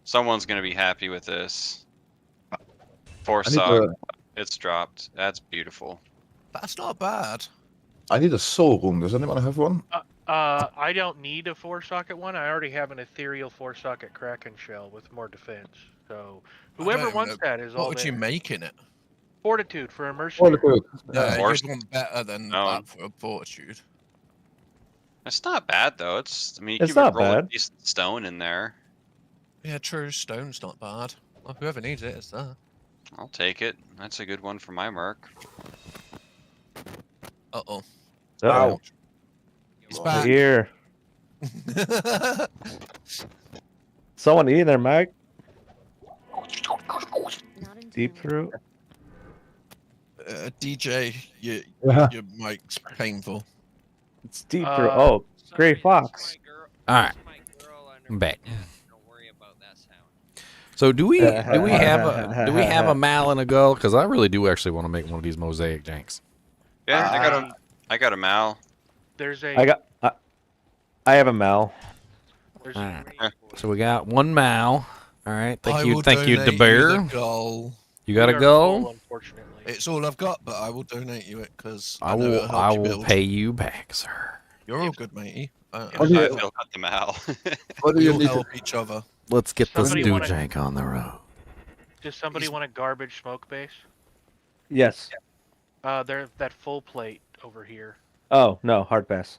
Someone's gonna be happy with this. 4 I need sock. to- It's dropped. That's beautiful. That's not bad. I need a soul room. Does anyone have one? I don't need a 4-socket one. I already have an ethereal 4-socket Kraken shell with more defense. So whoever wants that is all What would you there. make in it? Fortitude for a mercenary. Yeah, you'd want better than that for a fortitude. It's not bad though. It's I mean you It's can not roll a bad. decent stone in there. Yeah, true. Stone's not bad. Well, whoever needs it, it's there. I'll take it. That's a good one for my mark. Uh-oh. Uh-oh. He's back. Here. Someone eating there, Mike. Deep throat. DJ, your mic's painful. It's deep throat. Oh, Gray Fox. All right, I'm back. So do we have a mal and a gull? Because I really do actually want to make one of these mosaic janks. Yeah, I got a mal. There's a. I have a mal. All right. So we got 1 mal. All right. I Thank you, will thank you, donate the bear. the gull. You got a gull? It's all I've got, but I will donate you it because I know will. it'll help I you will build. pay you back, sir. You're all good, matey. I feel got the mal. We'll help each other. Let's get this Somebody do wanna- jank on the road. Does somebody want a garbage smoke base? Yes. There's that full plate over here. Oh no, hard pass.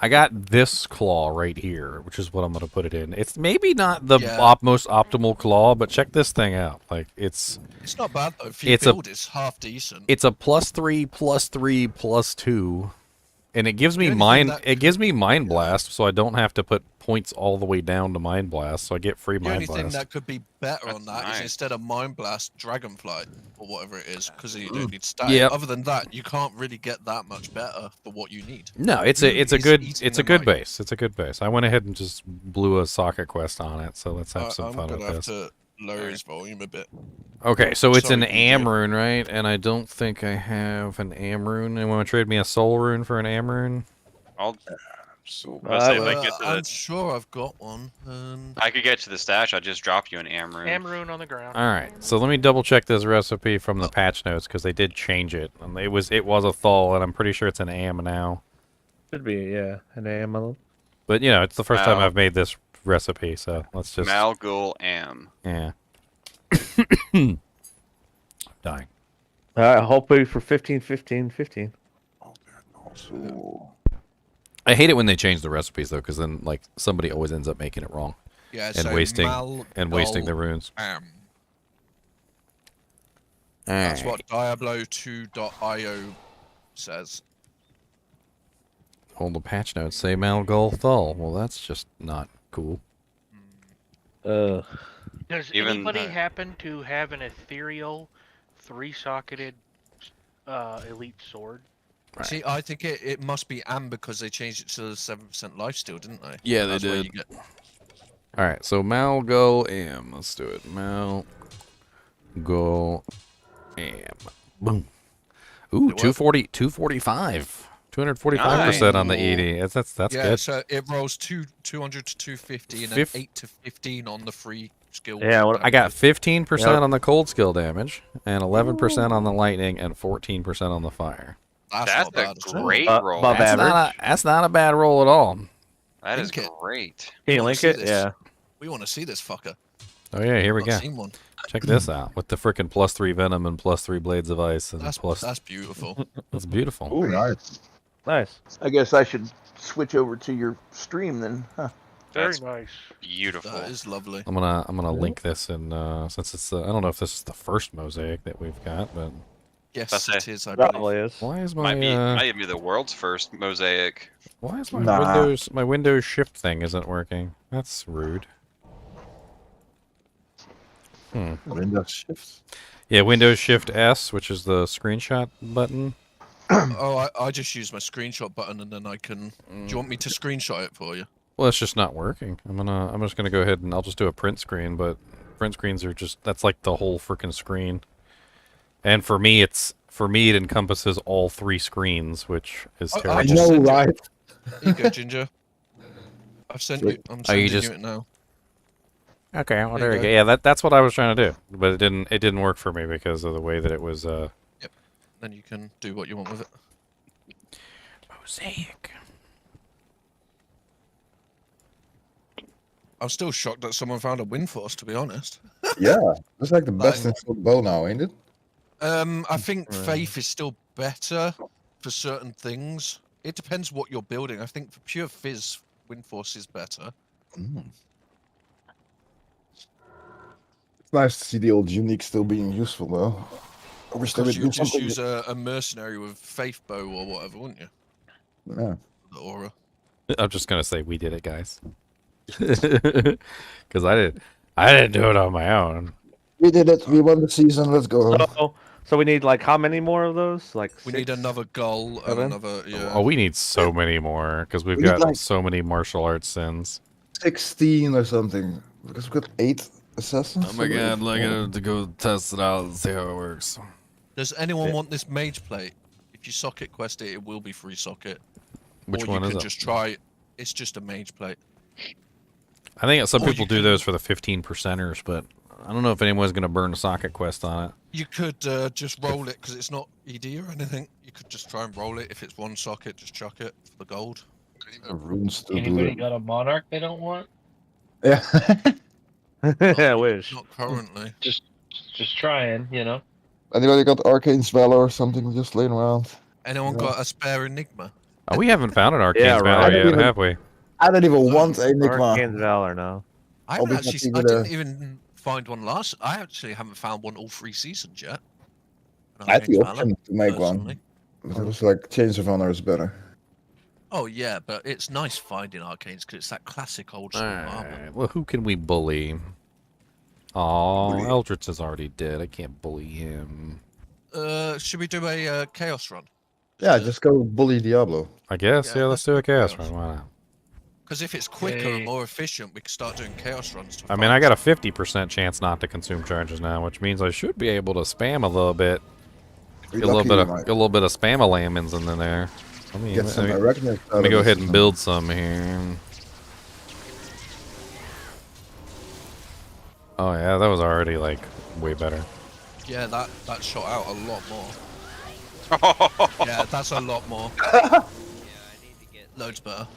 I got this claw right here, which is what I'm going to put it in. It's maybe not the Yeah. most optimal claw, but check this thing out. Like it's not bad though. If you build, it's half decent. It's a +3, +3, +2, and it gives me The only thing It gives me Mind Blast, so I don't have to put points all the way down to Mind Blast, so I get free The Mind only Blast. thing that could be better on that is nice. instead of Mind Blast, Dragonflight, or whatever it is, because you don't need stat. Yep. Other than that, you can't really get that much better for what you need. No, it's Really a is good eating it's a them good out. base. It's a good base. I went ahead and just blew a socket quest on it, so let's have some I'm fun with gonna have this. to lower his volume a bit. Okay, so it's Sorry, an BJ. Am rune, right? And I don't think I have an Am rune. And want to trade me a Soul rune for an Am rune? I'll So say if I get to I'm the, sure I've got one. I could get to the stash. I'll just drop you an Amrune. Amrune on the ground. All right, so let me double check this recipe from the patch notes because they did change it. And it was a Thal, and I'm pretty sure it's an Am now. Should be, yeah, an AM. But you know, it's the first time Mal. I've made this recipe, so let's just Malgul Am. yeah. Dying. Hopefully for 15, 15, 15. I hate it when they change the recipes though, because then like somebody always ends up making it wrong. Yeah, and so wasting Malgul the runes. Am. All That's right. what Diablo 2.io says. All the patch notes say Malgul Thal. Well, that's just not cool. Does Even- anybody happen to have an ethereal, 3-socketed elite sword? Right. See, I think it must be Am because they changed it to the 7% lifesteal, didn't they? Yeah, That's they where did. you get- All right, so Malgul Am. Let's do it. Malgul Am. Boom. Ooh, 240, 245. 245% on the ED. That's yeah, good. so it rolls 200 to 250 and then 8 to 15 on the free skill. I got 15% Yep. on the cold skill damage, and 11% on the lightning, and 14% on the fire. That's That's not bad a at all. great roll. above average. That's not a bad roll at all. That is Link it. great. Can you wanna link see it? this. Yeah. We want to see this fucker. Oh yeah, here we Not go. seen one. Check this out with the frickin' +3 venom and +3 blades of ice and That's plus. that's beautiful. That's beautiful. Ooh, nice. Nice. I guess I should switch over to your stream then. Huh. Very That's nice. beautiful. That is lovely. I'm gonna link this in since it's I don't know if this is the first mosaic that we've got, but Yes, That's it it. is. I believe. Probably is. why is Might be my might be the world's first mosaic. why is my Nah. Windows shift thing isn't working? That's rude. Windows shift. Yeah, Windows Shift S, which is the screenshot button. Oh, I just use my screenshot button and then I can. Do you want me to screenshot it for you? Well, it's just not working. I'm just gonna go ahead and I'll just do a print screen, but print screens are just that's like the whole freaking screen. And for me it encompasses all 3 screens, which is I terrible. just sent you- right? Here you go, Ginger. I've sent you. I'm Oh, you sending just- you it now. Okay, well There there you you go. go. Yeah, that's what I was trying to do, but it didn't work for me because of the way that it was Then you can do what you want with it. mosaic. I'm still shocked that someone found a wind force. To be honest. Yeah, that's like the best in bow now, ain't it? I think faith is still better for certain things. It depends what you're building. I think for pure fizz, wind force is better. It's nice to see the old unique still being useful though. I wish they would Because you do just something. use a mercenary with faith bow or whatever, wouldn't you? Yeah. The aura. I'm just gonna say we did it, guys, because I didn't do it on my own. We did it. We won the season. Let's go. So we need like how many more of those? Like We need another goal and 7? another. Yeah. Oh, we need so many more because we've We need, got like- so many martial arts sins. 16 or something. Because we've got 8 assassins. Oh my god, look at it to go test it out and see how it works. Does anyone want this mage plate? If you socket quest it, it will be free socket. Which or one you is can it? just try. It's just a mage plate. I think some Or people you do can- those for the 15%ers, but I don't know if anyone's gonna burn a socket quest on it. You could just roll it because it's not ED or anything. You could just try and roll it. If it's one socket, just chuck it for the gold. Runes to do Anybody it. got a monarch they don't want? Yeah. I wish. Not currently. Just trying, you know. Anybody got Arcane's Valor or something just laying around? Anyone Yeah. got a spare Enigma? Oh, we haven't found an Arcane's Yeah, Valor right. yet, have we? I don't even want a Enigma. Arcane's Valor now. I I'll haven't be actually. happy I with didn't a- even find one last. I actually haven't found one all 3 seasons yet. I had the Arcane's Valor, option to make personally. one. But it was like Chains of Honor is better. Oh yeah, but it's nice finding arcanes because it's that classic old school armor. Alright, well, who can we bully? Aw, Eldritch is already dead. I can't bully him. Should we do a chaos run? Yeah, just go bully Diablo. I guess, yeah, let's do a chaos run. Why not? Because if it's quicker and more efficient, we can start doing chaos runs. To I mean, I got a 50% chance not to consume charges now, which means I should be able to spam a little bit. Get a little bit of spam-a-lamins in there. Get some let me go ahead and build some here. Oh yeah, that was already like way better. Yeah, that shot out a lot more. Yeah, that's a lot more. Loads better.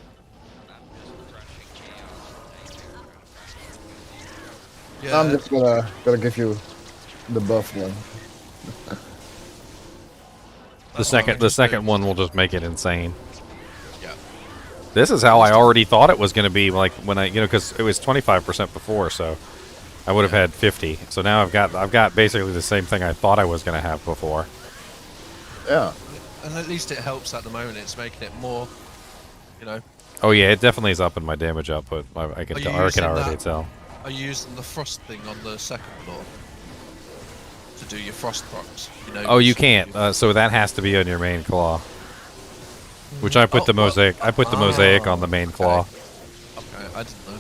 Yeah. I'm just gonna give you the buff one. The second one will just make it insane. Yeah. This is how I already thought it was going to be, like when I, because it was 25% before, so I would have had 50. So now I've got basically the same thing I thought I was going to have before. Yeah. And at least it helps at the moment. It's making it more, Oh yeah, it definitely is upping my damage output. I can already tell. Are you using the frost thing on the second floor to do your frost procs? Oh, you can't. So that has to be on your main claw. Which I put the mosaic. I put the mosaic on the main claw. Okay, I didn't know.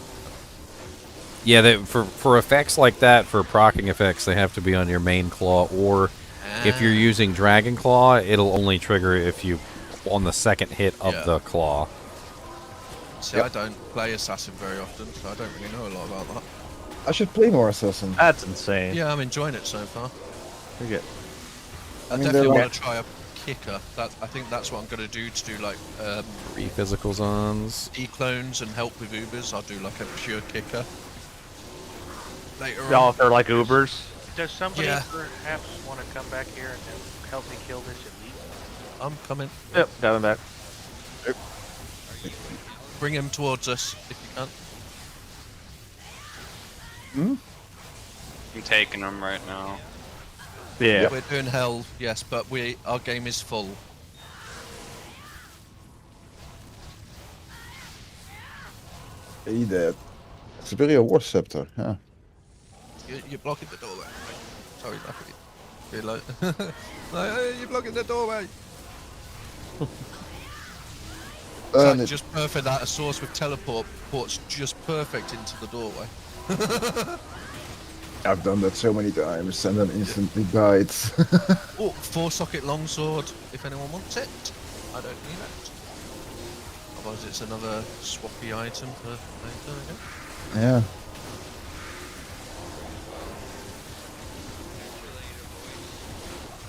Yeah, for effects like that, for proccing effects, they have to be on your main claw. Or if you're using Dragon Claw, it'll only trigger if you on the second hit of the claw. See, I don't play Assassin very often, so I don't really know a lot about that. I should play more Assassin. That's insane. Yeah, I'm enjoying it so far. You're good. I definitely want to try a kicker. I think that's what I'm going to do to do like 3 physical zones. E-clones and help with Ubers. I'll do like a pure kicker. Later on. Y'all, if they're like Ubers. Does somebody perhaps want to come back here and help me kill this elite? I'm coming. Yep, coming back. Bring him towards us if you can. I'm taking them right now. Yeah. We're doing hell, yes, but our game is full. Hey, that Superior War Scepter, yeah. You're blocking the doorway. Sorry, Lucky. You're like, you're blocking the doorway. It's just perfect that a source with teleport ports just perfect into the doorway. I've done that so many times and then instantly died. Oh, 4-socket longsword, if anyone wants it. I don't need it. Otherwise it's another swappy item for later, I guess. Yeah.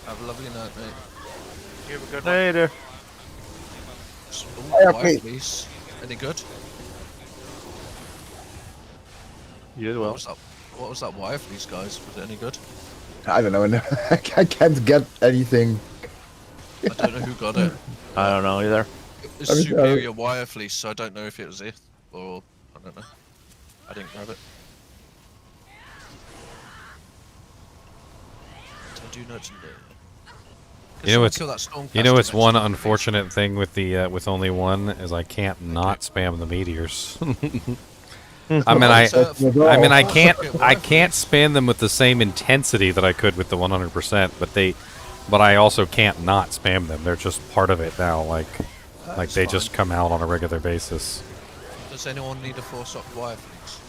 Have a lovely night, mate. You have a good Later. Please. Any good? You did well. What was that wire for these guys? Was it any good? I don't know. I can't get anything. I don't know who got it. I don't know either. It's superior wire fleece, so I don't know if it was it or I don't know. I didn't grab it. I do not know. You know what's one unfortunate thing with the with only one is I can't not spam the meteors. I mean I can't spam them with the same intensity that I could with the 100%, but I also can't not spam them. They're just part of it now, like they just come out on a regular basis. Does anyone need a 4-sock wire fleece?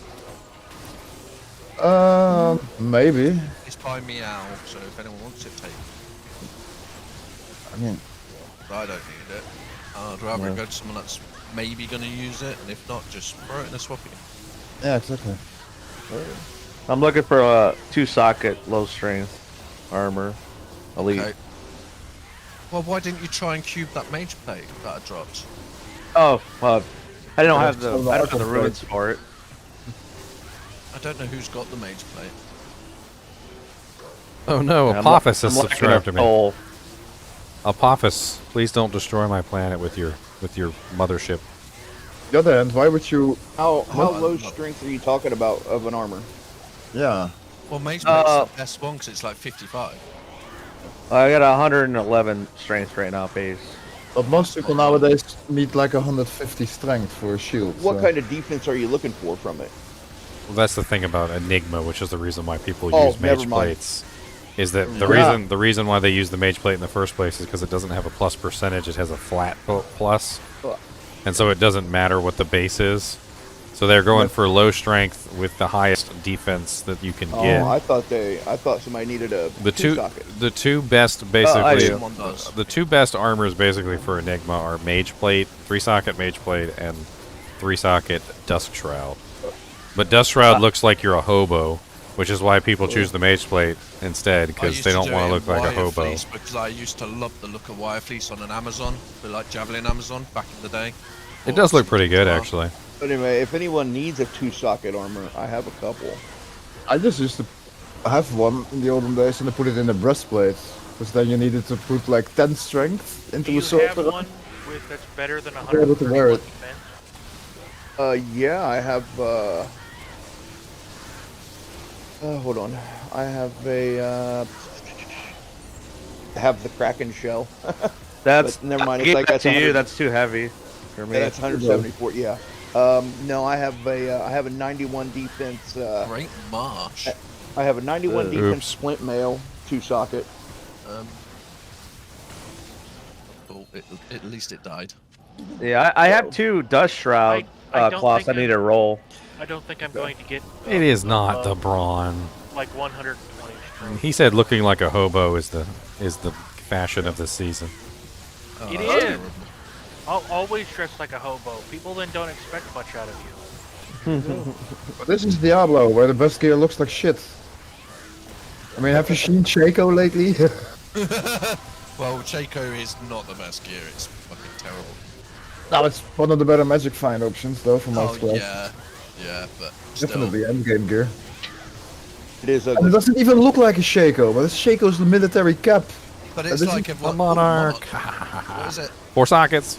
Maybe. It's by Meow, so if anyone wants it, take it. I mean, I don't need it. I'd rather go to someone that's maybe going to use it, and if not, just throw it in a swappy. Yeah, exactly. I'm looking for a 2-socket low strength armor elite. Okay. Well, why didn't you try and cube that mage plate that I dropped? Oh, I don't have the ruins for it. I don't know who's got the mage plate. Oh no, Apophis has subscribed to me. Soul. Apophis, please don't destroy my planet with your with your mothership. On the other hand, why would you? How low strength are you talking about of an armor? Yeah. Well, Mage Blade's the best one because it's like 55. I got 111 strength right now, base. But most people nowadays need like 150 strength for a shield. What so. kind of defense are you looking for from it? Well, that's the thing about Enigma, which is the reason why people Oh, use never mage mind. plates. Is that the Yeah. reason why they use the mage plate in the first place is because it doesn't have a plus percentage; it has a flat plus, and so it doesn't matter what the base is. So they're going for low strength with the highest defense that you can get. I thought somebody needed a The socket. two best basically Someone does. the two best armors basically for Enigma are Mage Plate, 3-socket Mage Plate, and 3-socket Dusk Shroud. But Dusk Shroud looks like you're a hobo, which is why people choose the Mage Plate instead, because they don't want to look like a hobo. Fleece because I used to love the look of wire fleece on an Amazon, but like Javelin Amazon back in the day. It does look pretty good actually. But anyway, if anyone needs a 2-socket armor, I have a couple. I just used to have one in the olden days and I put it in the breastplate. Because then you needed to put like 10 strength into Do you a sword. have one that's better than be able to wear 131 it. defense? Yeah, I have, hold on. I have have the Kraken shell. That's But never mind. I It's gave like that that's to you. 100 That's too heavy for me. Yeah, that's 174. Yeah. No, I have a 91 defense. Great Marsh. I have a 91 defense Oops. splint mail 2-socket. At least it died. Yeah, I have 2 Dust Shroud I don't cloths I think need to roll. I don't think I'm going to get. It is not the brawn. Like 120 strength. He said looking like a hobo is the fashion of this season. It is. I'll always dress like a hobo. People then don't expect much out of you. But this is Diablo, where the best gear looks like shit. I mean, have you seen Shaco lately? Well, Chaco is not the best gear. It's fucking terrible. No, it's one of the better Magic Find options, though, for most class. Yeah, but still. Definitely endgame gear. It is. And it doesn't even look like a Shaco, but it's Shaco's military cap. But it's this like is a monarch. What is it? 4 sockets.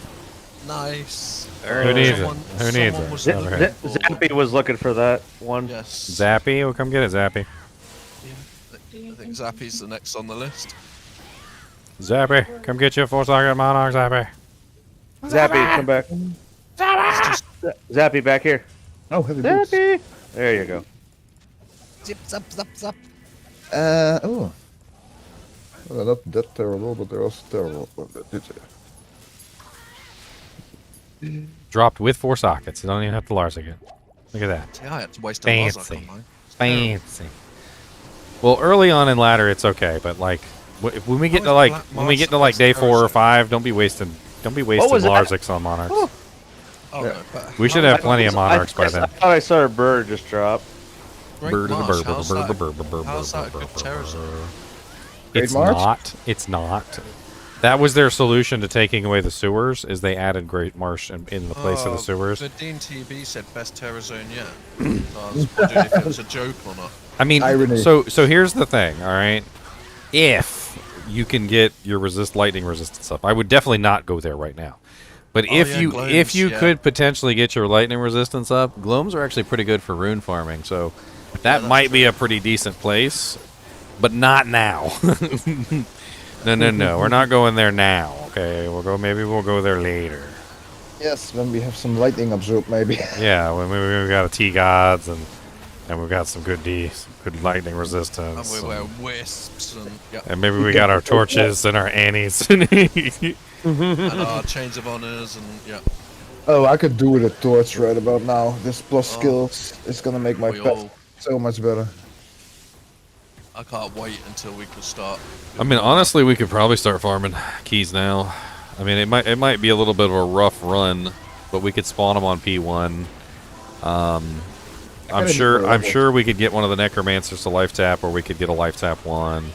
Nice. Who needs it? Who needs it? Was Over here. Zappy was looking for that one. Yes. Zappy, well, come get it, Zappy. I think Zappy's the next on the list. Zappy, come get your 4-socket monarch, Zappy. Zappy, come back. Zappy, back here. Oh, heavy boots. Zappy. There you go. Zip, zap, zap, zap. Oh. Well, they're not that terrible, but they're also terrible. Dropped with 4 sockets. You don't even have to Larsa again. Look at that. Yeah, I had to waste a Larsa Fancy. on mine. Fancy. Well, early on in ladder, it's okay, but like when we get to like day 4 or 5, don't be wasting was that? Larsics on monarchs. Oh, no, but We should have plenty of monarchs by then. I thought I saw a bird just drop. Great Bird of the Marsh, bird, how's bird, that- bird, bird, bird, how's that a bird, good Terrazone? It's March? not. It's not. That was their solution to taking away the sewers. Is they added Great Marsh in the place of the sewers. The Dean TB said best Terrazone yet. I was wondering if it was a joke or not. I mean, Irony. so here's the thing, all right? If you can get your lightning resistance up, I would definitely not go there right now. But Oh, if yeah, you Gloams, could potentially get your lightning resistance up, Gloams are actually pretty good for rune farming, so that might be a pretty decent place, but not now. No, we're not going there now. Okay, maybe we'll go there later. Yes, when we have some lightning absorb, maybe. Yeah, when we've got a T-Gods and we've got some good lightning And resistance. we wear wisps and And maybe we got our torches and our Annies. and our chains of honors and yeah. Oh, I could do with a torch right about now. This plus skills is gonna make my We pet all- so much better. I can't wait until we can start. I mean, honestly, we could probably start farming keys now. I mean, it might be a little bit of a rough run, but we could spawn them on P1. I'm sure we could get one of the necromancers to life tap, or we could get a life tap one.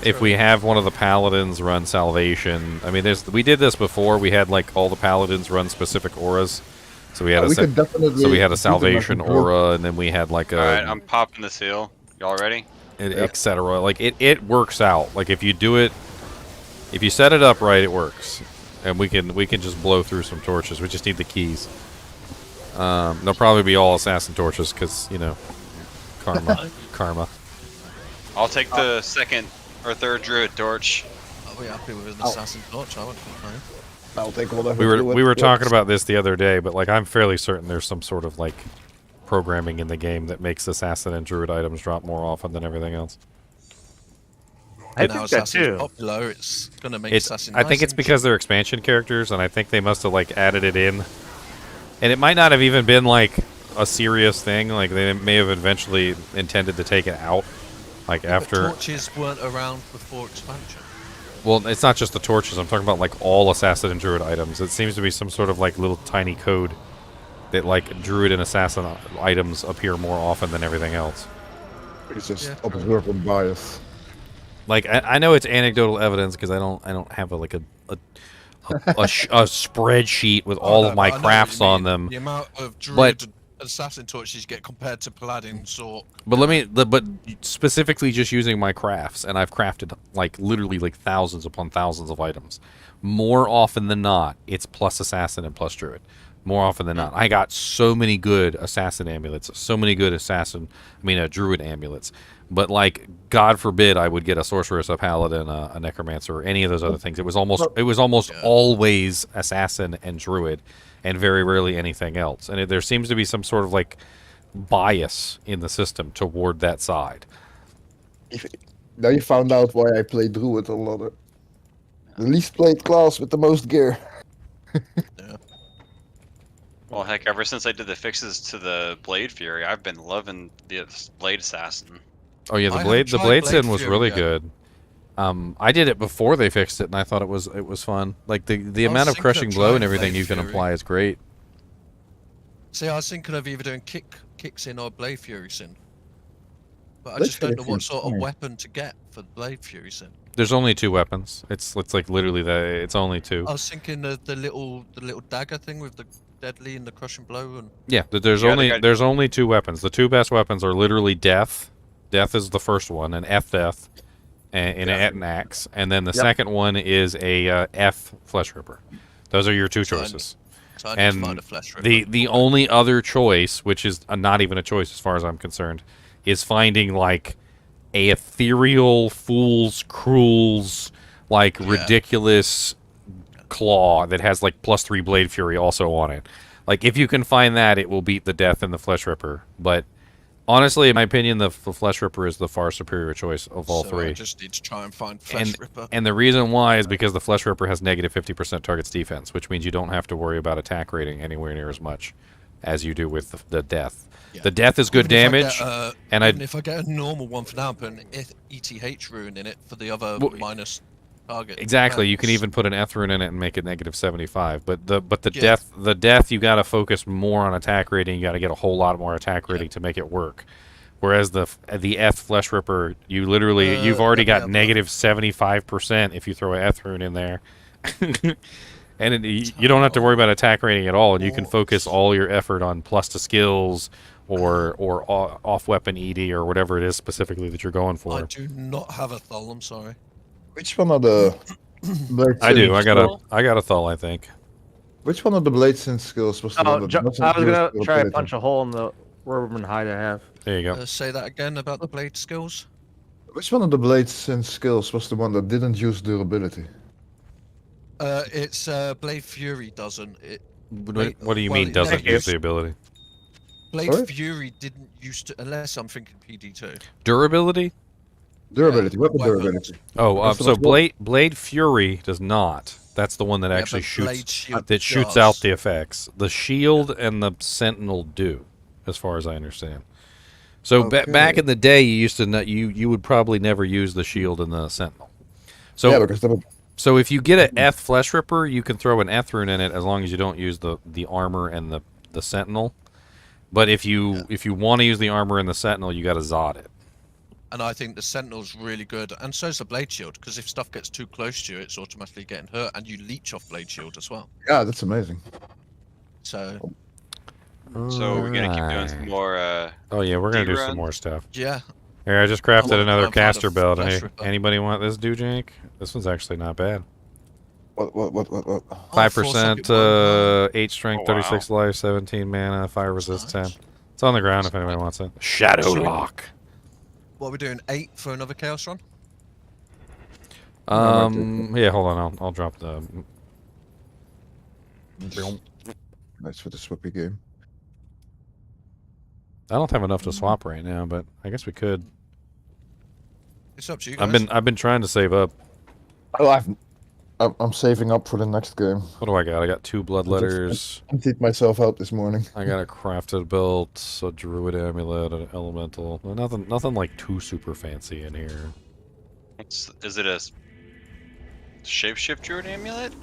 If we have one of the paladins run salvation, I mean, we did this before. We had like all the paladins run specific auras. So we had a salvation aura, and then we had like a. All right, I'm popping the seal. Y'all ready? Etc. Like it works out. Like if you do it, if you set it up right, it works. and we can just blow through some torches. We just need the keys. They'll probably be all assassin torches because you know, karma. I'll take the second or third druid torch. I'll be happy with an assassin torch. I won't complain. I'll take whatever. We were talking about this the other day, but like I'm fairly certain there's some sort of like programming in the game that makes assassin and druid items drop more often than everything else. I think that too. Popular, it's gonna make assassin. I think it's because they're expansion characters, and I think they must have like added it in. And it might not have even been like a serious thing. Like they may have eventually intended to take it out, like after. But torches weren't around before expansion. Well, it's not just the torches. I'm talking about like all assassin and druid items. It seems to be some sort of like little tiny code that like druid and assassin items appear more often than everything else. It's just observer bias. Like I know it's anecdotal evidence because I don't have a spreadsheet with all of my crafts on them. The amount of druid assassin torches you get compared to paladin sort. But but specifically just using my crafts, and I've crafted like literally like thousands upon thousands of items. More often than not, it's plus assassin and plus druid. More often than not, I got so many good assassin amulets, so many good druid amulets. But like, God forbid, I would get a sorceress, a paladin, a necromancer, or any of those other things. It was almost always assassin and druid, and very rarely anything else. And there seems to be some sort of like bias in the system toward that side. Now you found out why I play druid a lot. The least played class with the most gear. Well, heck, ever since I did the fixes to the Blade Fury, I've been loving the Blade Assassin. Oh yeah, the Blade Sin was really good. I did it before they fixed it, and I thought it was fun. Like the amount of crushing blow and everything you can apply is great. See, I was thinking of either doing kick sin or Blade Fury sin, but I just don't know what sort of weapon to get for the Blade Fury sin. There's only 2 weapons. It's like literally it's only 2. I was thinking of the little dagger thing with the deadly and the crushing blow and. Yeah, there's only 2 weapons. The 2 best weapons are literally death. Death is the first one, an F death, and an axe, and then the second one is a F flesh ripper. Those are your 2 choices. So I need to find a flesh ripper. The only other choice, which is not even a choice as far as I'm concerned, is finding like a ethereal fool's cruel's like ridiculous claw that has like +3 blade fury also on it. Like if you can find that, it will beat the death and the flesh ripper. But honestly, in my opinion, the flesh ripper is the far superior choice of all 3. I just need to try and find flesh ripper. And the reason why is because the flesh ripper has negative 50% target's defense, which means you don't have to worry about attack rating anywhere near as much as you do with the death. Yeah. The death is good damage, and if I get a normal one for now, put an ETH rune in it for the other minus target. Exactly, you can even put an Eth rune in it and make it negative 75. But the death, you got to focus more on attack rating. You got to get a whole lot more attack rating to make it work. Whereas the Eth flesh ripper, you literally you've already got negative 75% if you throw an Eth rune in there. And you don't have to worry about attack rating at all, and you can focus all your effort on plus to skills or off weapon ED or whatever it is specifically that you're going for. I do not have a Thul, I'm sorry. Which one of the blade I do. I got a Thul, I think. Which one of the blade sin skills was the one that I was gonna try to punch a hole in the Roman hide I have. There you go. Say that again about the blade skills. Which one of the blade sin skills was the one that didn't use durability? It's Blade Fury doesn't. What do you mean doesn't use the ability? Blade Fury didn't use to, unless I'm thinking PD2. Durability? Durability. Weapon durability. Oh, so Blade Fury does not. That's the one that actually shoots out the effects. The shield and the sentinel do, as far as I understand. So back in the day, you used to you would probably never use the shield and the sentinel. So so if you get an Eth flesh ripper, you can throw an Eth rune in it as long as you don't use the armor and the sentinel. But if you want to use the armor and the sentinel, you got to Zod it. And I think the sentinel's really good, and so's the blade shield, because if stuff gets too close to you, it's automatically getting hurt, and you leech off blade shield as well. Yeah, that's amazing. So we're gonna keep doing some more. Oh yeah, we're gonna do some more stuff. Yeah. Here, I just crafted another caster belt. Anybody want this, Dujank? This one's actually not bad. What? 5%, 8 strength, Oh, wow. 36 life, 17 mana, fire resist 10. It's on the ground if anybody wants it. Shadow So we- Lock. What are we doing? 8 for another chaos run? Yeah, hold on. I'll drop the. Nice for the swappy game. I don't have enough to swap right now, but I guess we could. It's up to you guys. I've been trying to save up. Oh, I'm saving up for the next game. What do I got? I got 2 bloodletters. I emptied myself out this morning. I got a crafted belt, a druid amulet, an elemental. Nothing like too super fancy in here. Is it a shapeshift druid amulet?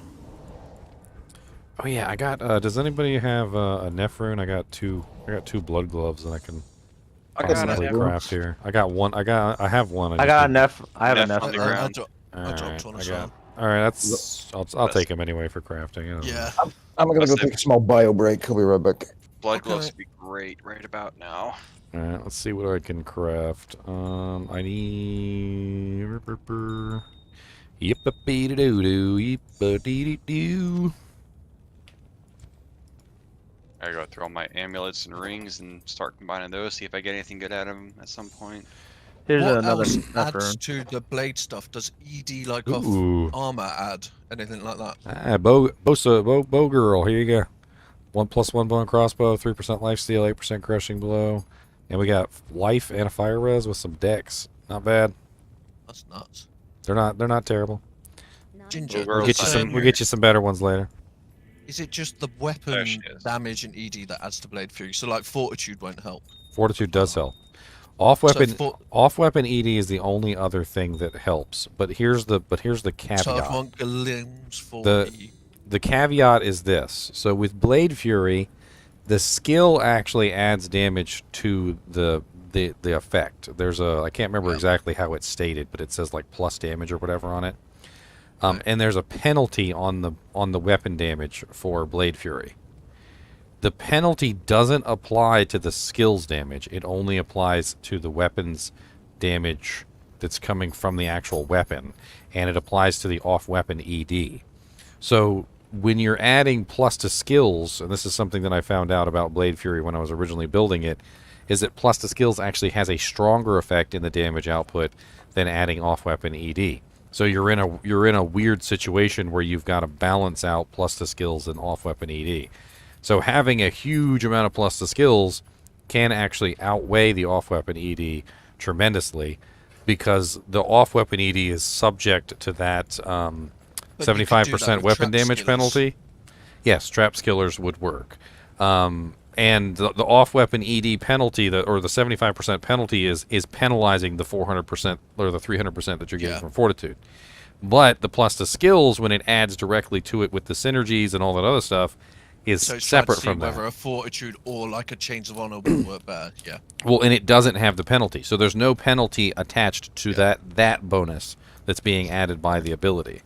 Oh yeah, I got. Does anybody have a Nephrune? I got two blood gloves that I can possibly craft here. I got one. I have one. I got a Neph. I have a Neph on the ground. I dropped one as well. All right, that's. I'll take them anyway for crafting. Yeah. I'm gonna go take a small bio break. I'll be right back. Blood gloves would be great right about now. All right, let's see what I can craft. I need. Yip-a-dee-doo-doo, yip-a-dee-doo-doo. I go through all my amulets and rings and start combining those. See if I get anything good out of them at some point. Here's What another else Nephrune. adds to the blade stuff? Does ED like Ooh. off armor add anything like that? Bow girl. Here you go. 1+1 bow and crossbow, 3% lifesteal, 8% crushing blow, and we got life and a fire res with some dex. Not bad. That's nuts. They're not terrible. Ginger. We'll get you some better ones later. Is it just the weapon damage and ED that adds to Blade Fury? So like Fortitude won't help. Fortitude does help. Off weapon ED is the only other thing that helps. But here's the caveat. So I want limbs for The caveat is this. So with Blade Fury, the skill actually adds damage to the effect. There's I can't remember exactly how it's stated, but it says like plus damage or whatever on it. And there's a penalty on the weapon damage for Blade Fury. The penalty doesn't apply to the skills damage. It only applies to the weapons damage that's coming from the actual weapon, and it applies to the off-weapon ED. So when you're adding plus to skills, and this is something that I found out about Blade Fury when I was originally building it, is that plus to skills actually has a stronger effect in the damage output than adding off-weapon ED. So you're in a weird situation where you've got to balance out plus to skills and off-weapon ED. So having a huge amount of plus to skills can actually outweigh the off-weapon ED tremendously, because the off-weapon ED is subject to that 75% weapon damage penalty. Yes, trap skillers would work. And the off-weapon ED penalty, or the 75% penalty, is penalizing the 400% or the 300% that you're getting from Fortitude. But the plus to skills, when it adds directly to it with the synergies and all that other stuff, is so it's separate trying to see from whether that. a Fortitude or like a Chains of Honor would work better. Yeah. Well, and it doesn't have the penalty, so there's no penalty attached to that bonus that's being added by the ability,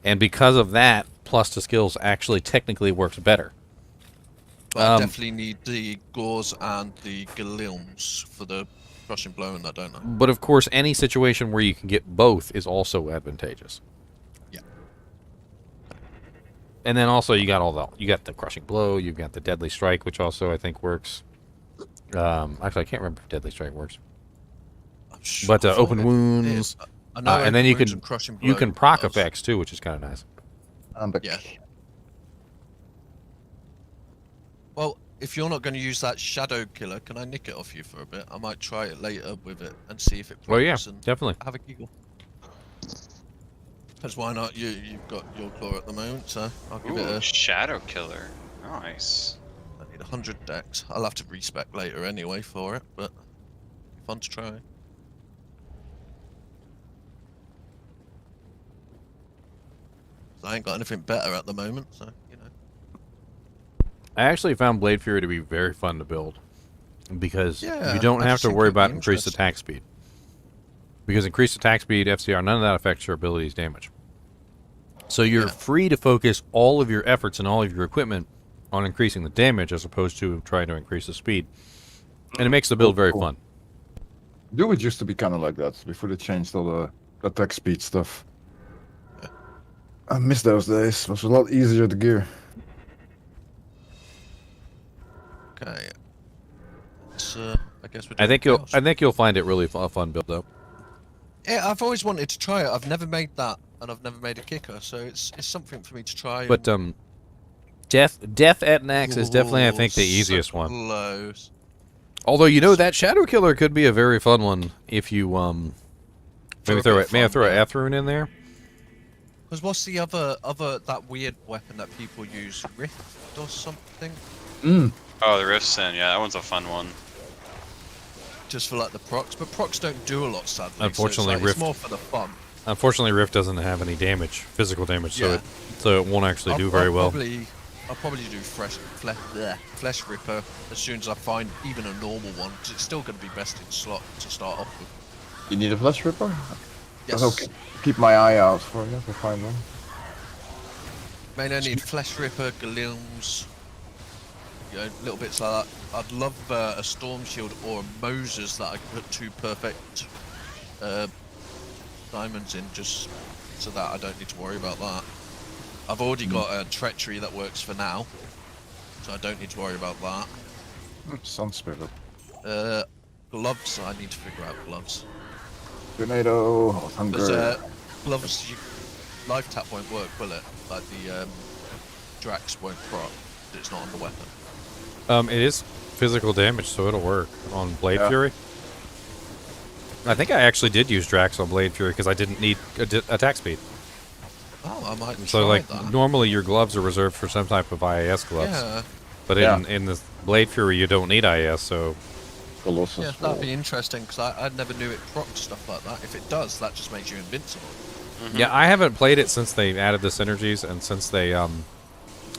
and because of that, plus to skills actually technically works better. But I definitely need the Gauze and the Galilms for the crushing blow, and that, don't I? But of course, any situation where you can get both is also advantageous. Yeah. And then also you got the crushing blow, you've got the deadly strike, which also I think works. Actually, I can't remember if deadly strike works. But open wounds, and then you can proc effects too, which is kind of nice. Yeah. Well, if you're not going to use that Shadow Killer, can I nick it off you for a bit? I might try it later with it and see if it Well, yeah, and definitely. have a giggle. Because why not? You've got your claw at the moment, so I'll give it a Shadow Killer. Nice. I need 100 decks. I'll have to respec later anyway for it, but fun to try. I ain't got anything better at the moment, so you know. I actually found Blade Fury to be very fun to build, because Yeah, you don't I have just to think worry it'd be about increased attack speed. Because increased attack speed, FCR, none of that affects your ability's damage. So you're free to focus all of your efforts and all of your equipment on increasing the damage as opposed to trying to increase the speed. And it makes the build very fun. Druid used to be kind of like that before they changed all the attack speed stuff. I miss those days. It was a lot easier to gear. Okay. I guess we're I doing think you'll find it really a fun build though. Yeah, I've always wanted to try it. I've never made that, and I've never made a kicker, so it's something for me to try. But death at an axe is definitely, I think, the easiest one. Close. Although you know that Shadow Killer could be a very fun one if you maybe throw it. May I throw an Athrune in there? Because what's the other that weird weapon that people use? Rift or something? Oh, the Rift Sin. Yeah, that one's a fun one. Just for like the procs, but procs don't do a lot, sadly. Unfortunately, so it's, Rift. It's more for the fun. Unfortunately, Rift doesn't have any damage, physical damage, so it won't actually do very well. I'll probably do Flesh Ripper as soon as I find even a normal one, because it's still going to be best in slot to start off with. You need a Flesh Ripper? Yes. Okay. Keep my eye out for you to find one. Mainly I need Flesh Ripper, Galilms, little bits like that. I'd love a Storm Shield or a Moses that I could put 2 perfect diamonds in, just so that I don't need to worry about that. I've already got a Treachery that works for now, so I don't need to worry about that. Sun Spirit. Gloves, I need to figure out gloves. Tornado, Hunger. Gloves, life tap won't work, will it? Like the Drax won't proc, it's not on the weapon. It is physical damage, so it'll work on Blade Fury. I think I actually did use Drax on Blade Fury because I didn't need attack speed. Oh, I might So try like that. normally your gloves are reserved for some type of IAS gloves. Yeah. But in the Blade Fury you don't need IAS, so Yeah, that'd be interesting because I never knew it procced stuff like that. If it does, that just makes you invincible. Yeah, I haven't played it since they added the synergies and since they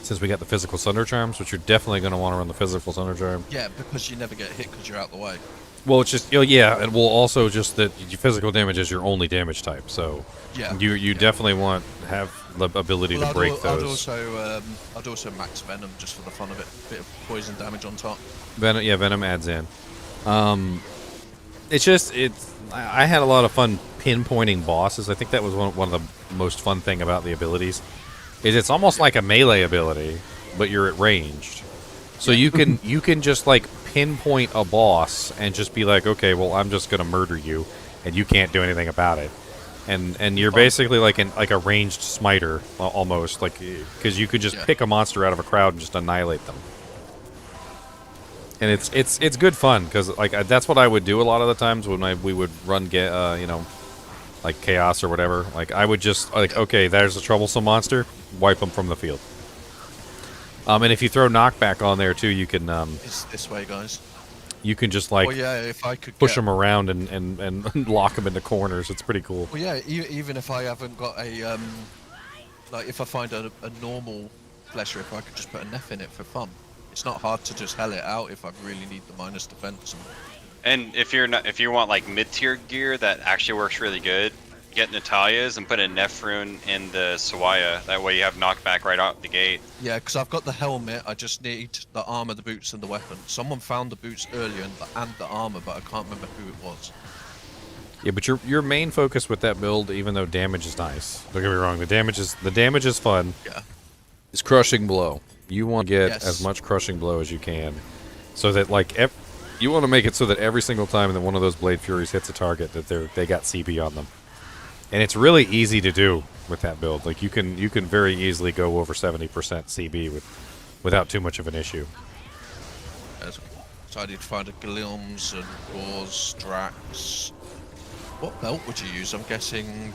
since we got the physical Thunder Charms, which you're definitely going to want to run the physical Thunder Charm. Yeah, because you never get hit because you're out the way. Well, it's just and we'll also just that your physical damage is your only damage type, so you definitely want to have the ability to break those. I'd also max Venom just for the fun of it, bit of poison damage on top. Venom adds in. I had a lot of fun pinpointing bosses. I think that was one of the most fun thing about the abilities. Is it's almost like a melee ability, but you're at ranged. So you can just like pinpoint a boss and just be like, okay, well I'm just gonna murder you, and you can't do anything about it. And you're basically like a ranged smiter almost, like because you could just pick a monster out of a crowd and just annihilate them. And it's good fun because like that's what I would do a lot of the times when we would run like chaos or whatever. Like I would just like, okay, there's a troublesome monster, wipe them from the field. And if you throw knockback on there too, you can It's this way, guys. You can just like if I could push them around and lock them into corners. It's pretty cool. Well, yeah, even if I haven't got a like if I find a normal Flesh Ripper, I could just put a Neff in it for fun. It's not hard to just hell it out if I really need the minus defense. And if you want like mid-tier gear that actually works really good, get Natalia's and put a Neff rune in the Sawaya. That way you have knockback right out the gate. Yeah, because I've got the helmet. I just need the armor, the boots, and the weapon. Someone found the boots earlier and the armor, but I can't remember who it was. Yeah, but your main focus with that build, even though damage is nice, don't get me wrong, the damage is fun. Yeah. Is crushing blow. You want to get as much crushing blow as you can, so that like you want to make it so that every single time that one of those Blade Furies hits a target, that they got CB on them. And it's really easy to do with that build. Like you can very easily go over 70% CB without too much of an issue. So I need to find a Galilms and Gauze, Drax. What belt would you use? I'm guessing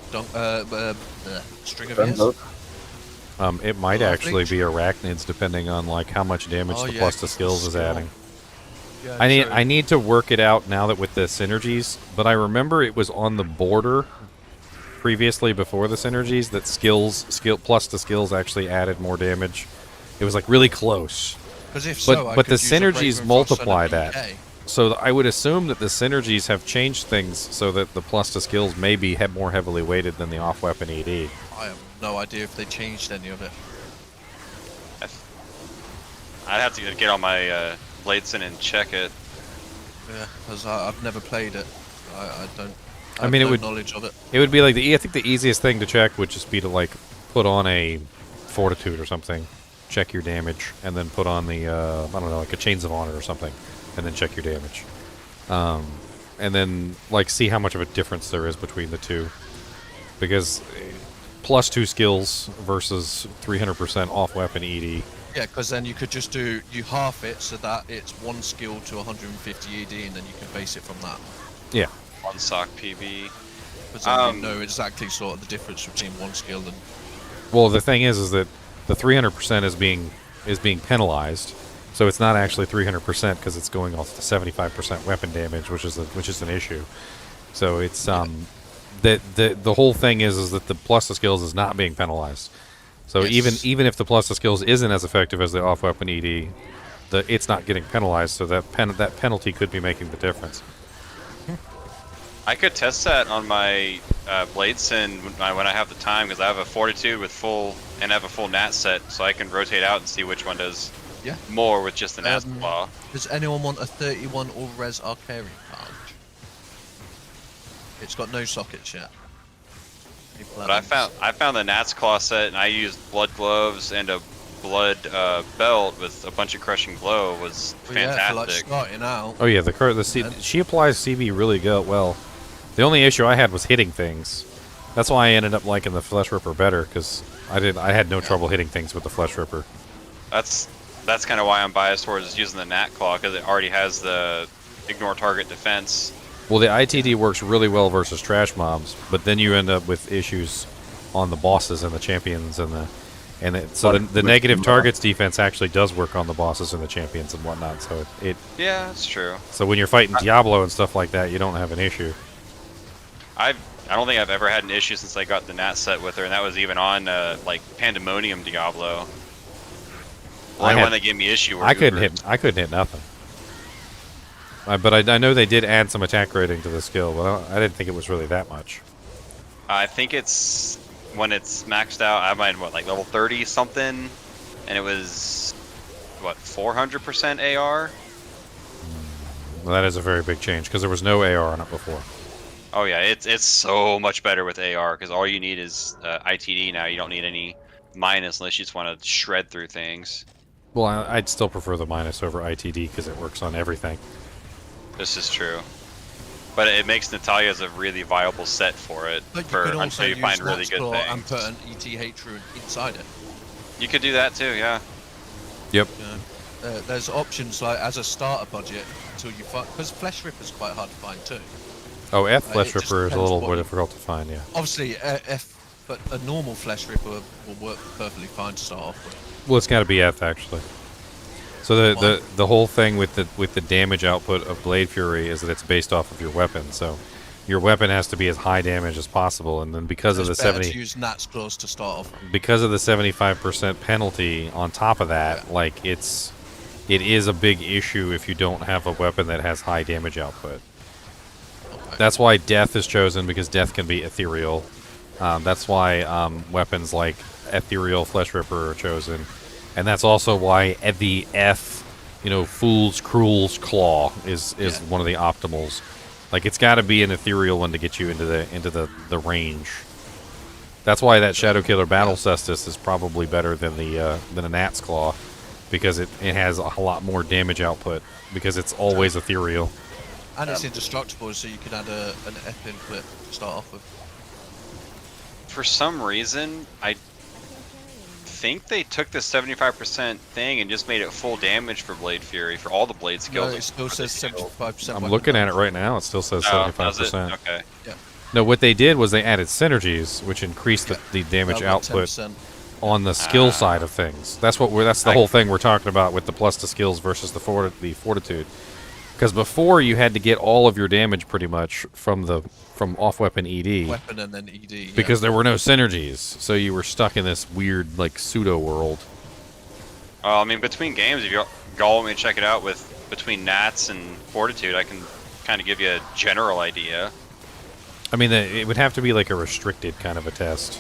String of Ears? It might actually be Arachnids, depending on like how much damage the plus to skills is adding. Yeah, I need to work it out now that with the synergies, but I remember it was on the border previously before the synergies that plus to skills actually added more damage. It was like really close. But the synergies multiply that. So I would assume that the synergies have changed things so that the plus to skills may be more heavily weighted than the off weapon ED. I have no idea if they changed any of it. I'd have to get on my Bladeson and check it. Yeah, because I've never played it. I don't. I mean, have no knowledge of it. It would be like I think the easiest thing to check would just be to like put on a Fortitude or something, check your damage, and then put on the, I don't know, like a Chains of Honor or something, and then check your damage. And then, like, see how much of a difference there is between the two. Because plus 2 skills versus 300% off weapon ED. Yeah, because then you could just do, you half it so that it's 1 skill to 150 ED, and then you can base it from that. Yeah. 1 sock PB. Because then you know exactly sort of the difference between 1 skill and... Well, the thing is that the 300% is being penalized, so it's not actually 300% because it's going off the 75% weapon damage, which is an issue. So it's the whole thing is that the plus the skills is not being penalized. So even if the plus the skills isn't as effective as the off weapon ED, it's not getting penalized. So that penalty could be making the difference. I could test that on my Bladesyn when I have the time, because I have a Fortitude with full, and I have a full Nat set, so I can rotate out and see which one does more with just the Nat Claw. Does anyone want a 31 all-res Arcarian card? It's got no sockets yet. But I found the Nat's Claw set, and I used Blood Gloves and a Blood belt with a bunch of Crushing Blow. Was fantastic. Yeah, for like starting out. Oh yeah, she applies CB really well. The only issue I had was hitting things. That's why I ended up liking the Flesh Ripper better, because I had no trouble hitting things with the Flesh Ripper. That's kind of why I'm biased towards using the Nat Claw, because it already has the ignore target defense. Well, the ITD works really well versus trash mobs, but then you end up with issues on the bosses and the champions so the negative targets defense actually does work on the bosses and the champions and whatnot. So yeah, that's true. So when you're fighting Diablo and stuff like that, you don't have an issue. I don't think I've ever had an issue since I got the Nat set with her, and that was even on like Pandemonium Diablo. The only one that gave me issue. I couldn't hit nothing. But I know they did add some attack rating to the skill, but I didn't think it was really that much. I think it's when it's maxed out. I might like level 30 something, and it was what 400% AR. Well, that is a very big change because there was no AR on it before. Oh yeah, it's so much better with AR because all you need is ITD now. You don't need any minus unless you just want to shred through things. Well, I'd still prefer the minus over ITD because it works on everything. This is true, but it makes Natalia's a really viable set for it. Until you find really good things. And put an ETH rune inside it. You could do that too, yeah. Yep. There's options like as a starter budget until you find, because Flesh Ripper's quite hard to find too. Oh, Flesh Ripper is a little more difficult to find, yeah. Obviously, but a normal Flesh Ripper will work perfectly fine to start off with. Well, it's got to be actually. So the whole thing with the damage output of Blade Fury is that it's based off of your weapon. So your weapon has to be as high damage as possible, and then because of the 70, to use Nat's Claws to start off. Because of the 75% penalty on top of that, like it is a big issue if you don't have a weapon that has high damage output. That's why Death is chosen, because Death can be ethereal. That's why weapons like Ethereal Flesh Ripper are chosen. And that's also why the Fool's Cruel's Claw is one of the optimals. Like, it's got to be an ethereal one to get you into the range. That's why that Shadow Killer Battle Cestus is probably better than a Nat's Claw, because it has a lot more damage output, because it's always ethereal. And it's indestructible, so you can add an F-in clip to start off with. For some reason, I think they took the 75% thing and just made it full damage for Blade Fury for all the blade skills. No, it still says 75%. I'm looking at it right now. It still says 75%. Okay. Yeah. No, what they did was they added synergies, which increased the damage output 10%. On the skill side of things. That's the whole thing we're talking about with the plus to skills versus the fortitude. Because before you had to get all of your damage pretty much from off weapon ED. Weapon and then ED. Because there were no synergies, so you were stuck in this weird like pseudo world. I mean, between games, if you all want me to check it out between Nats and Fortitude, I can kind of give you a general idea. I mean, it would have to be like a restricted kind of a test.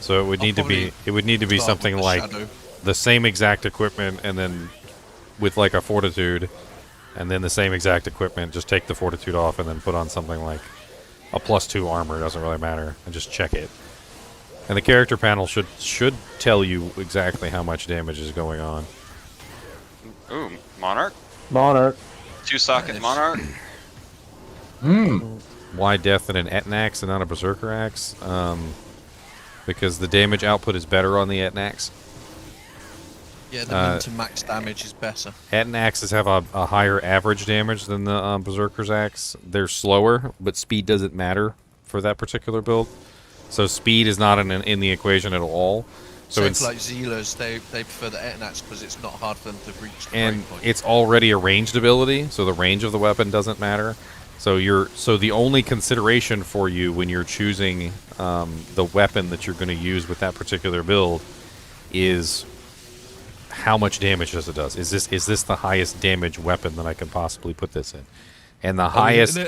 So it would need to be something like the same exact equipment, and then with like a Fortitude. And then the same exact equipment, just take the Fortitude off and then put on something like a +2 armor, doesn't really matter, and just check it. And the character panel should tell you exactly how much damage is going on. Ooh, Monarch? Monarch. 2-socket Monarch? Why death in an Etnax and not a Berserker Axe? Because the damage output is better on the Etnax. Yeah, the min to max damage is better. Etnaxes have a higher average damage than the Berserker's Axe. They're slower, but speed doesn't matter for that particular build. So speed is not in the equation at all. So it's like Zealers, they prefer the Etnax because it's not hard for them to reach the and breakpoint. it's already a ranged ability, so the range of the weapon doesn't matter. So the only consideration for you when you're choosing the weapon that you're going to use with that particular build is how much damage does it does. Is this the highest damage weapon that I can possibly put this in? And the highest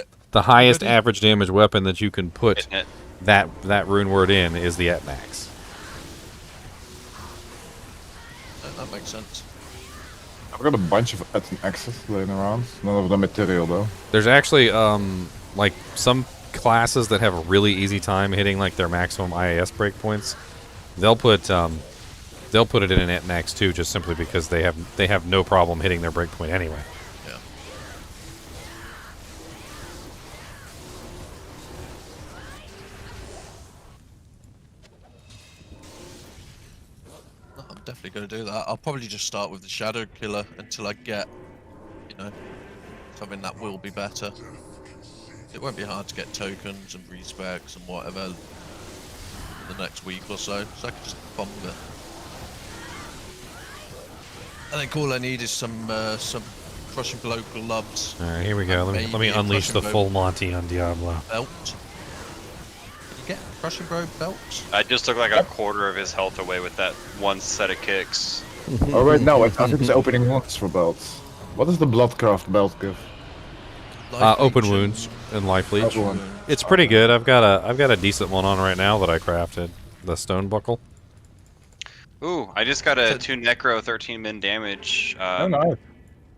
average damage weapon that you can put that rune word in is the Etnax. That makes sense. I've got a bunch of Etnaxes laying around. None of them material though. There's actually like some classes that have a really easy time hitting like their maximum IAS breakpoints. They'll put it in an Etnax too, just simply because they have no problem hitting their breakpoint anyway. Yeah. I'm definitely going to do that. I'll probably just start with the Shadow Killer until I get, something that will be better. It won't be hard to get tokens and respecs and whatever the next week or so I can just bomb it. I think all I need is some crushing blow gloves. All right, here we go. Let me unleash the full Monty on Diablo. Belt. You get crushing blow belts? I just took like a quarter of his health away with that one set of kicks. Alright, now I think it's opening once for belts. What does the Bloodcraft belt give? Open wounds and life leech. It's pretty good. I've got a decent one on right now that I crafted. The stone buckle. Ooh, I just got a 2 necro 13 min damage. Oh nice.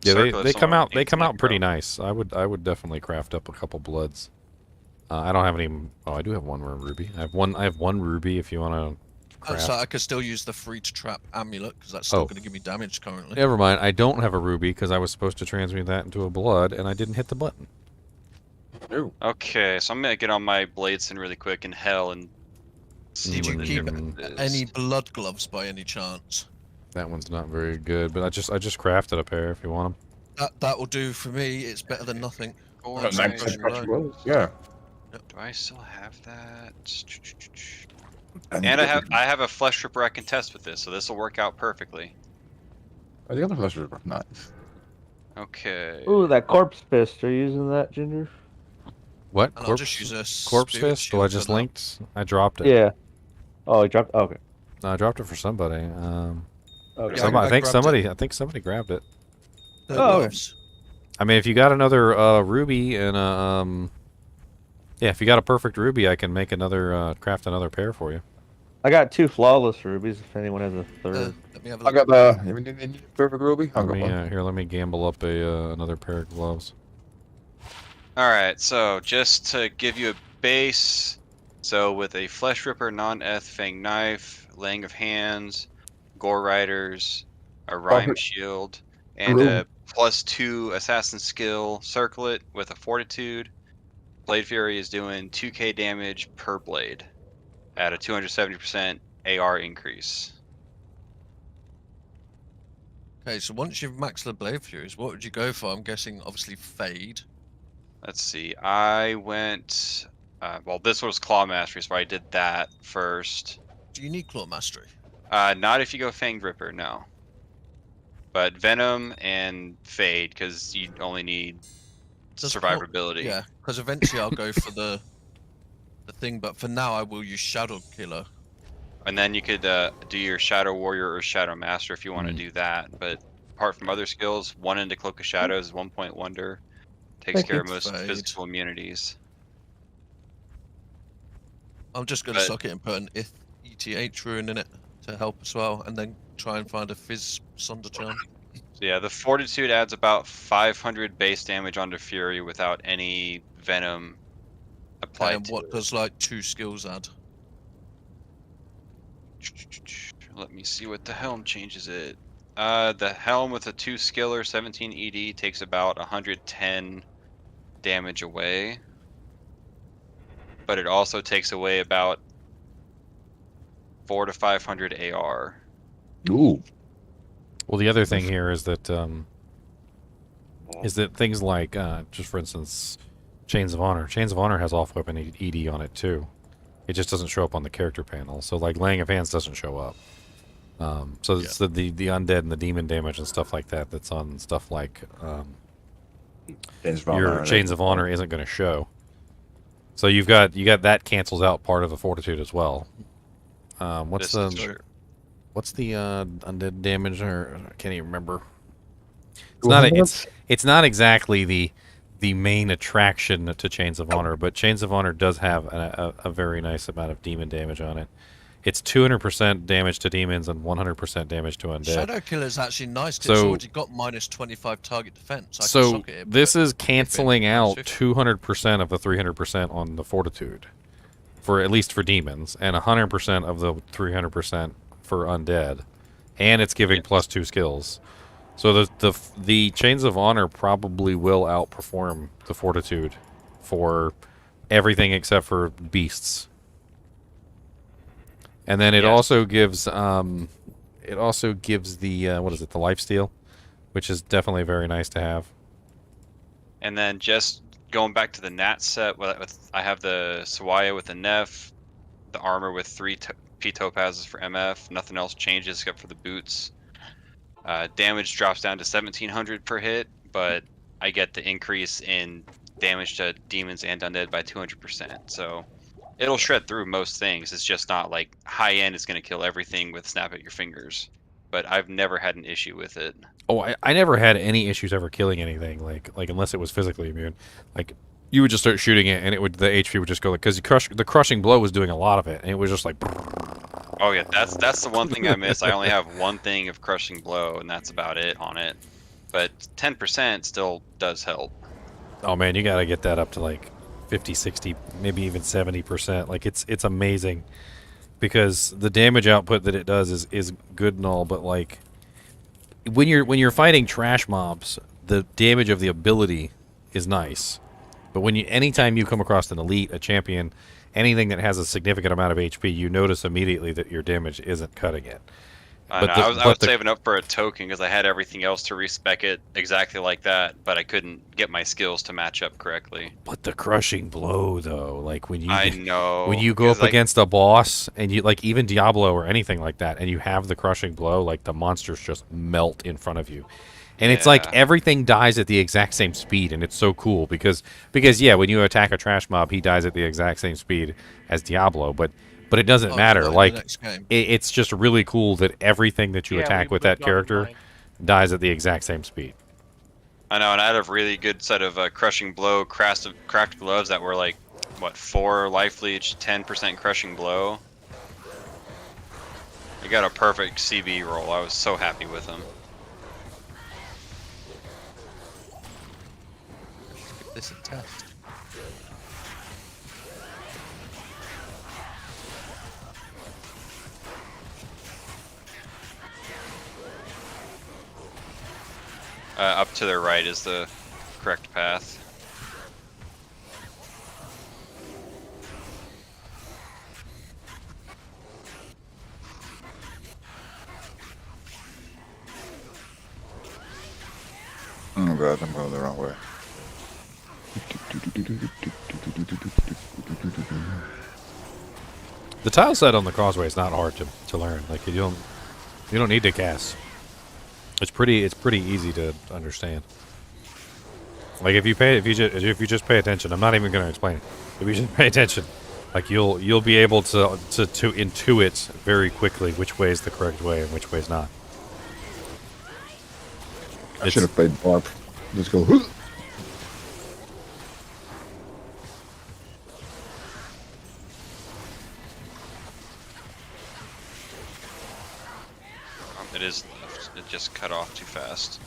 Yeah, they come out pretty nice. I would definitely craft up a couple bloods. I don't have any. Oh, I do have one ruby. I have one ruby if you want to. So I could still use the free to trap amulet because that's still going to give me damage currently. Never mind. I don't have a ruby because I was supposed to transmute that into a blood and I didn't hit the button. Ooh. Okay, so I'm gonna get on my Bladeson really quick in hell and see Did what you the keep difference is. any blood gloves by any chance? That one's not very good, but I just crafted a pair if you want them. That will do for me. It's better than nothing. Yeah. Do I still have that? And I have a flesh ripper I can test with this, so this will work out perfectly. Oh, the other flesh ripper, nice. Okay. Ooh, that corpse fist. Are you using that, Ginger? What? And I'll just use a Corpse spirit fist? Well, I shield just for that. linked. I dropped it. Yeah. Oh, you dropped. Okay. No, I dropped it for somebody. Okay. I think somebody grabbed it. The Oh. gloves. I mean, if you got another ruby and yeah, if you got a perfect ruby, I can make another craft another pair for you. I got 2 flawless rubies. If anyone has a third. Let me have a I look. got the perfect ruby. Let me gamble up another pair of gloves. Alright, so just to give you a base, so with a Flesh Ripper, non-eth Fang Knife, Laying of Hands, Gore Riders, a Rhyme Shield, and a +2 Assassin Skill Circlet with a Fortitude, Blade Fury is doing 2k damage per blade at a 270% AR increase. Okay, so once you've maxed the Blade Furies, what would you go for? I'm guessing, obviously, Fade. Let's see, I went... well, this was Claw Mastery, so I did that first. Do you need Claw Mastery? Not if you go Fanged Ripper, no. But Venom and Fade, because you only need survivability. Yeah, because eventually I'll go for the thing, but for now I will use Shadow Killer. And then you could do your Shadow Warrior or Shadow Master if you want to do that. But apart from other skills, 1 into Cloak of Shadows, 1 point wonder, takes care of most physical immunities. I'm just going to suck it and put an ETH rune in it to help as well, and then try and find a Fizz Sunder Charm. So yeah, the Fortitude adds about 500 base damage onto Fury without any Venom applied And what does like 2 skills add? Let me see what the helm changes it. The helm with a 2 skiller 17 ED takes about 110 damage away. But it also takes away about 400 to 500 AR. Ooh. Well, the other thing here is that things like, just for instance, Chains of Honor. Chains of Honor has off-weapon ED on it too. It just doesn't show up on the character panel. So like Laying of Hands doesn't show up. So it's the undead and the demon damage and stuff like that that's on stuff like your Chains of Honor isn't going to show. So you got that cancels out part of the fortitude as well. What's the undead damage? Or I can't even remember. It's not exactly the main attraction to Chains of Honor, but Chains of Honor does have a very nice amount of demon damage on it. It's 200% damage to demons and 100% damage to undead. Shadow Killer is actually nice because it's already got minus 25 target defense. So this is canceling out 200% of the 300% on the fortitude, for at least for demons, and 100% of the 300% for undead, and it's giving +2 skills. So the Chains of Honor probably will outperform the fortitude for everything except for beasts. And then it also gives the what is it, the lifesteal, which is definitely very nice to have. And then just going back to the Nat set, I have the Sawaya with the Neff, the armor with 3 P topazes for MF. Nothing else changes except for the boots. Damage drops down to 1700 per hit, but I get the increase in damage to demons and undead by 200%. So it'll shred through most things. It's just not like high end is going to kill everything with snap at your fingers. But I've never had an issue with it. Oh, I never had any issues ever killing anything, like unless it was physically immune. Like you would just start shooting it, and the HP would just go, because the crushing blow was doing a lot of it, and it was just like. Oh yeah, that's the one thing I miss. I only have one thing of crushing blow, and that's about it on it. But 10% still does help. Oh man, you gotta get that up to like 50, 60, maybe even 70%. Like it's amazing, because the damage output that it does is good and all, but like when you're fighting trash mobs, the damage of the ability is nice. But anytime you come across an elite, a champion, anything that has a significant amount of HP, you notice immediately that your damage isn't cutting it. I was saving up for a token because I had everything else to respec it exactly like that, but I couldn't get my skills to match up correctly. But the crushing blow, though, like when you go up against a boss, and you like even Diablo or anything like that, and you have the crushing blow, like the monsters just melt in front of you. And it's like everything dies at the exact same speed, and it's so cool because yeah, when you attack a trash mob, he dies at the exact same speed as Diablo, but it doesn't matter. Like it's just really cool that everything that you attack with that character dies at the exact same speed. I know, and I had a really good set of crushing blow craft gloves that were like what 4 life leech, 10% crushing blow. You got a perfect CB roll. I was so happy with them. This a test. Up to the right is the correct path. Oh god, I'm going the wrong way. The tile set on the causeway is not hard to learn. Like you don't need to cast. It's pretty easy to understand. Like if you just pay attention, I'm not even going to explain it. If you just pay attention, like you'll be able to intuit very quickly which way is the correct way and which way is not. I should have played Barb. Let's go. It is left. It just cut off too fast.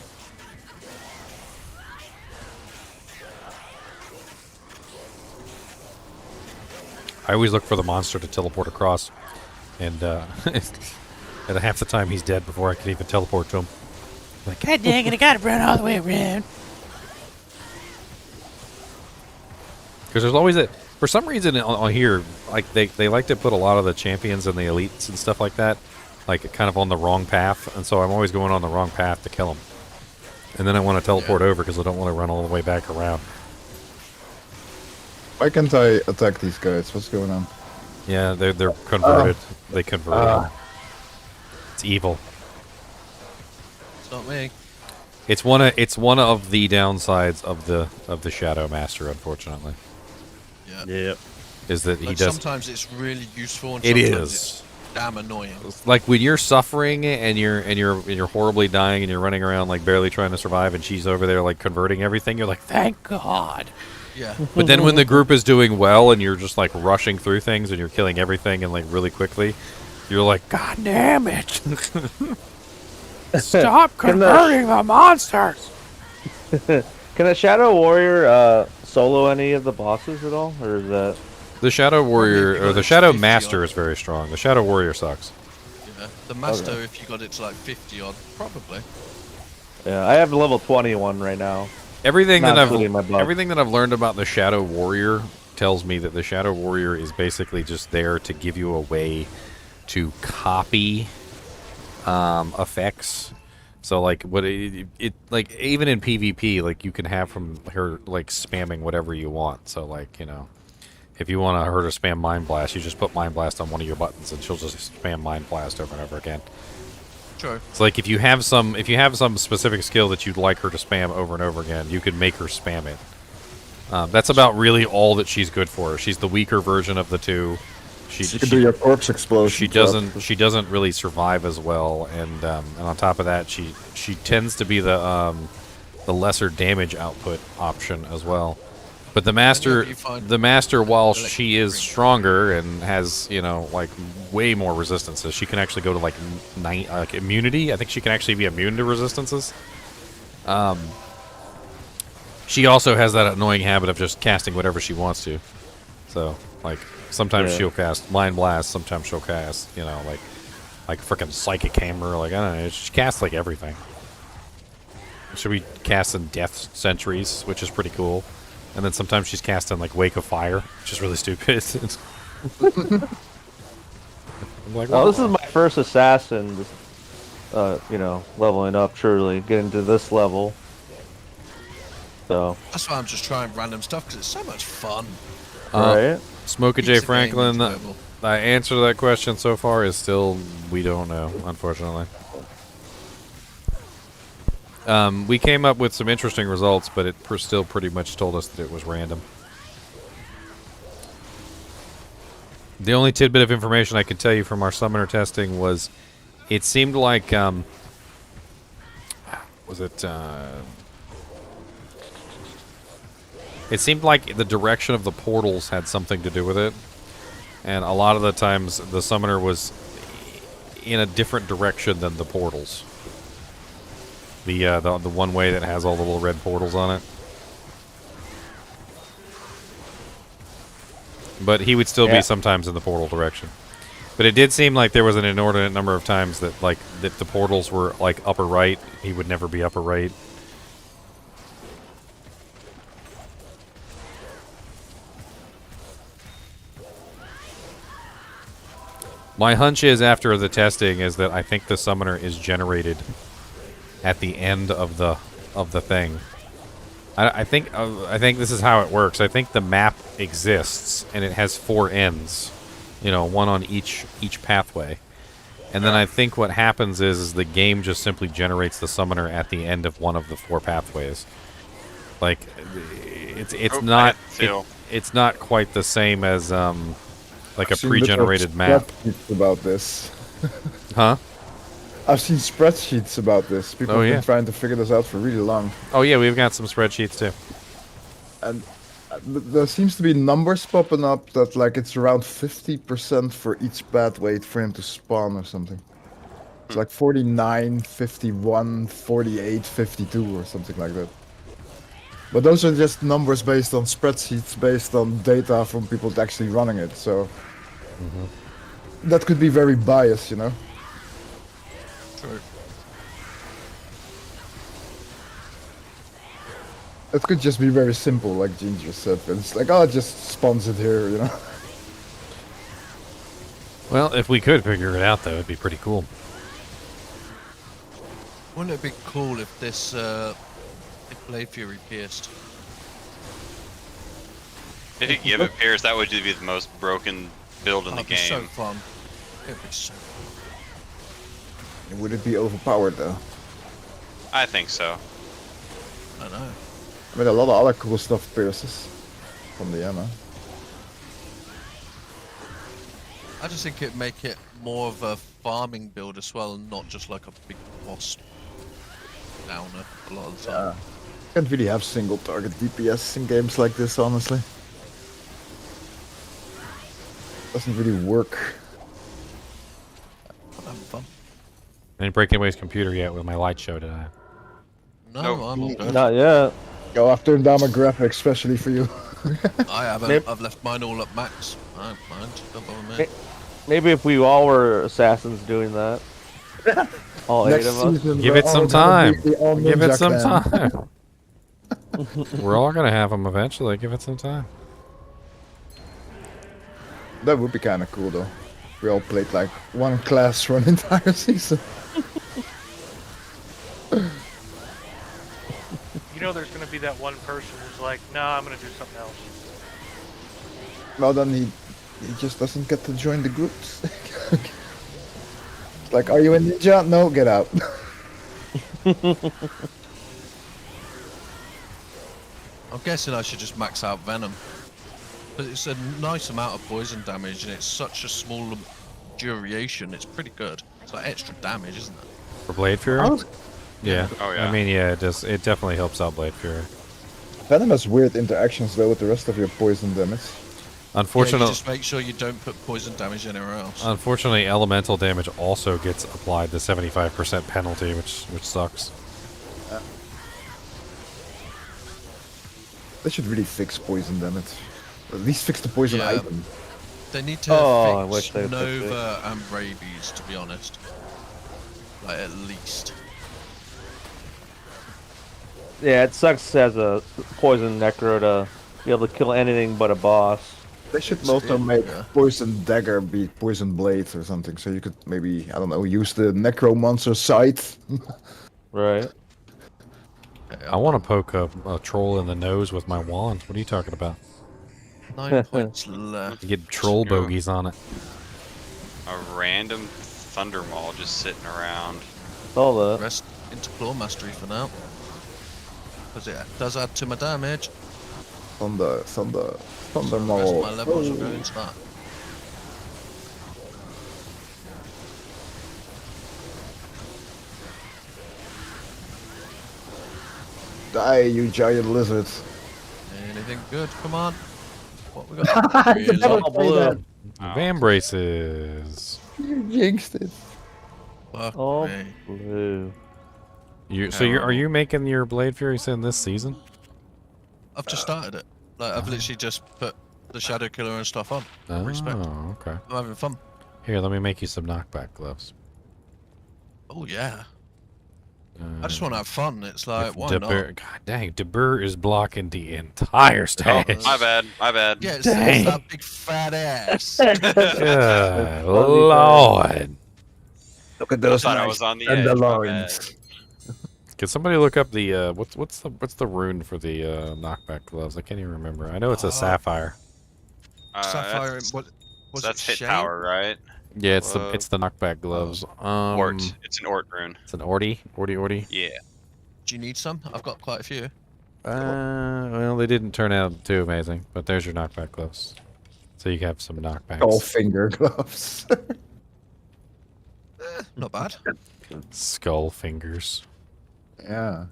I always look for the monster to teleport across, and and half the time he's dead before I can even teleport to him. Like, God dang it, I gotta run all the way around. because there's always for some reason on here, like they like to put a lot of the champions and the elites and stuff like that, like kind of on the wrong path, and so I'm always going on the wrong path to kill them. And then I want to teleport over because I don't want to run all the way back around. Why can't I attack these guys? What's going on? Yeah, they're converted. They converted. It's evil. It's not me. It's one of the downsides of the Shadow Master, unfortunately. Yeah. Yep. Is that he Like, does? Sometimes it's really useful, and It sometimes is. it's damn annoying. Like when you're suffering and you're horribly dying and you're running around like barely trying to survive, and she's over there like converting everything. You're like, thank God. Yeah. But then when the group is doing well and you're just like rushing through things and you're killing everything and like really quickly, you're like, God damn it! Stop converting the monsters. Can a Shadow Warrior solo any of the bosses at all, or is that? The Shadow Warrior or the Shadow Master is very strong. The Shadow Warrior sucks. Yeah. The Master, if you got it to like 50 odd, probably. Yeah, I have level 21 right now. Everything Not that including my buff. everything that I've learned about the Shadow Warrior tells me that the Shadow Warrior is basically just there to give you a way to copy effects. So like what it like even in PvP, like you can have from her like spamming whatever you want. So like, you know, if you want her to spam Mind Blast, you just put Mind Blast on one of your buttons and she'll just spam Mind Blast over and over again. Sure. It's like if you have some specific skill that you'd like her to spam over and over again, you can make her spam it. That's about really all that she's good for. She's the weaker version of the two. She can do your corpse explosion. She doesn't really survive as well, and on top of that, she tends to be the lesser damage output option as well. But the master, while she is stronger and has, you know, like way more resistances, she can actually go to like immunity. I think she can actually be immune to resistances. She also has that annoying habit of just casting whatever she wants to. So, like, sometimes she'll cast Mind Blast, sometimes she'll cast, you know, like frickin' Psychic Hammer, like, I don't know, she casts like everything. She'll be casting Death Sentries, which is pretty cool. And then sometimes she's casting like Wake of Fire, which is really stupid. I'm like, well, this is my first assassin, you know, leveling up truly, getting to this level. So That's why I'm just trying random stuff, because it's so much fun. right? Smoker J. Franklin, the answer to that question so far is still, we don't know, unfortunately. We came up with some interesting results, but it still pretty much told us that it was random. The only tidbit of information I could tell you from our summoner testing was it seemed like, it seemed like the direction of the portals had something to do with it. And a lot of the times the summoner was in a different direction than the portals. The one way that has all the little red portals on it. But he would still be sometimes in the portal direction. But it did seem like there was an inordinate number of times that that the portals were like upper right. He would never be upper right. My hunch is after the testing is that I think the summoner is generated at the end of the thing. I think this is how it works. I think the map exists and it has 4 ends, you know, one on each pathway. And then I think what happens is the game just simply generates the summoner at the end of one of the 4 pathways. Like it's not quite the same as like a pre-generated map. About this. Huh? I've seen spreadsheets about this. People have been trying to figure this out for really long. Oh yeah, we've got some spreadsheets too. And there seems to be numbers popping up that like it's around 50% for each pathway for him to spawn or something. It's like 49, 51, 48, 52 or something like that. But those are just numbers based on spreadsheets, based on data from people actually running it, so... that could be very biased, you know. True. It could just be very simple, like Gene just said. And it's like, oh, it just spawns it here, you know. Well, if we could figure it out, though, it'd be pretty cool. Wouldn't it be cool if this, if Blade Fury pierced? If you give it Pierce, that would be the most broken build in the That'd be so game. fun. It'd be so Would it be overpowered though? I think so. I know. I mean, a lot of other cool stuff pierces from the ammo. I just think it'd make it more of a farming build as well, and not just like a big boss downer a lot of the time. Can't really have single target DPS in games like this, honestly. Doesn't really work. I'm having fun. I didn't break anybody's computer yet with my light show, did I? No, I'm all good. Not yet. Yo, I've turned down my graphics, especially for you. I haven't. I've left mine all at max. I don't mind. Don't bother me. Maybe if we all were assassins doing that. All Next 8 of us. season, Give we're it some all gonna time. be the all Give it ninja some clan. time. We're all gonna have them eventually. Give it some time. That would be kind of cool, though. We all played like one class for an entire season. You know, there's going to be that one person who's like, "No, I'm going to do something else." Well, then he just doesn't get to join the groups. Like, are you a ninja? No, get out. I'm guessing I should just max out Venom. But it's a nice amount of poison damage, and it's such a small duration. It's pretty good. It's like extra damage, isn't it? For Blade Fury? Yeah. Oh, yeah. I mean, yeah, it definitely helps out Blade Fury. Venom has weird interactions though with the rest of your poison damage. Unfortunately, just make sure you don't put poison damage anywhere else. Unfortunately, elemental damage also gets applied the 75% penalty, which sucks. They should really fix poison damage. Or at least fix the poison item. They need to fix Nova and Rabies, to be honest. Like, at least. Yeah, it sucks as a poison necro to be able to kill anything but a boss. They should also make poison dagger be poison blade or something, so you could maybe, I don't know, use the necromancer scythe. Right. I want to poke a troll in the nose with my wand. What are you talking about? 9 points left. You get troll bogeys on it. A random thunder maul just sitting around. All that. Rest into claw mastery for now. Because it does add to my damage. Thunder The maul. rest of my levels will go into that. Die, you giant lizard. Anything good? Come on. What we got? Really? Van braces. You jinxed it. Fuck Oh, me. blue. Are you making your Blade Fury Sin this season? I've just started it. Like, I've literally just put the Shadow Killer and stuff on. Respect. Oh, okay. I'm having fun. Here, let me make you some knockback gloves. Oh, yeah. I just want to have fun. It's like, why not? God dang, DeBur is blocking the entire stage. Oh, my bad. My bad. Yeah, it's Dang. that big fat ass. Good Lord. Look at those I thought I nice was on the edge. My bad. Can somebody look up the what's the rune for the knockback gloves? I can't even remember. I know it's a sapphire. Sapphire, That's, what was so that's it, hit shade? power, right? Yeah, it's the knockback gloves. Ort. It's an Ort rune. It's an Orty. Yeah. Do you need some? I've got quite a few. Well, they didn't turn out too amazing, but there's your knockback gloves. So you have some knockbacks. All finger gloves. Not bad. Skull fingers. Yeah.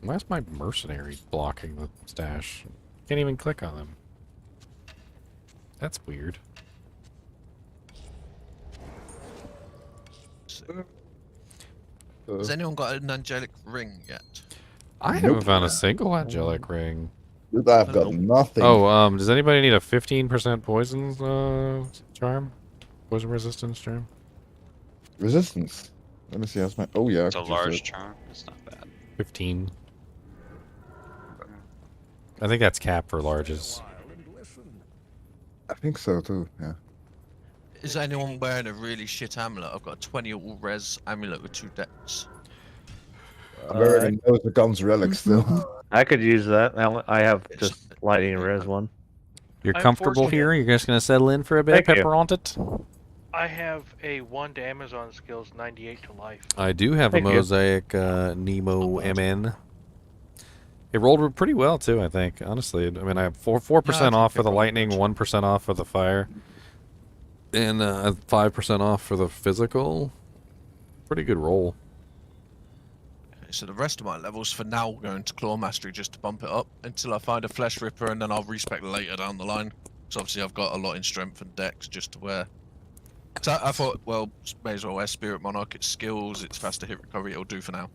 Why's my mercenary blocking the stash? Can't even click on them. That's weird. Has anyone got an angelic ring yet? I haven't found a single angelic ring. I've got nothing. Oh, does anybody need a 15% poison charm? What's the resistance, Jerm? Resistance. Let me see. How's my? Oh yeah. I It's a could use large that. charm. It's not bad. 15. I think that's cap for larges. I think so too. Yeah. Is anyone wearing a really shit amulet? I've got a 20 all res amulet with 2 decks. I'm wearing a nose of guns relic still. I could use that. I have just lightning res one. You're I'm comfortable fortunate. here? You're just going to settle in for a bit, Thank you. pepper on it? I have a 1 to Amazon skills, 98 to life. I do have Thank a you. Mosaic Nemo MN. It rolled pretty well, too, I think. Honestly, I mean, I have 4% off for the lightning, 1% off for the fire, and 5% off for the physical. Pretty good roll. Okay, so the rest of my levels for now going to Claw Mastery just to bump it up until I find a Flesh Ripper, and then I'll respec later down the line. So obviously I've got a lot in strength and dex just to wear. So I thought, well, may as well wear Spirit Monarch. It's skills, it's faster hit recovery. It'll do for now.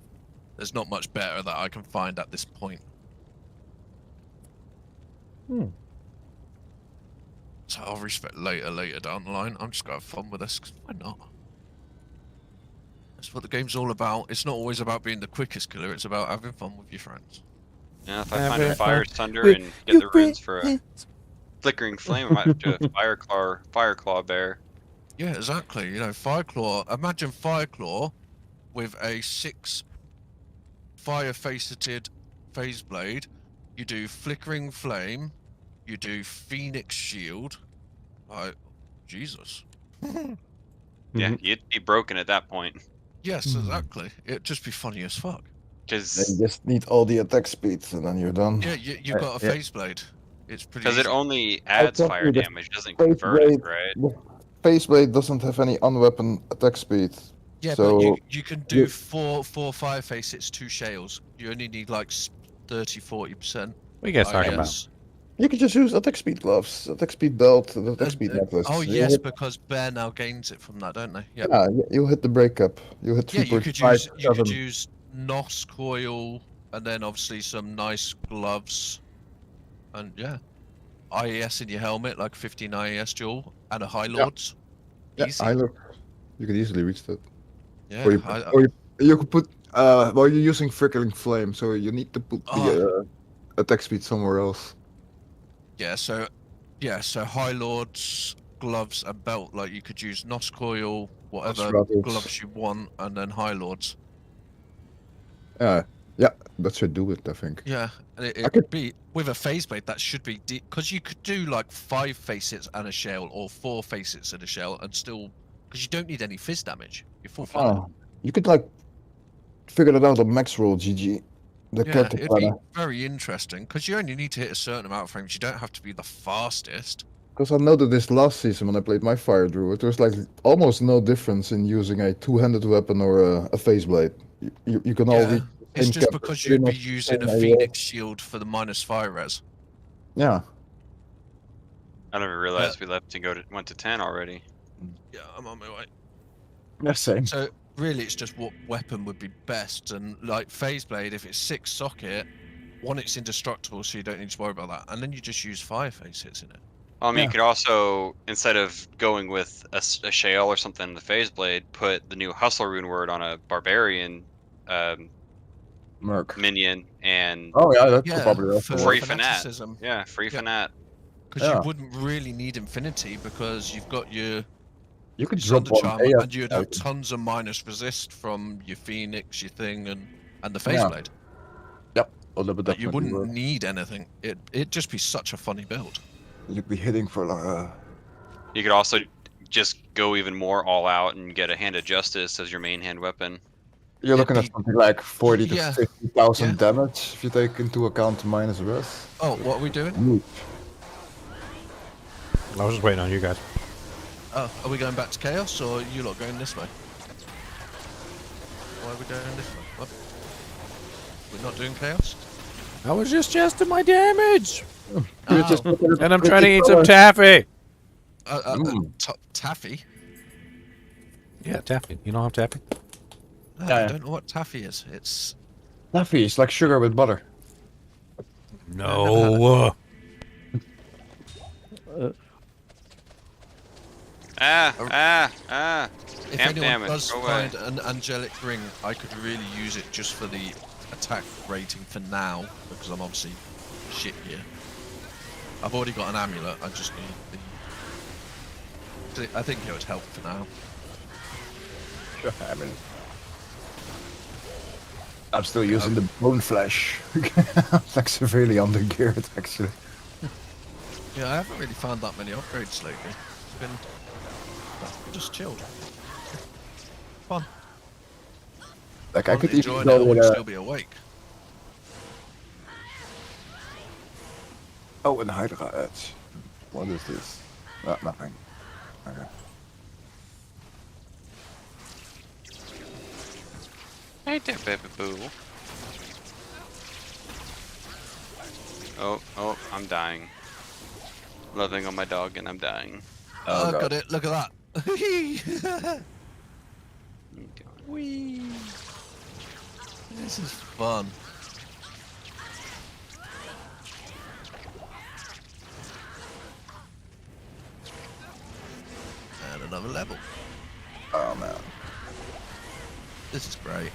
There's not much better that I can find at this point. So I'll respect later down the line. I'm just gonna have fun with this, 'cause why not? That's what the game's all about. It's not always about being the quickest killer, it's about having fun with your friends. Yeah, if I find a Fire Thunder and get the runes for a Flickering Flame, I might do a Fire Claw Bear. Yeah, exactly. You know, Fireclaw. Imagine Fireclaw with a 6 fire-faceted phase blade. You do Flickering Flame. You do Phoenix Shield. Like, Jesus. Yeah, you'd be broken at that point. Yes, exactly. It'd just be funny as fuck. Because you just need all the attack speeds, and then you're done. Yeah, you've got a phase blade. It's pretty. it easy. only adds I'll tell fire you, the damage, doesn't phase convert it, blade- right? The phase blade doesn't have any unweapon attack speed. Yeah, so but you can do four fire faces, 2 shales. You only need like 30-40%. What are you guys talking about? You can just use attack speed gloves, attack speed belt, and attack speed necklace. Oh You yes, hit- because Bear now gains it from that, don't they? Yep. Yeah, you hit the breakup. You hit Yeah, 3.5. you could use NOS coil, and then obviously some nice gloves, and yeah, IES in your helmet, like 15 IES duel, and a High Lords. Yeah, Easy. I look. You could easily reach that. Yeah, Or you could put. Well, you're using Flickering Flame, so you need to put the attack speed somewhere else. Yeah, so High Lords, gloves, and belt. Like you could use NOS coil, whatever Rattles. gloves you want, and then High Lords. Yeah, that should do it, I think. Yeah, and it could be with a phase blade. That should be because you could do like 5 facets and a shell, or 4 facets and a shell, and still because you don't need any fizz damage. You're full fire. Oh, you could like figure it out on max roll, GG. The Yeah, character it'd be planner. very interesting because you only need to hit a certain amount of frames. You don't have to be the fastest. Because I noted this last season when I played my Fire Druid, there was like almost no difference in using a 2-handed weapon or a phase blade. You can all reach the It's same just cap, because you're you'd be not using a saying, Phoenix shield for the minus fire res. Yeah. I never realized we went to 10 already. Yeah, I'm on my way. Yeah, same. So really, it's just what weapon would be best, and like phase blade, if it's 6 socket, 1 it's indestructible, so you don't need to worry about that, and then you just use fire phase hits in it. You could also, instead of going with a shale or something in the phase blade, put the new hustle rune word on a barbarian Merc minion and Oh yeah, that's probably for free fanaticism. fanat. Yeah, free fanat. Because Yeah. you wouldn't really need infinity because you've got your You could your drop Thunder one Charm, AF and you'd have item. tons of minus resist from your Phoenix, your thing, and the phase Yeah. blade. Yep. Oh, that would Like, you definitely wouldn't work. need anything. It'd just be such a funny build. You'd be hitting for You could also just go even more all out and get a Hand of Justice as your main hand weapon. You're looking at something like 40 to Yeah. 50,000 damage if you take into account minus res. Oh, what are we doing? Huge. I was just waiting on you guys. Oh, are we going back to chaos, or are you lot going this way? Why are we going this way? What? We're not doing chaos? I was just adjusting my damage. Oh. And I'm trying to eat some taffy. Taffy? Yeah, taffy. You don't have taffy? I don't know what taffy is. It's Taffy is like sugar with butter. No. If Amp anyone damage, does go away. find an angelic ring, I could really use it just for the attack rating for now, because I'm obviously shit here. I've already got an amulet, I just need the... I think it would help for now. I mean, I'm still using the bone flesh. It's like severely under-geared, actually. Yeah, I haven't really found that many upgrades lately. It's been... just chilled. Fun. Like, I could even enjoy go it with and a... still be awake. Oh, an Hydra Edge. What is this? Nothing. Okay. Hey there, baby boo. Oh, I'm dying. Loving on my dog and I'm dying. Oh, got it. Look at that. Whee! This is fun. And another level. Oh man. This is great.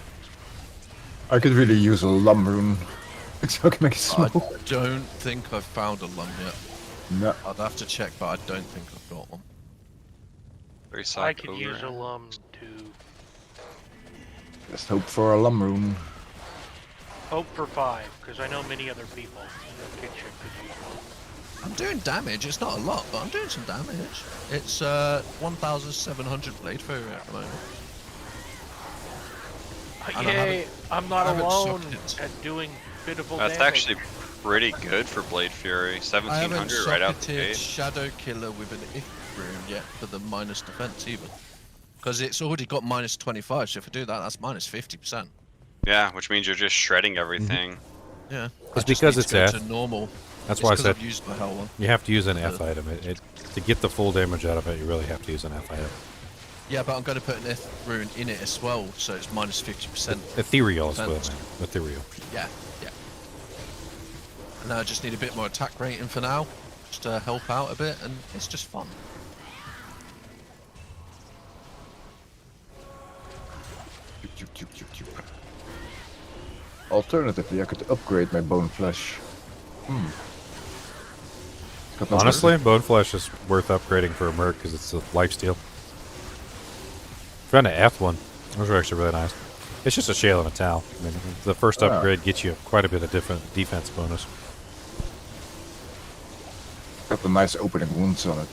I could really use a lum rune. So I can make a smoke. I don't think I've found a lum yet. No. I'd have to check, but I don't think I've got one. Very I could use a lum too. Just hope for a lum rune. Hope for 5, because I know many other people in the kitchen could use one. I'm doing damage. It's not a lot, but I'm doing some damage. It's 1,700 blade failure at the moment. Yay! I'm not alone at doing pitiful That's damage. actually pretty good for Blade Fury. I haven't 1700 right out the socketed gate. Shadow Killer with an if rune yet for the minus defense even. Because it's already got minus 25, so if I do that, that's minus 50%. Yeah, which means you're just shredding everything. Yeah. It's because it's F. to normal. That's It's why I 'cause said I've used my hell one. you have to use an F item. To get the full damage out of it, you really have to use an F item. Yeah, but I'm going to put an if rune in it as well, so it's minus 50%. Ethereal as well, defense. man. Ethereal. Yeah. And I just need a bit more attack rating for now, just to help out a bit, and it's just fun. Alternatively, I could upgrade my bone flesh. Honestly, bone flesh is worth upgrading for a merc because it's a lifesteal. Found an F one. Those are actually really nice. It's just a shale and a towel. I mean, the first upgrade gets you quite a bit of different defense bonus. Got the nice opening wounds on it.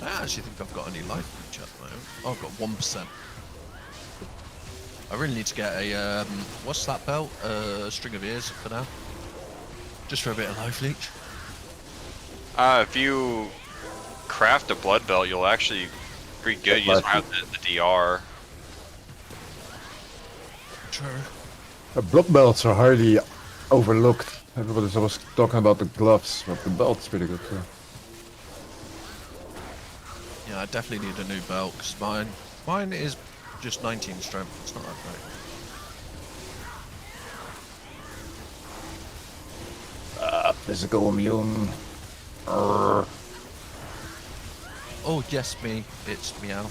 I don't actually think I've got any life reach at the moment. Oh, I've got 1%. I really need to get a, what's that belt? String of ears for now. Just for a bit of life leech. If you craft a blood belt, you'll actually pretty good using the DR. True. The blood belts are highly overlooked. Everybody's always talking about the gloves, but the belt's pretty good too. Yeah, I definitely need a new belt, because mine is just 19 strength. It's not that great. Physical immune. Oh, yes, me. It's meow.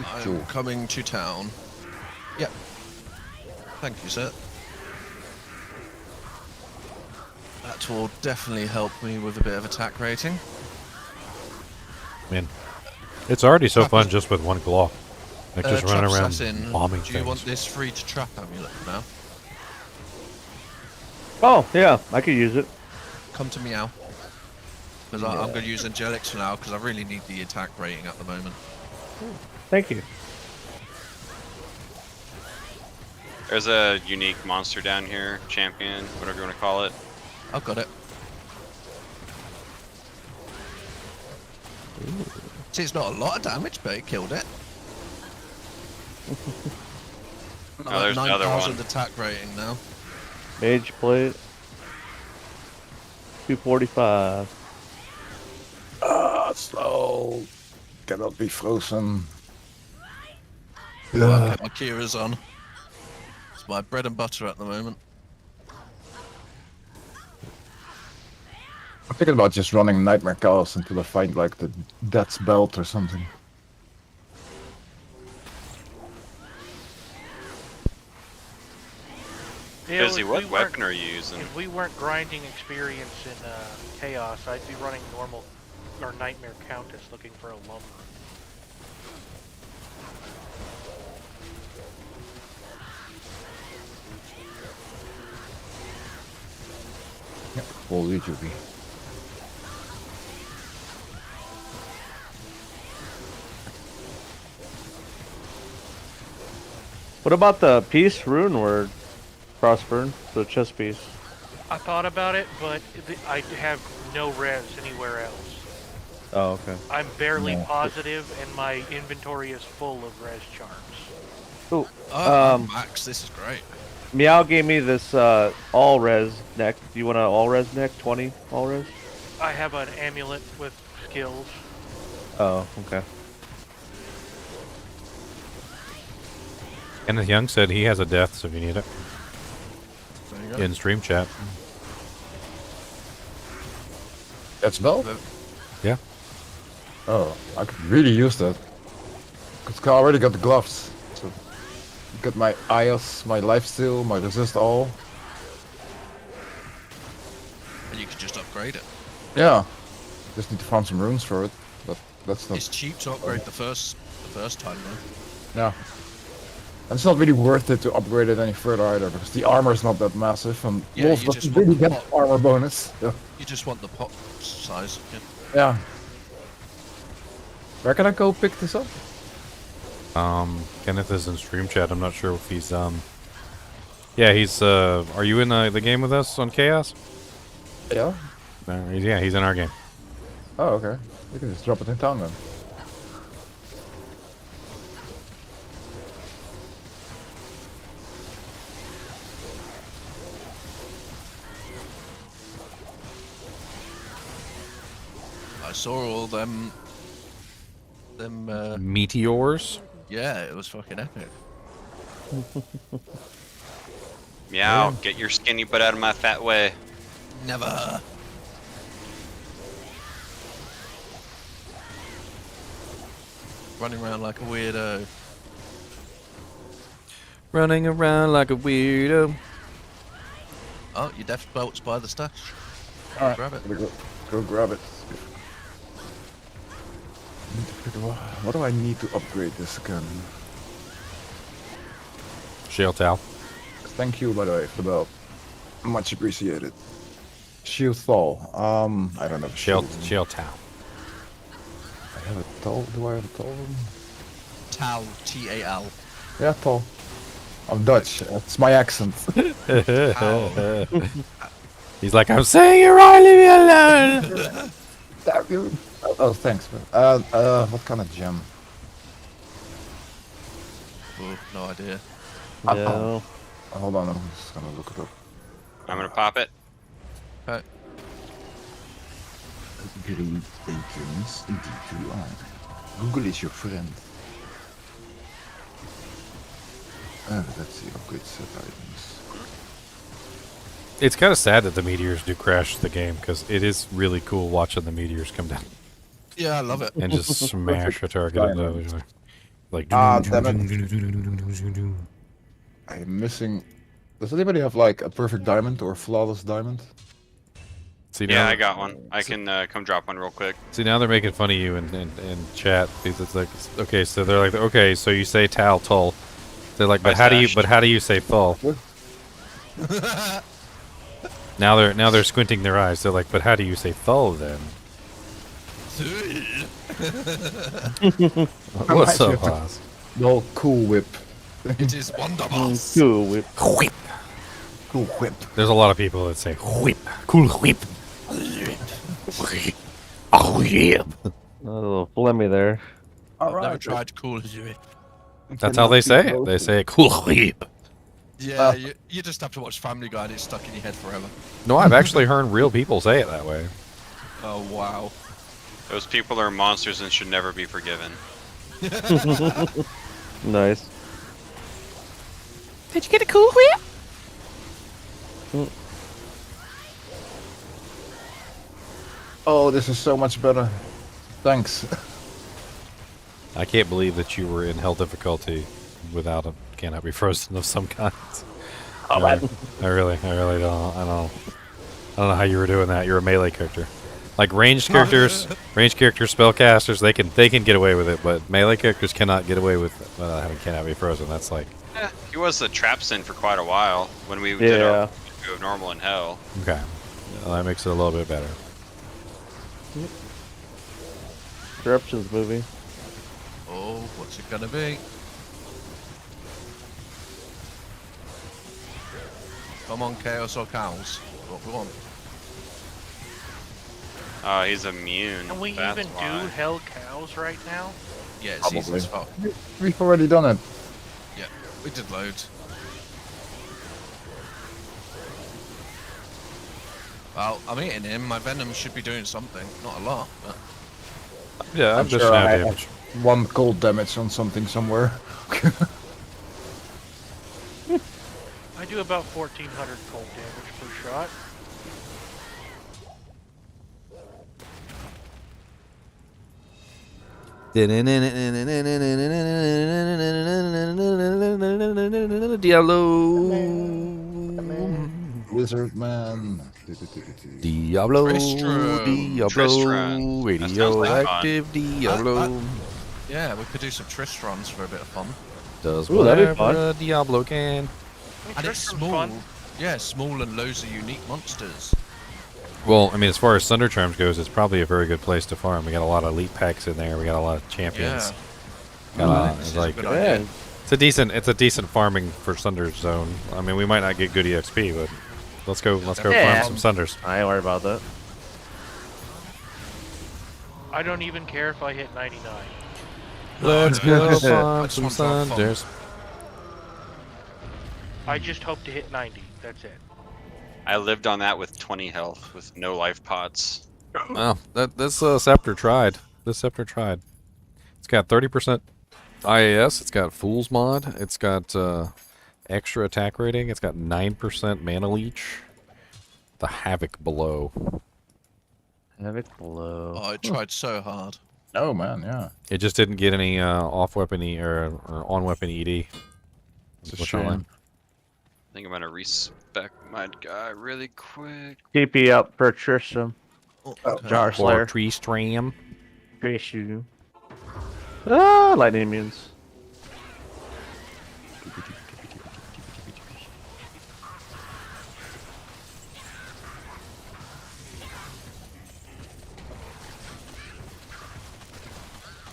I'm coming to town. Yep. Thank you, sir. That will definitely help me with a bit of attack rating. I mean, it's already so fun just with one claw. Like just running Trap around Assassin, bombing do you things. want this free to trap amulet now? Oh, yeah, I could use it. Come to meow. Because I'm going to use Angelics for now, because I really need the attack rating at the moment. Thank you. There's a unique monster down here, champion, whatever you want to call it. I've got it. See, it's not a lot of damage, but it killed it. Oh, there's another 9,000 one. attack rating now. Mage plate. 245. slow. Cannot be frozen. Well, I'll get my Kira's on. It's my bread and butter at the moment. I'm thinking about just running Nightmare Chaos until I find like the Death's Belt or something. Busy, what weapon are you using? If we weren't grinding experience in Chaos, I'd be running normal or Nightmare Countess looking for a lumber. Yep, full UGB. What about the peace rune word? Crossburn, the chest piece. I thought about it, but I have no res anywhere else. Oh, okay. I'm barely positive, and my inventory is full of res charms. Ooh, Max, this is great. Meow gave me this all res neck. Do you want an all res neck? 20 all res? I have an amulet with skills. Oh, okay. Kenneth Young said he has a death, so if you need it. There you go. In stream chat. That's Belt? Yeah. Oh, I could really use that. Because I already got the gloves. So, got my IOS, my lifesteal, my resist all. And you could just upgrade it. Yeah. Just need to find some runes for it, but that's not. It's cheap to upgrade the first time though. Yeah. And it's not really worth it to upgrade it any further either, because the armor is not that massive, and Yeah, Wolf you doesn't just really want the get pot. armor bonus. So. You just want the pot size. Yeah. Where can I go pick this up? Kenneth is in stream chat. I'm not sure if he's yeah, he's are you in the game with us on Chaos? Yeah. Yeah, he's in our game. Oh, okay. You can just drop it in town then. I saw all them meteors. Yeah, it was fucking epic. Meow, get your skinny butt out of my fat way. Never. Running around like a weirdo. Running around like a weirdo. Oh, your death belt's by the stash. Alright, grab it. Go grab it. What do I need to upgrade this gun? Shield Tau. Thank you, by the way, for the belt. Much appreciated. Shield Thaw. I don't know. Shield Tau. I have a Thaw. Do I have a Thaw? Tal, T-A-L. Yeah, Thaw. I'm Dutch. That's my accent. He's like, I'm saying it right, leave me alone. Damn you. Oh, thanks. What kind of gem? Oh, no idea. Yeah. Hold on, I'm just gonna look it up. I'm gonna pop it. Okay. Great patrons in D2R. Google is your friend. Let's see, upgrade set items. It's kind of sad that the meteors do crash the game, because it is really cool watching the meteors come down. Yeah, I love it. And just smash a target into the other. Like, damn it. I'm missing. Does anybody have like a perfect diamond or flawless diamond? See, Yeah, now, I got one. I can come drop one real quick. See, now they're making fun of you in chat, because it's like, okay, so they're like, okay, so you say Tull. They're like, but how do you say Thull? Now they're squinting their eyes. They're like, but how do you say Thull then? What's up, Oz? The whole cool whip. It is wonderful. Cool whip. Whip. Cool whip. There's a lot of people that say whip. Cool whip. Oh yeah. A little flemmy there. I've never tried cool whip. That's how they say it. They say cool whip. Yeah, you just have to watch Family Guy and it's stuck in your head forever. No, I've actually heard real people say it that way. Oh, wow. Those people are monsters and should never be forgiven. Nice. Did you get a cool whip? Oh, this is so much better. Thanks. I can't believe that you were in hell difficulty without a cannot be frozen of some kind. Oh, man. I really don't. I don't know how you were doing that. You're a melee character. Like ranged characters, spellcasters, they can get away with it, but melee characters cannot get away with having cannot be frozen. That's like. He was the trap sin for quite a while when we did our go normal in hell. Okay, well, that makes it a little bit better. Corruption's movie. Oh, what's it gonna be? Come on, Chaos or Cows. What we want. Oh, he's immune. Can we That's even why. do Hell Cows right now? Yeah, it's easy as fuck. We've already done it. Yeah, we did loads. Well, I'm eating him. My venom should be doing something. Not a lot, but... Yeah, I'm just sure I damage. have 1 cold damage on something somewhere. I do about 1,400 cold damage per shot. Diablo. Wizard man. Diablo. Tristram. Diablo. Radioactive Diablo. Yeah, we could do some Tristrons for a bit of fun. Does Ooh, that'd be whatever fun. a Diablo can. And it's small. Yeah, small and loads of unique monsters. Well, I mean, as far as Thunder Charms goes, it's probably a very good place to farm. We got a lot of elite packs in there. We got a lot of champions. Yeah. It's like it's a decent farming for Thunder Zone. I mean, we might not get good EXP, but let's go farm some Thunders. I ain't worried about that. I don't even care if I hit 99. Let's go farm I just some want to have fun. Thunders. I just hope to hit 90. That's it. I lived on that with 20 health with no life pots. Well, this Scepter tried. This Scepter tried. It's got 30% IAS. It's got Fool's Mod. It's got extra attack rating. It's got 9% mana leech. The Havoc below. Havoc below. Oh, I tried so hard. Oh man, yeah. It just didn't get any off weapon or on weapon ED. It's a shame. I think I'm gonna respec my guy really quick. TP up for Tristram. Jar Slayer. Tristram. Tristram. Ah, lightning immunes.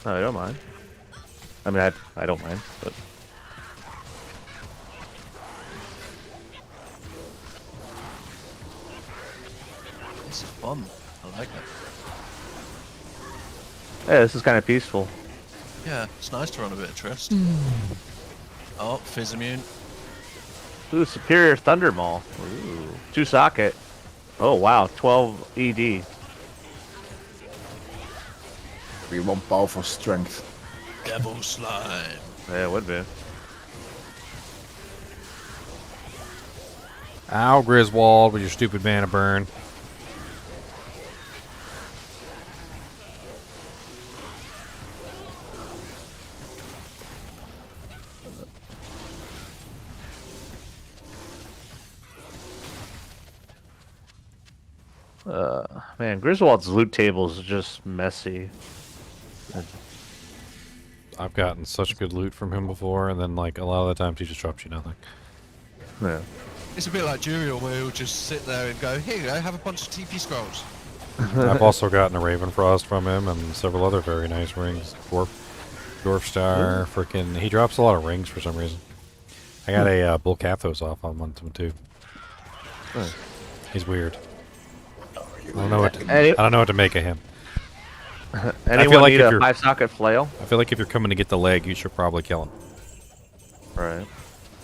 No, I don't mind. I mean, I don't mind, but... This is fun. I like it. Yeah, this is kind of peaceful. Yeah, it's nice to run a bit of Trist. Oh, Fizz immune. Ooh, Superior Thunder Maul. Ooh. 2 socket. Oh, wow. 12 ED. We want powerful strength. Devil Slime. Yeah, it would be. Ow, Griswold, with your stupid mana burn. Man, Griswold's loot table is just messy. I've gotten such good loot from him before, and then like a lot of the times he just drops you nothing. Yeah. It's a bit like Juriel, where he'll just sit there and go, "Here you go, have a bunch of TP scrolls." I've also gotten a Ravenfrost from him and several other very nice rings. Dwarf Star, frickin' he drops a lot of rings for some reason. I got a Bull Cathos off on one of them too. He's weird. I don't know what to make of him. Anyone need a 5-socket flail? I feel like if you're coming to get the leg, you should probably kill him. Right.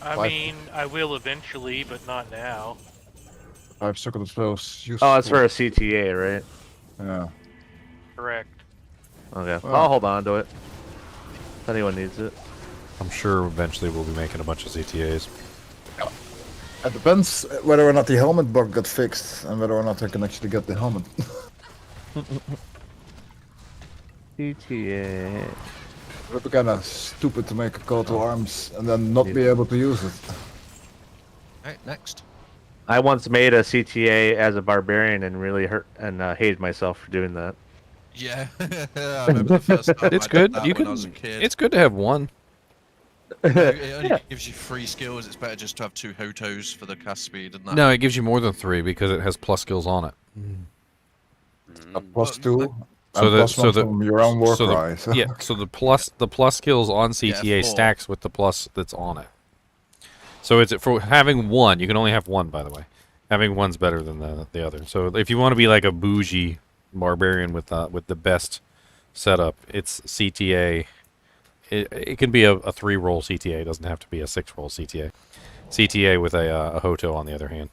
I mean, I will eventually, but not now. 5-socket flails. Oh, it's for a CTA, right? Yeah. Correct. Okay, Well. I'll hold on to it. If anyone needs it. I'm sure eventually we'll be making a bunch of CTAs. It depends whether or not the helmet bug got fixed and whether or not I can actually get the helmet. CTA. It would be kind of stupid to make a call to arms and then not be able to use it. Alright, next. I once made a CTA as a barbarian and really hurt and hated myself for doing that. Yeah, I remember the first time It's I good. did that You when can. I was a kid. It's good to have one. It only gives you 3 skills. It's better just to have 2 Hotos for the cast speed and that. No, it gives you more than 3 because it has plus skills on it. A +2. So from your own war cry. So. Yeah, so the plus skills on CTA stacks with the plus that's on it. So it's for having one. You can only have one, by the way. Having one's better than the other. So if you want to be like a bougie barbarian with the best setup, it's CTA. It can be a 3-roll CTA. It doesn't have to be a 6-roll CTA. CTA with a Hoto on the other hand.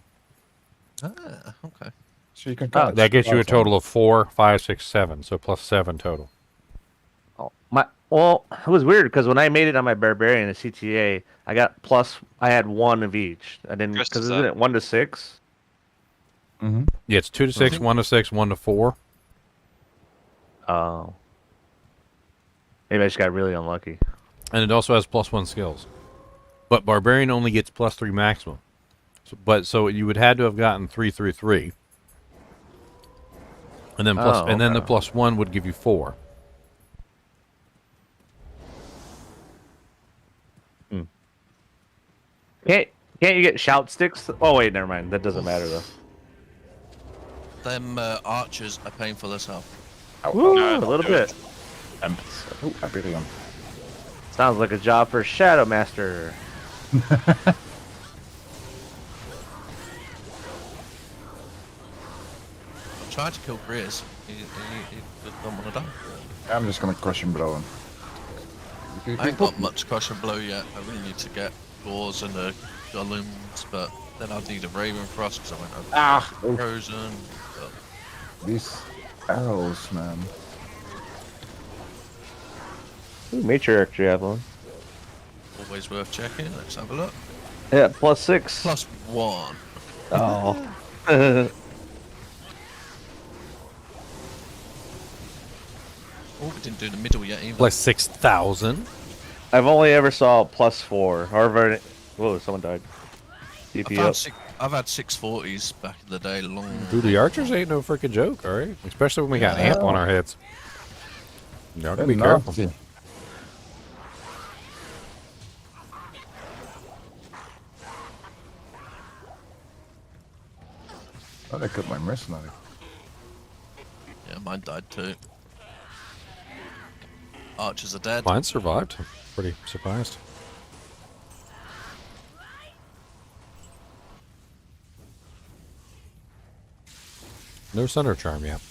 Ah, okay. So you can that gets you a total of 4, 5, 6, 7. So plus 7 total. Well, it was weird because when I made it on my barbarian a CTA, I got plus. I had 1 of each. I didn't because isn't it 1 to 6? Mm-hmm. Yeah, it's 2 to 6, 1 to 6, 1 to 4. Oh. Maybe I just got really unlucky. And it also has plus 1 skills. But barbarian only gets plus 3 maximum. So you would had to have gotten 3 through 3. And then then the plus 1 would give you 4. Can't you get shout sticks? Oh wait, never mind. That doesn't matter though. Them archers are painful as hell. Ooh, a little bit. I really am. Sounds like a job for Shadow Master. I tried to kill Grizz. He doesn't want to die. I'm just gonna crush and blow him. I ain't got much crush and blow yet. I really need to get Gores and the Golems, but then I'd need a Raven Frost because I went over Frozen. But... These arrows, man. Ooh, Matriarch Javelin. Always worth checking. Let's have a look. Yeah, plus 6. Plus 1. Oh. Oh, we didn't do the middle yet either. Plus 6,000. I've only ever saw plus 4. However, whoa, someone died. DP up. I've had 640s back in the day. Dude, the archers ain't no freaking joke, all right? Especially when we got amp on our heads. You gotta be careful. Oh, they cut my mercenary. Yeah, mine died too. Archers are dead. Mine survived. Pretty surprised. No Thunder Charm yet.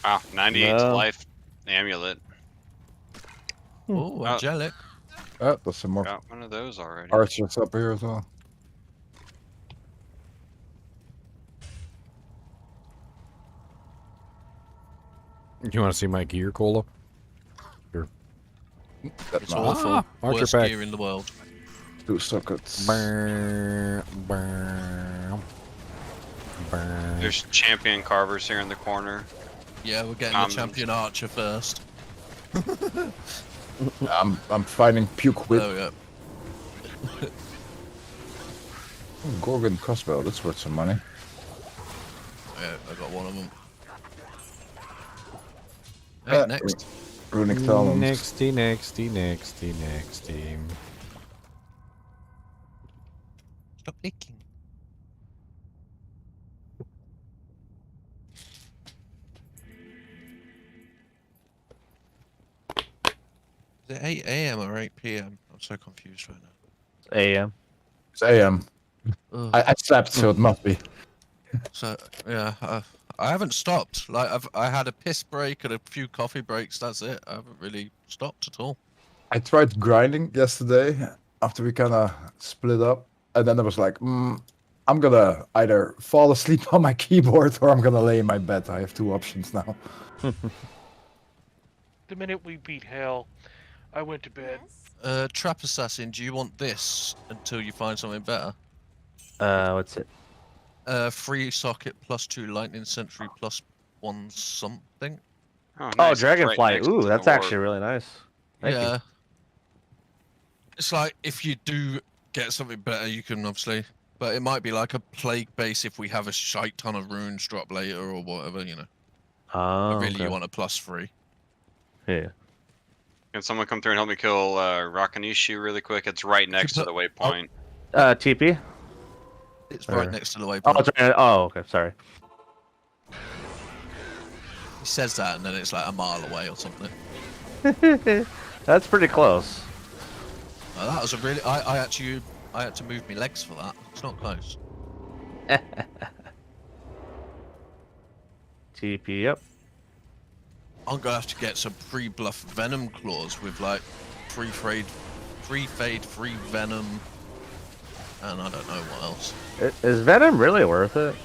Wow, 98 to life amulet. Oh, angelic. Oh, there's some more. Got one of those already. Archers up here as well. You want to see my gear, Cola? Here. It's awful. Archer Worst pack. gear in the world. 2 sockets. There's champion carvers here in the corner. Yeah, we're getting the champion archer first. I'm fighting puke whip. Oh yeah. Gorgon crossbow. That's worth some money. Yeah, I got one of them. Hey, next. Runic talons. Nexty. Stop licking. Is it 8 AM or 8 PM? I'm so confused right now. It's AM. It's AM. I slept, so it must be. So yeah, I haven't stopped. Like I had a piss break and a few coffee breaks. That's it. I haven't really stopped at all. I tried grinding yesterday after we kind of split up, and then I was like, I'm gonna either fall asleep on my keyboard or I'm gonna lay in my bed. I have 2 options now. The minute we beat hell, I went to bed. Trap Assassin, do you want this until you find something better? What's it? 3 socket +2 lightning sentry +1 something. Oh, Oh, nice. Dragonflight. Right next Ooh, to that's the actually warp. really nice. Thank yeah. you. It's like if you do get something better, you can obviously, but it might be like a plague base if we have a shite ton of runes drop later or whatever, you know. Oh, But really, okay. you want a +3. Yeah. Can someone come through and help me kill Rakanishu really quick? It's right next to the waypoint. TP? It's right next to the waypoint. Oh, it's right, oh, okay, sorry. He says that, and then it's like a mile away or something. That's pretty close. That was a really. I had to move my legs for that. It's not close. TP, yep. I'm gonna have to get some pre-bluff venom claws with like 3 fade, 3 venom, and I don't know what else. Is Venom really worth it?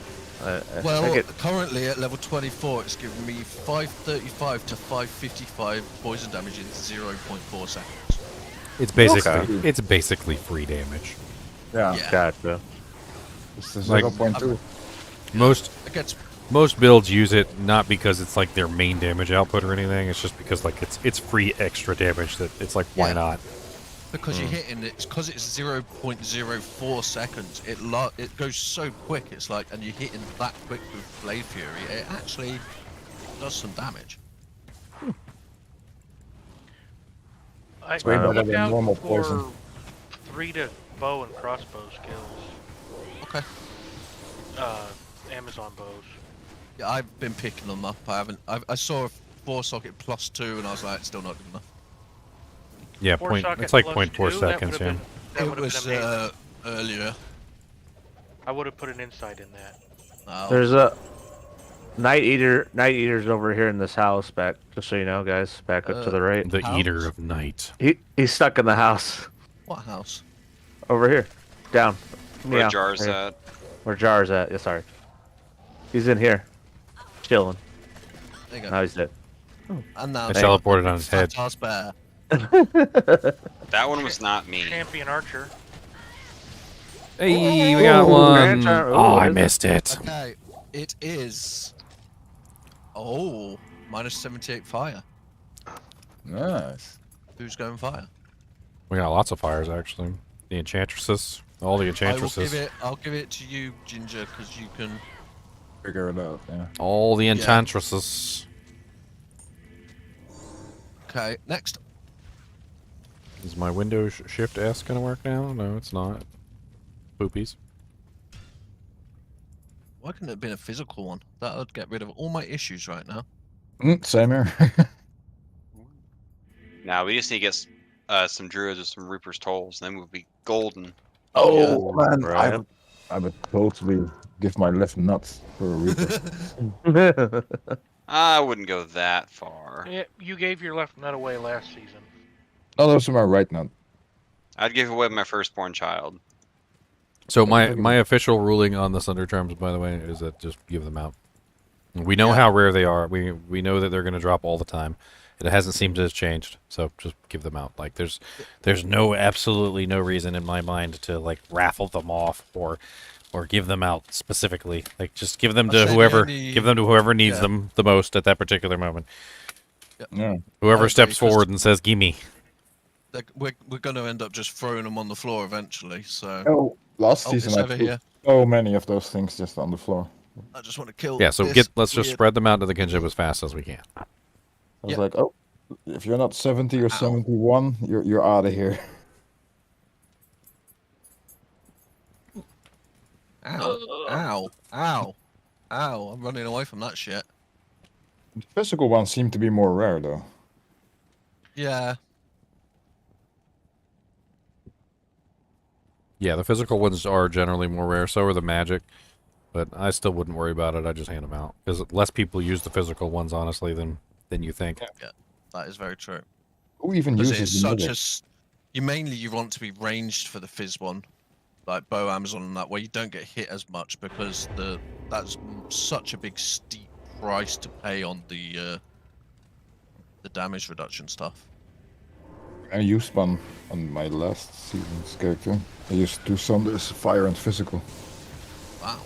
Well, currently at level 24, it's giving me 535 to 555 poison damage in 0.4 seconds. It's basically free damage. Yeah. Gotcha. It's the Like, 0.2. Most builds use it not because it's like their main damage output or anything. It's just because like it's free extra damage that it's like why not? Because you're hitting it, because it's 0.04 seconds. It goes so quick. It's like, and you're hitting that quick with Blade Fury. It actually does some damage. I way better look than out normal for poison. 3 to bow and crossbow skills. Okay. Amazon bows. Yeah, I've been picking them up. I saw a 4 socket +2, and I was like, still not good enough. Yeah, it's like 0.4 seconds, yeah. It was earlier. I would have put an insight in that. Oh. There's a Night Eater's over here in this house back, just so you know, guys, back up to the right. The Eater of Night. He's stuck in the house. What house? Over here. Down. Where Yeah, Jar's right here. at. Where Jar's at, yeah, sorry. He's in here. Chilling. There you go. Now he's dead. And now I teleported on his head. Fat-ass bear. That one was not me. Champion archer. Hey, we got one. Oh, I missed it. Okay, it is. Oh, -78 fire. Nice. Who's going fire? We got lots of fires actually. The enchantresses, all the enchantresses, I'll give it to you, Ginger, because you can figure it out. Yeah. all the enchantresses. Okay, next. Is my Windows Shift S gonna work now? No, it's not. Poopies. Why couldn't it have been a physical one? That would get rid of all my issues right now. Same here. Now we just need to get some druids with some Reaper's Tolls, and then we'll be golden. Oh man, right. I would totally give my left nuts for a Reaper. I wouldn't go that far. Yeah, you gave your left nut away last season. Oh, those are my right nut. I'd give away my firstborn child. So my official ruling on the Thunder Charms, by the way, is that just give them out. We know how rare they are. We know that they're going to drop all the time. It hasn't seemed to have changed, so just give them out. Like there's absolutely no reason in my mind to like raffle them off or give them out specifically. Like just give them to whoever needs them the most at that particular moment. Yeah. Whoever steps forward and says "Gimme." We're going to end up just throwing them on the floor eventually. So. Oh, last it's season I over put here. so many of those things just on the floor. I just want to kill. Yeah, so this let's just weird- spread them out to the kinship as fast as we can. I was like, oh, if you're not 70 or 71, you're out of here. Ow! Ow! Ow! Ow! I'm running away from that shit. The physical ones seem to be more rare though. Yeah. Yeah, the physical ones are generally more rare. So are the magic, but I still wouldn't worry about it. I just hand them out because less people use the physical ones, honestly, than you think. Yeah, that is very true. Who even Because uses it's the such magic? you want to be ranged for the fizz one, like bow Amazon and that, where you don't get hit as much because that's such a big steep price to pay on the the damage reduction stuff. I used one on my last season's character. I used 2 Sunders, fire and physical. Wow.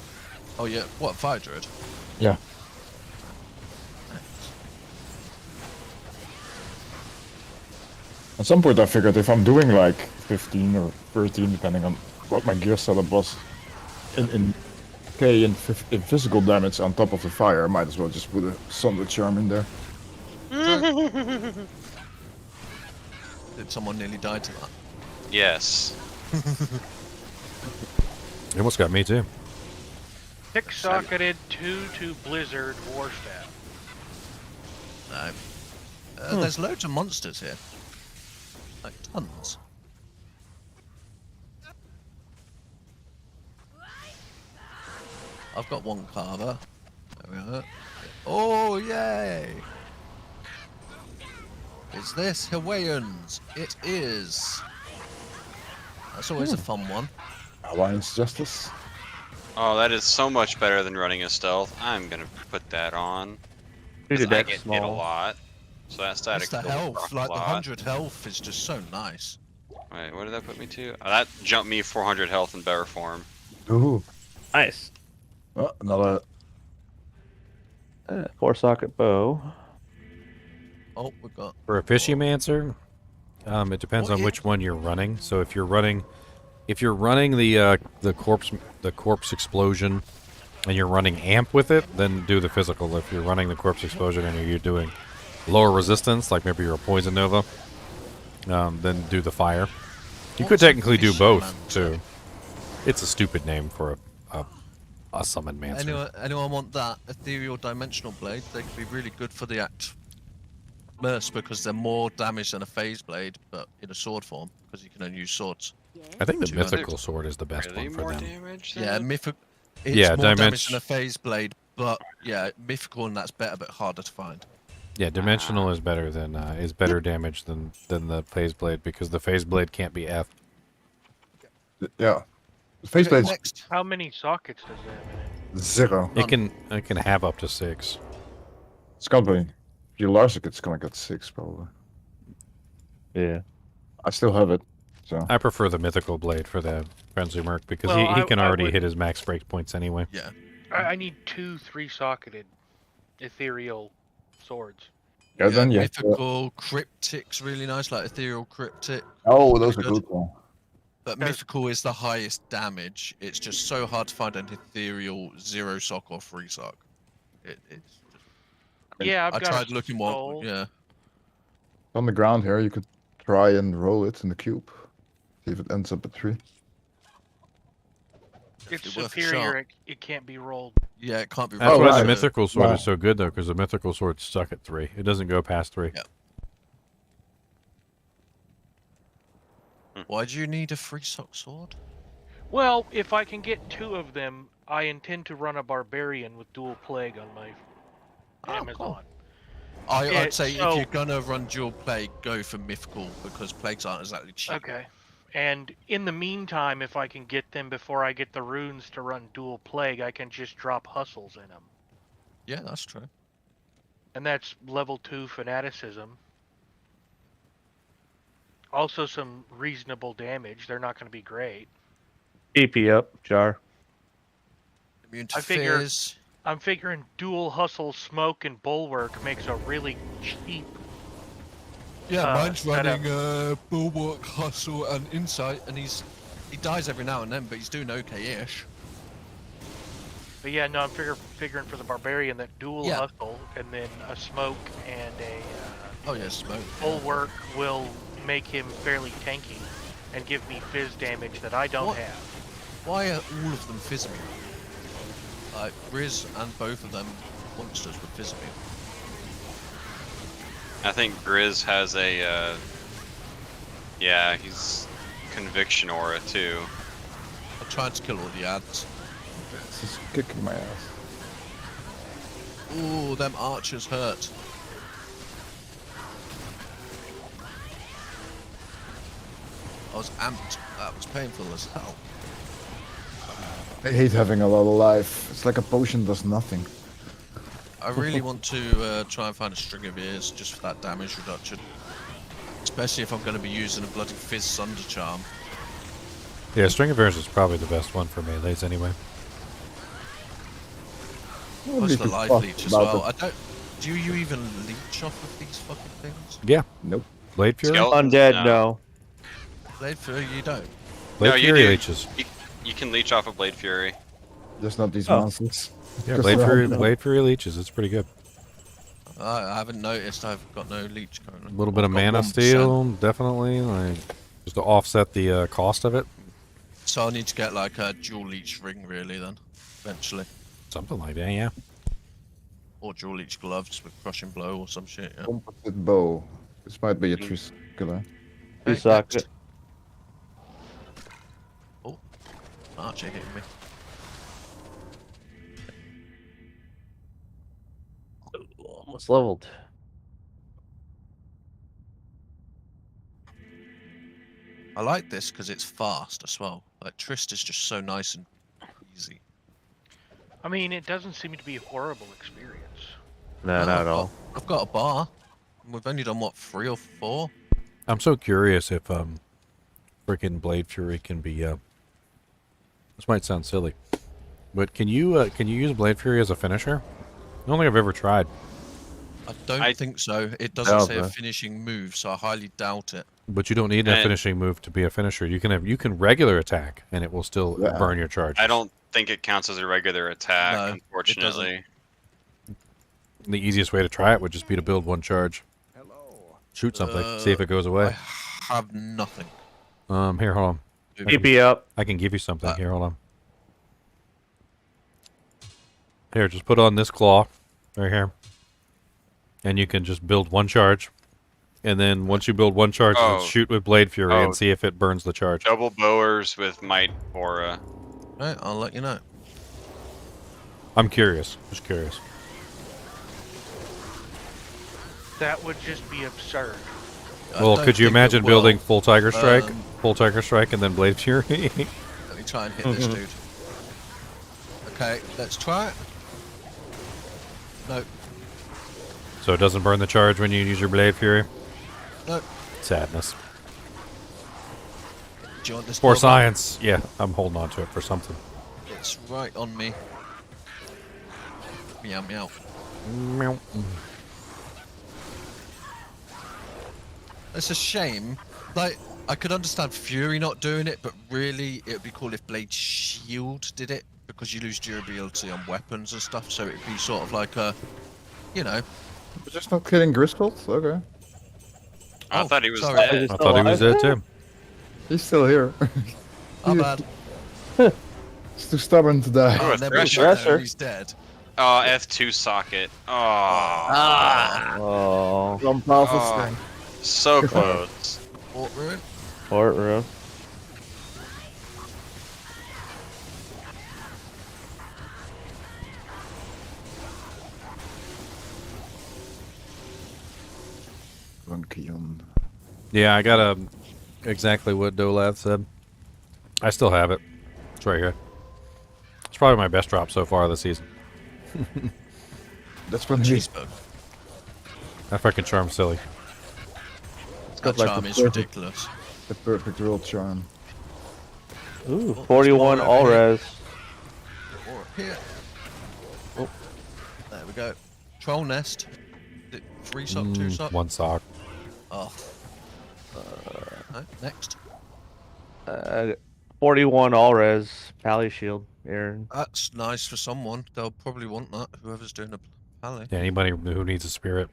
Oh yeah, what, Fire Druid? Yeah. At some point I figured if I'm doing like 15 or 13, depending on what my gear setup was, in physical damage on top of the fire, I might as well just put a Sunder Charm in there. Did someone nearly die to that? Yes. It almost got me too. Six-socketed 2 Blizzard Warstaff. No. There's loads of monsters here. Like tons. I've got 1 carver. There we go. Oh, yay! Is this Hawaiians? It is. That's always a fun one. Alliance Justice. Oh, that is so much better than running a stealth. I'm gonna put that on. 'Cause I get hit a lot. So that static It's the health, like the 100 health is just so nice. Wait, what did that put me to? Oh, that jumped me 400 health in better form. Ooh. Nice. Oh, another 4-socket bow. Oh, we got. For a Fishymancer, it depends on which one you're running. So if you're running the corpse explosion, and you're running amp with it, then do the physical. If you're running the corpse explosion and you're doing lower resistance, like maybe you're a poison nova, then do the fire. You could technically do both too. It's a stupid name for a summon mancer. Anyone want that ethereal dimensional blade? They could be really good for the act burst because they're more damage than a phase blade, but in a sword form because you can only use swords. I think the mythical sword is the best one for them. Yeah, mythical. It's Yeah, more damage than a phase blade, but yeah, mythical and that's better, but harder to find. Yeah, dimensional is better than better damage than the phase blade because the phase blade can't be F. Yeah, the phase blade. How many sockets does that have? 0. It can have up to 6. It's gonna be. If you Larsic, it's gonna get 6 probably. Yeah. I still have it. So I prefer the mythical blade for the frenzy merc because Well, he can I already would- hit his max break points anyway. Yeah. I need 2 3-socketed ethereal swords. Yeah, then yeah. Mythical cryptic's really nice, like ethereal cryptic. Oh, those are good. But mythical is the highest damage. It's just so hard to find an ethereal 0-sock or 3-sock. It's. Yeah, I tried looking one. Yeah. On the ground here, you could try and roll it in the cube. See if it ends up at 3. It's worth a superior. shot. It can't be rolled. Yeah, it can't be That's rolled. why the mythical sword is so good though, because the mythical sword's stuck at 3. It doesn't go past 3. Yeah. Why do you need a 3-sock sword? Well, if I can get 2 of them, I intend to run a barbarian with dual plague on my Amazon. I'd say so- if you're gonna run dual plague, go for mythical because plagues aren't exactly cheap. Okay. And in the meantime, if I can get them before I get the runes to run dual plague, I can just drop hustles in them. Yeah, that's true. And that's level 2 fanaticism. Also some reasonable damage. They're not going to be great. EP up, Jar. Immune to I figure fears. I'm figuring dual hustle, smoke, and bulwark makes a really cheap. Yeah, mine's setup. running bulwark, hustle, and insight, and he dies every now and then, but he's doing okay-ish. But yeah, no, I'm figuring for the barbarian that dual Yeah. hustle and then a smoke and a Oh yeah, smoke. bulwark will make him fairly tanky and give me fizz damage that I don't What? have. Why are all of them fizz immune? Like Riz and both of them monsters were fizz immune. I think Grizz has a, yeah, he's conviction aura too. I'm trying to kill all the ads. It's just kicking my ass. Ooh, them archers hurt. I was amped. That was painful as hell. I hate having a lot of life. It's like a potion does nothing. I really want to try and find a string of ears just for that damage reduction. Especially if I'm going to be using a bloody Fizz Sunder Charm. Yeah, String of Ears is probably the best one for melees anyway. Plus the life leech as well. I don't. Do you even leech off of these fucking things? Yeah. Nope. Blade Fury? Undead, no. Blade Fury, you don't. Blade no, Fury you do. leeches. You can leech off of Blade Fury. Just not these monsters. Yeah, Just Blade Fury leeches. It's pretty good. I haven't noticed. I've got no leech currently. A little bit I've of got mana 1%. steal, definitely, like just to offset the cost of it. So I need to get like a dual leech ring, really, then eventually. Something like that, yeah. Or dual leech gloves with crushing blow or some shit. Yeah. Composite bow. This might be a true killer. You suck it. Oh, Archer hitting me. Almost leveled. I like this because it's fast as well. Like Trist is just so nice and easy. I mean, it doesn't seem to be a horrible experience. No, not at all. I've got a bar. We've only done what, 3 or 4? I'm so curious if freaking Blade Fury can be this might sound silly, but can you use Blade Fury as a finisher? I don't think I've ever tried. I don't think so. It doesn't say a finishing move, so I highly doubt it. But you don't need a finishing move to be a finisher. You can regular attack and it will still burn your charge. I don't think it counts as a regular attack, No, unfortunately. The easiest way to try it would just be to build one charge. Shoot something, see if it goes away. I have nothing. Here, hold on. Keep me up. I can give you something. Here, hold on. Here, just put on this claw right here. And you can just build one charge. And then once you build one charge, then shoot with Blade Fury and see if it burns the charge. Double bowers with Might Aura. Right, I'll let you know. I'm curious. Just curious. That would just be absurd. Well, could you imagine building full Tiger Strike, and then Blade Fury? Let me try and hit this dude. Okay, let's try it. No. So it doesn't burn the charge when you use your Blade Fury? No. Sadness. Do you want this For science. Yeah, I'm holding on to it for something. It's right on me. Meow meow. Meow. It's a shame. Like, I could understand Fury not doing it, but really, it would be cool if Blade Shield did it, because you lose durability on weapons and stuff, so it'd be sort of like a, you know. We're just not killing Griswold? Okay. I thought he was sorry. dead. I thought he was dead too. He's still here. How bad? He's too stubborn to die. Oh, a Thresher. He's dead. Oh, F2 socket. Oh. Oh. Some powerful thing. So close. Fort Ruin. Fort Ruin. Yeah, I got exactly what Dolath said. I still have it. It's right here. It's probably my best drop so far this season. That's from Cheeseburger. That fucking charm's silly. That charm is ridiculous. The perfect roll charm. Ooh, 41 all res. Or here. Oh, there we go. Troll nest. Is it 3 sock, 2 sock? 1 sock. Oh. No, next. 41 all res. Pally shield. Aaron. That's nice for someone. They'll probably want that. Whoever's doing a pally. Yeah, anybody who needs a spirit.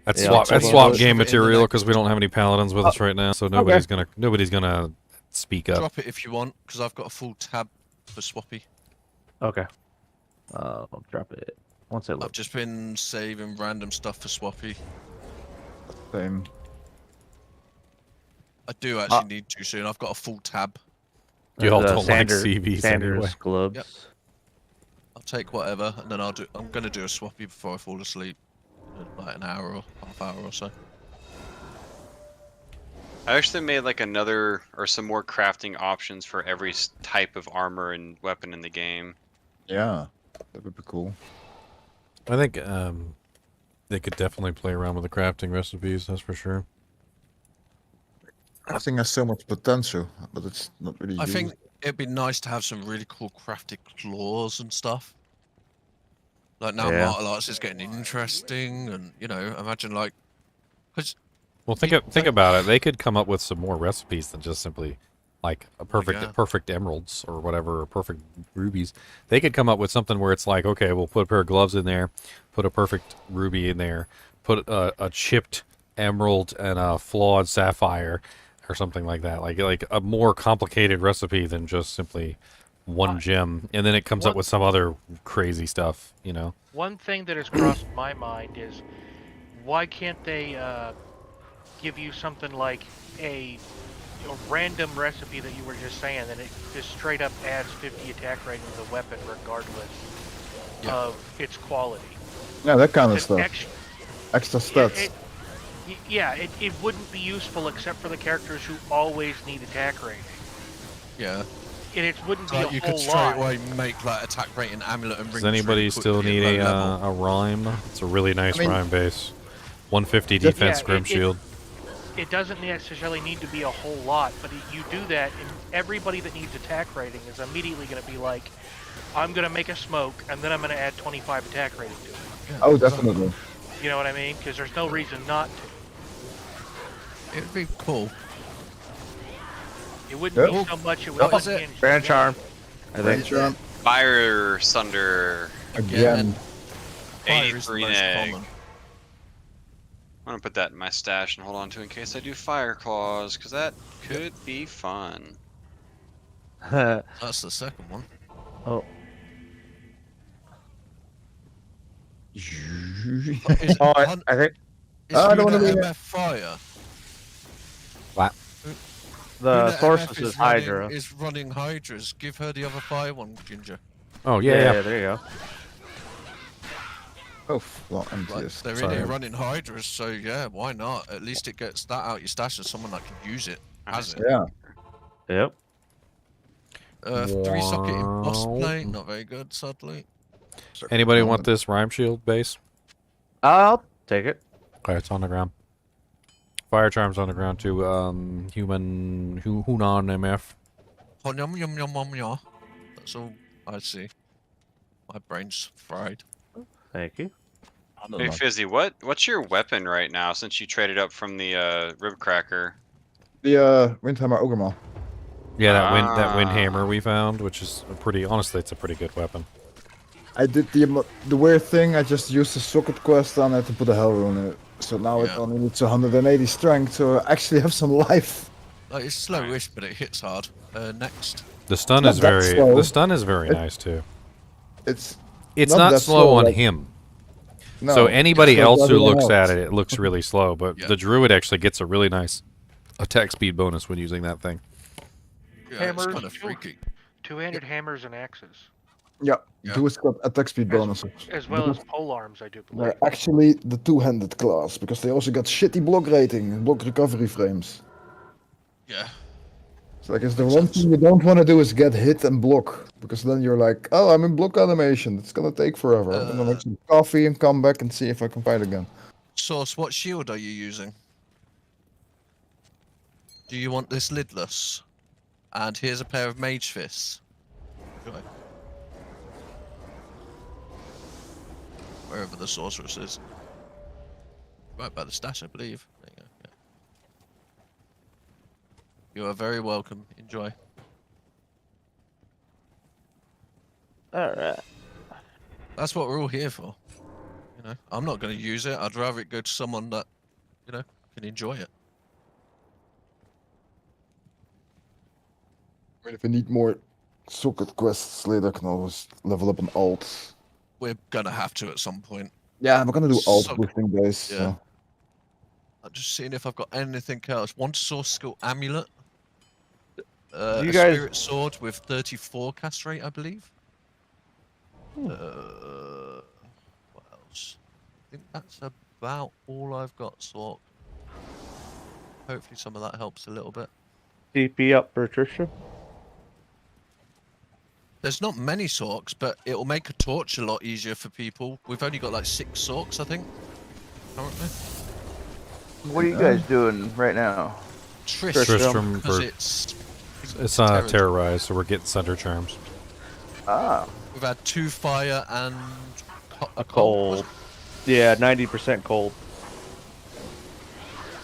That's Yeah, swap game material because we don't have any paladins with us right now, so nobody's gonna speak up. Drop it if you want, because I've got a full tab for Swappy. Okay. I'll drop it once I look. I've just been saving random stuff for Swappy. Same. I do actually need to soon. I've got a full tab. You all don't like CVs Sanders anyway. gloves. Yep. I'll take whatever, and then I'm gonna do a Swappy before I fall asleep, in like an hour or half hour or so. I actually made like another or some more crafting options for every type of armor and weapon in the game. Yeah, that would be cool. I think they could definitely play around with the crafting recipes. That's for sure. Crafting has so much potential, but it's not really I used. think it'd be nice to have some really cool crafted claws and stuff. Like now, Yeah. martial arts is getting interesting, and you know, imagine like, because Well, think about it. They could come up with some more recipes than just simply like a perfect emeralds or whatever, or perfect rubies. They could come up with something where it's like, okay, we'll put a pair of gloves in there, put a perfect ruby in there, put a chipped emerald and a flawed sapphire, or something like that. Like a more complicated recipe than just simply one gem, and then it comes up with some other crazy stuff, you know. One thing that has crossed my mind is, why can't they give you something like a random recipe that you were just saying, and it just straight up adds 50 attack rating to the weapon regardless of its quality? Yeah, that kind of It's an stuff. Extra stats. It wouldn't be useful except for the characters who always need attack rating. yeah. And it wouldn't be So a you whole could straight lot. away make like attack rating amulet and bring. Does anybody still need a rhyme? It's a really nice rhyme base. 150 defense, Grim Shield. It doesn't necessarily need to be a whole lot, but you do that, and everybody that needs attack rating is immediately going to be like, I'm going to make a smoke, and then I'm going to add 25 attack rating to it. Yeah, oh, definitely. You know what I mean? Because there's no reason not to. It would be cool. It wouldn't be so much. It would unhinge. Grand Charm. I think. Fire Sunder. Again. 83 egg. I'm gonna put that in my stash and hold on to in case I do fire claws, because that could be fun. That's the second one. Oh. I think. I don't want to be MF fire. What? The Luna sorceress MF is Hydra. Is running Hydras. Give her the other fire one, Ginger. Oh yeah. There you go. Oh, well, I'm Like, just they're in here running Hydras, so yeah, why not? At least it gets that out your stash as someone that can use it. Has it? Yeah. Yep. 3-socket embossed plate, not very good, sadly. Anybody want this rhyme shield base? I'll take it. Okay, it's on the ground. Fire charms on the ground too. Hunan MF. That's all I see. My brain's fried. Thank you. Hey Fizzy, what's your weapon right now since you traded up from the rib cracker? The Windhammer Ogremon. Yeah, that wind hammer we found, which is honestly, it's a pretty good weapon. I did the weird thing. I just used the socket quest on it to put a hell rune in it. So now it only needs 180 strength, so I actually have some life. Like, it's slowish, but it hits hard. Next. The stun is very nice too. It's not slow on him. No, so anybody it's else who everyone looks else. at it looks really slow, but the druid actually gets a really nice attack speed bonus when using that thing. Yeah, Hammers, it's kind of freaky. Two-handed hammers and axes. Yeah, Druid's got attack speed bonuses. As well as pole arms, I do believe. They're actually the two-handed class, because they also got shitty block rating and block recovery frames. Yeah. It's like, it's the one thing you don't want to do is get hit and block, because then you're like, oh, I'm in block animation. It's gonna take forever. I'm gonna make some coffee and come back and see if I can fight again. Source, what shield are you using? Do you want this lidless? And here's a pair of mage fists. Enjoy. Wherever the sorceress is. Right by the stash, I believe. There you go. Yeah. You are very welcome. Enjoy. Alright. That's what we're all here for. You know, I'm not going to use it. I'd rather it go to someone that, you know, can enjoy it. I mean, if we need more socket quests later, I can always level up an alt. We're going to have to at some point. Yeah, we're gonna do alt Socket- boosting days. Yeah. So. I'm just seeing if I've got anything else. One source skill amulet. You A guys- spirit sword with 34 cast rate, I believe. What else? I think that's about all I've got, Sork. Hopefully some of that helps a little bit. DP up for Trisha. There's not many sorks, but it'll make a torch a lot easier for people. We've only got like 6 sorks, I think, currently. What are you guys doing right now? Tristram, because it's terrorized, so we're getting Thunder Charms. Ah. We've had 2 fire and a cold. Yeah, 90% cold.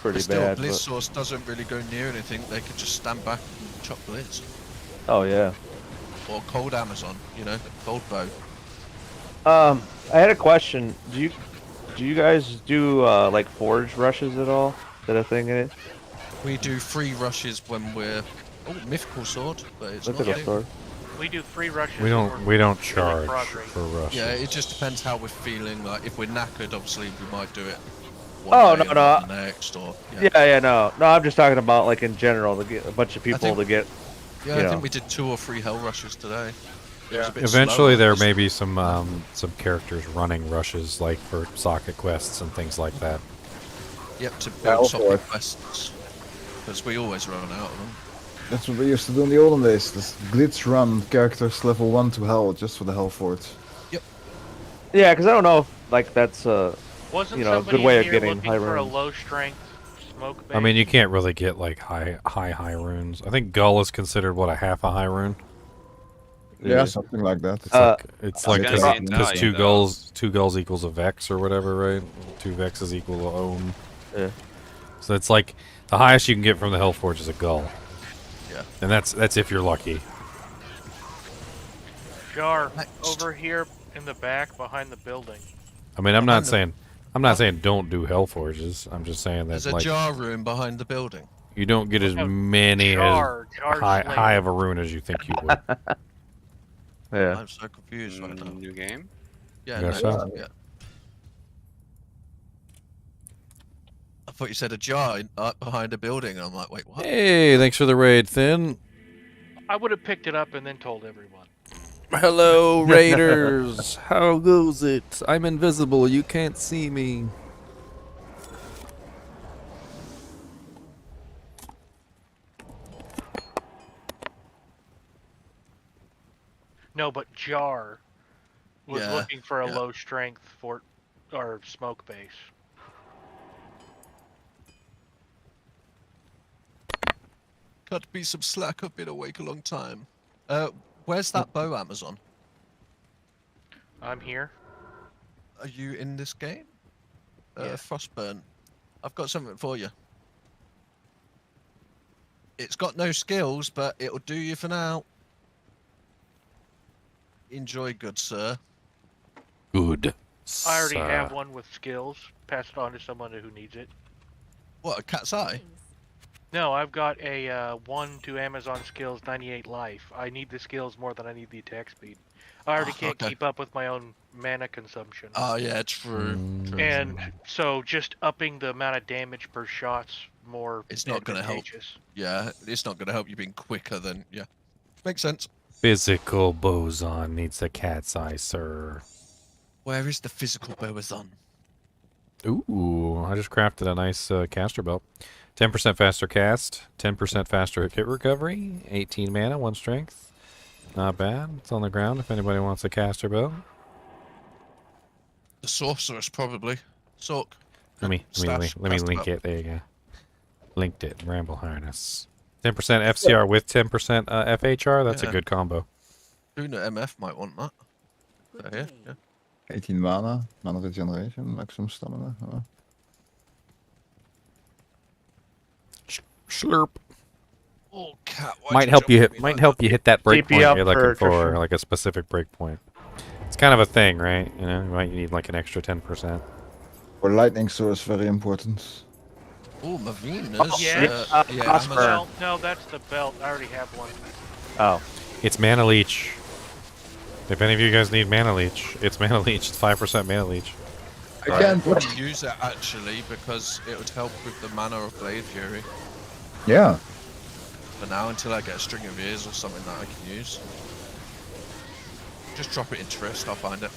Pretty but still, bad. Blizz But... Source doesn't really go near anything. They could just stand back and chop Blizz. Oh yeah. Or cold Amazon, cold bow. I had a question. Do you guys do like forge rushes at all? Is that a thing in it? We do free rushes when we're mythical sword, but it's Mythical not sword. We do free rushes. We don't charge for rushes. Yeah, it just depends how we're feeling. Like if we're knackered, obviously we might do it. Oh One day no and no. not the next, or No. I'm just talking about like in general to get a bunch of people to get. Yeah, I think we did 2 or 3 hell rushes today. It was a bit Eventually, slower, there just- may be some characters running rushes, like for socket quests and things like that. Yep, to build socket quests, because we always run out of them. That's what we used to do in the olden days. This glitch run characters level 1 to hell just for the hell forts. Yep. Yeah, because I don't know if like that's Wasn't a good way of here getting looking high for a runes. low strength smoke base? I mean, you can't really get like high runes. I think Gull is considered what, a half a high rune. Yeah, something like that. It's like because 2 gulls equals a vex or whatever, right? 2 vexes equal a ohm. Yeah. So it's like the highest you can get from the Hellforge is a gull. Yeah. And that's if you're lucky. Jar, over here in the back behind the building. I mean, I'm not saying don't do Hellforges. I'm just saying that There's a like jar room behind the building. you don't get as many Jar high of a rune as you think you would. Yeah. I'm so confused right now. New game? Yeah, Guess no, so. yeah. I thought you said a jar up behind a building, and I'm like, wait, what? Hey, thanks for the raid, Thin. I would have picked it up and then told everyone. Hello, Raiders. How goes it? I'm invisible. You can't see me. No, but Jar was Yeah, looking for a yeah. low strength fort or smoke base. Got to be some slack. I've been awake a long time. Where's that bow, Amazon? I'm here. Are you in this game? Frostburn. I've got something for you. It's got no skills, but it'll do you for now. Enjoy, good sir. Good. I already have one with skills. Pass it on to someone who needs it. What, a cat's eye? No, I've got a 1 to Amazon skills, 98 life. I need the skills more than I need the attack speed. I already can't keep up with my own mana consumption. Oh, yeah, true. And so just upping the amount of damage per shot's more It's not going to help. advantageous. Yeah, it's not going to help you being quicker than... Yeah. Makes sense. Physical boson needs the cat's eye, sir. Where is the physical boson? Ooh, I just crafted a nice caster belt. 10% faster cast, 10% faster hit recovery, 18 mana, 1 strength. Not bad. It's on the ground if anybody wants a caster belt. The sorceress, probably. Sork. Let me link it. There you go. Linked it. Ramble harness. 10% FCR with 10% FHR. That's a good combo. Luna MF might want that. Yeah. 18 mana regeneration, maximum stamina. Slurp. Oh, cat. Might help you hit that break point up you're looking for, attrition. like a specific break point. It's kind of a thing, right? You know, you might need like an extra 10%. For lightning source, very important. Oh, Mavinus. Well, no, that's the belt. I already have one. Oh. It's mana leech. If any of you guys need mana leech, it's mana leech. It's 5% mana leech. I can't use it actually because it would help with the mana of Blade Fury. Yeah. For now, until I get a string of ears or something that I can use. Just drop it into rest, I'll find it.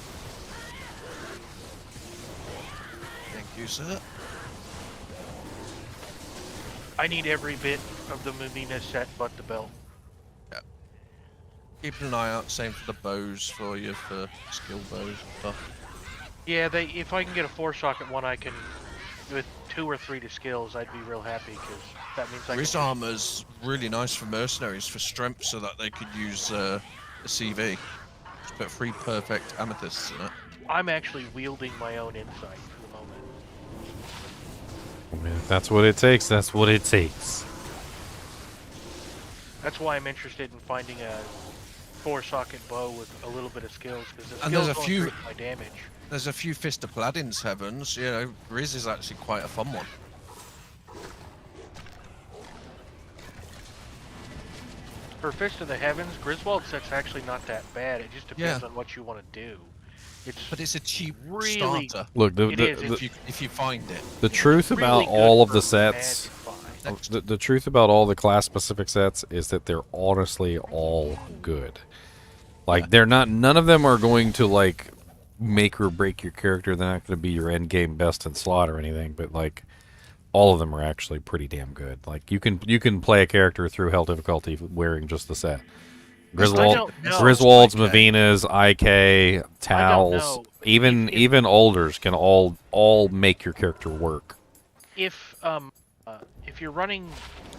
Thank you, sir. I need every bit of the Mumina set but the belt. Yeah. Keeping an eye out, same for the bows for you, for skill bows and stuff. Yeah, if I can get a 4-socket one, I can, with 2 or 3 to skills, I'd be real happy, because that means I Riz can... armor's really nice for mercenaries, for strength, so that they could use a CV. Just put 3 perfect amethysts in it. I'm actually wielding my own insight for the moment. I mean, if that's what it takes, that's what it takes. That's why I'm interested in finding a 4-socket bow with a little bit of skills, because the And skills there's a will few. increase my damage. There's a few Fist of Paladins heavens. You know, Riz is actually quite a fun one. For Fist of the Heavens, Griswold set's actually not that bad. It just depends on what you want to do. But it's a cheap really starter. Look, if you find it. The truth about all of the sets, the truth about all the class-specific sets is that they're honestly all good. Like they're not. None of them are going to like make or break your character. They're not going to be your end game best in slot or anything. But like, all of them are actually pretty damn good. Like you can play a character through hell difficulty wearing just the set. Griswold's, Mavinas, IK, Towels, even Olders can all make your character work. If you're running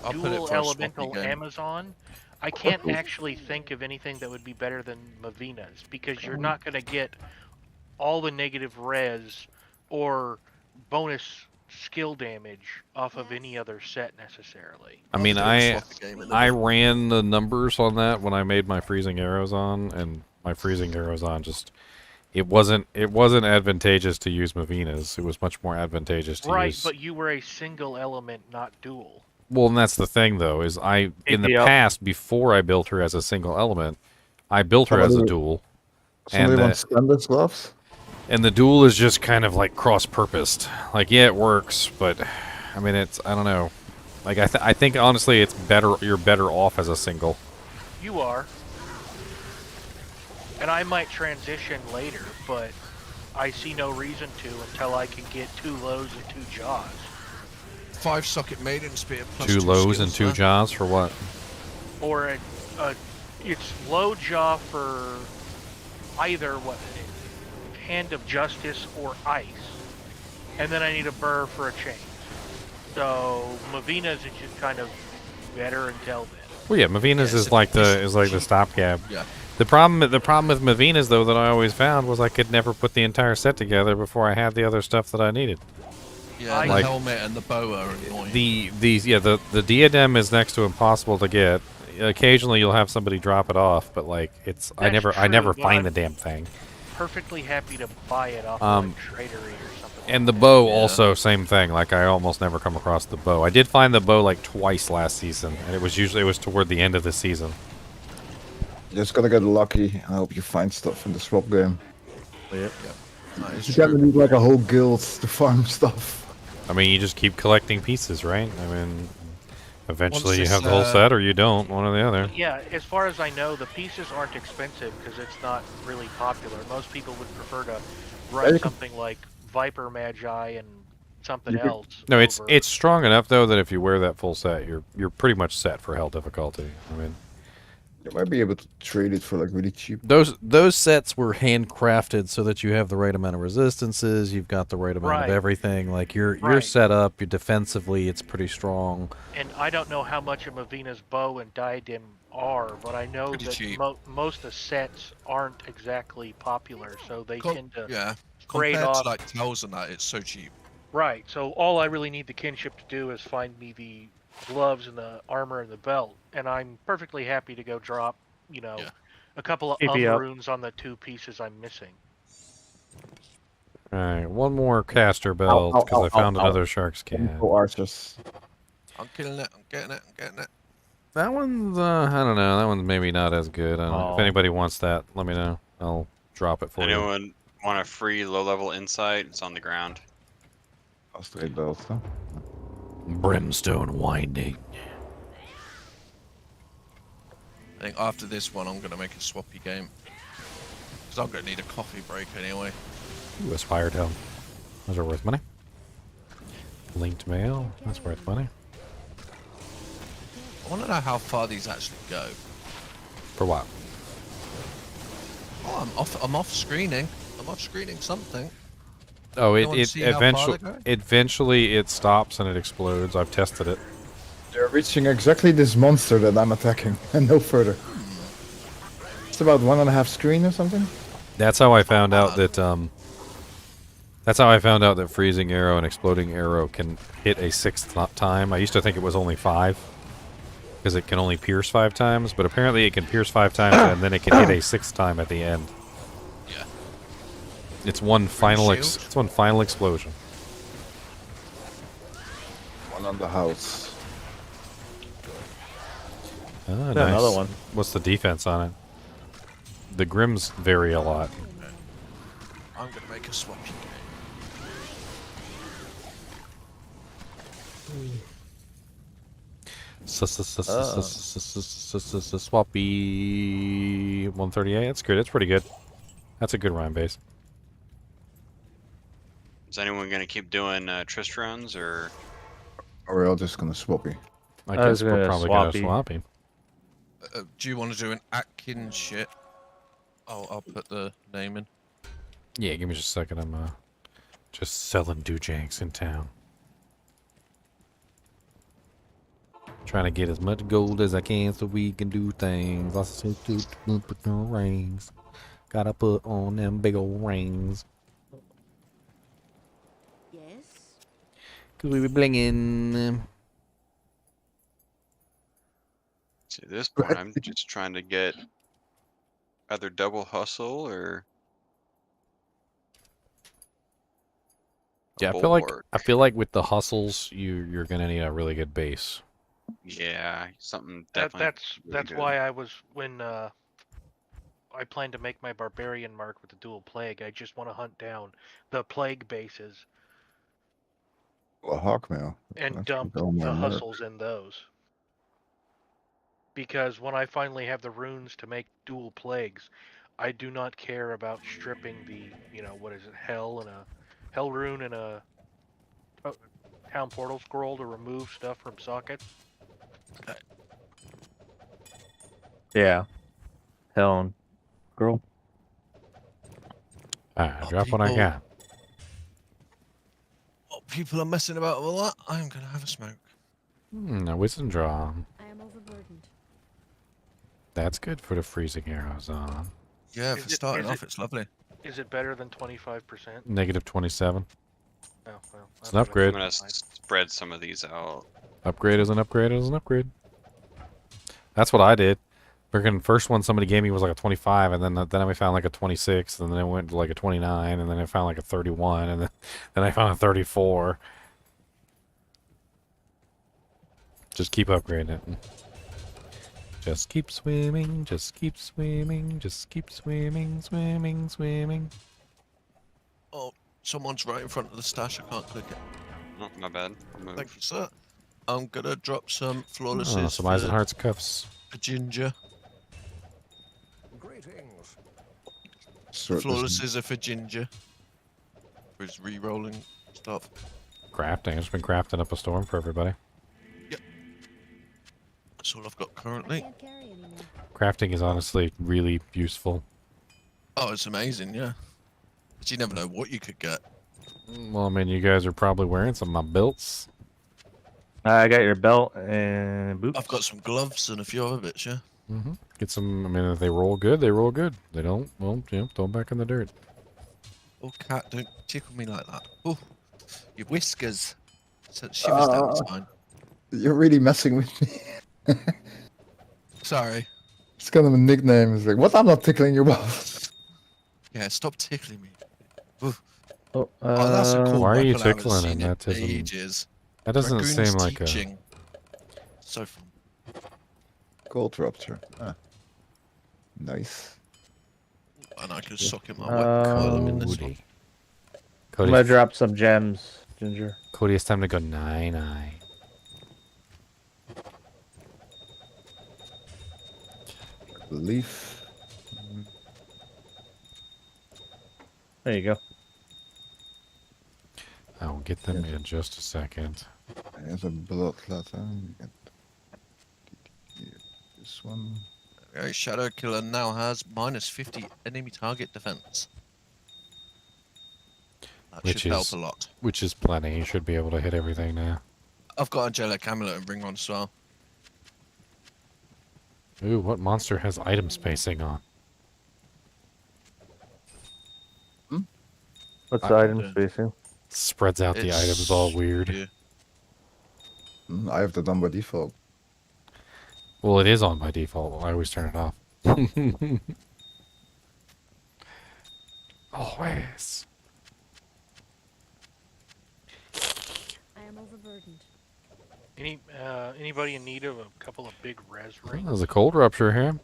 I'll put it dual for a elemental swappy game. Amazon, I can't actually think of anything that would be better than Mavinas, because you're not going to get all the negative res or bonus skill damage off of any other set necessarily. I mean, I ran the numbers on that when I made my freezing arrows on, and my freezing arrows on just it wasn't advantageous to use Mavinas. It was much more advantageous to use. Right, but you were a single element, not dual. Well, and that's the thing, though, is in the past, before I built her as a single element, I built her as a dual. Somebody wants standard gloves? And the dual is just kind of like cross-purposed. Like, yeah, it works, but I mean, I don't know. Like, I think honestly, it's better. You're better off as a single. You are. And I might transition later, but I see no reason to until I can get 2 lows and 2 jaws. 5-socket maiden spear plus 2 lows skills and 2 left. jaws for what? Or it's low jaw for either Hand of Justice or Ice, and then I need a burr for a chain. So Mavinas is just kind of better until then. Well, yeah, Mavinas is like the stopgap. Yeah. The problem with Mavinas, though, that I always found was I could never put the entire set together before I had the other stuff that I needed. Yeah, the helmet and the bow are annoying. The diadem is next to impossible to get. Occasionally you'll have somebody drop it off, but like I never find the damn thing. Perfectly happy to buy it off of Tradery or something. And the bow also same thing. Like I almost never come across the bow. I did find the bow like twice last season, and it was toward the end of the season. You just gotta get lucky. I hope you find stuff in the swap game. Yep. You gotta need like a whole guild to farm stuff. I mean, you just keep collecting pieces, right? I mean, eventually you Once have the whole set, or you don't, one or the other. Yeah, as far as I know, the pieces aren't expensive because it's not really popular. Most people would prefer to run something like Viper Magi and something else. No, it's strong enough though that if you wear that full set, you're pretty much set for hell difficulty. I mean, you might be able to trade it for like really cheap. Those sets were handcrafted so that you have the right amount of resistances, you've got the right amount of everything. Like you're set up, you're defensively, it's pretty strong. And I don't know how much of Mavina's bow and diadem are, but I know that most of the sets aren't exactly popular, so they tend to grade compared off. to like Tells and that, it's so cheap. Right. So all I really need the kinship to do is find me the gloves and the armor and the belt, and I'm perfectly happy to go drop, a couple of runes on the 2 pieces I'm missing. Alright, one more caster belt, because I found another shark's can. Archers. I'm killing it, I'm getting it. That one's, I don't know, that one's maybe not as good. I don't know. If anybody wants that, let me know. I'll drop it for you. Anyone want a free low-level insight? It's on the ground. Straight belt, huh? Brimstone winding. I think after this one, I'm going to make a swappy game. Because I'm going to need a coffee break anyway. Ooh, Aspired Helm. Those are worth money. Linked mail. That's worth money. I want to know how far these actually go. For what? Oh, I'm off screening. I'm off screening something. Oh, You wanna it see how far they're going? eventually it stops and it explodes. I've tested it. They're reaching exactly this monster that I'm attacking, and no further. It's about 1.5 screen or something. That's how I found out that That's how I found out that freezing arrow and exploding arrow can hit a 6th time. I used to think it was only 5, because it can only pierce 5 times, but apparently it can pierce 5 times and then it can hit a 6th time at the end. Yeah. It's one final explosion. One on the house. Ah, Got nice. another one. What's the defense on it? The Grims vary a lot. I'm gonna make a swap. Swappy 138. That's good. That's pretty good. That's a good rhyme base. Is anyone gonna keep doing Trist runs or? Or we're all just gonna swappy. I guess we're probably gonna swappy. Do you want to do an Atkins shit? Oh, I'll put the name in. Yeah, give me just a second. I'm just selling doojanks in town. Trying to get as much gold as I can so we can do things. Lots of put no rings. Gotta put on them big old rings. Yes. Cause we be blinging. See, at this point, I'm just trying to get either double hustle or. Yeah, I feel like with the hustles, you're gonna need a really good base. Yeah, something definitely. That's why I was when I plan to make my barbarian mark with the dual plague. I just want to hunt down the plague bases Well, Hawkmail. and dump the hustles in those. Because when I finally have the runes to make dual plagues, I do not care about stripping the, what is it, hell rune and a town portal scroll to remove stuff from sockets. Yeah. Hell and girl. Drop what I got. Oh, people are messing about with all that. I'm gonna have a smoke. A wisdom draw. I am overburdened. That's good for the freezing arrows on. Yeah, for starting off, it's lovely. Is it better than 25%? Negative 27. Oh, well. It's an upgrade. I'm gonna spread some of these out. Upgrade is an upgrade is an upgrade. That's what I did. Freaking first one somebody gave me was like a 25, and then we found like a 26, and then it went to like a 29, and then I found like a 31, and then I found a 34. Just keep upgrading it. Just keep swimming, just keep swimming, just keep swimming, swimming, swimming. Oh, someone's right in front of the stash. I can't click it. Oh, my bad. Thank you, sir. I'm gonna drop some flawlesses. Some Eisenheart's cuffs. For Ginger. Greetings. Flawlesses are for Ginger. For his re-rolling stuff. Crafting. I've just been crafting up a storm for everybody. Yep. That's all I've got currently. Crafting is honestly really useful. Oh, it's amazing, yeah. But you never know what you could get. Well, I mean, you guys are probably wearing some of my belts. I got your belt and boots. I've got some gloves and a few other bits, yeah. Get some. I mean, if they roll good, they roll good. They don't, well, throw them back in the dirt. Oh, cat, don't tickle me like that. Oh, your whiskers. Shivers down the spine. You're really messing with me. Sorry. It's kind of a nickname. It's like, what? I'm not tickling your balls. Yeah, stop tickling me. Ooh. Oh, that's a cool why are you weapon. I haven't tickling seen him? it That in doesn't. ages. That doesn't Raccoon's seem like teaching. So fun. Gold rupture. Ah. Nice. And I can sock him my weapon while I'm in this one. I'm gonna drop some gems, Ginger. Cody, it's time to go NiNi. Leaf. There you go. I will get them in just a second. There's a blood letter. This one. Okay, Shadow Killer now has minus 50 enemy target defense. That should help a lot. Which is plenty. You should be able to hit everything now. I've got Angelic Amulet and Ring on as well. Ooh, what monster has item spacing on? What's the item spacing? Spreads out the items all weird. Yeah. I have that done by default. Well, it is on by default. I always turn it off. Always. I am overburdened. Anybody in need of a couple of big res rings? There's a cold rupture here.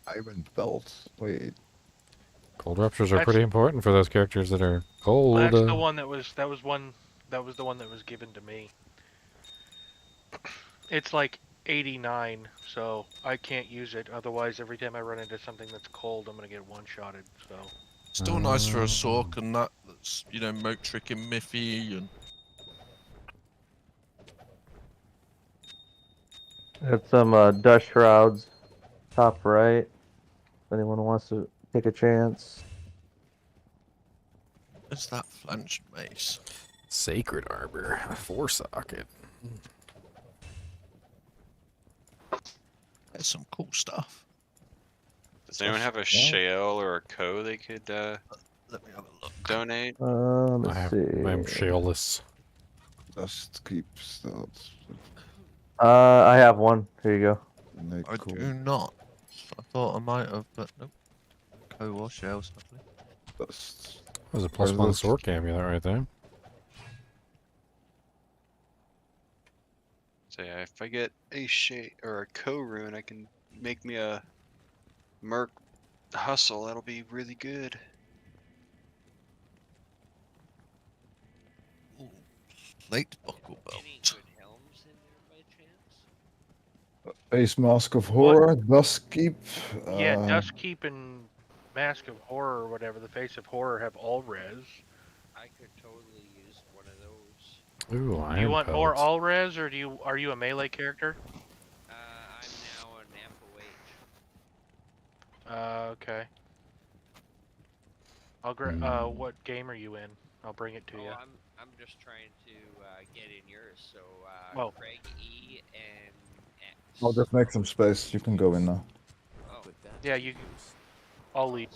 Iron belt. Wait. Cold ruptures are pretty important for those characters that are cold. That's the one that was the one that was given to me. It's like 89, so I can't use it. Otherwise, every time I run into something that's cold, I'm gonna get one-shotted. So. Still nice for a Sork and that's, you know, Moat Trick and Miffy and... Got some dust shrouds, top right. If anyone wants to take a chance. What's that flanched mace? Sacred Arbor, a 4-socket. There's some cool stuff. Does anyone have a shale or a co they could Let me have a look. donate? Let's see. I'm shaleless. Dust keeps that. I have one. Here you go. I do not. I thought I might have, but nope. Co-wash shells, lovely. Dust. There's a +1 Sork amulet right there. So yeah, if I get a shade or a co rune, I can make me a merc hustle. That'll be really good. Ooh, plate buckle belt. Face Mask of Horror, Dust Keep. Yeah, Dustkeep and Mask of Horror or whatever, the Face of Horror have all res. I could totally use one of those. Ooh, Do you want more all res, or are you a melee character? I'm now an ample H. Okay. I'll what game are you in? I'll bring it to you. I'm just trying to get in yours. So Craig E and X. I'll just make some space. You can go in now. Oh. Yeah, I'll lead.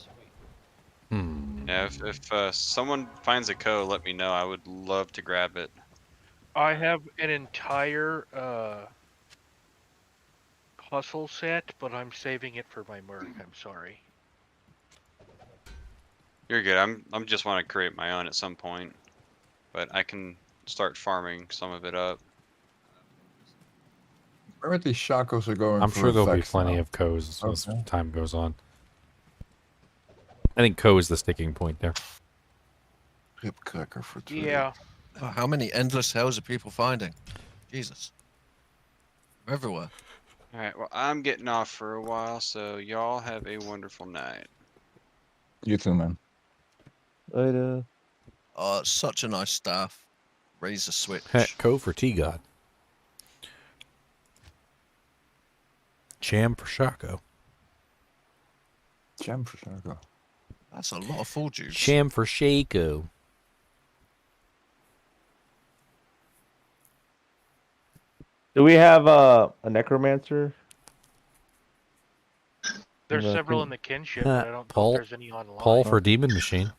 Yeah, if someone finds a co, let me know. I would love to grab it. I have an entire hustle set, but I'm saving it for my merc. I'm sorry. You're good. I'm just want to create my own at some point, but I can start farming some of it up. Where these Shakos are going? I'm for sure there'll be effects plenty now. of co's as time goes on. I think co is the sticking point there. Rip cracker for 2. Yeah. Oh, how many endless hells are people finding? Jesus. They're everywhere. Alright, well, I'm getting off for a while, so y'all have a wonderful night. You too, man. Later. Oh, it's such a nice staff. Razor switch. Co for T-God. Cham for Shako. Cham for Shako. That's a lot of full juice. Cham for Shako. Do we have a necromancer? There's several in the kinship, but I don't think there's any online. Paul for Demon Machine.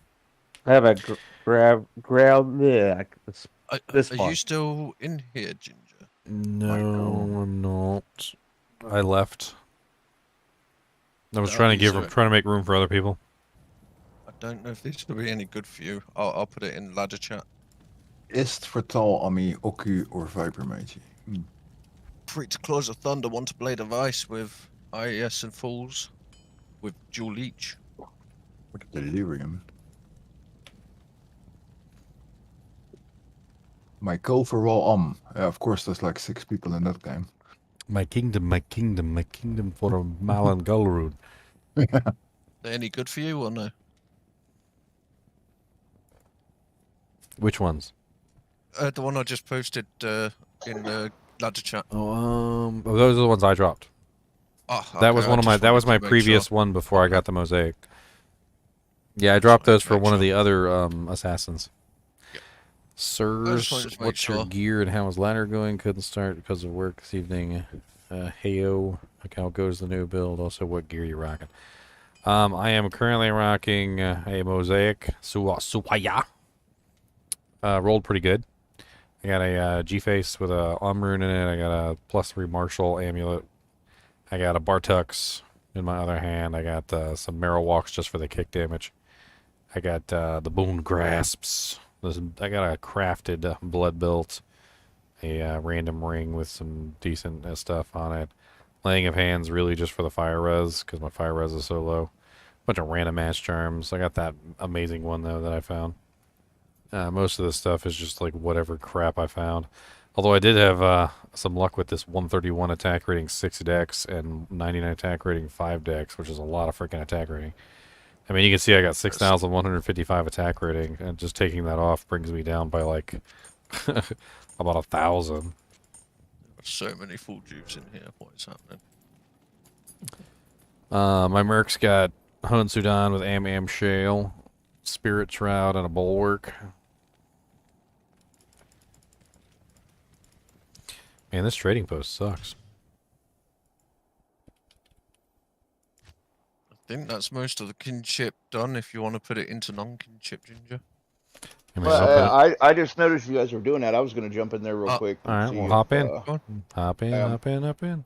I have a ground. Yeah, Are you still in here, Ginger? No, I'm not. I left. I was trying to make room for other people. I don't know if this will be any good for you. I'll put it in ladder chat. Ist vertaal Ami Oku or Viper Mage. Freak Claws of Thunder wants a Blade of Ice with IES and Fools with dual leech. With Delirium. My co for raw of course, there's like 6 people in that game. My kingdom for a Malan Gulrud. They any good for you or no? Which ones? The one I just posted in the ladder chat. Those are the ones I dropped. Oh, That was okay, one of my. That was my make previous sure. one before I got the mosaic. Yeah, I dropped those for make one of sure. the other assassins. I Sirs, just wanted to make what's your sure. gear and how is ladder going? Couldn't start because of work this evening. Heyo, like how goes the new build? Also, what gear you rocking? I am currently rocking a mosaic Suwaya. Rolled pretty good. I got a G-face with a rune in it. I got a +3 martial amulet. I got a Bartux in my other hand. I got some marrow walks just for the kick damage. I got the bone grasps. I got a crafted blood belt, a random ring with some decent stuff on it. Laying of hands really just for the fire res because my fire res is so low. Bunch of random match charms. I got that amazing one though that I found. Most of this stuff is just like whatever crap I found. Although I did have some luck with this 131 attack rating 6 dex and 99 attack rating 5 dex, which is a lot of freaking attack rating. I mean, you can see I got 6,155 attack rating, and just taking that off brings me down by like about 1,000. So many full dupes in here. What is happening? My Merc's got Hun Sudan with Am Shale, Spirit Shroud, and a Bulwark. Man, this trading post sucks. I think that's most of the kinship done. If you want to put it into non-kinship, Ginger. Well, I just noticed you guys were doing that. I was going to jump in there real quick. All right, see well, if, hop in. Hop in, hop in, hop in.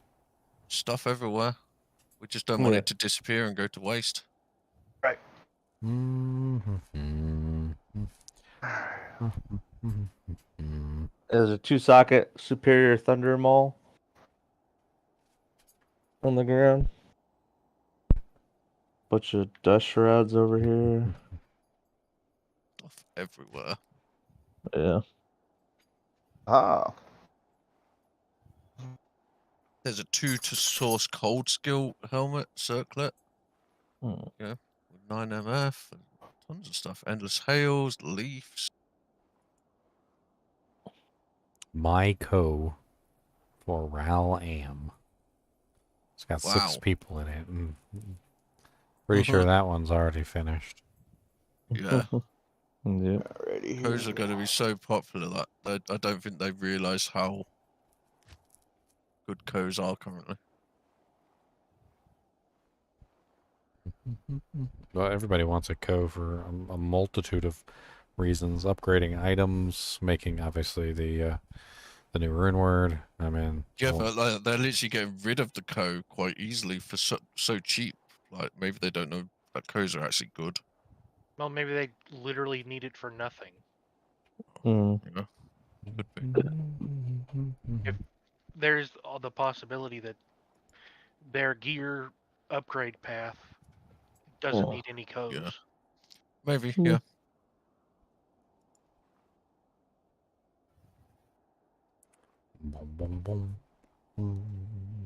Stuff everywhere. We just don't want it to disappear and go to waste. Right. There's a 2-socket Superior Thunder Maul on the ground. Bunch of dust shrouds over here. Stuff everywhere. Yeah. Ah. There's a 2 to source cold skill helmet circlet. Hmm. Yeah. With 9 MF and tons of stuff. Endless hails, leaves. My co for Ral Am. It's got 6 people in it. And pretty sure that one's already finished. Yeah. Yeah. Codes are going to be so popular that I don't think they realise how good codes are currently. Well, everybody wants a co for a multitude of reasons. Upgrading items, making obviously the new rune word. I mean, Yeah, but like, they're literally getting rid of the co quite easily for so cheap. Like maybe they don't know that codes are actually good. Well, maybe they literally need it for nothing. Yeah, could be. If there's the possibility that their gear upgrade path doesn't need any codes. Yeah. Maybe, yeah. Boom, boom, boom. Boom,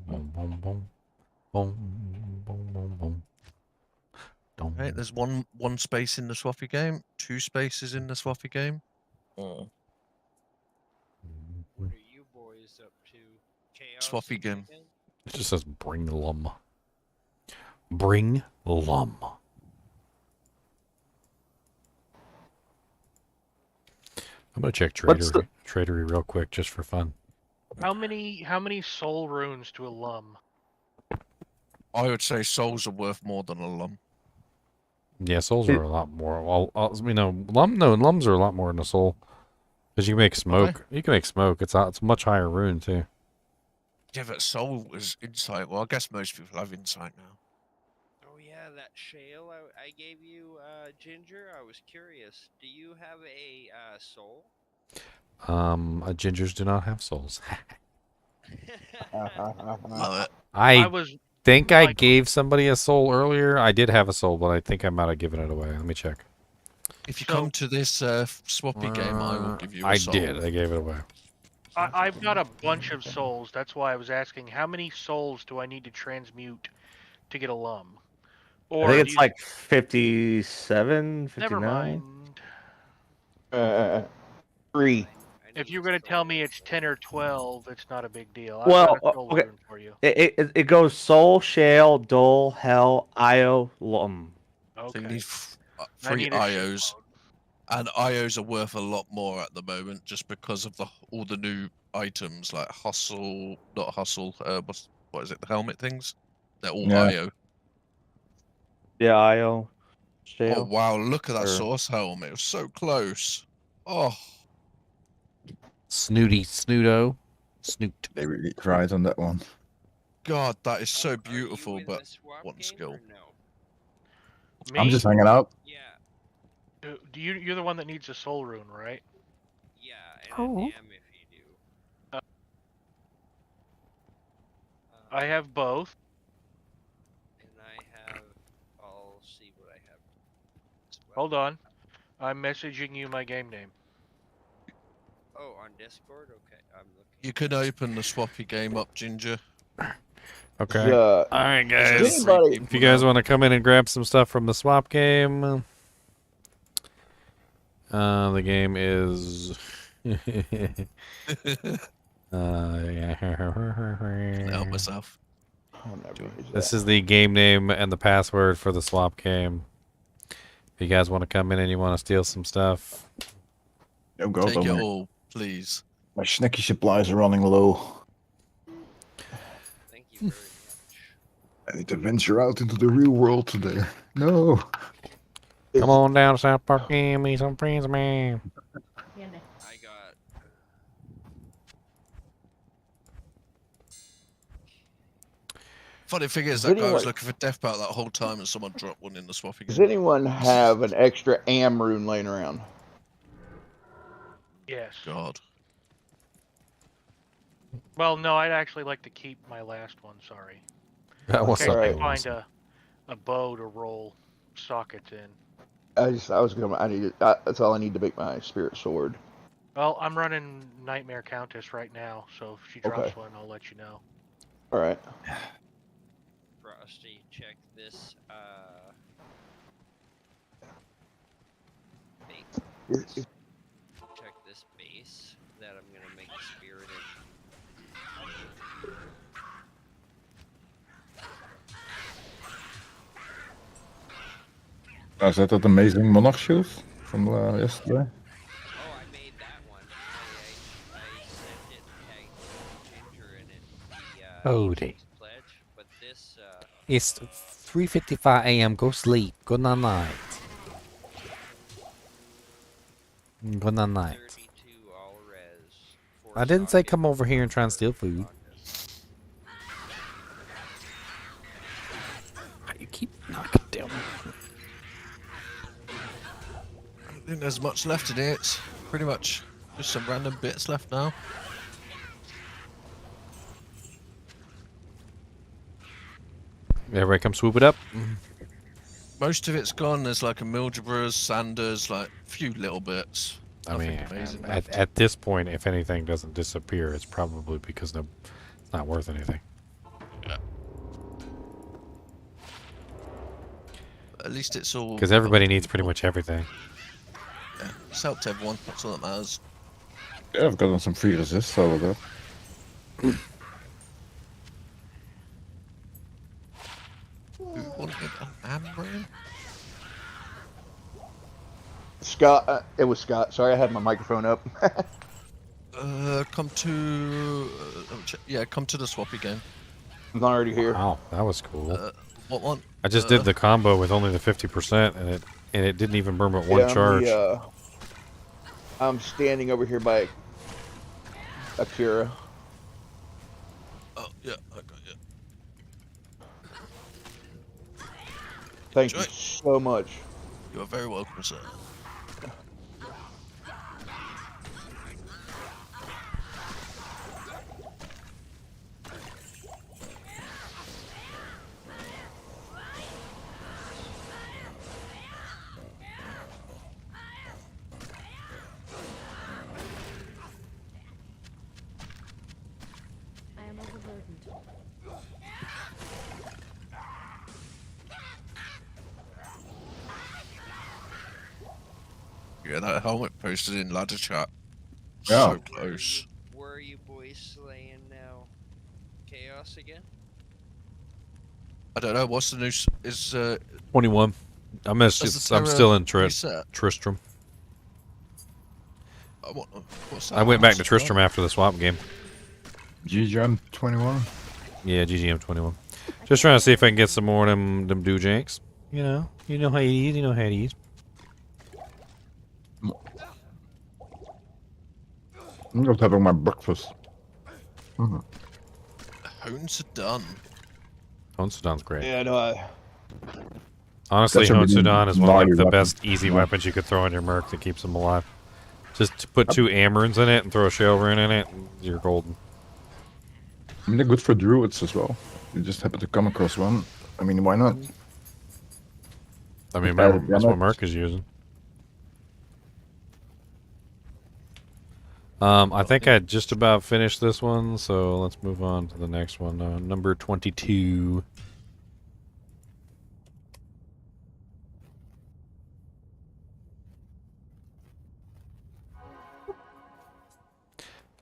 boom, boom, boom. Boom, boom, boom, boom. Right, there's one space in the swappy game, 2 spaces in the swappy game. What are you boys up to? Chaos Swappy game. It just says bring lum. Bring lum. I'm gonna check tradery real quick just for fun. How many soul runes to a lum? I would say souls are worth more than a lum. Yeah, souls are a lot more. Lums are a lot more than a soul. Because you can make smoke. You can make smoke. It's a much higher rune too. Yeah, but soul is insight. Well, I guess most people have insight now. Oh yeah, that shale I gave you, Ginger. I was curious. Do you have a soul? Gingers do not have souls. Love it. I think I gave somebody a soul earlier. I did have a soul, but I think I might have given it away. Let me check. If you come to this swappy game, I will give you a soul. I did. I gave it away. I've got a bunch of souls. That's why I was asking, how many souls do I need to transmute to get a lum? I think it's like 57, 59. Never mind. 3. If you're going to tell me it's 10 or 12, it's not a big deal. I've Well, got a soul okay. rune for you. It goes Soul, Shale, Dole, Hell, Io, Lum. So you Okay. need I 3 need a sheep IOs. And IOs are worth a lot more at the moment just because of all the new items like not hustle, what is it, the helmet things? They're all Yeah. IO. Yeah, Io, Shale. Oh wow, look at that or- source helmet. It was so close. Oh. Snooto. Snoot. They really tried on that one. God, that is so beautiful, but one skill. Me? I'm just hanging out. You're the one that needs a soul rune, right? Yeah, and Oh. a DM if you do. I have both. And I have. I'll see what I have. Hold on. I'm messaging you my game name. Oh, on Discord? Okay, I'm looking. You could open the swappy game up, Ginger. Okay. Yeah. Alright, There's guys. only 3 If people you guys now. want to come in and grab some stuff from the swap game, the game is. Help myself. This is the game name and the password for the swap game. If you guys want to come in and you want to steal some stuff, Don't go Take it over. all, please. My snacky supplies are running low. Thank you very much. I need to venture out into the real world today. No. come on down to South Park, give me some friends, man. I got. Funny thing is, Does that guy was anyone- looking for death belt that whole time and someone dropped one in the swappy Does game. anyone have an extra Am rune laying around? Yes. God. Well, no, I'd actually like to keep my last one, sorry. What's in case up, I man? find a bow to roll sockets in. That's all I need to make my spirit sword. Well, I'm running Nightmare Countess right now, so if she drops Okay. one, I'll let you know. All right. Frosty, check this. Check this base that I'm gonna make the spirit in. Is that amazing monarch shield from yesterday? Oh, I made that one. I sent it tagged Ginger in it. Oh, dear. Pledge, but this. It's 3:55 a.m. Go sleep. Good night. Good night. I didn't say come over here and try and steal food. You keep knocking down. I don't think there's much left in it. It's pretty much just some random bits left now. Everybody come swoop it up. Most of it's gone. There's like a Mildred's, Sanders, like a few little bits. I Nothing mean, amazing at, left. at this point, if anything doesn't disappear, it's probably because it's not worth anything. Yeah. At least it's all. Because everybody needs pretty much everything. Yeah, it's helped everyone. That's all that matters. Yeah, I've gotten some free resist out of that. Who wanted an amber? Scott, it was Scott. Sorry, I had my microphone up. Come to. Yeah, come to the swappy game. I'm already here. Wow, that was cool. What one? I just did the combo with only the 50%, and it didn't even burn but one Yeah, charge. I'm standing over here by Akira. Oh, yeah, I got you. Thank you so much. You are very welcome, sir. I am overburdened. Yeah, that helmet posted in ladder chat. So close. Where are you boys slaying now? Chaos again? I don't know. What's the new? Is 21. I'm Does the I'm terror still in reset? Tristram. What's that? I went back to Tristram after the swap game. GGM 21. Yeah, GGM 21. Just trying to see if I can get some more of them doojanks. You know how you eat. You know how to eat. I'm just having my breakfast. Hones are done. Honsudan's great. Yeah, no. Honestly, That's a really Honsudan is one of like gnarly the weapon. best easy Yeah. weapons you could throw in your merc that keeps them alive. Just to put 2 Amurins in it and throw a shell rune in it, and you're golden. I mean, they're good for druids as well. You just happen to come across one. I mean, why not? I mean, Yeah, remember, that's what damage. Merc is using. I think I just about finished this one, so let's move on to the next one. Number 22.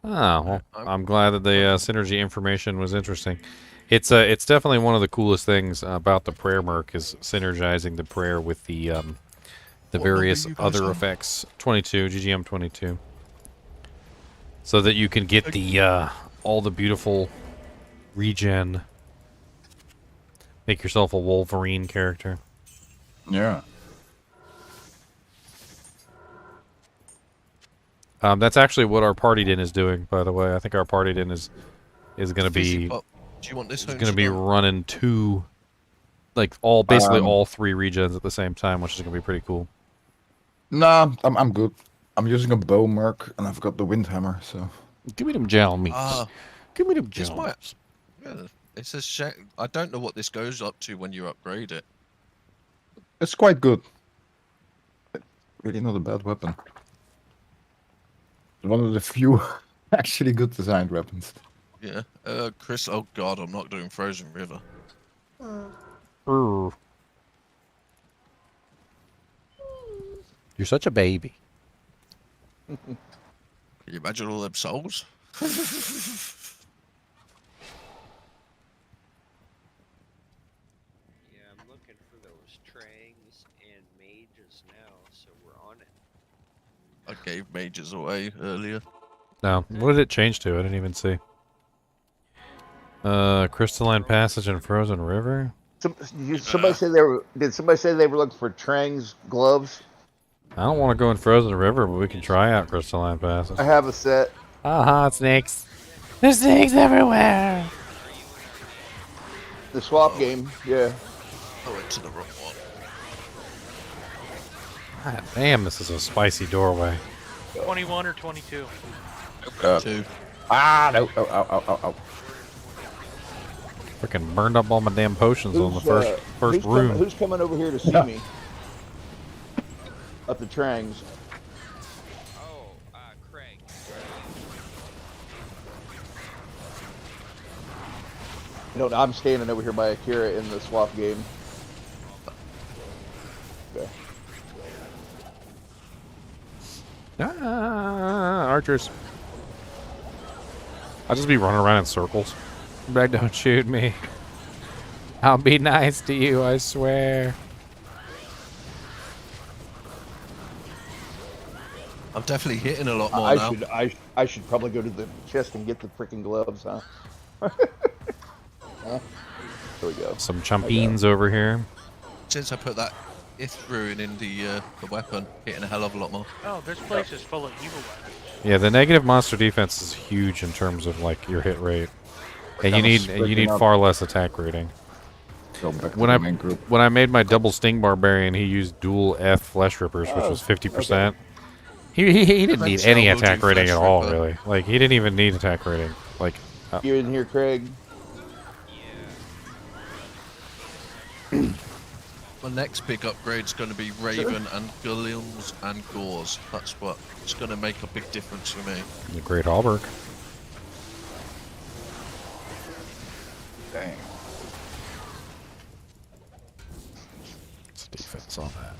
Ah, well, I'm glad that the synergy information was interesting. It's definitely one of the coolest things about the prayer merc is synergizing the prayer with the various other effects. 22, GGM 22. So that you can get the all the beautiful regen. Make yourself a Wolverine character. Yeah. That's actually what our party din is doing, by the way. I think our party din is going to be Do you want this? going to be running 2, like basically all 3 regens at the same time, which is going to be pretty cool. Nah, I'm good. I'm using a bow merc and I've got the windhammer, so. Give me them gel meats. Give me them This gel might. meats. Yeah, it's a shame. I don't know what this goes up to when you upgrade it. It's quite good. Really not a bad weapon. One of the few actually good designed weapons. Yeah. Chris. Oh God, I'm not doing Frozen River. You're such a baby. Can you imagine all them souls? Yeah, I'm looking for those trangs and mages now, so we're on it. I gave mages away earlier. No, what did it change to? I didn't even see. Crystalline Passage and Frozen River? Somebody say they were. Did somebody say they were looking for Trang's gloves? I don't want to go in Frozen River, but we can try out Crystalline Passage. I have a set. Aha, snakes. There's snakes everywhere. The swap game, yeah. I went to the wrong one. God damn, this is a spicy doorway. 21 or 22? 2. Ah, no. Oh. Freaking burned up all my damn potions on the first room. Who's coming over here to see me? Up the Trangs. Oh, Craig. No, I'm standing over here by Akira in the swap game. Okay. Archers. I'll just be running around in circles. But don't shoot me. I'll be nice to you, I swear. I'm definitely hitting a lot more now. I should probably go to the chest and get the freaking gloves, huh? There we go. Some chumpines over here. Since I put that Ith Ruin in the weapon, hitting a hell of a lot more. Oh, this place is full of evil weapons. Yeah, the negative monster defense is huge in terms of like your hit rate, and you need far less attack rating. When I made my double sting barbarian, he used dual F flesh rippers, which was 50%. Okay. He didn't need any attack rating at all, really. Like he didn't even need attack rating. Like You in here, Craig? My next big upgrade is going to be Raven and Gullions and Gores. That's what's going to make a big difference for me. the Great Hauberk. Dang. What's the defense on that?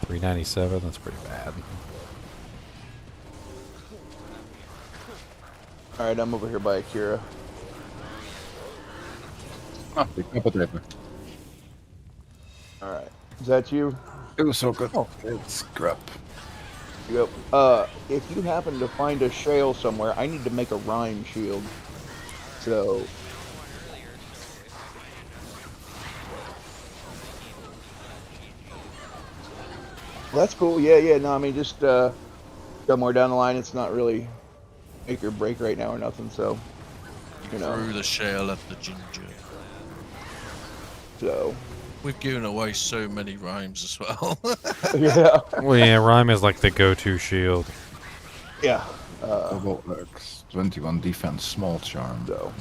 397. That's pretty bad. All right, I'm over here by Akira. Ah, the Cooperative. All right, is that you? It was so good. Oh, it's crap. Yep. If you happen to find a shale somewhere, I need to make a rhyme shield. So. Well, that's cool. Yeah. No, I mean, just somewhere down the line, it's not really make or break right now or nothing. So, you know. Through the shale of the ginger. So. We've given away so many rhymes as well. Yeah. Well, yeah, rhyme is like the go-to shield. Yeah. Double X, 21 defense, small charm. So.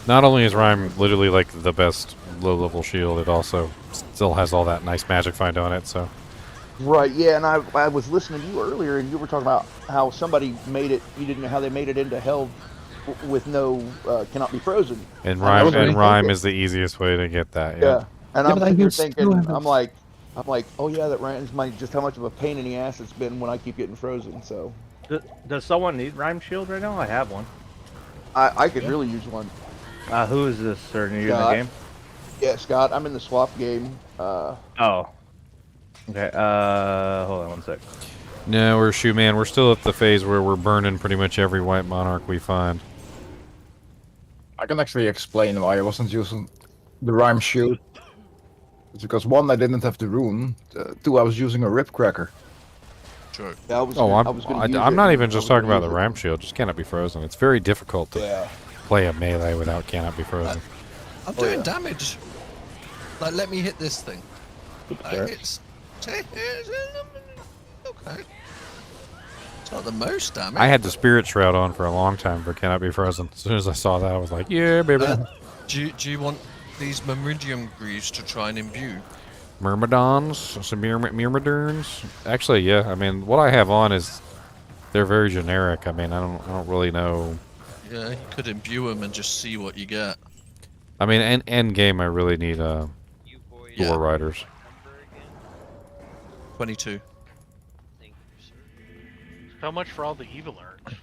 Not only is rhyme literally like the best low-level shield, it also still has all that nice magic find on it. So. Right. Yeah, and I was listening to you earlier, and you were talking about how somebody made it. You didn't know how they made it into hell with no cannot be frozen. And rhyme is the easiest way to get that. Yeah. And I'm sitting here thinking, I'm like, oh yeah, that reminds me just how much of a pain in the ass it's been when I keep getting frozen. So. Does someone need rhyme shield right now? I have one. I could really use one. Who is this, sir? Are you in the game? Yeah, Scott. I'm in the swap game. Oh. Okay. Hold on one sec. No, we're still at the phase where we're burning pretty much every white monarch we find. I can actually explain why I wasn't using the rhyme shield. It's because 1, I didn't have the rune. 2, I was using a rip cracker. Sure. Yeah, I'm not even just talking about the rhyme shield. Just cannot be frozen. It's very difficult to play a melee without cannot be frozen. I'm doing damage. Like, let me hit this thing. It's okay. It's not the most damage. I had the Spirit Shroud on for a long time for cannot be frozen. As soon as I saw that, I was like, yeah, baby. Do you want these Myrmidium Greaves to try and imbue? Myrmidons, some Myrmidons. Actually, yeah. I mean, what I have on is they're very generic. I mean, I don't really know. Yeah, you could imbue them and just see what you get. I mean, end game, I really need Door Riders. 22. How much for all the evil urns?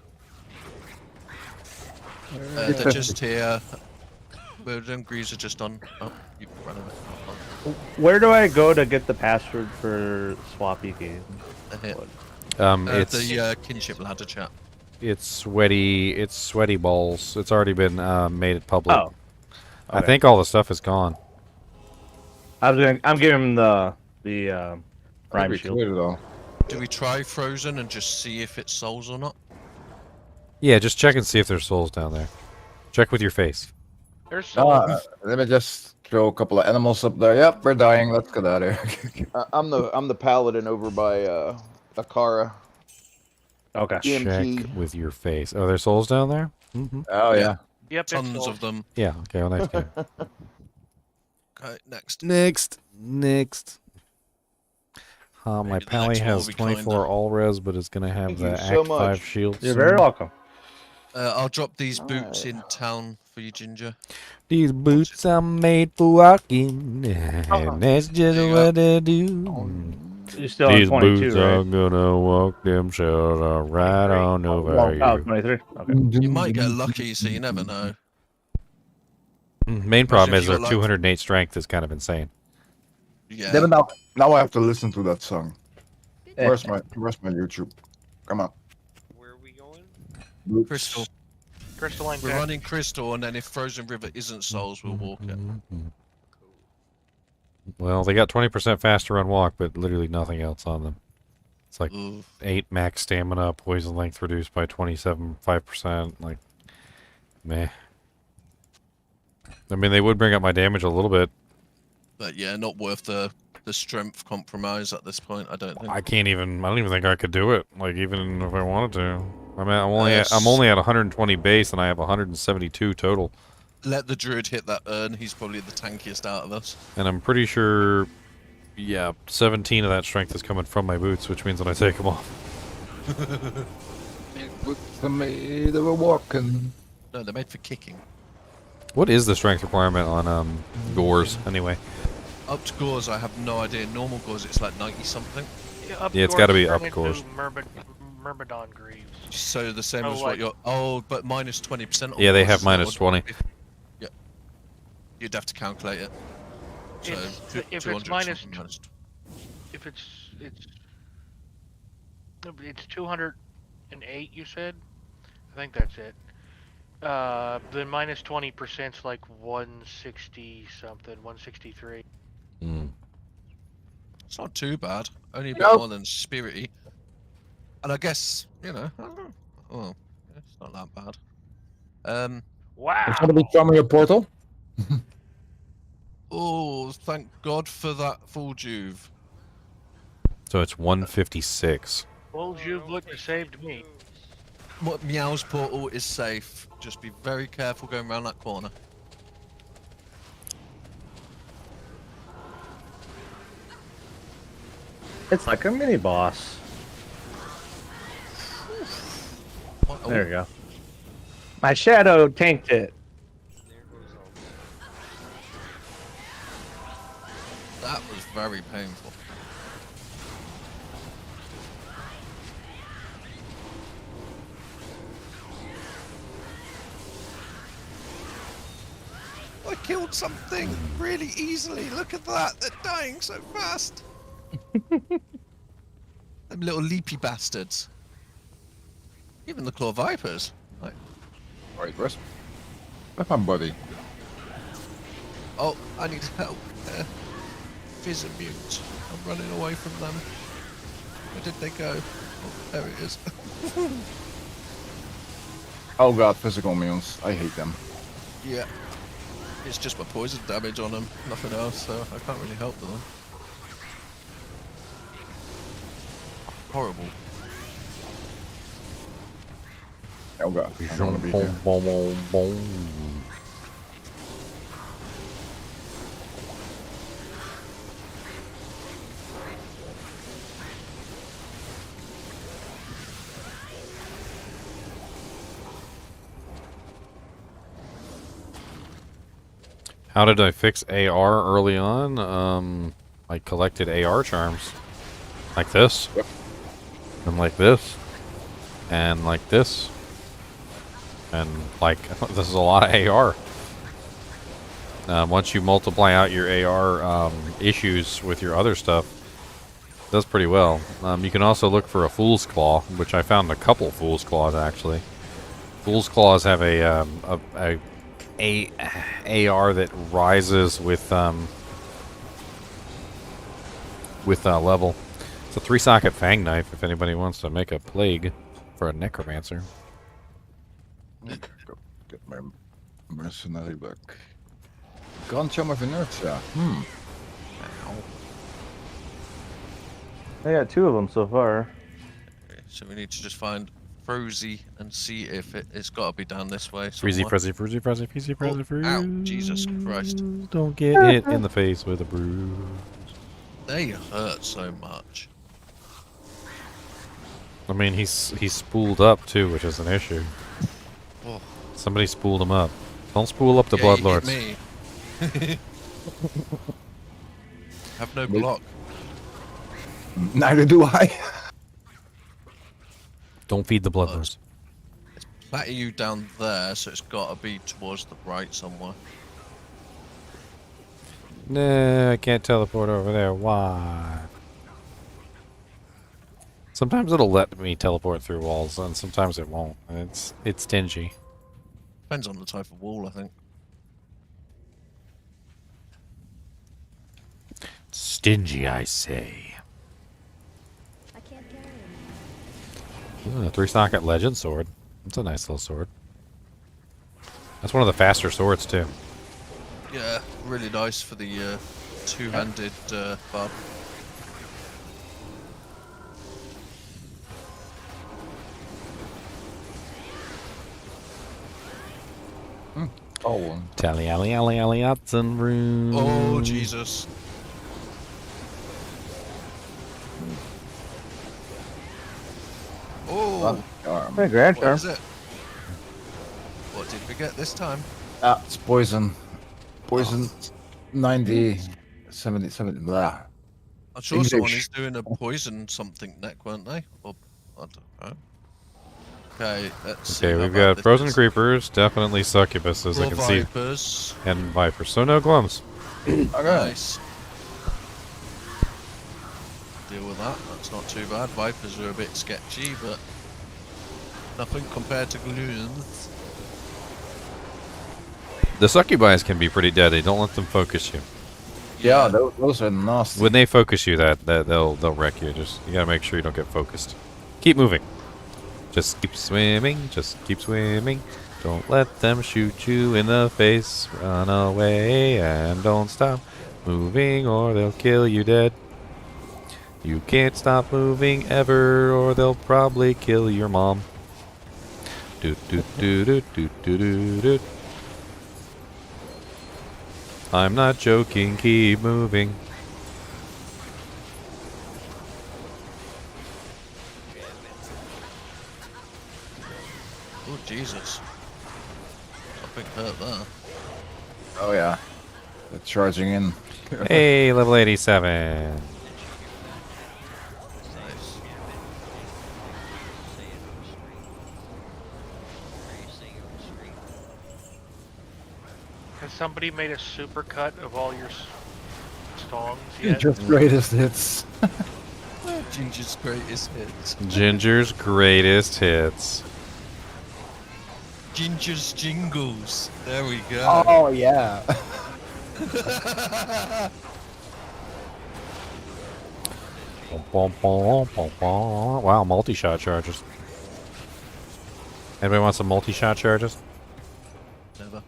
They're just here. Myrmidum Greaves are just on. Oh, you can run them. Where do I go to get the password for Swappy game? It's the kinship ladder chat. It's sweaty balls. It's already been made public. Oh. I think all the stuff is gone. I'm giving him the rhyme shield. Do we try frozen and just see if it's souls or not? Yeah, just check and see if there's souls down there. Check with your face. There's souls. Let me just throw a couple of animals up there. Yep, we're dying. Let's get out of here. I'm the paladin over by Akara. Okay. Check with your face. Oh, there's souls down there? Mm-hmm. Oh, yeah. Yep, tons of them. Yeah, okay, well, nice game. Okay, next. Next. My pally has 24 all res, but it's going to have the Act 5 shield. You're very welcome. I'll drop these boots in town for you, Ginger. These boots are made for walking, and that's just what they do. You're still These on 22, boots right? are gonna walk themselves right on over you. Oh, 23? Okay. You might get lucky, so you never know. Main problem is their got 208 strength is kind of insane. Yeah. Then now I have to listen to that song. Where's my YouTube? Come on. Where are we going? Oops. Crystal. Crystalline We're Tech. running Crystal, and then if Frozen River isn't souls, we'll walk it. Well, they got 20% faster on walk, but literally nothing else on them. It's like 8 max stamina, poison length reduced by 5%. Like, meh. I mean, they would bring up my damage a little bit. But yeah, not worth the strength compromise at this point, I don't think. I don't even think I could do it. Like, even if I wanted to. I mean, I'm only at 120 base, and I have 172 total. Let the druid hit that urn. He's probably the tankiest out of us. And I'm pretty sure, 17 of that strength is coming from my boots, which means when I take them off. Boots are made of walking. No, they're made for kicking. What is the strength requirement on gores, anyway? Up to gores, I have no idea. Normal gores, it's like 90 something. Yeah, it's got to be up gores. Myrmidon Greaves. So the same Oh, as like- what you're. Oh, but minus 20%. on Yeah, they yours, have so minus would- 20. Yeah. You'd have to calculate it. So If 200 it's minus, something minus. if it's 208, you said. I think that's it. Then minus 20%'s like 160 something, 163. It's not too bad. Only a bit Nope. more than spirity. And I guess, I don't know. Well, it's not that bad. Wow. Somebody throw me a portal. Oh, thank God for that full juve. So it's 156. Well, you've looked and saved me. Meow's portal is safe. Just be very careful going around that corner. It's like a mini boss. There you go. My shadow tanked it. That was very painful. I killed something really easily. Look at that. They're dying so fast. Them little leapy bastards. Even the claw vipers. Like, Wait, where's my buddy? oh, I need help. Fizz and mute. I'm running away from them. Where did they go? Oh, there it is. Oh god, physical mutants. I hate them. Yeah. It's just my poison damage on them, nothing else, so I can't really help them. Horrible. Oh god, I don't want to be here. How did I fix AR early on? I collected AR charms. Like this. And like this. And like this. And like, this is a lot of AR. Once you multiply out your AR issues with your other stuff, it does pretty well. You can also look for a Fool's Claw, which I found a couple Fool's Claws actually. Fool's Claws have a AR that rises with level. It's a 3-socket fang knife if anybody wants to make a plague for a necromancer. Go get my mercenary book. Guncham of Inertia. I got 2 of them so far. Okay, so we need to just find Frozy and see if it's got to be down this way. Freezy, somewhere. Freezy. Ow, Jesus Christ. Don't get hit in the face with a bruise. They hurt so much. I mean, he's spooled up too, which is an issue. Oh. Somebody spooled him up. Don't spool up the Yeah, you Bloodlords. hit me. Have no block. Neither do I. Don't feed the Bloodlords. It's platter you down there, so it's got to be towards the right somewhere. Nah, I can't teleport over there. Why? Sometimes it'll let me teleport through walls, and sometimes it won't. It's stingy. Depends on the type of wall, I think. Stingy, I say. I can't carry Ooh, a 3-socket legend sword. That's a nice little sword. That's one of the faster swords too. Yeah, really nice for the two-handed barb. Oh, Tally alley alley alley outs and room. Oh, Jesus. Oh, Hey, Grand what Charm. is it? What did we get this time? it's poison. Poison 90, 70, 70, blah. I'm sure someone English. is doing a poison something neck, weren't they? Or I don't know. Okay, let's see. Okay, how we've bad got this frozen is. creepers, definitely bad succubuses. this I is. Four can see. vipers. And vipers, so no glums. Nice. Deal with that. That's not too bad. Vipers are a bit sketchy, but nothing compared to glooms. The succubi can be pretty deadly. Don't let them focus you. Yeah, those are nasty. When they focus you, that they'll wreck you. Just you gotta make sure you don't get focused. Keep moving. Just keep swimming. Just keep swimming. Don't let them shoot you in the face. Run away and don't stop moving, or they'll kill you dead. You can't stop moving ever, or they'll probably kill your mom. Do do do do do do do do. I'm not joking, keep moving. Oh, Jesus. Something hurt there. Oh yeah. They're charging in. Hey, level 87. Has somebody made a super cut of all your songs yet? Just greatest hits. Ginger's greatest hits. Ginger's greatest hits. Ginger's jingles. There we go. Oh yeah. Wow, multi-shot charges. Anybody want some multi-shot charges? Never.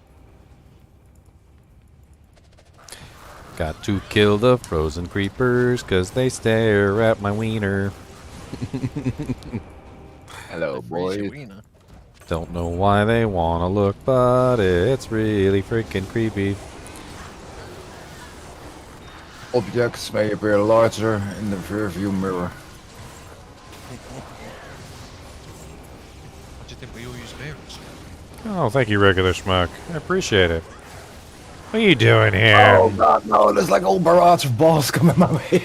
Got to kill the frozen creepers, cause they stare at my wiener. Hello, boys. Don't know why they wanna look, but it's really freaking creepy. Objects may appear larger in the rear view mirror. What do you think we all use mirrors? Oh, thank you, regular schmuck. I appreciate it. What are you doing here? Oh god, no, there's like old barrage of balls coming my way.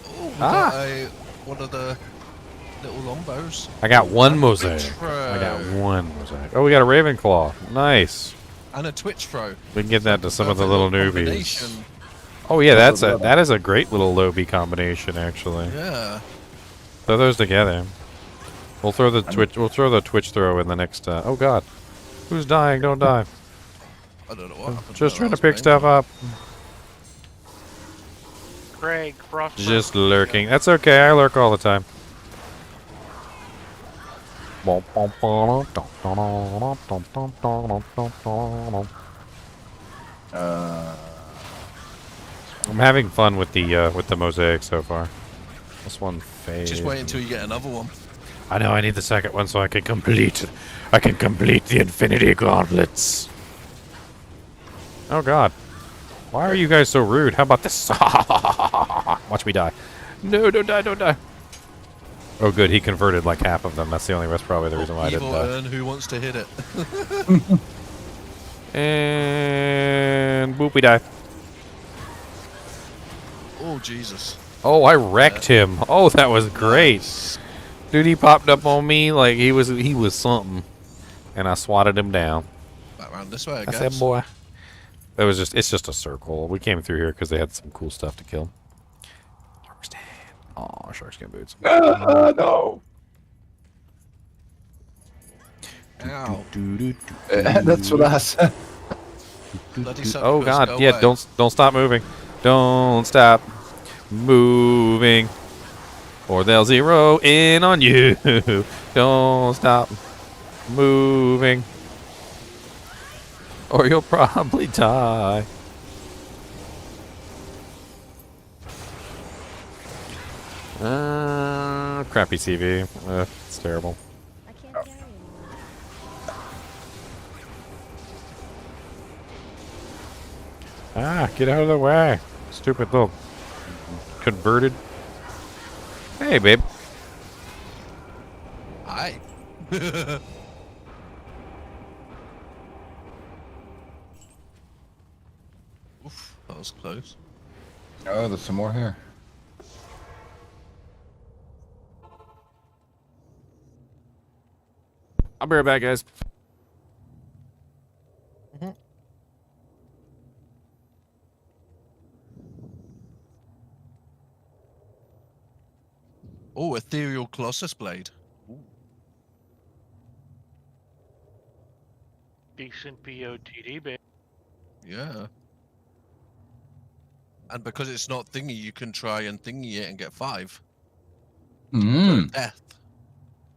Oh, we got one of the little longbows. I got one mosaic. throw. I got one mosaic. Oh, we got a Ravenclaw. Nice. And a twitch throw. We can give that to some of the little newbies. Combination. Oh yeah, that is a great little Lobby combination actually. Yeah. Throw those together. We'll throw the twitch throw in the next oh god. Who's dying? Don't die. I don't know what happened. Just trying to pick stuff up. Craig, Frost. Just lurking. That's okay, I lurk all the time. I'm having fun with the mosaic so far. This one fades. Just wait until you get another one. I know I need the second one so I can complete the Infinity Gauntlets. Oh god. Why are you guys so rude? How about this? Watch me die. No, don't die, don't die. Oh good, he converted like half of them. That's the only that's probably the reason why I didn't die. Evil who wants to hit it? And boop, we die. Oh Jesus. Oh, I wrecked him. Oh, that was great. Dude, he popped up on me like he was something. And I swatted him down. Back around this way, I guess. I said, boy. It's just a circle. We came through here because they had some cool stuff to kill. Shark's dead. Aw, shark skin boots. No. Ow. That's what I said. Oh god, yeah, don't stop moving. Don't stop moving. Or they'll zero in on you. Don't stop moving. Or you'll probably die. Crappy CV. It's terrible. Ah, get out of the way. Stupid little converted. Hey, babe. Hi. Oof, that was close. Oh, there's some more here. I'll be right back, guys. Oh, ethereal Colossus blade. Ooh. Decent POTD, babe. Yeah. And because it's not thingy, you can try and thingy it and get 5. So death.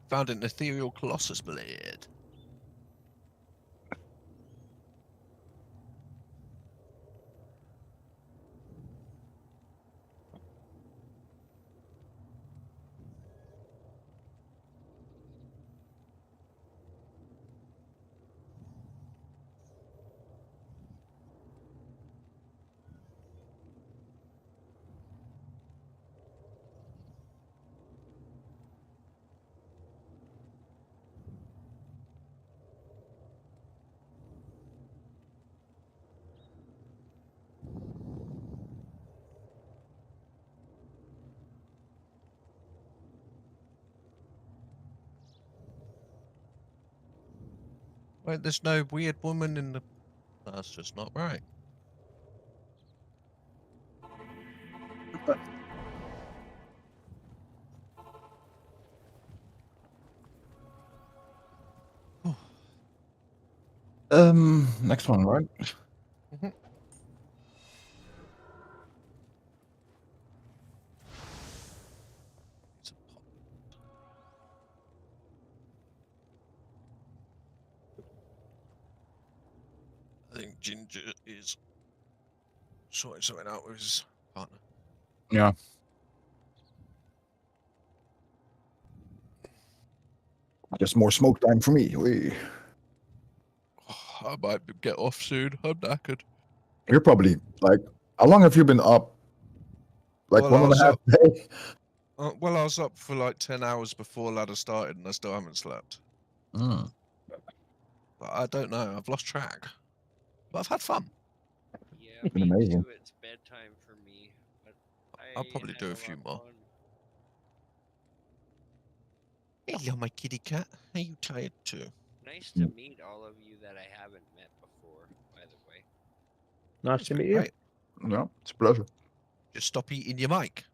Found an ethereal Colossus blade. Wait, there's no weird woman in the... That's just not right. Next one, right? I think Ginger is sorting something out with his partner. Yeah. Just more smoke time for me. Wee. I might get off soon. I'm knackered. You're probably like, how long have you been up? Like Well, I one and was a half up. day. Well, I was up for like 10 hours before ladder started, and I still haven't slept. Mm. But I don't know. I've lost track. But I've had fun. Yeah, It's been me amazing. too. It's bedtime for me, but I'll probably had do a lot few of more. fun. Hello, my kitty cat. Are you tired too? Nice to meet all of you that I haven't met before, by the way. Nice to meet you. Right. No, it's a pleasure. Just stop eating your mic.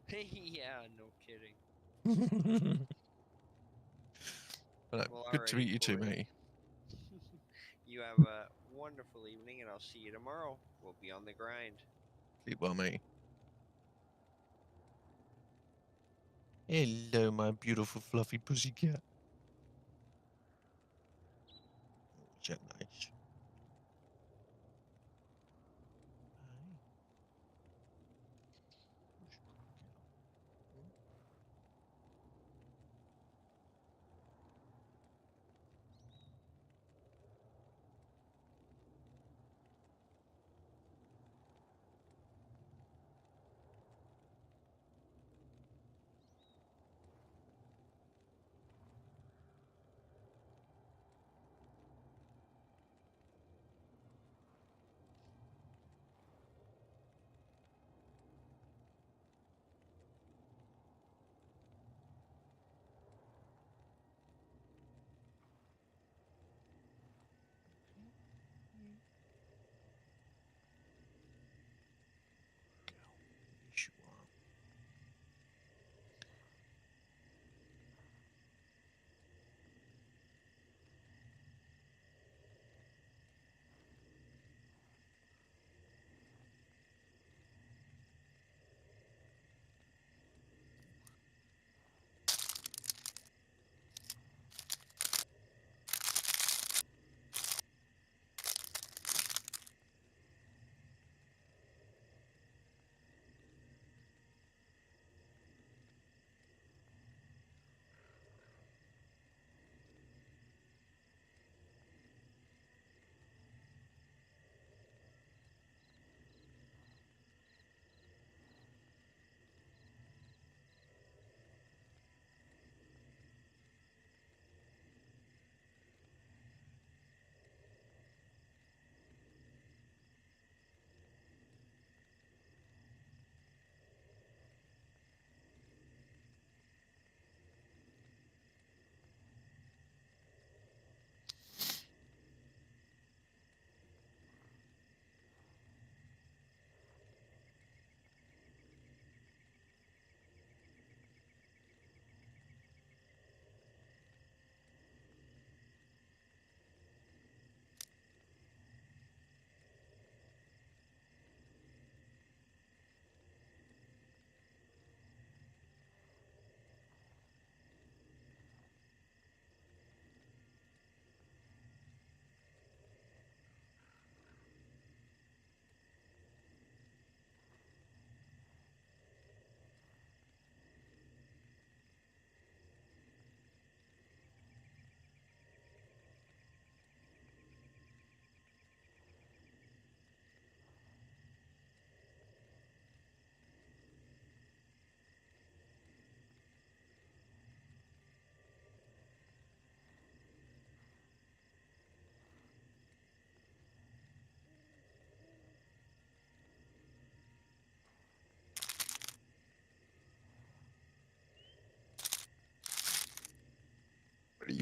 Yeah, no kidding. Well, Good to alrighty, meet you too, Corey. mate. You have a wonderful evening, and I'll see you tomorrow. We'll be on the grind. Sleep well, mate. Hello, my beautiful fluffy pussycat. Oh, is that nice?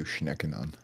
snacking on?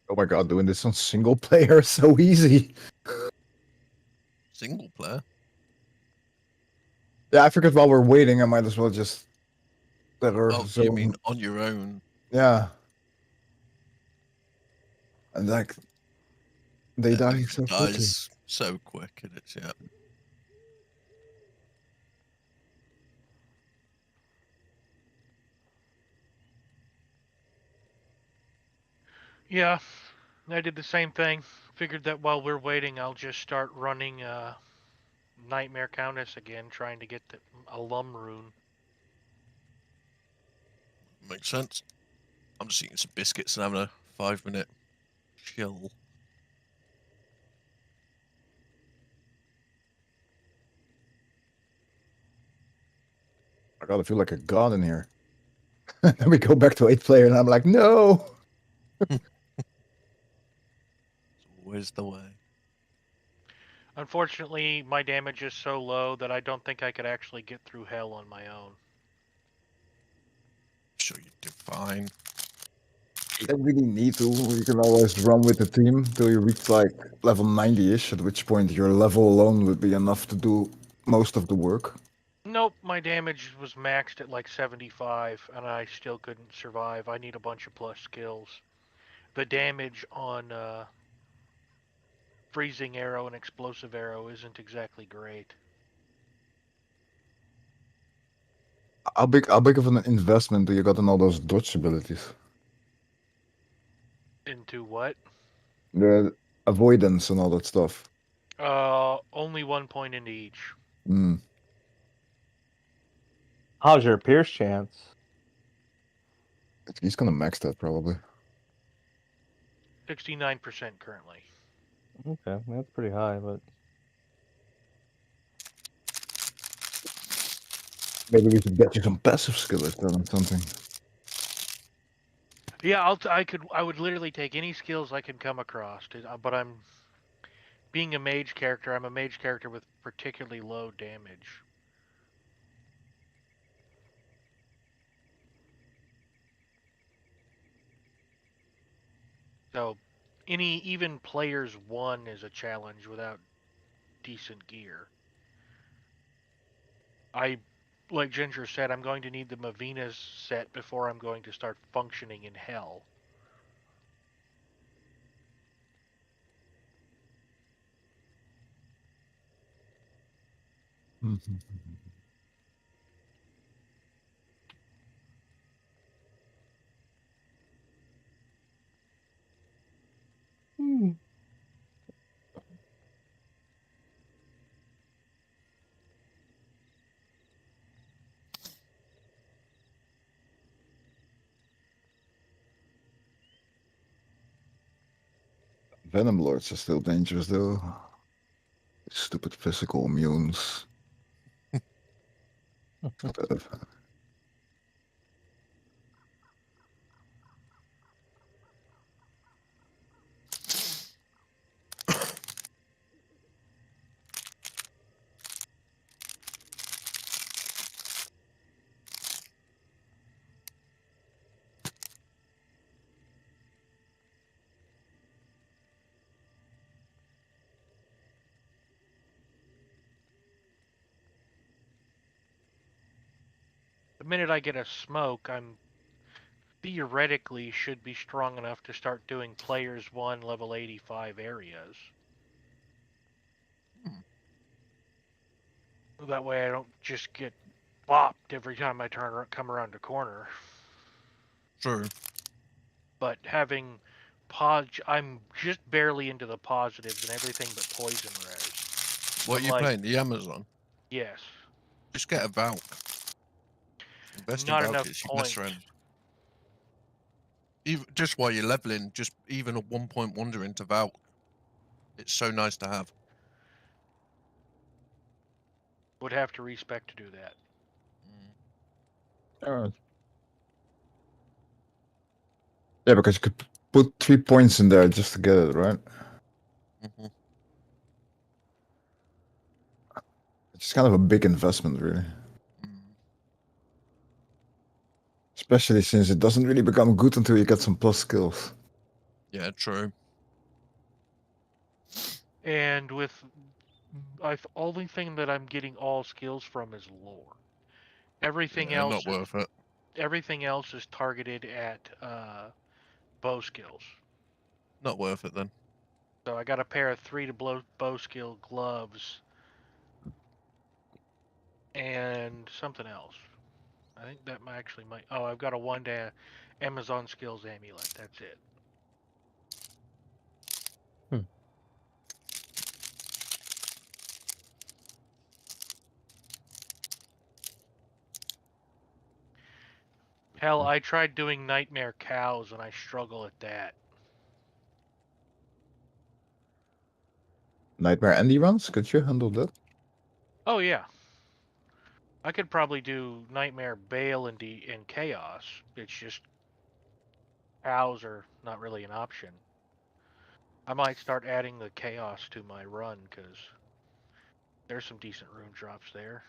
Oh my god, doing this on single player is so easy. Single player? Yeah, I figured while we're waiting, I might as well just let her Oh, zone. you mean on your own? Yeah. And like, they die Everyone so quickly. dies so quick, and it's yeah. Yeah, I did the same thing. Figured that while we're waiting, I'll just start running Nightmare Countess again, trying to get the alum rune. Makes sense. I'm just eating some biscuits and having a 5-minute chill. I gotta feel like a god in here. Then we go back to 8-player, and I'm like, no. It's always the way. Unfortunately, my damage is so low that I don't think I could actually get through hell on my own. Sure, you do fine. You don't really need to. You can always run with the team till you reach like level 90-ish, at which point your level alone would be enough to do most of the work. Nope, my damage was maxed at like 75, and I still couldn't survive. I need a bunch of plus skills. The damage on freezing arrow and explosive arrow isn't exactly great. How big of an investment do you got in all those dodge abilities? Into what? The avoidance and all that stuff. Only 1 point into each. Hmm. How's your Pierce chance? He's gonna max that probably. 69% currently. Okay, that's pretty high, but Maybe we should get you some passive skills then or something. Yeah, I would literally take any skills I can come across, but I'm being a mage character. I'm a mage character with particularly low damage. So, even players 1 is a challenge without decent gear. Like Ginger said, I'm going to need the Mavina's set before I'm going to start functioning in hell. Venom Lords are still dangerous though. Stupid physical immunes. The minute I get a smoke, I'm theoretically should be strong enough to start doing players 1 level 85 areas. That way I don't just get bopped every time I come around a corner. True. But having I'm just barely into the positives and everything but poison res. What are you playing? The Amazon? Yes. Just get a Valk. Invest Not in Valk, enough it's you mess points. around. Even, just while you're leveling, just even a 1 point wonder into Valk. It's so nice to have. Would have to respec to do that. Yeah, because you could put 3 points in there just to get it, right? It's kind of a big investment, really. Especially since it doesn't really become good until you get some plus skills. Yeah, true. And with only thing that I'm getting all skills from is lore. Everything else not worth it. Everything else is targeted at bow skills. Not worth it then. So I got a pair of 3 to bow skill gloves and something else. I think that actually might. Oh, I've got a 1 to Amazon skills amulet. That's it. Hell, I tried doing nightmare cows and I struggle at that. Nightmare Andy runs? Could you handle that? Oh yeah. I could probably do Nightmare Bale in Chaos. It's just cows are not really an option. I might start adding the Chaos to my run because there's some decent rune drops there.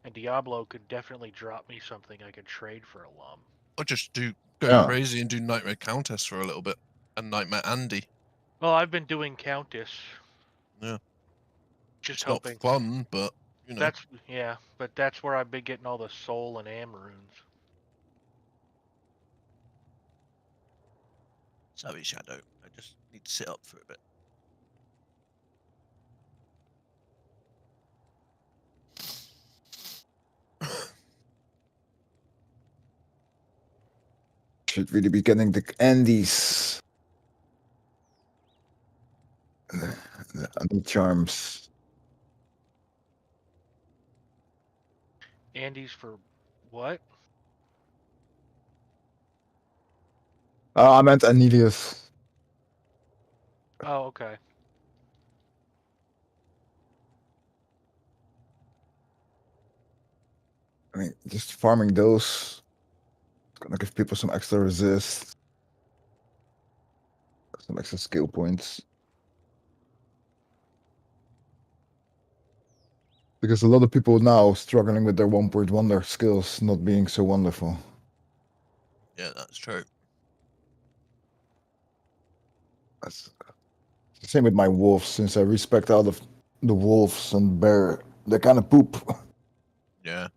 And Diablo could definitely drop me something I could trade for a lum. Or just go crazy and do Nightmare Countess for a little bit. And Nightmare Andy. Well, I've been doing Countess. Yeah. Just it's hoping. not fun, but you know. But that's where I've been getting all the soul and am runes. Sorry, Shadow. I just need to sit up for a bit. Should really be getting the Andes. The charms. Andy's for what? I meant Anelius. Oh, okay. I mean, just farming those is gonna give people some extra resist. Some extra skill points. Because a lot of people now struggling with their 1 point wonder skills not being so wonderful. Yeah, that's true. That's the same with my wolves, since I respect out of the wolves and bear, they kind of poop. Yeah.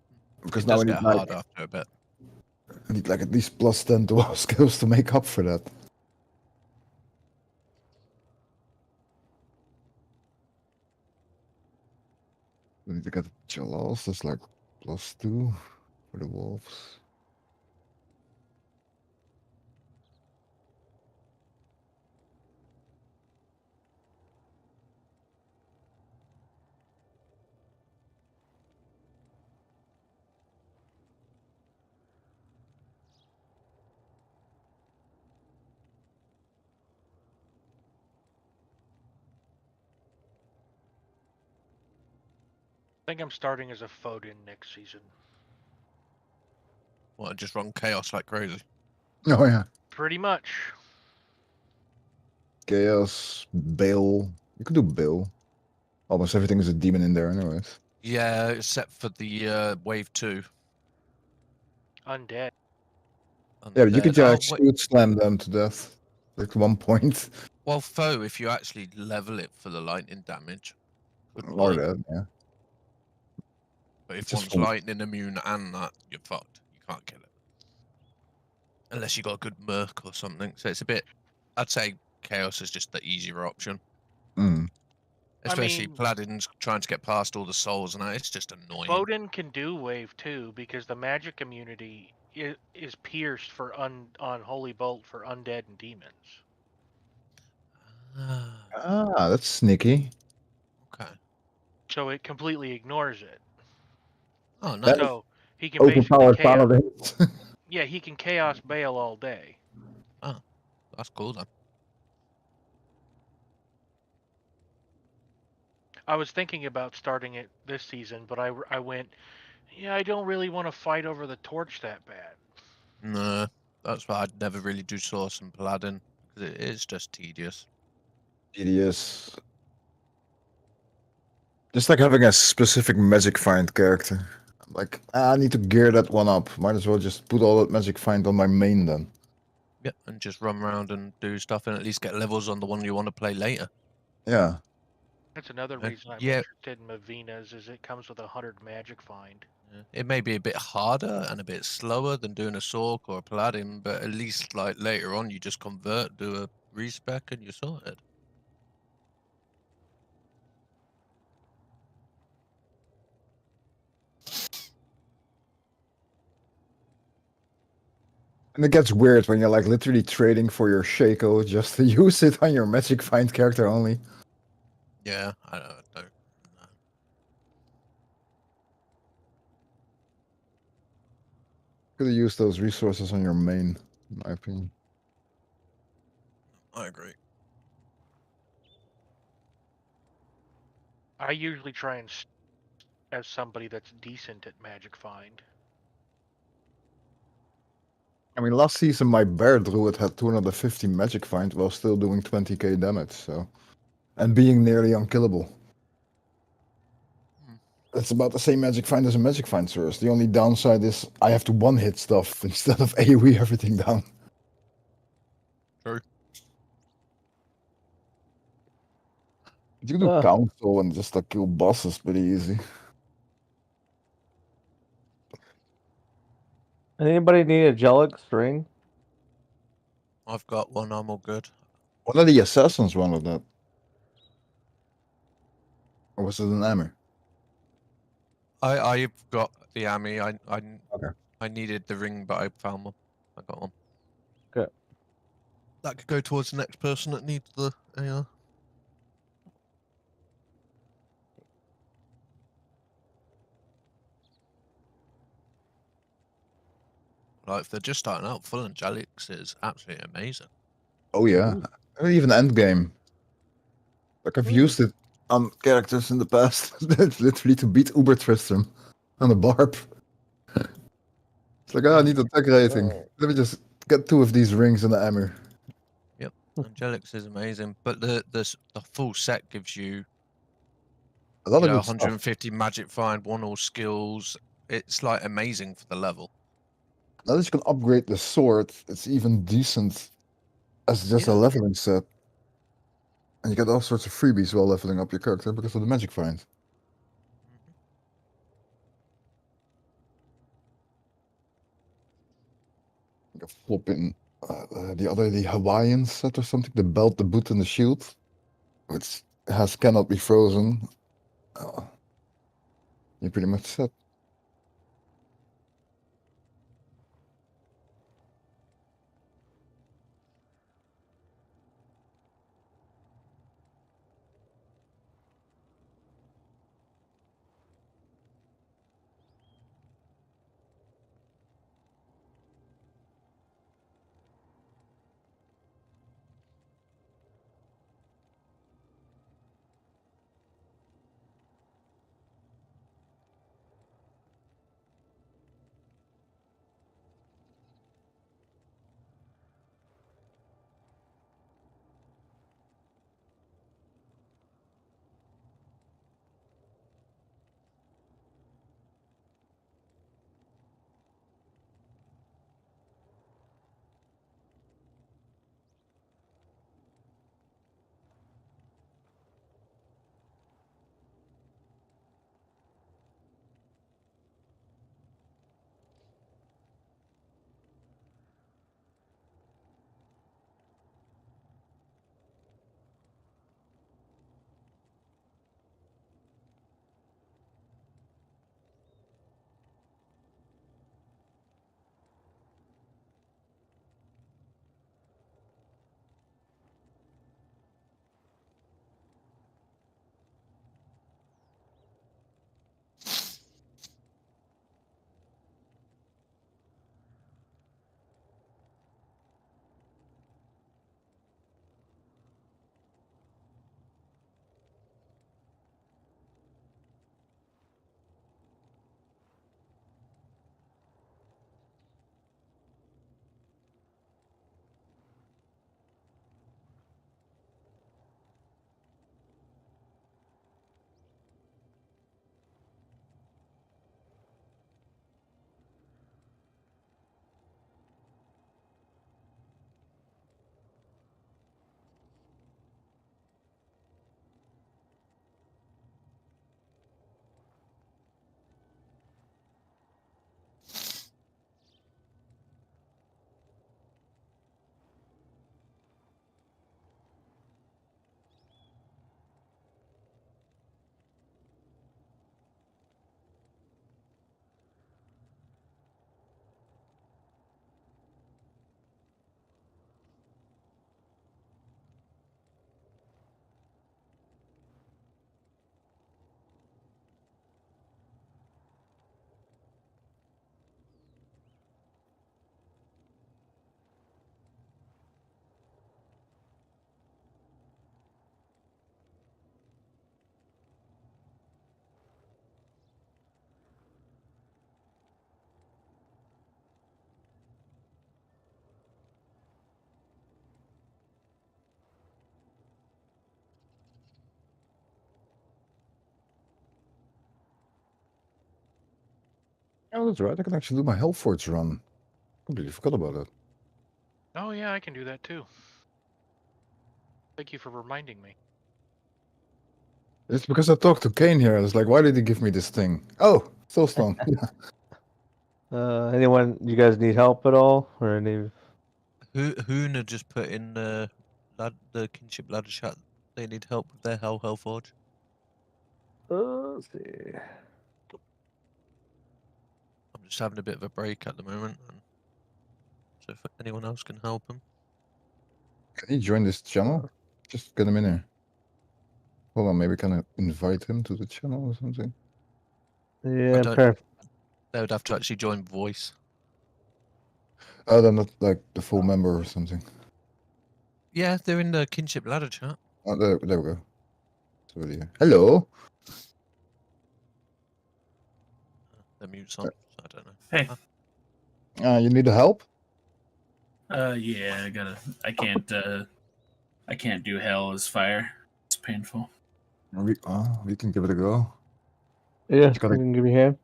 Because it now does I need get like, hard after a bit. I need like at least plus 10 to all skills to make up for that. I need to get Jalals, that's like +2 for the wolves. I think I'm starting as a Foden next season. Well, I just run chaos like crazy. Oh yeah. Pretty much. Chaos, Bale. You could do Bale. Almost everything is a demon in there, anyways. Yeah, except for the wave 2. Undead. Yeah, but you could Oh, just wait. shoot slam them to death. Like 1 point. Well, foe, if you actually level it for the lightning damage, could Or work. that, yeah. But if Just one's fun. lightning immune and that, you're fucked. You can't kill it. Unless you got a good merc or something. So it's a bit. I'd say chaos is just the easier option. Mm. Especially Paladins trying to get past all the souls and that. It's just annoying. Foden can do wave 2 because the magic immunity is pierced for Holy Bolt for undead and demons. Ah, that's sneaky. Okay. So it completely ignores it. Oh, nice. So he can basically Overpowered chaos. paladins. Yeah, he can chaos bail all day. Oh, that's cool then. I was thinking about starting it this season, but I went, yeah, I don't really want to fight over the torch that bad. No, that's why I'd never really do Source and Paladin, because it is just tedious. Tedious. Just like having a specific magic find character. Like, I need to gear that one up. Might as well just put all that magic find on my main then. Yep, and just run around and do stuff and at least get levels on the one you want to play later. Yeah. That's another reason I'm yeah. interested in Mavina's, is it comes with 100 magic find. It may be a bit harder and a bit slower than doing a Sork or a Paladin, but at least like later on you just convert, do a respec, and you're sorted. And it gets weird when you're like literally trading for your Shaco just to use it on your magic find character only. Yeah, I don't know. Could have used those resources on your main, in my opinion. I agree. I usually try and as somebody that's decent at magic find. I mean, last season my bear druid had 250 magic find while still doing 20k damage, so. And being nearly unkillable. It's about the same magic find as a magic find source. The only downside is I have to one-hit stuff instead of AoE everything down. True. You can do council and just like kill bosses pretty easy. Anybody need a Angelic string? I've got one, I'm all good. One of the assassins wanted that. Or was it an hammer? I've got the Ami. I needed the ring, but I found one. I got one. Okay. That could go towards the next person that needs the AR. Like, if they're just starting out, full Angelics is absolutely amazing. Oh yeah. Even endgame. Like I've used it on characters in the past. That's literally to beat Uber Tristram on a barb. It's like, oh, I need attack rating. Let me just get 2 of these rings and the hammer. Yep, Angelics is amazing, but the full set gives you a lot of good 150 magic find, 1 all skills. It's like amazing for the level. Now that you can upgrade the sword, it's even decent as just a leveling set. And you get all sorts of freebies while leveling up your character because of the magic find. You can flip in the Hawaiian set or something, the belt, the boot, and the shield, which cannot be frozen. You're pretty much set. Oh, that's right. I can actually do my Hellforge run. Completely forgot about that. Oh yeah, I can do that too. Thank you for reminding me. It's because I talked to Cain here. I was like, why did he give me this thing? Oh, Soulstone. Anyone? You guys need help at all, or any? Hoona just put in the kinship ladder chat. They need help with their Hellforge. Let's see. I'm just having a bit of a break at the moment, and so if anyone else can help him. Can he join this channel? Just get him in here. Hold on, maybe can I invite him to the channel or something? Yeah, They would have to actually join voice. Oh, they're not like the full member or something. Yeah, they're in the kinship ladder chat. Oh, there we go. It's already here. Hello. The mute's on, so I don't know. Hey. You need help? Yeah, I can't do hell as fire. It's painful. We can give it a go. Yeah, Just gotta- you can give me a hand.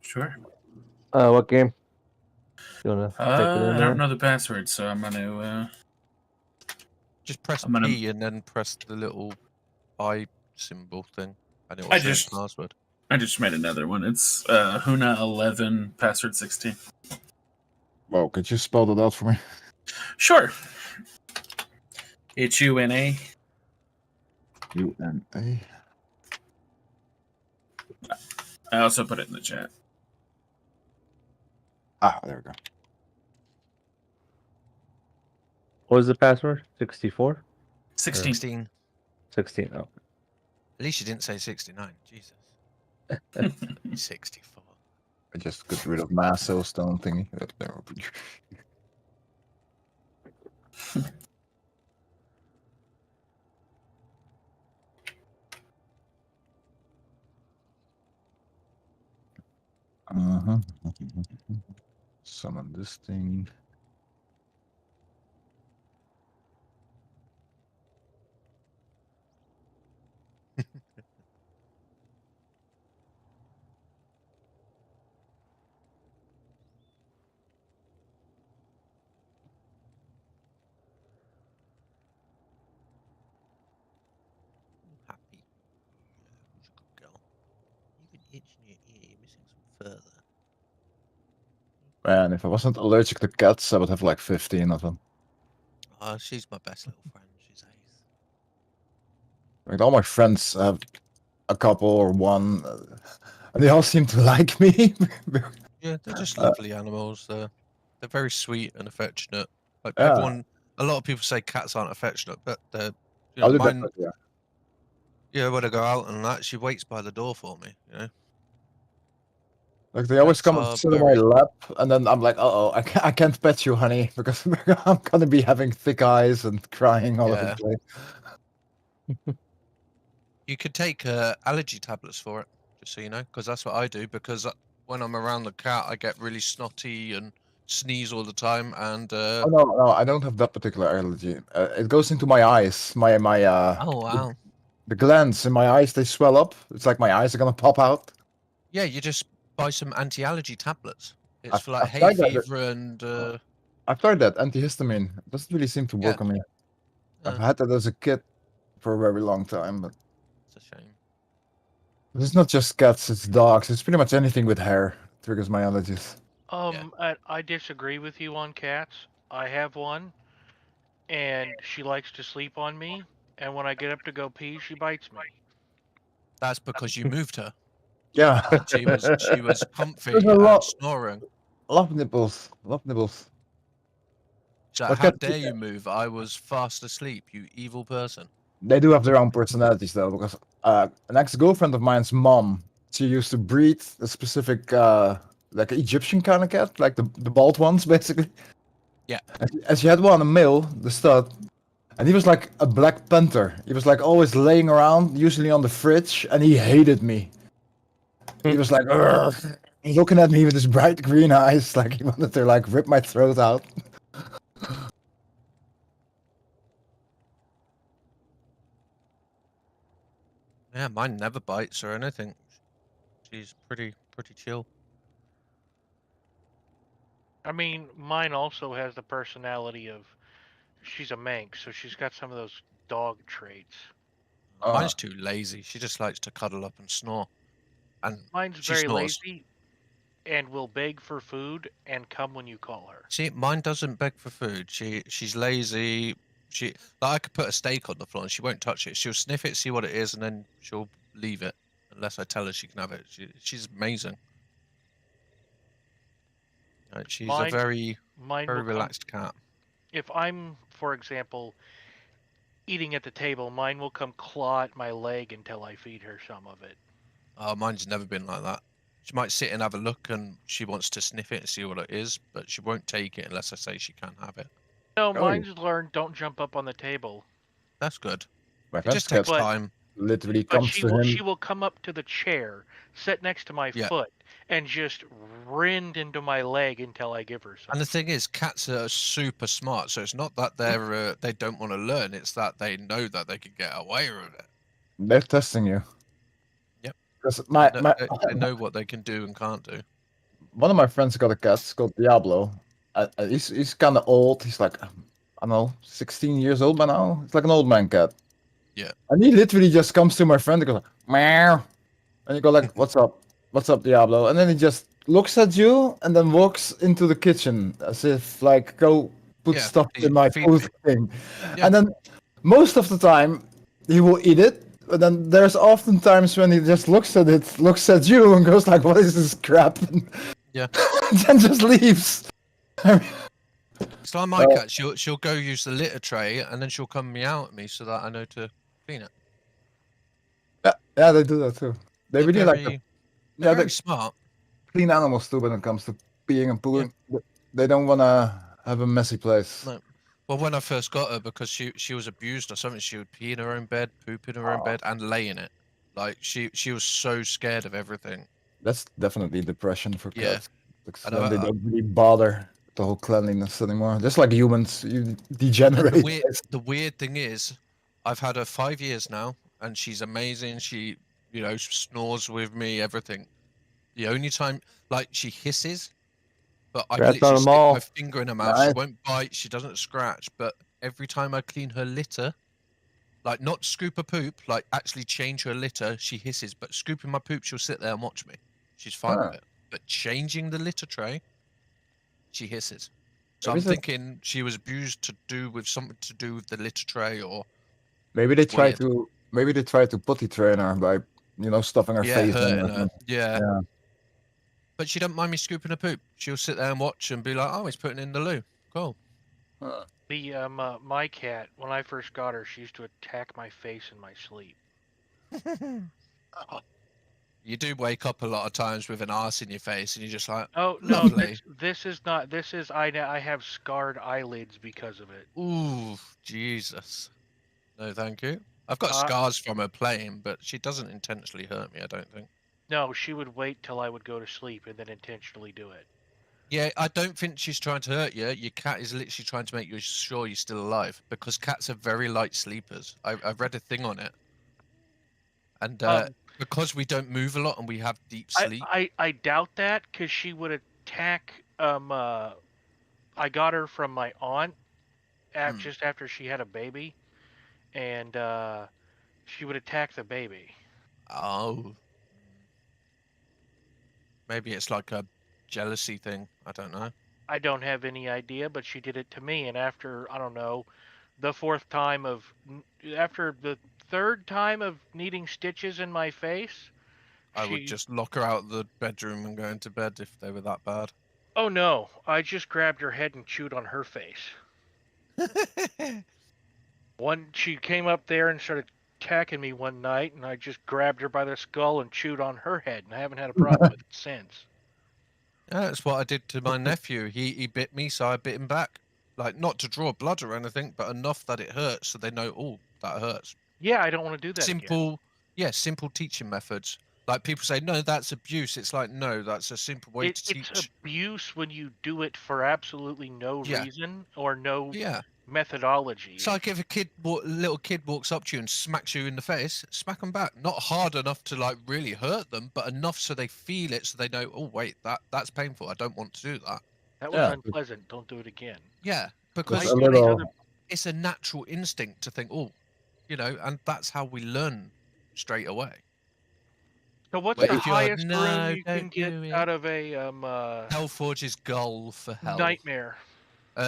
Sure. What game? You wanna take it in I there? don't know the password, so I'm gonna. Just press I'm gonna- P and then press the little I symbol thing, and it will I say just- password. I just made another one. It's Huna11 password 16. Well, could you spell that out for me? Sure. HUNA. UNA. I also put it in the chat. Ah, there we go. What was the password? 64? 16. 16. Oh. At least you didn't say 69. Jesus. 64. I just got rid of my Soulstone thingy. There we go. Summon this thing. Happy. Yeah, who's a good girl? You've been itching your ear. You're missing some further. Man, if I wasn't allergic to cats, I would have like 15 of them. Oh, she's my best little friend. She's ace. Like all my friends have a couple or one, and they all seem to like me. Yeah, they're just lovely animals. They're very sweet and affectionate. Like Yeah. everyone, a lot of people say cats aren't affectionate, but they're, you know, Oh, they're mine. definitely, yeah. Yeah, when I go out and that, she waits by the door for me. You know. Like they always Cats come and are sit on my very- lap, and then I'm like, I can't pet you, honey, because I'm gonna be having thick eyes and crying all over Yeah. the place. You could take allergy tablets for it, just so you know, because that's what I do. Because when I'm around the cat, I get really snotty and sneeze all the time. And Oh no, I don't have that particular allergy. It goes into my eyes. My oh wow, the glands in my eyes, they swell up. It's like my eyes are gonna pop out. yeah, you just buy some anti-allergy tablets. It's I've- for like I've hay tried that. fever and I've tried that antihistamine. It doesn't really seem to work on me. I've had that as a kid for a very long time, but it's a shame. it's not just cats, it's dogs. It's pretty much anything with hair triggers my allergies. I disagree with you on cats. I have one, and she likes to sleep on me. And when I get up to go pee, she bites me. That's because you moved her. Yeah. And she was comfy There's a and lot- snoring. Love nibbles. Love nibbles. So But how cats- dare you move? I was fast asleep, you evil person. They do have their own personalities though, because an ex-girlfriend of mine's mom, she used to breed a specific like Egyptian kind of cat, like the bald ones basically. Yeah. And she had one, a male, the stud, and he was like a black panther. He was like always laying around, usually on the fridge, and he hated me. He was like, "Ugh," looking at me with his bright green eyes, like he wanted to like rip my throat out. Yeah, mine never bites or anything. She's pretty pretty chill. I mean, mine also has the personality of she's a Manx, so she's got some of those dog traits. Mine's too lazy. She just likes to cuddle up and snore. And Mine's she very snores. lazy and will beg for food and come when you call her. See, mine doesn't beg for food. She's lazy. I could put a steak on the floor and she won't touch it. She'll sniff it, see what it is, and then she'll leave it unless I tell her she can have it. She's amazing. She's a very relaxed cat. If I'm, for example, eating at the table, mine will come claw at my leg until I feed her some of it. Mine's never been like that. She might sit and have a look and she wants to sniff it and see what it is, but she won't take it unless I say she can't have it. No, mine's learned don't jump up on the table. That's good. My It just takes time. Literally But comes she to will, him. she will come up to the chair, sit next to my foot, and just rend into my leg until I give her some. And the thing is, cats are super smart, so it's not that they're they don't want to learn; it's that they know that they can get away with it. They're testing you. Yep. Because They know what they can do and can't do. one of my friends got a cat. It's called Diablo. He's kind of old. He's like, I don't know, 16 years old by now. It's like an old man cat. Yeah. And he literally just comes to my friend and goes, meow. And you go like, what's up? What's up, Diablo? And then he just looks at you and then walks into the kitchen as if like, go put stuff in my food thing. Yeah. And then most of the time he will eat it. But then there's often times when he just looks at it, looks at you and goes like, what is this crap? Yeah. And then just leaves. It's like my cat. She'll go use the litter tray and then she'll come meow at me so that I know to clean it. Yeah, they do that too. They really like to, they're very smart. Clean animals too when it comes to peeing and pooing. They don't want to have a messy place. No. Well, when I first got her, because she was abused or something, she would pee in her own bed, poop in her own bed, and lay in it. Like she was so scared of everything. That's definitely depression for Yeah. cats. Because I then know, they don't really bother the whole cleanliness anymore. Just like humans, you degenerate. The weird thing is, I've had her 5 years now, and she's amazing. She, snores with me, everything. The only time, like, she hisses, but I Congrats literally on stick them all. my finger in her mouth. Nice. She won't bite. She doesn't scratch. But every time I clean her litter, like not scoop her poop, like actually change her litter, she hisses. But scooping my poop, she'll sit there and watch me. She's fine with it. But changing the litter tray, she hisses. So I'm thinking she was abused to do with something to do with the litter tray, or Maybe they try to potty train her by stuffing her face in hurting it. her. Yeah. But she don't mind me scooping her poop. She'll sit there and watch and be like, "Oh, he's putting it in the loo. Cool." The my cat, when I first got her, she used to attack my face in my sleep. You do wake up a lot of times with an arse in your face, and you're just like, "Oh no, lovely." this is not. This is I have scarred eyelids because of it." Ooh, Jesus. No, thank you. I've got scars from her playing, but she doesn't intentionally hurt me, I don't think. No, she would wait till I would go to sleep and then intentionally do it. Yeah, I don't think she's trying to hurt you. Your cat is literally trying to make you sure you're still alive, because cats are very light sleepers. I've read a thing on it. And because we don't move a lot and we have deep sleep. I doubt that, because she would attack. I got her from my aunt just after she had a baby, and she would attack the baby. Oh. Maybe it's like a jealousy thing. I don't know. I don't have any idea, but she did it to me, and after, I don't know, after the third time of needing stitches in my face, I would just lock her out of the bedroom and go into bed if they were that bad. Oh no, I just grabbed her head and chewed on her face. She came up there and started attacking me one night, and I just grabbed her by the skull and chewed on her head, and I haven't had a problem with it since. Yeah, that's what I did to my nephew. He bit me, so I bit him back. Like, not to draw blood or anything, but enough that it hurts, so they know, oh, that hurts. Yeah, I don't want to do that again. Simple teaching methods. Like, people say, no, that's abuse. It's like, no, that's a simple way to teach. It's abuse when you do it for absolutely no reason or no methodology. It's like if a little kid walks up to you and smacks you in the face, smack them back. Not hard enough to like really hurt them, but enough so they feel it, so they know. Oh wait, that's painful. I don't want to do that. That was unpleasant. Don't do it again. Yeah, because it's a natural instinct to think, oh, you know, and that's how we learn straight away. So what's But the if you're, highest "No, rune you can don't get do it." out of a Hellforge's goal for hell. nightmare?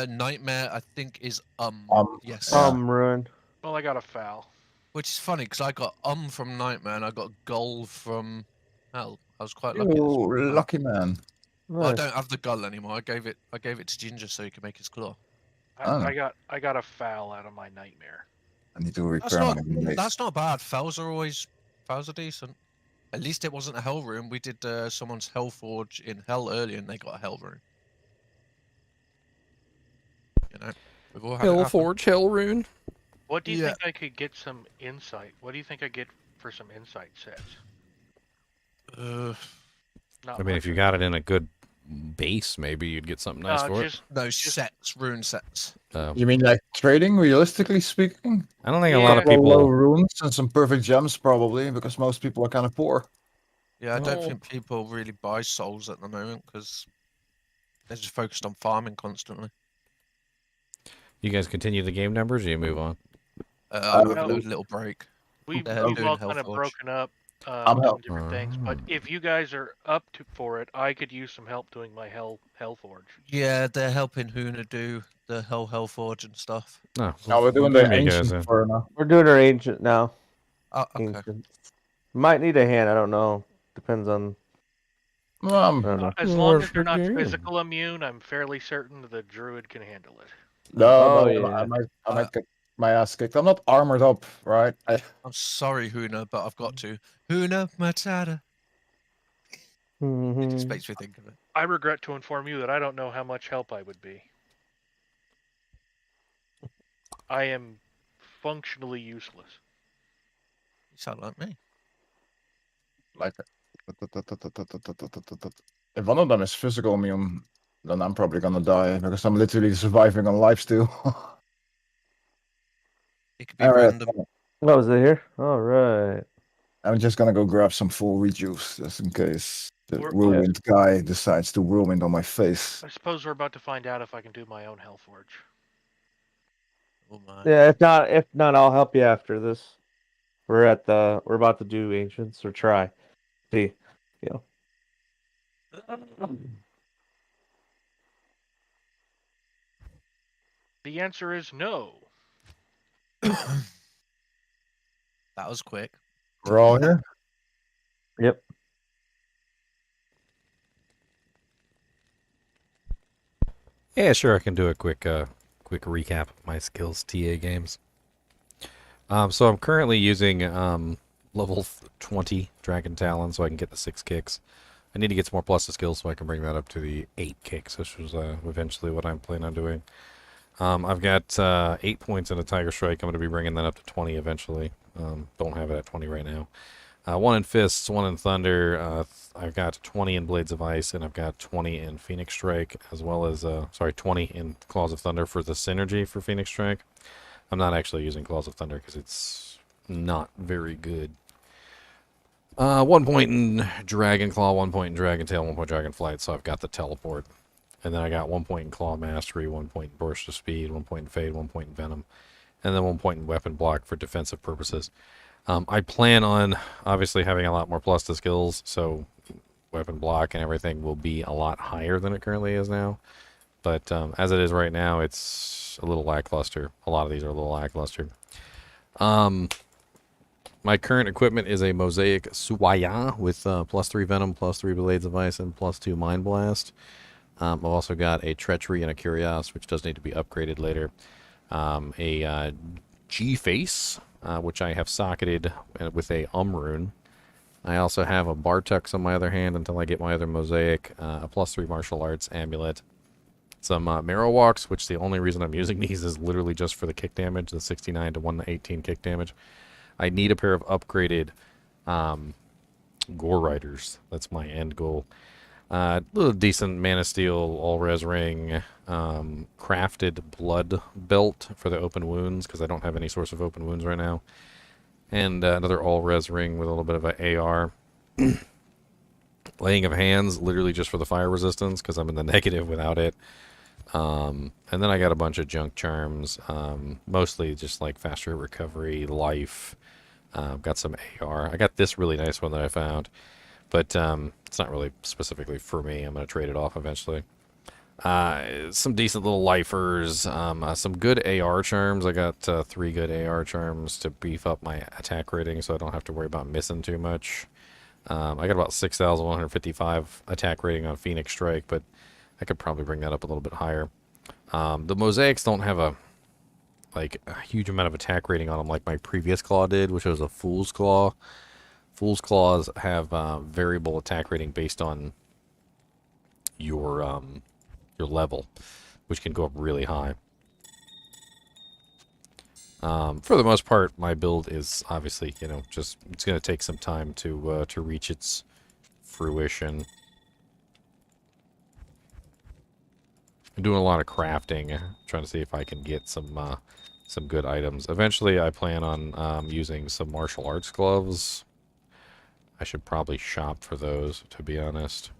Nightmare, I think, is yes. Ruin. Well, I got a foul. Which is funny because I got from Nightmare and I got gold from hell. I was quite lucky. You lucky man. Well, I don't have the gull anymore. I gave it to Ginger so he can make his claw. I got a foul out of my nightmare. I need to repair my base. That's not bad. Fells are decent. At least it wasn't a hell rune. We did someone's Hellforge in hell earlier and they got a hell rune. You know, we've all had it happen. Hellforge, hell rune. What do you think I could get some insight? What do you think I get for some insight sets? I mean, if you got it in a good base, maybe you'd get something nice for it. Those sets, rune sets. You mean like trading, realistically speaking? I don't think a lot of people... Low runes and some perfect gems, probably, because most people are kind of poor. Yeah, I don't think people really buy souls at the moment because they're just focused on farming constantly. You guys continue the game numbers, or you move on? I'm having a little break. We've all kind of broken up doing different things, but if you guys are up for it, I could use some help doing my Hellforge. Yeah, they're helping Huna do the Hellforge and stuff. No, we're doing the ancient for now. We're doing our ancient now. Oh, okay. Ancient. Might need a hand. I don't know. Depends on. As long as they're not physical immune, I'm fairly certain the druid can handle it. No, I might get my ass kicked. I'm not armored up, right? I'm sorry, Huna, but I've got to. Huna Matata. It just makes me think of it. I regret to inform you that I don't know how much help I would be. I am functionally useless. You sound like me. Like if one of them is physical immune, then I'm probably gonna die because I'm literally surviving on life steal. It could be random. What was it here? All right. I'm just gonna go grab some full rejuice just in case the whirlwind guy decides to whirlwind on my face. I suppose we're about to find out if I can do my own Hellforge. Oh my. Yeah, if not, I'll help you after this. We're about to do ancients or try. See, The answer is no. That was quick. We're all here? Yep. Yeah, sure. I can do a quick recap of my skills TA games. So I'm currently using level 20 Dragon Talon so I can get the 6 kicks. I need to get some more plus skills so I can bring that up to the 8 kicks, which is eventually what I'm planning on doing. I've got 8 points in a Tiger Strike. I'm going to be bringing that up to 20 eventually. Don't have it at 20 right now. 1 in Fists, 1 in Thunder. I've got 20 in Blades of Ice, and I've got 20 in Phoenix Strike, as well as 20 in Claws of Thunder for the synergy for Phoenix Strike. I'm not actually using Claws of Thunder because it's not very good. 1 point in Dragon Claw, 1 point in Dragon Tail, 1 point Dragon Flight, so I've got the Teleport. And then I got 1 point in Claw Mastery, 1 point in Burst of Speed, 1 point in Fade, 1 point in Venom, and then 1 point in Weapon Block for defensive purposes. I plan on obviously having a lot more plus to skills, so Weapon Block and everything will be a lot higher than it currently is now. But as it is right now, it's a little lackluster. A lot of these are a little lackluster. My current equipment is a Mosaic Suwaya with +3 Venom, +3 Blades of Ice, and +2 Mind Blast. I've also got a Treachery and a Curios, which does need to be upgraded later. A G-Face, which I have socketed with a rune. I also have a Bartux on my other hand until I get my other Mosaic, a +3 Martial Arts Amulet. Some Marrow Walks, which the only reason I'm using these is literally just for the kick damage, the 69 to 118 kick damage. I need a pair of upgraded Gore Riders. That's my end goal. Little decent Man of Steel all-res ring, crafted blood belt for the open wounds, because I don't have any source of open wounds right now. And another all-res ring with a little bit of an AR. Laying of Hands, literally just for the fire resistance, because I'm in the negative without it. And then I got a bunch of junk charms, mostly just like faster recovery, life. Got some AR. I got this really nice one that I found, but it's not really specifically for me. I'm going to trade it off eventually. Some decent little lifers, some good AR charms. I got 3 good AR charms to beef up my attack rating so I don't have to worry about missing too much. I got about 6,155 attack rating on Phoenix Strike, but I could probably bring that up a little bit higher. The mosaics don't have a huge amount of attack rating on them like my previous claw did, which was a Fool's Claw. Fool's Claws have variable attack rating based on your level, which can go up really high. For the most part, my build is obviously, just it's going to take some time to reach its fruition. I'm doing a lot of crafting, trying to see if I can get some good items. Eventually, I plan on using some martial arts gloves. I should probably shop for those, to be honest.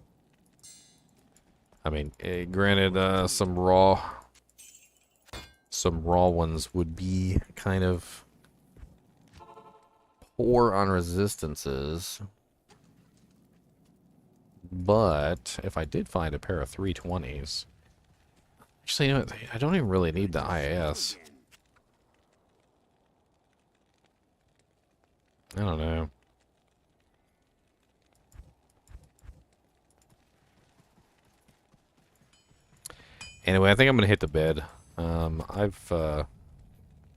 I mean, granted, some raw ones would be kind of poor on resistances. But if I did find a pair of 320s, actually, you know what? I don't even really need the IAS. I don't know. Anyway, I think I'm gonna hit the bed. I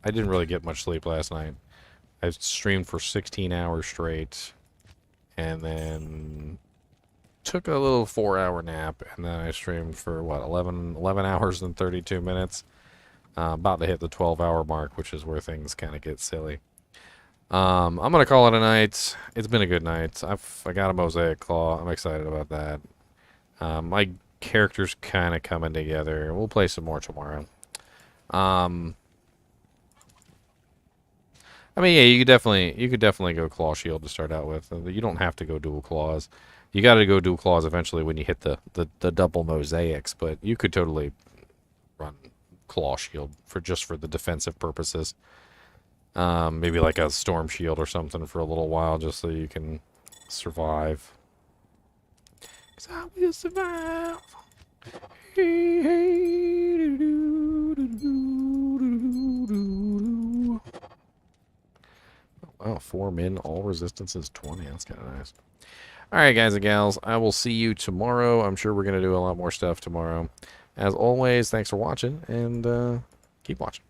didn't really get much sleep last night. I streamed for 16 hours straight, and then took a little 4-hour nap, and then I streamed for what, 11 hours and 32 minutes. About to hit the 12-hour mark, which is where things kind of get silly. I'm gonna call it a night. It's been a good night. I got a mosaic claw. I'm excited about that. My character's kind of coming together. We'll play some more tomorrow. I mean, yeah, you could definitely go claw shield to start out with. You don't have to go dual claws. You got to go dual claws eventually when you hit the double mosaics, but you could totally run claw shield for the defensive purposes. Maybe like a storm shield or something for a little while, just so you can survive. 'Cause I will survive. Hey, hey, do, do, do, do, do, do. Wow, 4 min, all resistances 20. That's kind of nice. Alright, guys and gals, I will see you tomorrow. I'm sure we're going to do a lot more stuff tomorrow. As always, thanks for watching, and keep watching.